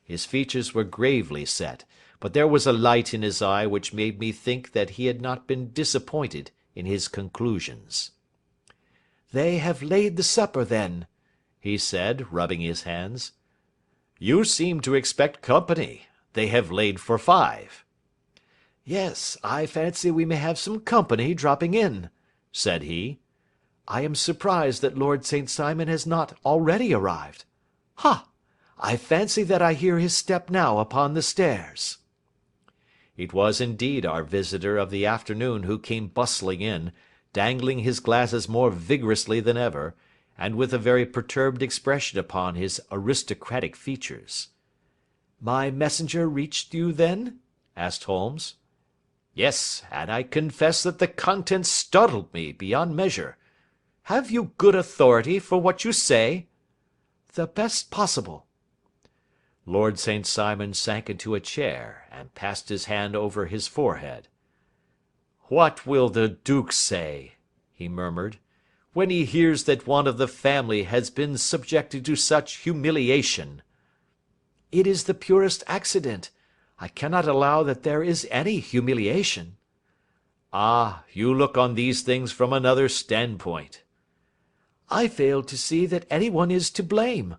His features were gravely set, but there was a light in his eye which made me think that he had not been disappointed in his conclusions. "They have laid the supper, then," he said, rubbing his hands. "You seem to expect company. They have laid for 5. "Yes, I fancy we may have some company dropping in," said he. "I am surprised that Lord St. Simon has not already arrived. Ha! I fancy that I hear his step now upon the stairs." It was indeed our visitor of the afternoon who came bustling in, dangling his glasses more vigorously than ever, and with a very perturbed expression upon his aristocratic features. "My messenger reached you, then?" asked Holmes. "Yes, and I confess that the contents startled me beyond measure. Have you good authority for what you say?" "The best possible." Lord St. Simon sank into a chair, and passed his hand over his forehead. "What will the duke say," he murmured, "when he hears that one of the family has been subjected to such humiliation?" "It is the purest accident. I cannot allow that there is any humiliation." "Ah, you look on these things from another standpoint." I fail to see that anyone is to blame.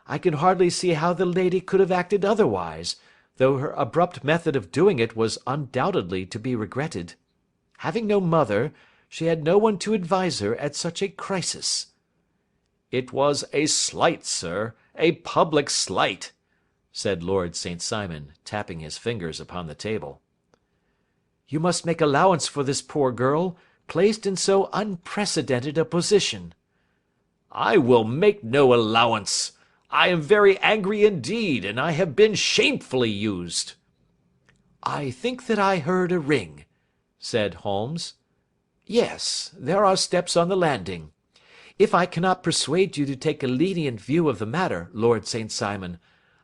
I can hardly see how the lady could have acted otherwise, though her abrupt method of doing it was undoubtedly to be regretted. Having no mother, she had no one to advise her at such a crisis." "It was a slight, sir, a public slight," said Lord St. Simon, tapping his fingers upon the table. "You must make allowance for this poor girl, placed in so unprecedented a position." "I will make no allowance. I am very angry indeed, and I have been shamefully used." "I think that I heard a ring," said Holmes. "Yes, there are steps on the landing. If I cannot persuade you to take a lenient view of the matter, Lord St. Simon,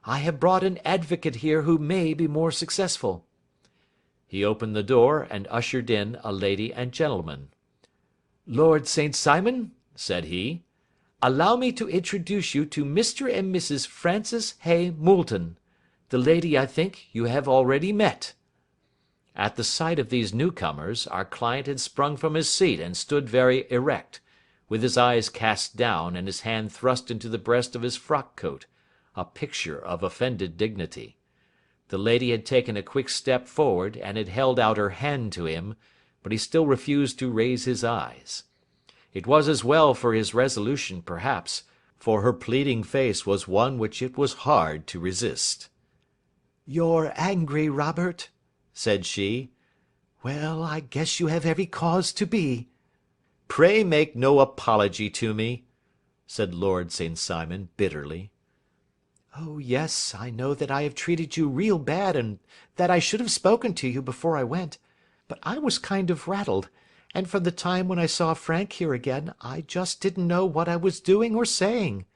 I have brought an advocate here who may be more successful." He opened the door and ushered in a lady and gentleman. "Lord St. Simon," said he, "allow me to introduce you to Mr. and Mrs. Francis Hay Moulton. The lady, I think, you have already met." At the sight of these newcomers, our client had sprung from his seat and stood very erect, with his eyes cast down and his hand thrust into the breast of his frock coat, a picture of offended dignity. The lady had taken a quick step forward and had held out her hand to him, but he still refused to raise his eyes. It was as well for his resolution, perhaps, for her pleading face was one which it was hard to resist. "You're angry, Robert," said she. "Well, I guess you have every cause to be." "Pray make no apology to me," said Lord St. Simon, bitterly. "Oh, yes, I know that I have treated you real bad and that I should have spoken to you before I went, but I was kind of rattled, and from the time when I saw Frank here again, I just didn't know what I was doing or saying.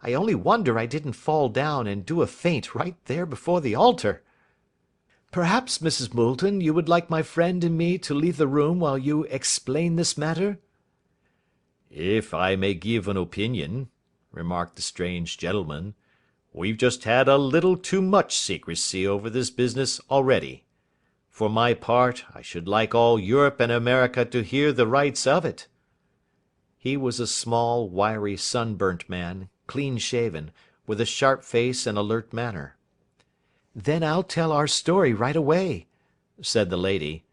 I only wonder I didn't fall down and do a faint right there before the altar. Perhaps, Mrs. Moulton, you would like my friend and me to leave the room while you explain this matter?" "If I may give an opinion," remarked the strange gentleman, "we've just had a little too much secrecy over this business already. For my part, I should like all Europe and America to hear the rights of it." He was a small, wiry, sunburnt man, clean-shaven, with a sharp face and alert manner. "Then I'll tell our story right away," said the lady.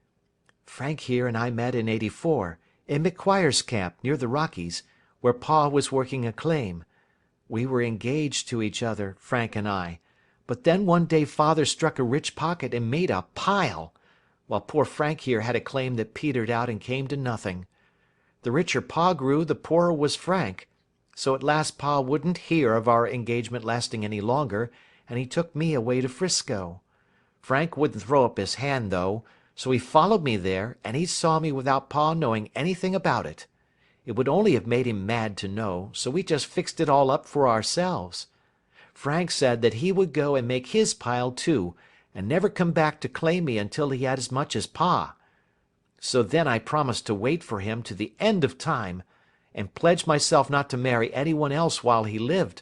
"Frank here and I met in '84, in McQuire's camp near the Rockies, where Pa was working a claim. We were engaged to each other, Frank and I, but then one day Father struck a rich pocket and made a pile, while poor Frank here had a claim that petered out and came to nothing. The richer Pa grew, the poorer was Frank, so at last Pa wouldn't hear of our engagement lasting any longer, and he took me away to Frisco. Frank wouldn't throw up his hand, though, so he followed me there, and he saw me without Pa knowing anything about it. It would only have made him mad to know, so we just fixed it all up for ourselves. Frank said that he would go and make his pile too, and never come back to claim me until he had as much as Pa. So then I promised to wait for him to the end of time, and pledged myself not to marry anyone else while he lived.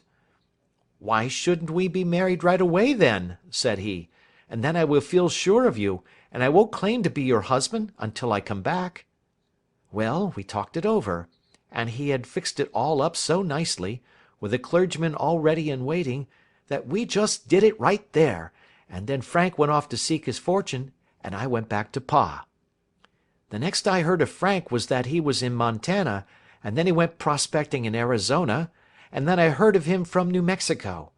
'Why shouldn't we be married right away then?' said he, 'and then I will feel sure of you, and I won't claim to be your husband until I come back.' Well, we talked it over, and he had fixed it all up so nicely, with a clergyman all ready and waiting, that we just did it right there, and then Frank went off to seek his fortune, and I went back to Pa. The next I heard of Frank was that he was in Montana, and then he went prospecting in Arizona, and then I heard of him from New Mexico.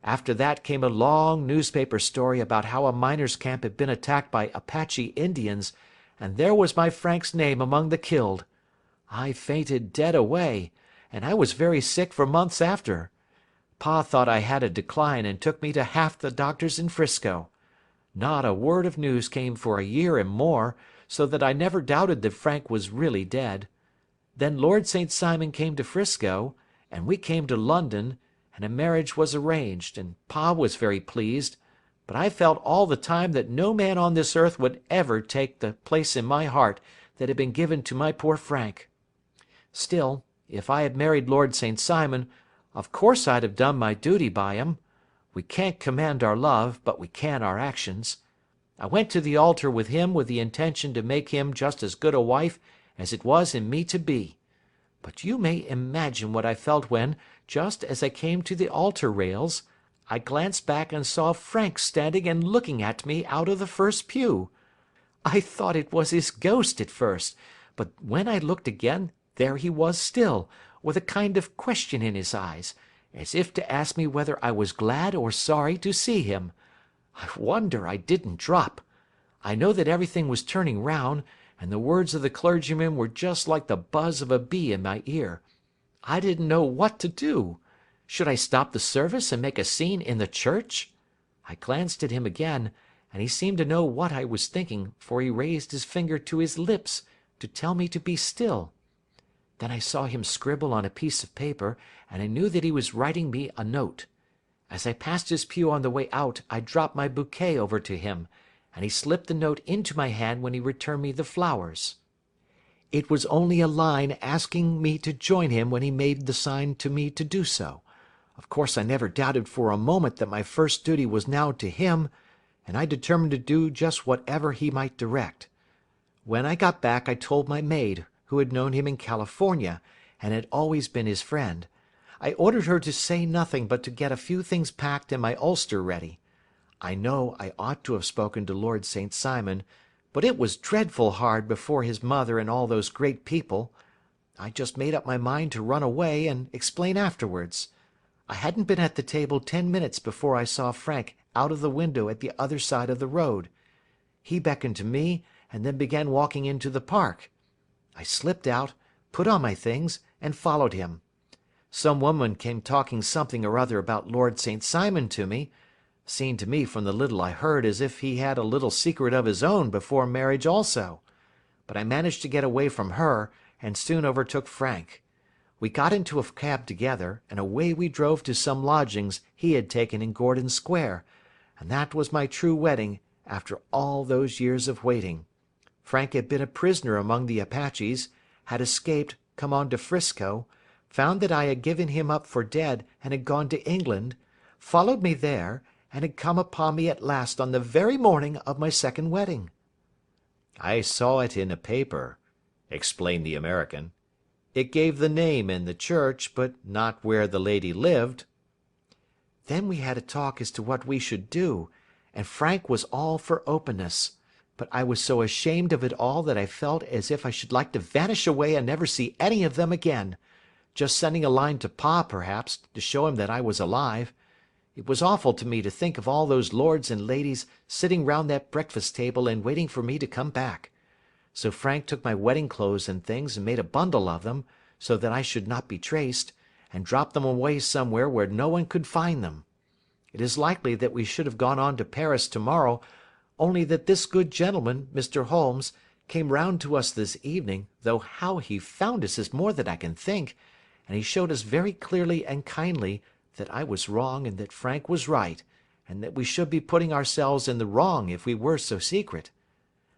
After that came a long newspaper story about how a miners' camp had been attacked by Apache Indians, and there was my Frank's name among the killed. I fainted dead away, and I was very sick for months after. Pa thought I had a decline and took me to half the doctors in Frisco. Not a word of news came for a year and more, so that I never doubted that Frank was really dead. Then Lord St. Simon came to Frisco, and we came to London, and a marriage was arranged, and Pa was very pleased, but I felt all the time that no man on this earth would ever take the place in my heart that had been given to my poor Frank. Still, if I had married Lord St. Simon, of course I'd have done my duty by him. We can't command our love, but we can our actions. I went to the altar with him with the intention to make him just as good a wife as it was in me to be. But you may imagine what I felt when, just as I came to the altar rails, I glanced back and saw Frank standing and looking at me out of the first pew. I thought it was his ghost at first, but when I looked again, there he was still, with a kind of question in his eyes, as if to ask me whether I was glad or sorry to see him. I wonder I didn't drop. I know that everything was turning round, and the words of the clergyman were just like the buzz of a bee in my ear. I didn't know what to do. Should I stop the service and make a scene in the church? I glanced at him again, and he seemed to know what I was thinking, for he raised his finger to his lips to tell me to be still. Then I saw him scribble on a piece of paper, and I knew that he was writing me a note. As I passed his pew on the way out, I dropped my bouquet over to him, and he slipped the note into my hand when he returned me the flowers. It was only a line asking me to join him when he made the sign to me to do so. Of course I never doubted for a moment that my first duty was now to him, and I determined to do just whatever he might direct. When I got back I told my maid, who had known him in California, and had always been his friend. I ordered her to say nothing but to get a few things packed and my ulster ready. I know I ought to have spoken to Lord St. Simon, but it was dreadful hard before his mother and all those great people. I just made up my mind to run away and explain afterwards. I hadn't been at the table 10 minutes before I saw Frank out of the window at the other side of the road. He beckoned to me and then began walking into the park. I slipped out, put on my things, and followed him. Some woman came talking something or other about Lord St. Simon to me. Seemed to me from the little I heard as if he had a little secret of his own before marriage also. But I managed to get away from her, and soon overtook Frank. We got into a cab together, and away we drove to some lodgings he had taken in Gordon Square, and that was my true wedding after all those years of waiting. Frank had been a prisoner among the Apaches, had escaped, come on to 'Frisco, found that I had given him up for dead and had gone to England, followed me there, and had come upon me at last on the very morning of my second wedding. I saw it in a paper, explained the American. It gave the name in the church, but not where the lady lived. Then we had a talk as to what we should do, and Frank was all for openness. But I was so ashamed of it all that I felt as if I should like to vanish away and never see any of them again. Just sending a line to Pa, perhaps, to show him that I was alive. It was awful to me to think of all those lords and ladies sitting round that breakfast table and waiting for me to come back. So Frank took my wedding clothes and things and made a bundle of them, so that I should not be traced, and dropped them away somewhere where no one could find them. It is likely that we should have gone on to Paris tomorrow, only that this good gentleman, Mr. Holmes, came round to us this evening, though how he found us is more than I can think, and he showed us very clearly and kindly that I was wrong and that Frank was right, and that we should be putting ourselves in the wrong if we were so secret.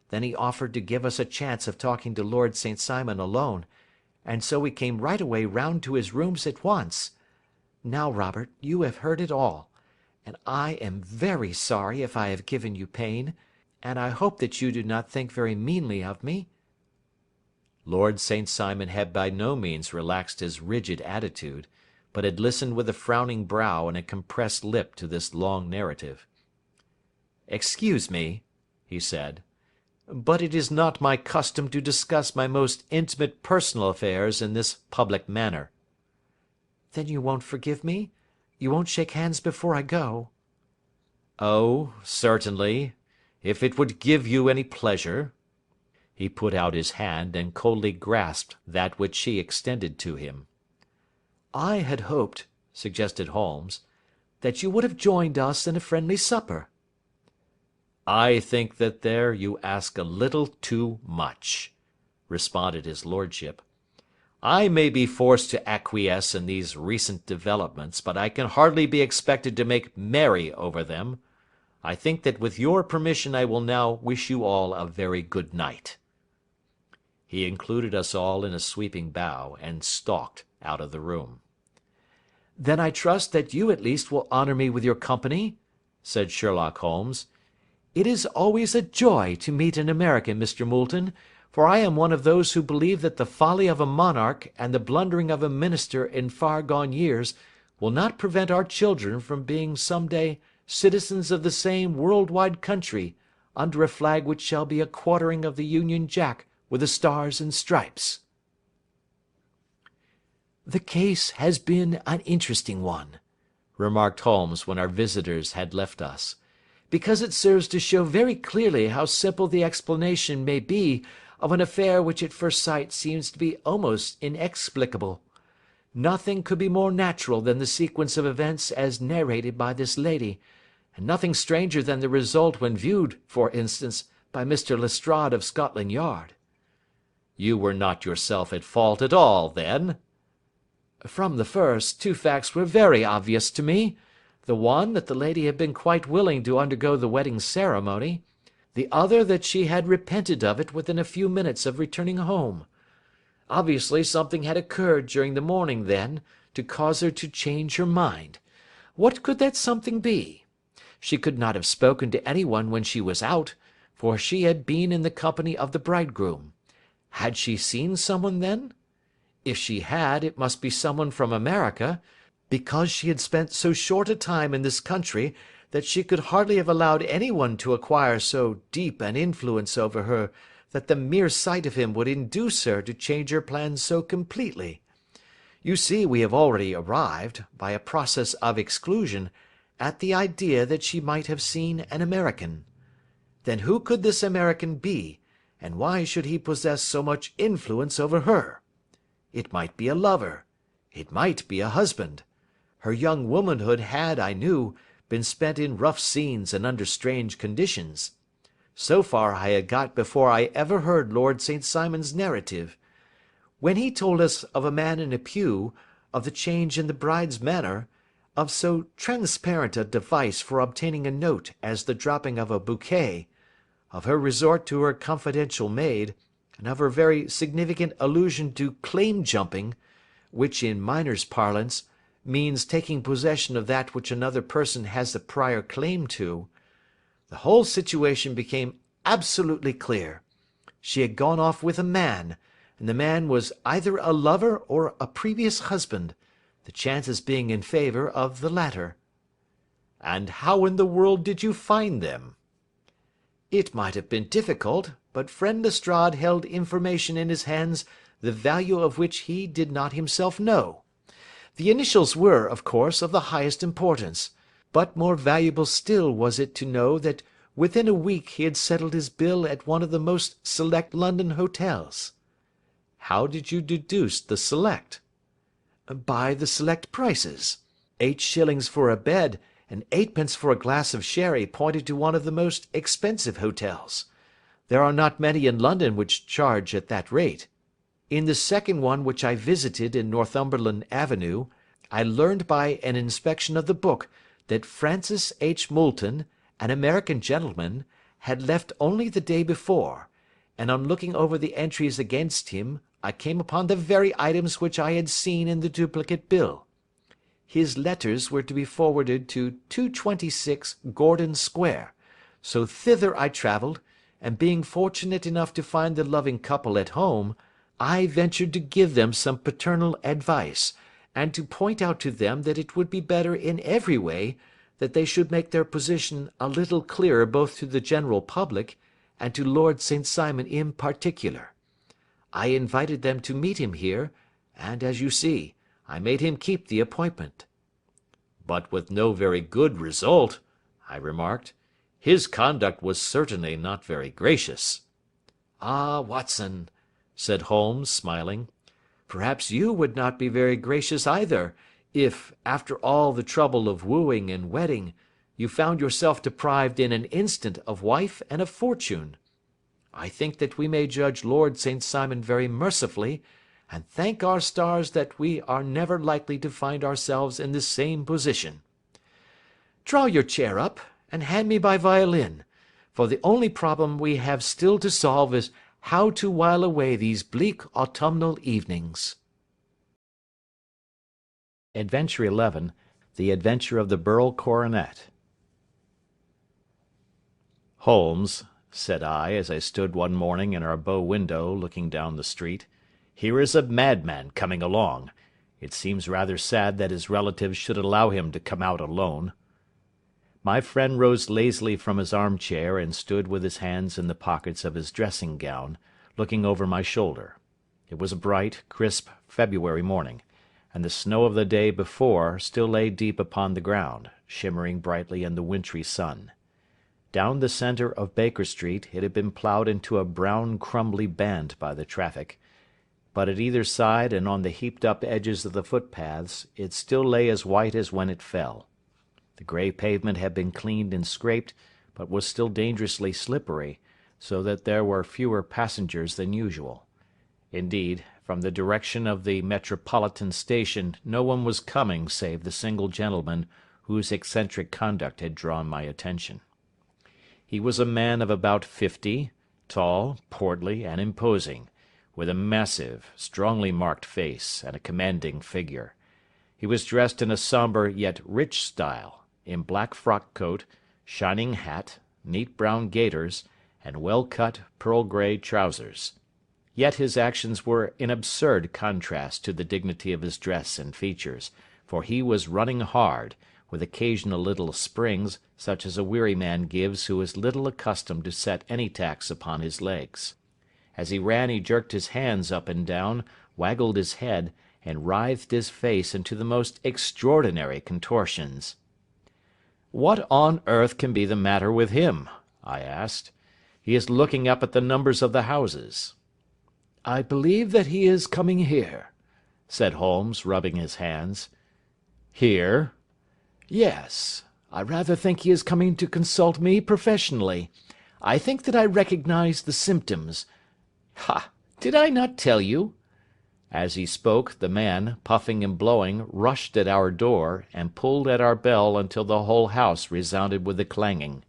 Then he offered to give us a chance of talking to Lord St. Simon alone, and so we came right away round to his rooms at once. Now, Robert, you have heard it all, and I am very sorry if I have given you pain, and I hope that you do not think very meanly of me. Lord St. Simon had by no means relaxed his rigid attitude, but had listened with a frowning brow and a compressed lip to this long narrative. "Excuse me," he said, "but it is not my custom to discuss my most intimate personal affairs in this public manner." Then you won't forgive me? You won't shake hands before I go? "Oh, certainly, if it would give you any pleasure." He put out his hand and coldly grasped that which she extended to him. I had hoped, suggested Holmes, that you would have joined us in a friendly supper. "I think that there you ask a little too much," responded his lordship. "I may be forced to acquiesce in these recent developments, but I can hardly be expected to make merry over them. I think that with your permission I will now wish you all a very good night." He included us all in a sweeping bow, and stalked out of the room. Then I trust that you at least will honour me with your company, said Sherlock Holmes. It is always a joy to meet an American, Mr. Moulton, for I am one of those who believe that the folly of a monarch and the blundering of a minister in far gone years will not prevent our children from being some day citizens of the same world-wide country under a flag which shall be a quartering of the Union Jack with the stars and stripes. "The case has been an interesting one," remarked Holmes when our visitors had left us, "because it serves to show very clearly how simple the explanation may be of an affair which at first sight seems to be almost inexplicable. Nothing could be more natural than the sequence of events as narrated by this lady, and nothing stranger than the result when viewed, for instance, by Mr. Lestrade of Scotland Yard." "You were not yourself at fault at all, then?" "From the first, two facts were very obvious to me. The one, that the lady had been quite willing to undergo the wedding ceremony. The other, that she had repented of it within a few minutes of returning home. Obviously something had occurred during the morning, then, to cause her to change her mind. What could that something be? She could not have spoken to anyone when she was out, for she had been in the company of the bridegroom. Had she seen someone then? If she had, it must be someone from America, because she had spent so short a time in this country that she could hardly have allowed anyone to acquire so deep an influence over her that the mere sight of him would induce her to change her plans so completely. You see, we have already arrived, by a process of exclusion, at the idea that she might have seen an American. Then who could this American be, and why should he possess so much influence over her? It might be a lover. It might be a husband. Her young womanhood had, I knew, been spent in rough scenes and under strange conditions. So far I had got before I ever heard Lord St. Simon's narrative. When he told us of a man in a pew, of the change in the bride's manner, of so transparent a device for obtaining a note as the dropping of a bouquet, of her resort to her confidential maid, and of her very significant allusion to claim-jumping, which in miners' parlance means taking possession of that which another person has a prior claim to, the whole situation became absolutely clear. She had gone off with a man, and the man was either a lover or a previous husband, the chances being in favour of the latter. "And how in the world did you find them?" It might have been difficult, but friend Lestrade held information in his hands the value of which he did not himself know. The initials were, of course, of the highest importance, but more valuable still was it to know that within a week he had settled his bill at one of the most select London hotels. "How did you deduce the select?" By the select prices. 8 shillings for a bed and 8 pence for a glass of sherry pointed to one of the most expensive hotels. There are not many in London which charge at that rate. In the second one which I visited in Northumberland Avenue, I learned by an inspection of the book that Francis H. Moulton, an American gentleman, had left only the day before, and on looking over the entries against him, I came upon the very items which I had seen in the duplicate bill. His letters were to be forwarded to 226 Gordon Square, so thither I travelled, and being fortunate enough to find the loving couple at home, I ventured to give them some paternal advice, and to point out to them that it would be better in every way that they should make their position a little clearer both to the general public and to Lord St. Simon in particular. I invited them to meet him here, and, as you see, I made him keep the appointment." "But with no very good result," I remarked. "His conduct was certainly not very gracious." "Ah, Watson," said Holmes, smiling, "perhaps you would not be very gracious either, if, after all the trouble of wooing and wedding, you found yourself deprived in an instant of wife and of fortune. I think that we may judge Lord St. Simon very mercifully, and thank our stars that we are never likely to find ourselves in the same position. Draw your chair up, and hand me my violin, for the only problem we have still to solve is how to while away these bleak autumnal evenings." Adventure 11. The Adventure of the Burl Coronet. Holmes, said I, as I stood one morning in our bow window looking down the street. "Here is a madman coming along. It seems rather sad that his relatives should allow him to come out alone." My friend rose lazily from his armchair and stood with his hands in the pockets of his dressing gown, looking over my shoulder. It was a bright, crisp February morning, and the snow of the day before still lay deep upon the ground, shimmering brightly in the wintry sun. Down the centre of Baker Street it had been ploughed into a brown crumbly band by the traffic, but at either side and on the heaped-up edges of the footpaths it still lay as white as when it fell. The grey pavement had been cleaned and scraped, but was still dangerously slippery, so that there were fewer passengers than usual. Indeed, from the direction of the Metropolitan Station no one was coming save the single gentleman whose eccentric conduct had drawn my attention. He was a man of about 50, tall, portly, and imposing, with a massive, strongly marked face and a commanding figure. He was dressed in a sombre yet rich style, in black frock coat, shining hat, neat brown gaiters, and well-cut pearl-grey trousers. Yet his actions were in absurd contrast to the dignity of his dress and features, for he was running hard, with occasional little springs, such as a weary man gives who is little accustomed to set any tax upon his legs. As he ran he jerked his hands up and down, waggled his head, and writhed his face into the most extraordinary contortions. "What on earth can be the matter with him?" I asked. "He is looking up at the numbers of the houses." "I believe that he is coming here," said Holmes, rubbing his hands. "Here?" "Yes. I rather think he is coming to consult me professionally. I think that I recognise the symptoms. Ha! Did I not tell you?" As he spoke, the man, puffing and blowing, rushed at our door, and pulled at our bell until the whole house resounded with the clanging.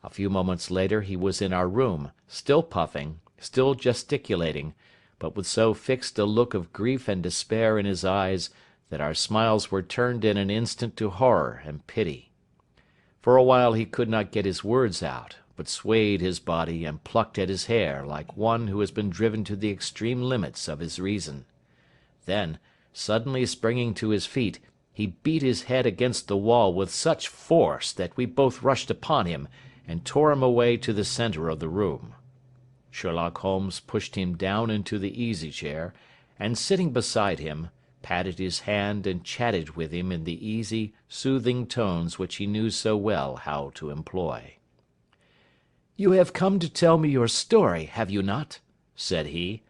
A few moments later he was in our room, still puffing, still gesticulating, but with so fixed a look of grief and despair in his eyes that our smiles were turned in an instant to horror and pity. For a while he could not get his words out, but swayed his body and plucked at his hair like one who has been driven to the extreme limits of his reason. Then, suddenly springing to his feet, he beat his head against the wall with such force that we both rushed upon him and tore him away to the centre of the room. Sherlock Holmes pushed him down into the easy-chair, and sitting beside him, patted his hand and chatted with him in the easy, soothing tones which he knew so well how to employ. "You have come to tell me your story, have you not?" said he.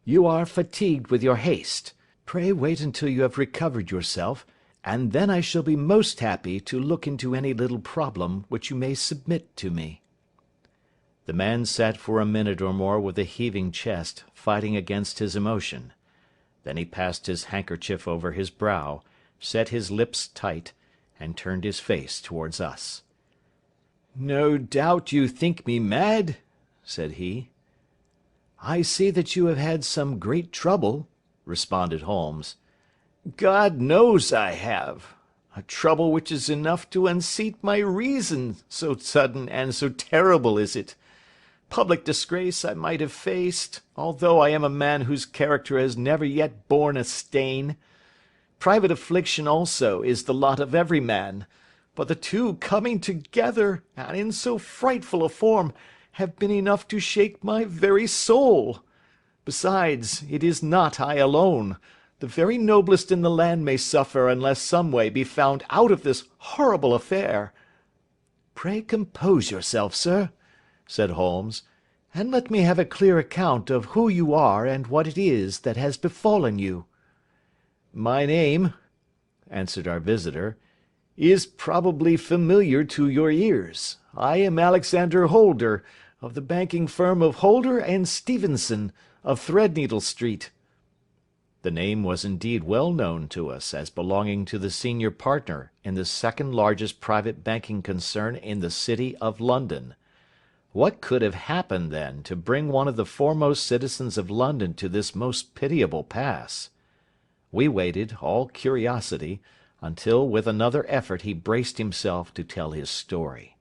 "You are fatigued with your haste. Pray wait until you have recovered yourself, and then I shall be most happy to look into any little problem which you may submit to me." The man sat for a minute or more with a heaving chest, fighting against his emotion. Then he passed his handkerchief over his brow, set his lips tight, and turned his face towards us. "No doubt you think me mad," said he. "I see that you have had some great trouble," responded Holmes. "God knows I have. A trouble which is enough to unseat my reason, so sudden and so terrible is it. Public disgrace I might have faced, although I am a man whose character has never yet borne a stain. Private affliction also is the lot of every man, but the two coming together, and in so frightful a form, have been enough to shake my very soul. Besides, it is not I alone. The very noblest in the land may suffer unless some way be found out of this horrible affair." "Pray compose yourself, sir," said Holmes, "and let me have a clear account of who you are and what it is that has befallen you." "My name," answered our visitor, "is probably familiar to your ears. I am Alexander Holder, of the banking firm of Holder and Stevenson, of Threadneedle Street." The name was indeed well known to us as belonging to the senior partner in the second largest private banking concern in the city of London. What could have happened, then, to bring one of the foremost citizens of London to this most pitiable pass? We waited, all curiosity, until with another effort he braced himself to tell his story.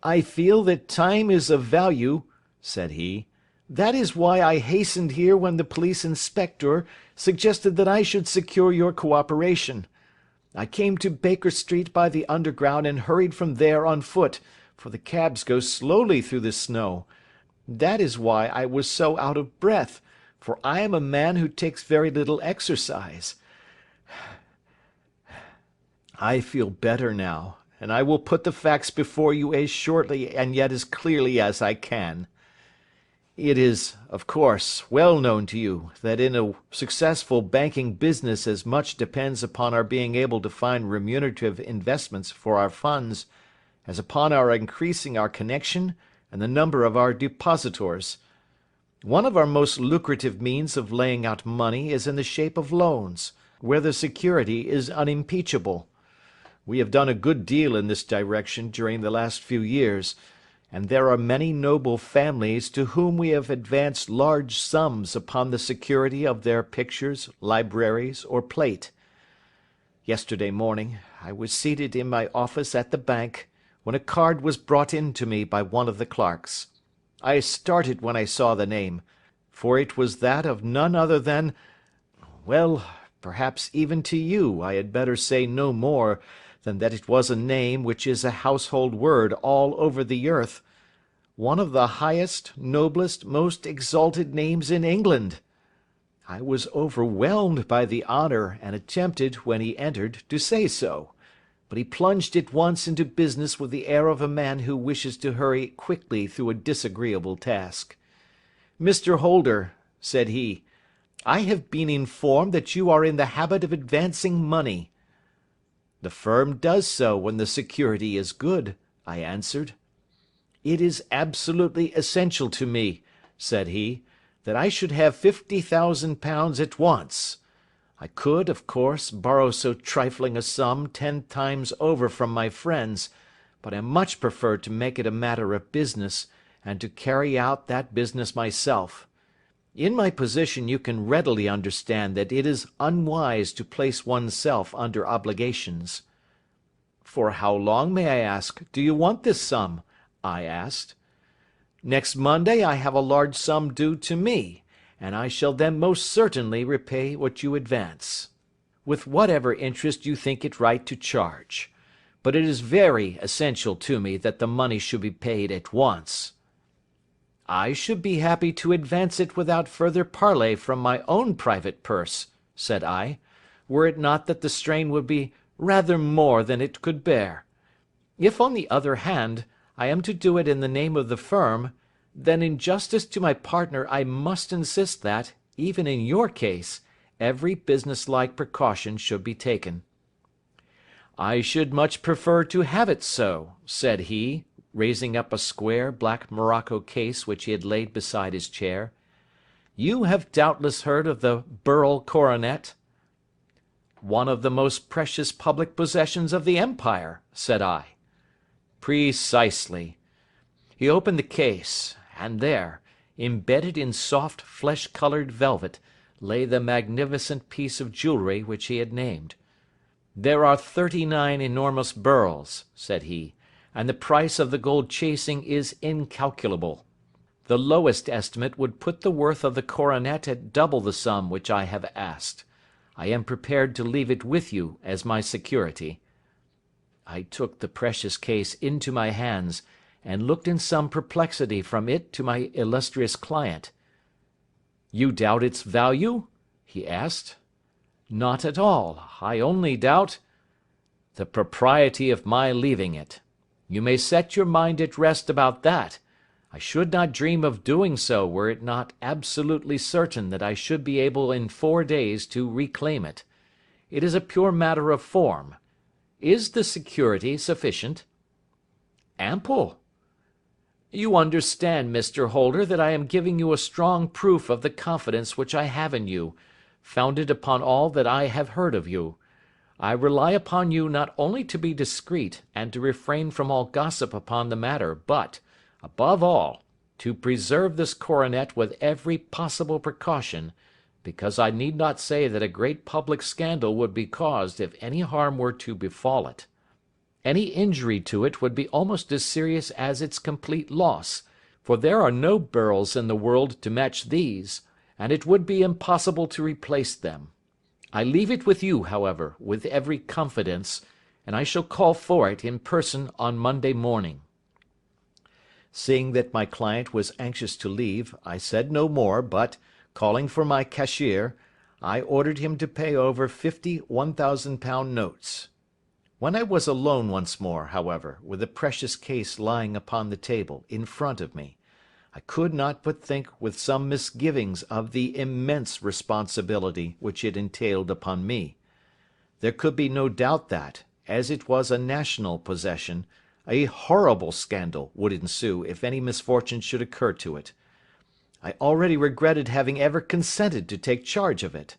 "I feel that time is of value," said he. "That is why I hastened here when the police inspector suggested that I should secure your cooperation. I came to Baker Street by the Underground and hurried from there on foot, for the cabs go slowly through the snow. That is why I was so out of breath, for I am a man who takes very little exercise. I feel better now, and I will put the facts before you as shortly and yet as clearly as I can. It is, of course, well known to you that in a successful banking business as much depends upon our being able to find remunerative investments for our funds as upon our increasing our connection and the number of our depositors. One of our most lucrative means of laying out money is in the shape of loans, where the security is unimpeachable. We have done a good deal in this direction during the last few years, and there are many noble families to whom we have advanced large sums upon the security of their pictures, libraries, or plate. Yesterday morning I was seated in my office at the bank, when a card was brought in to me by one of the clerks. I started when I saw the name, for it was that of none other than— well, perhaps even to you I had better say no more than that it was a name which is a household word all over the earth, one of the highest, noblest, most exalted names in England. I was overwhelmed by the honour, and attempted, when he entered, to say so, but he plunged at once into business with the air of a man who wishes to hurry quickly through a disagreeable task. "Mr. Holder," said he, "I have been informed that you are in the habit of advancing money." "The firm does so when the security is good," I answered. "It is absolutely essential to me," said he, "that I should have £50,000 at once. I could, of course, borrow so trifling a sum 10 times over from my friends, but I much prefer to make it a matter of business, and to carry out that business myself. In my position you can readily understand that it is unwise to place oneself under obligations." "For how long, may I ask, do you want this sum?" I asked. "Next Monday I have a large sum due to me, and I shall then most certainly repay what you advance, with whatever interest you think it right to charge. But it is very essential to me that the money should be paid at once." "I should be happy to advance it without further parley from my own private purse," said I, "were it not that the strain would be rather more than it could bear. If, on the other hand, I am to do it in the name of the firm, then in justice to my partner I must insist that, even in your case, every businesslike precaution should be taken." "I should much prefer to have it so," said he, raising up a square black morocco case which he had laid beside his chair. "You have doubtless heard of the Burrell coronet?" "One of the most precious public possessions of the empire," said I. "Precisely." He opened the case, and there, embedded in soft flesh-coloured velvet, lay the magnificent piece of jewellery which he had named. "There are 39 enormous Burrells," said he, "and the price of the gold chasing is incalculable. The lowest estimate would put the worth of the coronet at double the sum which I have asked. I am prepared to leave it with you as my security." I took the precious case into my hands, and looked in some perplexity from it to my illustrious client. "You doubt its value?" he asked. "Not at all. I only doubt—" "The propriety of my leaving it. You may set your mind at rest about that. I should not dream of doing so were it not absolutely certain that I should be able in 4 days to reclaim it. It is a pure matter of form. Is the security sufficient?" "Ample." "You understand, Mr. Holder, that I am giving you a strong proof of the confidence which I have in you, founded upon all that I have heard of you. I rely upon you not only to be discreet and to refrain from all gossip upon the matter, but, above all, to preserve this coronet with every possible precaution, because I need not say that a great public scandal would be caused if any harm were to befall it. Any injury to it would be almost as serious as its complete loss, for there are no beryls in the world to match these, and it would be impossible to replace them. I leave it with you, however, with every confidence, and I shall call for it in person on Monday morning." Seeing that my client was anxious to leave, I said no more, but, calling for my cashier, I ordered him to pay over 50 £1,000 notes. When I was alone once more, however, with the precious case lying upon the table in front of me, I could not but think with some misgivings of the immense responsibility which it entailed upon me. There could be no doubt that, as it was a national possession, a horrible scandal would ensue if any misfortune should occur to it. I already regretted having ever consented to take charge of it.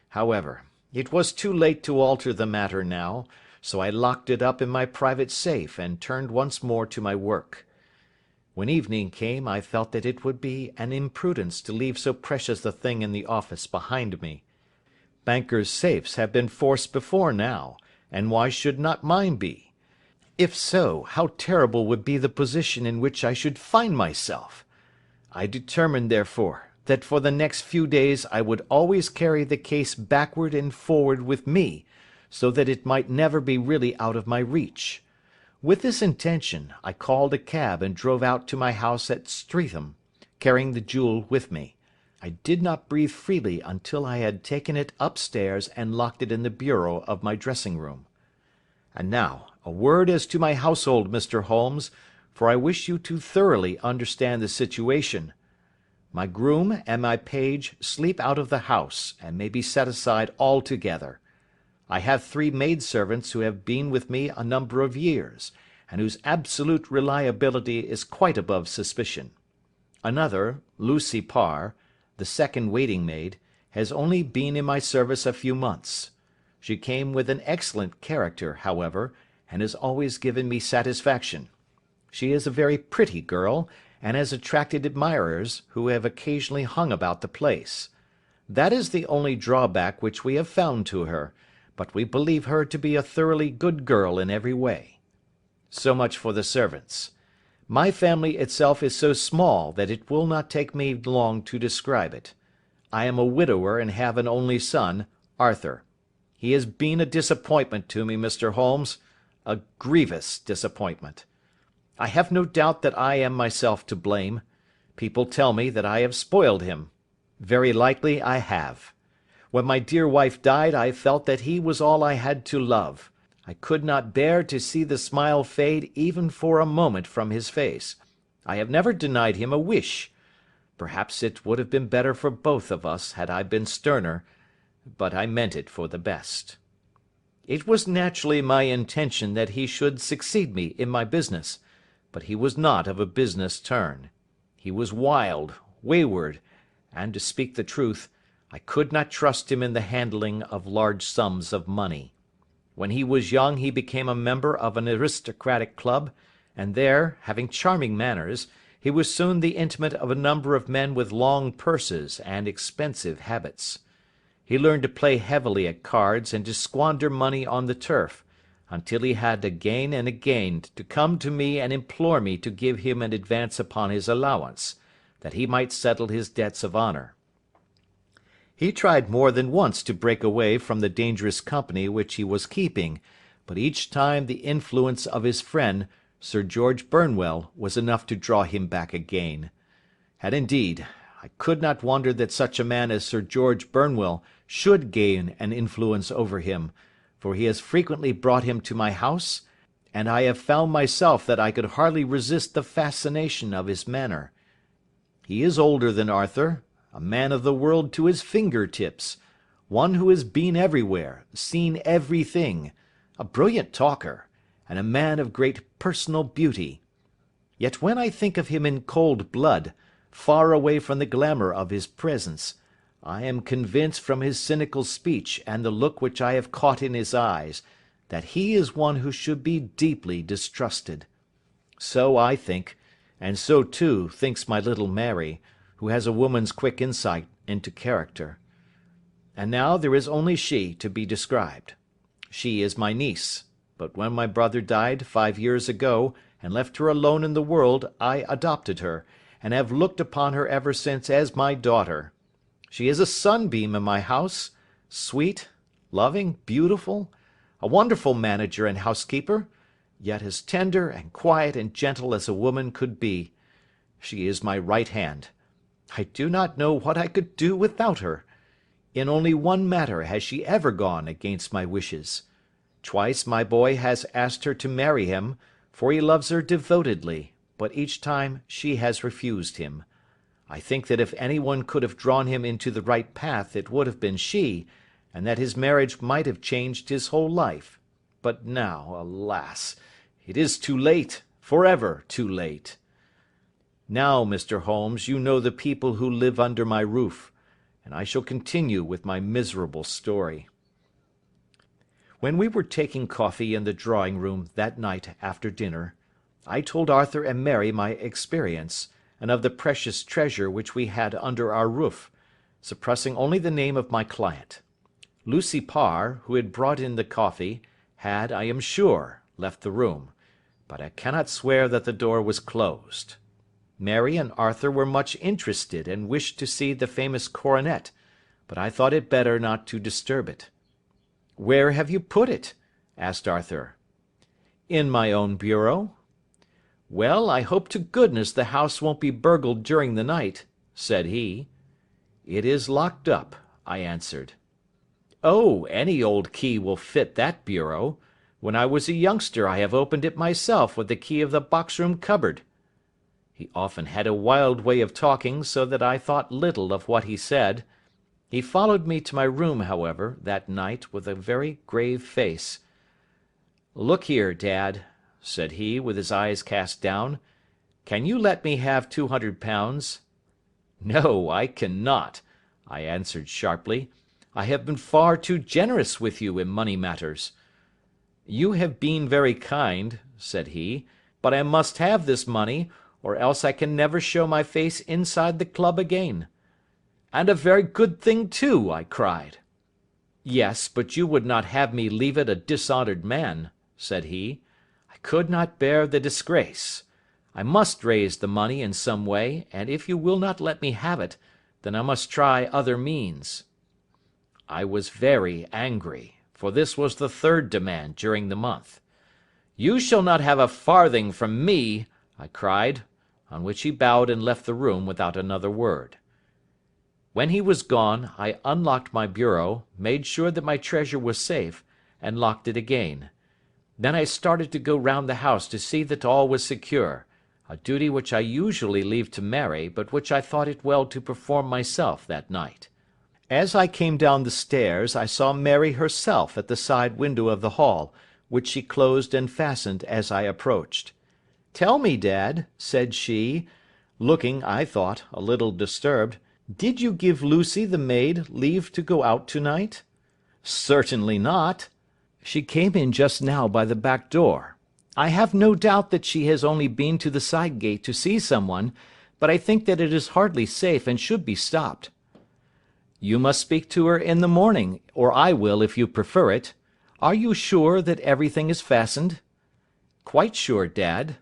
However, it was too late to alter the matter now, so I locked it up in my private safe and turned once more to my work. When evening came, I felt that it would be an imprudence to leave so precious a thing in the office behind me. Bankers' safes have been forced before now, and why should not mine be? If so, how terrible would be the position in which I should find myself! I determined, therefore, that for the next few days I would always carry the case backward and forward with me, so that it might never be really out of my reach. With this intention, I called a cab and drove out to my house at Streatham, carrying the jewel with me. I did not breathe freely until I had taken it upstairs and locked it in the bureau of my dressing-room. And now, a word as to my household, Mr. Holmes, for I wish you to thoroughly understand the situation. My groom and my page sleep out of the house, and may be set aside altogether. I have 3 maidservants who have been with me a number of years, and whose absolute reliability is quite above suspicion. Another, Lucy Parr, the second waiting-maid, has only been in my service a few months. She came with an excellent character, however, and has always given me satisfaction. She is a very pretty girl, and has attracted admirers, who have occasionally hung about the place. That is the only drawback which we have found to her, but we believe her to be a thoroughly good girl in every way. So much for the servants. My family itself is so small that it will not take me long to describe it. I am a widower and have an only son, Arthur. He has been a disappointment to me, Mr. Holmes, a grievous disappointment. I have no doubt that I am myself to blame. People tell me that I have spoiled him. Very likely I have. When my dear wife died, I felt that he was all I had to love. I could not bear to see the smile fade even for a moment from his face. I have never denied him a wish. Perhaps it would have been better for both of us had I been sterner, but I meant it for the best. It was naturally my intention that he should succeed me in my business, but he was not of a business turn. He was wild, wayward, and, to speak the truth, I could not trust him in the handling of large sums of money. When he was young he became a member of an aristocratic club, and there, having charming manners, he was soon the intimate of a number of men with long purses and expensive habits. He learned to play heavily at cards and to squander money on the turf, until he had again and again to come to me and implore me to give him an advance upon his allowance, that he might settle his debts of honour. He tried more than once to break away from the dangerous company which he was keeping, but each time the influence of his friend, Sir George Burnwell, was enough to draw him back again. And indeed, I could not wonder that such a man as Sir George Burnwell should gain an influence over him, for he has frequently brought him to my house, and I have found myself that I could hardly resist the fascination of his manner. He is older than Arthur, a man of the world to his finger-tips, one who has been everywhere, seen everything, a brilliant talker, and a man of great personal beauty. Yet when I think of him in cold blood, far away from the glamour of his presence, I am convinced from his cynical speech and the look which I have caught in his eyes, that he is one who should be deeply distrusted. So I think, and so too thinks my little Mary, who has a woman's quick insight into character. And now there is only she to be described. She is my niece, but when my brother died 5 years ago and left her alone in the world, I adopted her, and have looked upon her ever since as my daughter. She is a sunbeam in my house, sweet, loving, beautiful, a wonderful manager and housekeeper, yet as tender and quiet and gentle as a woman could be. She is my right hand. I do not know what I could do without her. In only one matter has she ever gone against my wishes. Twice my boy has asked her to marry him, for he loves her devotedly, but each time she has refused him. I think that if anyone could have drawn him into the right path, it would have been she, and that his marriage might have changed his whole life. But now, alas, it is too late, forever too late. Now, Mr. Holmes, you know the people who live under my roof, and I shall continue with my miserable story. When we were taking coffee in the drawing-room that night after dinner, I told Arthur and Mary my experience, and of the precious treasure which we had under our roof, suppressing only the name of my client. Lucy Parr, who had brought in the coffee, had, I am sure, left the room, but I cannot swear that the door was closed. Mary and Arthur were much interested and wished to see the famous coronet, but I thought it better not to disturb it. "Where have you put it?" asked Arthur. "In my own bureau." "Well, I hope to goodness the house won't be burgled during the night," said he. "It is locked up," I answered. "Oh, any old key will fit that bureau. When I was a youngster I have opened it myself with the key of the box-room cupboard." He often had a wild way of talking, so that I thought little of what he said. He followed me to my room, however, that night with a very grave face. "Look here, Dad," said he, with his eyes cast down, "can you let me have £200? "No, I cannot," I answered sharply. "I have been far too generous with you in money matters." "You have been very kind," said he, "but I must have this money, or else I can never show my face inside the club again." "And a very good thing too," I cried. "Yes, but you would not have me leave it a dishonoured man," said he. "I could not bear the disgrace. I must raise the money in some way, and if you will not let me have it, then I must try other means." I was very angry, for this was the third demand during the month. "You shall not have a farthing from me," I cried, on which he bowed and left the room without another word. When he was gone, I unlocked my bureau, made sure that my treasure was safe, and locked it again. Then I started to go round the house to see that all was secure, a duty which I usually leave to Mary, but which I thought it well to perform myself that night. As I came down the stairs, I saw Mary herself at the side window of the hall, which she closed and fastened as I approached. "Tell me, Dad," said she, looking, I thought, a little disturbed, "did you give Lucy the maid leave to go out to-night?" "Certainly not. She came in just now by the back door. I have no doubt that she has only been to the side gate to see someone, but I think that it is hardly safe and should be stopped." "You must speak to her in the morning, or I will if you prefer it. Are you sure that everything is fastened?" "Quite sure, Dad."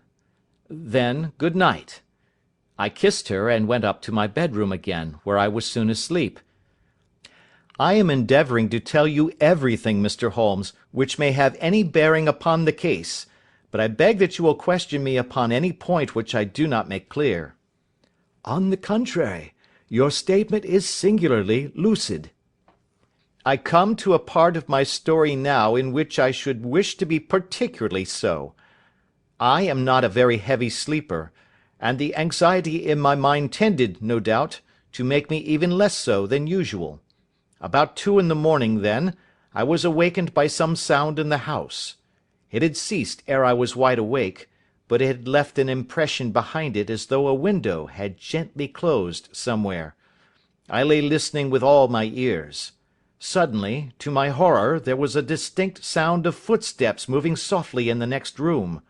"Then, good night." I kissed her and went up to my bedroom again, where I was soon asleep. I am endeavouring to tell you everything, Mr. Holmes, which may have any bearing upon the case, but I beg that you will question me upon any point which I do not make clear. On the contrary, your statement is singularly lucid. I come to a part of my story now in which I should wish to be particularly so. I am not a very heavy sleeper, and the anxiety in my mind tended, no doubt, to make me even less so than usual. About 2 in the morning, then, I was awakened by some sound in the house. It had ceased ere I was wide awake, but it had left an impression behind it as though a window had gently closed somewhere. I lay listening with all my ears. Suddenly, to my horror, there was a distinct sound of footsteps moving softly in the next room.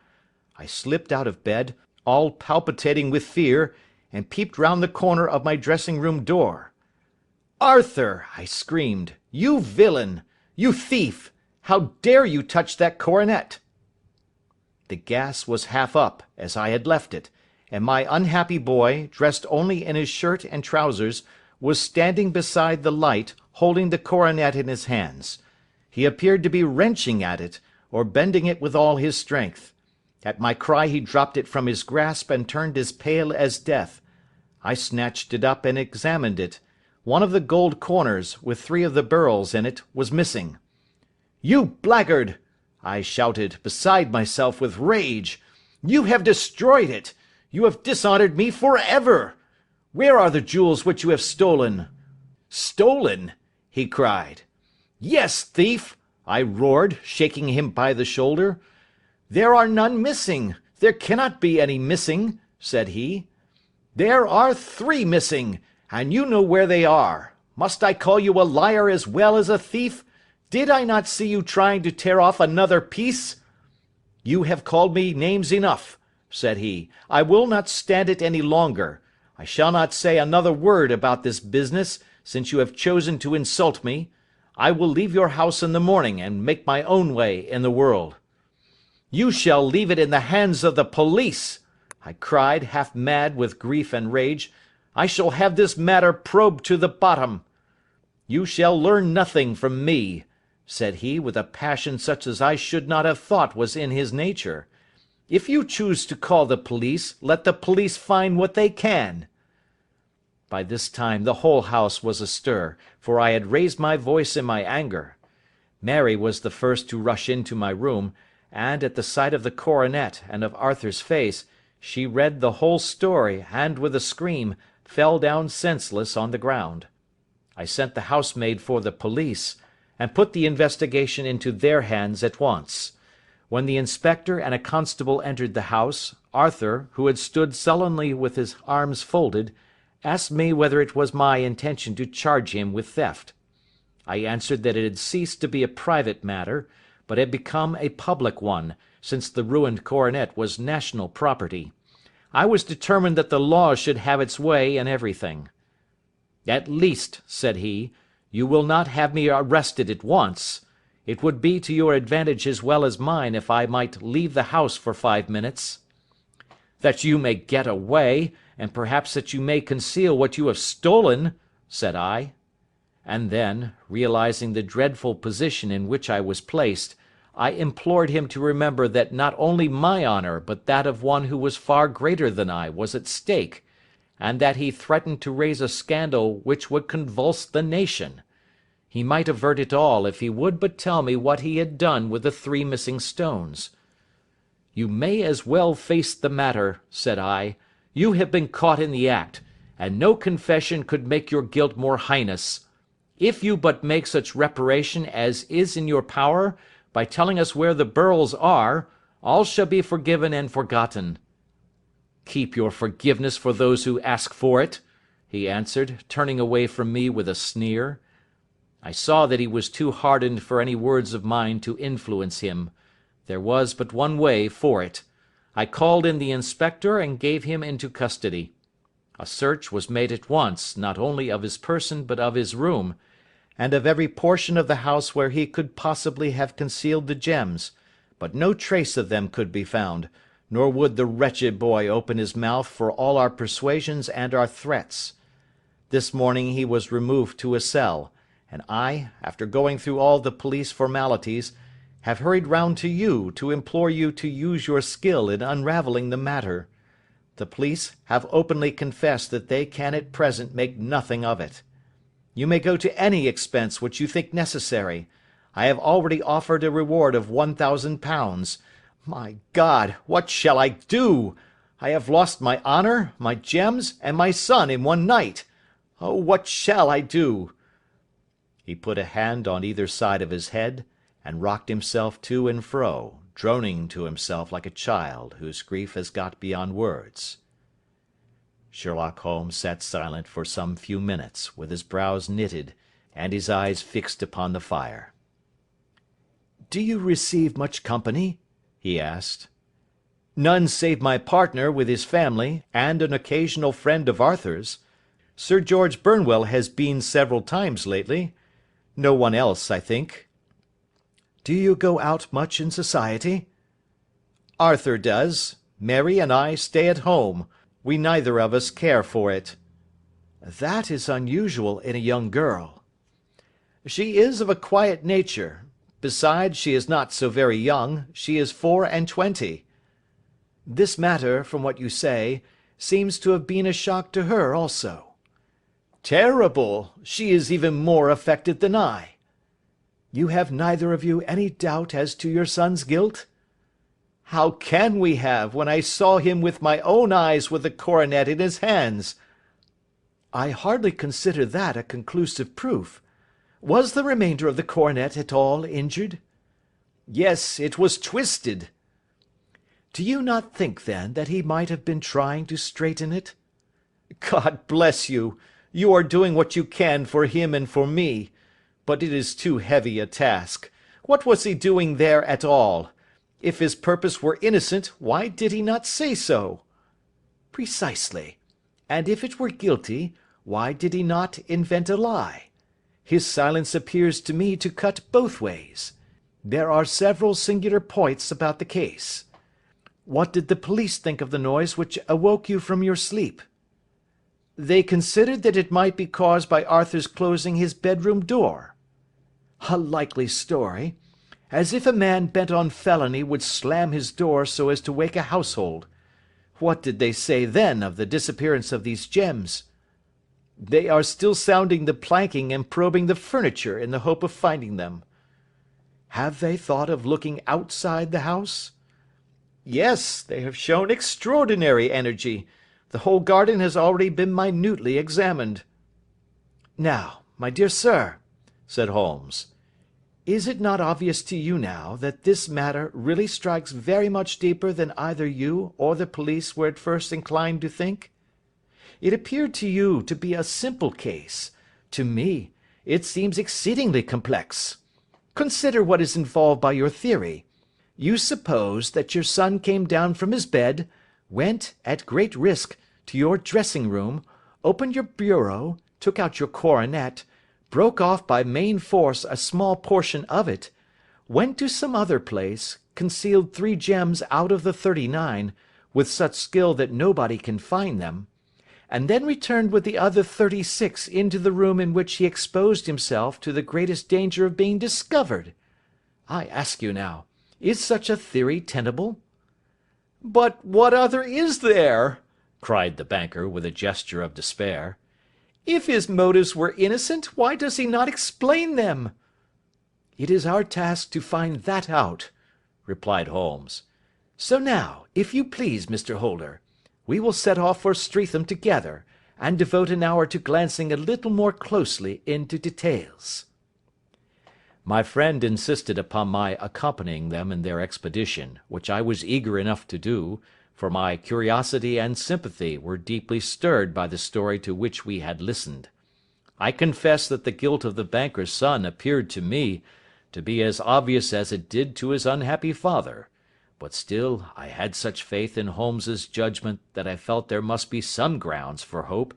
I slipped out of bed, all palpitating with fear, and peeped round the corner of my dressing-room door. "Arthur!" I screamed. "You villain! You thief! How dare you touch that coronet?" The gas was half up, as I had left it, and my unhappy boy, dressed only in his shirt and trousers, was standing beside the light, holding the coronet in his hands. He appeared to be wrenching at it, or bending it with all his strength. At my cry he dropped it from his grasp and turned as pale as death. I snatched it up and examined it. One of the gold corners, with 3 of the beryls in it, was missing. "You blackguard!" I shouted, beside myself with rage. "You have destroyed it! You have dishonoured me for ever! Where are the jewels which you have stolen?" "Stolen?" he cried. "Yes, thief!" I roared, shaking him by the shoulder. "There are none missing. There cannot be any missing," said he. "There are 3 missing, and you know where they are. Must I call you a liar as well as a thief? Did I not see you trying to tear off another piece?" "You have called me names enough," said he. "I will not stand it any longer. I shall not say another word about this business, since you have chosen to insult me. I will leave your house in the morning, and make my own way in the world." "You shall leave it in the hands of the police!" I cried, half mad with grief and rage. "I shall have this matter probed to the bottom." "You shall learn nothing from me," said he, with a passion such as I should not have thought was in his nature. "If you choose to call the police, let the police find what they can." By this time the whole house was astir, for I had raised my voice in my anger. Mary was the first to rush into my room, and, at the sight of the coronet and of Arthur's face, she read the whole story, and, with a scream, fell down senseless on the ground. I sent the housemaid for the police, and put the investigation into their hands at once. When the inspector and a constable entered the house, Arthur, who had stood sullenly with his arms folded, asked me whether it was my intention to charge him with theft. I answered that it had ceased to be a private matter, but had become a public one, since the ruined coronet was national property. I was determined that the law should have its way in everything. "At least," said he, "you will not have me arrested at once. It would be to your advantage as well as mine if I might leave the house for 5 minutes." "That you may get away, and perhaps that you may conceal what you have stolen," said I. And then, realizing the dreadful position in which I was placed, I implored him to remember that not only my honour but that of one who was far greater than I was at stake, and that he threatened to raise a scandal which would convulse the nation. He might avert it all if he would but tell me what he had done with the 3 missing stones. "You may as well face the matter," said I. "You have been caught in the act, and no confession could make your guilt more heinous. If you but make such reparation as is in your power, by telling us where the beryls are, all shall be forgiven and forgotten." "Keep your forgiveness for those who ask for it," he answered, turning away from me with a sneer. I saw that he was too hardened for any words of mine to influence him. There was but one way for it. I called in the inspector and gave him into custody. A search was made at once, not only of his person but of his room, and of every portion of the house where he could possibly have concealed the gems, but no trace of them could be found, nor would the wretched boy open his mouth for all our persuasions and our threats. This morning he was removed to a cell, and I, after going through all the police formalities, have hurried round to you to implore you to use your skill in unravelling the matter. The police have openly confessed that they can at present make nothing of it. You may go to any expense which you think necessary. I have already offered a reward of £1,000. My God, what shall I do? I have lost my honour, my gems, and my son in one night. Oh, what shall I do?" He put a hand on either side of his head, and rocked himself to and fro, droning to himself like a child whose grief has got beyond words. Sherlock Holmes sat silent for some few minutes, with his brows knitted, and his eyes fixed upon the fire. "Do you receive much company?" he asked. "None save my partner with his family, and an occasional friend of Arthur's. Sir George Burnwell has been several times lately. No one else, I think." "Do you go out much in society?" Arthur does. Mary and I stay at home. We neither of us care for it." "That is unusual in a young girl." "She is of a quiet nature. Besides, she is not so very young. She is 24. This matter, from what you say, seems to have been a shock to her also." "Terrible! She is even more affected than I." "You have neither of you any doubt as to your son's guilt?" "How can we have, when I saw him with my own eyes with the coronet in his hands?" "I hardly consider that a conclusive proof. Was the remainder of the coronet at all injured?" "Yes, it was twisted." "Do you not think, then, that he might have been trying to straighten it?" "God bless you! You are doing what you can for him and for me. But it is too heavy a task. What was he doing there at all? If his purpose were innocent, why did he not say so?" "Precisely. And if it were guilty, why did he not invent a lie? His silence appears to me to cut both ways. There are several singular points about the case. What did the police think of the noise which awoke you from your sleep?" "They considered that it might be caused by Arthur's closing his bedroom door." "A likely story. As if a man bent on felony would slam his door so as to wake a household. What did they say then of the disappearance of these gems?" "They are still sounding the planking and probing the furniture in the hope of finding them." "Have they thought of looking outside the house?" "Yes, they have shown extraordinary energy. The whole garden has already been minutely examined." "Now, my dear sir," said Holmes, "is it not obvious to you now that this matter really strikes very much deeper than either you or the police were at first inclined to think? It appeared to you to be a simple case. To me, it seems exceedingly complex. Consider what is involved by your theory. You suppose that your son came down from his bed, went, at great risk, to your dressing room, opened your bureau, took out your coronet, broke off by main force a small portion of it, went to some other place, concealed 3 gems out of the 39, with such skill that nobody can find them, and then returned with the other 36 into the room in which he exposed himself to the greatest danger of being discovered. I ask you now, is such a theory tenable?" "But what other is there?" cried the banker, with a gesture of despair. "If his motives were innocent, why does he not explain them?" "It is our task to find that out," replied Holmes. "So now, if you please, Mr. Holder, we will set off for Streatham together, and devote an hour to glancing a little more closely into details." My friend insisted upon my accompanying them in their expedition, which I was eager enough to do, for my curiosity and sympathy were deeply stirred by the story to which we had listened. I confess that the guilt of the banker's son appeared to me to be as obvious as it did to his unhappy father, but still I had such faith in Holmes's judgment that I felt there must be some grounds for hope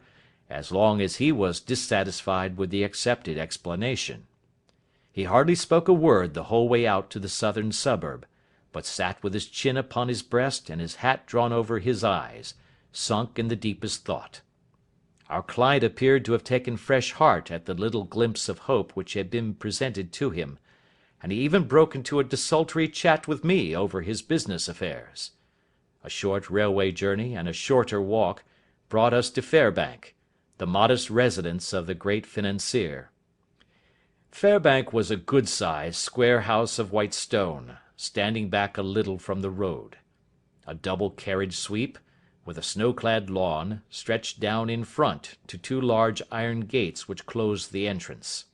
as long as he was dissatisfied with the accepted explanation. He hardly spoke a word the whole way out to the southern suburb, but sat with his chin upon his breast and his hat drawn over his eyes, sunk in the deepest thought. Our client appeared to have taken fresh heart at the little glimpse of hope which had been presented to him, and he even broke into a desultory chat with me over his business affairs. A short railway journey and a shorter walk brought us to Fairbank, the modest residence of the great financier. Fairbank was a good-sized, square house of white stone, standing back a little from the road. A double carriage sweep, with a snow-clad lawn, stretched down in front to 2 large iron gates which closed the entrance.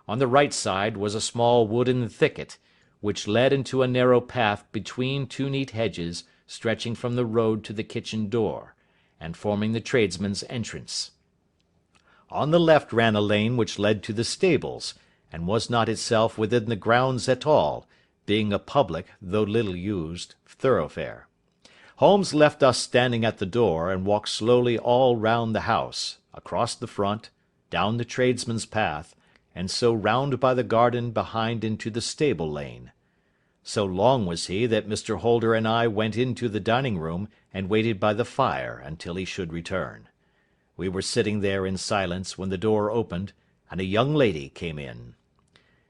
On the right side was a small wooden thicket, which led into a narrow path between 2 neat hedges stretching from the road to the kitchen door, and forming the tradesmen's entrance. On the left ran a lane which led to the stables, and was not itself within the grounds at all, being a public, though little used, thoroughfare. Holmes left us standing at the door, and walked slowly all round the house, across the front, down the tradesmen's path, and so round by the garden behind into the stable lane. So long was he that Mr. Holder and I went into the dining room and waited by the fire until he should return. We were sitting there in silence when the door opened, and a young lady came in.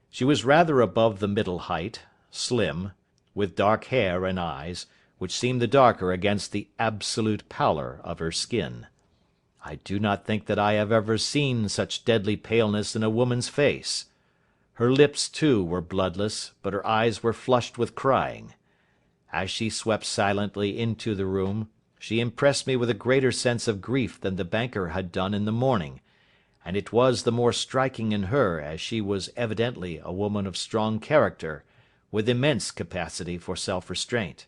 She was rather above the middle height, slim, with dark hair and eyes, which seemed the darker against the absolute pallor of her skin. I do not think that I have ever seen such deadly paleness in a woman's face. Her lips, too, were bloodless, but her eyes were flushed with crying. As she swept silently into the room, she impressed me with a greater sense of grief than the banker had done in the morning, and it was the more striking in her as she was evidently a woman of strong character, with immense capacity for self-restraint.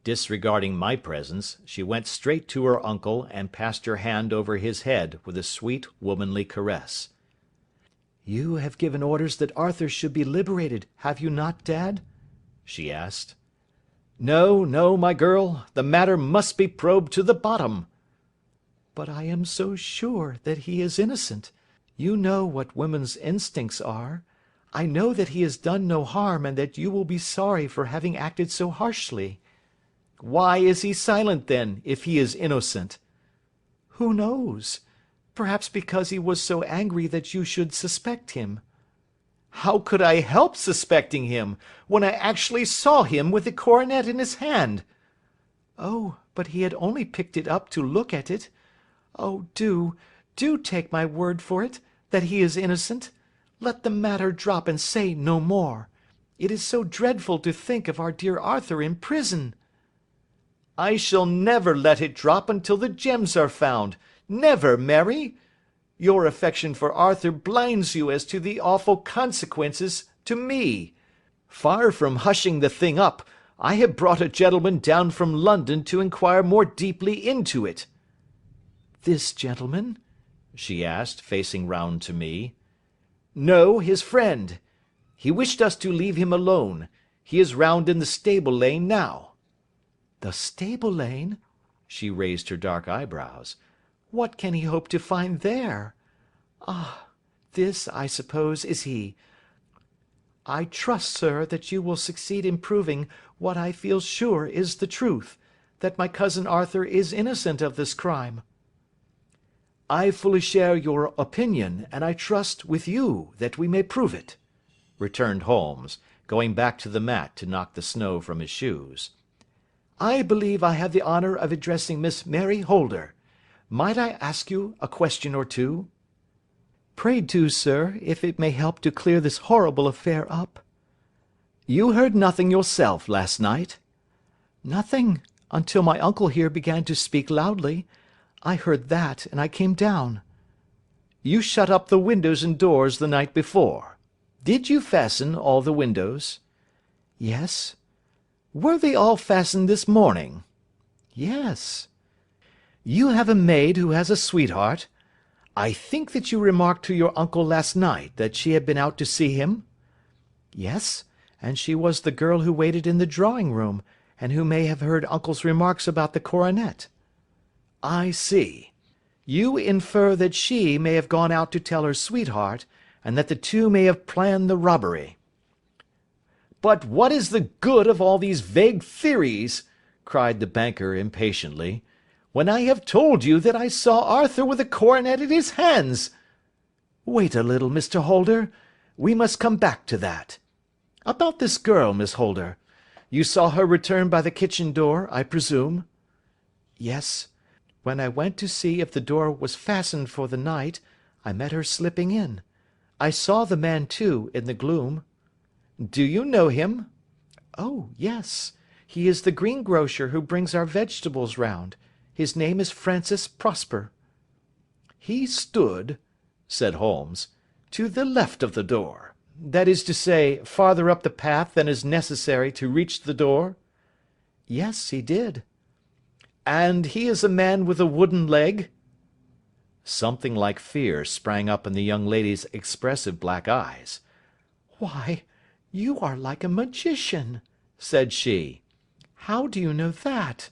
Disregarding my presence, she went straight to her uncle and passed her hand over his head with a sweet womanly caress. "You have given orders that Arthur should be liberated, have you not, Dad?" she asked. No, no, my girl, the matter must be probed to the bottom. "But I am so sure that he is innocent. You know what women's instincts are. I know that he has done no harm and that you will be sorry for having acted so harshly." Why is he silent then, if he is innocent? "Who knows? Perhaps because he was so angry that you should suspect him." How could I help suspecting him, when I actually saw him with the coronet in his hand? "Oh, but he had only picked it up to look at it. Oh, do take my word for it, that he is innocent. Let the matter drop and say no more. It is so dreadful to think of our dear Arthur in prison." I shall never let it drop until the gems are found. Never, Mary. Your affection for Arthur blinds you as to the awful consequences to me. Far from hushing the thing up, I have brought a gentleman down from London to inquire more deeply into it. "This gentleman?" she asked, facing round to me. No, his friend. He wished us to leave him alone. He is round in the stable lane now. "The stable lane?" She raised her dark eyebrows. "What can he hope to find there? Ah, this, I suppose, is he. I trust, sir, that you will succeed in proving what I feel sure is the truth, that my cousin Arthur is innocent of this crime." "I fully share your opinion, and I trust, with you, that we may prove it," returned Holmes, going back to the mat to knock the snow from his shoes. "I believe I have the honour of addressing Miss Mary Holder. Might I ask you a question or two?" "Pray do, sir, if it may help to clear this horrible affair up." "You heard nothing yourself last night?" "Nothing, until my uncle here began to speak loudly. I heard that, and I came down." "You shut up the windows and doors the night before. Did you fasten all the windows?" "Yes." "Were they all fastened this morning?" "Yes." "You have a maid who has a sweetheart. I think that you remarked to your uncle last night that she had been out to see him?" "Yes, and she was the girl who waited in the drawing-room, and who may have heard uncle's remarks about the coronet." "I see. You infer that she may have gone out to tell her sweetheart, and that the two may have planned the robbery." "But what is the good of all these vague theories?" cried the banker impatiently, "when I have told you that I saw Arthur with a coronet in his hands?" "Wait a little, Mr. Holder. We must come back to that. About this girl, Miss Holder. You saw her return by the kitchen door, I presume?" "Yes. When I went to see if the door was fastened for the night, I met her slipping in. I saw the man, too, in the gloom." "Do you know him?" "Oh, yes. He is the greengrocer who brings our vegetables round. His name is Francis Prosper." "He stood," said Holmes, "to the left of the door. That is to say, farther up the path than is necessary to reach the door?" "Yes, he did." "And he is a man with a wooden leg?" Something like fear sprang up in the young lady's expressive black eyes. "Why, you are like a magician," said she. "How do you know that?"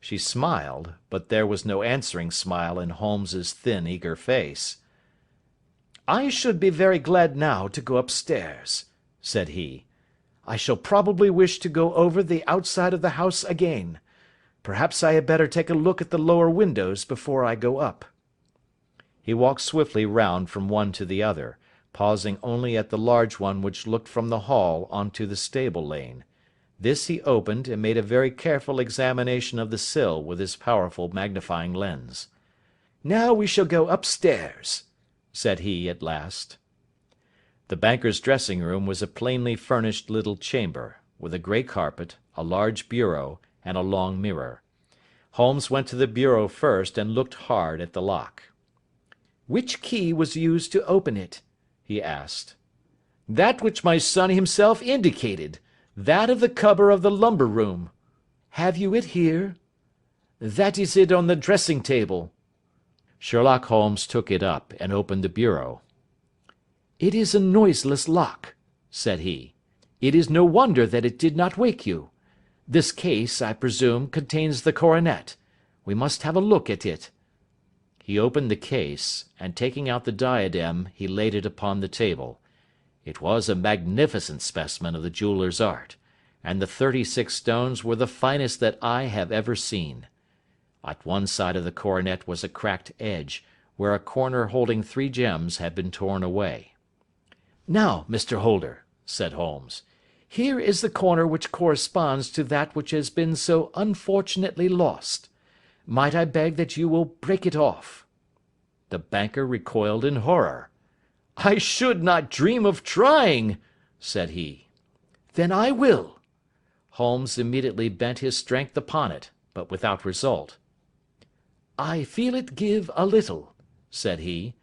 She smiled, but there was no answering smile in Holmes's thin, eager face. "I should be very glad now to go upstairs," said he. I shall probably wish to go over the outside of the house again. Perhaps I had better take a look at the lower windows before I go up." He walked swiftly round from one to the other, pausing only at the large one which looked from the hall onto the stable lane. This he opened, and made a very careful examination of the sill with his powerful magnifying lens. "Now we shall go upstairs," said he at last. The banker's dressing-room was a plainly furnished little chamber, with a grey carpet, a large bureau, and a long mirror. Holmes went to the bureau first and looked hard at the lock. "Which key was used to open it?" he asked. "That which my son himself indicated. That of the cupboard of the lumber room." "Have you it here?" "That is it on the dressing table." Sherlock Holmes took it up and opened the bureau. "It is a noiseless lock," said he. "It is no wonder that it did not wake you. This case, I presume, contains the coronet. We must have a look at it." He opened the case, and taking out the diadem, he laid it upon the table. It was a magnificent specimen of the jeweller's art, and the 36 stones were the finest that I have ever seen. At one side of the coronet was a cracked edge, where a corner holding 3 gems had been torn away. "Now, Mr. Holder," said Holmes, "here is the corner which corresponds to that which has been so unfortunately lost. Might I beg that you will break it off?" The banker recoiled in horror. "I should not dream of trying," said he. "Then I will." Holmes immediately bent his strength upon it, but without result. "I feel it give a little," said he,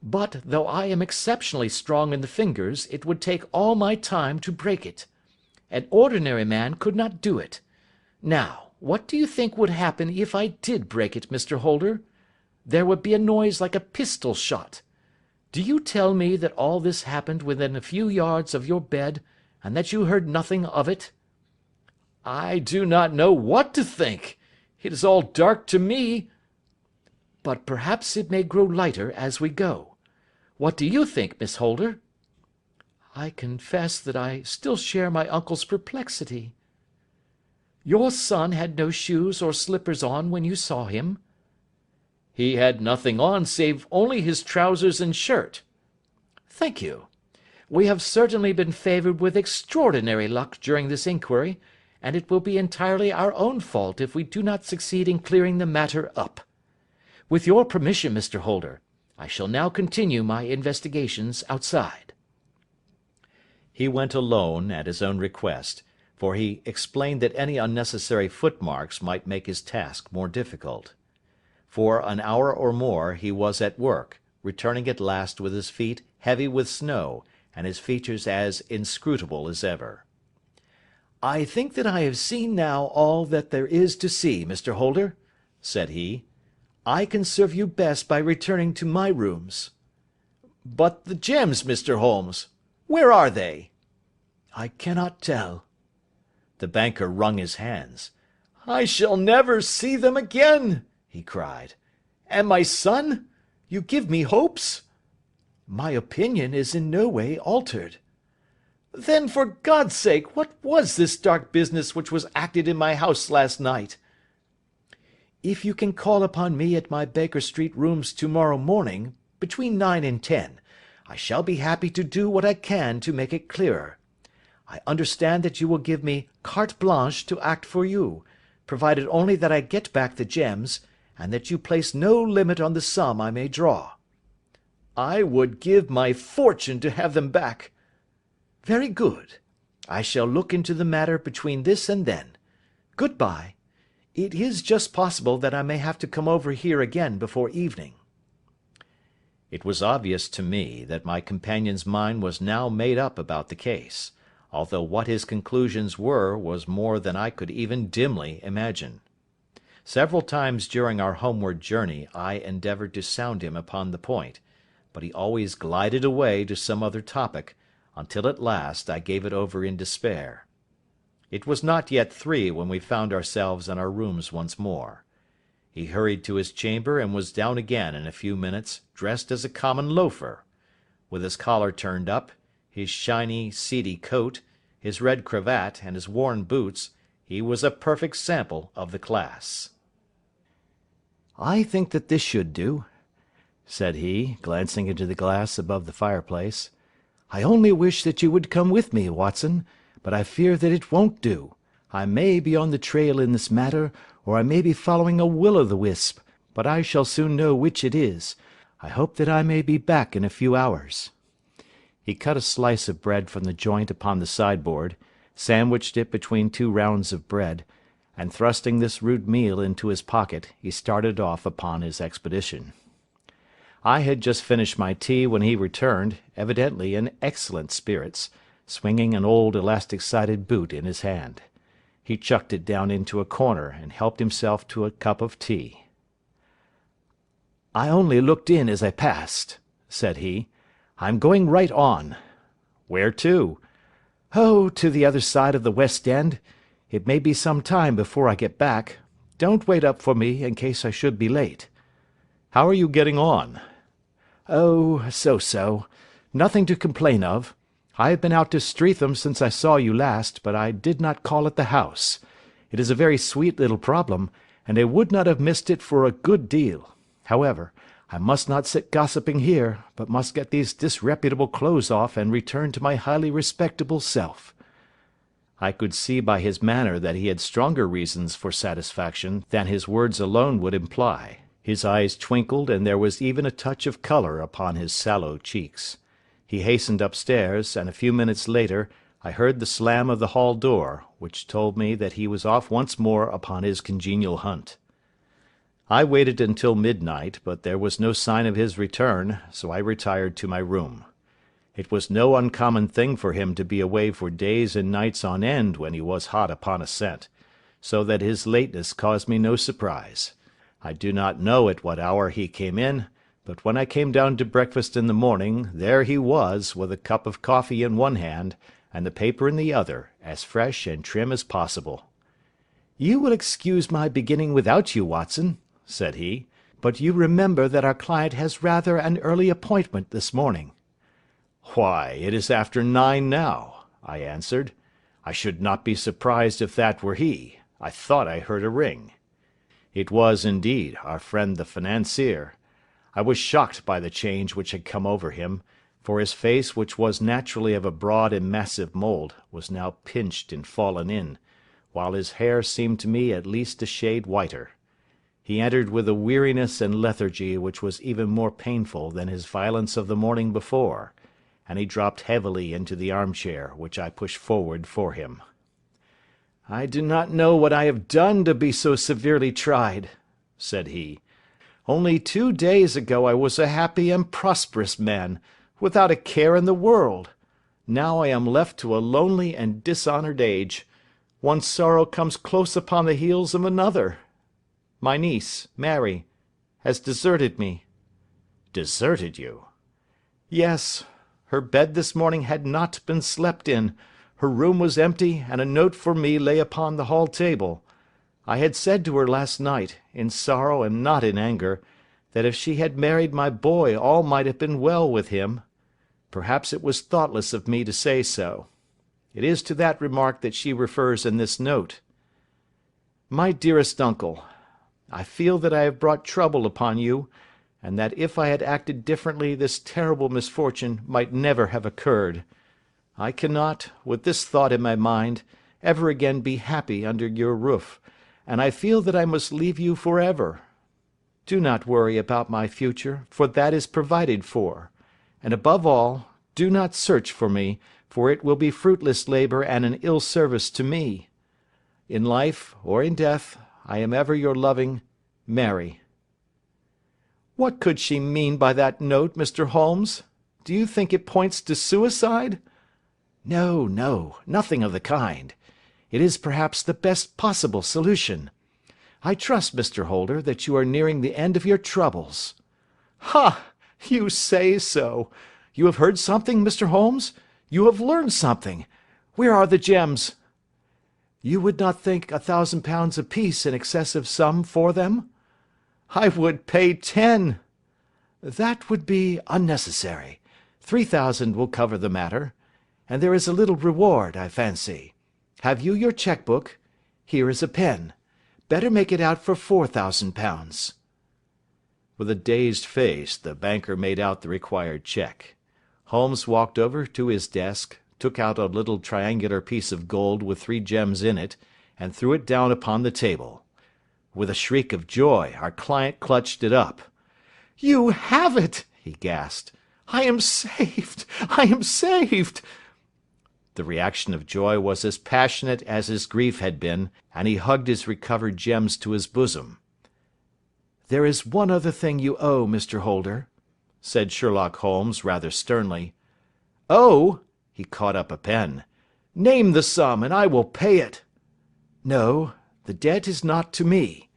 "but, though I am exceptionally strong in the fingers, it would take all my time to break it. An ordinary man could not do it. Now, what do you think would happen if I did break it, Mr. Holder? There would be a noise like a pistol shot. Do you tell me that all this happened within a few yards of your bed, and that you heard nothing of it?" "I do not know what to think. It is all dark to me." "But perhaps it may grow lighter as we go. What do you think, Miss Holder?" "I confess that I still share my uncle's perplexity." "Your son had no shoes or slippers on when you saw him?" "He had nothing on save only his trousers and shirt." "Thank you. We have certainly been favoured with extraordinary luck during this inquiry, and it will be entirely our own fault if we do not succeed in clearing the matter up. With your permission, Mr. Holder, I shall now continue my investigations outside." He went alone at his own request, for he explained that any unnecessary footmarks might make his task more difficult. For an hour or more he was at work, returning at last with his feet heavy with snow, and his features as inscrutable as ever. "I think that I have seen now all that there is to see, Mr. Holder," said he. "I can serve you best by returning to my rooms." "But the gems, Mr. Holmes, where are they?" "I cannot tell." The banker wrung his hands. "I shall never see them again," he cried. "And my son? You give me hopes?" "My opinion is in no way altered." "Then, for God's sake, what was this dark business which was acted in my house last night?" "If you can call upon me at my Baker Street rooms tomorrow morning, between 9 and 10, I shall be happy to do what I can to make it clearer. I understand that you will give me carte blanche to act for you, provided only that I get back the gems, and that you place no limit on the sum I may draw." "I would give my fortune to have them back." "Very good. I shall look into the matter between this and then. Good-bye. It is just possible that I may have to come over here again before evening." It was obvious to me that my companion's mind was now made up about the case, although what his conclusions were was more than I could even dimly imagine. Several times during our homeward journey I endeavoured to sound him upon the point, but he always glided away to some other topic, until at last I gave it over in despair. It was not yet 3 when we found ourselves in our rooms once more. He hurried to his chamber and was down again in a few minutes, dressed as a common loafer, with his collar turned up, his shiny, seedy coat, his red cravat, and his worn boots, he was a perfect sample of the class. "I think that this should do," said he, glancing into the glass above the fireplace. "I only wish that you would come with me, Watson, but I fear that it won't do. I may be on the trail in this matter, or I may be following a will-o'-the-wisp, but I shall soon know which it is. I hope that I may be back in a few hours." He cut a slice of bread from the joint upon the sideboard, sandwiched it between 2 rounds of bread, and thrusting this rude meal into his pocket, he started off upon his expedition. I had just finished my tea when he returned, evidently in excellent spirits, swinging an old elastic-sided boot in his hand. He chucked it down into a corner and helped himself to a cup of tea. "I only looked in as I passed," said he. "I'm going right on." "Where to?" "Oh, to the other side of the West End. It may be some time before I get back. Don't wait up for me in case I should be late." "How are you getting on?" "Oh, so-so. Nothing to complain of. I have been out to Streatham since I saw you last, but I did not call at the house. It is a very sweet little problem, and I would not have missed it for a good deal. However, I must not sit gossiping here, but must get these disreputable clothes off and return to my highly respectable self." I could see by his manner that he had stronger reasons for satisfaction than his words alone would imply. His eyes twinkled, and there was even a touch of colour upon his sallow cheeks. He hastened upstairs, and a few minutes later I heard the slam of the hall door, which told me that he was off once more upon his congenial hunt. I waited until midnight, but there was no sign of his return, so I retired to my room. It was no uncommon thing for him to be away for days and nights on end when he was hot upon a scent, so that his lateness caused me no surprise. I do not know at what hour he came in, but when I came down to breakfast in the morning, there he was, with a cup of coffee in one hand, and the paper in the other, as fresh and trim as possible. "You will excuse my beginning without you, Watson," said he, "but you remember that our client has rather an early appointment this morning." "Why, it is after 9 now," I answered. "I should not be surprised if that were he. I thought I heard a ring." It was, indeed, our friend the financier. I was shocked by the change which had come over him, for his face, which was naturally of a broad and massive mould, was now pinched and fallen in, while his hair seemed to me at least a shade whiter. He entered with a weariness and lethargy which was even more painful than his violence of the morning before, and he dropped heavily into the armchair which I pushed forward for him. "I do not know what I have done to be so severely tried," said he. "Only 2 days ago I was a happy and prosperous man, without a care in the world. Now I am left to a lonely and dishonoured age. One sorrow comes close upon the heels of another. My niece, Mary, has deserted me." "Deserted you?" "Yes. Her bed this morning had not been slept in. Her room was empty, and a note for me lay upon the hall table. I had said to her last night, in sorrow and not in anger, that if she had married my boy all might have been well with him. Perhaps it was thoughtless of me to say so. It is to that remark that she refers in this note. My dearest uncle, I feel that I have brought trouble upon you, and that if I had acted differently this terrible misfortune might never have occurred. I cannot, with this thought in my mind, ever again be happy under your roof, and I feel that I must leave you for ever. Do not worry about my future, for that is provided for, and above all, do not search for me, for it will be fruitless labour and an ill service to me. In life or in death, I am ever your loving Mary. What could she mean by that note, Mr. Holmes? Do you think it points to suicide? No, no, nothing of the kind. It is perhaps the best possible solution. I trust, Mr. Holder, that you are nearing the end of your troubles. Ha! You say so. You have heard something, Mr. Holmes? You have learned something. Where are the gems? You would not think £1,000 apiece an excessive sum for them? I would pay 10. That would be unnecessary. 3,000 will cover the matter. and there is a little reward, I fancy. Have you your cheque-book? Here is a pen. Better make it out for £4,000. With a dazed face, the banker made out the required cheque. Holmes walked over to his desk, took out a little triangular piece of gold with 3 gems in it, and threw it down upon the table. With a shriek of joy, our client clutched it up. "You have it!" he gasped. "I am saved! I am saved!" The reaction of joy was as passionate as his grief had been, and he hugged his recovered gems to his bosom. "There is one other thing you owe, Mr. Holder," said Sherlock Holmes rather sternly. "Oh!" He caught up a pen. "Name the sum, and I will pay it." "No, the debt is not to me.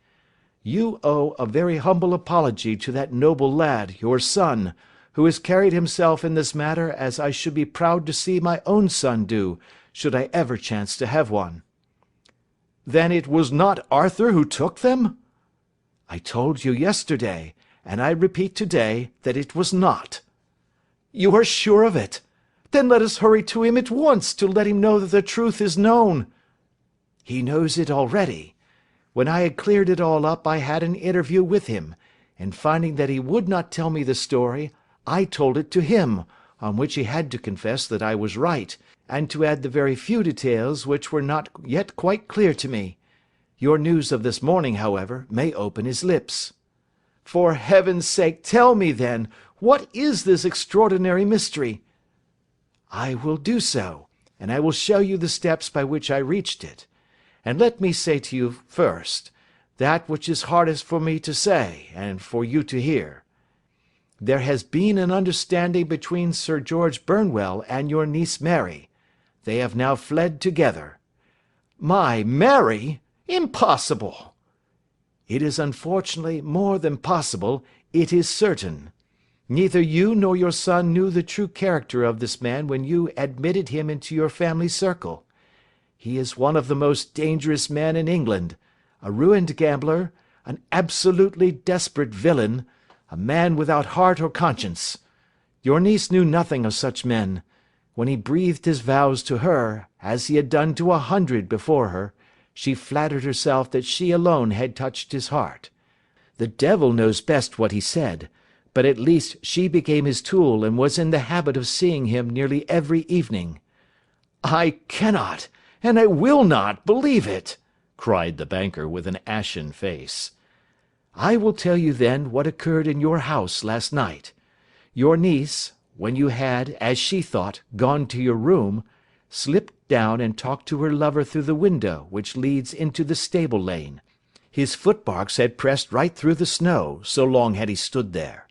You owe a very humble apology to that noble lad, your son, who has carried himself in this matter as I should be proud to see my own son do, should I ever chance to have one." "Then it was not Arthur who took them?" "I told you yesterday, and I repeat today, that it was not." "You are sure of it? Then let us hurry to him at once to let him know that the truth is known." "He knows it already. When I had cleared it all up I had an interview with him, and finding that he would not tell me the story, I told it to him, on which he had to confess that I was right, and to add the very few details which were not yet quite clear to me. Your news of this morning, however, may open his lips." "For heaven's sake, tell me, then, what is this extraordinary mystery?" "I will do so, and I will show you the steps by which I reached it. And let me say to you first, that which is hardest for me to say, and for you to hear. There has been an understanding between Sir George Burnwell and your niece Mary. They have now fled together." "My Mary? Impossible!" "It is unfortunately more than possible, it is certain. Neither you nor your son knew the true character of this man when you admitted him into your family circle. He is one of the most dangerous men in England, a ruined gambler, an absolutely desperate villain, a man without heart or conscience. Your niece knew nothing of such men. When he breathed his vows to her, as he had done to 100 before her, she flattered herself that she alone had touched his heart. The devil knows best what he said, but at least she became his tool and was in the habit of seeing him nearly every evening." "I cannot, and I will not, believe it," cried the banker with an ashen face. "I will tell you then what occurred in your house last night. Your niece, when you had, as she thought, gone to your room, slipped down and talked to her lover through the window which leads into the stable lane. His footmarks had pressed right through the snow, so long had he stood there.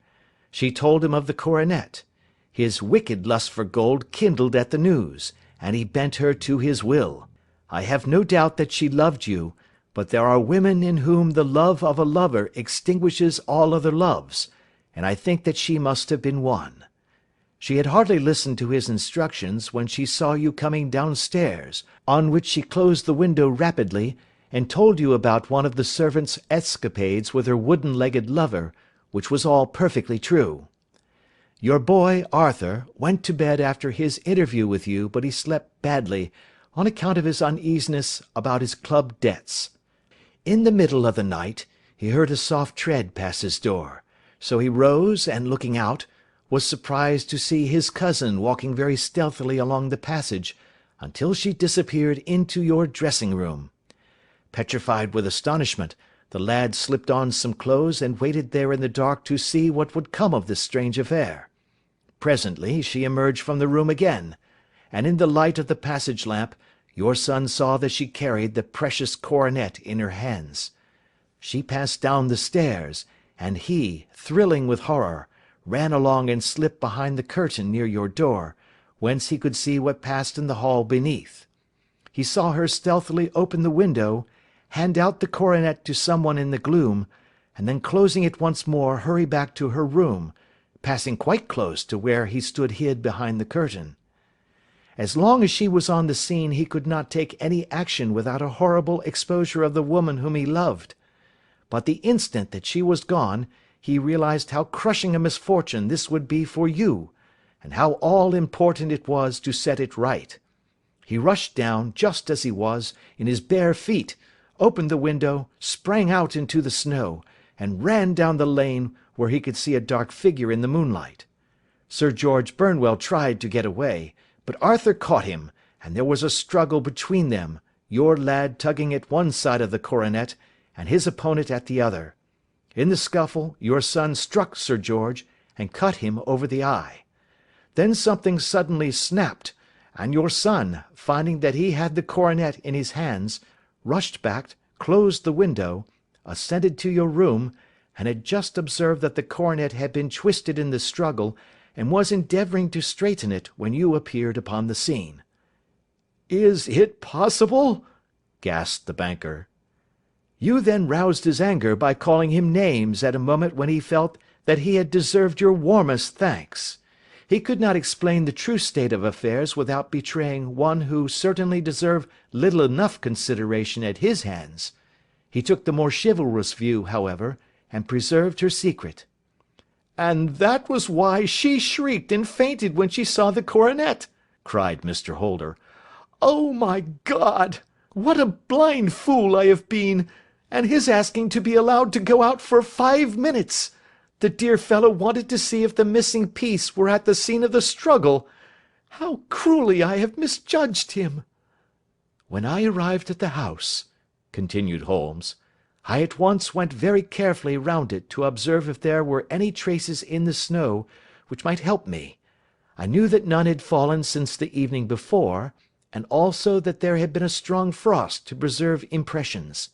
She told him of the coronet. His wicked lust for gold kindled at the news, and he bent her to his will. I have no doubt that she loved you, but there are women in whom the love of a lover extinguishes all other loves, and I think that she must have been one. She had hardly listened to his instructions when she saw you coming downstairs, on which she closed the window rapidly, and told you about one of the servants' escapades with her wooden-legged lover, which was all perfectly true. Your boy, Arthur, went to bed after his interview with you, but he slept badly, on account of his uneasiness about his club debts. In the middle of the night, he heard a soft tread pass his door, so he rose, and looking out, was surprised to see his cousin walking very stealthily along the passage, until she disappeared into your dressing-room. Petrified with astonishment, the lad slipped on some clothes and waited there in the dark to see what would come of this strange affair. Presently she emerged from the room again, and in the light of the passage lamp your son saw that she carried the precious coronet in her hands. She passed down the stairs, and he, thrilling with horror, ran along and slipped behind the curtain near your door, whence he could see what passed in the hall beneath. He saw her stealthily open the window, hand out the coronet to someone in the gloom, and then closing it once more hurry back to her room, passing quite close to where he stood hid behind the curtain. As long as she was on the scene he could not take any action without a horrible exposure of the woman whom he loved. But the instant that she was gone, he realized how crushing a misfortune this would be for you, and how all important it was to set it right. He rushed down, just as he was, in his bare feet, opened the window, sprang out into the snow, and ran down the lane where he could see a dark figure in the moonlight. Sir George Burnwell tried to get away, but Arthur caught him, and there was a struggle between them, your lad tugging at one side of the coronet, and his opponent at the other. In the scuffle, your son struck Sir George, and cut him over the eye. Then something suddenly snapped, and your son, finding that he had the coronet in his hands, rushed back, closed the window, ascended to your room, and had just observed that the coronet had been twisted in the struggle, and was endeavouring to straighten it when you appeared upon the scene." "Is it possible?" gasped the banker. "You then roused his anger by calling him names at a moment when he felt that he had deserved your warmest thanks. He could not explain the true state of affairs without betraying one who certainly deserved little enough consideration at his hands. He took the more chivalrous view, however, and preserved her secret." "And that was why she shrieked and fainted when she saw the coronet," cried Mr. Holder. "Oh, my God! What a blind fool I have been! And his asking to be allowed to go out for 5 minutes! The dear fellow wanted to see if the missing piece were at the scene of the struggle. How cruelly I have misjudged him!" "When I arrived at the house," continued Holmes, "I at once went very carefully round it to observe if there were any traces in the snow which might help me. I knew that none had fallen since the evening before, and also that there had been a strong frost to preserve impressions.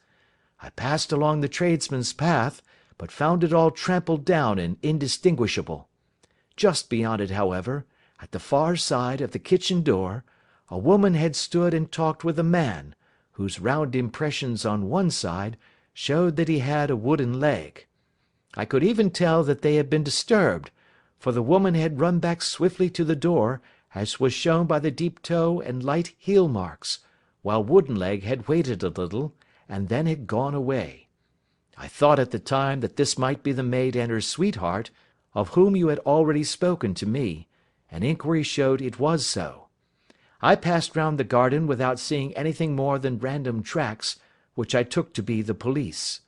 I passed along the tradesman's path, but found it all trampled down and indistinguishable. Just beyond it, however, at the far side of the kitchen door, a woman had stood and talked with a man, whose round impressions on one side showed that he had a wooden leg. I could even tell that they had been disturbed, for the woman had run back swiftly to the door, as was shown by the deep toe and light heel marks, while Woodenleg had waited a little, and then had gone away. I thought at the time that this might be the maid and her sweetheart, of whom you had already spoken to me, and inquiry showed it was so. I passed round the garden without seeing anything more than random tracks, which I took to be the police.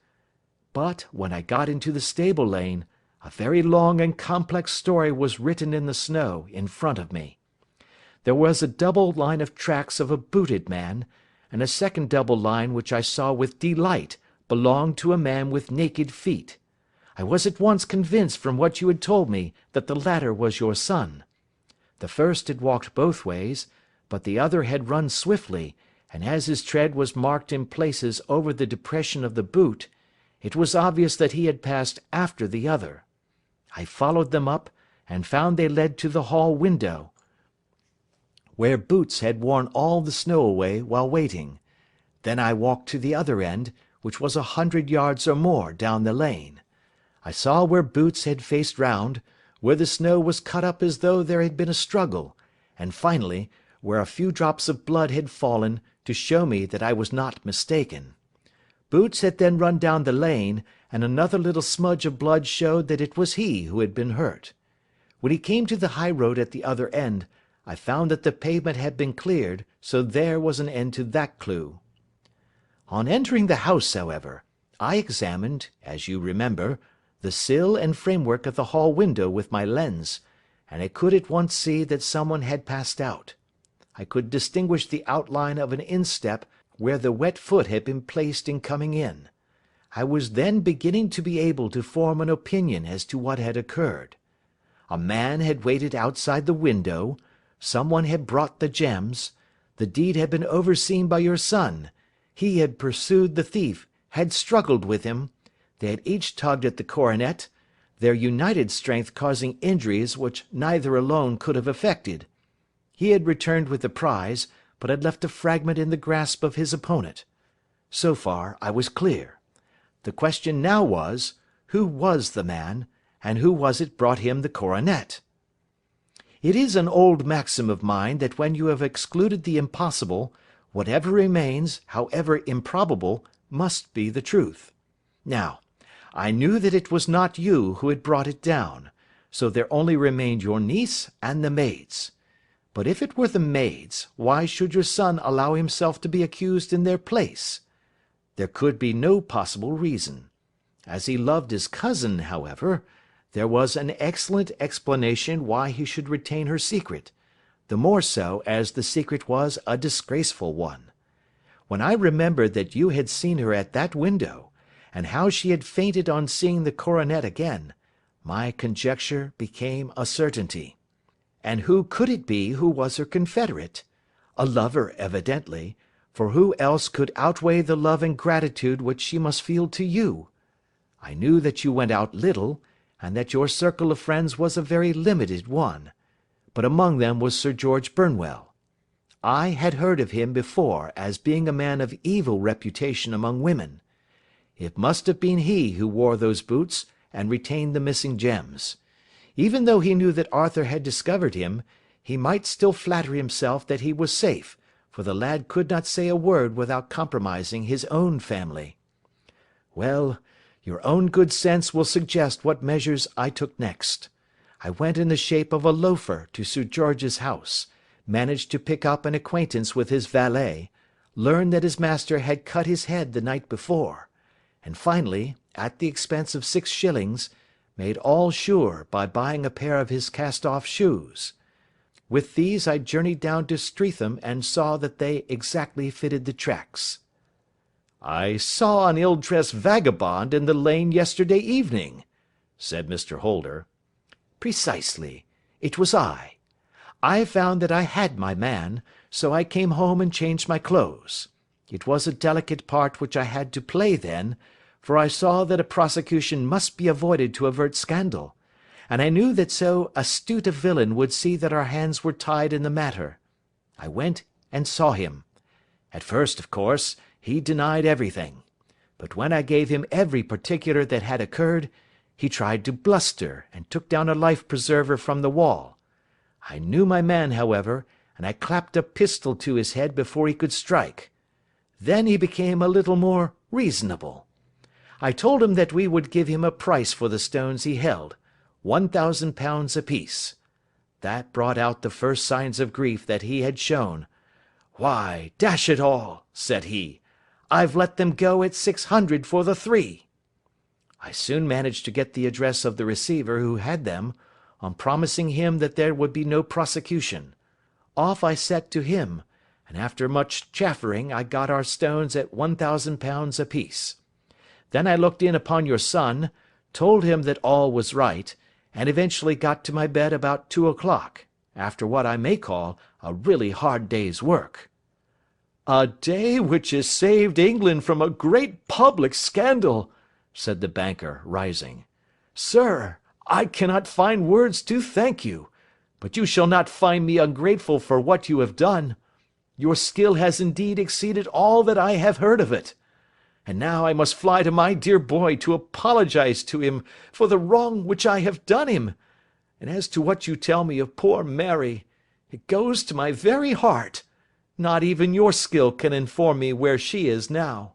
But, when I got into the stable lane, a very long and complex story was written in the snow in front of me. There was a double line of tracks of a booted man, and a second double line which I saw with delight belonged to a man with naked feet. I was at once convinced from what you had told me that the latter was your son. The first had walked both ways, but the other had run swiftly, and as his tread was marked in places over the depression of the boot, it was obvious that he had passed after the other. I followed them up, and found they led to the hall window, where Boots had worn all the snow away while waiting. Then I walked to the other end, which was 100 yards or more down the lane. I saw where Boots had faced round, where the snow was cut up as though there had been a struggle, and finally, where a few drops of blood had fallen to show me that I was not mistaken. Boots had then run down the lane, and another little smudge of blood showed that it was he who had been hurt. When he came to the high road at the other end, I found that the pavement had been cleared, so there was an end to that clue. On entering the house, however, I examined, as you remember, the sill and framework of the hall window with my lens, and I could at once see that someone had passed out. I could distinguish the outline of an instep where the wet foot had been placed in coming in. I was then beginning to be able to form an opinion as to what had occurred. A man had waited outside the window, someone had brought the gems, the deed had been overseen by your son, he had pursued the thief, had struggled with him, they had each tugged at the coronet, their united strength causing injuries which neither alone could have effected. He had returned with the prize, but had left a fragment in the grasp of his opponent. So far I was clear. The question now was, who was the man, and who was it brought him the coronet? It is an old maxim of mine that when you have excluded the impossible, whatever remains, however improbable, must be the truth. Now, I knew that it was not you who had brought it down, so there only remained your niece and the maids. But if it were the maids, why should your son allow himself to be accused in their place? There could be no possible reason. As he loved his cousin, however, there was an excellent explanation why he should retain her secret, the more so as the secret was a disgraceful one. When I remembered that you had seen her at that window, and how she had fainted on seeing the coronet again, my conjecture became a certainty. And who could it be who was her confederate? A lover, evidently, for who else could outweigh the love and gratitude which she must feel to you? I knew that you went out little, and that your circle of friends was a very limited one, but among them was Sir George Burnwell. I had heard of him before as being a man of evil reputation among women. It must have been he who wore those boots and retained the missing gems. Even though he knew that Arthur had discovered him, he might still flatter himself that he was safe, for the lad could not say a word without compromising his own family. Well, your own good sense will suggest what measures I took next. I went in the shape of a loafer to Sir George's house, managed to pick up an acquaintance with his valet, learned that his master had cut his head the night before, and finally, at the expense of 6 shillings, made all sure by buying a pair of his cast-off shoes. With these I journeyed down to Streatham and saw that they exactly fitted the tracks. "I saw an ill-dressed vagabond in the lane yesterday evening," said Mr. Holder. Precisely. It was I. I found that I had my man, so I came home and changed my clothes. It was a delicate part which I had to play then, for I saw that a prosecution must be avoided to avert scandal, and I knew that so astute a villain would see that our hands were tied in the matter. I went and saw him. At first, of course, he denied everything, but when I gave him every particular that had occurred, he tried to bluster and took down a life-preserver from the wall. I knew my man, however, and I clapped a pistol to his head before he could strike. Then he became a little more reasonable. I told him that we would give him a price for the stones he held, £1,000 apiece. That brought out the first signs of grief that he had shown. "Why, dash it all," said he, "I've let them go at 600 for the 3. I soon managed to get the address of the receiver who had them, on promising him that there would be no prosecution. Off I set to him, and after much chaffering I got our stones at £1,000 apiece. Then I looked in upon your son, told him that all was right, and eventually got to my bed about 2 o'clock, after what I may call a really hard day's work." "A day which has saved England from a great public scandal," said the banker, rising. "Sir, I cannot find words to thank you, but you shall not find me ungrateful for what you have done. Your skill has indeed exceeded all that I have heard of it. And now I must fly to my dear boy to apologize to him for the wrong which I have done him. And as to what you tell me of poor Mary, it goes to my very heart. Not even your skill can inform me where she is now."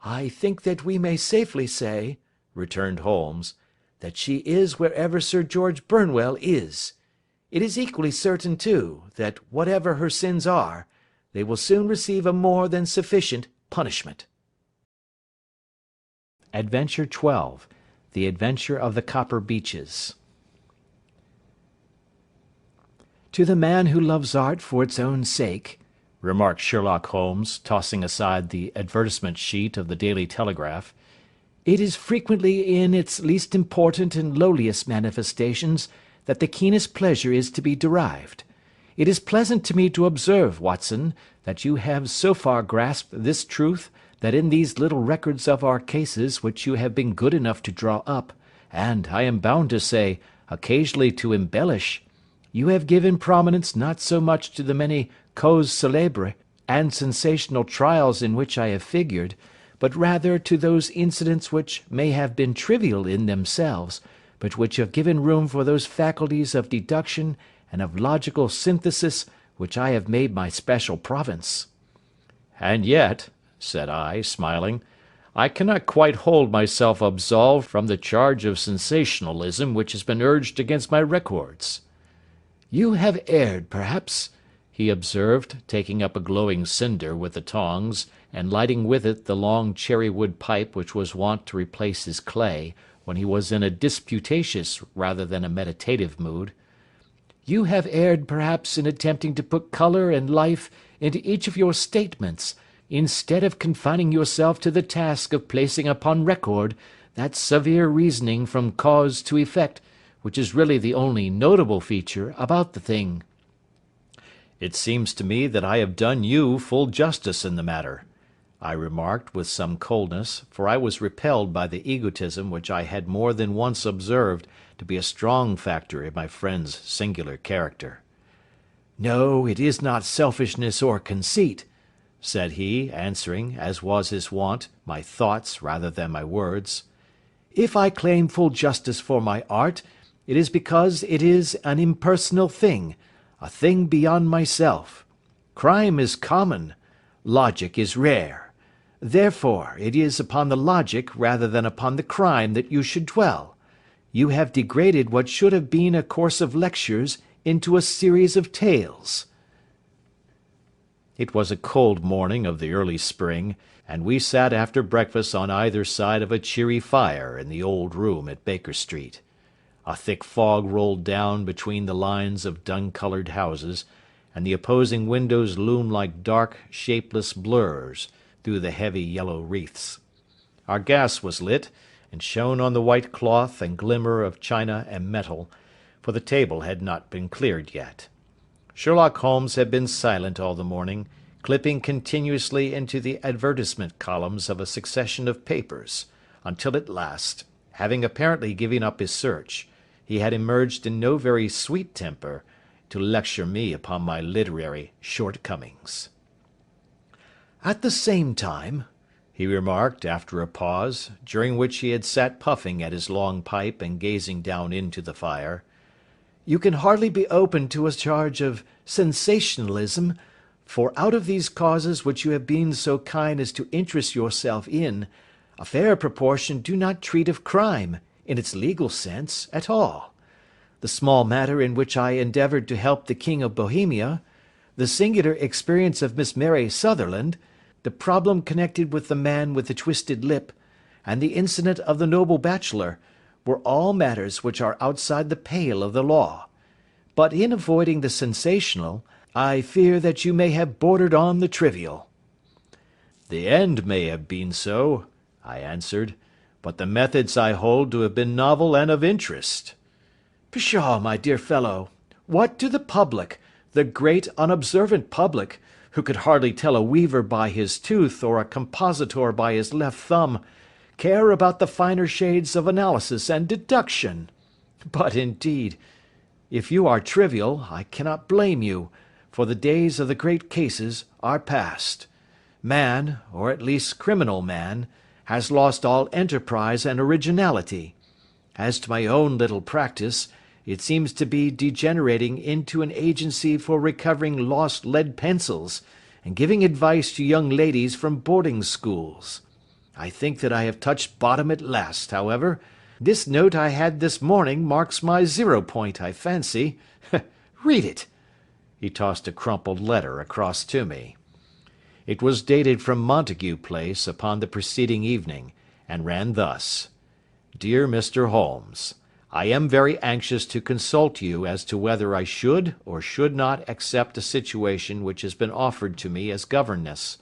"I think that we may safely say," returned Holmes, "that she is wherever Sir George Burnwell is. It is equally certain, too, that whatever her sins are, they will soon receive a more than sufficient punishment." Adventure 12. The Adventure of the Copper Beeches. "To the man who loves art for its own sake," remarked Sherlock Holmes, tossing aside the advertisement sheet of the Daily Telegraph, "it is frequently in its least important and lowliest manifestations that the keenest pleasure is to be derived. It is pleasant to me to observe, Watson, that you have so far grasped this truth that in these little records of our cases which you have been good enough to draw up, and, I am bound to say, occasionally to embellish, you have given prominence not so much to the many causes célèbres and sensational trials in which I have figured, but rather to those incidents which may have been trivial in themselves, but which have given room for those faculties of deduction and of logical synthesis which I have made my special province." "And yet," said I, smiling, I cannot quite hold myself absolved from the charge of sensationalism which has been urged against my records." "You have erred, perhaps," he observed, taking up a glowing cinder with the tongs, and lighting with it the long cherry-wood pipe which was wont to replace his clay, when he was in a disputatious rather than a meditative mood. "You have erred, perhaps, in attempting to put colour and life into each of your statements, instead of confining yourself to the task of placing upon record that severe reasoning from cause to effect, which is really the only notable feature about the thing." "It seems to me that I have done you full justice in the matter," I remarked with some coldness, for I was repelled by the egotism which I had more than once observed to be a strong factor in my friend's singular character. "No, it is not selfishness or conceit," said he, answering, as was his wont, my thoughts rather than my words. "If I claim full justice for my art, it is because it is an impersonal thing, a thing beyond myself. Crime is common, logic is rare. Therefore, it is upon the logic rather than upon the crime that you should dwell. You have degraded what should have been a course of lectures into a series of tales." It was a cold morning of the early spring, and we sat after breakfast on either side of a cheery fire in the old room at Baker Street. A thick fog rolled down between the lines of dun-coloured houses, and the opposing windows loomed like dark, shapeless blurs through the heavy yellow wreaths. Our gas was lit, and shone on the white cloth and glimmer of china and metal, for the table had not been cleared yet. Sherlock Holmes had been silent all the morning, clipping continuously into the advertisement columns of a succession of papers, until at last, having apparently given up his search, he had emerged in no very sweet temper to lecture me upon my literary shortcomings. "At the same time," he remarked, after a pause, during which he had sat puffing at his long pipe and gazing down into the fire, "you can hardly be open to a charge of sensationalism, for out of these causes which you have been so kind as to interest yourself in, a fair proportion do not treat of crime, in its legal sense, at all. The small matter in which I endeavoured to help the King of Bohemia, the singular experience of Miss Mary Sutherland, the problem connected with the man with the twisted lip, and the incident of the noble bachelor, were all matters which are outside the pale of the law. But in avoiding the sensational, I fear that you may have bordered on the trivial." "The end may have been so," I answered, "but the methods I hold to have been novel and of interest." "Pshaw, my dear fellow! What do the public, the great unobservant public, who could hardly tell a weaver by his tooth or a compositor by his left thumb, care about the finer shades of analysis and deduction? But, indeed, if you are trivial, I cannot blame you, for the days of the great cases are past. Man, or at least criminal man, has lost all enterprise and originality. As to my own little practice, it seems to be degenerating into an agency for recovering lost lead pencils, and giving advice to young ladies from boarding schools. I think that I have touched bottom at last, however. This note I had this morning marks my 0 point, I fancy. Read it." He tossed a crumpled letter across to me. It was dated from Montague Place upon the preceding evening, and ran thus: "Dear Mr. Holmes, I am very anxious to consult you as to whether I should or should not accept a situation which has been offered to me as governess.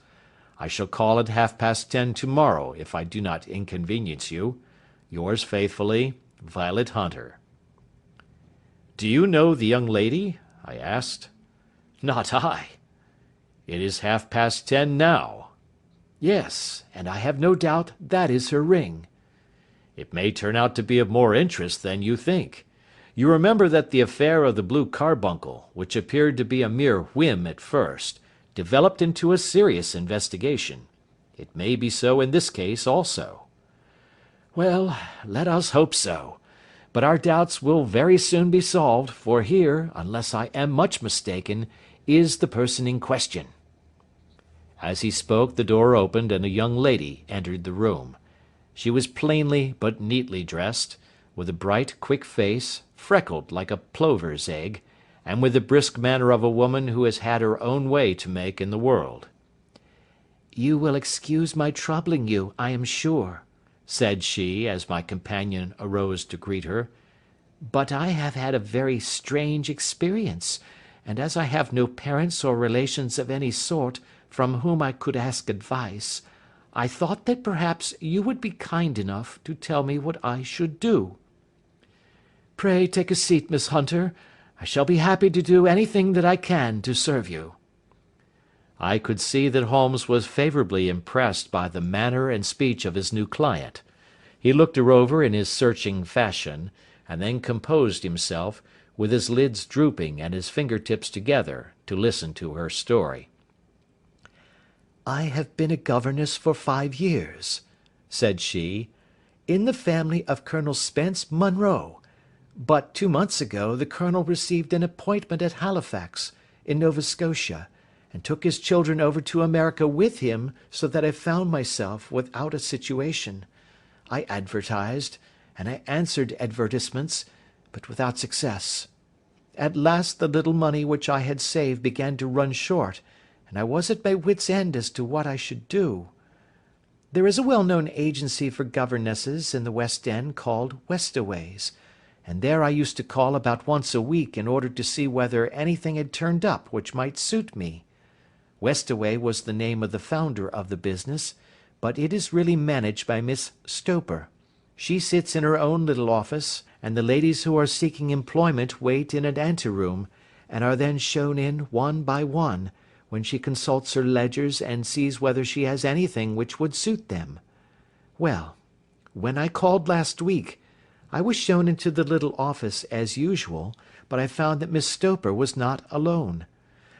I shall call at 10:30 tomorrow if I do not inconvenience you. Yours faithfully, Violet Hunter." "Do you know the young lady?" I asked. "Not I." "It is 10:30 now." "Yes, and I have no doubt that is her ring." "It may turn out to be of more interest than you think. You remember that the affair of the blue carbuncle, which appeared to be a mere whim at first, developed into a serious investigation. It may be so in this case also." "Well, let us hope so. But our doubts will very soon be solved, for here, unless I am much mistaken, is the person in question." As he spoke, the door opened and a young lady entered the room. She was plainly but neatly dressed, with a bright, quick face, freckled like a plover's egg, and with the brisk manner of a woman who has had her own way to make in the world. "You will excuse my troubling you, I am sure," said she, as my companion arose to greet her, "but I have had a very strange experience, and as I have no parents or relations of any sort from whom I could ask advice, I thought that perhaps you would be kind enough to tell me what I should do." "Pray take a seat, Miss Hunter. I shall be happy to do anything that I can to serve you." I could see that Holmes was favourably impressed by the manner and speech of his new client. He looked her over in his searching fashion, and then composed himself, with his lids drooping and his finger-tips together, to listen to her story. "I have been a governess for 5 years," said she, "in the family of Colonel Spence Munro, but 2 months ago the Colonel received an appointment at Halifax, in Nova Scotia, and took his children over to America with him, so that I found myself without a situation. I advertised, and I answered advertisements, but without success. At last the little money which I had saved began to run short, and I was at my wits' end as to what I should do. There is a well-known agency for governesses in the West End called Westaway's, and there I used to call about once a week in order to see whether anything had turned up which might suit me. Westaway was the name of the founder of the business, but it is really managed by Miss Stoper. She sits in her own little office, and the ladies who are seeking employment wait in an anteroom, and are then shown in one by one, when she consults her ledgers and sees whether she has anything which would suit them. Well, when I called last week, I was shown into the little office as usual, but I found that Miss Stoper was not alone.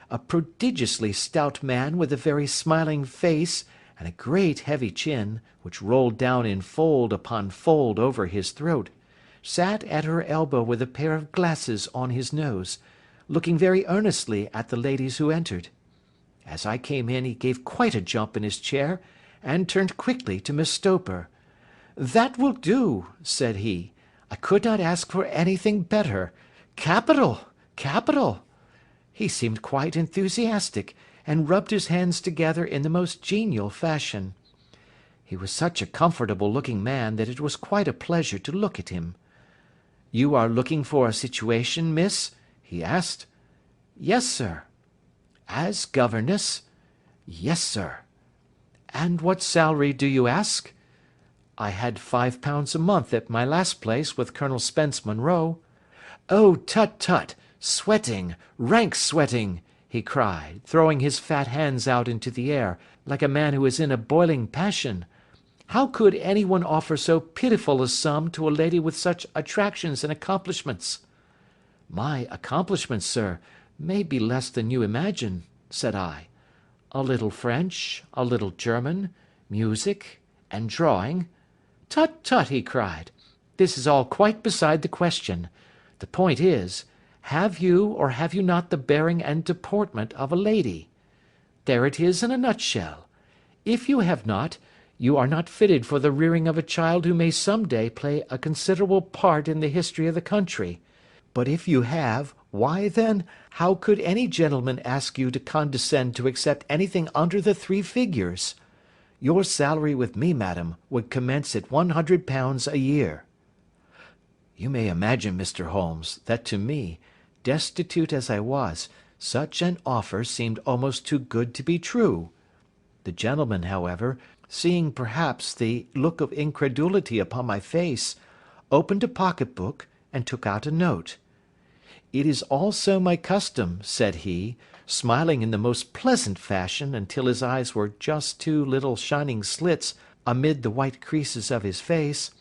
A prodigiously stout man with a very smiling face and a great heavy chin, which rolled down in fold upon fold over his throat, sat at her elbow with a pair of glasses on his nose, looking very earnestly at the ladies who entered. As I came in he gave quite a jump in his chair, and turned quickly to Miss Stoper. "That will do," said he. "I could not ask for anything better. Capital! Capital!" He seemed quite enthusiastic, and rubbed his hands together in the most genial fashion. He was such a comfortable-looking man that it was quite a pleasure to look at him. "You are looking for a situation, miss?" he asked. "Yes, sir." "As governess?" "Yes, sir." "And what salary do you ask?" "I had £5 a month at my last place with Colonel Spence Munro." "Oh, tut, tut! Sweating! Rank sweating!" he cried, throwing his fat hands out into the air, like a man who is in a boiling passion. "How could any one offer so pitiful a sum to a lady with such attractions and accomplishments?" "My accomplishments, sir, may be less than you imagine," said I. "A little French, a little German, music, and drawing—" "Tut, tut!" he cried. "This is all quite beside the question. The point is, have you or have you not the bearing and deportment of a lady? There it is in a nutshell. If you have not, you are not fitted for the rearing of a child who may some day play a considerable part in the history of the country. But if you have, why then, how could any gentleman ask you to condescend to accept anything under the 3 figures? Your salary with me, madam, would commence at £100 a year." You may imagine, Mr. Holmes, that to me, destitute as I was, such an offer seemed almost too good to be true. The gentleman, however, seeing perhaps the look of incredulity upon my face, opened a pocket-book, and took out a note. "It is also my custom," said he, smiling in the most pleasant fashion until his eyes were just 2 little shining slits amid the white creases of his face,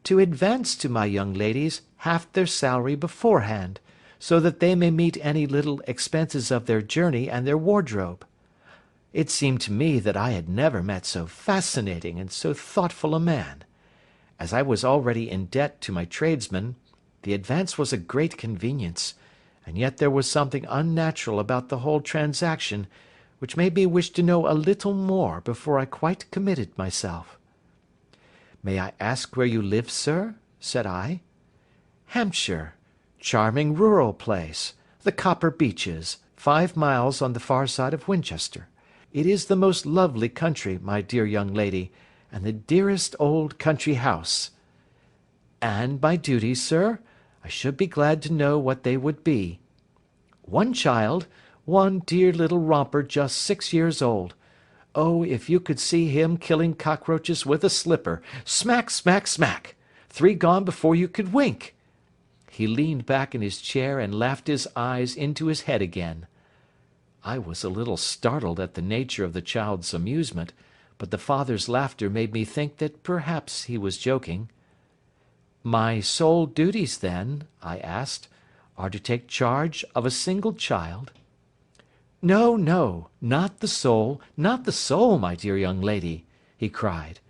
"to advance to my young ladies half their salary beforehand, so that they may meet any little expenses of their journey and their wardrobe." It seemed to me that I had never met so fascinating and so thoughtful a man. As I was already in debt to my tradesmen, the advance was a great convenience, and yet there was something unnatural about the whole transaction, which made me wish to know a little more before I quite committed myself. "May I ask where you live, sir?" said I. "Hampshire. Charming rural place. The Copper Beeches, 5 miles on the far side of Winchester. It is the most lovely country, my dear young lady, and the dearest old country house." "And my duties, sir? I should be glad to know what they would be." "One child, one dear little romper just 6 years old. Oh, if you could see him killing cockroaches with a slipper. Smack, smack, smack. 3 gone before you could wink." He leaned back in his chair and laughed his eyes into his head again. I was a little startled at the nature of the child's amusement, but the father's laughter made me think that perhaps he was joking. "My sole duties, then," I asked, "are to take charge of a single child?" "No, no, not the sole, my dear young lady," he cried.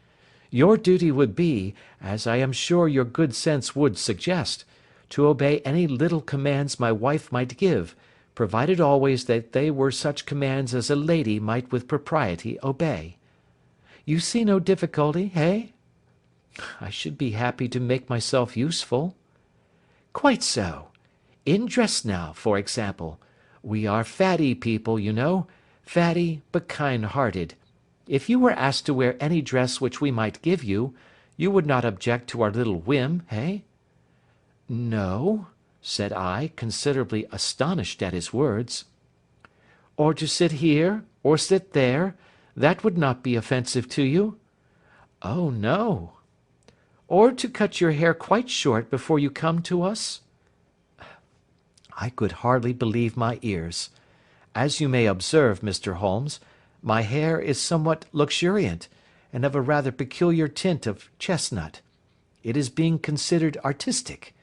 "Your duty would be, as I am sure your good sense would suggest, to obey any little commands my wife might give, provided always that they were such commands as a lady might with propriety obey. You see no difficulty, eh?" "I should be happy to make myself useful." "Quite so. In dress now, for example. We are fatty people, you know, fatty but kind-hearted. If you were asked to wear any dress which we might give you, you would not object to our little whim, eh?" "No," said I, considerably astonished at his words. "Or to sit here, or sit there, that would not be offensive to you?" "Oh, no." "Or to cut your hair quite short before you come to us?" I could hardly believe my ears. As you may observe, Mr. Holmes, my hair is somewhat luxuriant, and of a rather peculiar tint of chestnut. It is being considered artistic.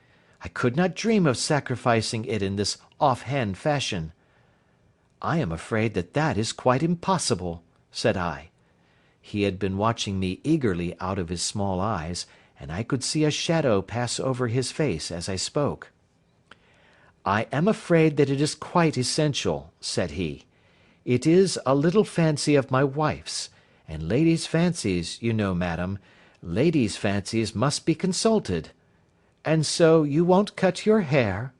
I could not dream of sacrificing it in this off-hand fashion. "I am afraid that that is quite impossible," said I. He had been watching me eagerly out of his small eyes, and I could see a shadow pass over his face as I spoke. "I am afraid that it is quite essential," said he. "It is a little fancy of my wife's, and ladies' fancies, you know, madam, ladies' fancies must be consulted. And so you won't cut your hair?"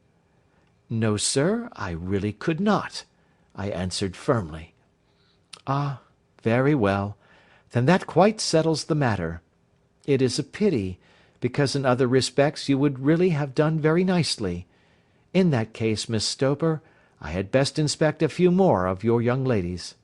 "No, sir, I really could not," I answered firmly. "Ah, very well. Then that quite settles the matter. It is a pity, because in other respects you would really have done very nicely. In that case, Miss Stoper, I had best inspect a few more of your young ladies."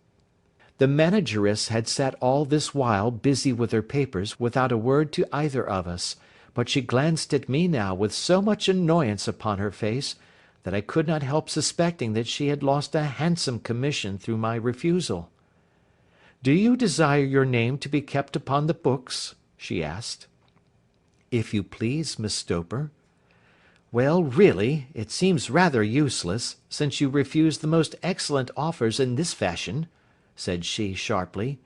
The manageress had sat all this while busy with her papers without a word to either of us, but she glanced at me now with so much annoyance upon her face, that I could not help suspecting that she had lost a handsome commission through my refusal. "Do you desire your name to be kept upon the books?" she asked. "If you please, Miss Stoper." "Well, really, it seems rather useless, since you refuse the most excellent offers in this fashion," said she sharply.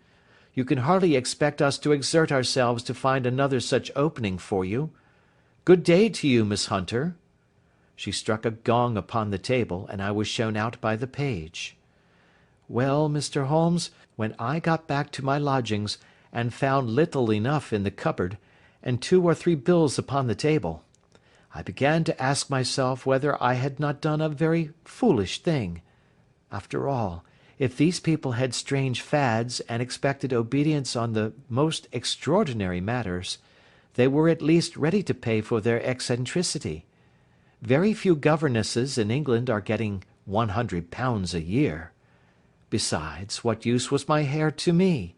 "You can hardly expect us to exert ourselves to find another such opening for you. Good day to you, Miss Hunter." She struck a gong upon the table, and I was shown out by the page. Well, Mr. Holmes, when I got back to my lodgings, and found little enough in the cupboard, and 2 or 3 bills upon the table, I began to ask myself whether I had not done a very foolish thing. After all, if these people had strange fads and expected obedience on the most extraordinary matters, they were at least ready to pay for their eccentricity. Very few governesses in England are getting £100 a year. Besides, what use was my hair to me?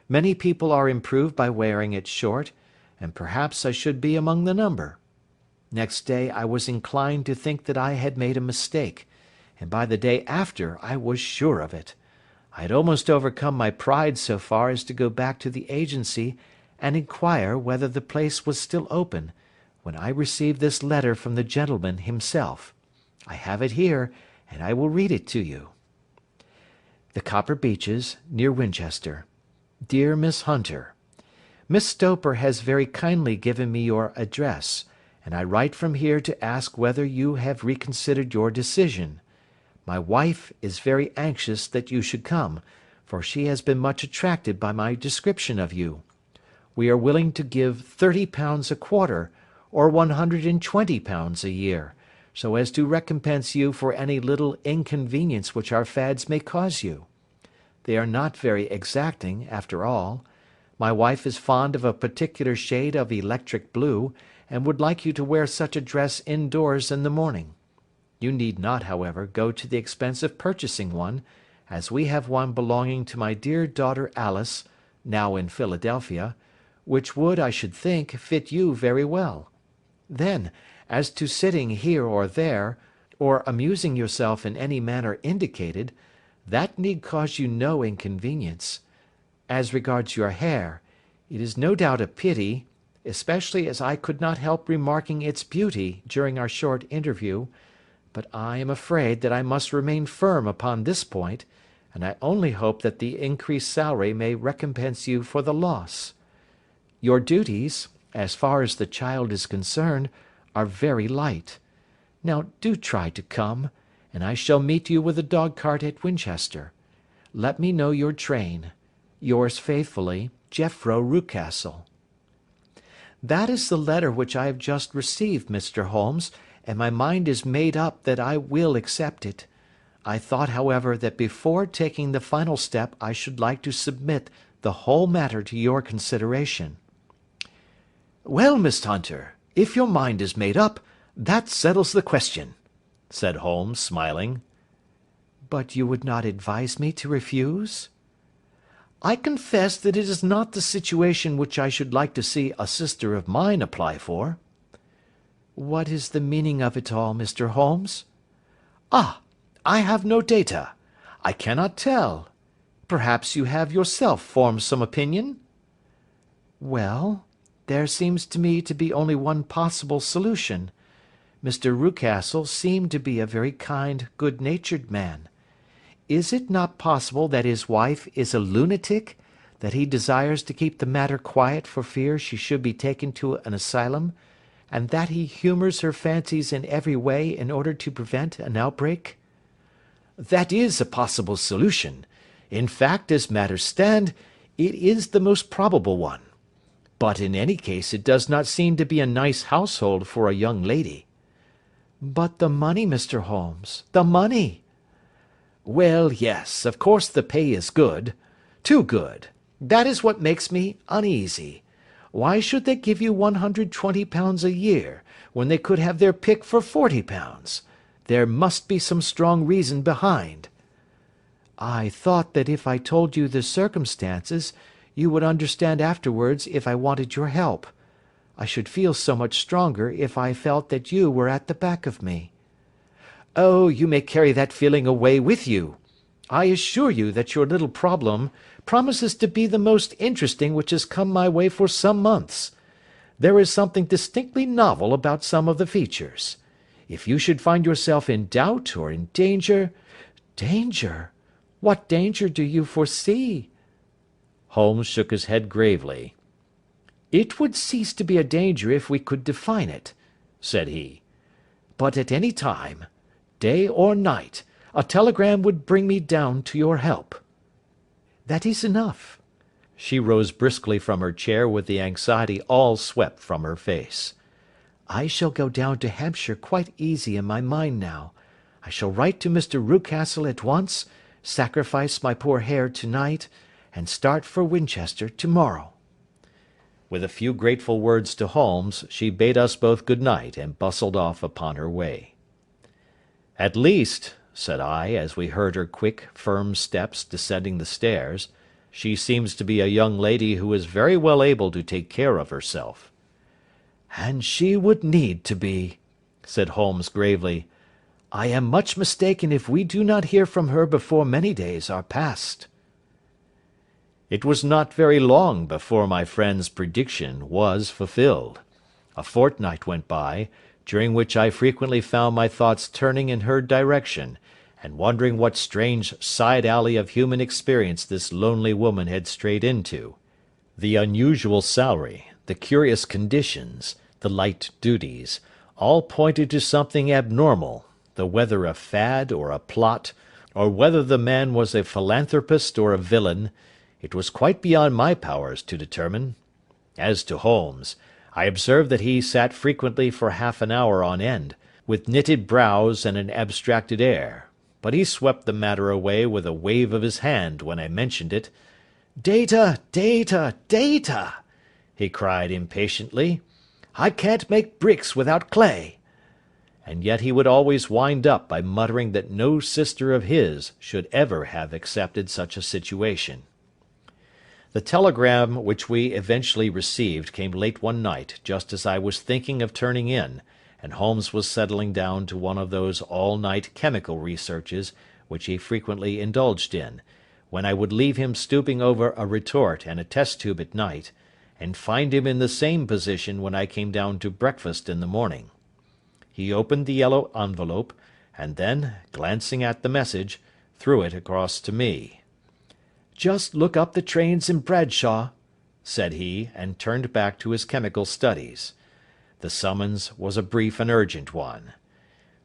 Many people are improved by wearing it short, and perhaps I should be among the number. Next day I was inclined to think that I had made a mistake, and by the day after I was sure of it. I had almost overcome my pride so far as to go back to the agency and inquire whether the place was still open, when I received this letter from the gentleman himself. I have it here, and I will read it to you. The Copper Beeches, near Winchester. Dear Miss Hunter, Miss Stoper has very kindly given me your address, and I write from here to ask whether you have reconsidered your decision. My wife is very anxious that you should come, for she has been much attracted by my description of you. We are willing to give £30 a quarter, or £120 a year, so as to recompense you for any little inconvenience which our fads may cause you. They are not very exacting, after all. My wife is fond of a particular shade of electric blue, and would like you to wear such a dress indoors in the morning. You need not, however, go to the expense of purchasing one, as we have one belonging to my dear daughter Alice, now in Philadelphia, which would, I should think, fit you very well. Then, as to sitting here or there, or amusing yourself in any manner indicated, that need cause you no inconvenience. As regards your hair, it is no doubt a pity, especially as I could not help remarking its beauty during our short interview, but I am afraid that I must remain firm upon this point, and I only hope that the increased salary may recompense you for the loss. Your duties, as far as the child is concerned, are very light. Now do try to come, and I shall meet you with a dog-cart at Winchester. Let me know your train. Yours faithfully, Jeffro Rucastle. That is the letter which I have just received, Mr. Holmes, and my mind is made up that I will accept it. I thought, however, that before taking the final step I should like to submit the whole matter to your consideration. Well, Miss Hunter, if your mind is made up, that settles the question, said Holmes, smiling. But you would not advise me to refuse? I confess that it is not the situation which I should like to see a sister of mine apply for. What is the meaning of it all, Mr. Holmes? Ah, I have no data. I cannot tell. Perhaps you have yourself formed some opinion? Well, there seems to me to be only one possible solution. Mr. Rucastle seemed to be a very kind, good-natured man. Is it not possible that his wife is a lunatic, that he desires to keep the matter quiet for fear she should be taken to an asylum, and that he humours her fancies in every way in order to prevent an outbreak? That is a possible solution. In fact, as matters stand, it is the most probable one. But in any case it does not seem to be a nice household for a young lady. But the money, Mr. Holmes, the money! Well, yes, of course the pay is good. Too good. That is what makes me uneasy. Why should they give you £120 a year, when they could have their pick for £40? There must be some strong reason behind. I thought that if I told you the circumstances, you would understand afterwards if I wanted your help. I should feel so much stronger if I felt that you were at the back of me. Oh, you may carry that feeling away with you. I assure you that your little problem promises to be the most interesting which has come my way for some months. There is something distinctly novel about some of the features. If you should find yourself in doubt or in danger— Danger? What danger do you foresee? Holmes shook his head gravely. It would cease to be a danger if we could define it, said he. But at any time, day or night, a telegram would bring me down to your help. That is enough. She rose briskly from her chair with the anxiety all swept from her face. I shall go down to Hampshire quite easy in my mind now. I shall write to Mr. Rucastle at once, sacrifice my poor hair to-night, and start for Winchester to-morrow. With a few grateful words to Holmes, she bade us both good night and bustled off upon her way. At least, said I, as we heard her quick, firm steps descending the stairs, she seems to be a young lady who is very well able to take care of herself. And she would need to be, said Holmes gravely. I am much mistaken if we do not hear from her before many days are past. It was not very long before my friend's prediction was fulfilled. A fortnight went by, during which I frequently found my thoughts turning in her direction, and wondering what strange side alley of human experience this lonely woman had strayed into. The unusual salary, the curious conditions, the light duties, all pointed to something abnormal, though whether a fad or a plot, or whether the man was a philanthropist or a villain, it was quite beyond my powers to determine. As to Holmes, I observed that he sat frequently for half an hour on end, with knitted brows and an abstracted air, but he swept the matter away with a wave of his hand when I mentioned it. "Data, data, data!" he cried impatiently. "I can't make bricks without clay." And yet he would always wind up by muttering that no sister of his should ever have accepted such a situation. The telegram which we eventually received came late one night just as I was thinking of turning in, and Holmes was settling down to one of those all-night chemical researches which he frequently indulged in, when I would leave him stooping over a retort and a test tube at night, and find him in the same position when I came down to breakfast in the morning. He opened the yellow envelope, and then, glancing at the message, threw it across to me. "Just look up the trains in Bradshaw," said he, and turned back to his chemical studies. The summons was a brief and urgent one.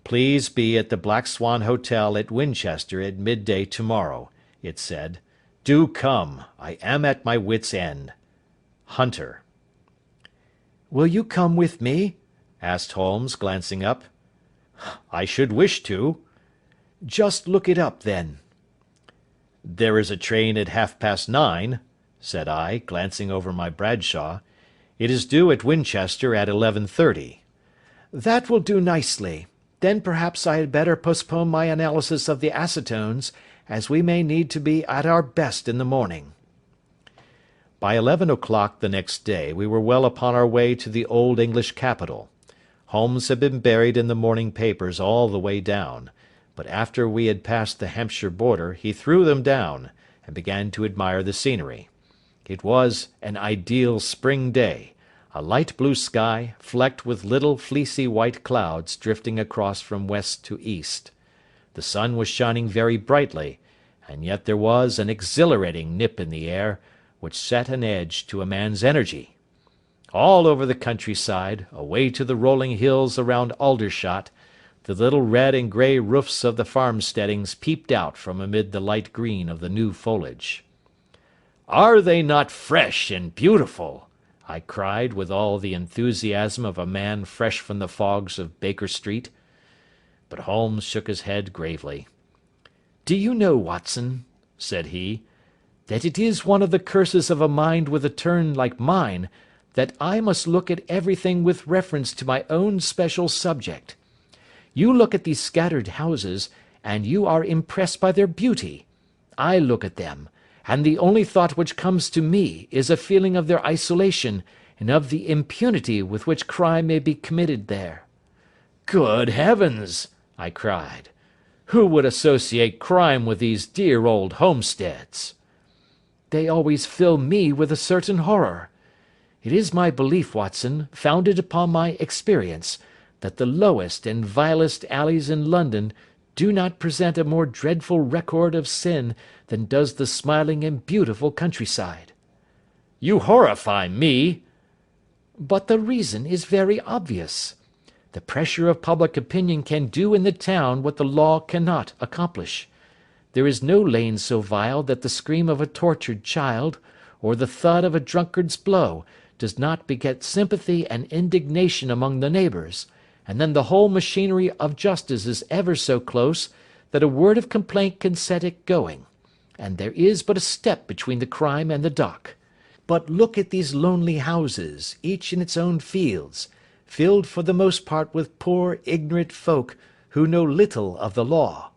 "Please be at the Black Swan Hotel at Winchester at midday tomorrow," it said. "Do come. I am at my wit's end. Hunter." "Will you come with me?" asked Holmes, glancing up. "I should wish to." "Just look it up, then." "There is a train at 9:30, said I, glancing over my Bradshaw. "It is due at Winchester at 11:30. "That will do nicely. Then perhaps I had better postpone my analysis of the acetones, as we may need to be at our best in the morning." By 11 o'clock the next day we were well upon our way to the old English capital. Holmes had been buried in the morning papers all the way down, but after we had passed the Hampshire border he threw them down, and began to admire the scenery. It was an ideal spring day, a light blue sky, flecked with little fleecy white clouds drifting across from west to east. The sun was shining very brightly, and yet there was an exhilarating nip in the air, which set an edge to a man's energy. All over the countryside, away to the rolling hills around Aldershot, the little red and grey roofs of the farmsteadings peeped out from amid the light green of the new foliage. "Are they not fresh and beautiful?" I cried with all the enthusiasm of a man fresh from the fogs of Baker Street. But Holmes shook his head gravely. "Do you know, Watson," said he, "that it is one of the curses of a mind with a turn like mine, that I must look at everything with reference to my own special subject. You look at these scattered houses, and you are impressed by their beauty. I look at them, and the only thought which comes to me is a feeling of their isolation, and of the impunity with which crime may be committed there." "Good heavens!" I cried. "Who would associate crime with these dear old homesteads?" "They always fill me with a certain horror. It is my belief, Watson, founded upon my experience, that the lowest and vilest alleys in London do not present a more dreadful record of sin than does the smiling and beautiful countryside." "You horrify me." "But the reason is very obvious. The pressure of public opinion can do in the town what the law cannot accomplish. There is no lane so vile that the scream of a tortured child, or the thud of a drunkard's blow, does not beget sympathy and indignation among the neighbours, and then the whole machinery of justice is ever so close that a word of complaint can set it going, and there is but a step between the crime and the dock. But look at these lonely houses, each in its own fields, filled for the most part with poor ignorant folk who know little of the law.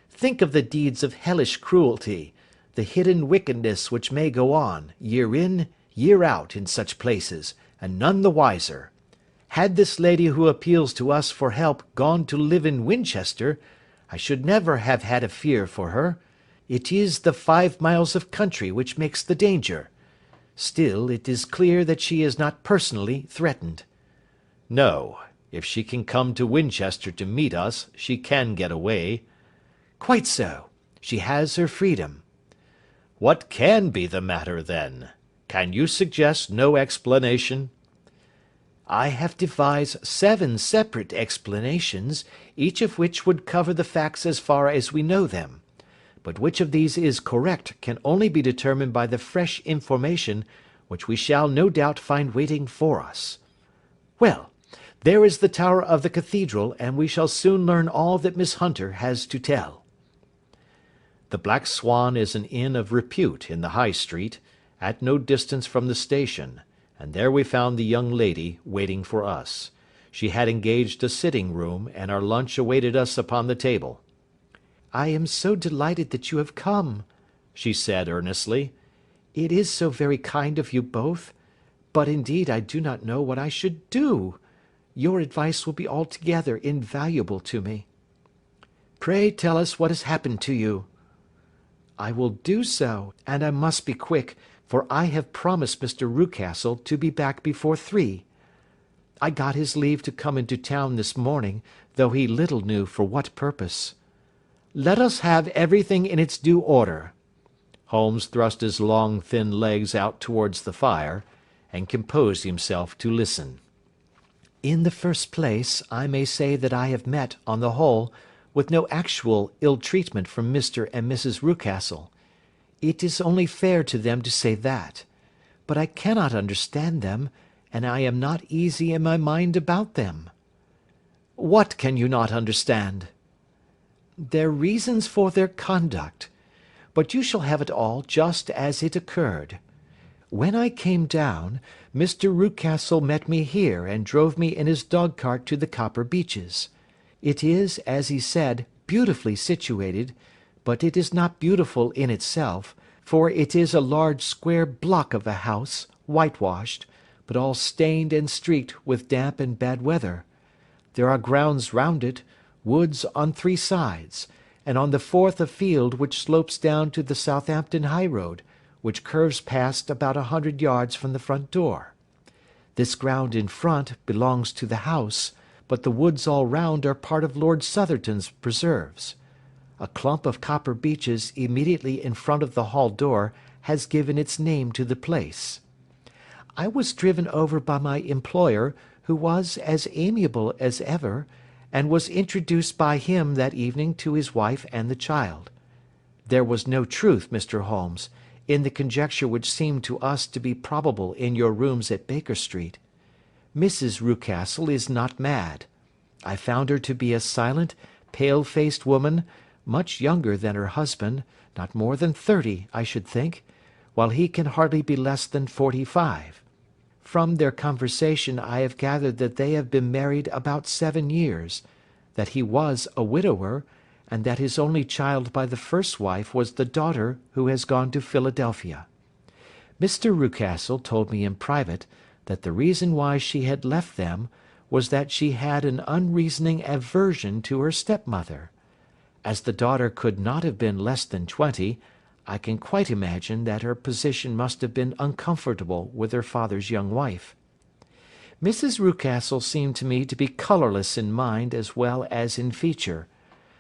Think of the deeds of hellish cruelty, the hidden wickedness which may go on, year in, year out, in such places, and none the wiser. Had this lady who appeals to us for help gone to live in Winchester, I should never have had a fear for her. It is the 5 miles of country which makes the danger. Still, it is clear that she is not personally threatened." "No. If she can come to Winchester to meet us, she can get away." "Quite so. She has her freedom." "What can be the matter, then? Can you suggest no explanation?" I have devised 7 separate explanations, each of which would cover the facts as far as we know them. But which of these is correct can only be determined by the fresh information which we shall no doubt find waiting for us. Well, there is the tower of the cathedral, and we shall soon learn all that Miss Hunter has to tell. The Black Swan is an inn of repute in the High Street, at no distance from the station, and there we found the young lady waiting for us. She had engaged a sitting room, and our lunch awaited us upon the table. "I am so delighted that you have come," she said earnestly. "It is so very kind of you both, but indeed I do not know what I should do. Your advice will be altogether invaluable to me." "Pray tell us what has happened to you." "I will do so, and I must be quick, for I have promised Mr. Rucastle to be back before 3. I got his leave to come into town this morning, though he little knew for what purpose." "Let us have everything in its due order." Holmes thrust his long, thin legs out towards the fire, and composed himself to listen. "In the first place, I may say that I have met, on the whole, with no actual ill treatment from Mr. and Mrs. Rucastle. It is only fair to them to say that. But I cannot understand them, and I am not easy in my mind about them." "What can you not understand?" "Their reasons for their conduct. But you shall have it all just as it occurred. When I came down, Mr. Rucastle met me here and drove me in his dog-cart to the Copper Beeches. It is, as he said, beautifully situated, but it is not beautiful in itself, for it is a large square block of a house, whitewashed, but all stained and streaked with damp and bad weather. There are grounds round it, woods on 3 sides, and on the 4th a field which slopes down to the Southampton high road, which curves past about 100 yards from the front door. This ground in front belongs to the house, but the woods all round are part of Lord Southerton's preserves. A clump of copper beeches immediately in front of the hall door has given its name to the place. I was driven over by my employer, who was as amiable as ever, and was introduced by him that evening to his wife and the child. There was no truth, Mr. Holmes, in the conjecture which seemed to us to be probable in your rooms at Baker Street. Mrs. Rucastle is not mad. I found her to be a silent, pale-faced woman, much younger than her husband, not more than 30, I should think, while he can hardly be less than 45. From their conversation I have gathered that they have been married about 7 years, that he was a widower, and that his only child by the first wife was the daughter who has gone to Philadelphia. Mr. Rucastle told me in private that the reason why she had left them was that she had an unreasoning aversion to her stepmother. As the daughter could not have been less than 20, I can quite imagine that her position must have been uncomfortable with her father's young wife. Mrs. Rucastle seemed to me to be colourless in mind as well as in feature.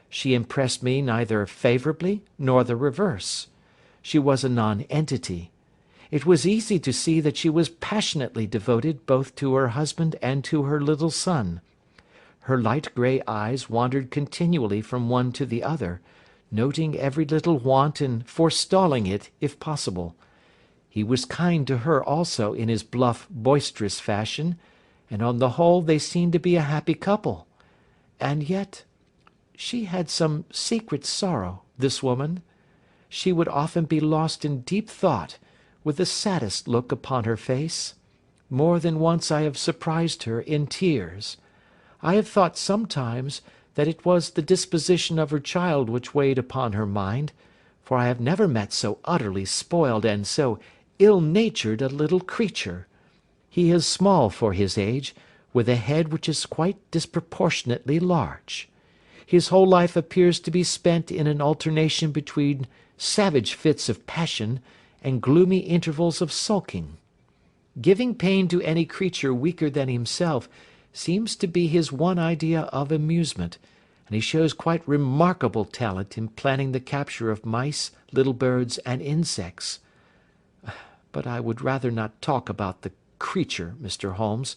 She impressed me neither favourably nor the reverse. She was a nonentity. It was easy to see that she was passionately devoted both to her husband and to her little son. Her light grey eyes wandered continually from one to the other, noting every little want and forestalling it if possible. He was kind to her also in his bluff, boisterous fashion, and on the whole they seemed to be a happy couple. And yet she had some secret sorrow, this woman. She would often be lost in deep thought, with the saddest look upon her face. More than once I have surprised her in tears. I have thought sometimes that it was the disposition of her child which weighed upon her mind, for I have never met so utterly spoiled and so ill-natured a little creature. He is small for his age, with a head which is quite disproportionately large. His whole life appears to be spent in an alternation between savage fits of passion and gloomy intervals of sulking. Giving pain to any creature weaker than himself seems to be his one idea of amusement, and he shows quite remarkable talent in planning the capture of mice, little birds, and insects. But I would rather not talk about the creature, Mr. Holmes,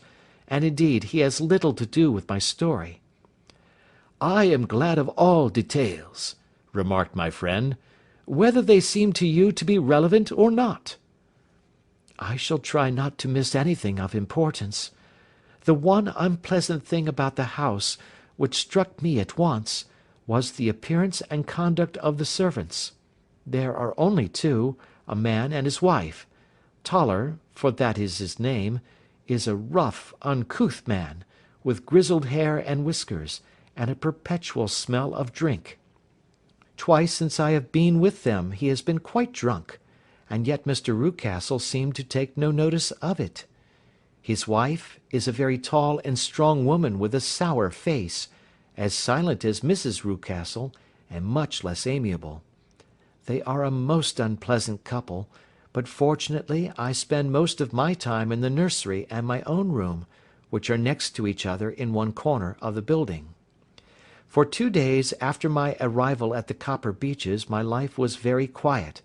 and indeed he has little to do with my story." "I am glad of all details," remarked my friend, "whether they seem to you to be relevant or not." "I shall try not to miss anything of importance. The one unpleasant thing about the house, which struck me at once, was the appearance and conduct of the servants. There are only two, a man and his wife. Toller, for that is his name, is a rough, uncouth man, with grizzled hair and whiskers, and a perpetual smell of drink. Twice since I have been with them he has been quite drunk, and yet Mr. Rucastle seemed to take no notice of it. His wife is a very tall and strong woman with a sour face, as silent as Mrs. Rucastle, and much less amiable. They are a most unpleasant couple, but fortunately I spend most of my time in the nursery and my own room, which are next to each other in one corner of the building. For 2 days after my arrival at the Copper Beeches my life was very quiet.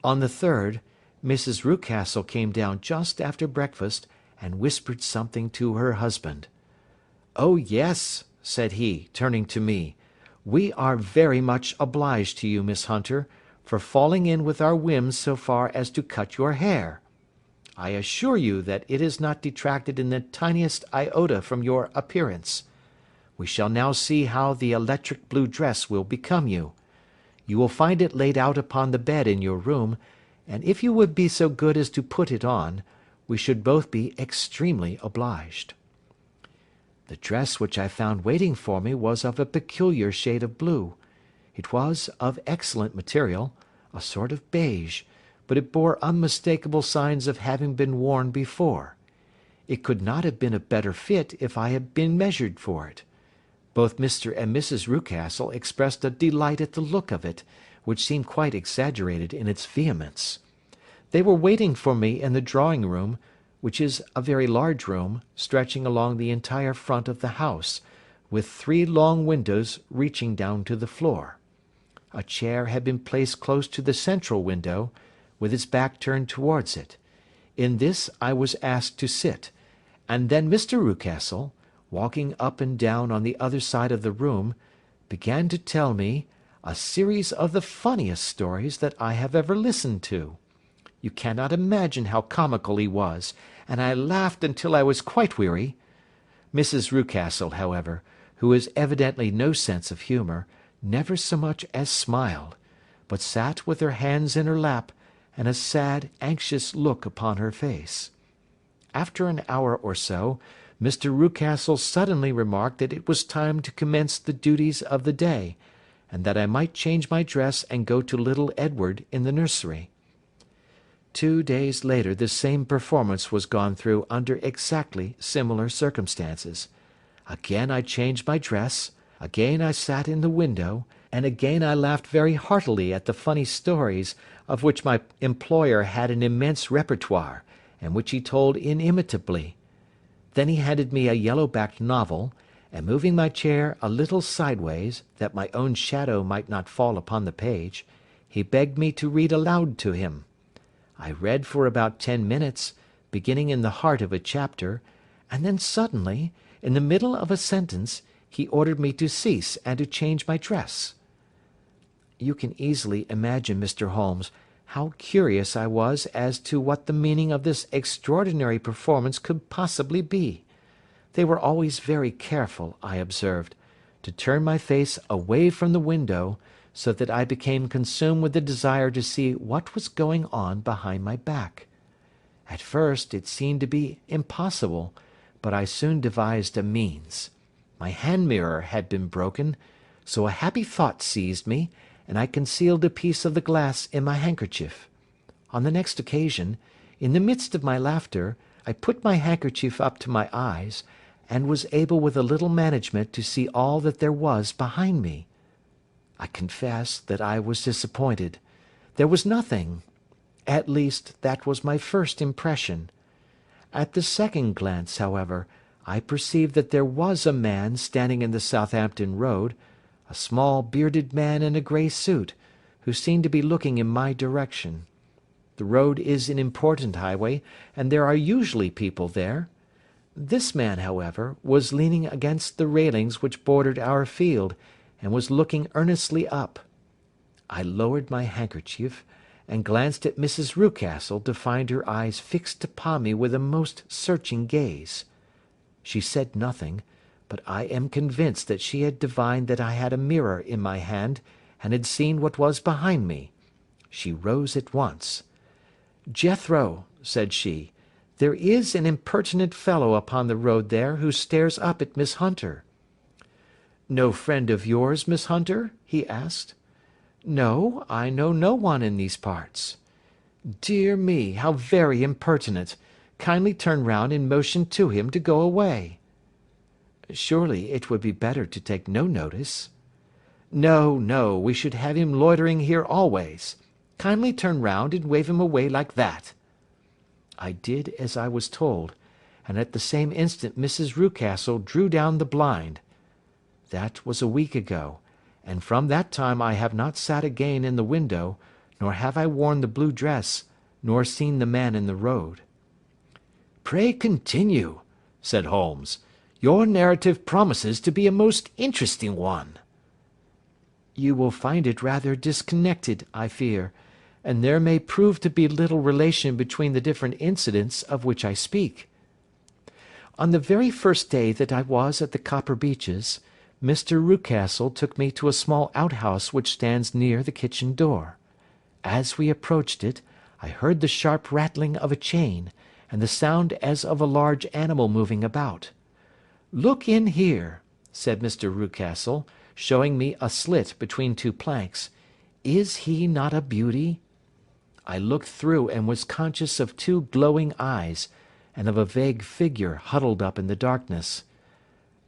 On the third, Mrs. Rucastle came down just after breakfast, and whispered something to her husband. "Oh yes," said he, turning to me, "we are very much obliged to you, Miss Hunter, for falling in with our whims so far as to cut your hair. I assure you that it has not detracted in the tiniest iota from your appearance. We shall now see how the electric blue dress will become you. You will find it laid out upon the bed in your room, and if you would be so good as to put it on, we should both be extremely obliged." The dress which I found waiting for me was of a peculiar shade of blue. It was of excellent material, a sort of beige, but it bore unmistakable signs of having been worn before. It could not have been a better fit if I had been measured for it. Both Mr. and Mrs. Rucastle expressed a delight at the look of it, which seemed quite exaggerated in its vehemence. They were waiting for me in the drawing-room, which is a very large room, stretching along the entire front of the house, with 3 long windows reaching down to the floor. A chair had been placed close to the central window, with its back turned towards it. In this I was asked to sit, and then Mr. Rucastle, walking up and down on the other side of the room, began to tell me a series of the funniest stories that I have ever listened to. You cannot imagine how comical he was, and I laughed until I was quite weary. Mrs. Rucastle, however, who has evidently no sense of humour, never so much as smiled, but sat with her hands in her lap, and a sad, anxious look upon her face. After an hour or so, Mr. Rucastle suddenly remarked that it was time to commence the duties of the day, and that I might change my dress and go to little Edward in the nursery. 2 days later the same performance was gone through under exactly similar circumstances. Again I changed my dress, again I sat in the window, and again I laughed very heartily at the funny stories, of which my employer had an immense repertoire, and which he told inimitably. Then he handed me a yellow-backed novel, and moving my chair a little sideways, that my own shadow might not fall upon the page, he begged me to read aloud to him. I read for about 10 minutes, beginning in the heart of a chapter, and then suddenly, in the middle of a sentence, he ordered me to cease and to change my dress. You can easily imagine, Mr. Holmes, how curious I was as to what the meaning of this extraordinary performance could possibly be. They were always very careful, I observed, to turn my face away from the window, so that I became consumed with the desire to see what was going on behind my back. At first it seemed to be impossible, but I soon devised a means. My hand mirror had been broken, so a happy thought seized me, and I concealed a piece of the glass in my handkerchief. On the next occasion, in the midst of my laughter, I put my handkerchief up to my eyes, and was able with a little management to see all that there was behind me. I confess that I was disappointed. There was nothing. At least, that was my first impression. At the second glance, however, I perceived that there was a man standing in the Southampton Road, a small bearded man in a grey suit, who seemed to be looking in my direction. The road is an important highway, and there are usually people there. This man, however, was leaning against the railings which bordered our field, and was looking earnestly up. I lowered my handkerchief, and glanced at Mrs. Rucastle to find her eyes fixed upon me with a most searching gaze. She said nothing, but I am convinced that she had divined that I had a mirror in my hand, and had seen what was behind me. She rose at once. "Jethro," said she, "there is an impertinent fellow upon the road there who stares up at Miss Hunter." "No friend of yours, Miss Hunter?" he asked. "No, I know no one in these parts." "Dear me, how very impertinent! Kindly turn round and motion to him to go away." "Surely it would be better to take no notice." "No, no, we should have him loitering here always. Kindly turn round and wave him away like that." I did as I was told, and at the same instant Mrs. Rucastle drew down the blind. That was a week ago, and from that time I have not sat again in the window, nor have I worn the blue dress, nor seen the man in the road. "Pray continue," said Holmes. "Your narrative promises to be a most interesting one." "You will find it rather disconnected, I fear, and there may prove to be little relation between the different incidents of which I speak. On the very first day that I was at the Copper Beeches, Mr. Rucastle took me to a small outhouse which stands near the kitchen door. As we approached it, I heard the sharp rattling of a chain, and the sound as of a large animal moving about. "Look in here," said Mr. Rucastle, showing me a slit between two planks. "Is he not a beauty?" I looked through and was conscious of two glowing eyes, and of a vague figure huddled up in the darkness.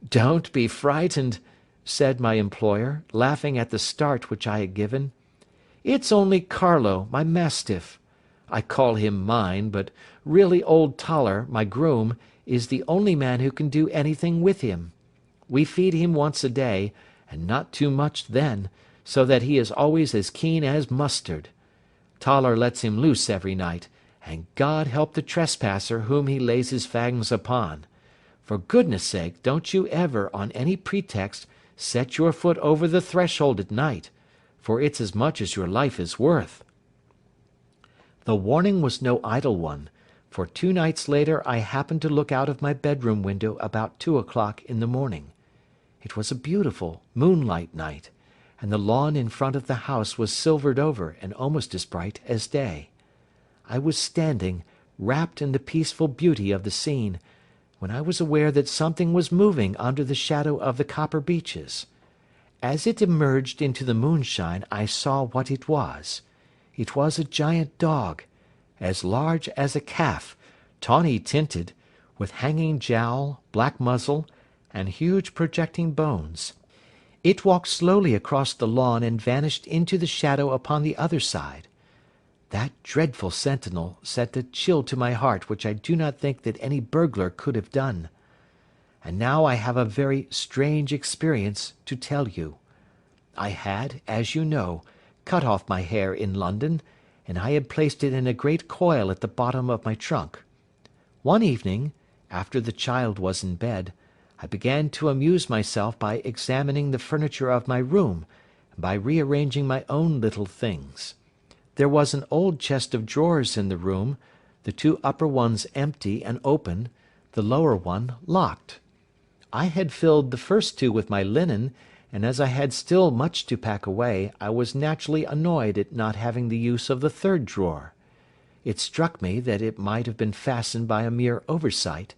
"Don't be frightened," said my employer, laughing at the start which I had given. "It's only Carlo, my mastiff. I call him mine, but really old Toller, my groom, is the only man who can do anything with him. We feed him once a day, and not too much then, so that he is always as keen as mustard. Toller lets him loose every night, and God help the trespasser whom he lays his fangs upon. For goodness sake, don't you ever, on any pretext, set your foot over the threshold at night, for it's as much as your life is worth." The warning was no idle one, for 2 nights later I happened to look out of my bedroom window about 2 o'clock in the morning. It was a beautiful moonlight night, and the lawn in front of the house was silvered over and almost as bright as day. I was standing, wrapped in the peaceful beauty of the scene, when I was aware that something was moving under the shadow of the Copper Beeches. As it emerged into the moonshine I saw what it was. It was a giant dog, as large as a calf, tawny tinted, with hanging jowl, black muzzle, and huge projecting bones. It walked slowly across the lawn and vanished into the shadow upon the other side. That dreadful sentinel sent a chill to my heart which I do not think that any burglar could have done. And now I have a very strange experience to tell you. I had, as you know, cut off my hair in London, and I had placed it in a great coil at the bottom of my trunk. One evening, after the child was in bed, I began to amuse myself by examining the furniture of my room, and by rearranging my own little things. There was an old chest of drawers in the room, the 2 upper ones empty and open, the lower one locked. I had filled the first 2 with my linen, and as I had still much to pack away, I was naturally annoyed at not having the use of the 3rd drawer. It struck me that it might have been fastened by a mere oversight,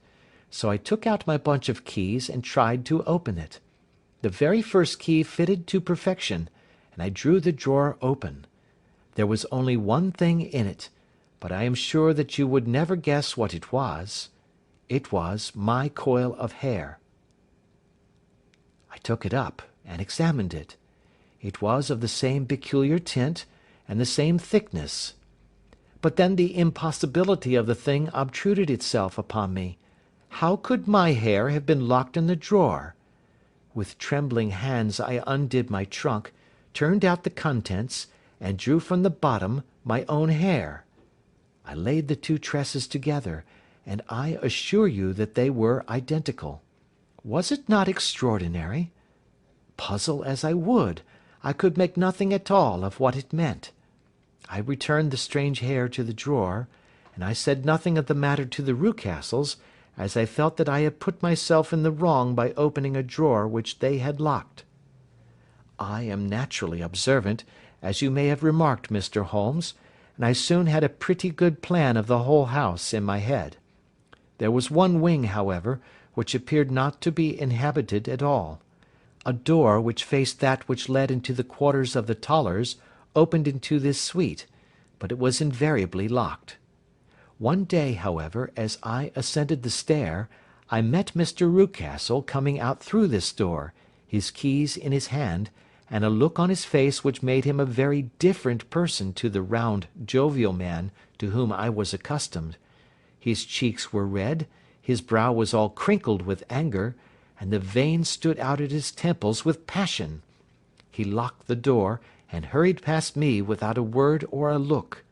so I took out my bunch of keys and tried to open it. The very first key fitted to perfection, and I drew the drawer open. There was only one thing in it, but I am sure that you would never guess what it was. It was my coil of hair. I took it up and examined it. It was of the same peculiar tint and the same thickness. But then the impossibility of the thing obtruded itself upon me. How could my hair have been locked in the drawer? With trembling hands I undid my trunk, turned out the contents, and drew from the bottom my own hair. I laid the 2 tresses together, and I assure you that they were identical. Was it not extraordinary? Puzzle as I would, I could make nothing at all of what it meant. I returned the strange hair to the drawer, and I said nothing of the matter to the Rucastles, as I felt that I had put myself in the wrong by opening a drawer which they had locked. I am naturally observant, as you may have remarked, Mr. Holmes, and I soon had a pretty good plan of the whole house in my head. There was one wing, however, which appeared not to be inhabited at all. A door which faced that which led into the quarters of the Tollers opened into this suite, but it was invariably locked. One day, however, as I ascended the stair, I met Mr. Rucastle coming out through this door, his keys in his hand, and a look on his face which made him a very different person to the round, jovial man to whom I was accustomed. His cheeks were red, his brow was all crinkled with anger, and the veins stood out at his temples with passion. He locked the door, and hurried past me without a word or a look.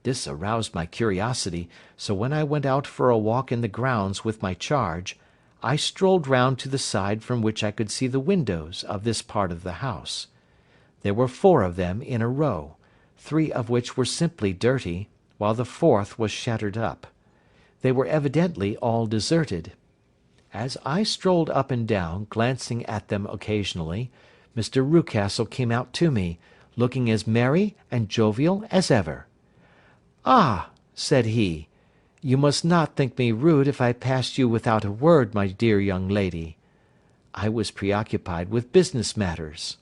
This aroused my curiosity, so when I went out for a walk in the grounds with my charge, I strolled round to the side from which I could see the windows of this part of the house. There were 4 of them in a row, 3 of which were simply dirty, while the 4th was shattered up. They were evidently all deserted. As I strolled up and down, glancing at them occasionally, Mr. Rucastle came out to me, looking as merry and jovial as ever. "Ah," said he, "you must not think me rude if I passed you without a word, my dear young lady." I was preoccupied with business matters.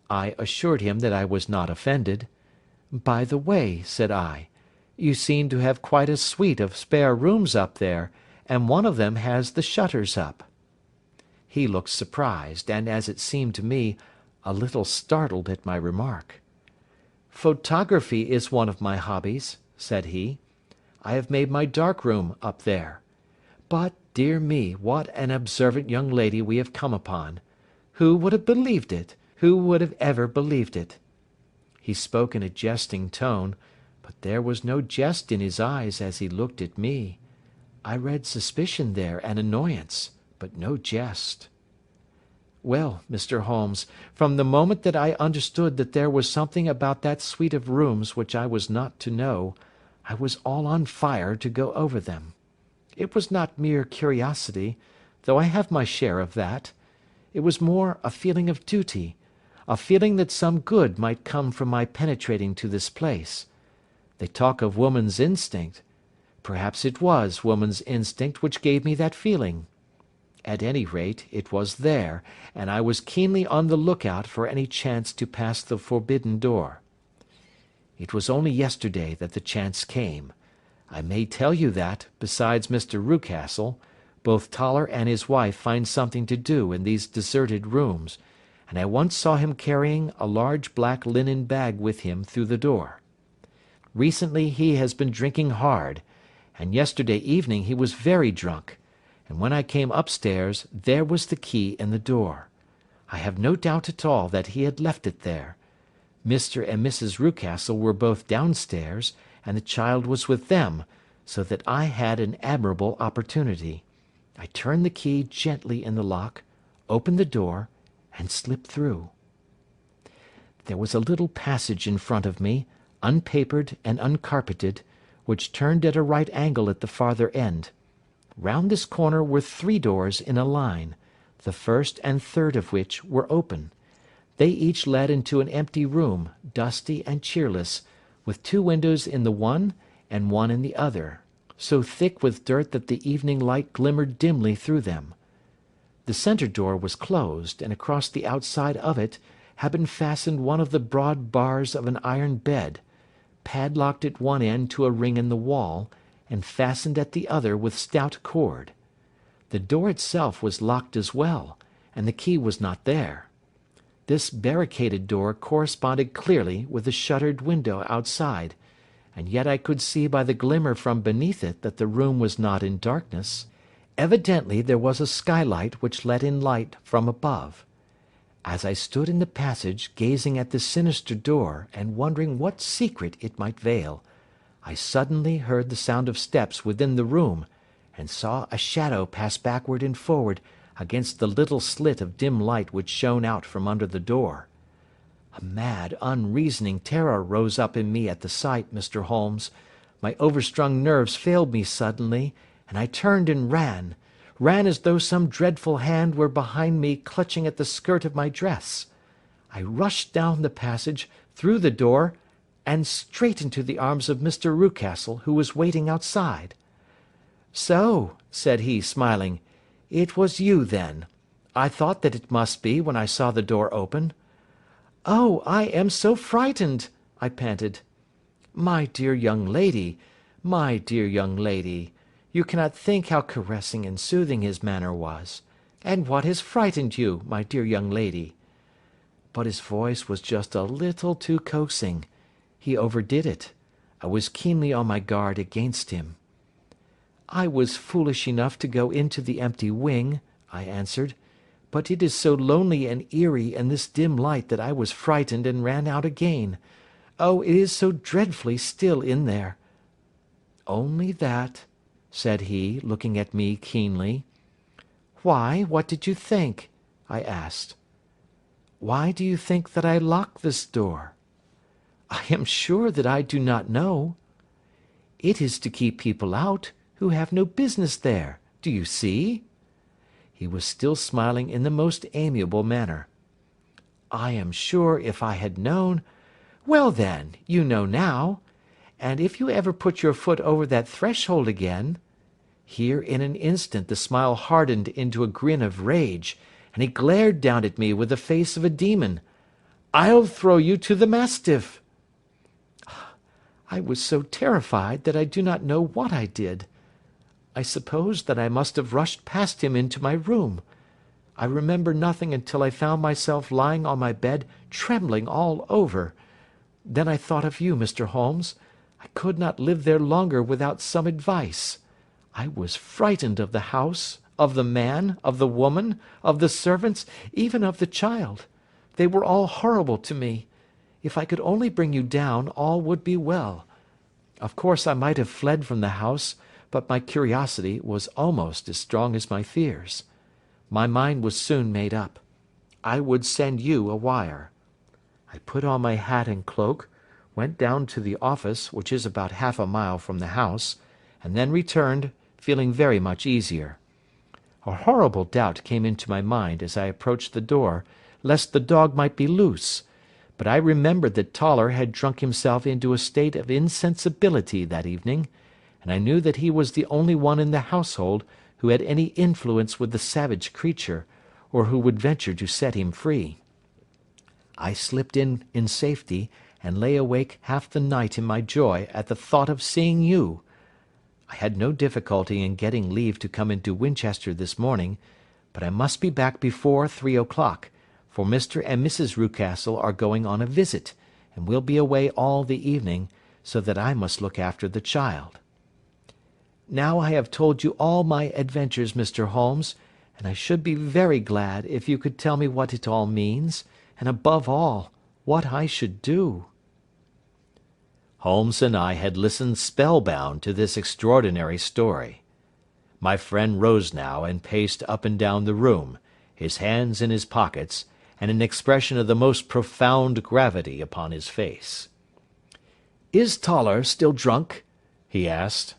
I assured him that I was not offended. "By the way," said I, "you seem to have quite a suite of spare rooms up there, and one of them has the shutters up." He looked surprised, and, as it seemed to me, a little startled at my remark. "Photography is one of my hobbies," said he. "I have made my dark room up there. But, dear me, what an observant young lady we have come upon! Who would have believed it? Who would have ever believed it?" He spoke in a jesting tone, but there was no jest in his eyes as he looked at me. I read suspicion there and annoyance, but no jest. Well, Mr. Holmes, from the moment that I understood that there was something about that suite of rooms which I was not to know, I was all on fire to go over them. It was not mere curiosity, though I have my share of that. It was more a feeling of duty, a feeling that some good might come from my penetrating to this place. They talk of woman's instinct. Perhaps it was woman's instinct which gave me that feeling. At any rate, it was there, and I was keenly on the lookout for any chance to pass the forbidden door. It was only yesterday that the chance came. I may tell you that, besides Mr. Rucastle, both Toller and his wife find something to do in these deserted rooms, and I once saw him carrying a large black linen bag with him through the door. Recently he has been drinking hard, and yesterday evening he was very drunk, and when I came upstairs there was the key in the door. I have no doubt at all that he had left it there. Mr. and Mrs. Rucastle were both downstairs, and the child was with them, so that I had an admirable opportunity. I turned the key gently in the lock, opened the door, and slipped through. There was a little passage in front of me, unpapered and uncarpeted, which turned at a right angle at the farther end. Round this corner were 3 doors in a line, the first and third of which were open. They each led into an empty room, dusty and cheerless, with 2 windows in the one and one in the other, so thick with dirt that the evening light glimmered dimly through them. The centre door was closed, and across the outside of it had been fastened one of the broad bars of an iron bed, padlocked at one end to a ring in the wall, and fastened at the other with stout cord. The door itself was locked as well, and the key was not there. This barricaded door corresponded clearly with the shuttered window outside, and yet I could see by the glimmer from beneath it that the room was not in darkness. Evidently there was a skylight which let in light from above. As I stood in the passage gazing at this sinister door and wondering what secret it might veil, I suddenly heard the sound of steps within the room, and saw a shadow pass backward and forward against the little slit of dim light which shone out from under the door. A mad, unreasoning terror rose up in me at the sight, Mr. Holmes. My overstrung nerves failed me suddenly, and I turned and ran as though some dreadful hand were behind me clutching at the skirt of my dress. I rushed down the passage, through the door, and straight into the arms of Mr. Rucastle, who was waiting outside. "So," said he, smiling, "it was you, then. I thought that it must be when I saw the door open." "Oh, I am so frightened!" I panted. "My dear young lady, my dear young lady, you cannot think how caressing and soothing his manner was. And what has frightened you, my dear young lady?" But his voice was just a little too coaxing. He overdid it. I was keenly on my guard against him. "I was foolish enough to go into the empty wing," I answered, "but it is so lonely and eerie in this dim light that I was frightened and ran out again. Oh, it is so dreadfully still in there." "Only that?" said he, looking at me keenly. "Why, what did you think?" I asked. "Why do you think that I locked this door?" "I am sure that I do not know." "It is to keep people out who have no business there, do you see?" He was still smiling in the most amiable manner. "I am sure if I had known—" "Well then, you know now. And if you ever put your foot over that threshold again—" Here in an instant the smile hardened into a grin of rage, and he glared down at me with the face of a demon. "I'll throw you to the mastiff." I was so terrified that I do not know what I did. I suppose that I must have rushed past him into my room. I remember nothing until I found myself lying on my bed trembling all over. Then I thought of you, Mr. Holmes. I could not live there longer without some advice. I was frightened of the house, of the man, of the woman, of the servants, even of the child. They were all horrible to me. If I could only bring you down, all would be well. Of course I might have fled from the house, but my curiosity was almost as strong as my fears. My mind was soon made up. I would send you a wire. I put on my hat and cloak, went down to the office, which is about half a mile from the house, and then returned, feeling very much easier. A horrible doubt came into my mind as I approached the door, lest the dog might be loose, but I remembered that Toller had drunk himself into a state of insensibility that evening, and I knew that he was the only one in the household who had any influence with the savage creature, or who would venture to set him free. I slipped in safety, and lay awake half the night in my joy at the thought of seeing you. I had no difficulty in getting leave to come into Winchester this morning, but I must be back before 3 o'clock, for Mr. and Mrs. Rucastle are going on a visit, and will be away all the evening, so that I must look after the child. Now I have told you all my adventures, Mr. Holmes, and I should be very glad if you could tell me what it all means, and above all, what I should do. Holmes and I had listened spellbound to this extraordinary story. My friend rose now and paced up and down the room, his hands in his pockets, and an expression of the most profound gravity upon his face. "Is Toller still drunk?" he asked.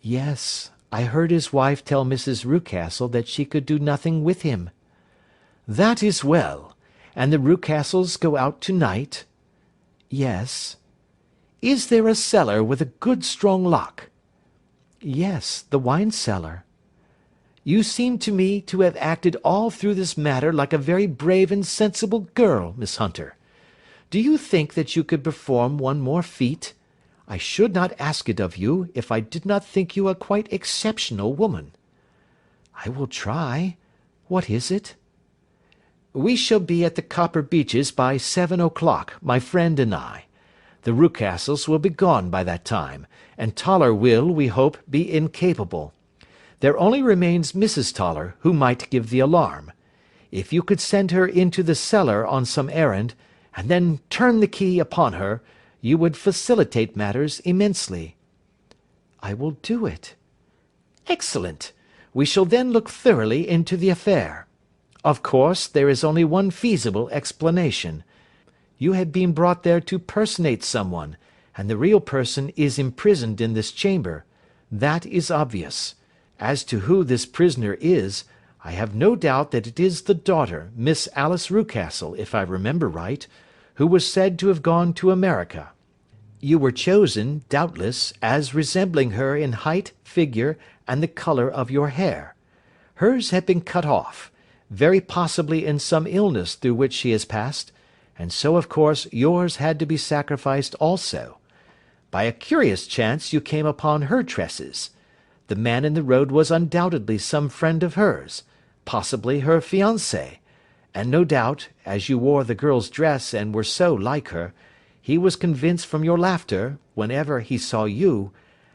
"Yes, I heard his wife tell Mrs. Rucastle that she could do nothing with him." "That is well. And the Rucastles go out to-night?" "Yes." "Is there a cellar with a good strong lock?" "Yes, the wine cellar." "You seem to me to have acted all through this matter like a very brave and sensible girl, Miss Hunter. Do you think that you could perform one more feat? I should not ask it of you if I did not think you a quite exceptional woman." "I will try. What is it?" "We shall be at the Copper Beeches by 7 o'clock, my friend and I. The Rucastles will be gone by that time, and Toller will, we hope, be incapable. There only remains Mrs. Toller, who might give the alarm. If you could send her into the cellar on some errand, and then turn the key upon her, you would facilitate matters immensely." "I will do it." "Excellent. We shall then look thoroughly into the affair. Of course, there is only one feasible explanation. You have been brought there to personate someone, and the real person is imprisoned in this chamber. That is obvious. As to who this prisoner is, I have no doubt that it is the daughter, Miss Alice Rucastle, if I remember right, who was said to have gone to America. You were chosen, doubtless, as resembling her in height, figure, and the colour of your hair. Hers had been cut off, very possibly in some illness through which she has passed, and so of course yours had to be sacrificed also. By a curious chance you came upon her tresses. The man in the road was undoubtedly some friend of hers, possibly her fiancé, and no doubt, as you wore the girl's dress and were so like her, he was convinced from your laughter, whenever he saw you,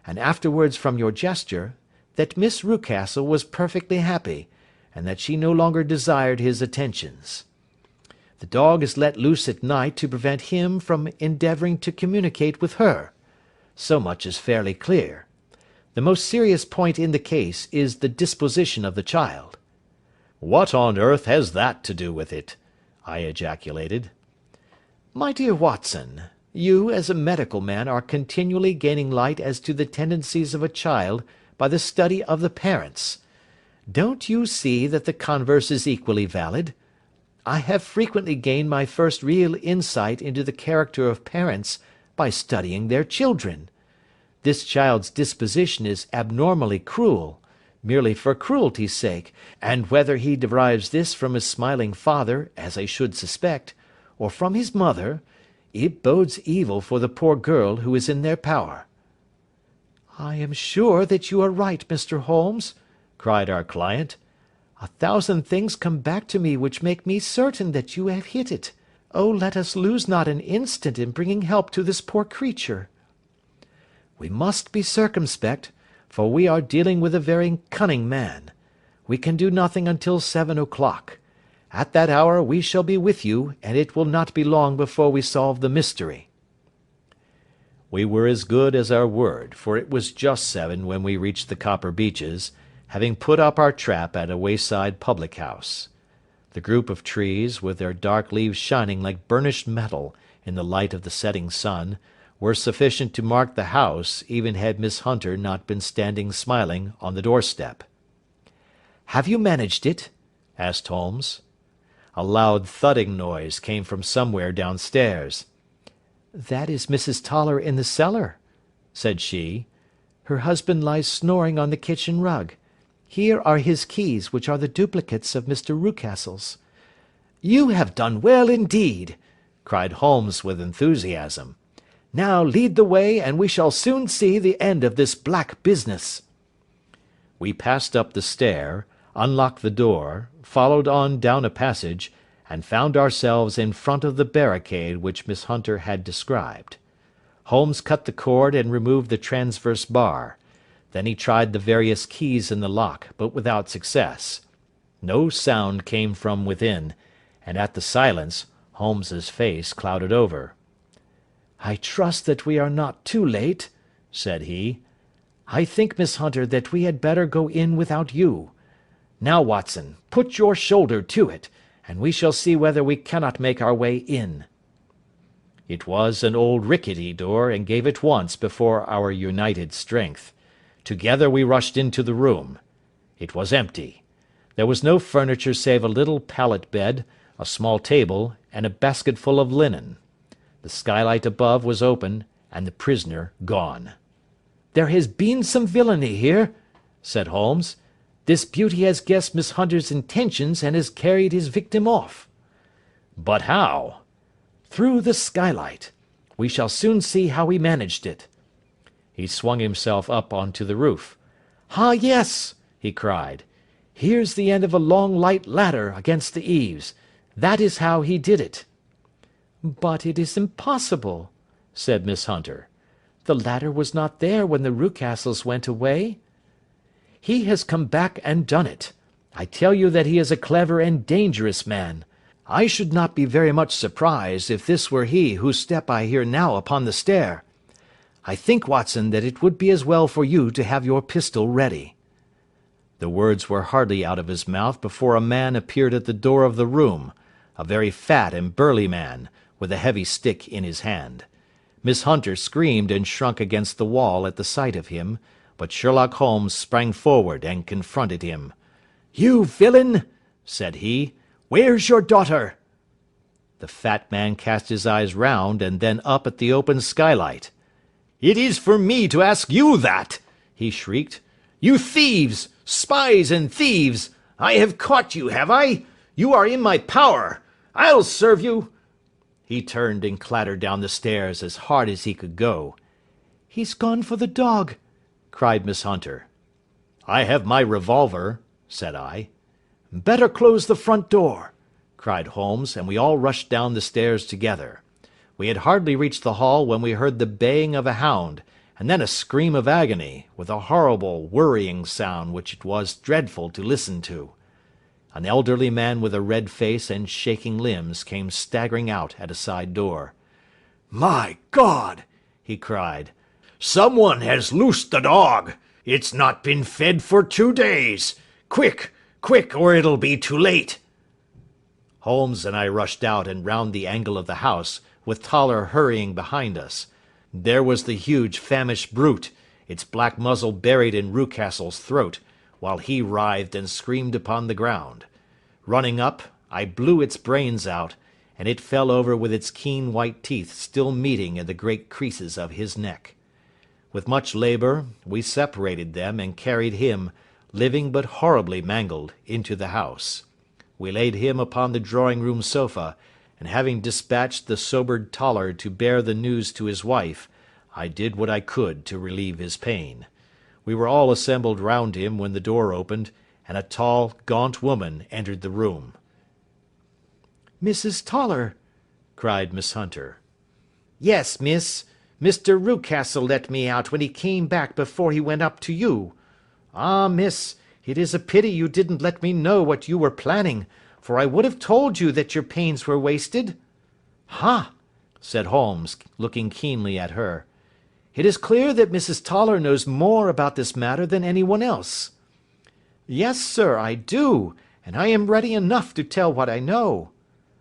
and afterwards from your gesture, that Miss Rucastle was perfectly happy, and that she no longer desired his attentions. The dog is let loose at night to prevent him from endeavouring to communicate with her. So much is fairly clear. The most serious point in the case is the disposition of the child." "What on earth has that to do with it?" I ejaculated. "My dear Watson, you as a medical man are continually gaining light as to the tendencies of a child by the study of the parents. Don't you see that the converse is equally valid? I have frequently gained my first real insight into the character of parents by studying their children. This child's disposition is abnormally cruel, merely for cruelty's sake, and whether he derives this from his smiling father, as I should suspect, or from his mother, it bodes evil for the poor girl who is in their power." "I am sure that you are right, Mr. Holmes," cried our client. "A thousand things come back to me which make me certain that you have hit it. Oh, let us lose not an instant in bringing help to this poor creature." "We must be circumspect, for we are dealing with a very cunning man. We can do nothing until 7 o'clock. At that hour we shall be with you, and it will not be long before we solve the mystery." We were as good as our word, for it was just 7 when we reached the Copper Beeches, having put up our trap at a wayside public-house. The group of trees, with their dark leaves shining like burnished metal in the light of the setting sun, were sufficient to mark the house, even had Miss Hunter not been standing smiling on the doorstep. "Have you managed it?" asked Holmes. A loud thudding noise came from somewhere downstairs. "That is Mrs. Toller in the cellar," said she. "Her husband lies snoring on the kitchen rug. Here are his keys, which are the duplicates of Mr. Rucastle's." "You have done well indeed," cried Holmes with enthusiasm. "Now lead the way, and we shall soon see the end of this black business." We passed up the stair, unlocked the door, followed on down a passage, and found ourselves in front of the barricade which Miss Hunter had described. Holmes cut the cord and removed the transverse bar. Then he tried the various keys in the lock, but without success. No sound came from within, and at the silence Holmes's face clouded over. "I trust that we are not too late," said he. "I think, Miss Hunter, that we had better go in without you. Now, Watson, put your shoulder to it, and we shall see whether we cannot make our way in." It was an old rickety door, and gave at once before our united strength. Together we rushed into the room. It was empty. There was no furniture save a little pallet bed, a small table, and a basketful of linen. The skylight above was open, and the prisoner gone. "There has been some villainy here," said Holmes. "This beauty has guessed Miss Hunter's intentions and has carried his victim off." "But how?" "Through the skylight. We shall soon see how he managed it." He swung himself up onto the roof. "Ah, yes," he cried. "Here's the end of a long light ladder against the eaves. That is how he did it." "But it is impossible," said Miss Hunter. "The ladder was not there when the Rucastles went away." "He has come back and done it. I tell you that he is a clever and dangerous man. I should not be very much surprised if this were he whose step I hear now upon the stair. I think, Watson, that it would be as well for you to have your pistol ready." The words were hardly out of his mouth before a man appeared at the door of the room, a very fat and burly man, with a heavy stick in his hand. Miss Hunter screamed and shrunk against the wall at the sight of him, but Sherlock Holmes sprang forward and confronted him. "You villain!" said he. "Where's your daughter?" The fat man cast his eyes round and then up at the open skylight. "It is for me to ask you that!" he shrieked. "You thieves! Spies and thieves! I have caught you, have I? You are in my power! I'll serve you!" He turned and clattered down the stairs as hard as he could go. "He's gone for the dog," cried Miss Hunter. "I have my revolver," said I. "Better close the front door," cried Holmes, and we all rushed down the stairs together. We had hardly reached the hall when we heard the baying of a hound, and then a scream of agony, with a horrible worrying sound which it was dreadful to listen to. An elderly man with a red face and shaking limbs came staggering out at a side door. "My God!" he cried. "Someone has loosed the dog! It's not been fed for 2 days! Quick, quick, or it'll be too late!" Holmes and I rushed out and round the angle of the house, with Toller hurrying behind us. There was the huge famished brute, its black muzzle buried in Rucastle's throat, while he writhed and screamed upon the ground. Running up, I blew its brains out, and it fell over with its keen white teeth still meeting in the great creases of his neck. With much labour, we separated them and carried him, living but horribly mangled, into the house. We laid him upon the drawing-room sofa, and having dispatched the sobered Toller to bear the news to his wife, I did what I could to relieve his pain. We were all assembled round him when the door opened, and a tall, gaunt woman entered the room. "Mrs. Toller!" cried Miss Hunter. "Yes, miss. Mr. Rucastle let me out when he came back before he went up to you. Ah, miss, it is a pity you didn't let me know what you were planning, for I would have told you that your pains were wasted." "Ha!" said Holmes, looking keenly at her. "It is clear that Mrs. Toller knows more about this matter than anyone else." "Yes, sir, I do, and I am ready enough to tell what I know."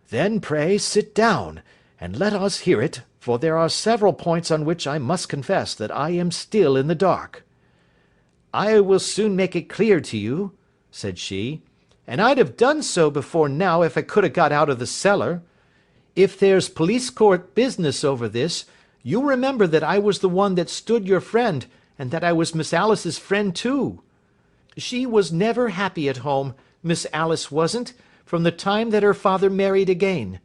"Then pray sit down, and let us hear it, for there are several points on which I must confess that I am still in the dark." "I will soon make it clear to you," said she, "and I'd have done so before now if I could have got out of the cellar. If there's police court business over this, you remember that I was the one that stood your friend, and that I was Miss Alice's friend too. She was never happy at home, Miss Alice wasn't, from the time that her father married again.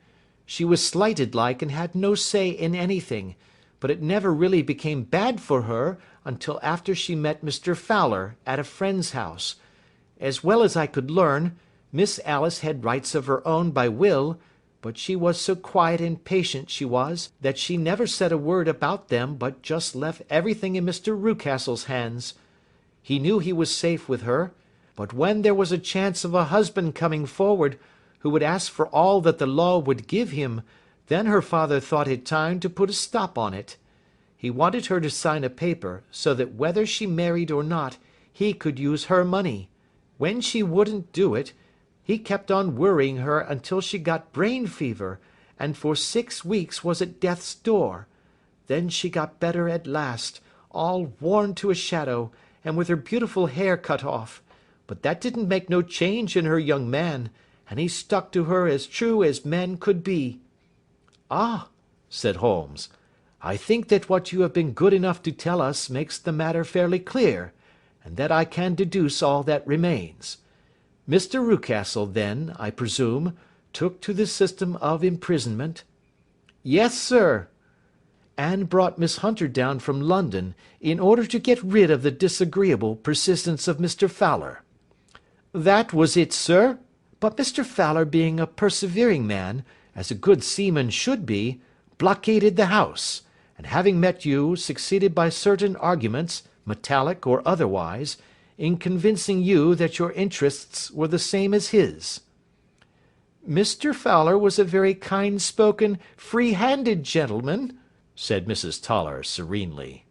She was slighted like and had no say in anything, but it never really became bad for her until after she met Mr. Fowler at a friend's house. As well as I could learn, Miss Alice had rights of her own by will, but she was so quiet and patient she was, that she never said a word about them but just left everything in Mr. Rucastle's hands. He knew he was safe with her, but when there was a chance of a husband coming forward, who would ask for all that the law would give him, then her father thought it time to put a stop on it. He wanted her to sign a paper, so that whether she married or not, he could use her money. When she wouldn't do it, he kept on worrying her until she got brain fever, and for 6 weeks was at death's door. Then she got better at last, all worn to a shadow, and with her beautiful hair cut off, but that didn't make no change in her young man, and he stuck to her as true as men could be." "Ah," said Holmes, "I think that what you have been good enough to tell us makes the matter fairly clear, and that I can deduce all that remains. Mr. Rucastle, then, I presume, took to the system of imprisonment?" "Yes, sir." "And brought Miss Hunter down from London, in order to get rid of the disagreeable persistence of Mr. Fowler?" "That was it, sir. But Mr. Fowler being a persevering man, as a good seaman should be, blockaded the house, and having met you, succeeded by certain arguments, metallic or otherwise, in convincing you that your interests were the same as his." Mr. Fowler was a very kind-spoken, free-handed gentleman, said Mrs. Toller serenely.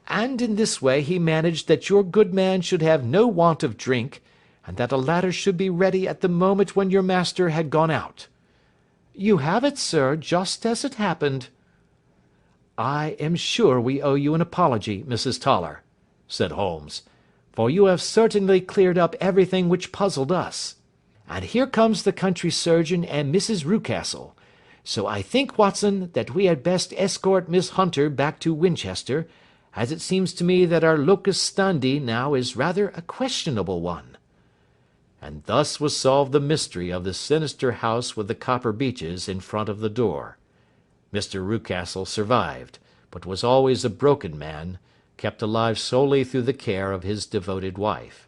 And in this way he managed that your good man should have no want of drink, and that a ladder should be ready at the moment when your master had gone out. You have it, sir, just as it happened. I am sure we owe you an apology, Mrs. Toller, said Holmes, for you have certainly cleared up everything which puzzled us. And here comes the country surgeon and Mrs. Rucastle, so I think, Watson, that we had best escort Miss Hunter back to Winchester, as it seems to me that our locus standi now is rather a questionable one. And thus was solved the mystery of the sinister house with the copper beeches in front of the door. Mr. Rucastle survived, but was always a broken man, kept alive solely through the care of his devoted wife.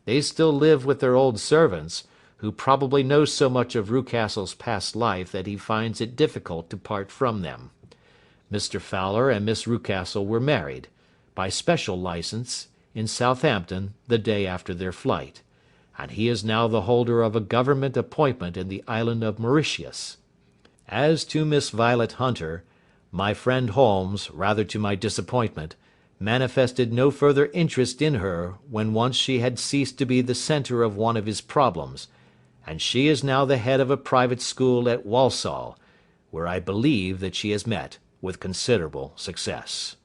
They still live with their old servants, who probably know so much of Rucastle's past life that he finds it difficult to part from them. Mr. Fowler and Miss Rucastle were married, by special licence, in Southampton the day after their flight, and he is now the holder of a government appointment in the island of Mauritius. As to Miss Violet Hunter, my friend Holmes, rather to my disappointment, manifested no further interest in her when once she had ceased to be the centre of one of his problems, and she is now the head of a private school at Walsall, where I believe that she has met with considerable success.